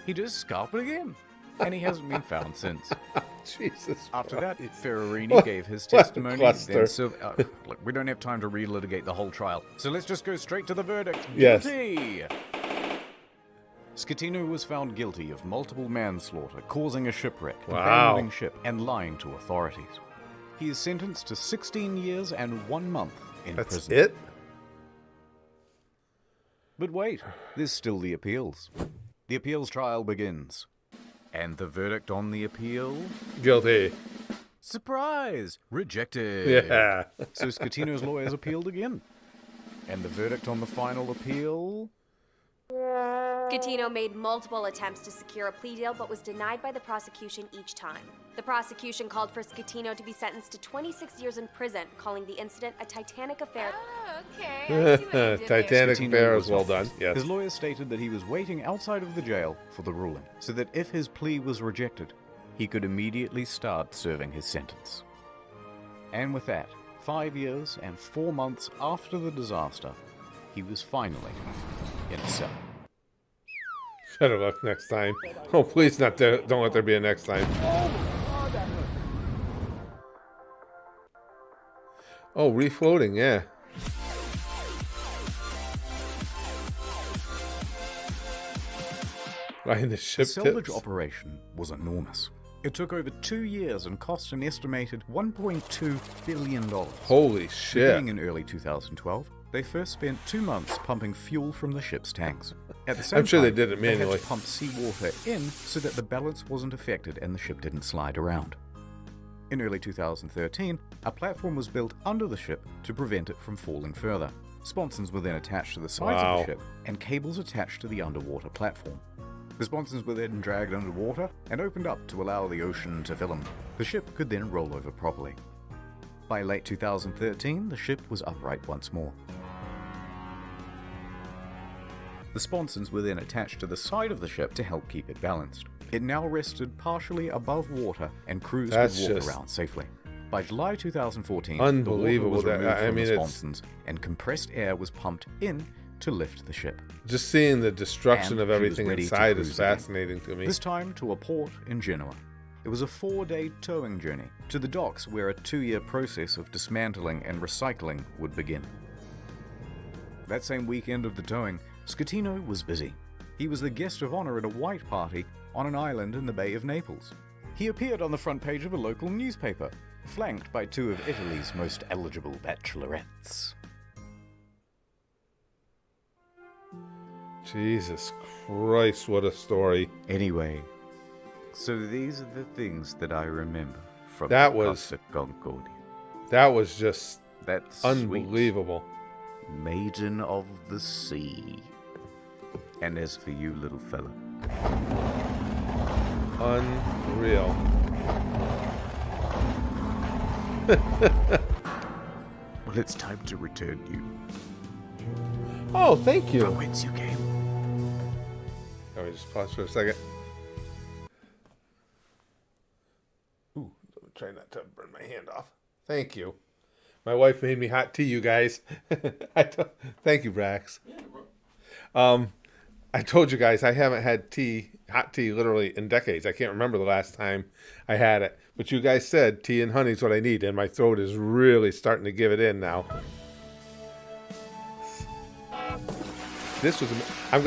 he just scalped it again. and he hasn't been found since. Jesus After Christ. that, Ferrarini What- gave his what a testimony. cluster. Look, we don't have time to relitigate the whole trial, so let's just go straight to the verdict. Yes. Guilty! Scatino was found guilty of multiple manslaughter, causing a shipwreck, Wow. abandoning ship, and lying to authorities. He is sentenced to 16 years and 1 month in That's prison. it? But wait, there's still the appeals. The appeals trial begins. And the verdict on the appeal? Guilty. Surprise! Rejected. Yeah. So Scatino's lawyers appealed again. And the verdict on the final appeal? Scatino made multiple attempts to secure a plea deal but was denied by the prosecution each time. The prosecution called for Scatino to be sentenced to 26 years in prison, calling the incident a Titanic affair. Titanic Scatino affair was is well not. done. Yes. His lawyers stated that he was waiting outside of the jail for the ruling, so that if his plea was rejected, he could immediately start serving his sentence. And with that, 5 years and 4 months after the disaster, he was finally in a cell. Better luck next time. Oh, please not there. Don't let there be a next time. Oh, refloating, yeah. Right in the The ship salvage tips. operation was enormous. It took over 2 years and cost an estimated $1.2 billion. Holy shit. Beginning in early 2012, they first spent 2 months pumping fuel from the ship's tanks. At the same I'm sure they time, did it They manually. had to pump seawater in so that the balance wasn't affected and the ship didn't slide around. In early 2013, a platform was built under the ship to prevent it from falling further. Sponsons were then attached to the sides of Wow. the ship, and cables attached to the underwater platform. The sponsons were then dragged underwater and opened up to allow the ocean to fill them. The ship could then roll over properly. By late 2013, the ship was upright once more. The sponsons were then attached to the side of the ship to help keep it balanced. It now rested partially above water and crews That's could walk just around safely. By July 2014, Unbelievable the water was that- removed I from mean, the it's- sponsons and compressed air was pumped in to lift the ship. Just seeing the destruction And of she was everything ready to inside is cruise again. fascinating to me. This time to a port in Genoa. It was a 4-day towing journey to the docks where a 2-year process of dismantling and recycling would begin. That same weekend of the towing, Scatino was busy. He was the guest of honor at a white party on an island in the Bay of Naples. He appeared on the front page of a local newspaper, flanked by 2 of Italy's most eligible bachelorettes. Jesus Christ, what a story. Anyway, so these are the things that I remember from That the was- Costa Concordia. That was just That's unbelievable. sweet. Maiden of the sea. And as for you, little fella, Unreal. well, it's time to return you Oh, thank you. from whence you came. Let me just pause for a second. Ooh, try not to burn my hand off. Thank you. My wife made me hot tea, you guys. Thank you, Brax. I told you guys I haven't had hot tea, literally in decades. I can't remember the last time I had it. But you guys said tea and honey is what I need, and my throat is really starting to give it in now. This was. I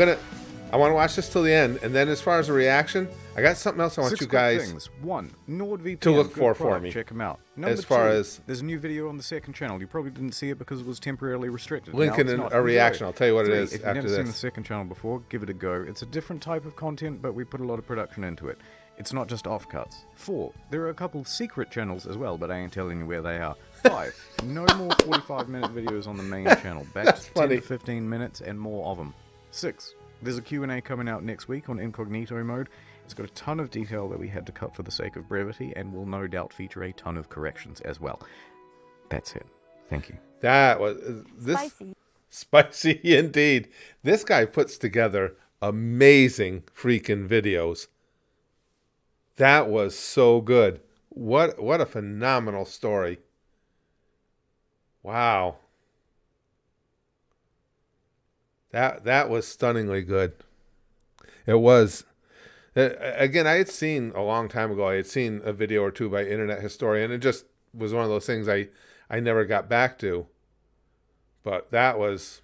want to watch this till the end, and then as far as a reaction, I got something else I want 6 you quick guys things. 1. NordVPN. to look good for product, me. Check them out. As far as there's a new video on the second channel. You probably didn't see it because it was temporarily restricted. Link Now in it's not. a reaction. Enjoy. I'll tell you what it 3, is if you've after never seen the this. second channel before, give it a go. It's a different type of content, but we put a lot of production into it. It's not just offcuts. 4. There are a couple secret channels as well, but I ain't telling you where they are. 5. No more 45-minute videos on the main channel. Back That's to 10 funny. to 15 minutes and more of them. 6. There's a Q&A coming out next week on incognito mode. It's got a ton of detail that we had to cut for the sake of brevity and will no doubt feature a ton of corrections as well. That's it. Thank you. That was this spicy indeed. This guy puts together amazing freaking videos. That was so good. What a phenomenal story. Wow. That was stunningly good. It was. Again, I had seen a long time ago, I had seen a video or two by Internet Historian. It just was one of those things I never got back to. But that was,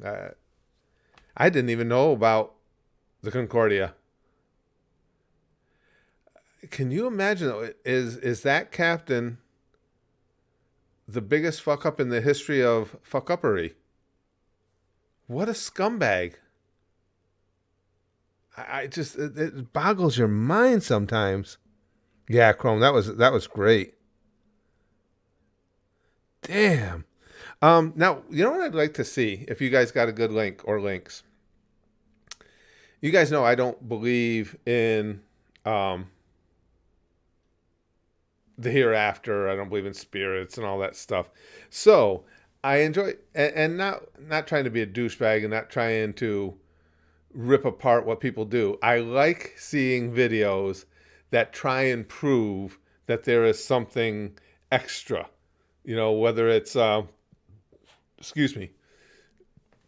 I didn't even know about the Concordia. Can you imagine, though, is that captain the biggest fuck up in the history of fuck-uppery? What a scumbag. I just, it boggles your mind sometimes. Yeah, Chrome, that was great. Damn. Now, you know what I'd like to see, if you guys got a good link or links. You guys know I don't believe in the hereafter. I don't believe in spirits and all that stuff. So I enjoy, and not trying to be a douchebag and not trying to rip apart what people do. I like seeing videos that try and prove that there is something extra. You know, whether it's, excuse me,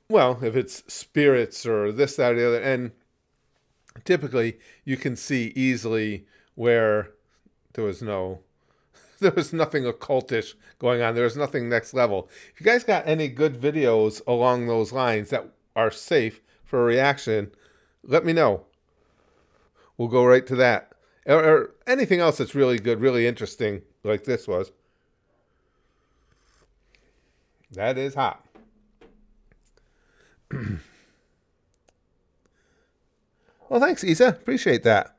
well, if it's spirits or this, that, or the other. And typically you can see easily where there was nothing occultish going on. There was nothing next level. If you guys got any good videos along those lines that are safe for a reaction, let me know. We'll go right to that. Or anything else that's really good, really interesting, like this was. That is hot. Well, thanks, Isa. Appreciate that.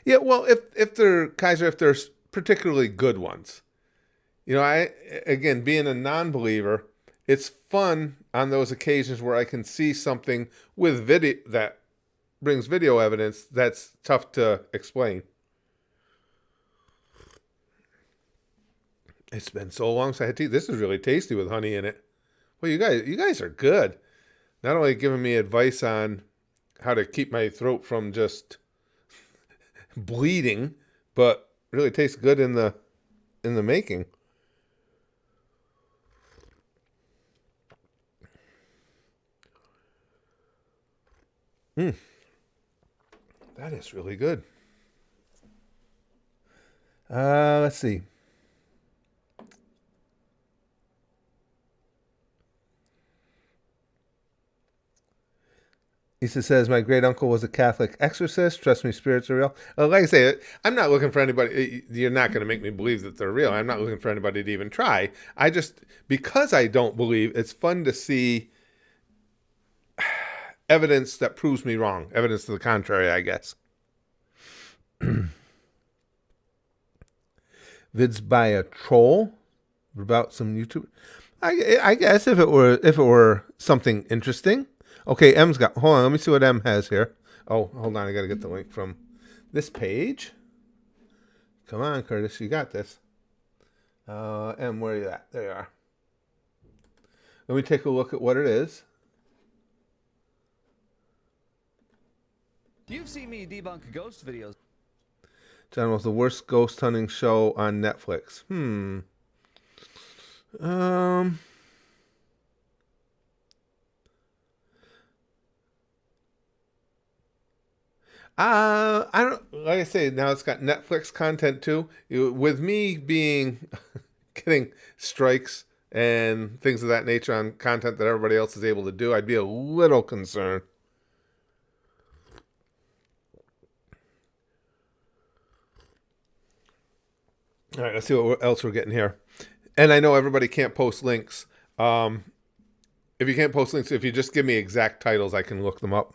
Yeah, well, if they're Kaiser, if they're particularly good ones, you know, again, being a non-believer, it's fun on those occasions where I can see something with video that brings video evidence that's tough to explain. It's been so long since I had tea. This is really tasty with honey in it. Well, you guys are good. Not only giving me advice on how to keep my throat from just bleeding, but really tastes good in the making. That is really good. Let's see. Issa says, my great uncle was a Catholic exorcist. Trust me, spirits are real. Like I say, I'm not looking for anybody. You're not going to make me believe that they're real. I'm not looking for anybody to even try. I just, because I don't believe, it's fun to see evidence that proves me wrong. Evidence to the contrary, I guess. Vids by a troll about some YouTube. I guess if it were something interesting. Okay, M's got, hold on, let me see what M has here. Oh, hold on, I got to get the link from this page. Come on, Curtis, you got this. M, where are you at? There you are. Let me take a look at what it is. You've seen me debunk ghost videos. John was the worst ghost hunting show on Netflix. I don't, like I say, now it's got Netflix content too. With me getting strikes and things of that nature on content that everybody else is able to do, I'd be a little concerned. All right, let's see what else we're getting here. And I know everybody can't post links. If you can't post links, if you just give me exact titles, I can look them up.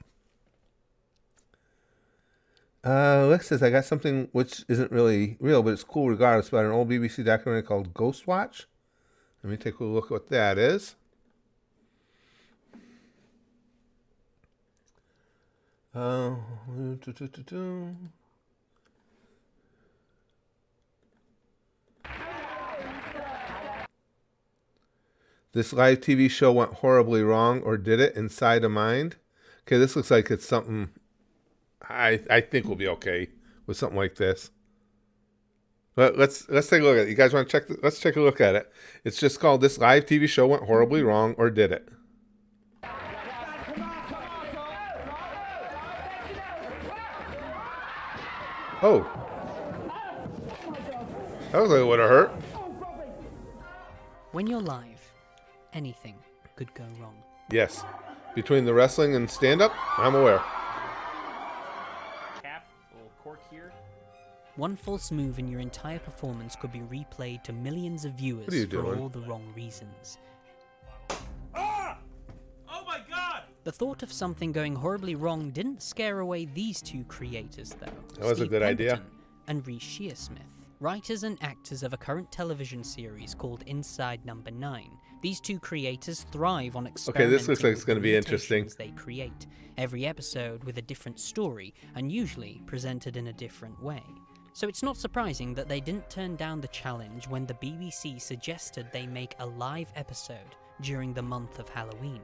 Lex says, I got something which isn't really real, but it's cool regardless, about an old BBC documentary called Ghost Watch. Let me take a look at what that is. This live TV show went horribly wrong, or did it? Inside a Mind. Okay, this looks like it's something I think we'll be okay with something like this. But let's take a look at it. You guys want to check? Let's take a look at it. It's just called This Live TV Show Went Horribly Wrong, or Did It? Oh. That was like it would have hurt. When you're live, anything could go wrong. Yes. Between the wrestling and stand-up, I'm aware. Cap, a little cork here. One false move in your entire performance could be replayed to millions of viewers What are you for doing? all the wrong reasons. Ah! Oh my god! The thought of something going horribly wrong didn't scare away these two creators, though. That was a good idea. And Reese Shearsmith, writers and actors of a current television series called Inside Number 9. These two creators thrive on experimenting Okay, this looks like it's with going to be interesting. limitations they create, every episode with a different story, and usually presented in a different way. So it's not surprising that they didn't turn down the challenge when the BBC suggested they make a live episode during the month of Halloween.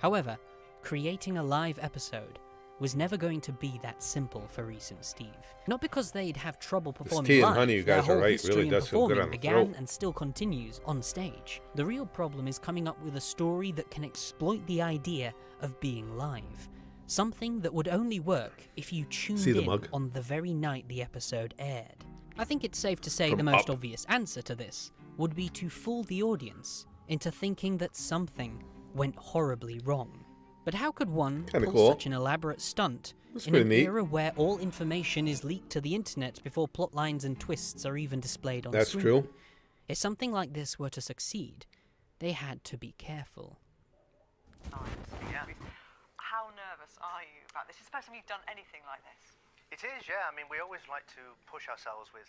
However, creating a live episode was never going to be that simple for Reese and Steve. Not because they'd have trouble performing tea and live. honey, you Their guys are whole right, history really in does feel good performing on the began throat. and still continues on stage. The real problem is coming up with a story that can exploit the idea of being live. Something that would only work if you tuned See the in mug? on the very night the episode aired. I think it's safe to say From the most Up. obvious answer to this would be to fool the audience into thinking that something went horribly wrong. But how could one Kinda pull cool. such an elaborate stunt That's in pretty an neat. era where all information is leaked to the internet before plot lines and twists are even displayed on That's screen? true. If something like this were to succeed, they had to be careful. Yeah. How nervous are you about this? It's the first time you've done anything like this. It is, yeah. I mean, we always like to push ourselves with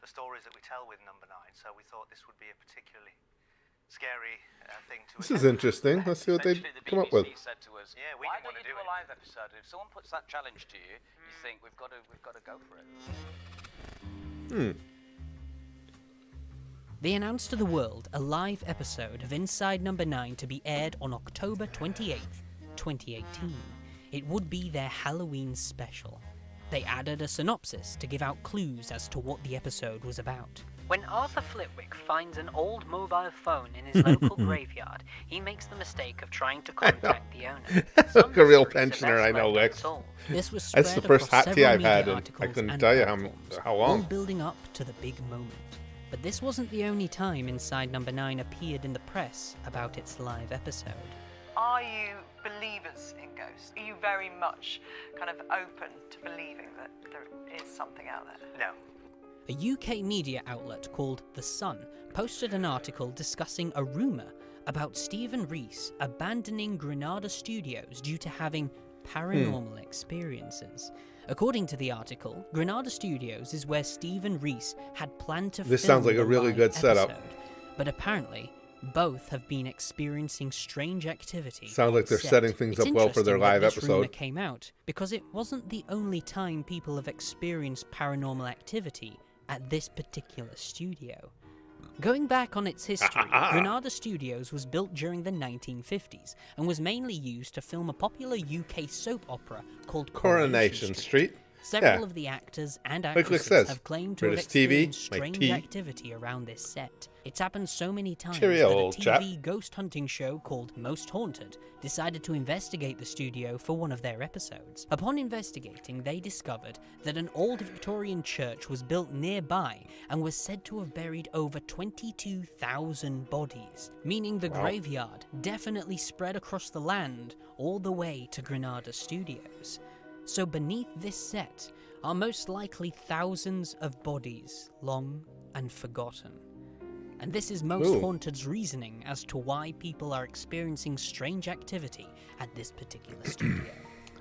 the stories that we tell with Number 9, so we thought this would be a particularly scary thing to This is interesting. Let's see what they come up with. said to us, yeah, we Why didn't don't want to you do do a live episode? If someone puts that challenge to you, you think we've got to go for it. They announced to the world a live episode of Inside Number 9 to be aired on October 28th, 2018. It would be their Halloween special. They added a synopsis to give out clues as to what the episode was about. When Arthur Flitwick finds an old mobile phone in his local graveyard, he makes the mistake of trying to contact the owner. Like a real pensioner, I know, Lex. This was That's the spread first across hot tea several I've had, media and I articles couldn't and tell you platforms, how all long. building up to the big moment. But this wasn't the only time Inside Number 9 appeared in the press about its live episode. Are you believers in ghosts? Are you very much kind of open to believing that there is something out there? No. A UK media outlet called The Sun posted an article discussing a rumour about Stephen Reese abandoning Granada Studios due to having paranormal experiences. According to the article, Granada Studios is where Stephen Reese had planned to This film sounds like the a really live good setup. episode, but apparently both have been experiencing strange activity. Sounds like on they're set. setting things It's up well for their interesting that live this rumour episode. came out because it wasn't the only time people have experienced paranormal activity at this particular studio. Going back on its history, Granada Studios was built during the 1950s and was mainly used to film a popular UK soap opera called Coronation Street. Several Yeah. of the actors and Like Rick actresses says, have claimed to British have TV, experienced my strange tea. activity around this set. It's happened so many times Cheerio, that a old TV chap. ghost hunting show called Most Haunted decided to investigate the studio for one of their episodes. Upon investigating, they discovered that an old Victorian church was built nearby and was said to have buried over 22,000 bodies, meaning the Wow. graveyard definitely spread across the land all the way to Granada Studios. So beneath this set are most likely thousands of bodies, long and forgotten. And this is Most Ooh. Haunted's reasoning as to why people are experiencing strange activity at this particular studio.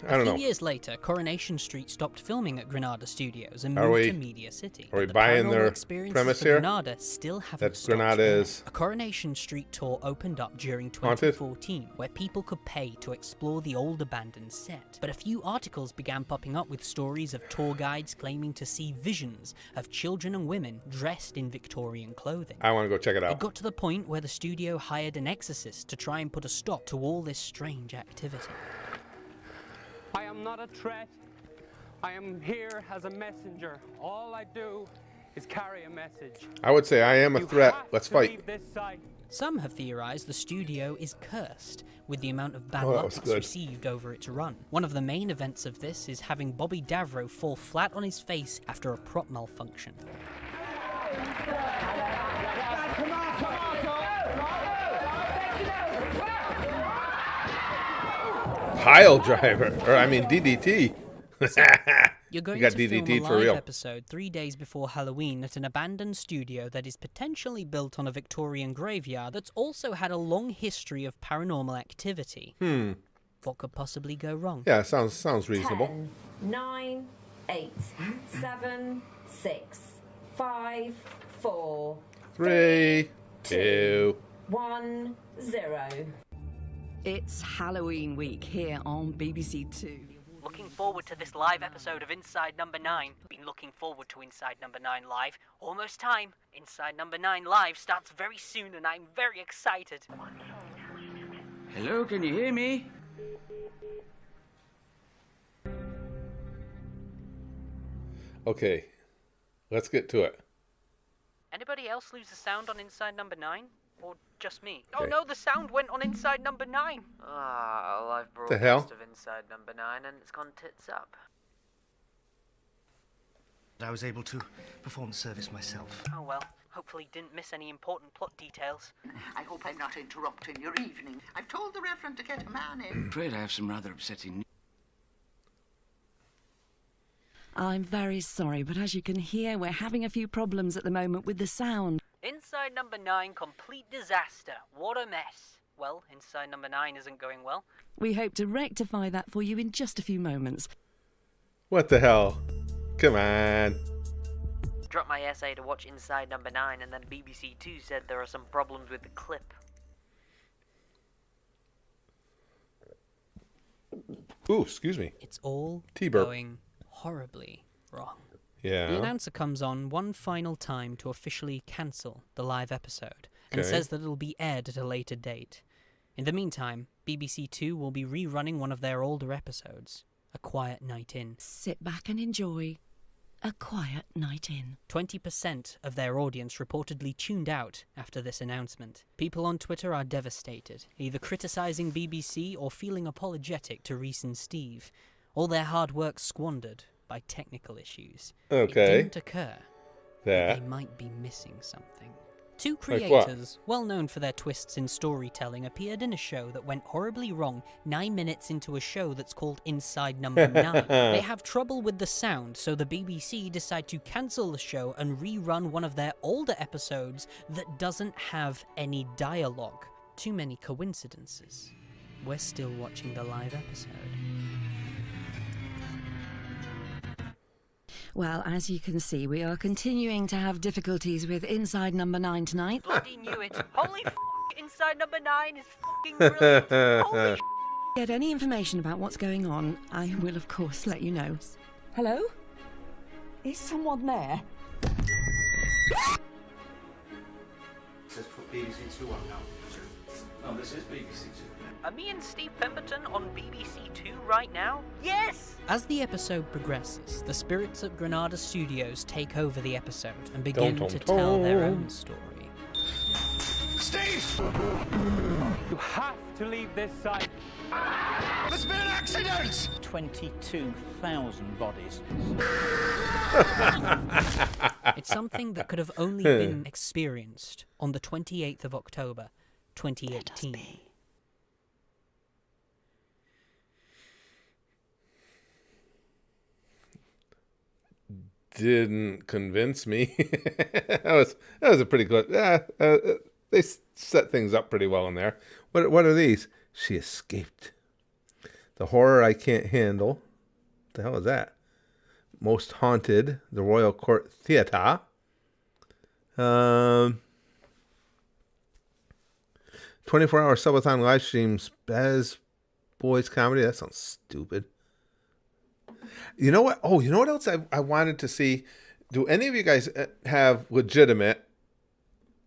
I don't A know. few years later, Coronation Street stopped filming at Granada Studios and Are moved we- to Media City. are we but the buying paranormal their experiences premise for here? Granada still haven't That stopped Granada there. is A Coronation Street tour opened up during haunted? 2014, where people could pay to explore the old abandoned set. But a few articles began popping up with stories of tour guides claiming to see visions of children and women dressed in Victorian clothing. I want to go check it It out. got to the point where the studio hired an exorcist to try and put a stop to all this strange activity. I am not a threat. I am here as a messenger. All I do is carry a message. I would say I am a threat. Let's fight. Some have theorized the studio is cursed with the amount of bad Oh, that luck was it's good. received over its run. One of the main events of this is having Bobby Davro fall flat on his face after a prop malfunction. Pile driver, or I mean DDT. You're going You got to film DDT'd a for live real. episode 3 days before Halloween at an abandoned studio that is potentially built on a Victorian graveyard that's also had a long history of paranormal activity. What could possibly go wrong? Yeah, sounds reasonable. 10, 9, 8, 7, 6, 5, 4, 3, 2. 1, 0. It's Halloween week here on BBC Two. Looking forward to this live episode of Inside Number 9. Been looking forward to Inside Number 9 Live. Almost time. Inside Number 9 Live starts very soon and I'm very excited. Hello, can you hear me? Okay, let's get to it. Anybody else lose the sound on Inside Number 9? Or just me? Okay. Oh no, the sound went on Inside Number 9. Ah, a live The hell? broadcast of Inside Number 9 and it's gone tits up. I was able to perform the service myself. Oh well, hopefully didn't miss any important plot details. I hope I'm not interrupting your evening. I've told the Reverend to get a man in. I'm afraid I have some rather upsetting news. I'm very sorry, but as you can hear, we're having a few problems at the moment with the sound. Inside Number 9, complete disaster. What a mess. Well, Inside Number 9 isn't going well. We hope to rectify that for you in just a few moments. What the hell? Come on. Dropped my essay to watch Inside Number 9 and then BBC Two said there are some problems with the clip. Ooh, excuse me. It's all T-burp. going horribly wrong. Yeah. The announcer comes on one final time to officially cancel the live episode and Okay. says that it'll be aired at a later date. In the meantime, BBC Two will be rerunning one of their older episodes, A Quiet Night In. Sit back and enjoy A Quiet Night In. 20% of their audience reportedly tuned out after this announcement. People on Twitter are devastated, either criticizing BBC or feeling apologetic to Reese and Steve. All their hard work squandered by technical issues. Okay. It didn't occur that they might be missing something. Two Like what? creators, well known for their twists in storytelling, appeared in a show that went horribly wrong 9 minutes into a show that's called Inside Number 9. They have trouble with the sound, so the BBC decide to cancel the show and rerun one of their older episodes that doesn't have any dialogue. Too many coincidences. We're still watching the live episode. Well, as you can see, we are continuing to have difficulties with Inside Number 9 tonight. Bloody knew it. Holy f***, Inside Number 9 is f***ing brilliant. Holy sh**. Get any information about what's going on, I will of course let you know. Hello? Is someone there? Let's put BBC Two on now. No, this is BBC Two. Are me and Steve Pemberton on BBC Two right now? Yes! As the episode progresses, the spirits at Granada Studios take over the episode and begin to tell their own story. Steve! You have to leave this site. There's been an accident! 22,000 bodies. It's something that could have only been experienced on the 28th of October, 2018. Didn't convince me. that was a pretty good. They set things up pretty well in there. What are these? She escaped. The horror I can't handle. What the hell is that? Most haunted. The Royal Court Theatre. 24-hour subathon live streams. Bez Boys Comedy. That sounds stupid. You know what? Oh, you know what else I wanted to see? Do any of you guys have legitimate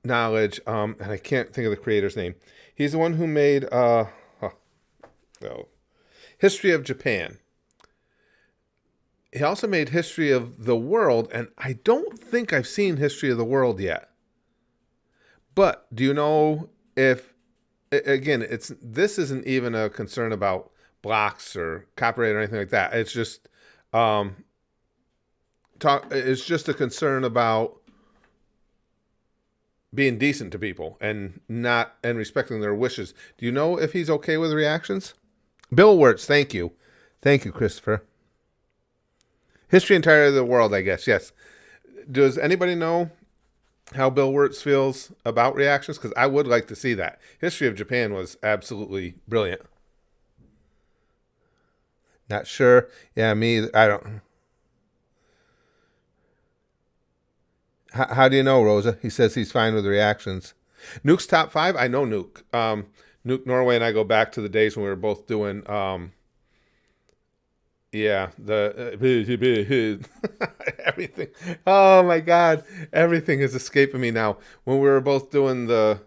knowledge? And I can't think of the creator's name. He's the one who made History of Japan. he also made History of the World, and I don't think I've seen History of the World yet. But do you know if, again, this isn't even a concern about blocks or copyright or anything like that. It's just it's just a concern about being decent to people and respecting their wishes. Do you know if he's okay with reactions? Bill Wirtz, thank you. Thank you, Christopher. History entirely of the world, I guess. Yes. Does anybody know how Bill Wirtz feels about reactions? Because I would like to see that. History of Japan was absolutely brilliant. Not sure. Yeah, me either. I don't. How do you know, Rosa? He says he's fine with reactions. Nuke's top 5? I know Nuke. Nuke Norway and I go back to the days when we were both doing, everything. Oh my God. Everything is escaping me now. When we were both doing the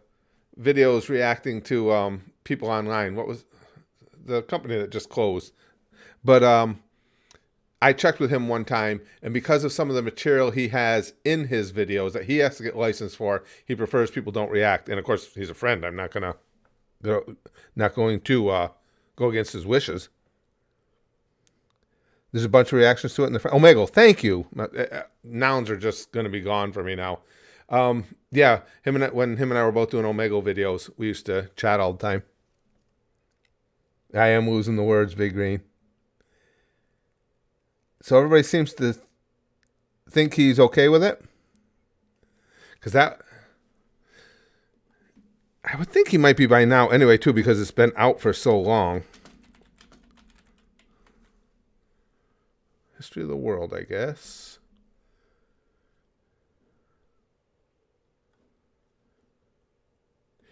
videos reacting to people online. What was the company that just closed? But I checked with him one time, and because of some of the material he has in his videos that he has to get licensed for, he prefers people don't react. And of course, he's a friend. I'm not going to go against his wishes. There's a bunch of reactions to it in the front. Omegle, thank you. Nouns are just going to be gone for me now. Yeah, when him and I were both doing Omegle videos, we used to chat all the time. I am losing the words, Big Green. So everybody seems to think he's okay with it. Because I would think he might be by now anyway, too, because it's been out for so long. History of the World, I guess.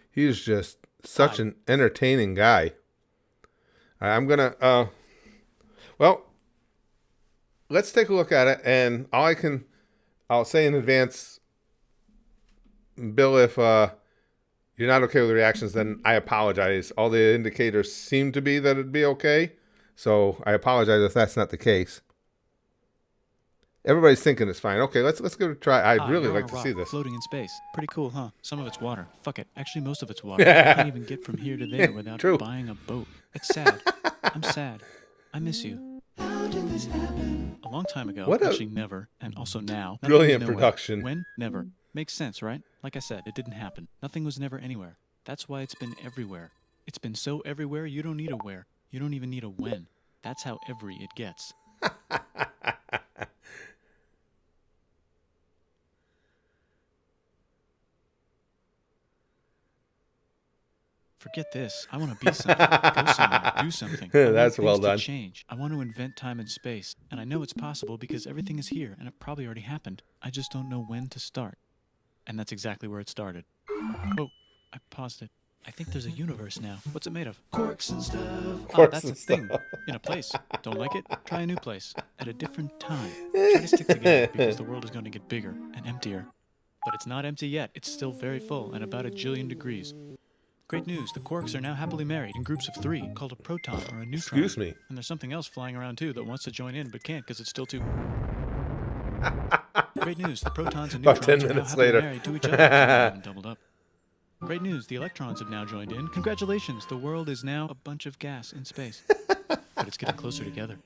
He is just such an entertaining guy. I'm going to... well... let's take a look at it, and I'll say in advance, Bill, if you're not okay with the reactions, then I apologize. All the indicators seem to be that it'd be okay, so I apologize if that's not the case. Everybody's thinking it's fine. Okay, let's give it a try. I'd really like to see this. Floating in space. Pretty cool, huh? Some of it's water. Fuck it. Actually, most of it's water. You can't even get from here to there without buying a boat. It's sad. I'm sad. I miss you. How did this happen? A long time ago. Actually, never. And also now. Brilliant production. When? Never. Makes sense, right? Like I said, it didn't happen. Nothing was never anywhere. That's why it's been everywhere. It's been so everywhere, you don't need a where. You don't even need a when. That's how every it gets. Forget this. I want to be something. Go somewhere. Do something. That's well done. done. Change. I want to invent time and space. And I know it's possible because everything is here and it probably already happened. I just don't know when to start. And that's exactly where it started. Oh, I paused it. I think there's a universe now. What's it made of? Corks and stuff. Oh, that's a thing. In a place. Don't like it? Try a new place. At a different time. Try to stick together because the world is going to get bigger and emptier. But it's not empty yet. It's still very full and about 1 jillion degrees. Great news, the quarks are now happily married in groups of 3, called a proton or a neutron. Excuse me. And there's something else flying around too that wants to join in but can't because it's still too... Great news, the protons and About neutrons 10 are now minutes happily later. married to each other. So they haven't doubled up. Great news, the electrons have now joined in. Congratulations, the world is now a bunch of gas in space. But it's getting closer together.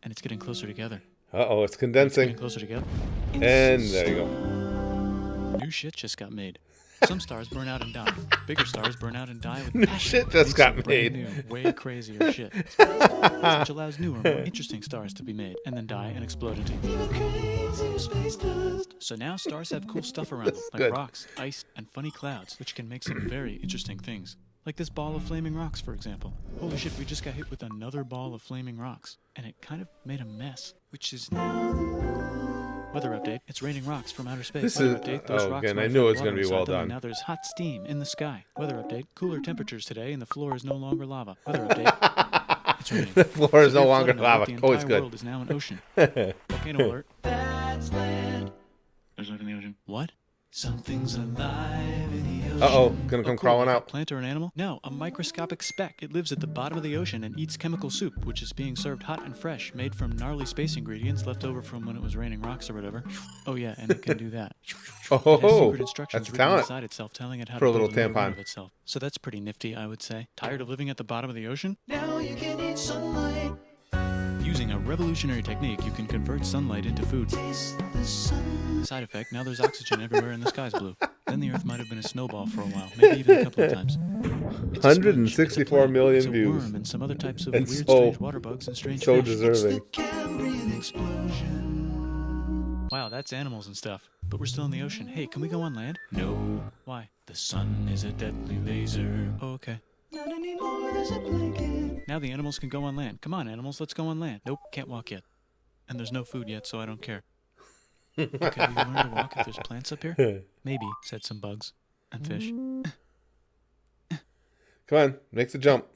And it's getting closer together. Uh-oh, it's condensing. It's getting closer together. And there you go. New shit just got made. Some stars burn out and die. Bigger stars burn out and die with New passion. shit just got Brand made. New, way crazier shit. Which allows newer, more interesting stars to be made and then die and explode into space dust. So now stars have cool stuff around them, like Good. rocks, ice, and funny clouds, which can make some very interesting things. Like this ball of flaming rocks, for example. Holy shit, we just got hit with another ball of flaming rocks. And it kind of made a mess, which is now... Weather update. It's raining rocks from outer space. This Weather is- update. Those oh, rocks again, might I have knew had it was gonna water be inside well them, done. and now there's hot steam in the sky. Weather update. Cooler temperatures today, and the floor is no longer lava. Weather update. It's raining. The floor is no Severe longer flooding lava. alert. The Always entire good. world is now an ocean. Volcano alert. That's land. There's life in the ocean. What? Something's alive in the ocean. Uh-oh, gonna come cool. crawling Like out. A plant or an animal? No, a microscopic speck. It lives at the bottom of the ocean and eats chemical soup, which is being served hot and fresh, made from gnarly space ingredients left over from when it was raining rocks or whatever. Oh yeah, and it can do that. Oh, It has secret instructions that's written talent inside itself, telling it how for to a little build new one tampon. of itself. So that's pretty nifty, I would say. Tired of living at the bottom of the ocean? Now you can eat sunlight. Using a revolutionary technique, you can convert sunlight into food. Side effect, now there's oxygen everywhere and the sky's blue. Then the Earth might have been a snowball for a while, maybe even a couple of times. 164 million views. And some other types of And weird, so- strange water bugs and strange so fish. deserving. Wow, that's animals and stuff. But we're still in the ocean. Hey, can we go on land? No. Why? The sun is a deadly laser. Oh, okay. Not anymore, there's a blanket. Now the animals can go on land. Come on, animals, let's go on land. Nope, can't walk yet. And there's no food yet, so I don't care. Okay, we can learn to walk if there's plants up here? Maybe, said some bugs. And fish. Come on, make the jump.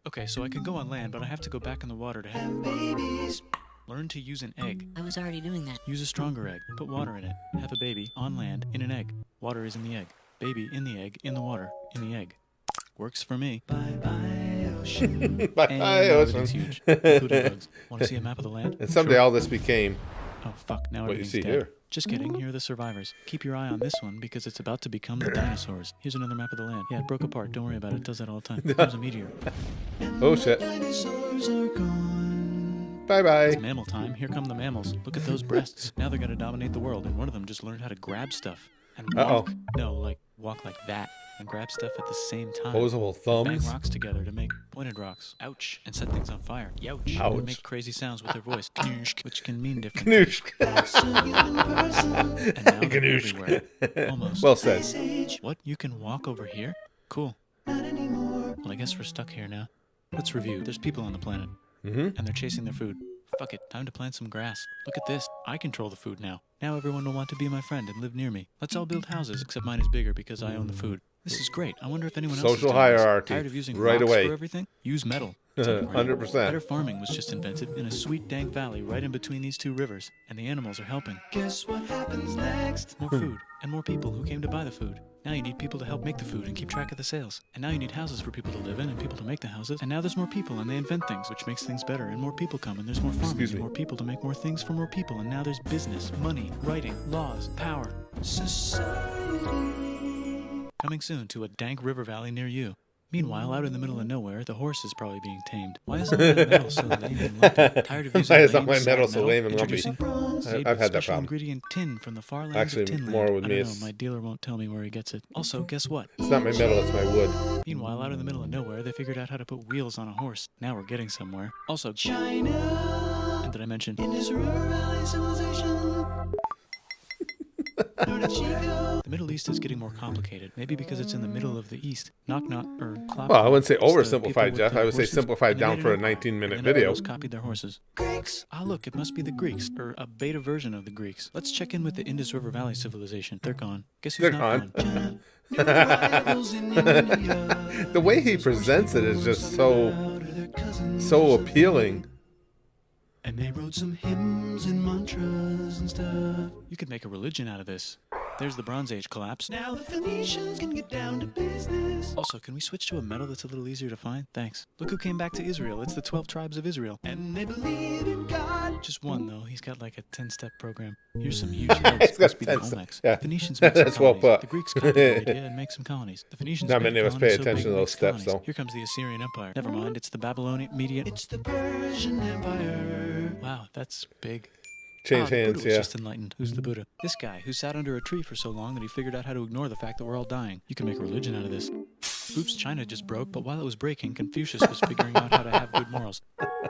Okay, so I can go on land, but I have to go back in the water to have babies. Learn to use an egg. I was already doing that. Use a stronger egg. Put water in it. Have a baby on land in an egg. Water is in the egg. Baby in the egg, in the water, in the egg. Works for me. Bye-bye, ocean. Bye-bye, ocean. Everything's huge, including bugs. Want to see a map of the land? And someday all this became Oh, fuck. Now what you everything's see dead. here. Just kidding. Here are the survivors. Keep your eye on this one because it's about to become the dinosaurs. Here's another map of the land. Yeah, it broke apart. Don't worry about it. It does that all the time. Here comes a meteor. Oh, shit. Dinosaurs are gone. Bye-bye. It's mammal time. Here come the mammals. Look at those breasts. Now they're going to dominate the world, and one of them just learned how to grab stuff. And walk. No, like, walk like that. And grab stuff at the same time. Opposable thumbs. Bang rocks together to make pointed rocks. Ouch. And set things on fire. Youch. Ouch. And make crazy sounds with their voice. Knooshk, which can mean different Knooshk. things. And now they're Knooshk. everywhere. Almost. Well said. What? You can walk over here? Cool. Not anymore. Well, I guess we're stuck here now. Let's review. There's people on the planet. Mm-hmm. And they're chasing their food. Fuck it. Time to plant some grass. Look at this. I control the food now. Now everyone will want to be my friend and live near me. Let's all build houses, except mine is bigger because I own the food. This is great. I wonder if anyone else is Social doing this. hierarchy. Tired of using Right rocks away. for everything? Use metal. 100%. Better farming was just invented in a sweet dank valley right in between these two rivers, and the animals are helping. Guess what happens next? More food, and more people who came to buy the food. Now you need people to help make the food and keep track of the sales. And now you need houses for people to live in and people to make the houses. And now there's more people and they invent things, which makes things better. And more people come and there's more farming and more people to make more things for more people. And now there's business, money, writing, laws, power. Society. Coming soon to a dank river valley near you. Meanwhile, out in the middle of nowhere, the horse is probably being tamed. Why is all my metal so lame and lumpy? Tired of using Why is all lame, my sad metal so lame and lumpy? Introducing bronze, made I've with had that special problem. ingredient tin from the far lands Actually, of Tinland. more with I me don't know, is- my dealer won't tell me where he gets it. Also, guess what? It's not my metal, it's my wood. Meanwhile, out in the middle of nowhere, they figured out how to put wheels on a horse. Now we're getting somewhere. Also, China. And did I mention Indus River Valley Civilization? The Middle East is getting more complicated. Maybe because it's in the middle of the East. Knock knock or clock. Well, I wouldn't say It's the oversimplified, people with Jeff. the I would say horses, simplified and they down made for a it up. 19-minute And then video. everyone copied their horses. Greeks. Ah, look, it must be the Greeks, or a beta version of the Greeks. Let's check in with the Indus River Valley civilization. They're gone. Guess who's They're not gone. China. The way he presents it is just so appealing. And they wrote some hymns and mantras and stuff. You could make a religion out of this. There's the Bronze Age collapse. Now the Phoenicians can get down to business. Also, can we switch to a metal that's a little easier to find? Thanks. Look who came back to Israel. It's the 12 tribes of Israel. And they believe in God. Just one, though. He's got like a 10-step program. Here's some huge heads. He's got Must be the 10 steps. Olmecs. Yeah. The Phoenicians make some That's well colonies. put. The Greeks copied the idea and make some colonies. The Phoenicians Not made many of us colonies pay so attention big to it those makes steps, colonies. though. Here comes the Assyrian Empire. Never mind, it's the Babylonian Median. It's the Persian Empire. Wow, that's big. Change the hands, Buddha was yeah. just enlightened. Who's the Buddha? This guy who sat under a tree for so long that he figured out how to ignore the fact that we're all dying. You can make a religion out of this. Oops, China just broke, but while it was breaking, Confucius was figuring out how to have good morals.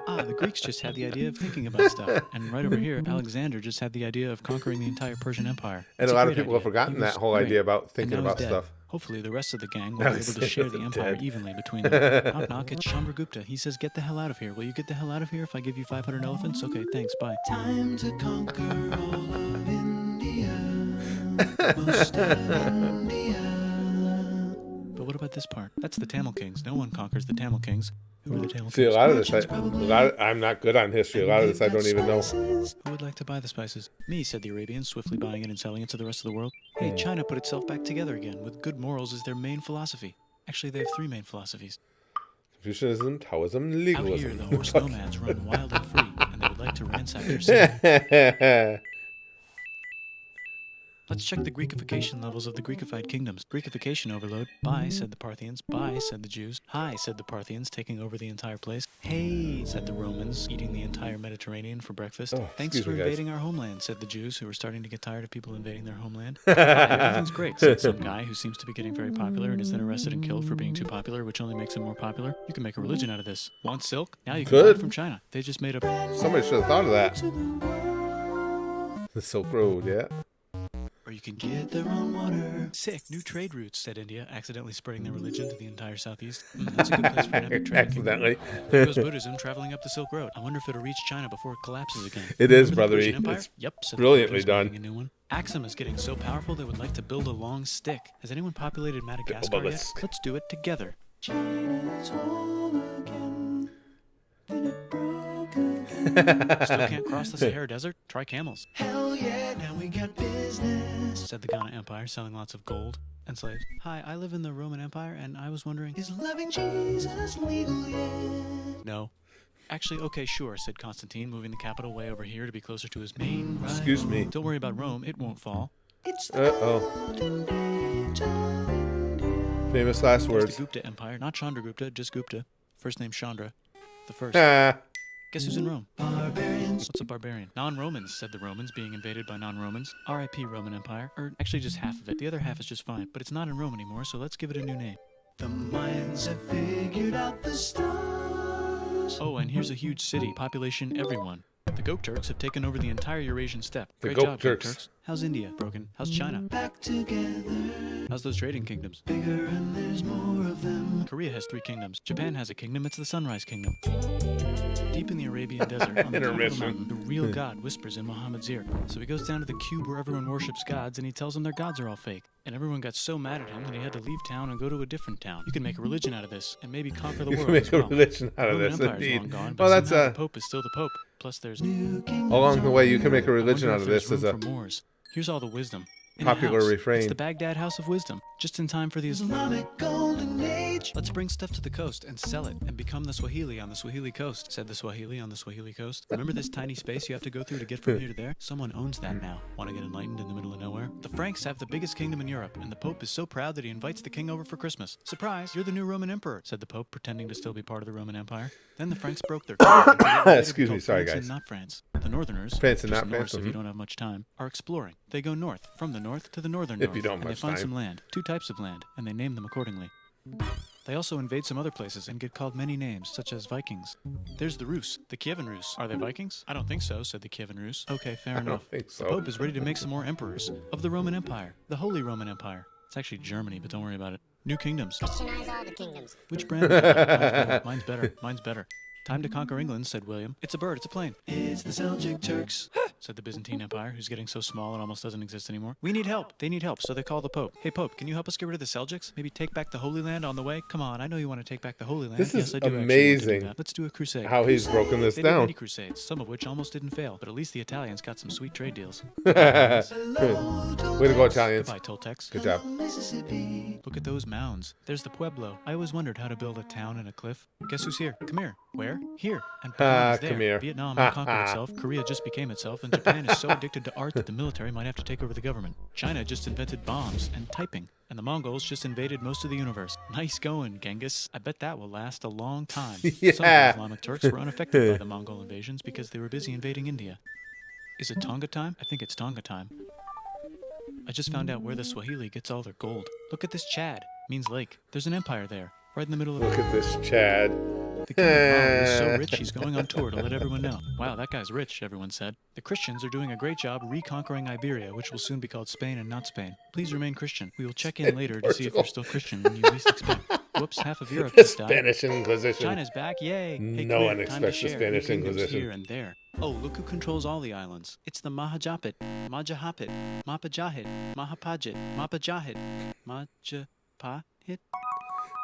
Ah, the Greeks just had the idea of thinking about stuff. And right over here, Alexander just had the idea of conquering the entire Persian Empire. And It's a lot of great people have idea. forgotten He that was whole great. idea about And thinking now about he's dead. stuff. Hopefully the rest of the gang will be able to Alexander's share the empire dead. evenly between them. Knock knock, it's Chandragupta. He says, get the hell out of here. Will you get the hell out of here if I give you 500 elephants? Okay, thanks, bye. Time to conquer all of India. Most of India. But what about this part? That's the Tamil Kings. No one conquers the Tamil Kings. Who were the tale See, a lot of this, Merchants, I'm not good on history. A lot of this I don't even know. Who would like to buy the spices? Me, said the Arabians, swiftly buying it and selling it to the rest of the world. Hey, China put itself back together again, with good morals as their main philosophy. Actually, they have 3 main philosophies. Confucianism, Taoism, and legalism. Out here, the horse nomads run wild and free, and they would like to ransack their city. Let's check the Greekification levels of the Greekified kingdoms. Greekification overload. Bye, said the Parthians. Bye, said the Jews. Hi, said the Parthians, taking over the entire place. Hey, said the Romans, eating the entire Mediterranean for breakfast. Thanks for invading our homeland, said the Jews, who were starting to get tired of people invading their homeland. Hi, everything's great, said some guy who seems to be getting very popular and is then arrested and killed for being too popular, which only makes him more popular. You can make a religion out of this. Want silk? Now you can buy it from China. They just made a... Somebody should have thought of that. The Silk Road, yeah. Or you can get their own water. Sick, new trade routes, said India, accidentally spreading their religion to the entire southeast. That's a good place for an epic trade. Accidentally. There goes Buddhism traveling up the Silk Road. I wonder if it'll reach China before it collapses again. It is, Remember the brother. Persian Empire? It's Yep, said brilliantly the Buddhists, done. making a new one. Axum is getting so powerful they would like to build a long stick. Has anyone populated Madagascar yet? obelisk. Let's do it together. China's home again. Still can't cross the Sahara Desert? Try camels. Hell yeah, now we got business, said the Ghana Empire, selling lots of gold and slaves. Hi, I live in the Roman Empire, and I was wondering, is loving Jesus legal yet? No. Actually, okay, sure, said Constantine, moving the capital way over here to be closer to his main rival. Excuse me. Don't worry about Rome, it won't fall. It's Uh-oh. Famous last There's words. the Gupta Empire, not Chandragupta, just Gupta. First name Chandra. The first. Guess who's in Rome? Barbarians. What's a barbarian? Non-Romans, said the Romans, being invaded by non-Romans. R.I.P. Roman Empire. Or actually just half of it. The other half is just fine. But it's not in Rome anymore, so let's give it a new name. The minds have figured out the stars. Oh, and here's a huge city. Population everyone. The Goat Turks have taken over the entire Eurasian steppe. The Great Goat job, Turks. Goat Turks. How's India? Broken. How's China? Back together. How's those trading kingdoms? Bigger and there's more of them. Korea has 3 kingdoms. Japan has a kingdom. It's the Sunrise Kingdom. Deep in the Arabian desert, on the top of the mountain, the real God whispers in Muhammad's ear. So he goes down to the cube where everyone worships gods, and he tells them their gods are all fake. And everyone got so mad at him that he had to leave town and go to a different town. You can make a religion out of this, and maybe conquer the You world. can make as a well. religion out of Roman this, Empire's indeed. long gone, Well, but that's somehow a- the Pope is still the Pope. Plus, there's Along the way, you can make a religion I out wonder of if this there's as room a for Moors. Here's all the wisdom. In a popular house. refrain. It's the Baghdad House of Wisdom, just in time for the Islamic Golden Age. Let's bring stuff to the coast and sell it and become the Swahili on the Swahili coast, said the Swahili on the Swahili coast. Remember this tiny space you have to go through to get from here to there? Someone owns that now. Want to get enlightened in the middle of nowhere? The Franks have the biggest kingdom in Europe, and the Pope is so proud that he invites the king over for Christmas. Surprise, you're the new Roman emperor, said the Pope, pretending to still be part of the Roman Empire. Then the Franks broke their Excuse me, sorry, France guys. and not France. The Northerners, France and just not Norse France, if you don't have much time, are exploring. They go north, from the north to the northern If north, you don't and they much find time. some land, 2 types of land, and they name them accordingly. They also invade some other places and get called many names, such as Vikings. There's the Rus, the Kievan Rus. Are they Vikings? I don't think so, said the Kievan Rus. Okay, fair I don't enough. think so. The Pope is ready to make some more emperors of the Roman Empire, the Holy Roman Empire. It's actually Germany, but don't worry about it. New kingdoms. Christianize all the kingdoms. Which brand? Mine's better. Mine's better. Mine's better. Time to conquer England, said William. It's a bird, it's a plane. It's the Seljuk Turks, said the Byzantine Empire, who's getting so small it almost doesn't exist anymore. We need help. They need help, so they call the Pope. Hey, Pope, can you help us get rid of the Seljuks? Maybe take back the Holy Land on the way? Come on, I know you want to take back the Holy Land. This Yes, is I do actually want to do amazing that. Let's do a crusade. how he's broken this They did down. many crusades, some of which almost didn't fail, but at least the Italians got some sweet trade deals. Way to go, Italians. Goodbye, Toltecs. Good job. Mississippi. Look at those mounds. There's the Pueblo. I always wondered how to build a town in a cliff. Guess who's here? Come here. Where? Here. And Japan is there. come here. Vietnam conquered itself. Korea just became itself. And Japan is so addicted to art that the military might have to take over the government. China just invented bombs and typing. And the Mongols just invaded most of the universe. Nice going, Genghis. I bet that will last a long time. Some of Yeah. the Islamic Turks were unaffected by the Mongol invasions because they were busy invading India. Is it Tonga time? I think it's Tonga time. I just found out where the Swahili gets all their gold. Look at this Chad. Means lake. There's an empire there. Right in the middle of Look at this Chad. The king of Mali is so rich he's going on tour to let everyone know. Wow, that guy's rich, everyone said. The Christians are doing a great job reconquering Iberia, which will soon be called Spain and not Spain. Please remain Christian. We will check in later to see if you're still Christian when you least expect. Whoops, half of Europe The just died. Spanish Inquisition. China's back, yay. Hey, No queer, one time to expects the share. Spanish New kingdoms Inquisition. Here and there. Oh, look who controls all the islands. It's the Mahajapit, Majahapit, Mapajahit, Mahapajit, Mapajahit, Majapahit.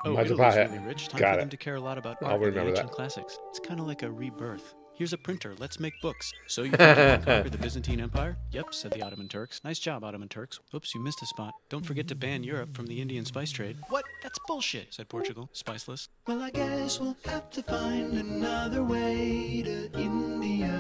Oh, Italy's really rich. Time for them to care a lot about art and ancient classics. It's kind of like a rebirth. Here's a printer. Let's make books. So you think you can conquer the Byzantine Empire? Yep, said the Ottoman Turks. Nice job, Ottoman Turks. Oops, you missed a spot. Don't forget to ban Europe from the Indian spice trade. What? That's bullshit, said Portugal, spiceless. Well, I guess we'll have to find another way to India.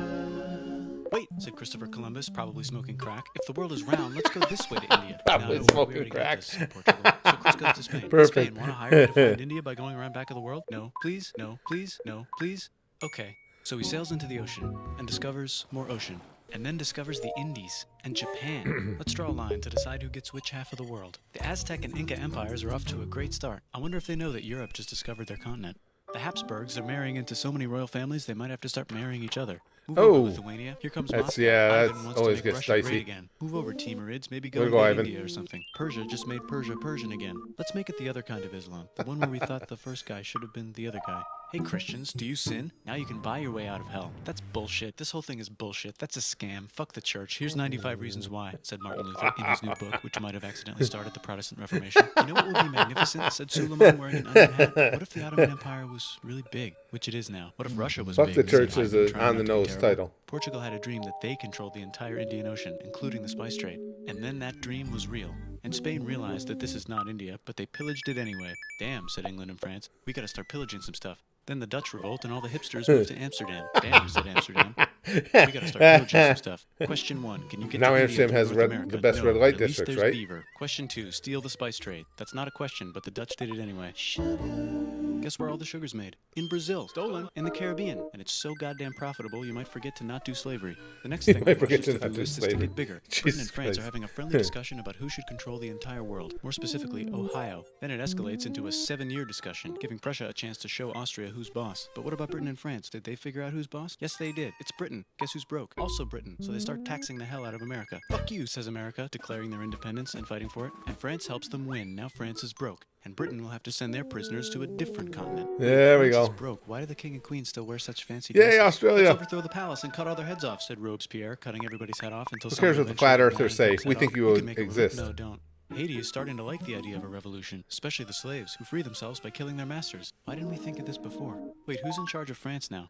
Wait, said Christopher Columbus, probably smoking crack. If the world is round, let's go this way to India. Probably smoking crack. Said Portugal. So Chris goes to Spain. Perfect. Spain, want to hire me to find India by going around back of the world? No, please, no, please, no, please. Okay. So he sails into the ocean and discovers more ocean, and then discovers the Indies and Japan. Let's draw a line to decide who gets which half of the world. The Aztec and Inca empires are off to a great start. I wonder if they know that Europe just discovered their continent. The Habsburgs are marrying into so many royal families they might have to start marrying each other. Move over, Lithuania. Here comes Moscow. That Ivan wants always to make gets Russia dicey. great again. Move over, Timurids. Maybe go We'll to go, India or something. Persia just made Persia Persian again. Let's make it the other kind of Islam. The one where we thought the first guy should have been the other guy. Hey Christians, do you sin? Now you can buy your way out of hell. That's bullshit. This whole thing is bullshit. That's a scam. Fuck the church. Here's 95 Reasons Why, said Martin Luther in his new book, which might have accidentally started the Protestant Reformation. You know what would be magnificent, said Suleiman wearing an onion hat? What if the Ottoman Empire was really big, which it is now? What if Russia was Fuck big? the church is an on the nose title. Portugal had a dream that they controlled the entire Indian Ocean, including the spice trade. And then that dream was real. And Spain realized that this is not India, but they pillaged it anyway. Damn, said England and France. We gotta start pillaging some stuff. Then the Dutch revolt and all the hipsters moved to Amsterdam. Damn, said Amsterdam. We gotta start pillaging some stuff. Question 1, can you get Now to Amsterdam India has from North America? the best No, red light at least districts, there's right? Beaver. Question 2, steal the spice trade. That's not a question, but the Dutch did it anyway. Guess where all the sugar's made? In Brazil. Stolen. In the Caribbean. And it's so goddamn profitable, you might forget to not do slavery. The next thing on the list is to get bigger. Britain and France are having a friendly discussion about who should control the entire world, more specifically Ohio. Then it escalates into a 7-year discussion, giving Prussia a chance to show Austria who's boss. But what about Britain and France? Did they figure out who's boss? Yes, they did. It's Britain. Guess who's broke? Also Britain. So they start taxing the hell out of America. Fuck you, says America, declaring their independence and fighting for it. And France helps them win. Now France is broke. And Britain will have to send their prisoners to a different continent. There we France go. is broke. Why do the king and queen still wear such fancy Yay, dresses? Australia. Let's overthrow the palace and cut all their heads off, said Robespierre, cutting everybody's head off until Who cares what the flat earthers say? We think you exist. No, don't. Haiti is starting to like the idea of a revolution, especially the slaves, who free themselves by killing their masters. Why didn't we think of this before? Wait, who's in charge of France now?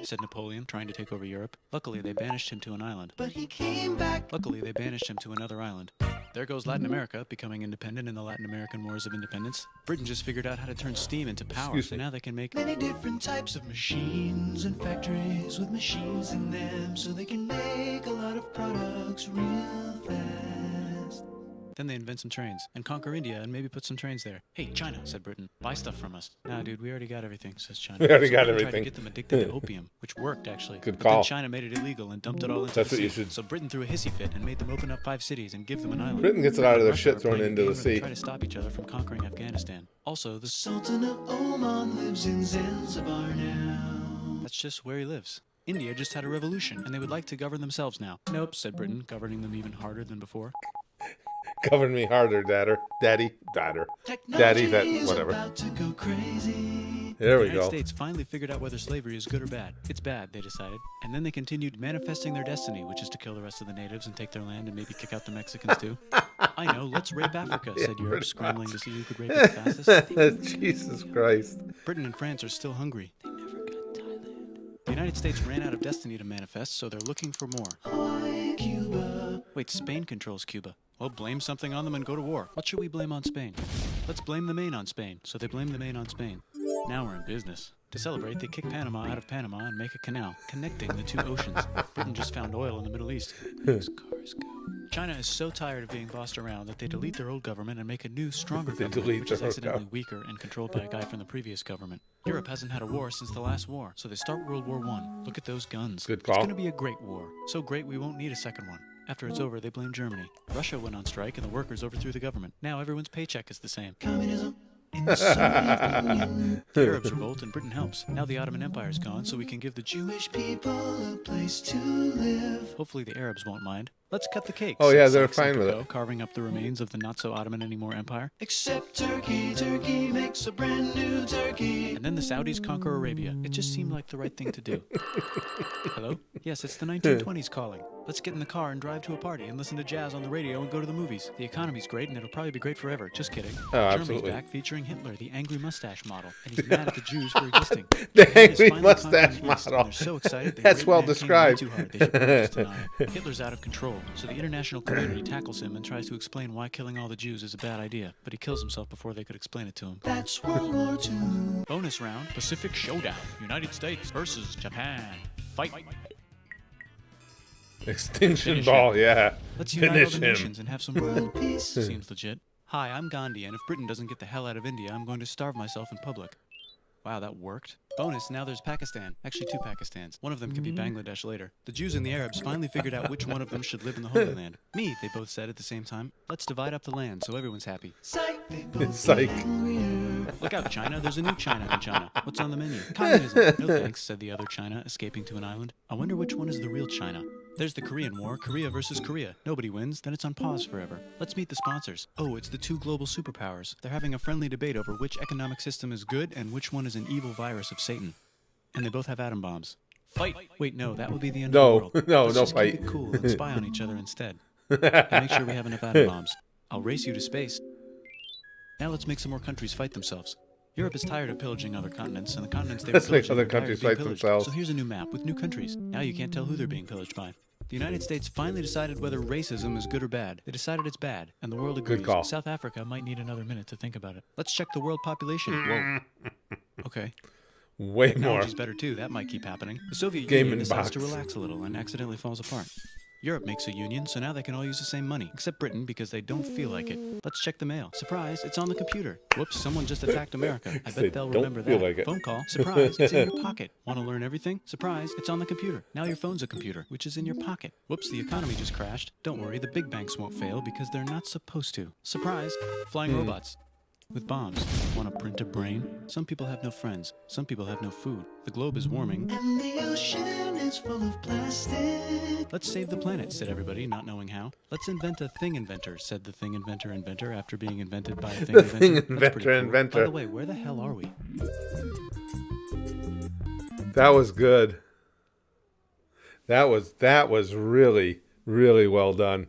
Said Napoleon, trying to take over Europe. Luckily, they banished him to an island. But he came back. Luckily, they banished him to another island. There goes Latin America, becoming independent in the Latin American Wars of Independence. Britain just figured out how to turn steam into power, so now they can make Many different types of machines and factories with machines in them, so they can make a lot of products real fast. Then they invent some trains and conquer India and maybe put some trains there. Hey, China, said Britain, buy stuff from us. Nah, dude, we already got everything, says China. We already got Britain everything. tried to get them addicted to opium, which worked, actually. Good But call. then China made it illegal and dumped it all into That's the what you sea. should- So Britain threw a hissy fit and made them open up 5 cities and give them an island. Britain gets a lot of their Russia shit are thrown playing a into game the where they sea. try to stop each other from conquering Afghanistan. Also, the Sultan of Oman lives in Zanzibar now. That's just where he lives. India just had a revolution, and they would like to govern themselves now. Nope, said Britain, governing them even harder than before. Govern me harder, daddy. Daddy, that, whatever. About to go crazy. There we The United go. States finally figured out whether slavery is good or bad. It's bad, they decided. And then they continued manifesting their destiny, which is to kill the rest of the natives and take their land and maybe kick out the Mexicans too. I know, let's rape Africa, said Europe, scrambling to see who could rape it the fastest. Jesus Christ. Britain and France are still hungry. The United States ran out of destiny to manifest, so they're looking for more. Hawaii, Cuba. Wait, Spain controls Cuba. Well, blame something on them and go to war. What should we blame on Spain? Let's blame the Maine on Spain. So they blame the Maine on Spain. Now we're in business. To celebrate, they kick Panama out of Panama and make a canal, connecting the 2 oceans. Britain just found oil in the Middle East. China is so tired of being bossed around that they delete their old government and make a new, stronger government, which is accidentally weaker and controlled by a guy from the previous government. Europe hasn't had a war since the last war, so they start World War I. Look at those guns. Good It's call. going to be a great war. So great we won't need a second one. After it's over, they blame Germany. Russia went on strike and the workers overthrew the government. Now everyone's paycheck is the same. Communism. In the Soviet Union. The Arabs revolt and Britain helps. Now the Ottoman Empire's gone, so we can give the Jewish people a place to live. Hopefully the Arabs won't mind. Let's cut the cake. Oh, yeah, said they're Sykes fine and with Picot, it. Carving up the remains of the not-so-Ottoman anymore empire. Except Turkey. Turkey makes a brand new Turkey. And then the Saudis conquer Arabia. It just seemed like the right thing to do. Hello? Yes, it's the 1920s calling. Let's get in the car and drive to a party and listen to jazz on the radio and go to the movies. The economy's great and it'll probably be great forever. Just kidding. Germany's absolutely. back featuring Hitler, the angry mustache model, and he's mad at the Jews for existing. The Japan is angry finally mustache conquering the East, and model. They're so excited they That's rape well mankind described. way too hard. They should probably just deny it. Hitler's out of control, so the international community tackles him and tries to explain why killing all the Jews is a bad idea, but he kills himself before they could explain it to him. That's World War II. Bonus round, Pacific Showdown, United States versus Japan. Fight. Extinction Finish ball, him. yeah. Let's unite all Finish the him. nations and have some world peace. Seems legit. Hi, I'm Gandhi, and if Britain doesn't get the hell out of India, I'm going to starve myself in public. Wow, that worked. Bonus, now there's Pakistan. Actually, 2 Pakistans. One of them could be Bangladesh later. The Jews and the Arabs finally figured out which one of them should live in the Holy Land. Me, they both said at the same time. Let's divide up the land so everyone's happy. Psych. Psych. Look out, China. There's a new China in China. What's on the menu? Communism. No thanks, said the other China, escaping to an island. I wonder which one is the real China. There's the Korean War, Korea versus Korea. Nobody wins, then it's on pause forever. Let's meet the sponsors. Oh, it's the 2 global superpowers. They're having a friendly debate over which economic system is good and which one is an evil virus of Satan. And they both have atom bombs. Fight! Wait, no, that would be the end No, of the world. no, Let's no just fight. keep it cool and spy on each other instead. And make sure we have enough atom bombs. I'll race you to space. Now let's make some more countries fight themselves. Europe is tired of pillaging other continents, and the continents they were Let's make pillaging other are tired of countries being fight pillaged. themselves. So here's a new map with new countries. Now you can't tell who they're being pillaged by. The United States finally decided whether racism is good or bad. They decided it's bad, and the world agrees. Good call. South Africa might need another minute to think about it. Let's check the world population. Whoa. Okay. Way more. Technology's better too. That might keep happening. The Soviet Game Union in decides to box. relax a little and accidentally falls apart. Europe makes a union, so now they can all use the same money, except Britain because they don't feel like it. Let's check the mail. Surprise, it's on the computer. Whoops, someone just attacked America. I They bet they'll don't remember feel that. like it. Phone call. Surprise, it's in your pocket. Want to learn everything? Surprise, it's on the computer. Now your phone's a computer, which is in your pocket. Whoops, the economy just crashed. Don't worry, the big banks won't fail because they're not supposed to. Surprise, flying robots. With bombs. Want to print a brain? Some people have no friends. Some people have no food. The globe is warming. And the ocean is full of plastic. Let's save the planet, said everybody, not knowing how. Let's invent a thing inventor, said the thing inventor after being invented by a thing The inventor. thing That's pretty cool. inventor. By the way, where the hell are we? That was good. That was really, really well done.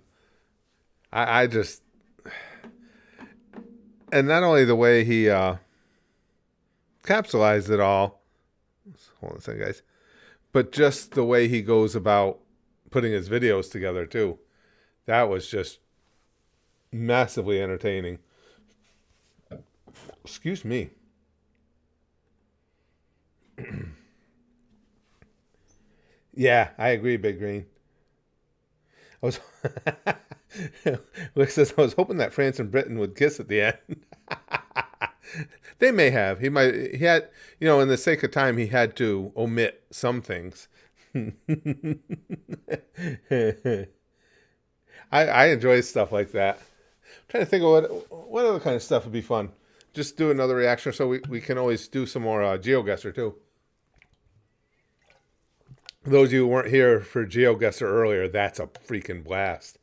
I just, and not only the way he capsulized it all. Hold on a second, guys. But just the way he goes about putting his videos together too. That was just massively entertaining. Excuse me. Yeah, I agree, Big Green. I was Rick says I was hoping that France and Britain would kiss at the end. They may have. He had, in the sake of time, he had to omit some things. I enjoy stuff like that. I'm trying to think of what other kind of stuff would be fun. Just do another reaction, so we can always do some more GeoGuessr too. Those of you who weren't here for GeoGuessr earlier, that's a freaking blast.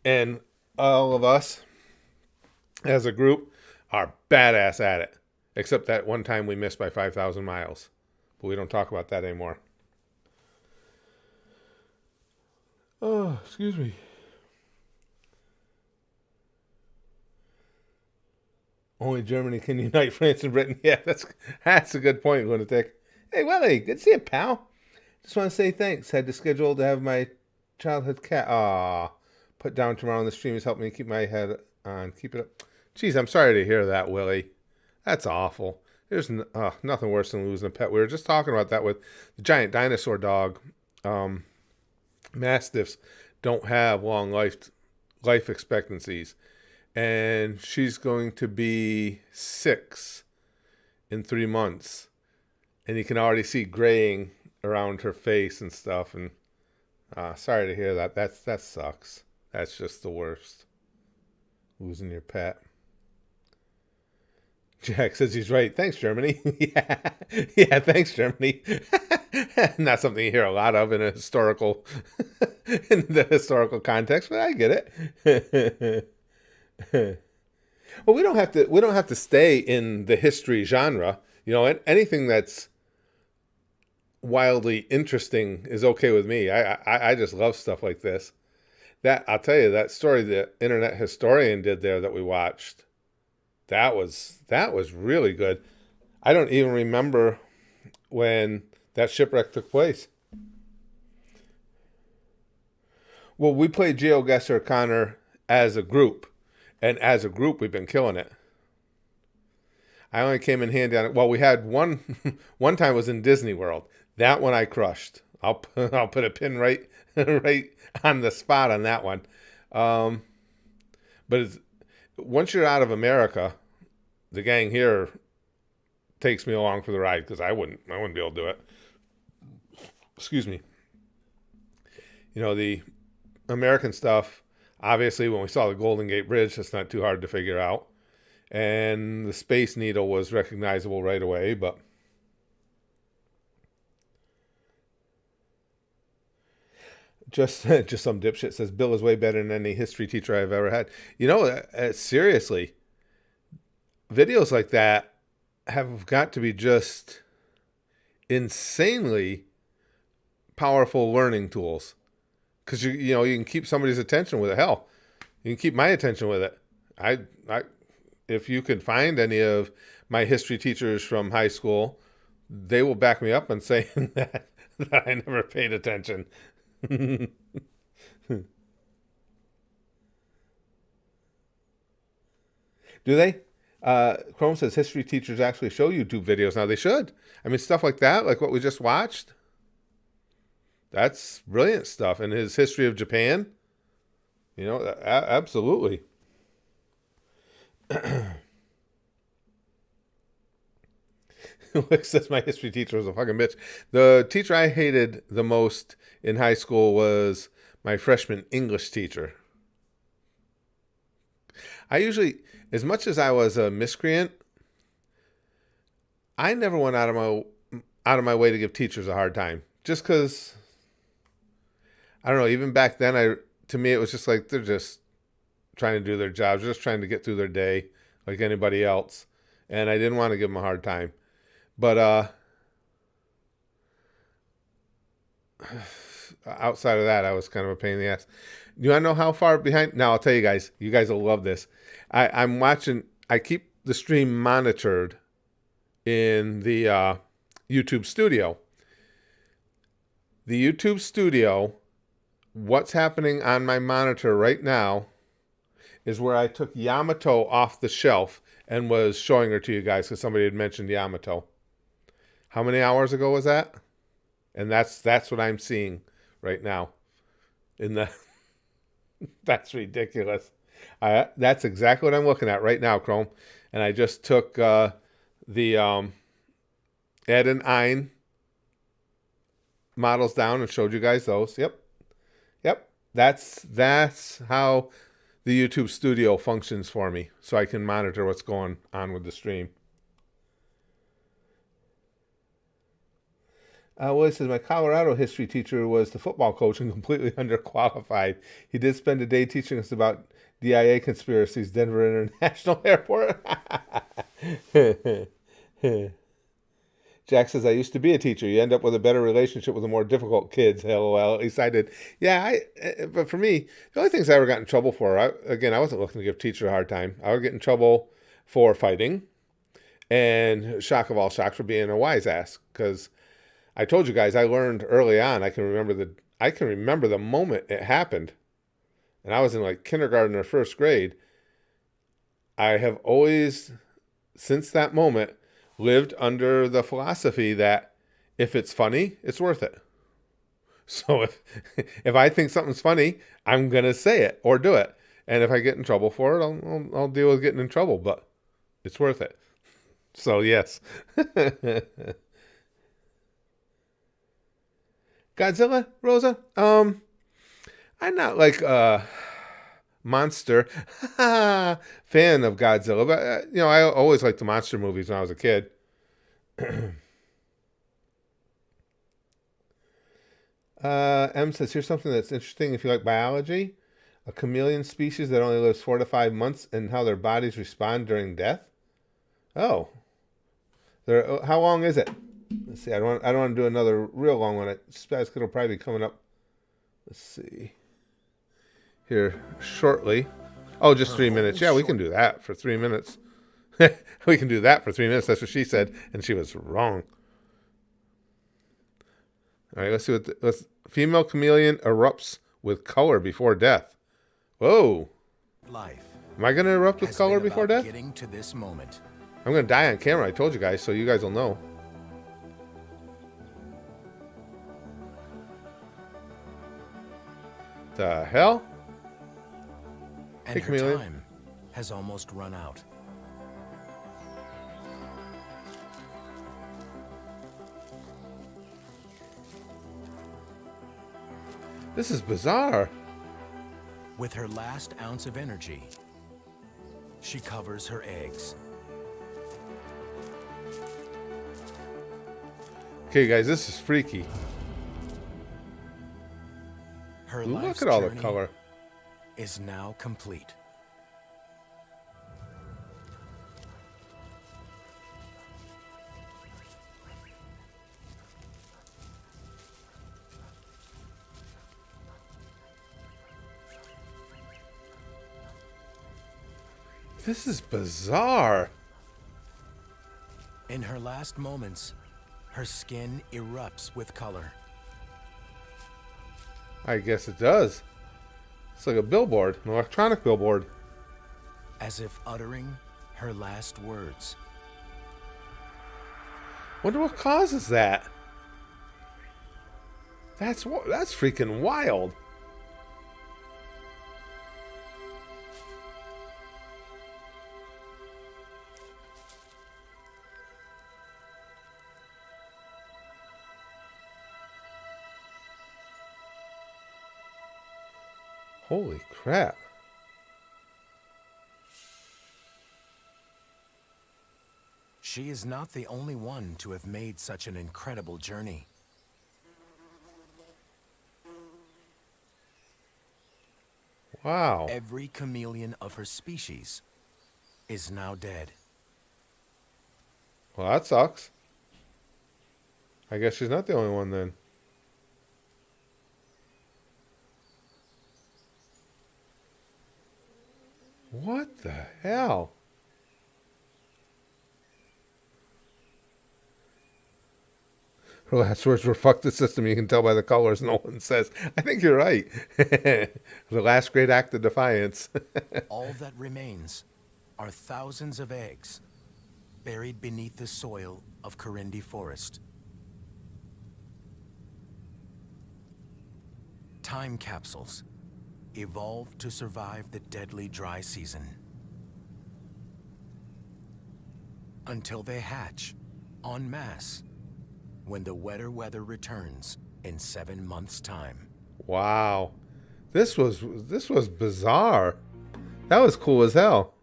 And all of us, as a group, are badass at it. Except that one time we missed by 5,000 miles. But we don't talk about that anymore. Oh, excuse me. Only Germany can unite France and Britain. Yeah, that's a good point, Lunatic. Hey, Willie, good to see you, pal. Just want to say thanks. Had to schedule to have my childhood cat put down tomorrow on the stream. Has helped me keep my head on. Keep it up. Jeez, I'm sorry to hear that, Willie. That's awful. There's nothing worse than losing a pet. We were just talking about that with the giant dinosaur dog. Mastiffs don't have long life expectancies. And she's going to be 6 in 3 months. And you can already see graying around her face and stuff. And sorry to hear that. That sucks. That's just the worst. Losing your pet. Jack says he's right. Thanks, Germany. Yeah, thanks, Germany. Not something you hear a lot of in a historical, in the historical context, but I get it. Well, we don't have to stay in the history genre. Anything that's wildly interesting is okay with me. I just love stuff like this. That I'll tell you, that story the Internet Historian did there that we watched, that was really good. I don't even remember when that shipwreck took place. Well, we played GeoGuessr, Connor, as a group, and as a group we've been killing it. I only came in handy on it. Well, we had one time was in Disney World. That one I crushed. I'll put a pin right on the spot on that one. But once you're out of America, the gang here takes me along for the ride because I wouldn't be able to do it. Excuse me. You know, the American stuff, obviously when we saw the Golden Gate Bridge, that's not too hard to figure out. And the Space Needle was recognizable right away, but just some dipshit says Bill is way better than any history teacher I've ever had. You know, seriously, videos like that have got to be just insanely powerful learning tools. Because you know you can keep somebody's attention with it. Hell, you can keep my attention with it. I if you can find any of my history teachers from high school, they will back me up on saying that I never paid attention. Do they? Chrome says history teachers actually show YouTube videos. Now they should. I mean, stuff like that, like what we just watched. That's brilliant stuff. And his history of Japan, you know, absolutely. Lick says my history teacher was a fucking bitch. The teacher I hated the most in high school was my freshman English teacher. I usually, as much as I was a miscreant, I never went out of my way to give teachers a hard time. Just because, I don't know, even back then, to me, it was just like, they're just trying to do their jobs, just trying to get through their day like anybody else. And I didn't want to give them a hard time. But outside of that, I was kind of a pain in the ass. You want to know how far behind? Now, I'll tell you guys. You guys will love this. I'm watching. I keep the stream monitored in the YouTube studio. The YouTube studio, what's happening on my monitor right now is where I took Yamato off the shelf and was showing her to you guys because somebody had mentioned Yamato. How many hours ago was that? And that's what I'm seeing right now. That's ridiculous. That's exactly what I'm looking at right now, Chrome. And I just took the Ed and Ein models down and showed you guys those. Yep. That's how the YouTube studio functions for me, so I can monitor what's going on with the stream. Willie says, my Colorado history teacher was the football coach and completely underqualified. He did spend a day teaching us about DIA conspiracies, Denver International Airport. Jack says, I used to be a teacher. You end up with a better relationship with the more difficult kids. LOL. At least I did. Yeah, but for me, the only things I ever got in trouble for, I wasn't looking to give teacher a hard time. I would get in trouble for fighting, and shock of all shocks for being a wise ass. Because I told you guys, I learned early on. I can remember the moment it happened, and I was in like kindergarten or first grade. I have always, since that moment, lived under the philosophy that if it's funny, it's worth it. So if I think something's funny, I'm gonna say it or do it. And if I get in trouble for it, I'll deal with getting in trouble. But it's worth it. So yes. Godzilla, Rosa. I'm not like monster fan of Godzilla, but I always liked the monster movies when I was a kid. M says, here's something that's interesting if you like biology. A chameleon species that only lives 4 to 5 months and how their bodies respond during death. Oh. How long is it? Let's see. I don't want to do another real long one. Spaz Kid will probably be coming up. Let's see. Here shortly. Oh, just 3 minutes. Yeah, we can do that for 3 minutes. We can do that for 3 minutes. That's what she said, and she was wrong. All right, let's see what female chameleon erupts with color before death. Whoa. Life. Am I going to erupt with color before death? Getting to this moment. I'm going to die on camera. I told you guys, so you guys will know. The hell? And hey, her chameleon. time has almost run out. This is bizarre. With her last ounce of energy, she covers her eggs. Okay, guys, this is freaky. Her Ooh, life's look at all the journey color. is now complete. This is bizarre. In her last moments, her skin erupts with color. I guess it does. It's like a billboard, an electronic billboard. As if uttering her last words. Wonder what causes that. That's freaking wild. Holy crap. She is not the only one to have made such an incredible journey. Wow. Every chameleon of her species is now dead. Well, that sucks. I guess she's not the only one then. What the hell? Her last words were, "Fuck the system." You can tell by the colors. No one says. I think you're right. The last great act of defiance. All that remains are thousands of eggs buried beneath the soil of Corindi Forest. Time capsules evolved to survive the deadly dry season. Until they hatch en masse when the wetter weather returns in 7 months' time. Wow. This was bizarre. That was cool as hell.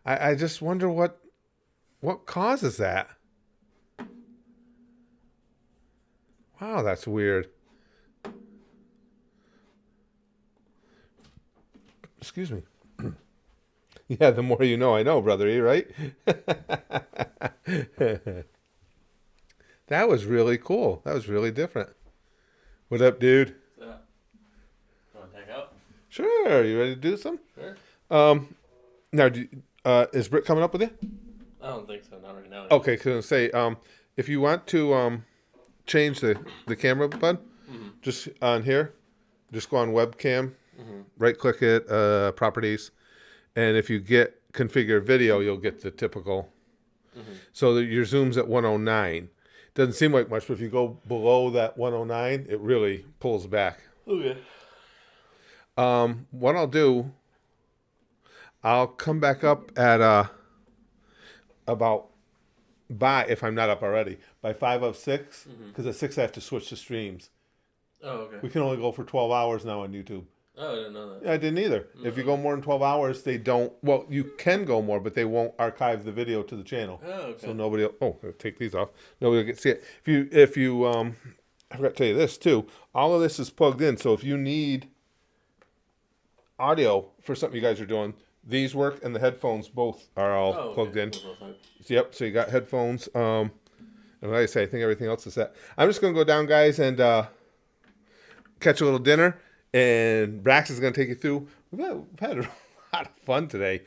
I just wonder what causes that. Wow, that's weird. Excuse me. Yeah, the more you know, I know, brother E, right? That was really cool. That was really different. What up, dude? What's up? Want to take out? Sure. You ready to do some? Sure. Now, is Britt coming up with you? I don't think so. Not right now. Okay, because I was going to say, if you want to change the camera, bud, just on here, just go on webcam, right-click it, properties, and if you get configure video, you'll get the typical. So your zoom's at 109. Doesn't seem like much, but if you go below that 109, it really pulls back. Okay. What I'll do, I'll come back up at about if I'm not up already, by 5:06, because at 6 I have to switch to streams. Oh, okay. We can only go for 12 hours now on YouTube. Oh, I didn't know that. Yeah, I didn't either. If you go more than 12 hours, they don't. Well, you can go more, but they won't archive the video to the channel. Oh, okay. So nobody. I'll take these off. Nobody will get to see it. If you I forgot to tell you this too. All of this is plugged in. So if you need audio for something you guys are doing, these work, and the headphones both are all plugged in. Yep. So you got headphones. And like I say, I think everything else is set. I'm just gonna go down, guys, and catch a little dinner. And Brax is gonna take you through. We've had a lot of fun today.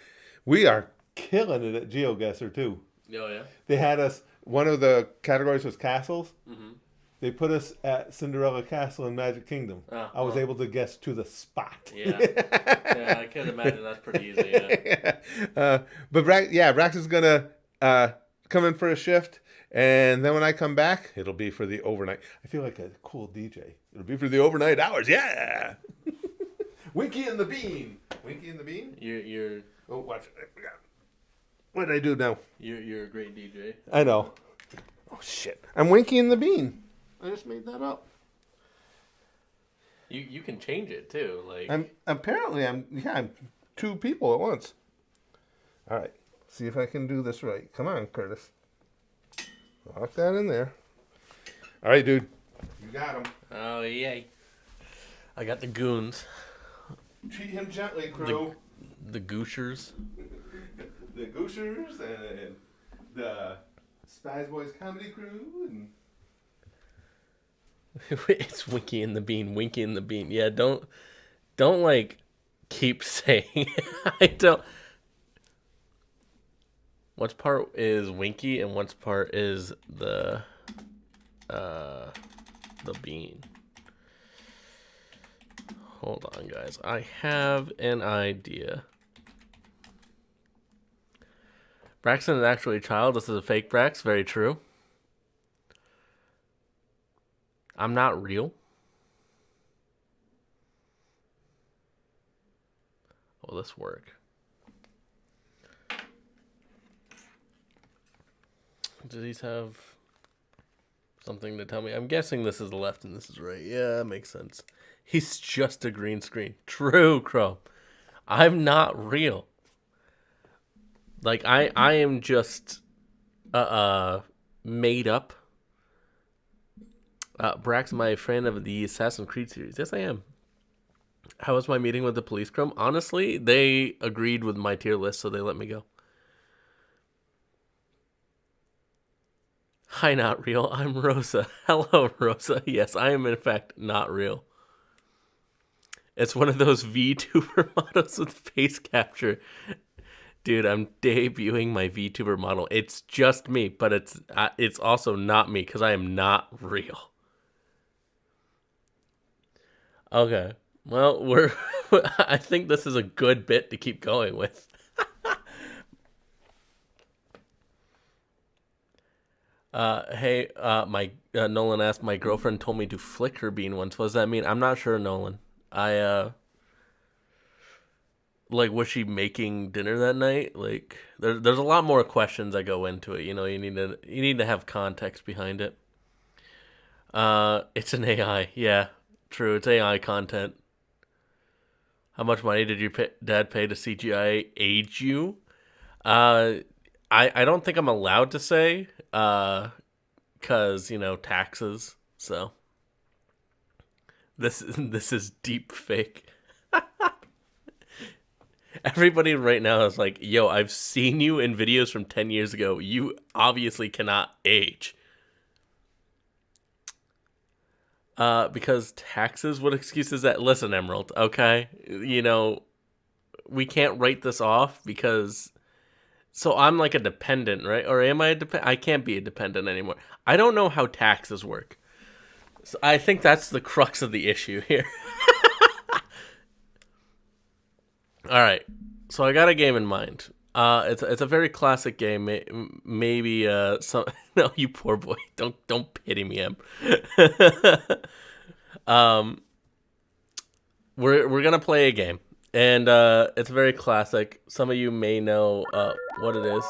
We are killing it at GeoGuessr too. Oh yeah. They had us. One of the categories was castles. Mm-hmm. They put us at Cinderella Castle in Magic Kingdom. Oh, I was able to guess to the spot. Yeah. Yeah, I can imagine that's pretty easy. Yeah. But Brax is gonna come in for a shift, and then when I come back, it'll be for the overnight. I feel like a cool DJ. It'll be for the overnight hours. Yeah. Winky and the Bean. Winky and the Bean. You're. Oh, watch it. What did I do now? You're a great DJ. I know. Oh shit! I'm Winky and the Bean. I just made that up. You can change it too. Like I'm two people at once. All right. See if I can do this right. Come on, Curtis. Lock that in there. All right, dude. You got him. Oh yay! I got the goons. Treat him gently, crew. The Gooshers. The Gooshers and the Spies Boys comedy crew. And... It's Winky and the Bean. Winky and the Bean. Yeah, don't like keep saying I don't. What part is Winky and what part is the Bean? Hold on, guys. I have an idea. Braxton is actually a child. This is a fake Brax. Very true. I'm not real. Will this work? Do these have something to tell me? I'm guessing this is left and this is right. Yeah, that makes sense. He's just a green screen. True, Crow. I'm not real. Like, I am just made up. Brax, am I a fan of the Assassin's Creed series? Yes, I am. How was my meeting with the police, Chrome? Honestly, they agreed with my tier list, so they let me go. Hi, not real. I'm Rosa. Hello, Rosa. Yes, I am, in fact, not real. It's one of those VTuber models with face capture. Dude, I'm debuting my VTuber model. It's just me, but it's also not me because I am not real. Okay. Well, I think this is a good bit to keep going with. Hey, Nolan asked, my girlfriend told me to flick her bean once. What does that mean? I'm not sure, Nolan. Like, was she making dinner that night? Like, there's a lot more questions that go into it. You know, you need to have context behind it. It's an AI. Yeah, true. It's AI content. How much money did your dad pay to CGI age you? I don't think I'm allowed to say, cause taxes. So this is deep fake. Everybody right now is like, yo, I've seen you in videos from 10 years ago. You obviously cannot age. Because taxes, what excuse is that? Listen, Emerald, okay? We can't write this off because... So I'm like a dependent, right? Or am I a dependent? I can't be a dependent anymore. I don't know how taxes work. So I think that's the crux of the issue here. All right, so I got a game in mind. It's a very classic game. Maybe some. No, you poor boy. Don't pity me, Em. We're gonna play a game, and it's very classic. Some of you may know what it is.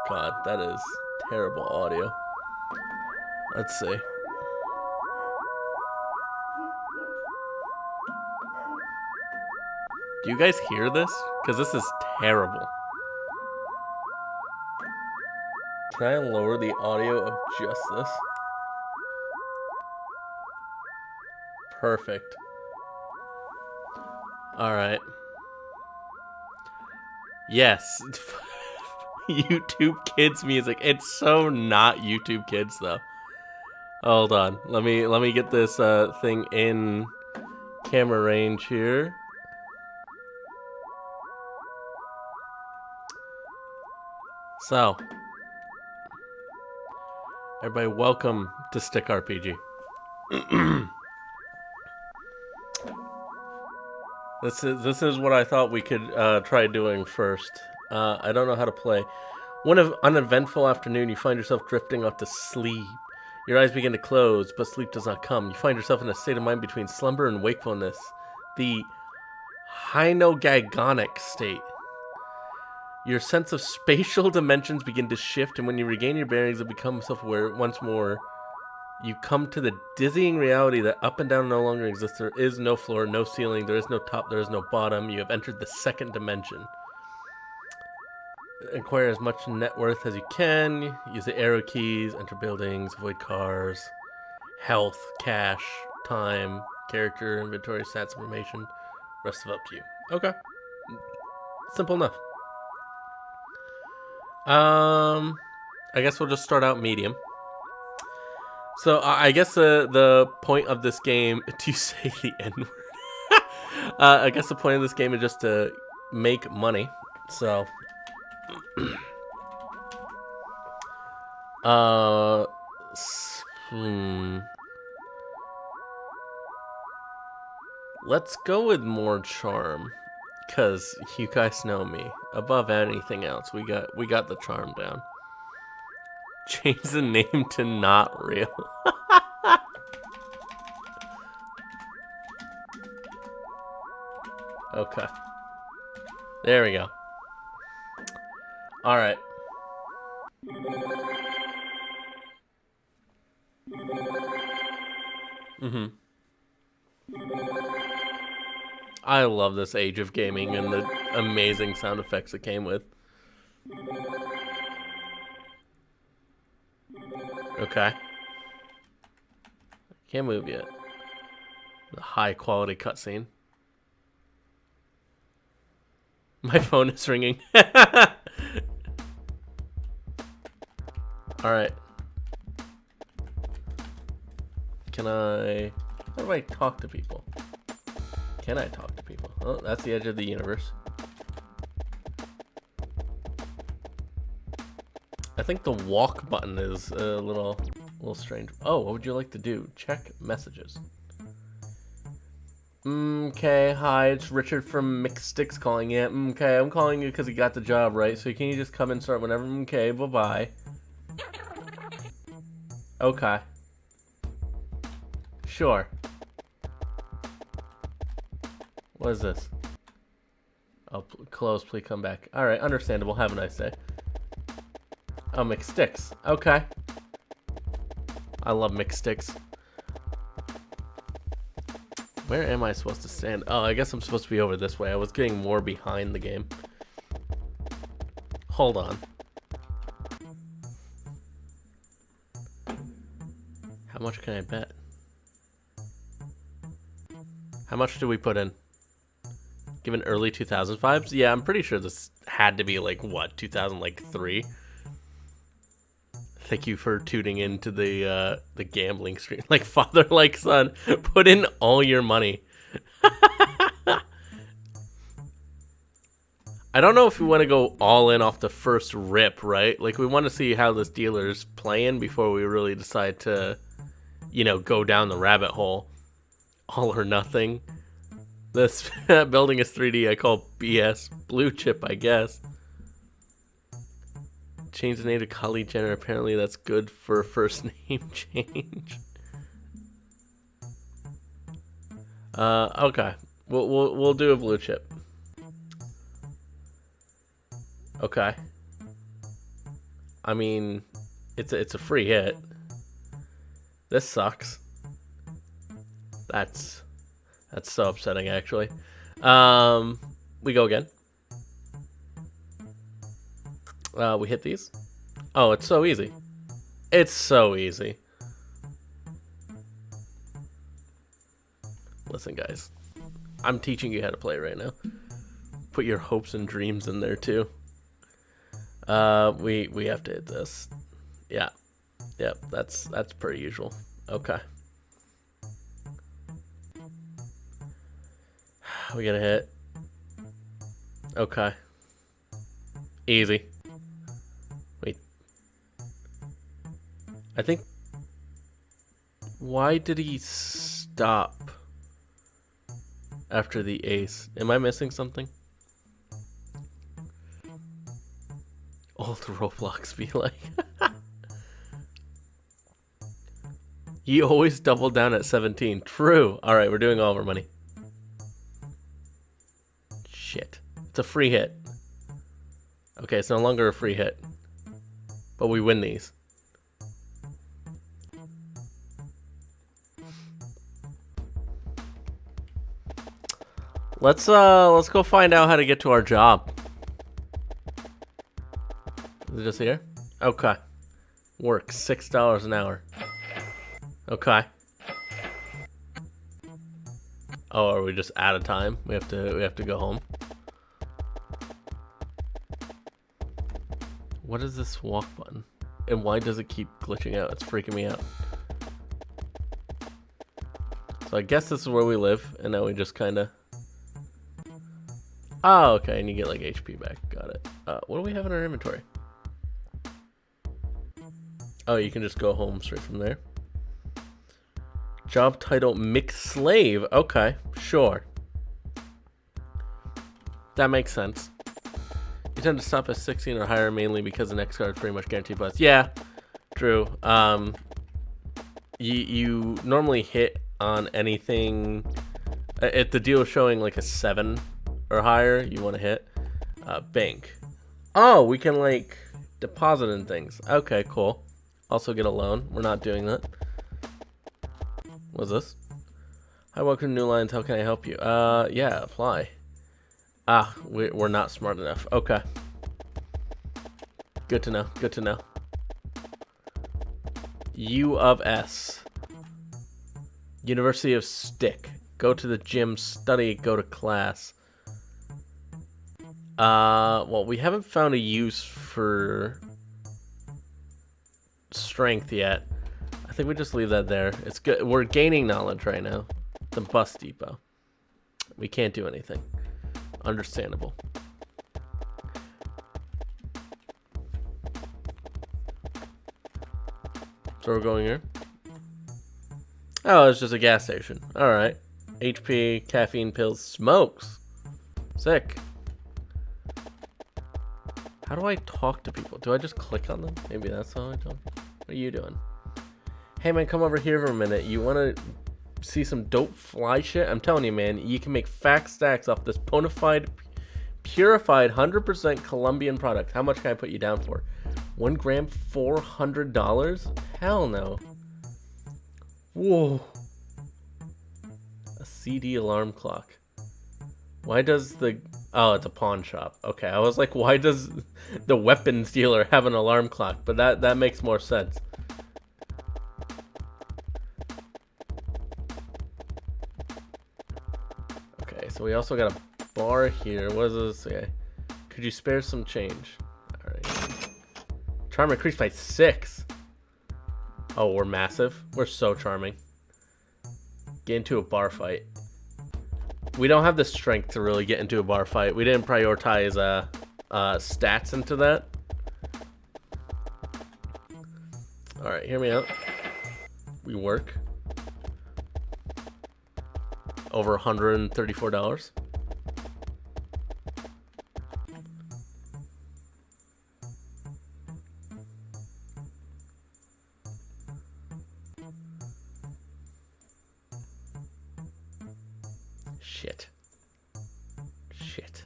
God, that is terrible audio. Let's see. Do you guys hear this? Because this is terrible. Can I lower the audio of just this? Perfect. Alright. Yes. YouTube Kids music. It's so not YouTube Kids though. Hold on. Let me get this thing in camera range here. So, everybody, welcome to Stick RPG. This is what I thought we could try doing first. I don't know how to play. One uneventful afternoon, you find yourself drifting off to sleep. Your eyes begin to close, but sleep does not come. You find yourself in a state of mind between slumber and wakefulness, the hynogagonic state. Your sense of spatial dimensions begin to shift, and when you regain your bearings and become self-aware once more, you come to the dizzying reality that up and down no longer exists. There is no floor, no ceiling, there is no top, there is no bottom. You have entered the second dimension. Acquire as much net worth as you can. Use the arrow keys, enter buildings, avoid cars, health, cash, time, character, inventory, stats, information. Rest of it up to you. Okay. Simple enough. I guess we'll just start out medium. So I guess the point of this game, do you say the N-word? I guess the point of this game is just to make money. So, let's go with more charm, cause you guys know me. Above anything else, we got the charm down. Change the name to Not Real. Okay. There we go. Alright. I love this age of gaming and the amazing sound effects it came with. Okay. Can't move yet. The high quality cutscene. My phone is ringing. Alright. Can I... How do I talk to people? Can I talk to people? Oh, that's the edge of the universe. I think the walk button is a little strange. Oh, what would you like to do? Check messages. Okay, hi, it's Richard from Mixsticks calling you. Okay, I'm calling you because you got the job, right? So can you just come and start whenever? Okay, bye-bye. Okay. Sure. What is this? Oh, close, please come back. Alright, understandable. Have a nice day. Oh, Mixsticks. Okay. I love Mixsticks. Where am I supposed to stand? Oh, I guess I'm supposed to be over this way. I was getting more behind the game. Hold on. How much can I bet? How much do we put in? Given early 2000s vibes? Yeah, I'm pretty sure this had to be like, what, 2003? Thank you for tuning into the gambling stream. Like father, like son. Put in all your money. I don't know if we want to go all in off the first rip, right? Like we want to see how this dealer's playing before we really decide to, you know, go down the rabbit hole. All or nothing. This building is 3D. I call BS. Blue chip, I guess. Change the name to Kylie Jenner. Apparently that's good for a first name change. Okay. We'll do a blue chip. Okay. I mean, it's a free hit. This sucks. That's so upsetting, actually. We go again. We hit these. Oh, it's so easy. It's so easy. Listen, guys. I'm teaching you how to play right now. Put your hopes and dreams in there too. We have to hit this. Yeah. Yep, that's per usual. Okay. We gotta hit. Okay. Easy. Wait. I think... Why did he stop after the ace? Am I missing something? Old Roblox be like... You always double down at 17. True. Alright, we're doing all of our money. Shit. It's a free hit. Okay, it's no longer a free hit. But we win these. Let's go find out how to get to our job. Is it just here? Okay. Work $6 an hour. Okay. Oh, are we just out of time? We have to go home. What is this walk button? And why does it keep glitching out? It's freaking me out. So I guess this is where we live, and now we just kinda... Oh, okay, and you get like HP back. Got it. What do we have in our inventory? Oh, you can just go home straight from there. Job title, mixed slave. Okay, sure. That makes sense. You tend to stop at 16 or higher mainly because the next card is pretty much guaranteed plus. Yeah, true. You normally hit on anything. If the deal is showing like a 7 or higher, you want to hit. Bank. Oh, we can like deposit in things. Okay, cool. Also get a loan. We're not doing that. What's this? Hi, welcome to New Lines. How can I help you? Yeah, apply. Ah, we're not smart enough. Okay. Good to know. Good to know. U of S. University of Stick. Go to the gym, study, go to class. Well, we haven't found a use for strength yet. I think we just leave that there. It's good. We're gaining knowledge right now. The bus depot. We can't do anything. Understandable. So we're going here. Oh, it's just a gas station. Alright. HP, caffeine pills, smokes. Sick. How do I talk to people? Do I just click on them? Maybe that's how I talk. What are you doing? Hey man, come over here for a minute. You want to see some dope fly shit? I'm telling you, man, you can make fat stacks off this bona fide, purified, 100% Colombian product. How much can I put you down for? 1 gram, $400? Hell no. Whoa. A CD alarm clock. Why does the... Oh, it's a pawn shop. Okay, I was like, why does the weapons dealer have an alarm clock? But that makes more sense. Okay, so we also got a bar here. What does this say? Could you spare some change? Alright. Charm increased by 6. Oh, we're massive. We're so charming. Get into a bar fight. We don't have the strength to really get into a bar fight. We didn't prioritize stats into that. Alright, hear me out. We work. Over $134. Shit. Shit.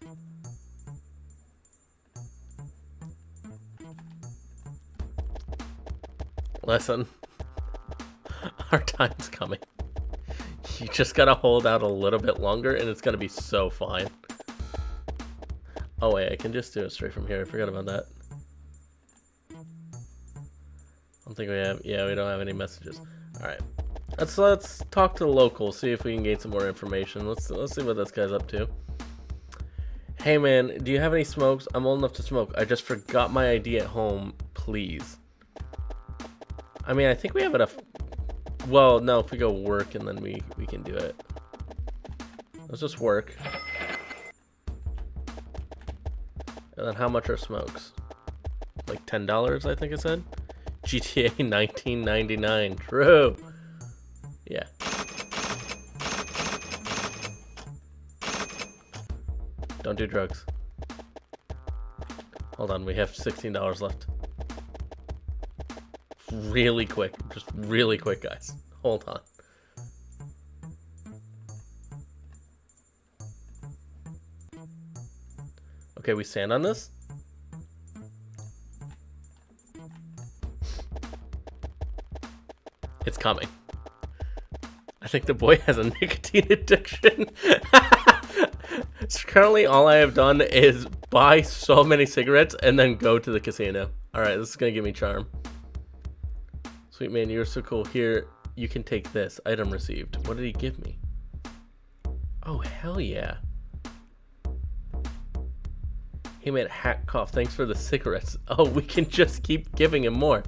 Listen. Our time's coming. You just gotta hold out a little bit longer and it's gonna be so fine. Oh wait, I can just do it straight from here. I forgot about that. I don't think we have... Yeah, we don't have any messages. Alright. Let's talk to the locals, see if we can gain some more information. Let's see what this guy's up to. Hey man, do you have any smokes? I'm old enough to smoke. I just forgot my ID at home. Please. I mean, I think we have enough. Well, no, if we go work and then we can do it. Let's just work. And then how much are smokes? Like $10, I think it said. GTA 1999. True. Yeah. Don't do drugs. Hold on, we have $16 left. Really quick. Just really quick, guys. Hold on. Okay, we stand on this. It's coming. I think the boy has a nicotine addiction. So currently, all I have done is buy so many cigarettes and then go to the casino. Alright, this is gonna give me charm. Sweet man, you're so cool. Here, you can take this. Item received. What did he give me? Oh, hell yeah. He made a hat cough. Thanks for the cigarettes. Oh, we can just keep giving him more.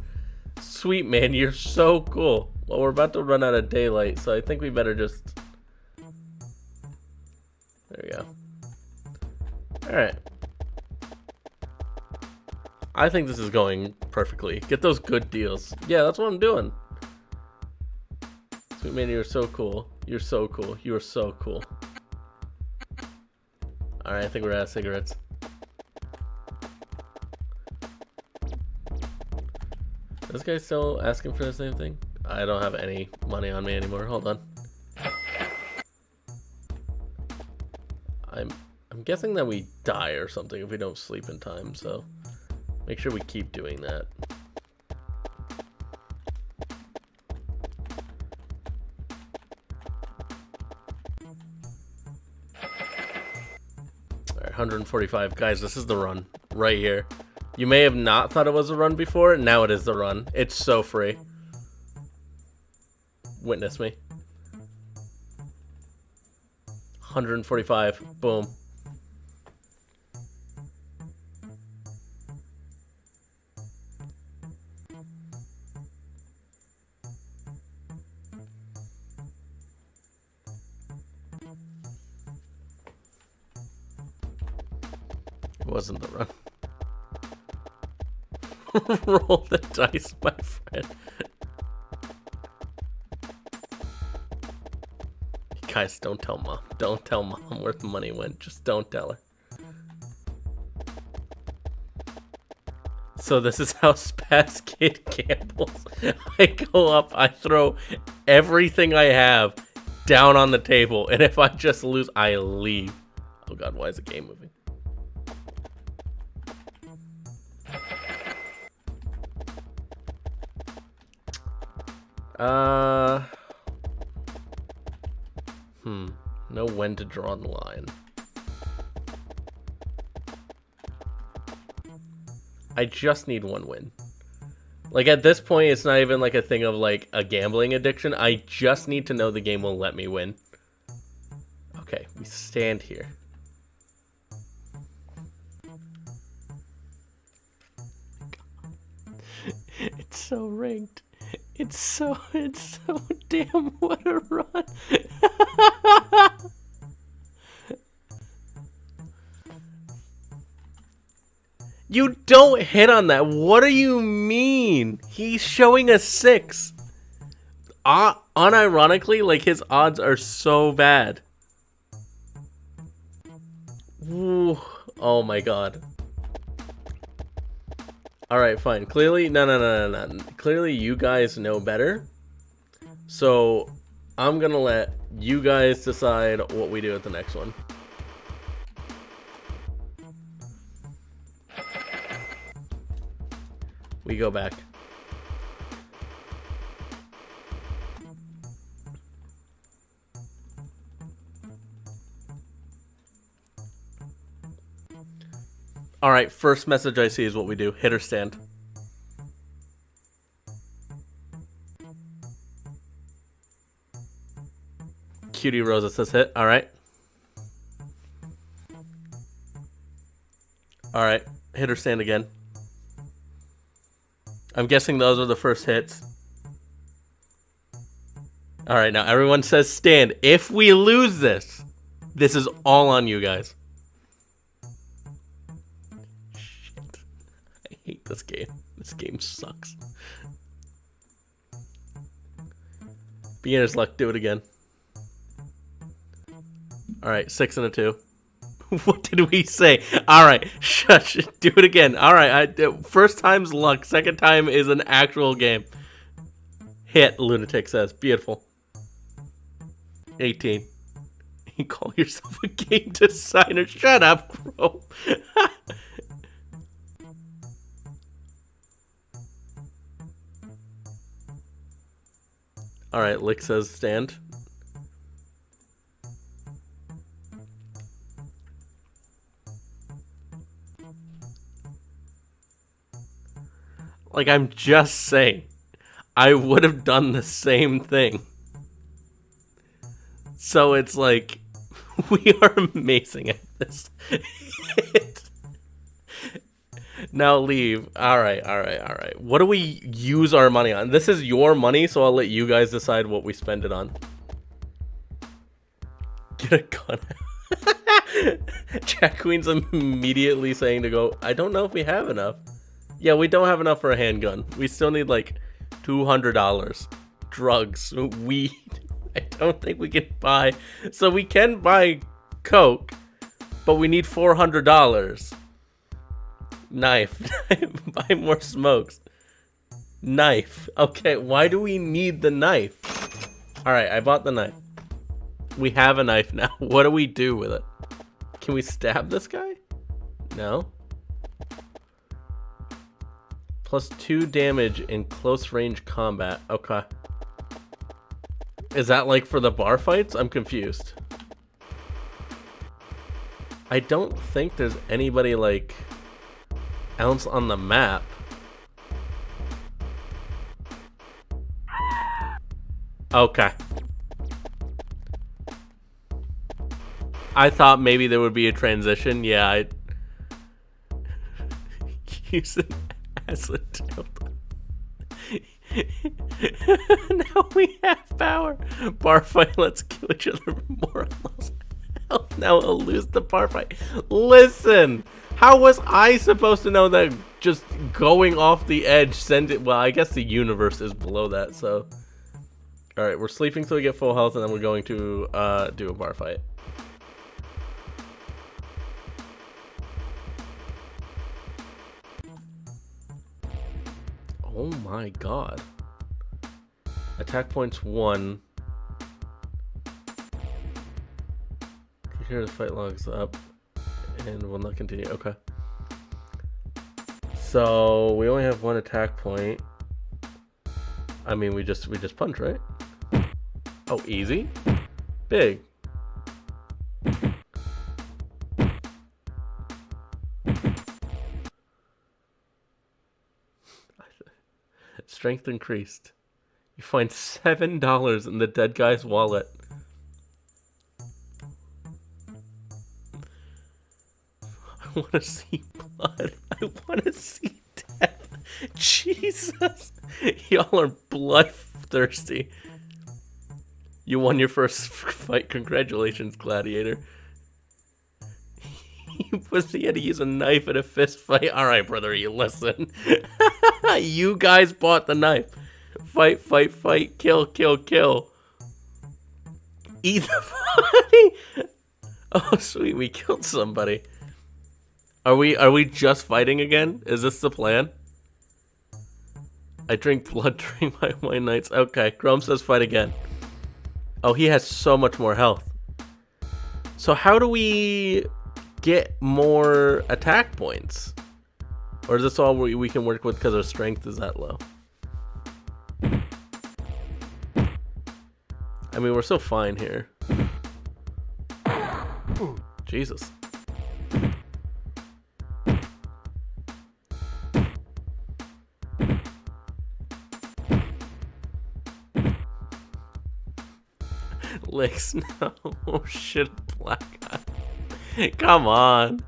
Sweet man, you're so cool. Well, we're about to run out of daylight, so I think we better just... There we go. Alright. I think this is going perfectly. Get those good deals. Yeah, that's what I'm doing. Sweet man, you're so cool. You're so cool. You are so cool. Alright, I think we're out of cigarettes. This guy's still asking for the same thing? I don't have any money on me anymore. Hold on. I'm guessing that we die or something if we don't sleep in time, so make sure we keep doing that. Alright, 145. Guys, this is the run. Right here. You may have not thought it was a run before. Now it is the run. It's so free. Witness me. 145. Boom. It wasn't the run. Roll the dice, my friend. Guys, don't tell mom. Don't tell mom where the money went. Just don't tell her. So this is how Spaz Kid gambles. I go up, I throw everything I have down on the table, and if I just lose, I leave. Oh god, why is the game moving? Know when to draw the line. I just need one win. Like at this point, it's not even like a thing of like a gambling addiction. I just need to know the game will let me win. Okay, we stand here. It's so rigged. It's so damn, what a run. You don't hit on that. What do you mean? He's showing a 6. Unironically, like his odds are so bad. Ooh, oh my god. Alright, fine. Clearly, no. Clearly, you guys know better. So, I'm gonna let you guys decide what we do at the next one. We go back. Alright, first message I see is what we do. Hit or stand. Cutie Rosa says hit. Alright. All right, hit or stand again. I'm guessing those are the first hits. All right, now everyone says stand. If we lose this, this is all on you guys. Shit. I hate this game. This game sucks. Beginner's luck, do it again. All right, 6 and a 2. What did we say? All right, shush. Do it again. All right, first time's luck. Second time is an actual game. Hit, Lunatic says. Beautiful. 18. You call yourself a game designer. Shut up, Crow. All right, Lick says stand. Like, I'm just saying, I would have done the same thing. So it's like, we are amazing at this. Now leave. All right. What do we use our money on? This is your money, so I'll let you guys decide what we spend it on. Get a gun. Jack Queen's immediately saying to go, I don't know if we have enough. Yeah, we don't have enough for a handgun. We still need like $200. Drugs, weed. I don't think we can buy. So we can buy coke, but we need $400. Knife. Buy more smokes. Knife. Okay, why do we need the knife? Alright, I bought the knife. We have a knife now. What do we do with it? Can we stab this guy? No. Plus 2 damage in close range combat. Okay. Is that like for the bar fights? I'm confused. I don't think there's anybody like else on the map. Okay. I thought maybe there would be a transition. Yeah, I use an acid dildo. Now we have power. Bar fight, let's kill each other more or less. Now I'll lose the bar fight. Listen, how was I supposed to know that just going off the edge send it? Well, I guess the universe is below that, so. Alright, we're sleeping so we get full health, and then we're going to do a bar fight. Oh my god. Attack points 1. Here the fight logs up and will not continue. Okay. So we only have 1 attack point. I mean we just punch, right? Oh, easy. Big. Strength increased. You find $7 in the dead guy's wallet. I want to see blood. I want to see death. Jesus. Y'all are bloodthirsty. You won your first fight. Congratulations, Gladiator. He had to use a knife in a fist fight. Alright, brother, you listen. You guys bought the knife. Fight, fight, fight. Kill, kill, kill. Eat the body. Oh, sweet. We killed somebody. Are we just fighting again? Is this the plan? I drink blood during my wine nights. Okay, Chrome says fight again. Oh, he has so much more health. So how do we get more attack points? Or is this all we can work with because our strength is that low? I mean, we're so fine here. Jesus. Licks, no. Oh shit, black guy. Come on.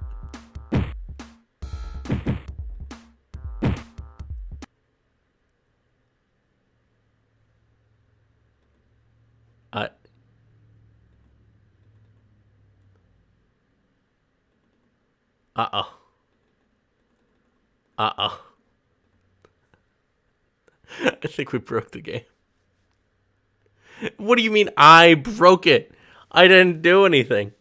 Uh-oh. Uh-oh. I think we broke the game. What do you mean I broke it? I didn't do anything.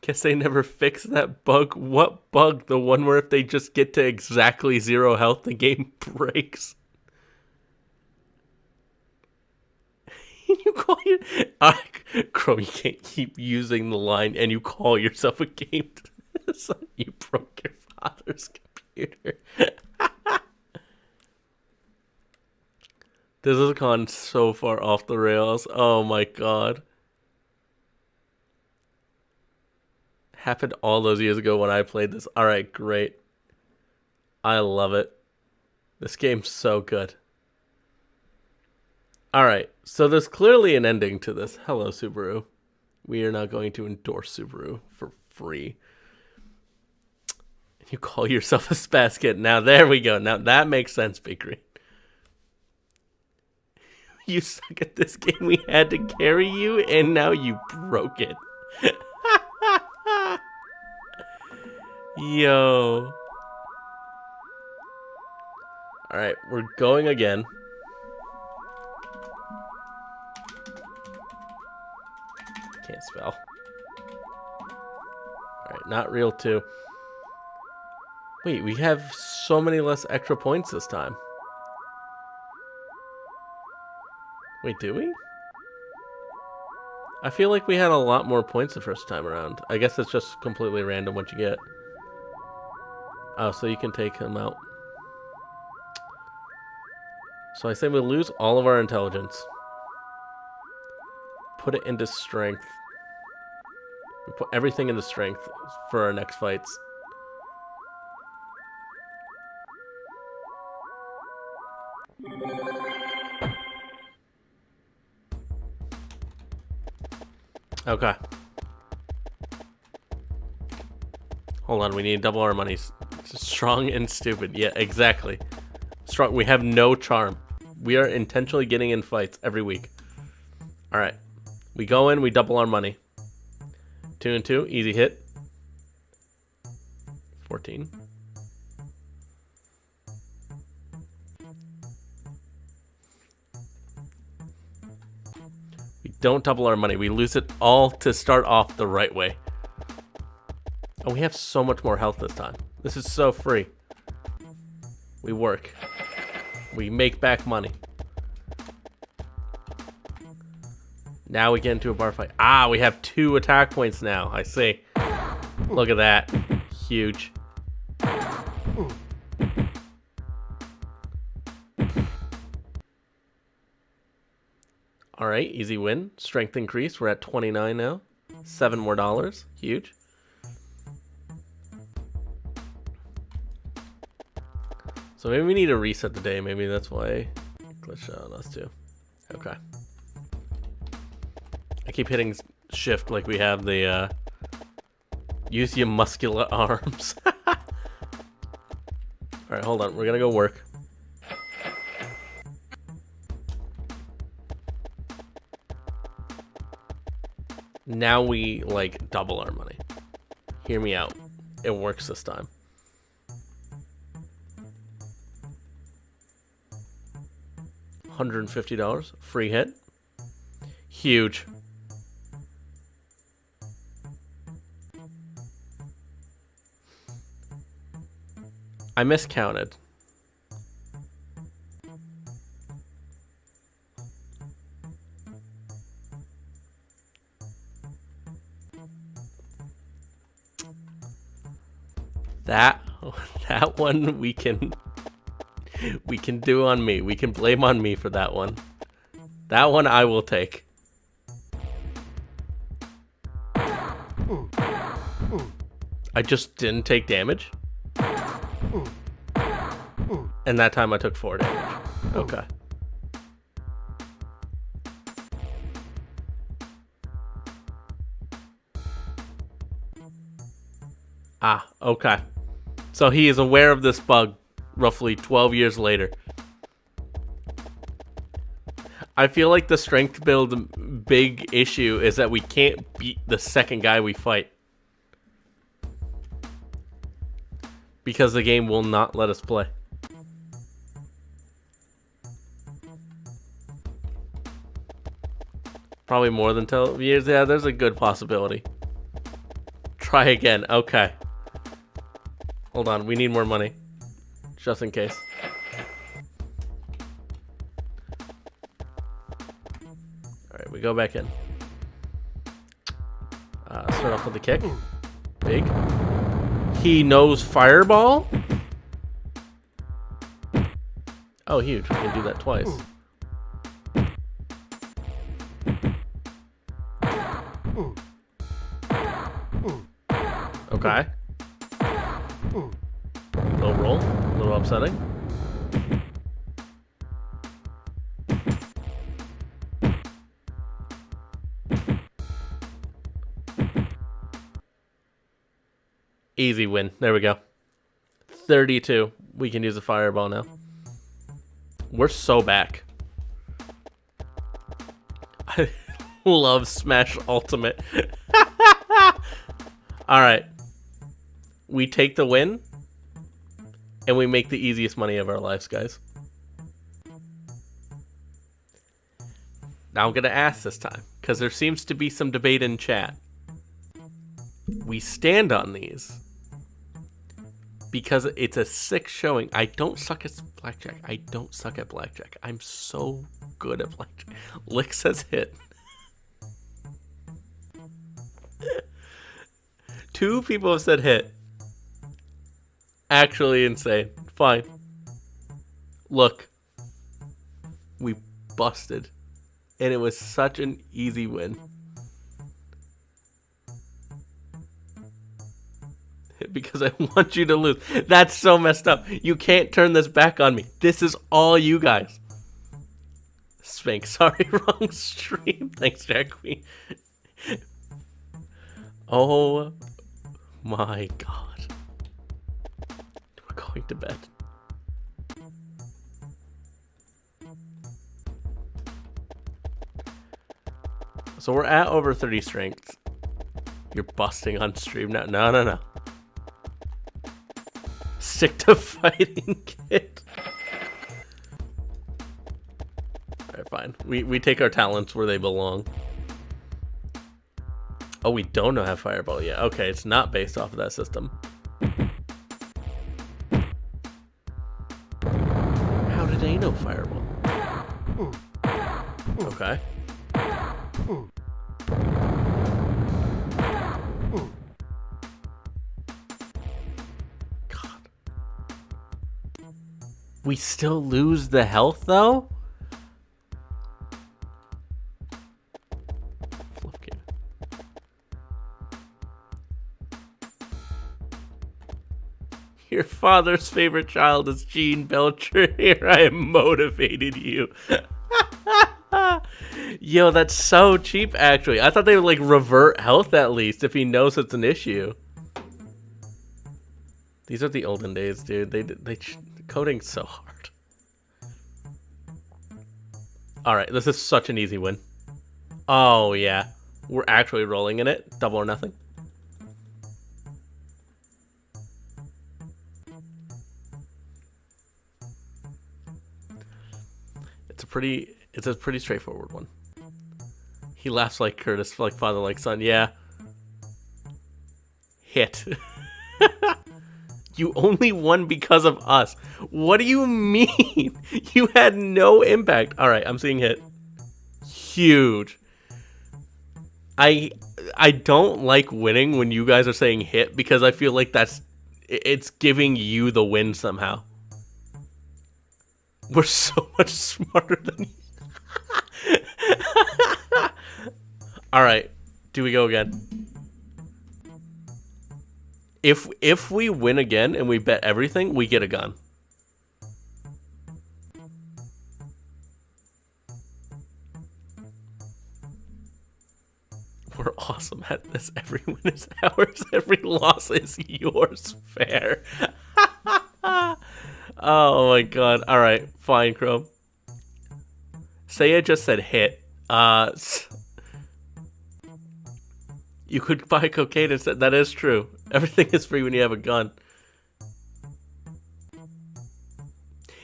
Guess they never fixed that bug. What bug? The one where if they just get to exactly 0 health, the game breaks? You call your... Chrome, you can't keep using the line and you call yourself a game. So you broke your father's computer. This has gone so far off the rails. Oh my god. Happened all those years ago when I played this. Alright, great. I love it. This game's so good. Alright, so there's clearly an ending to this. Hello, Subaru. We are not going to endorse Subaru for free. You call yourself a spaz kid. Now, there we go. Now, that makes sense, Big Green. You suck at this game. We had to carry you, and now you broke it. Yo. Alright, we're going again. Can't spell. Alright, not real 2. Wait, we have so many less extra points this time. Wait, do we? I feel like we had a lot more points the first time around. I guess it's just completely random what you get. Oh, so you can take them out. So I say we lose all of our intelligence. Put it into strength. We put everything into strength for our next fights. Okay. Hold on, we need to double our monies. Strong and stupid. Yeah, exactly. Strong. We have no charm. We are intentionally getting in fights every week. Alright. We go in, we double our money. 2 and 2, easy hit. 14. We don't double our money. We lose it all to start off the right way. Oh, we have so much more health this time. This is so free. We work. We make back money. Now we get into a bar fight. Ah, we have 2 attack points now. I see. Look at that. Huge. Alright, easy win. Strength increase. We're at 29 now. $7 more. Huge. So maybe we need to reset the day. Maybe that's why it glitched out on us too. Okay. I keep hitting shift like we have the use your muscular arms. Alright, hold on. We're gonna go work. Now we like double our money. Hear me out. It works this time. $150. Free hit. Huge. I miscounted. That one we can do on me. We can blame on me for that one. That one I will take. I just didn't take damage. And that time I took 4 damage. Okay. Ah, okay. So he is aware of this bug roughly 12 years later. I feel like the strength build big issue is that we can't beat the second guy we fight. Because the game will not let us play. Probably more than 12 years. Yeah, there's a good possibility. Try again. Okay. Hold on. We need more money. Just in case. Alright, we go back in. Start off with the kick. Big. He knows Fireball? Oh, huge. We can do that twice. Okay. Little roll. A little upsetting. Easy win. There we go. 32. We can use a fireball now. We're so back. I love Smash Ultimate. Alright. We take the win. And we make the easiest money of our lives, guys. Now I'm going to ask this time. Because there seems to be some debate in chat. We stand on these. Because it's a 6 showing. I don't suck at blackjack. I don't suck at blackjack. I'm so good at blackjack. Lick says hit. 2 people have said hit. Actually insane. Fine. Look. We busted. And it was such an easy win. Because I want you to lose. That's so messed up. You can't turn this back on me. This is all you guys. Spank, sorry, wrong stream. Thanks, Jack Queen. Oh my god. We're going to bed. So we're at over 30 strength. You're busting on stream now. No. Stick to fighting, kid. Alright, fine. We take our talents where they belong. Oh, we don't know how Fireball yet. Okay, it's not based off of that system. How did they know Fireball? Okay. We still lose the health, though? Flip game. Your father's favorite child is Gene Belcher. Here I have motivated you. Yo, that's so cheap, actually. I thought they would, like, revert health at least if he knows it's an issue. These are the olden days, dude. They coding's so hard. Alright, this is such an easy win. Oh, yeah. We're actually rolling in it. Double or nothing. It's a pretty straightforward one. He laughs like Curtis, like father, like son. Yeah. Hit. You only won because of us. What do you mean? You had no impact. All right, I'm seeing hit. Huge. I don't like winning when you guys are saying hit because I feel like it's giving you the win somehow. We're so much smarter than you. All right, do we go again? If we win again and we bet everything, we get a gun. We're awesome at this. Every win is ours. Every loss is yours. Fair. Oh my god. All right, fine, Chrome. Saya just said hit. You could buy cocaine instead. That is true. Everything is free when you have a gun.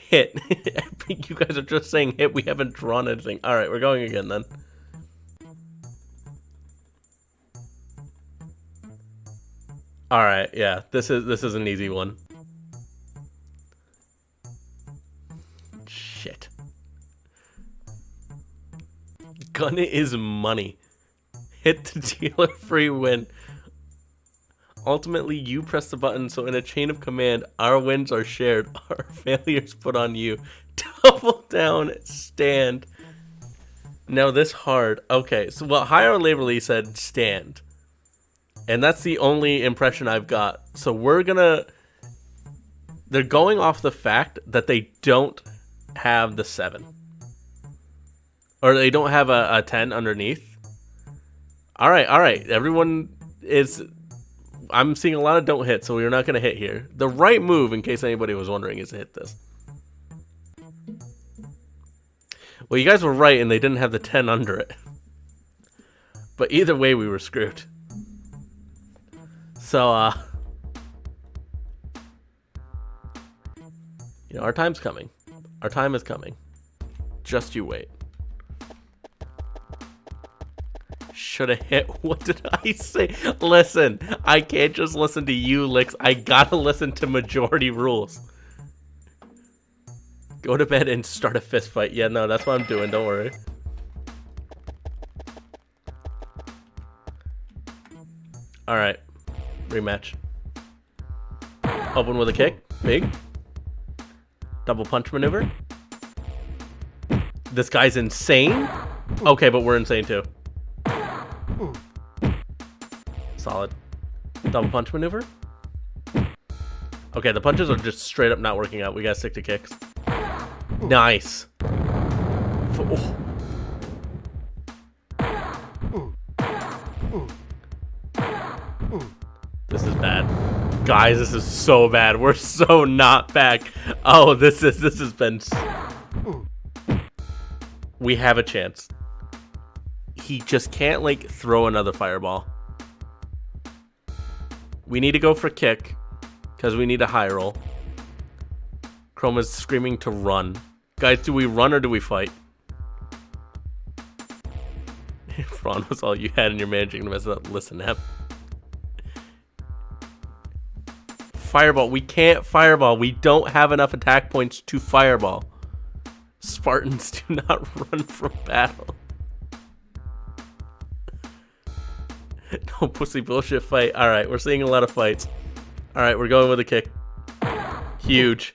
Hit. I think you guys are just saying hit. We haven't drawn anything. All right, we're going again then. All right, yeah. This is an easy one. Shit. Gun is money. Hit the dealer, free win. Ultimately, you press the button, so in a chain of command, our wins are shared, our failures put on you. Double down, stand. Now this hard. Okay, so well, Higher on Laverly said stand. And that's the only impression I've got. So we're gonna... They're going off the fact that they don't have the 7. Or they don't have a 10 underneath. Alright. Everyone is... I'm seeing a lot of don't hit, so we're not going to hit here. The right move, in case anybody was wondering, is to hit this. Well, you guys were right, and they didn't have the 10 under it. But either way, we were screwed. So, you know, our time's coming. Our time is coming. Just you wait. Should have hit. What did I say? Listen, I can't just listen to you, Licks. I gotta listen to majority rules. Go to bed and start a fist fight. Yeah, no, that's what I'm doing. Don't worry. All right, rematch. Open with a kick. Big. Double punch maneuver. This guy's insane. Okay, but we're insane too. Solid. Double punch maneuver. Okay, the punches are just straight up not working out. We gotta stick to kicks. Nice. Oh. This is bad. Guys, this is so bad. We're so not back. Oh, this has been... We have a chance. He just can't, like, throw another fireball. We need to go for kick, because we need a high roll. Chroma's screaming to run. Guys, do we run or do we fight? If Ron was all you had and you're managing to mess it up, listen up. Fireball. We can't fireball. We don't have enough attack points to fireball. Spartans do not run from battle. No pussy bullshit fight. Alright, we're seeing a lot of fights. Alright, we're going with a kick. Huge.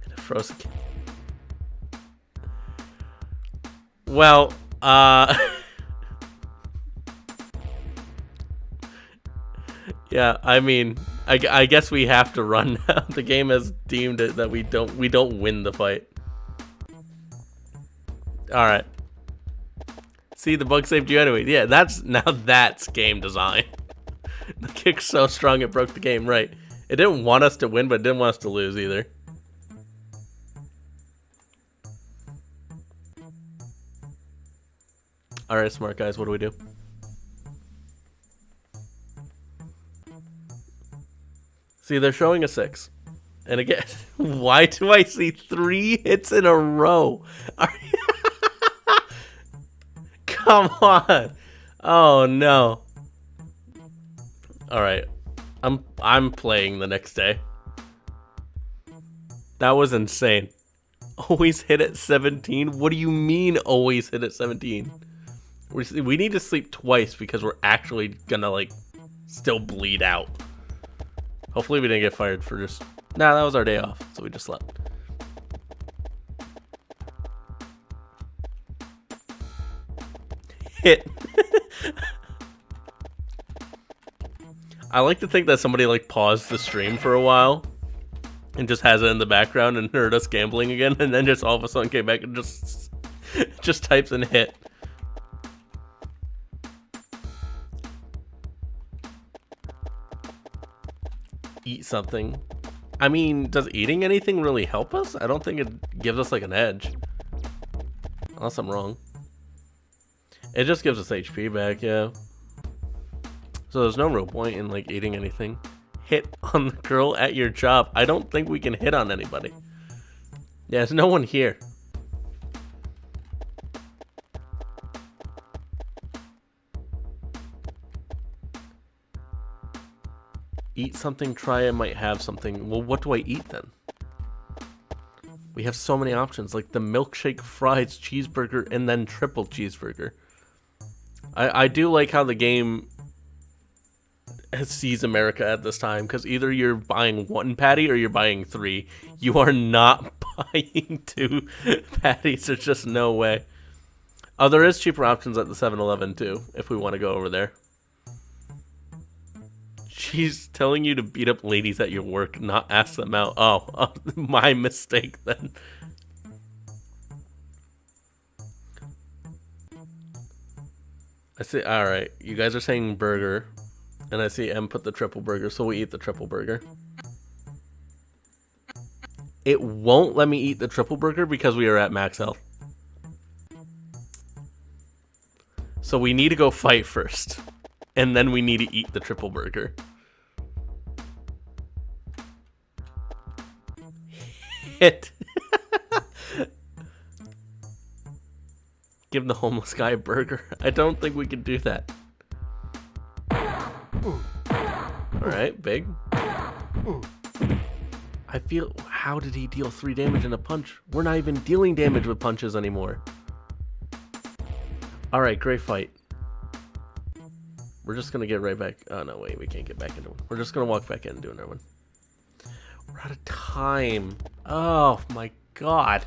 And a frozen kick. Well, yeah, I mean, I guess we have to run now. The game has deemed it that we don't win the fight. Alright. See, the bug saved you anyway. Yeah, that's game design. The kick's so strong it broke the game, right. It didn't want us to win, but it didn't want us to lose either. Alright, smart guys, what do we do? See, they're showing a 6. And again, why do I see 3 hits in a row? Come on. Oh no. Alright. I'm playing the next day. That was insane. Always hit at 17? What do you mean always hit at 17? We need to sleep twice because we're actually gonna, like, still bleed out. Hopefully we didn't get fired for just... Nah, that was our day off, so we just slept. Hit. I like to think that somebody, like, paused the stream for a while and just has it in the background and heard us gambling again, and then just all of a sudden came back and just types in hit. Eat something. I mean, does eating anything really help us? I don't think it gives us, like, an edge. Unless I'm wrong. It just gives us HP back, yeah. So there's no real point in, like, eating anything. hit on the girl at your job. I don't think we can hit on anybody. Yeah, there's no one here. Eat something, try it, might have something. Well, what do I eat then? We have so many options, like the milkshake, fries, cheeseburger, and then triple cheeseburger. I do like how the game sees America at this time, because either you're buying one patty or you're buying 3. You are not buying 2 patties. There's just no way. Oh, there is cheaper options at the 7-Eleven too, if we want to go over there. She's telling you to beat up ladies at your work, not ask them out. Oh, my mistake then. I see. All right, you guys are saying burger, and I see M put the triple burger, so we eat the triple burger. It won't let me eat the triple burger because we are at max health. So we need to go fight first, and then we need to eat the triple burger. Hit. Give the homeless guy a burger. I don't think we can do that. Alright, big. I feel... How did he deal 3 damage in a punch? We're not even dealing damage with punches anymore. Alright, great fight. We're just gonna get right back... Oh, no, wait, we can't get back into one. We're just gonna walk back in and do another one. We're out of time. Oh, my God.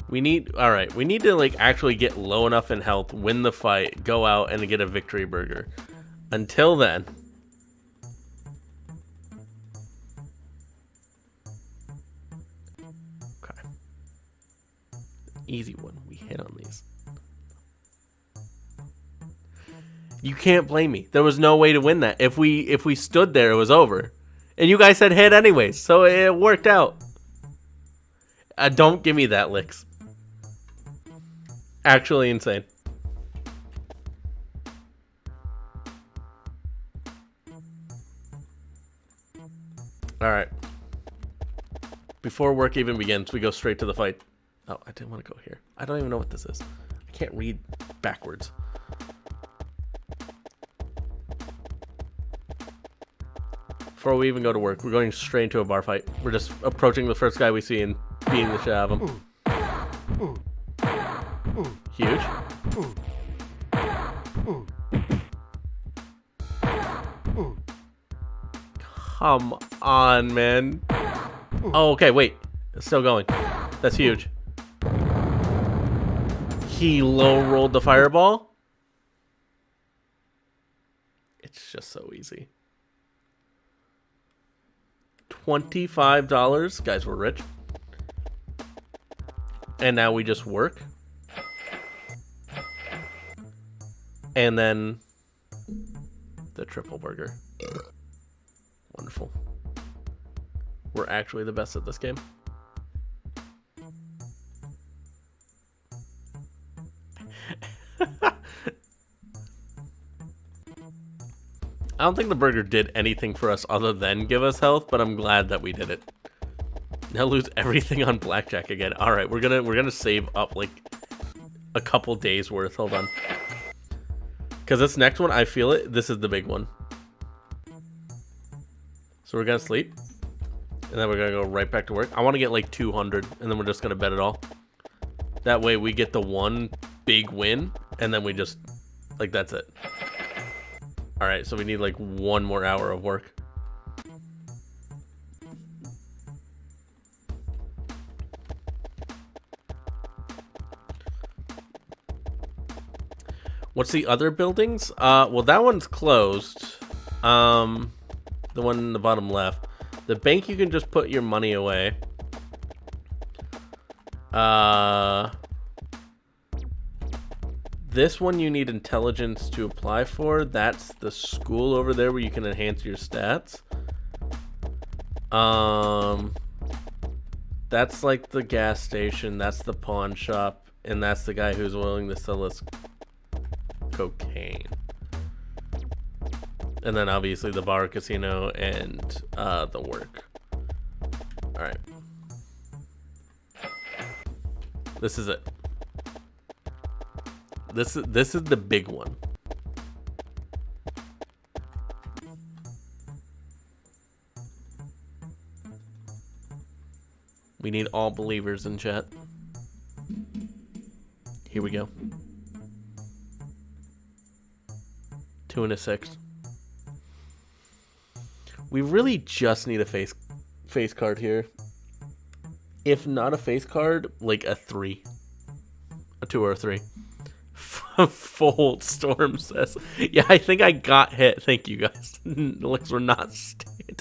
We need... Alright, we need to, like, actually get low enough in health, win the fight, go out, and get a victory burger. Until then... Okay. Easy one. We hit on these. You can't blame me. There was no way to win that. If we stood there, it was over. And you guys said hit anyways, so it worked out. Don't give me that, Licks. Actually insane. Alright. Before work even begins, we go straight to the fight. Oh, I didn't want to go here. I don't even know what this is. I can't read backwards. Before we even go to work, we're going straight into a bar fight. We're just approaching the first guy we see and beating the shit out of him. Huge. Come on, man. Oh, okay, wait. It's still going. That's huge. He low rolled the fireball. It's just so easy. $25. Guys, we're rich. And now we just work. And then the triple burger. Wonderful. We're actually the best at this game. I don't think the burger did anything for us other than give us health, but I'm glad that we did it. Now lose everything on blackjack again. All right, we're gonna save up like a couple days worth. Hold on, because this next one, I feel it. This is the big one. So we're gonna sleep, and then we're gonna go right back to work. I want to get like 200, and then we're just gonna bet it all. That way we get the one big win, and then we just like that's it. All right, so we need like 1 more hour of work. What's the other buildings? Well, that one's closed. The one in the bottom left. The bank, you can just put your money away. This one you need intelligence to apply for. That's the school over there where you can enhance your stats. That's like the gas station. That's the pawn shop. And that's the guy who's willing to sell us cocaine. And then obviously the bar, casino, and the work. Alright. This is it. This is the big one. We need all believers in chat. Here we go. 2 and a 6. We really just need a face card here. If not a face card, like a 3. A 2 or a 3. Full Storm says. Yeah, I think I got hit. Thank you guys. Looks we're not standing.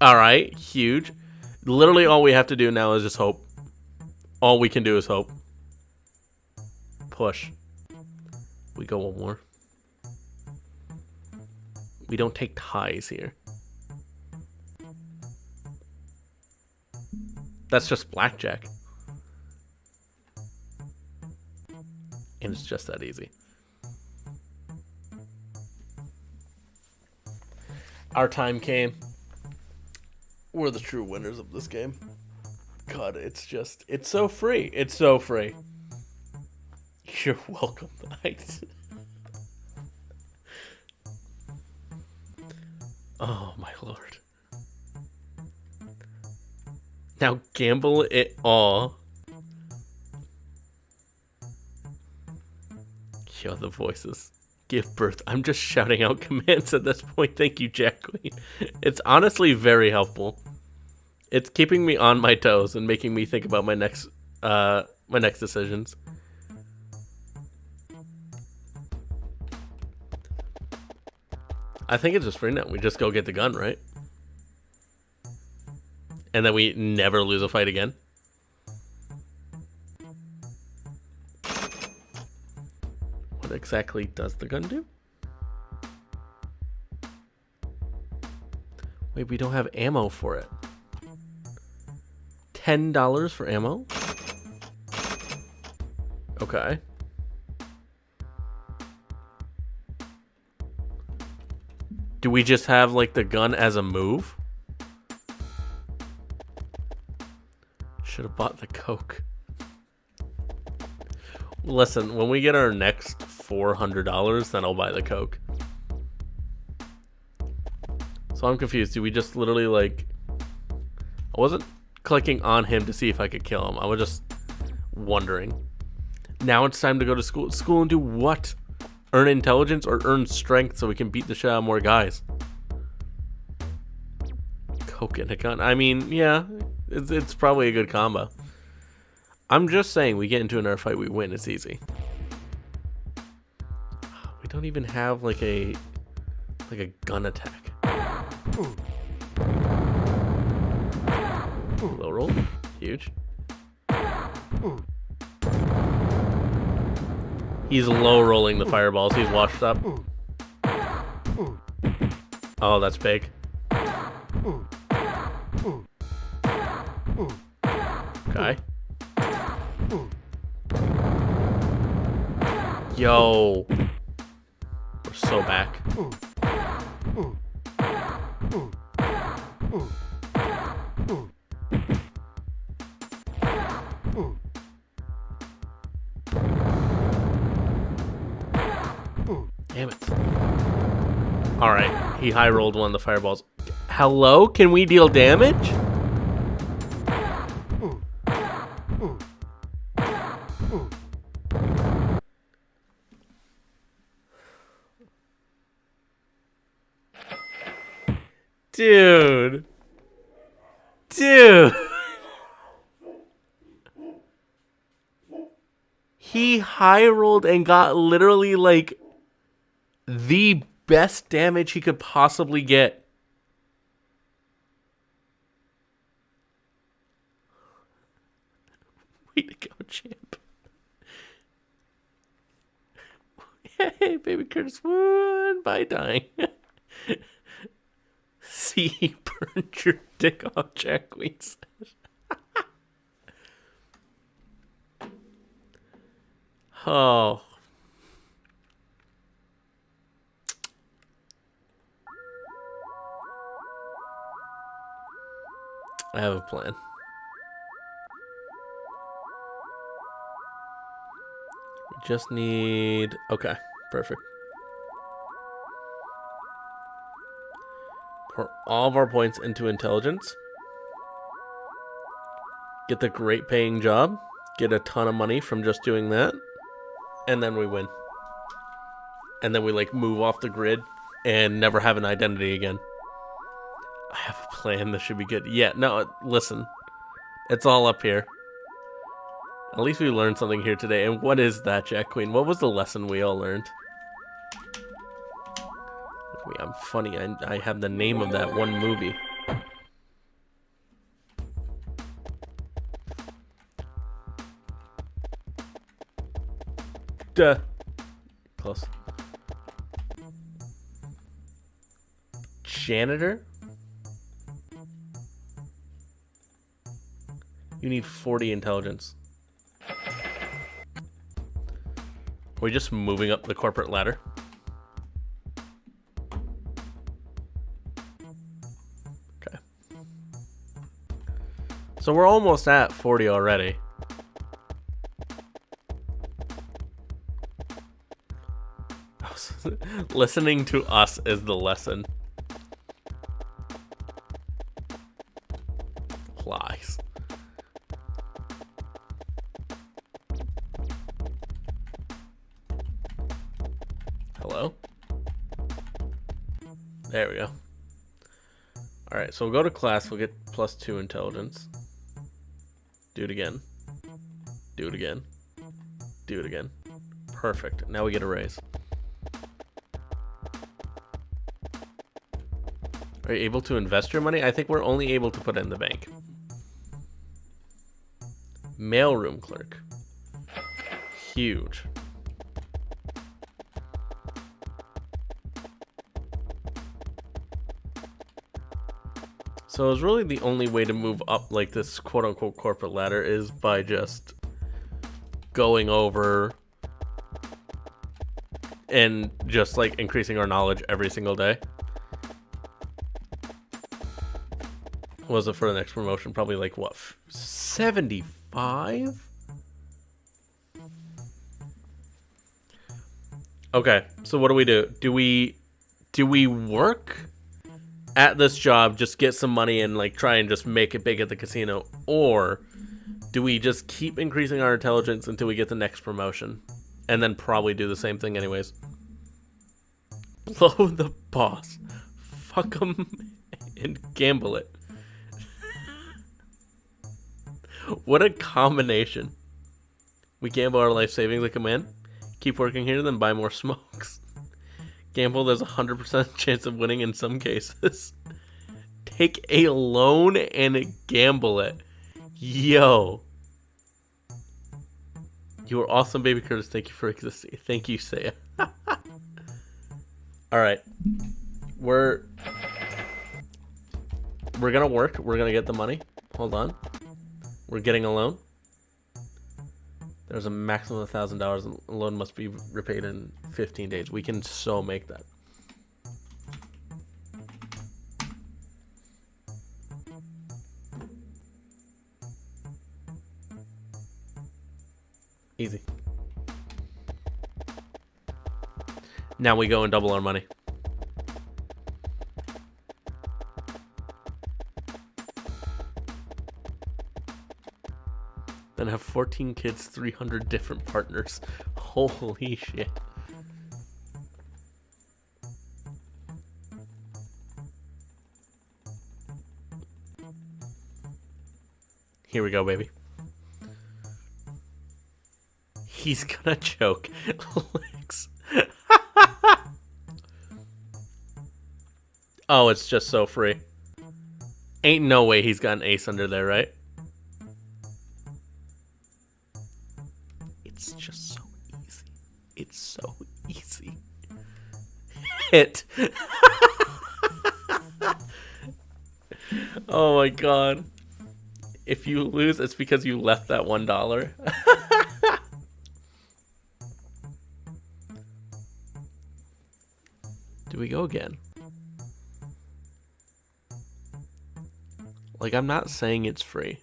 Alright, huge. Literally all we have to do now is just hope. All we can do is hope. Push. We go one more. We don't take ties here. That's just blackjack. And it's just that easy. Our time came. We're the true winners of this game. God, it's so free. It's so free. You're welcome. Oh, my lord. Now gamble it all. Yo, the voices. Give birth. I'm just shouting out commands at this point. Thank you, Jack Queen. It's honestly very helpful. It's keeping me on my toes and making me think about my next decisions. I think it's just free now. We just go get the gun, right? And then we never lose a fight again. What exactly does the gun do? Wait, we don't have ammo for it. $10 for ammo? Okay. Do we just have, like, the gun as a move? Should have bought the Coke. Listen, when we get our next $400, then I'll buy the Coke. So I'm confused. Do we just literally, like... I wasn't clicking on him to see if I could kill him. I was just wondering. Now it's time to go to school. School and do what? Earn intelligence or earn strength so we can beat the shit out of more guys? Coke and a gun. I mean, yeah. It's probably a good combo. I'm just saying, we get into another fight, we win. It's easy. We don't even have like a gun attack. Low roll, huge. He's low rolling the fireballs. He's washed up. Oh, that's big. Okay. Yo. We're so back. Damn it. Alright, he high rolled one of the fireballs. Hello? Can we deal damage? Dude. He high rolled and got literally like the best damage he could possibly get. Way to go, champ. Hey, baby Curtis won by dying. See, he burned your dick off, Jack Queen says. Oh. I have a plan. We just need... Okay, perfect. Pour all of our points into intelligence. Get the great paying job. Get a ton of money from just doing that. And then we win. And then we, like, move off the grid and never have an identity again. I have a plan. This should be good. Yeah, no, listen. It's all up here. At least we learned something here today. And what is that, Jack Queen? What was the lesson we all learned? Look at me, I'm funny. I have the name of that one movie. Duh. Close. Janitor? You need 40 intelligence. Are we just moving up the corporate ladder? Okay. So we're almost at 40 already. Listening to us is the lesson. Lies. Hello? There we go. Alright, so we'll go to class. We'll get +2 intelligence. Do it again. Do it again. Do it again. Perfect. Now we get a raise. Are you able to invest your money? I think we're only able to put it in the bank. Mailroom clerk. Huge. So it's really the only way to move up like this quote-unquote corporate ladder is by just going over and just like increasing our knowledge every single day. What was it for the next promotion? Probably like what, 75? Okay, so what do we do? Do we work at this job, just get some money and like try and just make it big at the casino, or do we just keep increasing our intelligence until we get the next promotion and then probably do the same thing anyways? Blow the boss, fuck him, and gamble it. What a combination. We gamble our life savings like a man. Keep working here, then buy more smokes. Gamble, there's a 100% chance of winning in some cases. Take a loan and gamble it. Yo. You are awesome, baby Curtis. Thank you for existing. Thank you, Saya. Alright. We're gonna work. We're gonna get the money. Hold on. We're getting a loan. There's a maximum of $1,000. The loan must be repaid in 15 days. We can so make that. Easy. Now we go and double our money. Then have 14 kids, 300 different partners. Holy shit. Here we go, baby. He's gonna choke. Lex. Oh, it's just so free. Ain't no way he's got an ace under there, right? It's just so easy. It's so easy. Hit. Oh my god. If you lose, it's because you left that $1. Do we go again? Like, I'm not saying it's free.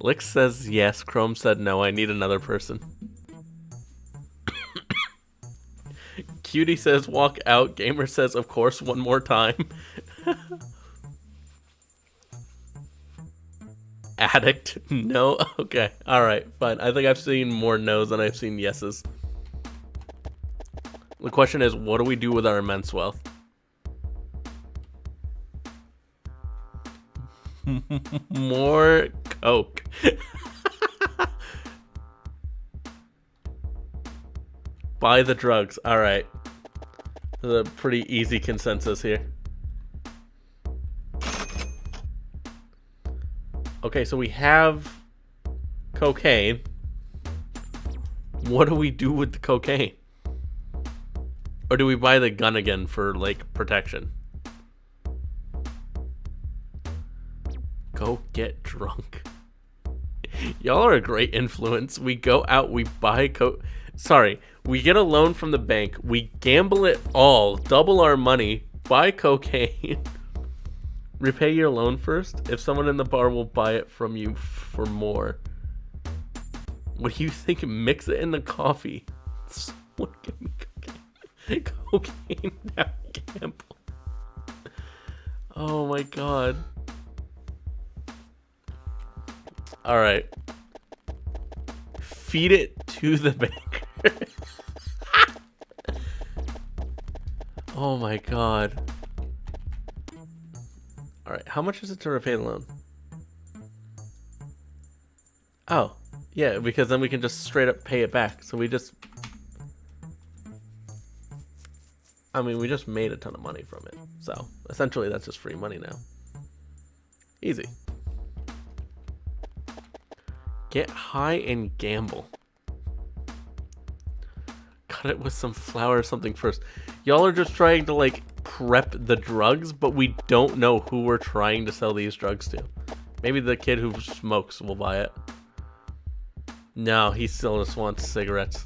Lick says yes. Chrome said no. I need another person. Cutie says walk out. Gamer says of course one more time. Addict? No? Okay. Alright, fine. I think I've seen more no's than I've seen yeses. The question is, what do we do with our immense wealth? More coke. Buy the drugs. Alright. There's a pretty easy consensus here. Okay, so we have cocaine. What do we do with the cocaine? Or do we buy the gun again for, like, protection? Go get drunk. Y'all are a great influence. We go out, we buy we get a loan from the bank, we gamble it all, double our money, buy cocaine. Repay your loan first. If someone in the bar will buy it from you for more. What do you think? Mix it in the coffee. Someone give me cocaine. Cocaine, now gamble. Oh my god. Alright. Feed it to the banker. Oh my god. Alright, how much is it to repay the loan? Oh, yeah, because then we can just straight up pay it back. So we just... I mean, we just made a ton of money from it. So, essentially that's just free money now. Easy. Get high and gamble. Cut it with some flour or something first. Y'all are just trying to, like, prep the drugs, but we don't know who we're trying to sell these drugs to. Maybe the kid who smokes will buy it. No, he still just wants cigarettes.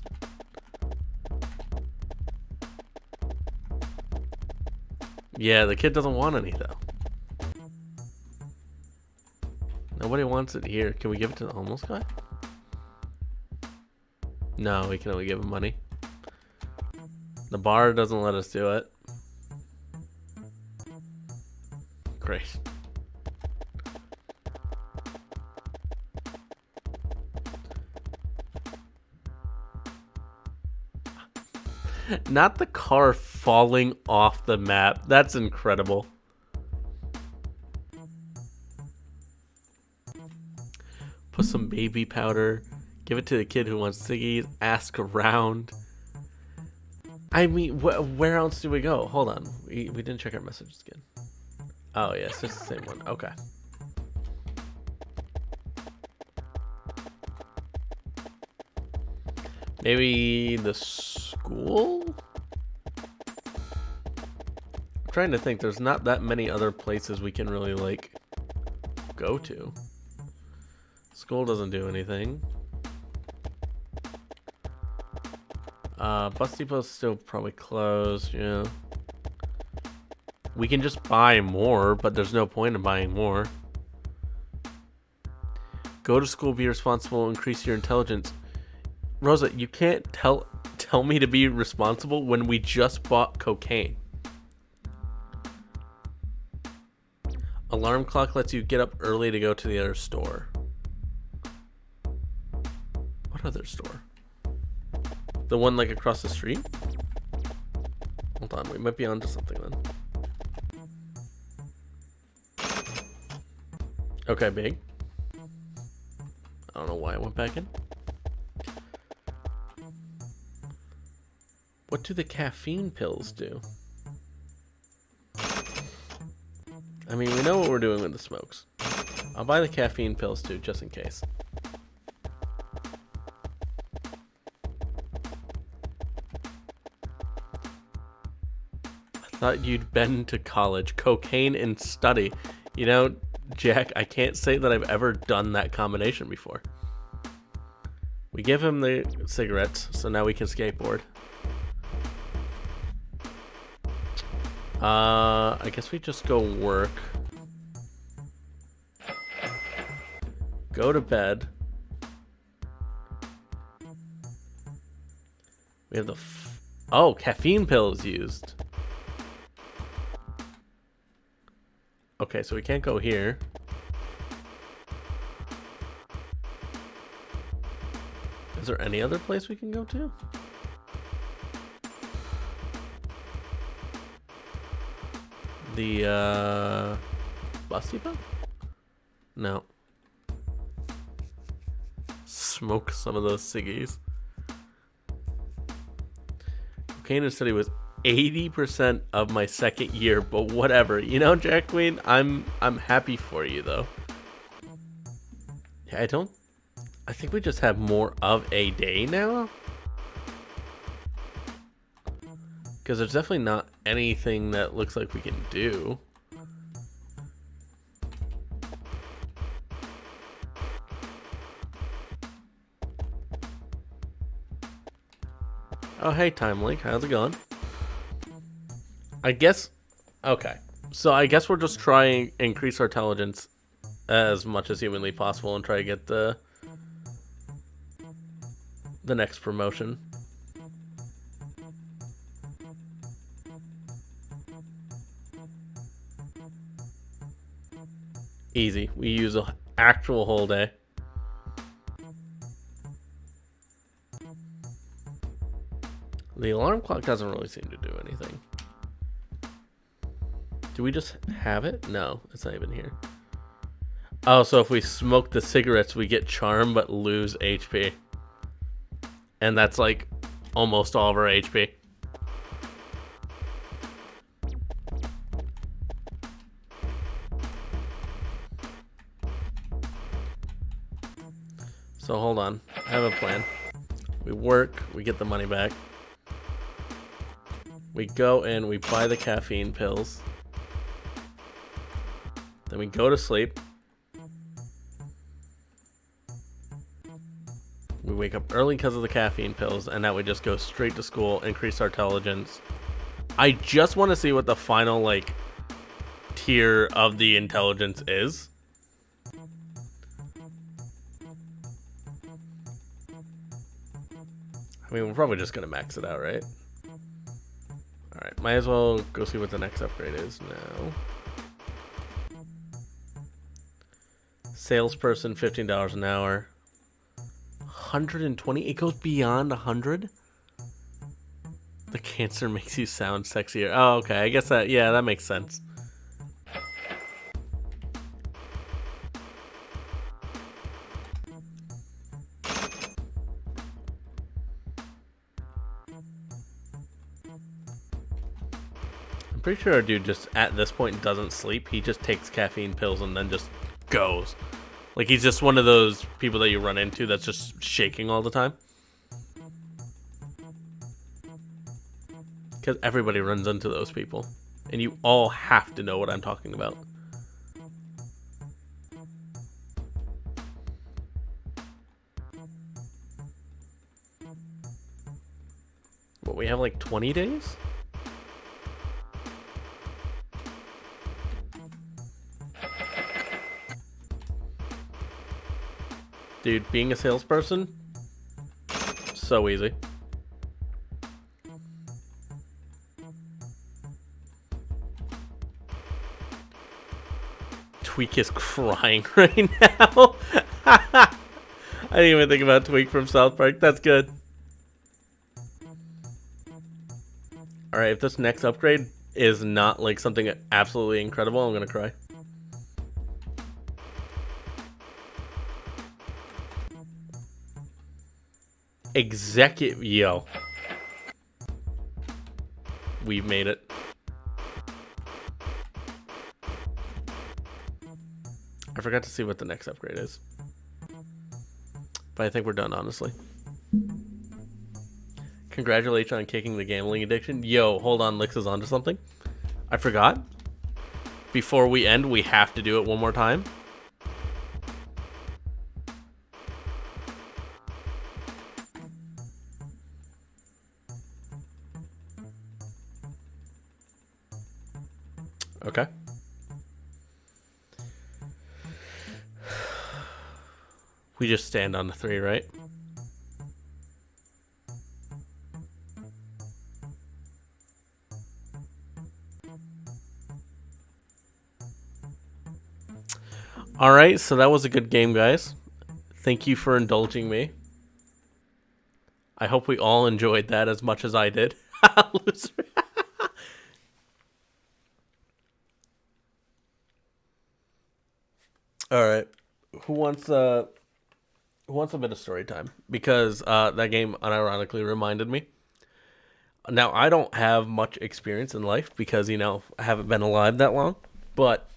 Yeah, the kid doesn't want any, though. Nobody wants it here. Can we give it to the homeless guy? No, we can only give him money. The bar doesn't let us do it. Great. Not the car falling off the map. That's incredible. Put some baby powder. Give it to the kid who wants ciggies. Ask around. I mean, where else do we go? Hold on. We didn't check our messages again. Oh, yeah, it's just the same one. Okay. Maybe the school? I'm trying to think. There's not that many other places we can really, like, go to. School doesn't do anything. Bus depot's still probably closed, yeah. We can just buy more, but there's no point in buying more. Go to school, be responsible, increase your intelligence. Rosa, you can't tell me to be responsible when we just bought cocaine. Alarm clock lets you get up early to go to the other store. What other store? The one like across the street? Hold on, we might be onto something then. Okay, big. I don't know why I went back in. What do the caffeine pills do? I mean, we know what we're doing with the smokes. I'll buy the caffeine pills too, just in case. I thought you'd been to college. Cocaine and study. You know, Jack, I can't say that I've ever done that combination before. We give him the cigarettes, so now we can skateboard. I guess we just go work. Go to bed. We have the... Oh, caffeine pills used. Okay, so we can't go here. Is there any other place we can go to? The, bus depot? No. Smoke some of those ciggies. Cocaine and study was 80% of my second year, but whatever. You know, Jack Queen, I'm happy for you though. Yeah, I think we just have more of a day now. Because there's definitely not anything that looks like we can do. Oh, hey, Time Link. How's it going? I guess... Okay. So I guess we're just trying to increase our intelligence as much as humanly possible and try to get the next promotion. Easy. We use an actual whole day. The alarm clock doesn't really seem to do anything. Do we just have it? No, it's not even here. Oh, so if we smoke the cigarettes, we get charm but lose HP. And that's like almost all of our HP. So hold on, I have a plan. We work, we get the money back. We go and we buy the caffeine pills. Then we go to sleep. We wake up early because of the caffeine pills, and now we just go straight to school, increase our intelligence. I just want to see what the final, like, tier of the intelligence is. I mean, we're probably just going to max it out, right? Alright, might as well go see what the next upgrade is now. Salesperson, $15 an hour. 120? It goes beyond 100? The cancer makes you sound sexier. Oh, okay. I guess that, yeah, that makes sense. I'm pretty sure our dude just, at this point, doesn't sleep. He just takes caffeine pills and then just goes. Like, he's just one of those people that you run into that's just shaking all the time. Because everybody runs into those people. And you all have to know what I'm talking about. What, we have like 20 days? Dude, being a salesperson, so easy. Tweak is crying right now. I didn't even think about Tweak from South Park. That's good. Alright, if this next upgrade is not like something absolutely incredible, I'm gonna cry. Executive, yo. We've made it. I forgot to see what the next upgrade is. But I think we're done, honestly. Congratulations on kicking the gambling addiction. Yo, hold on, Lix is onto something. I forgot. Before we end, we have to do it one more time. Okay. We just stand on the 3, right? All right, so that was a good game, guys. Thank you for indulging me. I hope we all enjoyed that as much as I did. All right, who wants a bit of story time? Because that game unironically reminded me. Now, I don't have much experience in life because, I haven't been alive that long. But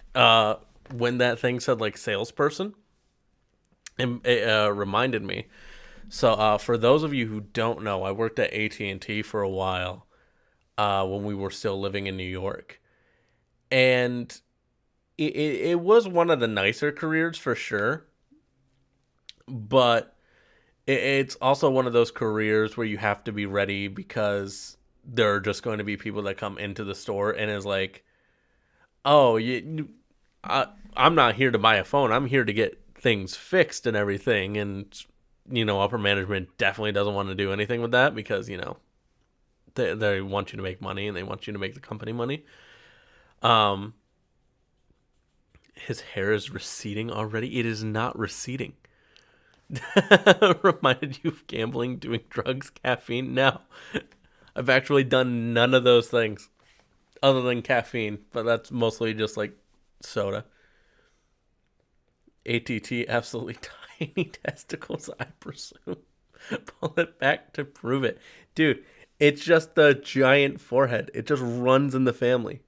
when that thing said, like, salesperson, it reminded me. So for those of you who don't know, I worked at AT&T for a while when we were still living in New York. And it was one of the nicer careers for sure. But it's also one of those careers where you have to be ready because there are just going to be people that come into the store and is like, oh, I'm not here to buy a phone. I'm here to get things fixed and everything. And, upper management definitely doesn't want to do anything with that because, they want you to make money and they want you to make the company money. His hair is receding already. It is not receding. Reminded you of gambling, doing drugs, caffeine? No. I've actually done none of those things other than caffeine, but that's mostly just like soda. ATT, absolutely tiny testicles, I presume. Pull it back to prove it. Dude, it's just the giant forehead. It just runs in the family.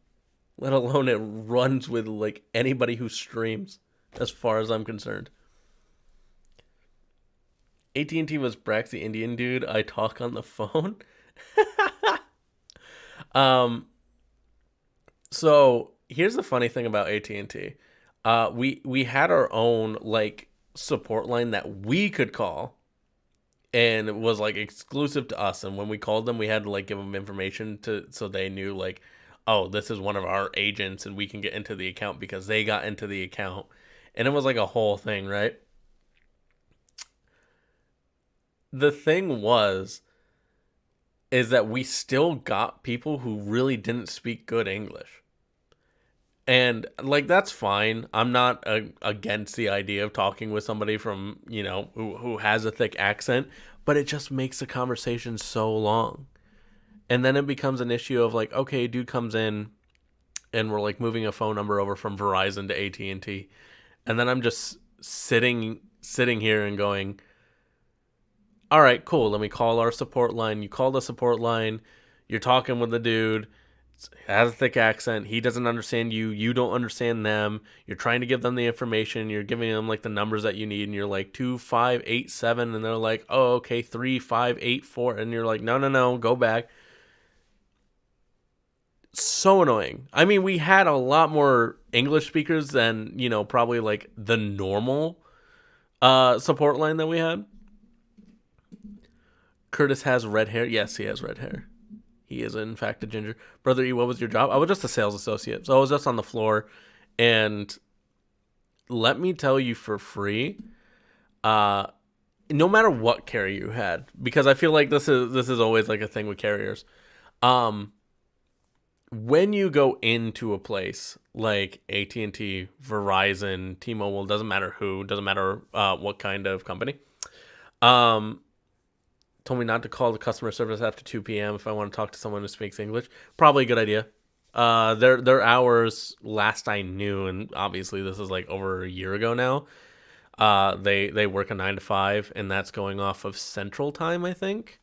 Let alone it runs with like anybody who streams, as far as I'm concerned. AT&T was Brax the Indian dude. I talk on the phone. So here's the funny thing about AT&T. We had our own like support line that we could call, and it was like exclusive to us. And when we called them, we had to like give them information so they knew like, oh, this is one of our agents, and we can get into the account because they got into the account, and it was like a whole thing, right? The thing is that we still got people who really didn't speak good English. And, like, that's fine. I'm not against the idea of talking with somebody from, who has a thick accent, but it just makes the conversation so long. And then it becomes an issue of, like, okay, dude comes in, and we're, like, moving a phone number over from Verizon to AT&T. And then I'm just sitting here and going, all right, cool. Let me call our support line. You call the support line. You're talking with the dude. Has a thick accent. He doesn't understand you. You don't understand them. You're trying to give them the information. You're giving them like the numbers that you need. And you're like 2587. And they're like, oh, okay, 3584. And you're like, no, go back. So annoying. I mean, we had a lot more English speakers than, probably like the normal support line that we had. Curtis has red hair. Yes, he has red hair. He is, in fact, a ginger. Brother E, what was your job? I was just a sales associate. So I was just on the floor. And let me tell you for free, no matter what carrier you had, because I feel like this is always like a thing with carriers. When you go into a place like AT&T, Verizon, T-Mobile, doesn't matter who, doesn't matter what kind of company, told me not to call the customer service after 2 p.m. if I want to talk to someone who speaks English. Probably a good idea. Their hours last I knew, and obviously this is like over a year ago now. They work a 9 to 5, and that's going off of Central Time, I think.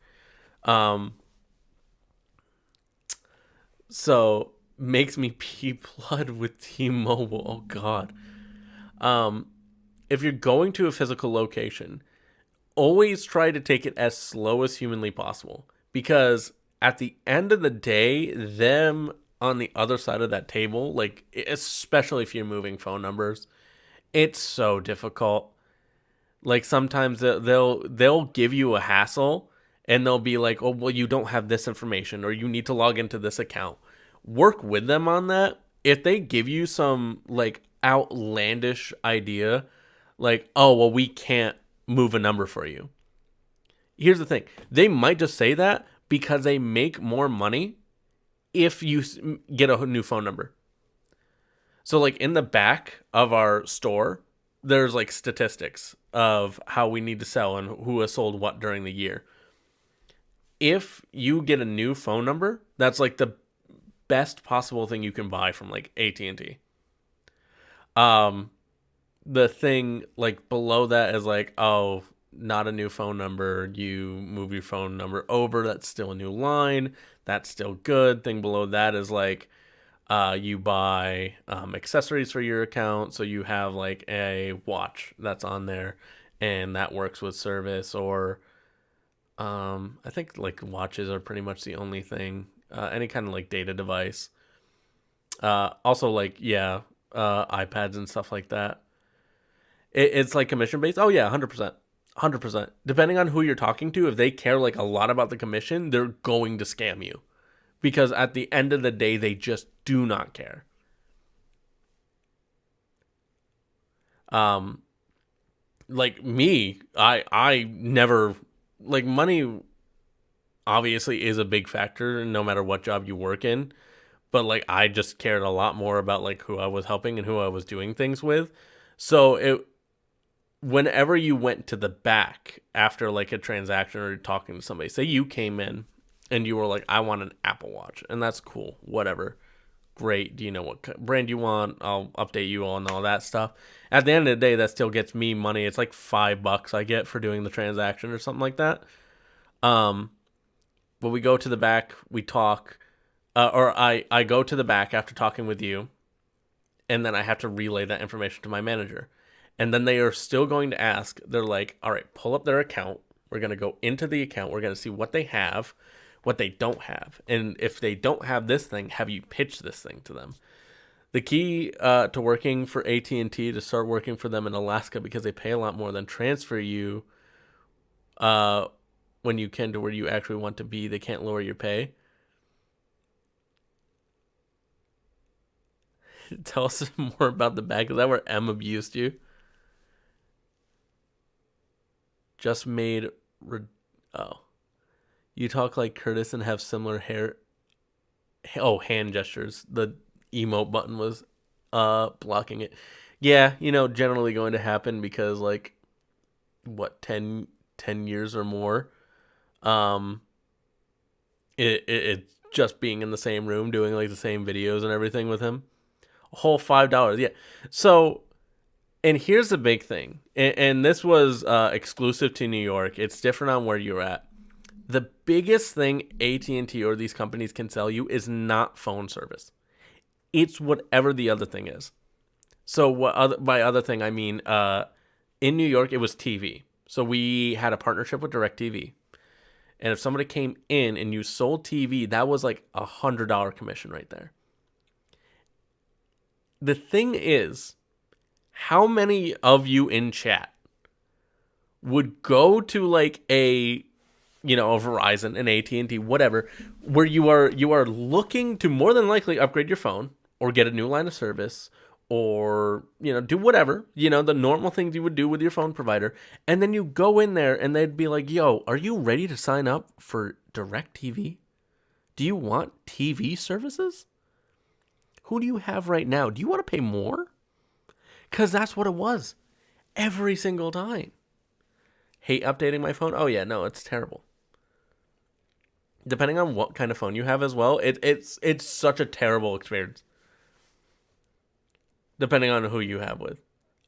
So makes me pee blood with T-Mobile. Oh God. If you're going to a physical location, always try to take it as slow as humanly possible, because at the end of the day, them on the other side of that table, like especially if you're moving phone numbers, it's so difficult. Like sometimes they'll give you a hassle and they'll be like, oh, well, you don't have this information or you need to log into this account. Work with them on that. if they give you some like outlandish idea, like, oh, well, we can't move a number for you. Here's the thing. They might just say that because they make more money if you get a new phone number. So like in the back of our store, there's like statistics of how we need to sell and who has sold what during the year. If you get a new phone number, that's like the best possible thing you can buy from like AT&T. The thing like below that is like, oh, not a new phone number. You move your phone number over. That's still a new line. That's still good. Thing below that is like, you buy accessories for your account. So you have like a watch that's on there and that works with service, or I think like watches are pretty much the only thing, any kind of like data device. Also like, yeah, iPads and stuff like that. It's like commission based. Oh yeah, 100%. 100%. Depending on who you're talking to, if they care like a lot about the commission, they're going to scam you. Because at the end of the day, they just do not care. Like me, I never, like, money obviously is a big factor no matter what job you work in. But like I just cared a lot more about like who I was helping and who I was doing things with. So whenever you went to the back after like a transaction or talking to somebody, say you came in and you were like, I want an Apple Watch, and that's cool, whatever. Great. Do you know what brand you want? I'll update you on all that stuff. At the end of the day, that still gets me money. It's like $5 I get for doing the transaction or something like that. But we go to the back, we talk, or I go to the back after talking with you, and then I have to relay that information to my manager. And then they are still going to ask, they're like, all right, pull up their account. We're going to go into the account. We're going to see what they have, what they don't have. And if they don't have this thing, have you pitched this thing to them? The key to working for AT&T, to start working for them in Alaska, because they pay a lot more than transfer you when you can to where you actually want to be. They can't lower your pay. Tell us more about the bag. Is that where M abused you? Just made... Oh. You talk like Curtis and have similar hair... Oh, hand gestures. The emote button was blocking it. Yeah, generally going to happen because, like, what, 10 years or more? It's just being in the same room, doing, like, the same videos and everything with him. A whole $5. Yeah. So... And here's the big thing, and this was exclusive to New York. It's different on where you're at. The biggest thing AT&T or these companies can sell you is not phone service. It's whatever the other thing is. So by other thing, I mean in New York, it was TV. So we had a partnership with DirecTV. And if somebody came in and you sold TV, that was like $100 commission right there. The thing is, how many of you in chat would go to like a Verizon, an AT&T, whatever, where you are looking to more than likely upgrade your phone or get a new line of service or, do whatever, the normal things you would do with your phone provider. And then you go in there and they'd be like, yo, are you ready to sign up for DirecTV? Do you want TV services? Who do you have right now? Do you want to pay more? Because that's what it was every single time. Hate updating my phone? Oh, yeah, no, it's terrible. Depending on what kind of phone you have as well, it's such a terrible experience. Depending on who you have with.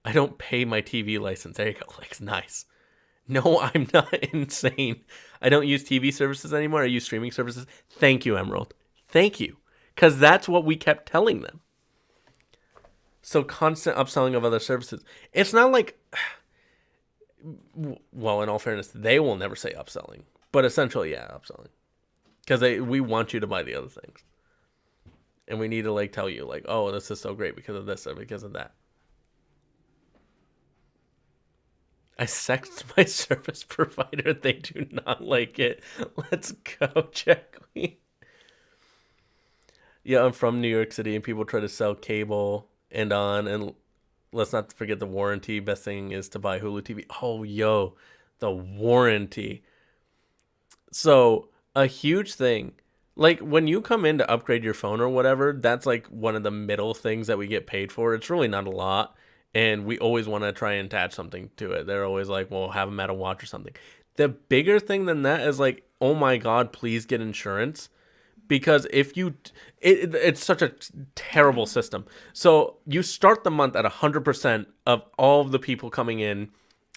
I don't pay my TV license. There you go. Like, nice. No, I'm not insane. I don't use TV services anymore. I use streaming services. Thank you, Emerald. Thank you. Because that's what we kept telling them. So constant upselling of other services. It's not like, well, in all fairness, they will never say upselling. But essentially, yeah, upselling. Because we want you to buy the other things. And we need to like tell you like, oh, this is so great because of this or because of that. I sexted my service provider. They do not like it. Let's go, Check Queen. Yeah, I'm from New York City, and people try to sell cable and let's not forget the warranty. Best thing is to buy Hulu TV. Oh, yo, the warranty. So a huge thing, like when you come in to upgrade your phone or whatever, that's like one of the middle things that we get paid for. It's really not a lot, and we always want to try and attach something to it. They're always like, well, have them at a watch or something. The bigger thing than that is like, oh my God, please get insurance. Because if you, it's such a terrible system. So you start the month at 100% of all of the people coming in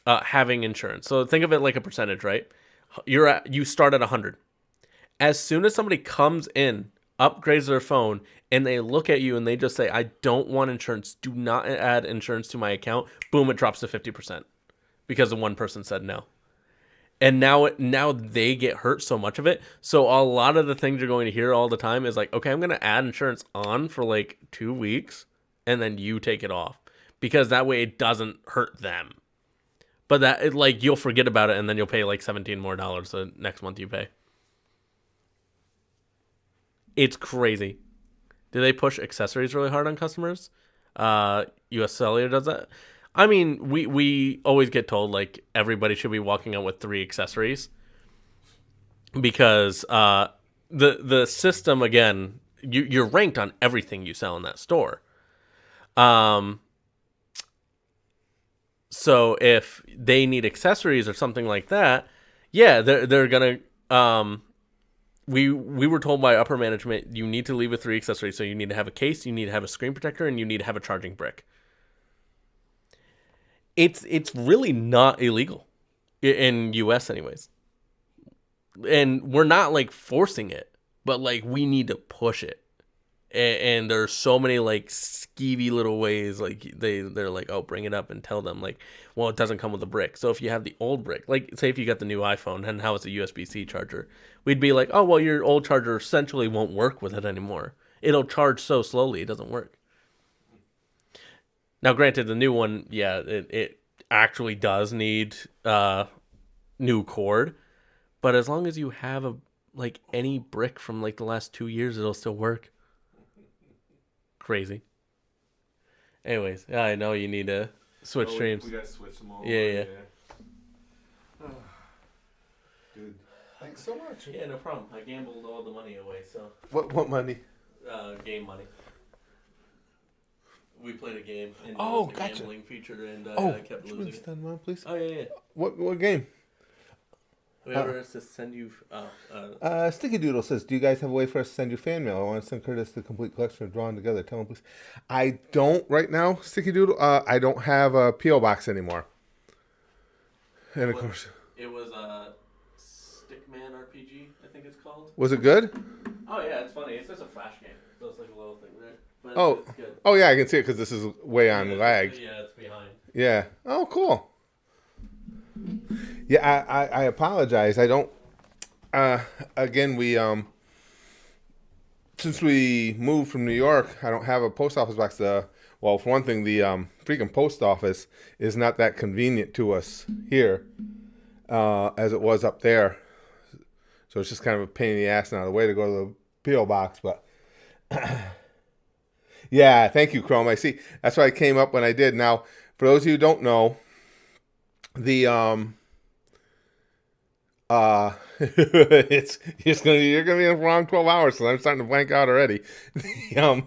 having insurance. So think of it like a percentage, right? You start at 100. As soon as somebody comes in, upgrades their phone, and they look at you and they just say, I don't want insurance. Do not add insurance to my account. Boom, it drops to 50% because the one person said no. And now they get hurt so much of it. So a lot of the things you're going to hear all the time is like, okay, I'm going to add insurance on for like 2 weeks, and then you take it off. Because that way it doesn't hurt them. But like you'll forget about it, and then you'll pay like $17 more the next month you pay. It's crazy. Do they push accessories really hard on customers? US Cellular does that. I mean, we always get told like everybody should be walking out with 3 accessories because the system, again, you're ranked on everything you sell in that store. So if they need accessories or something like that, yeah, they're gonna. We were told by upper management you need to leave with 3 accessories. So you need to have a case, you need to have a screen protector, and you need to have a charging brick. It's really not illegal in US anyways. And we're not like forcing it, but like we need to push it. And there's so many like skeevy little ways like they're like, oh, bring it up and tell them like, well, it doesn't come with a brick. So if you have the old brick, like say if you got the new iPhone and how it's a USB-C charger, we'd be like, oh, well, your old charger essentially won't work with it anymore. It'll charge so slowly it doesn't work. Now, granted, the new one, yeah, it actually does need new cord, but as long as you have any brick from like the last 2 years, it'll still work. Crazy. Anyways, yeah, I know you need to switch streams. We gotta switch them over. Yeah. Dude, thanks so much. Yeah, no problem. I gambled all the money away, so. What money? Game money. We played a game. And gotcha. Gambling feature, and I kept losing. Would you stand around, please? Oh yeah. What game? Whoever has to send you. Sticky Doodle says, "Do you guys have a way for us to send you fan mail? I want to send Curtis the complete collection of Drawn Together. Tell him, please." I don't right now, Sticky Doodle. I don't have a PO box anymore. And of course, it was a Stickman RPG. I think it's called. Was it good? Oh yeah, it's funny. It's just a flash game, so it's like a little thing there. But it's good. Oh yeah, I can see it because this is way on lag. Yeah, it's behind. Yeah. Oh, cool. Yeah, I apologize. I don't. Again, we since we moved from New York, I don't have a post office box. Well, for one thing, the freaking post office is not that convenient to us here as it was up there. So it's just kind of a pain in the ass now, the way to go to the PO box. But yeah, thank you, Chrome. I see. That's why I came up when I did. Now, for those of you who don't know, the you're gonna be in the wrong 12 hours, so I'm starting to blank out already. Now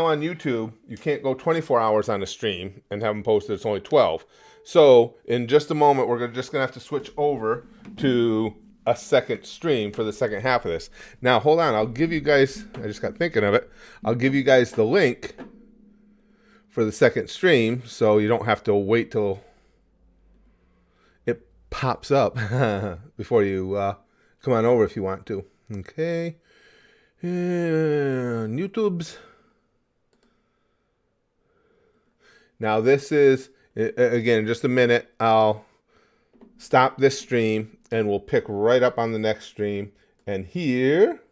on YouTube, you can't go 24 hours on a stream and have them posted. It's only 12. So in just a moment, we're just gonna have to switch over to a second stream for the second half of this. Now hold on, I'll give you guys. I just got thinking of it. I'll give you guys the link for the second stream, so you don't have to wait till it pops up before you come on over if you want to. Okay. And YouTube's. Now this is, again, in just a minute, I'll stop this stream and we'll pick right up on the next stream. And here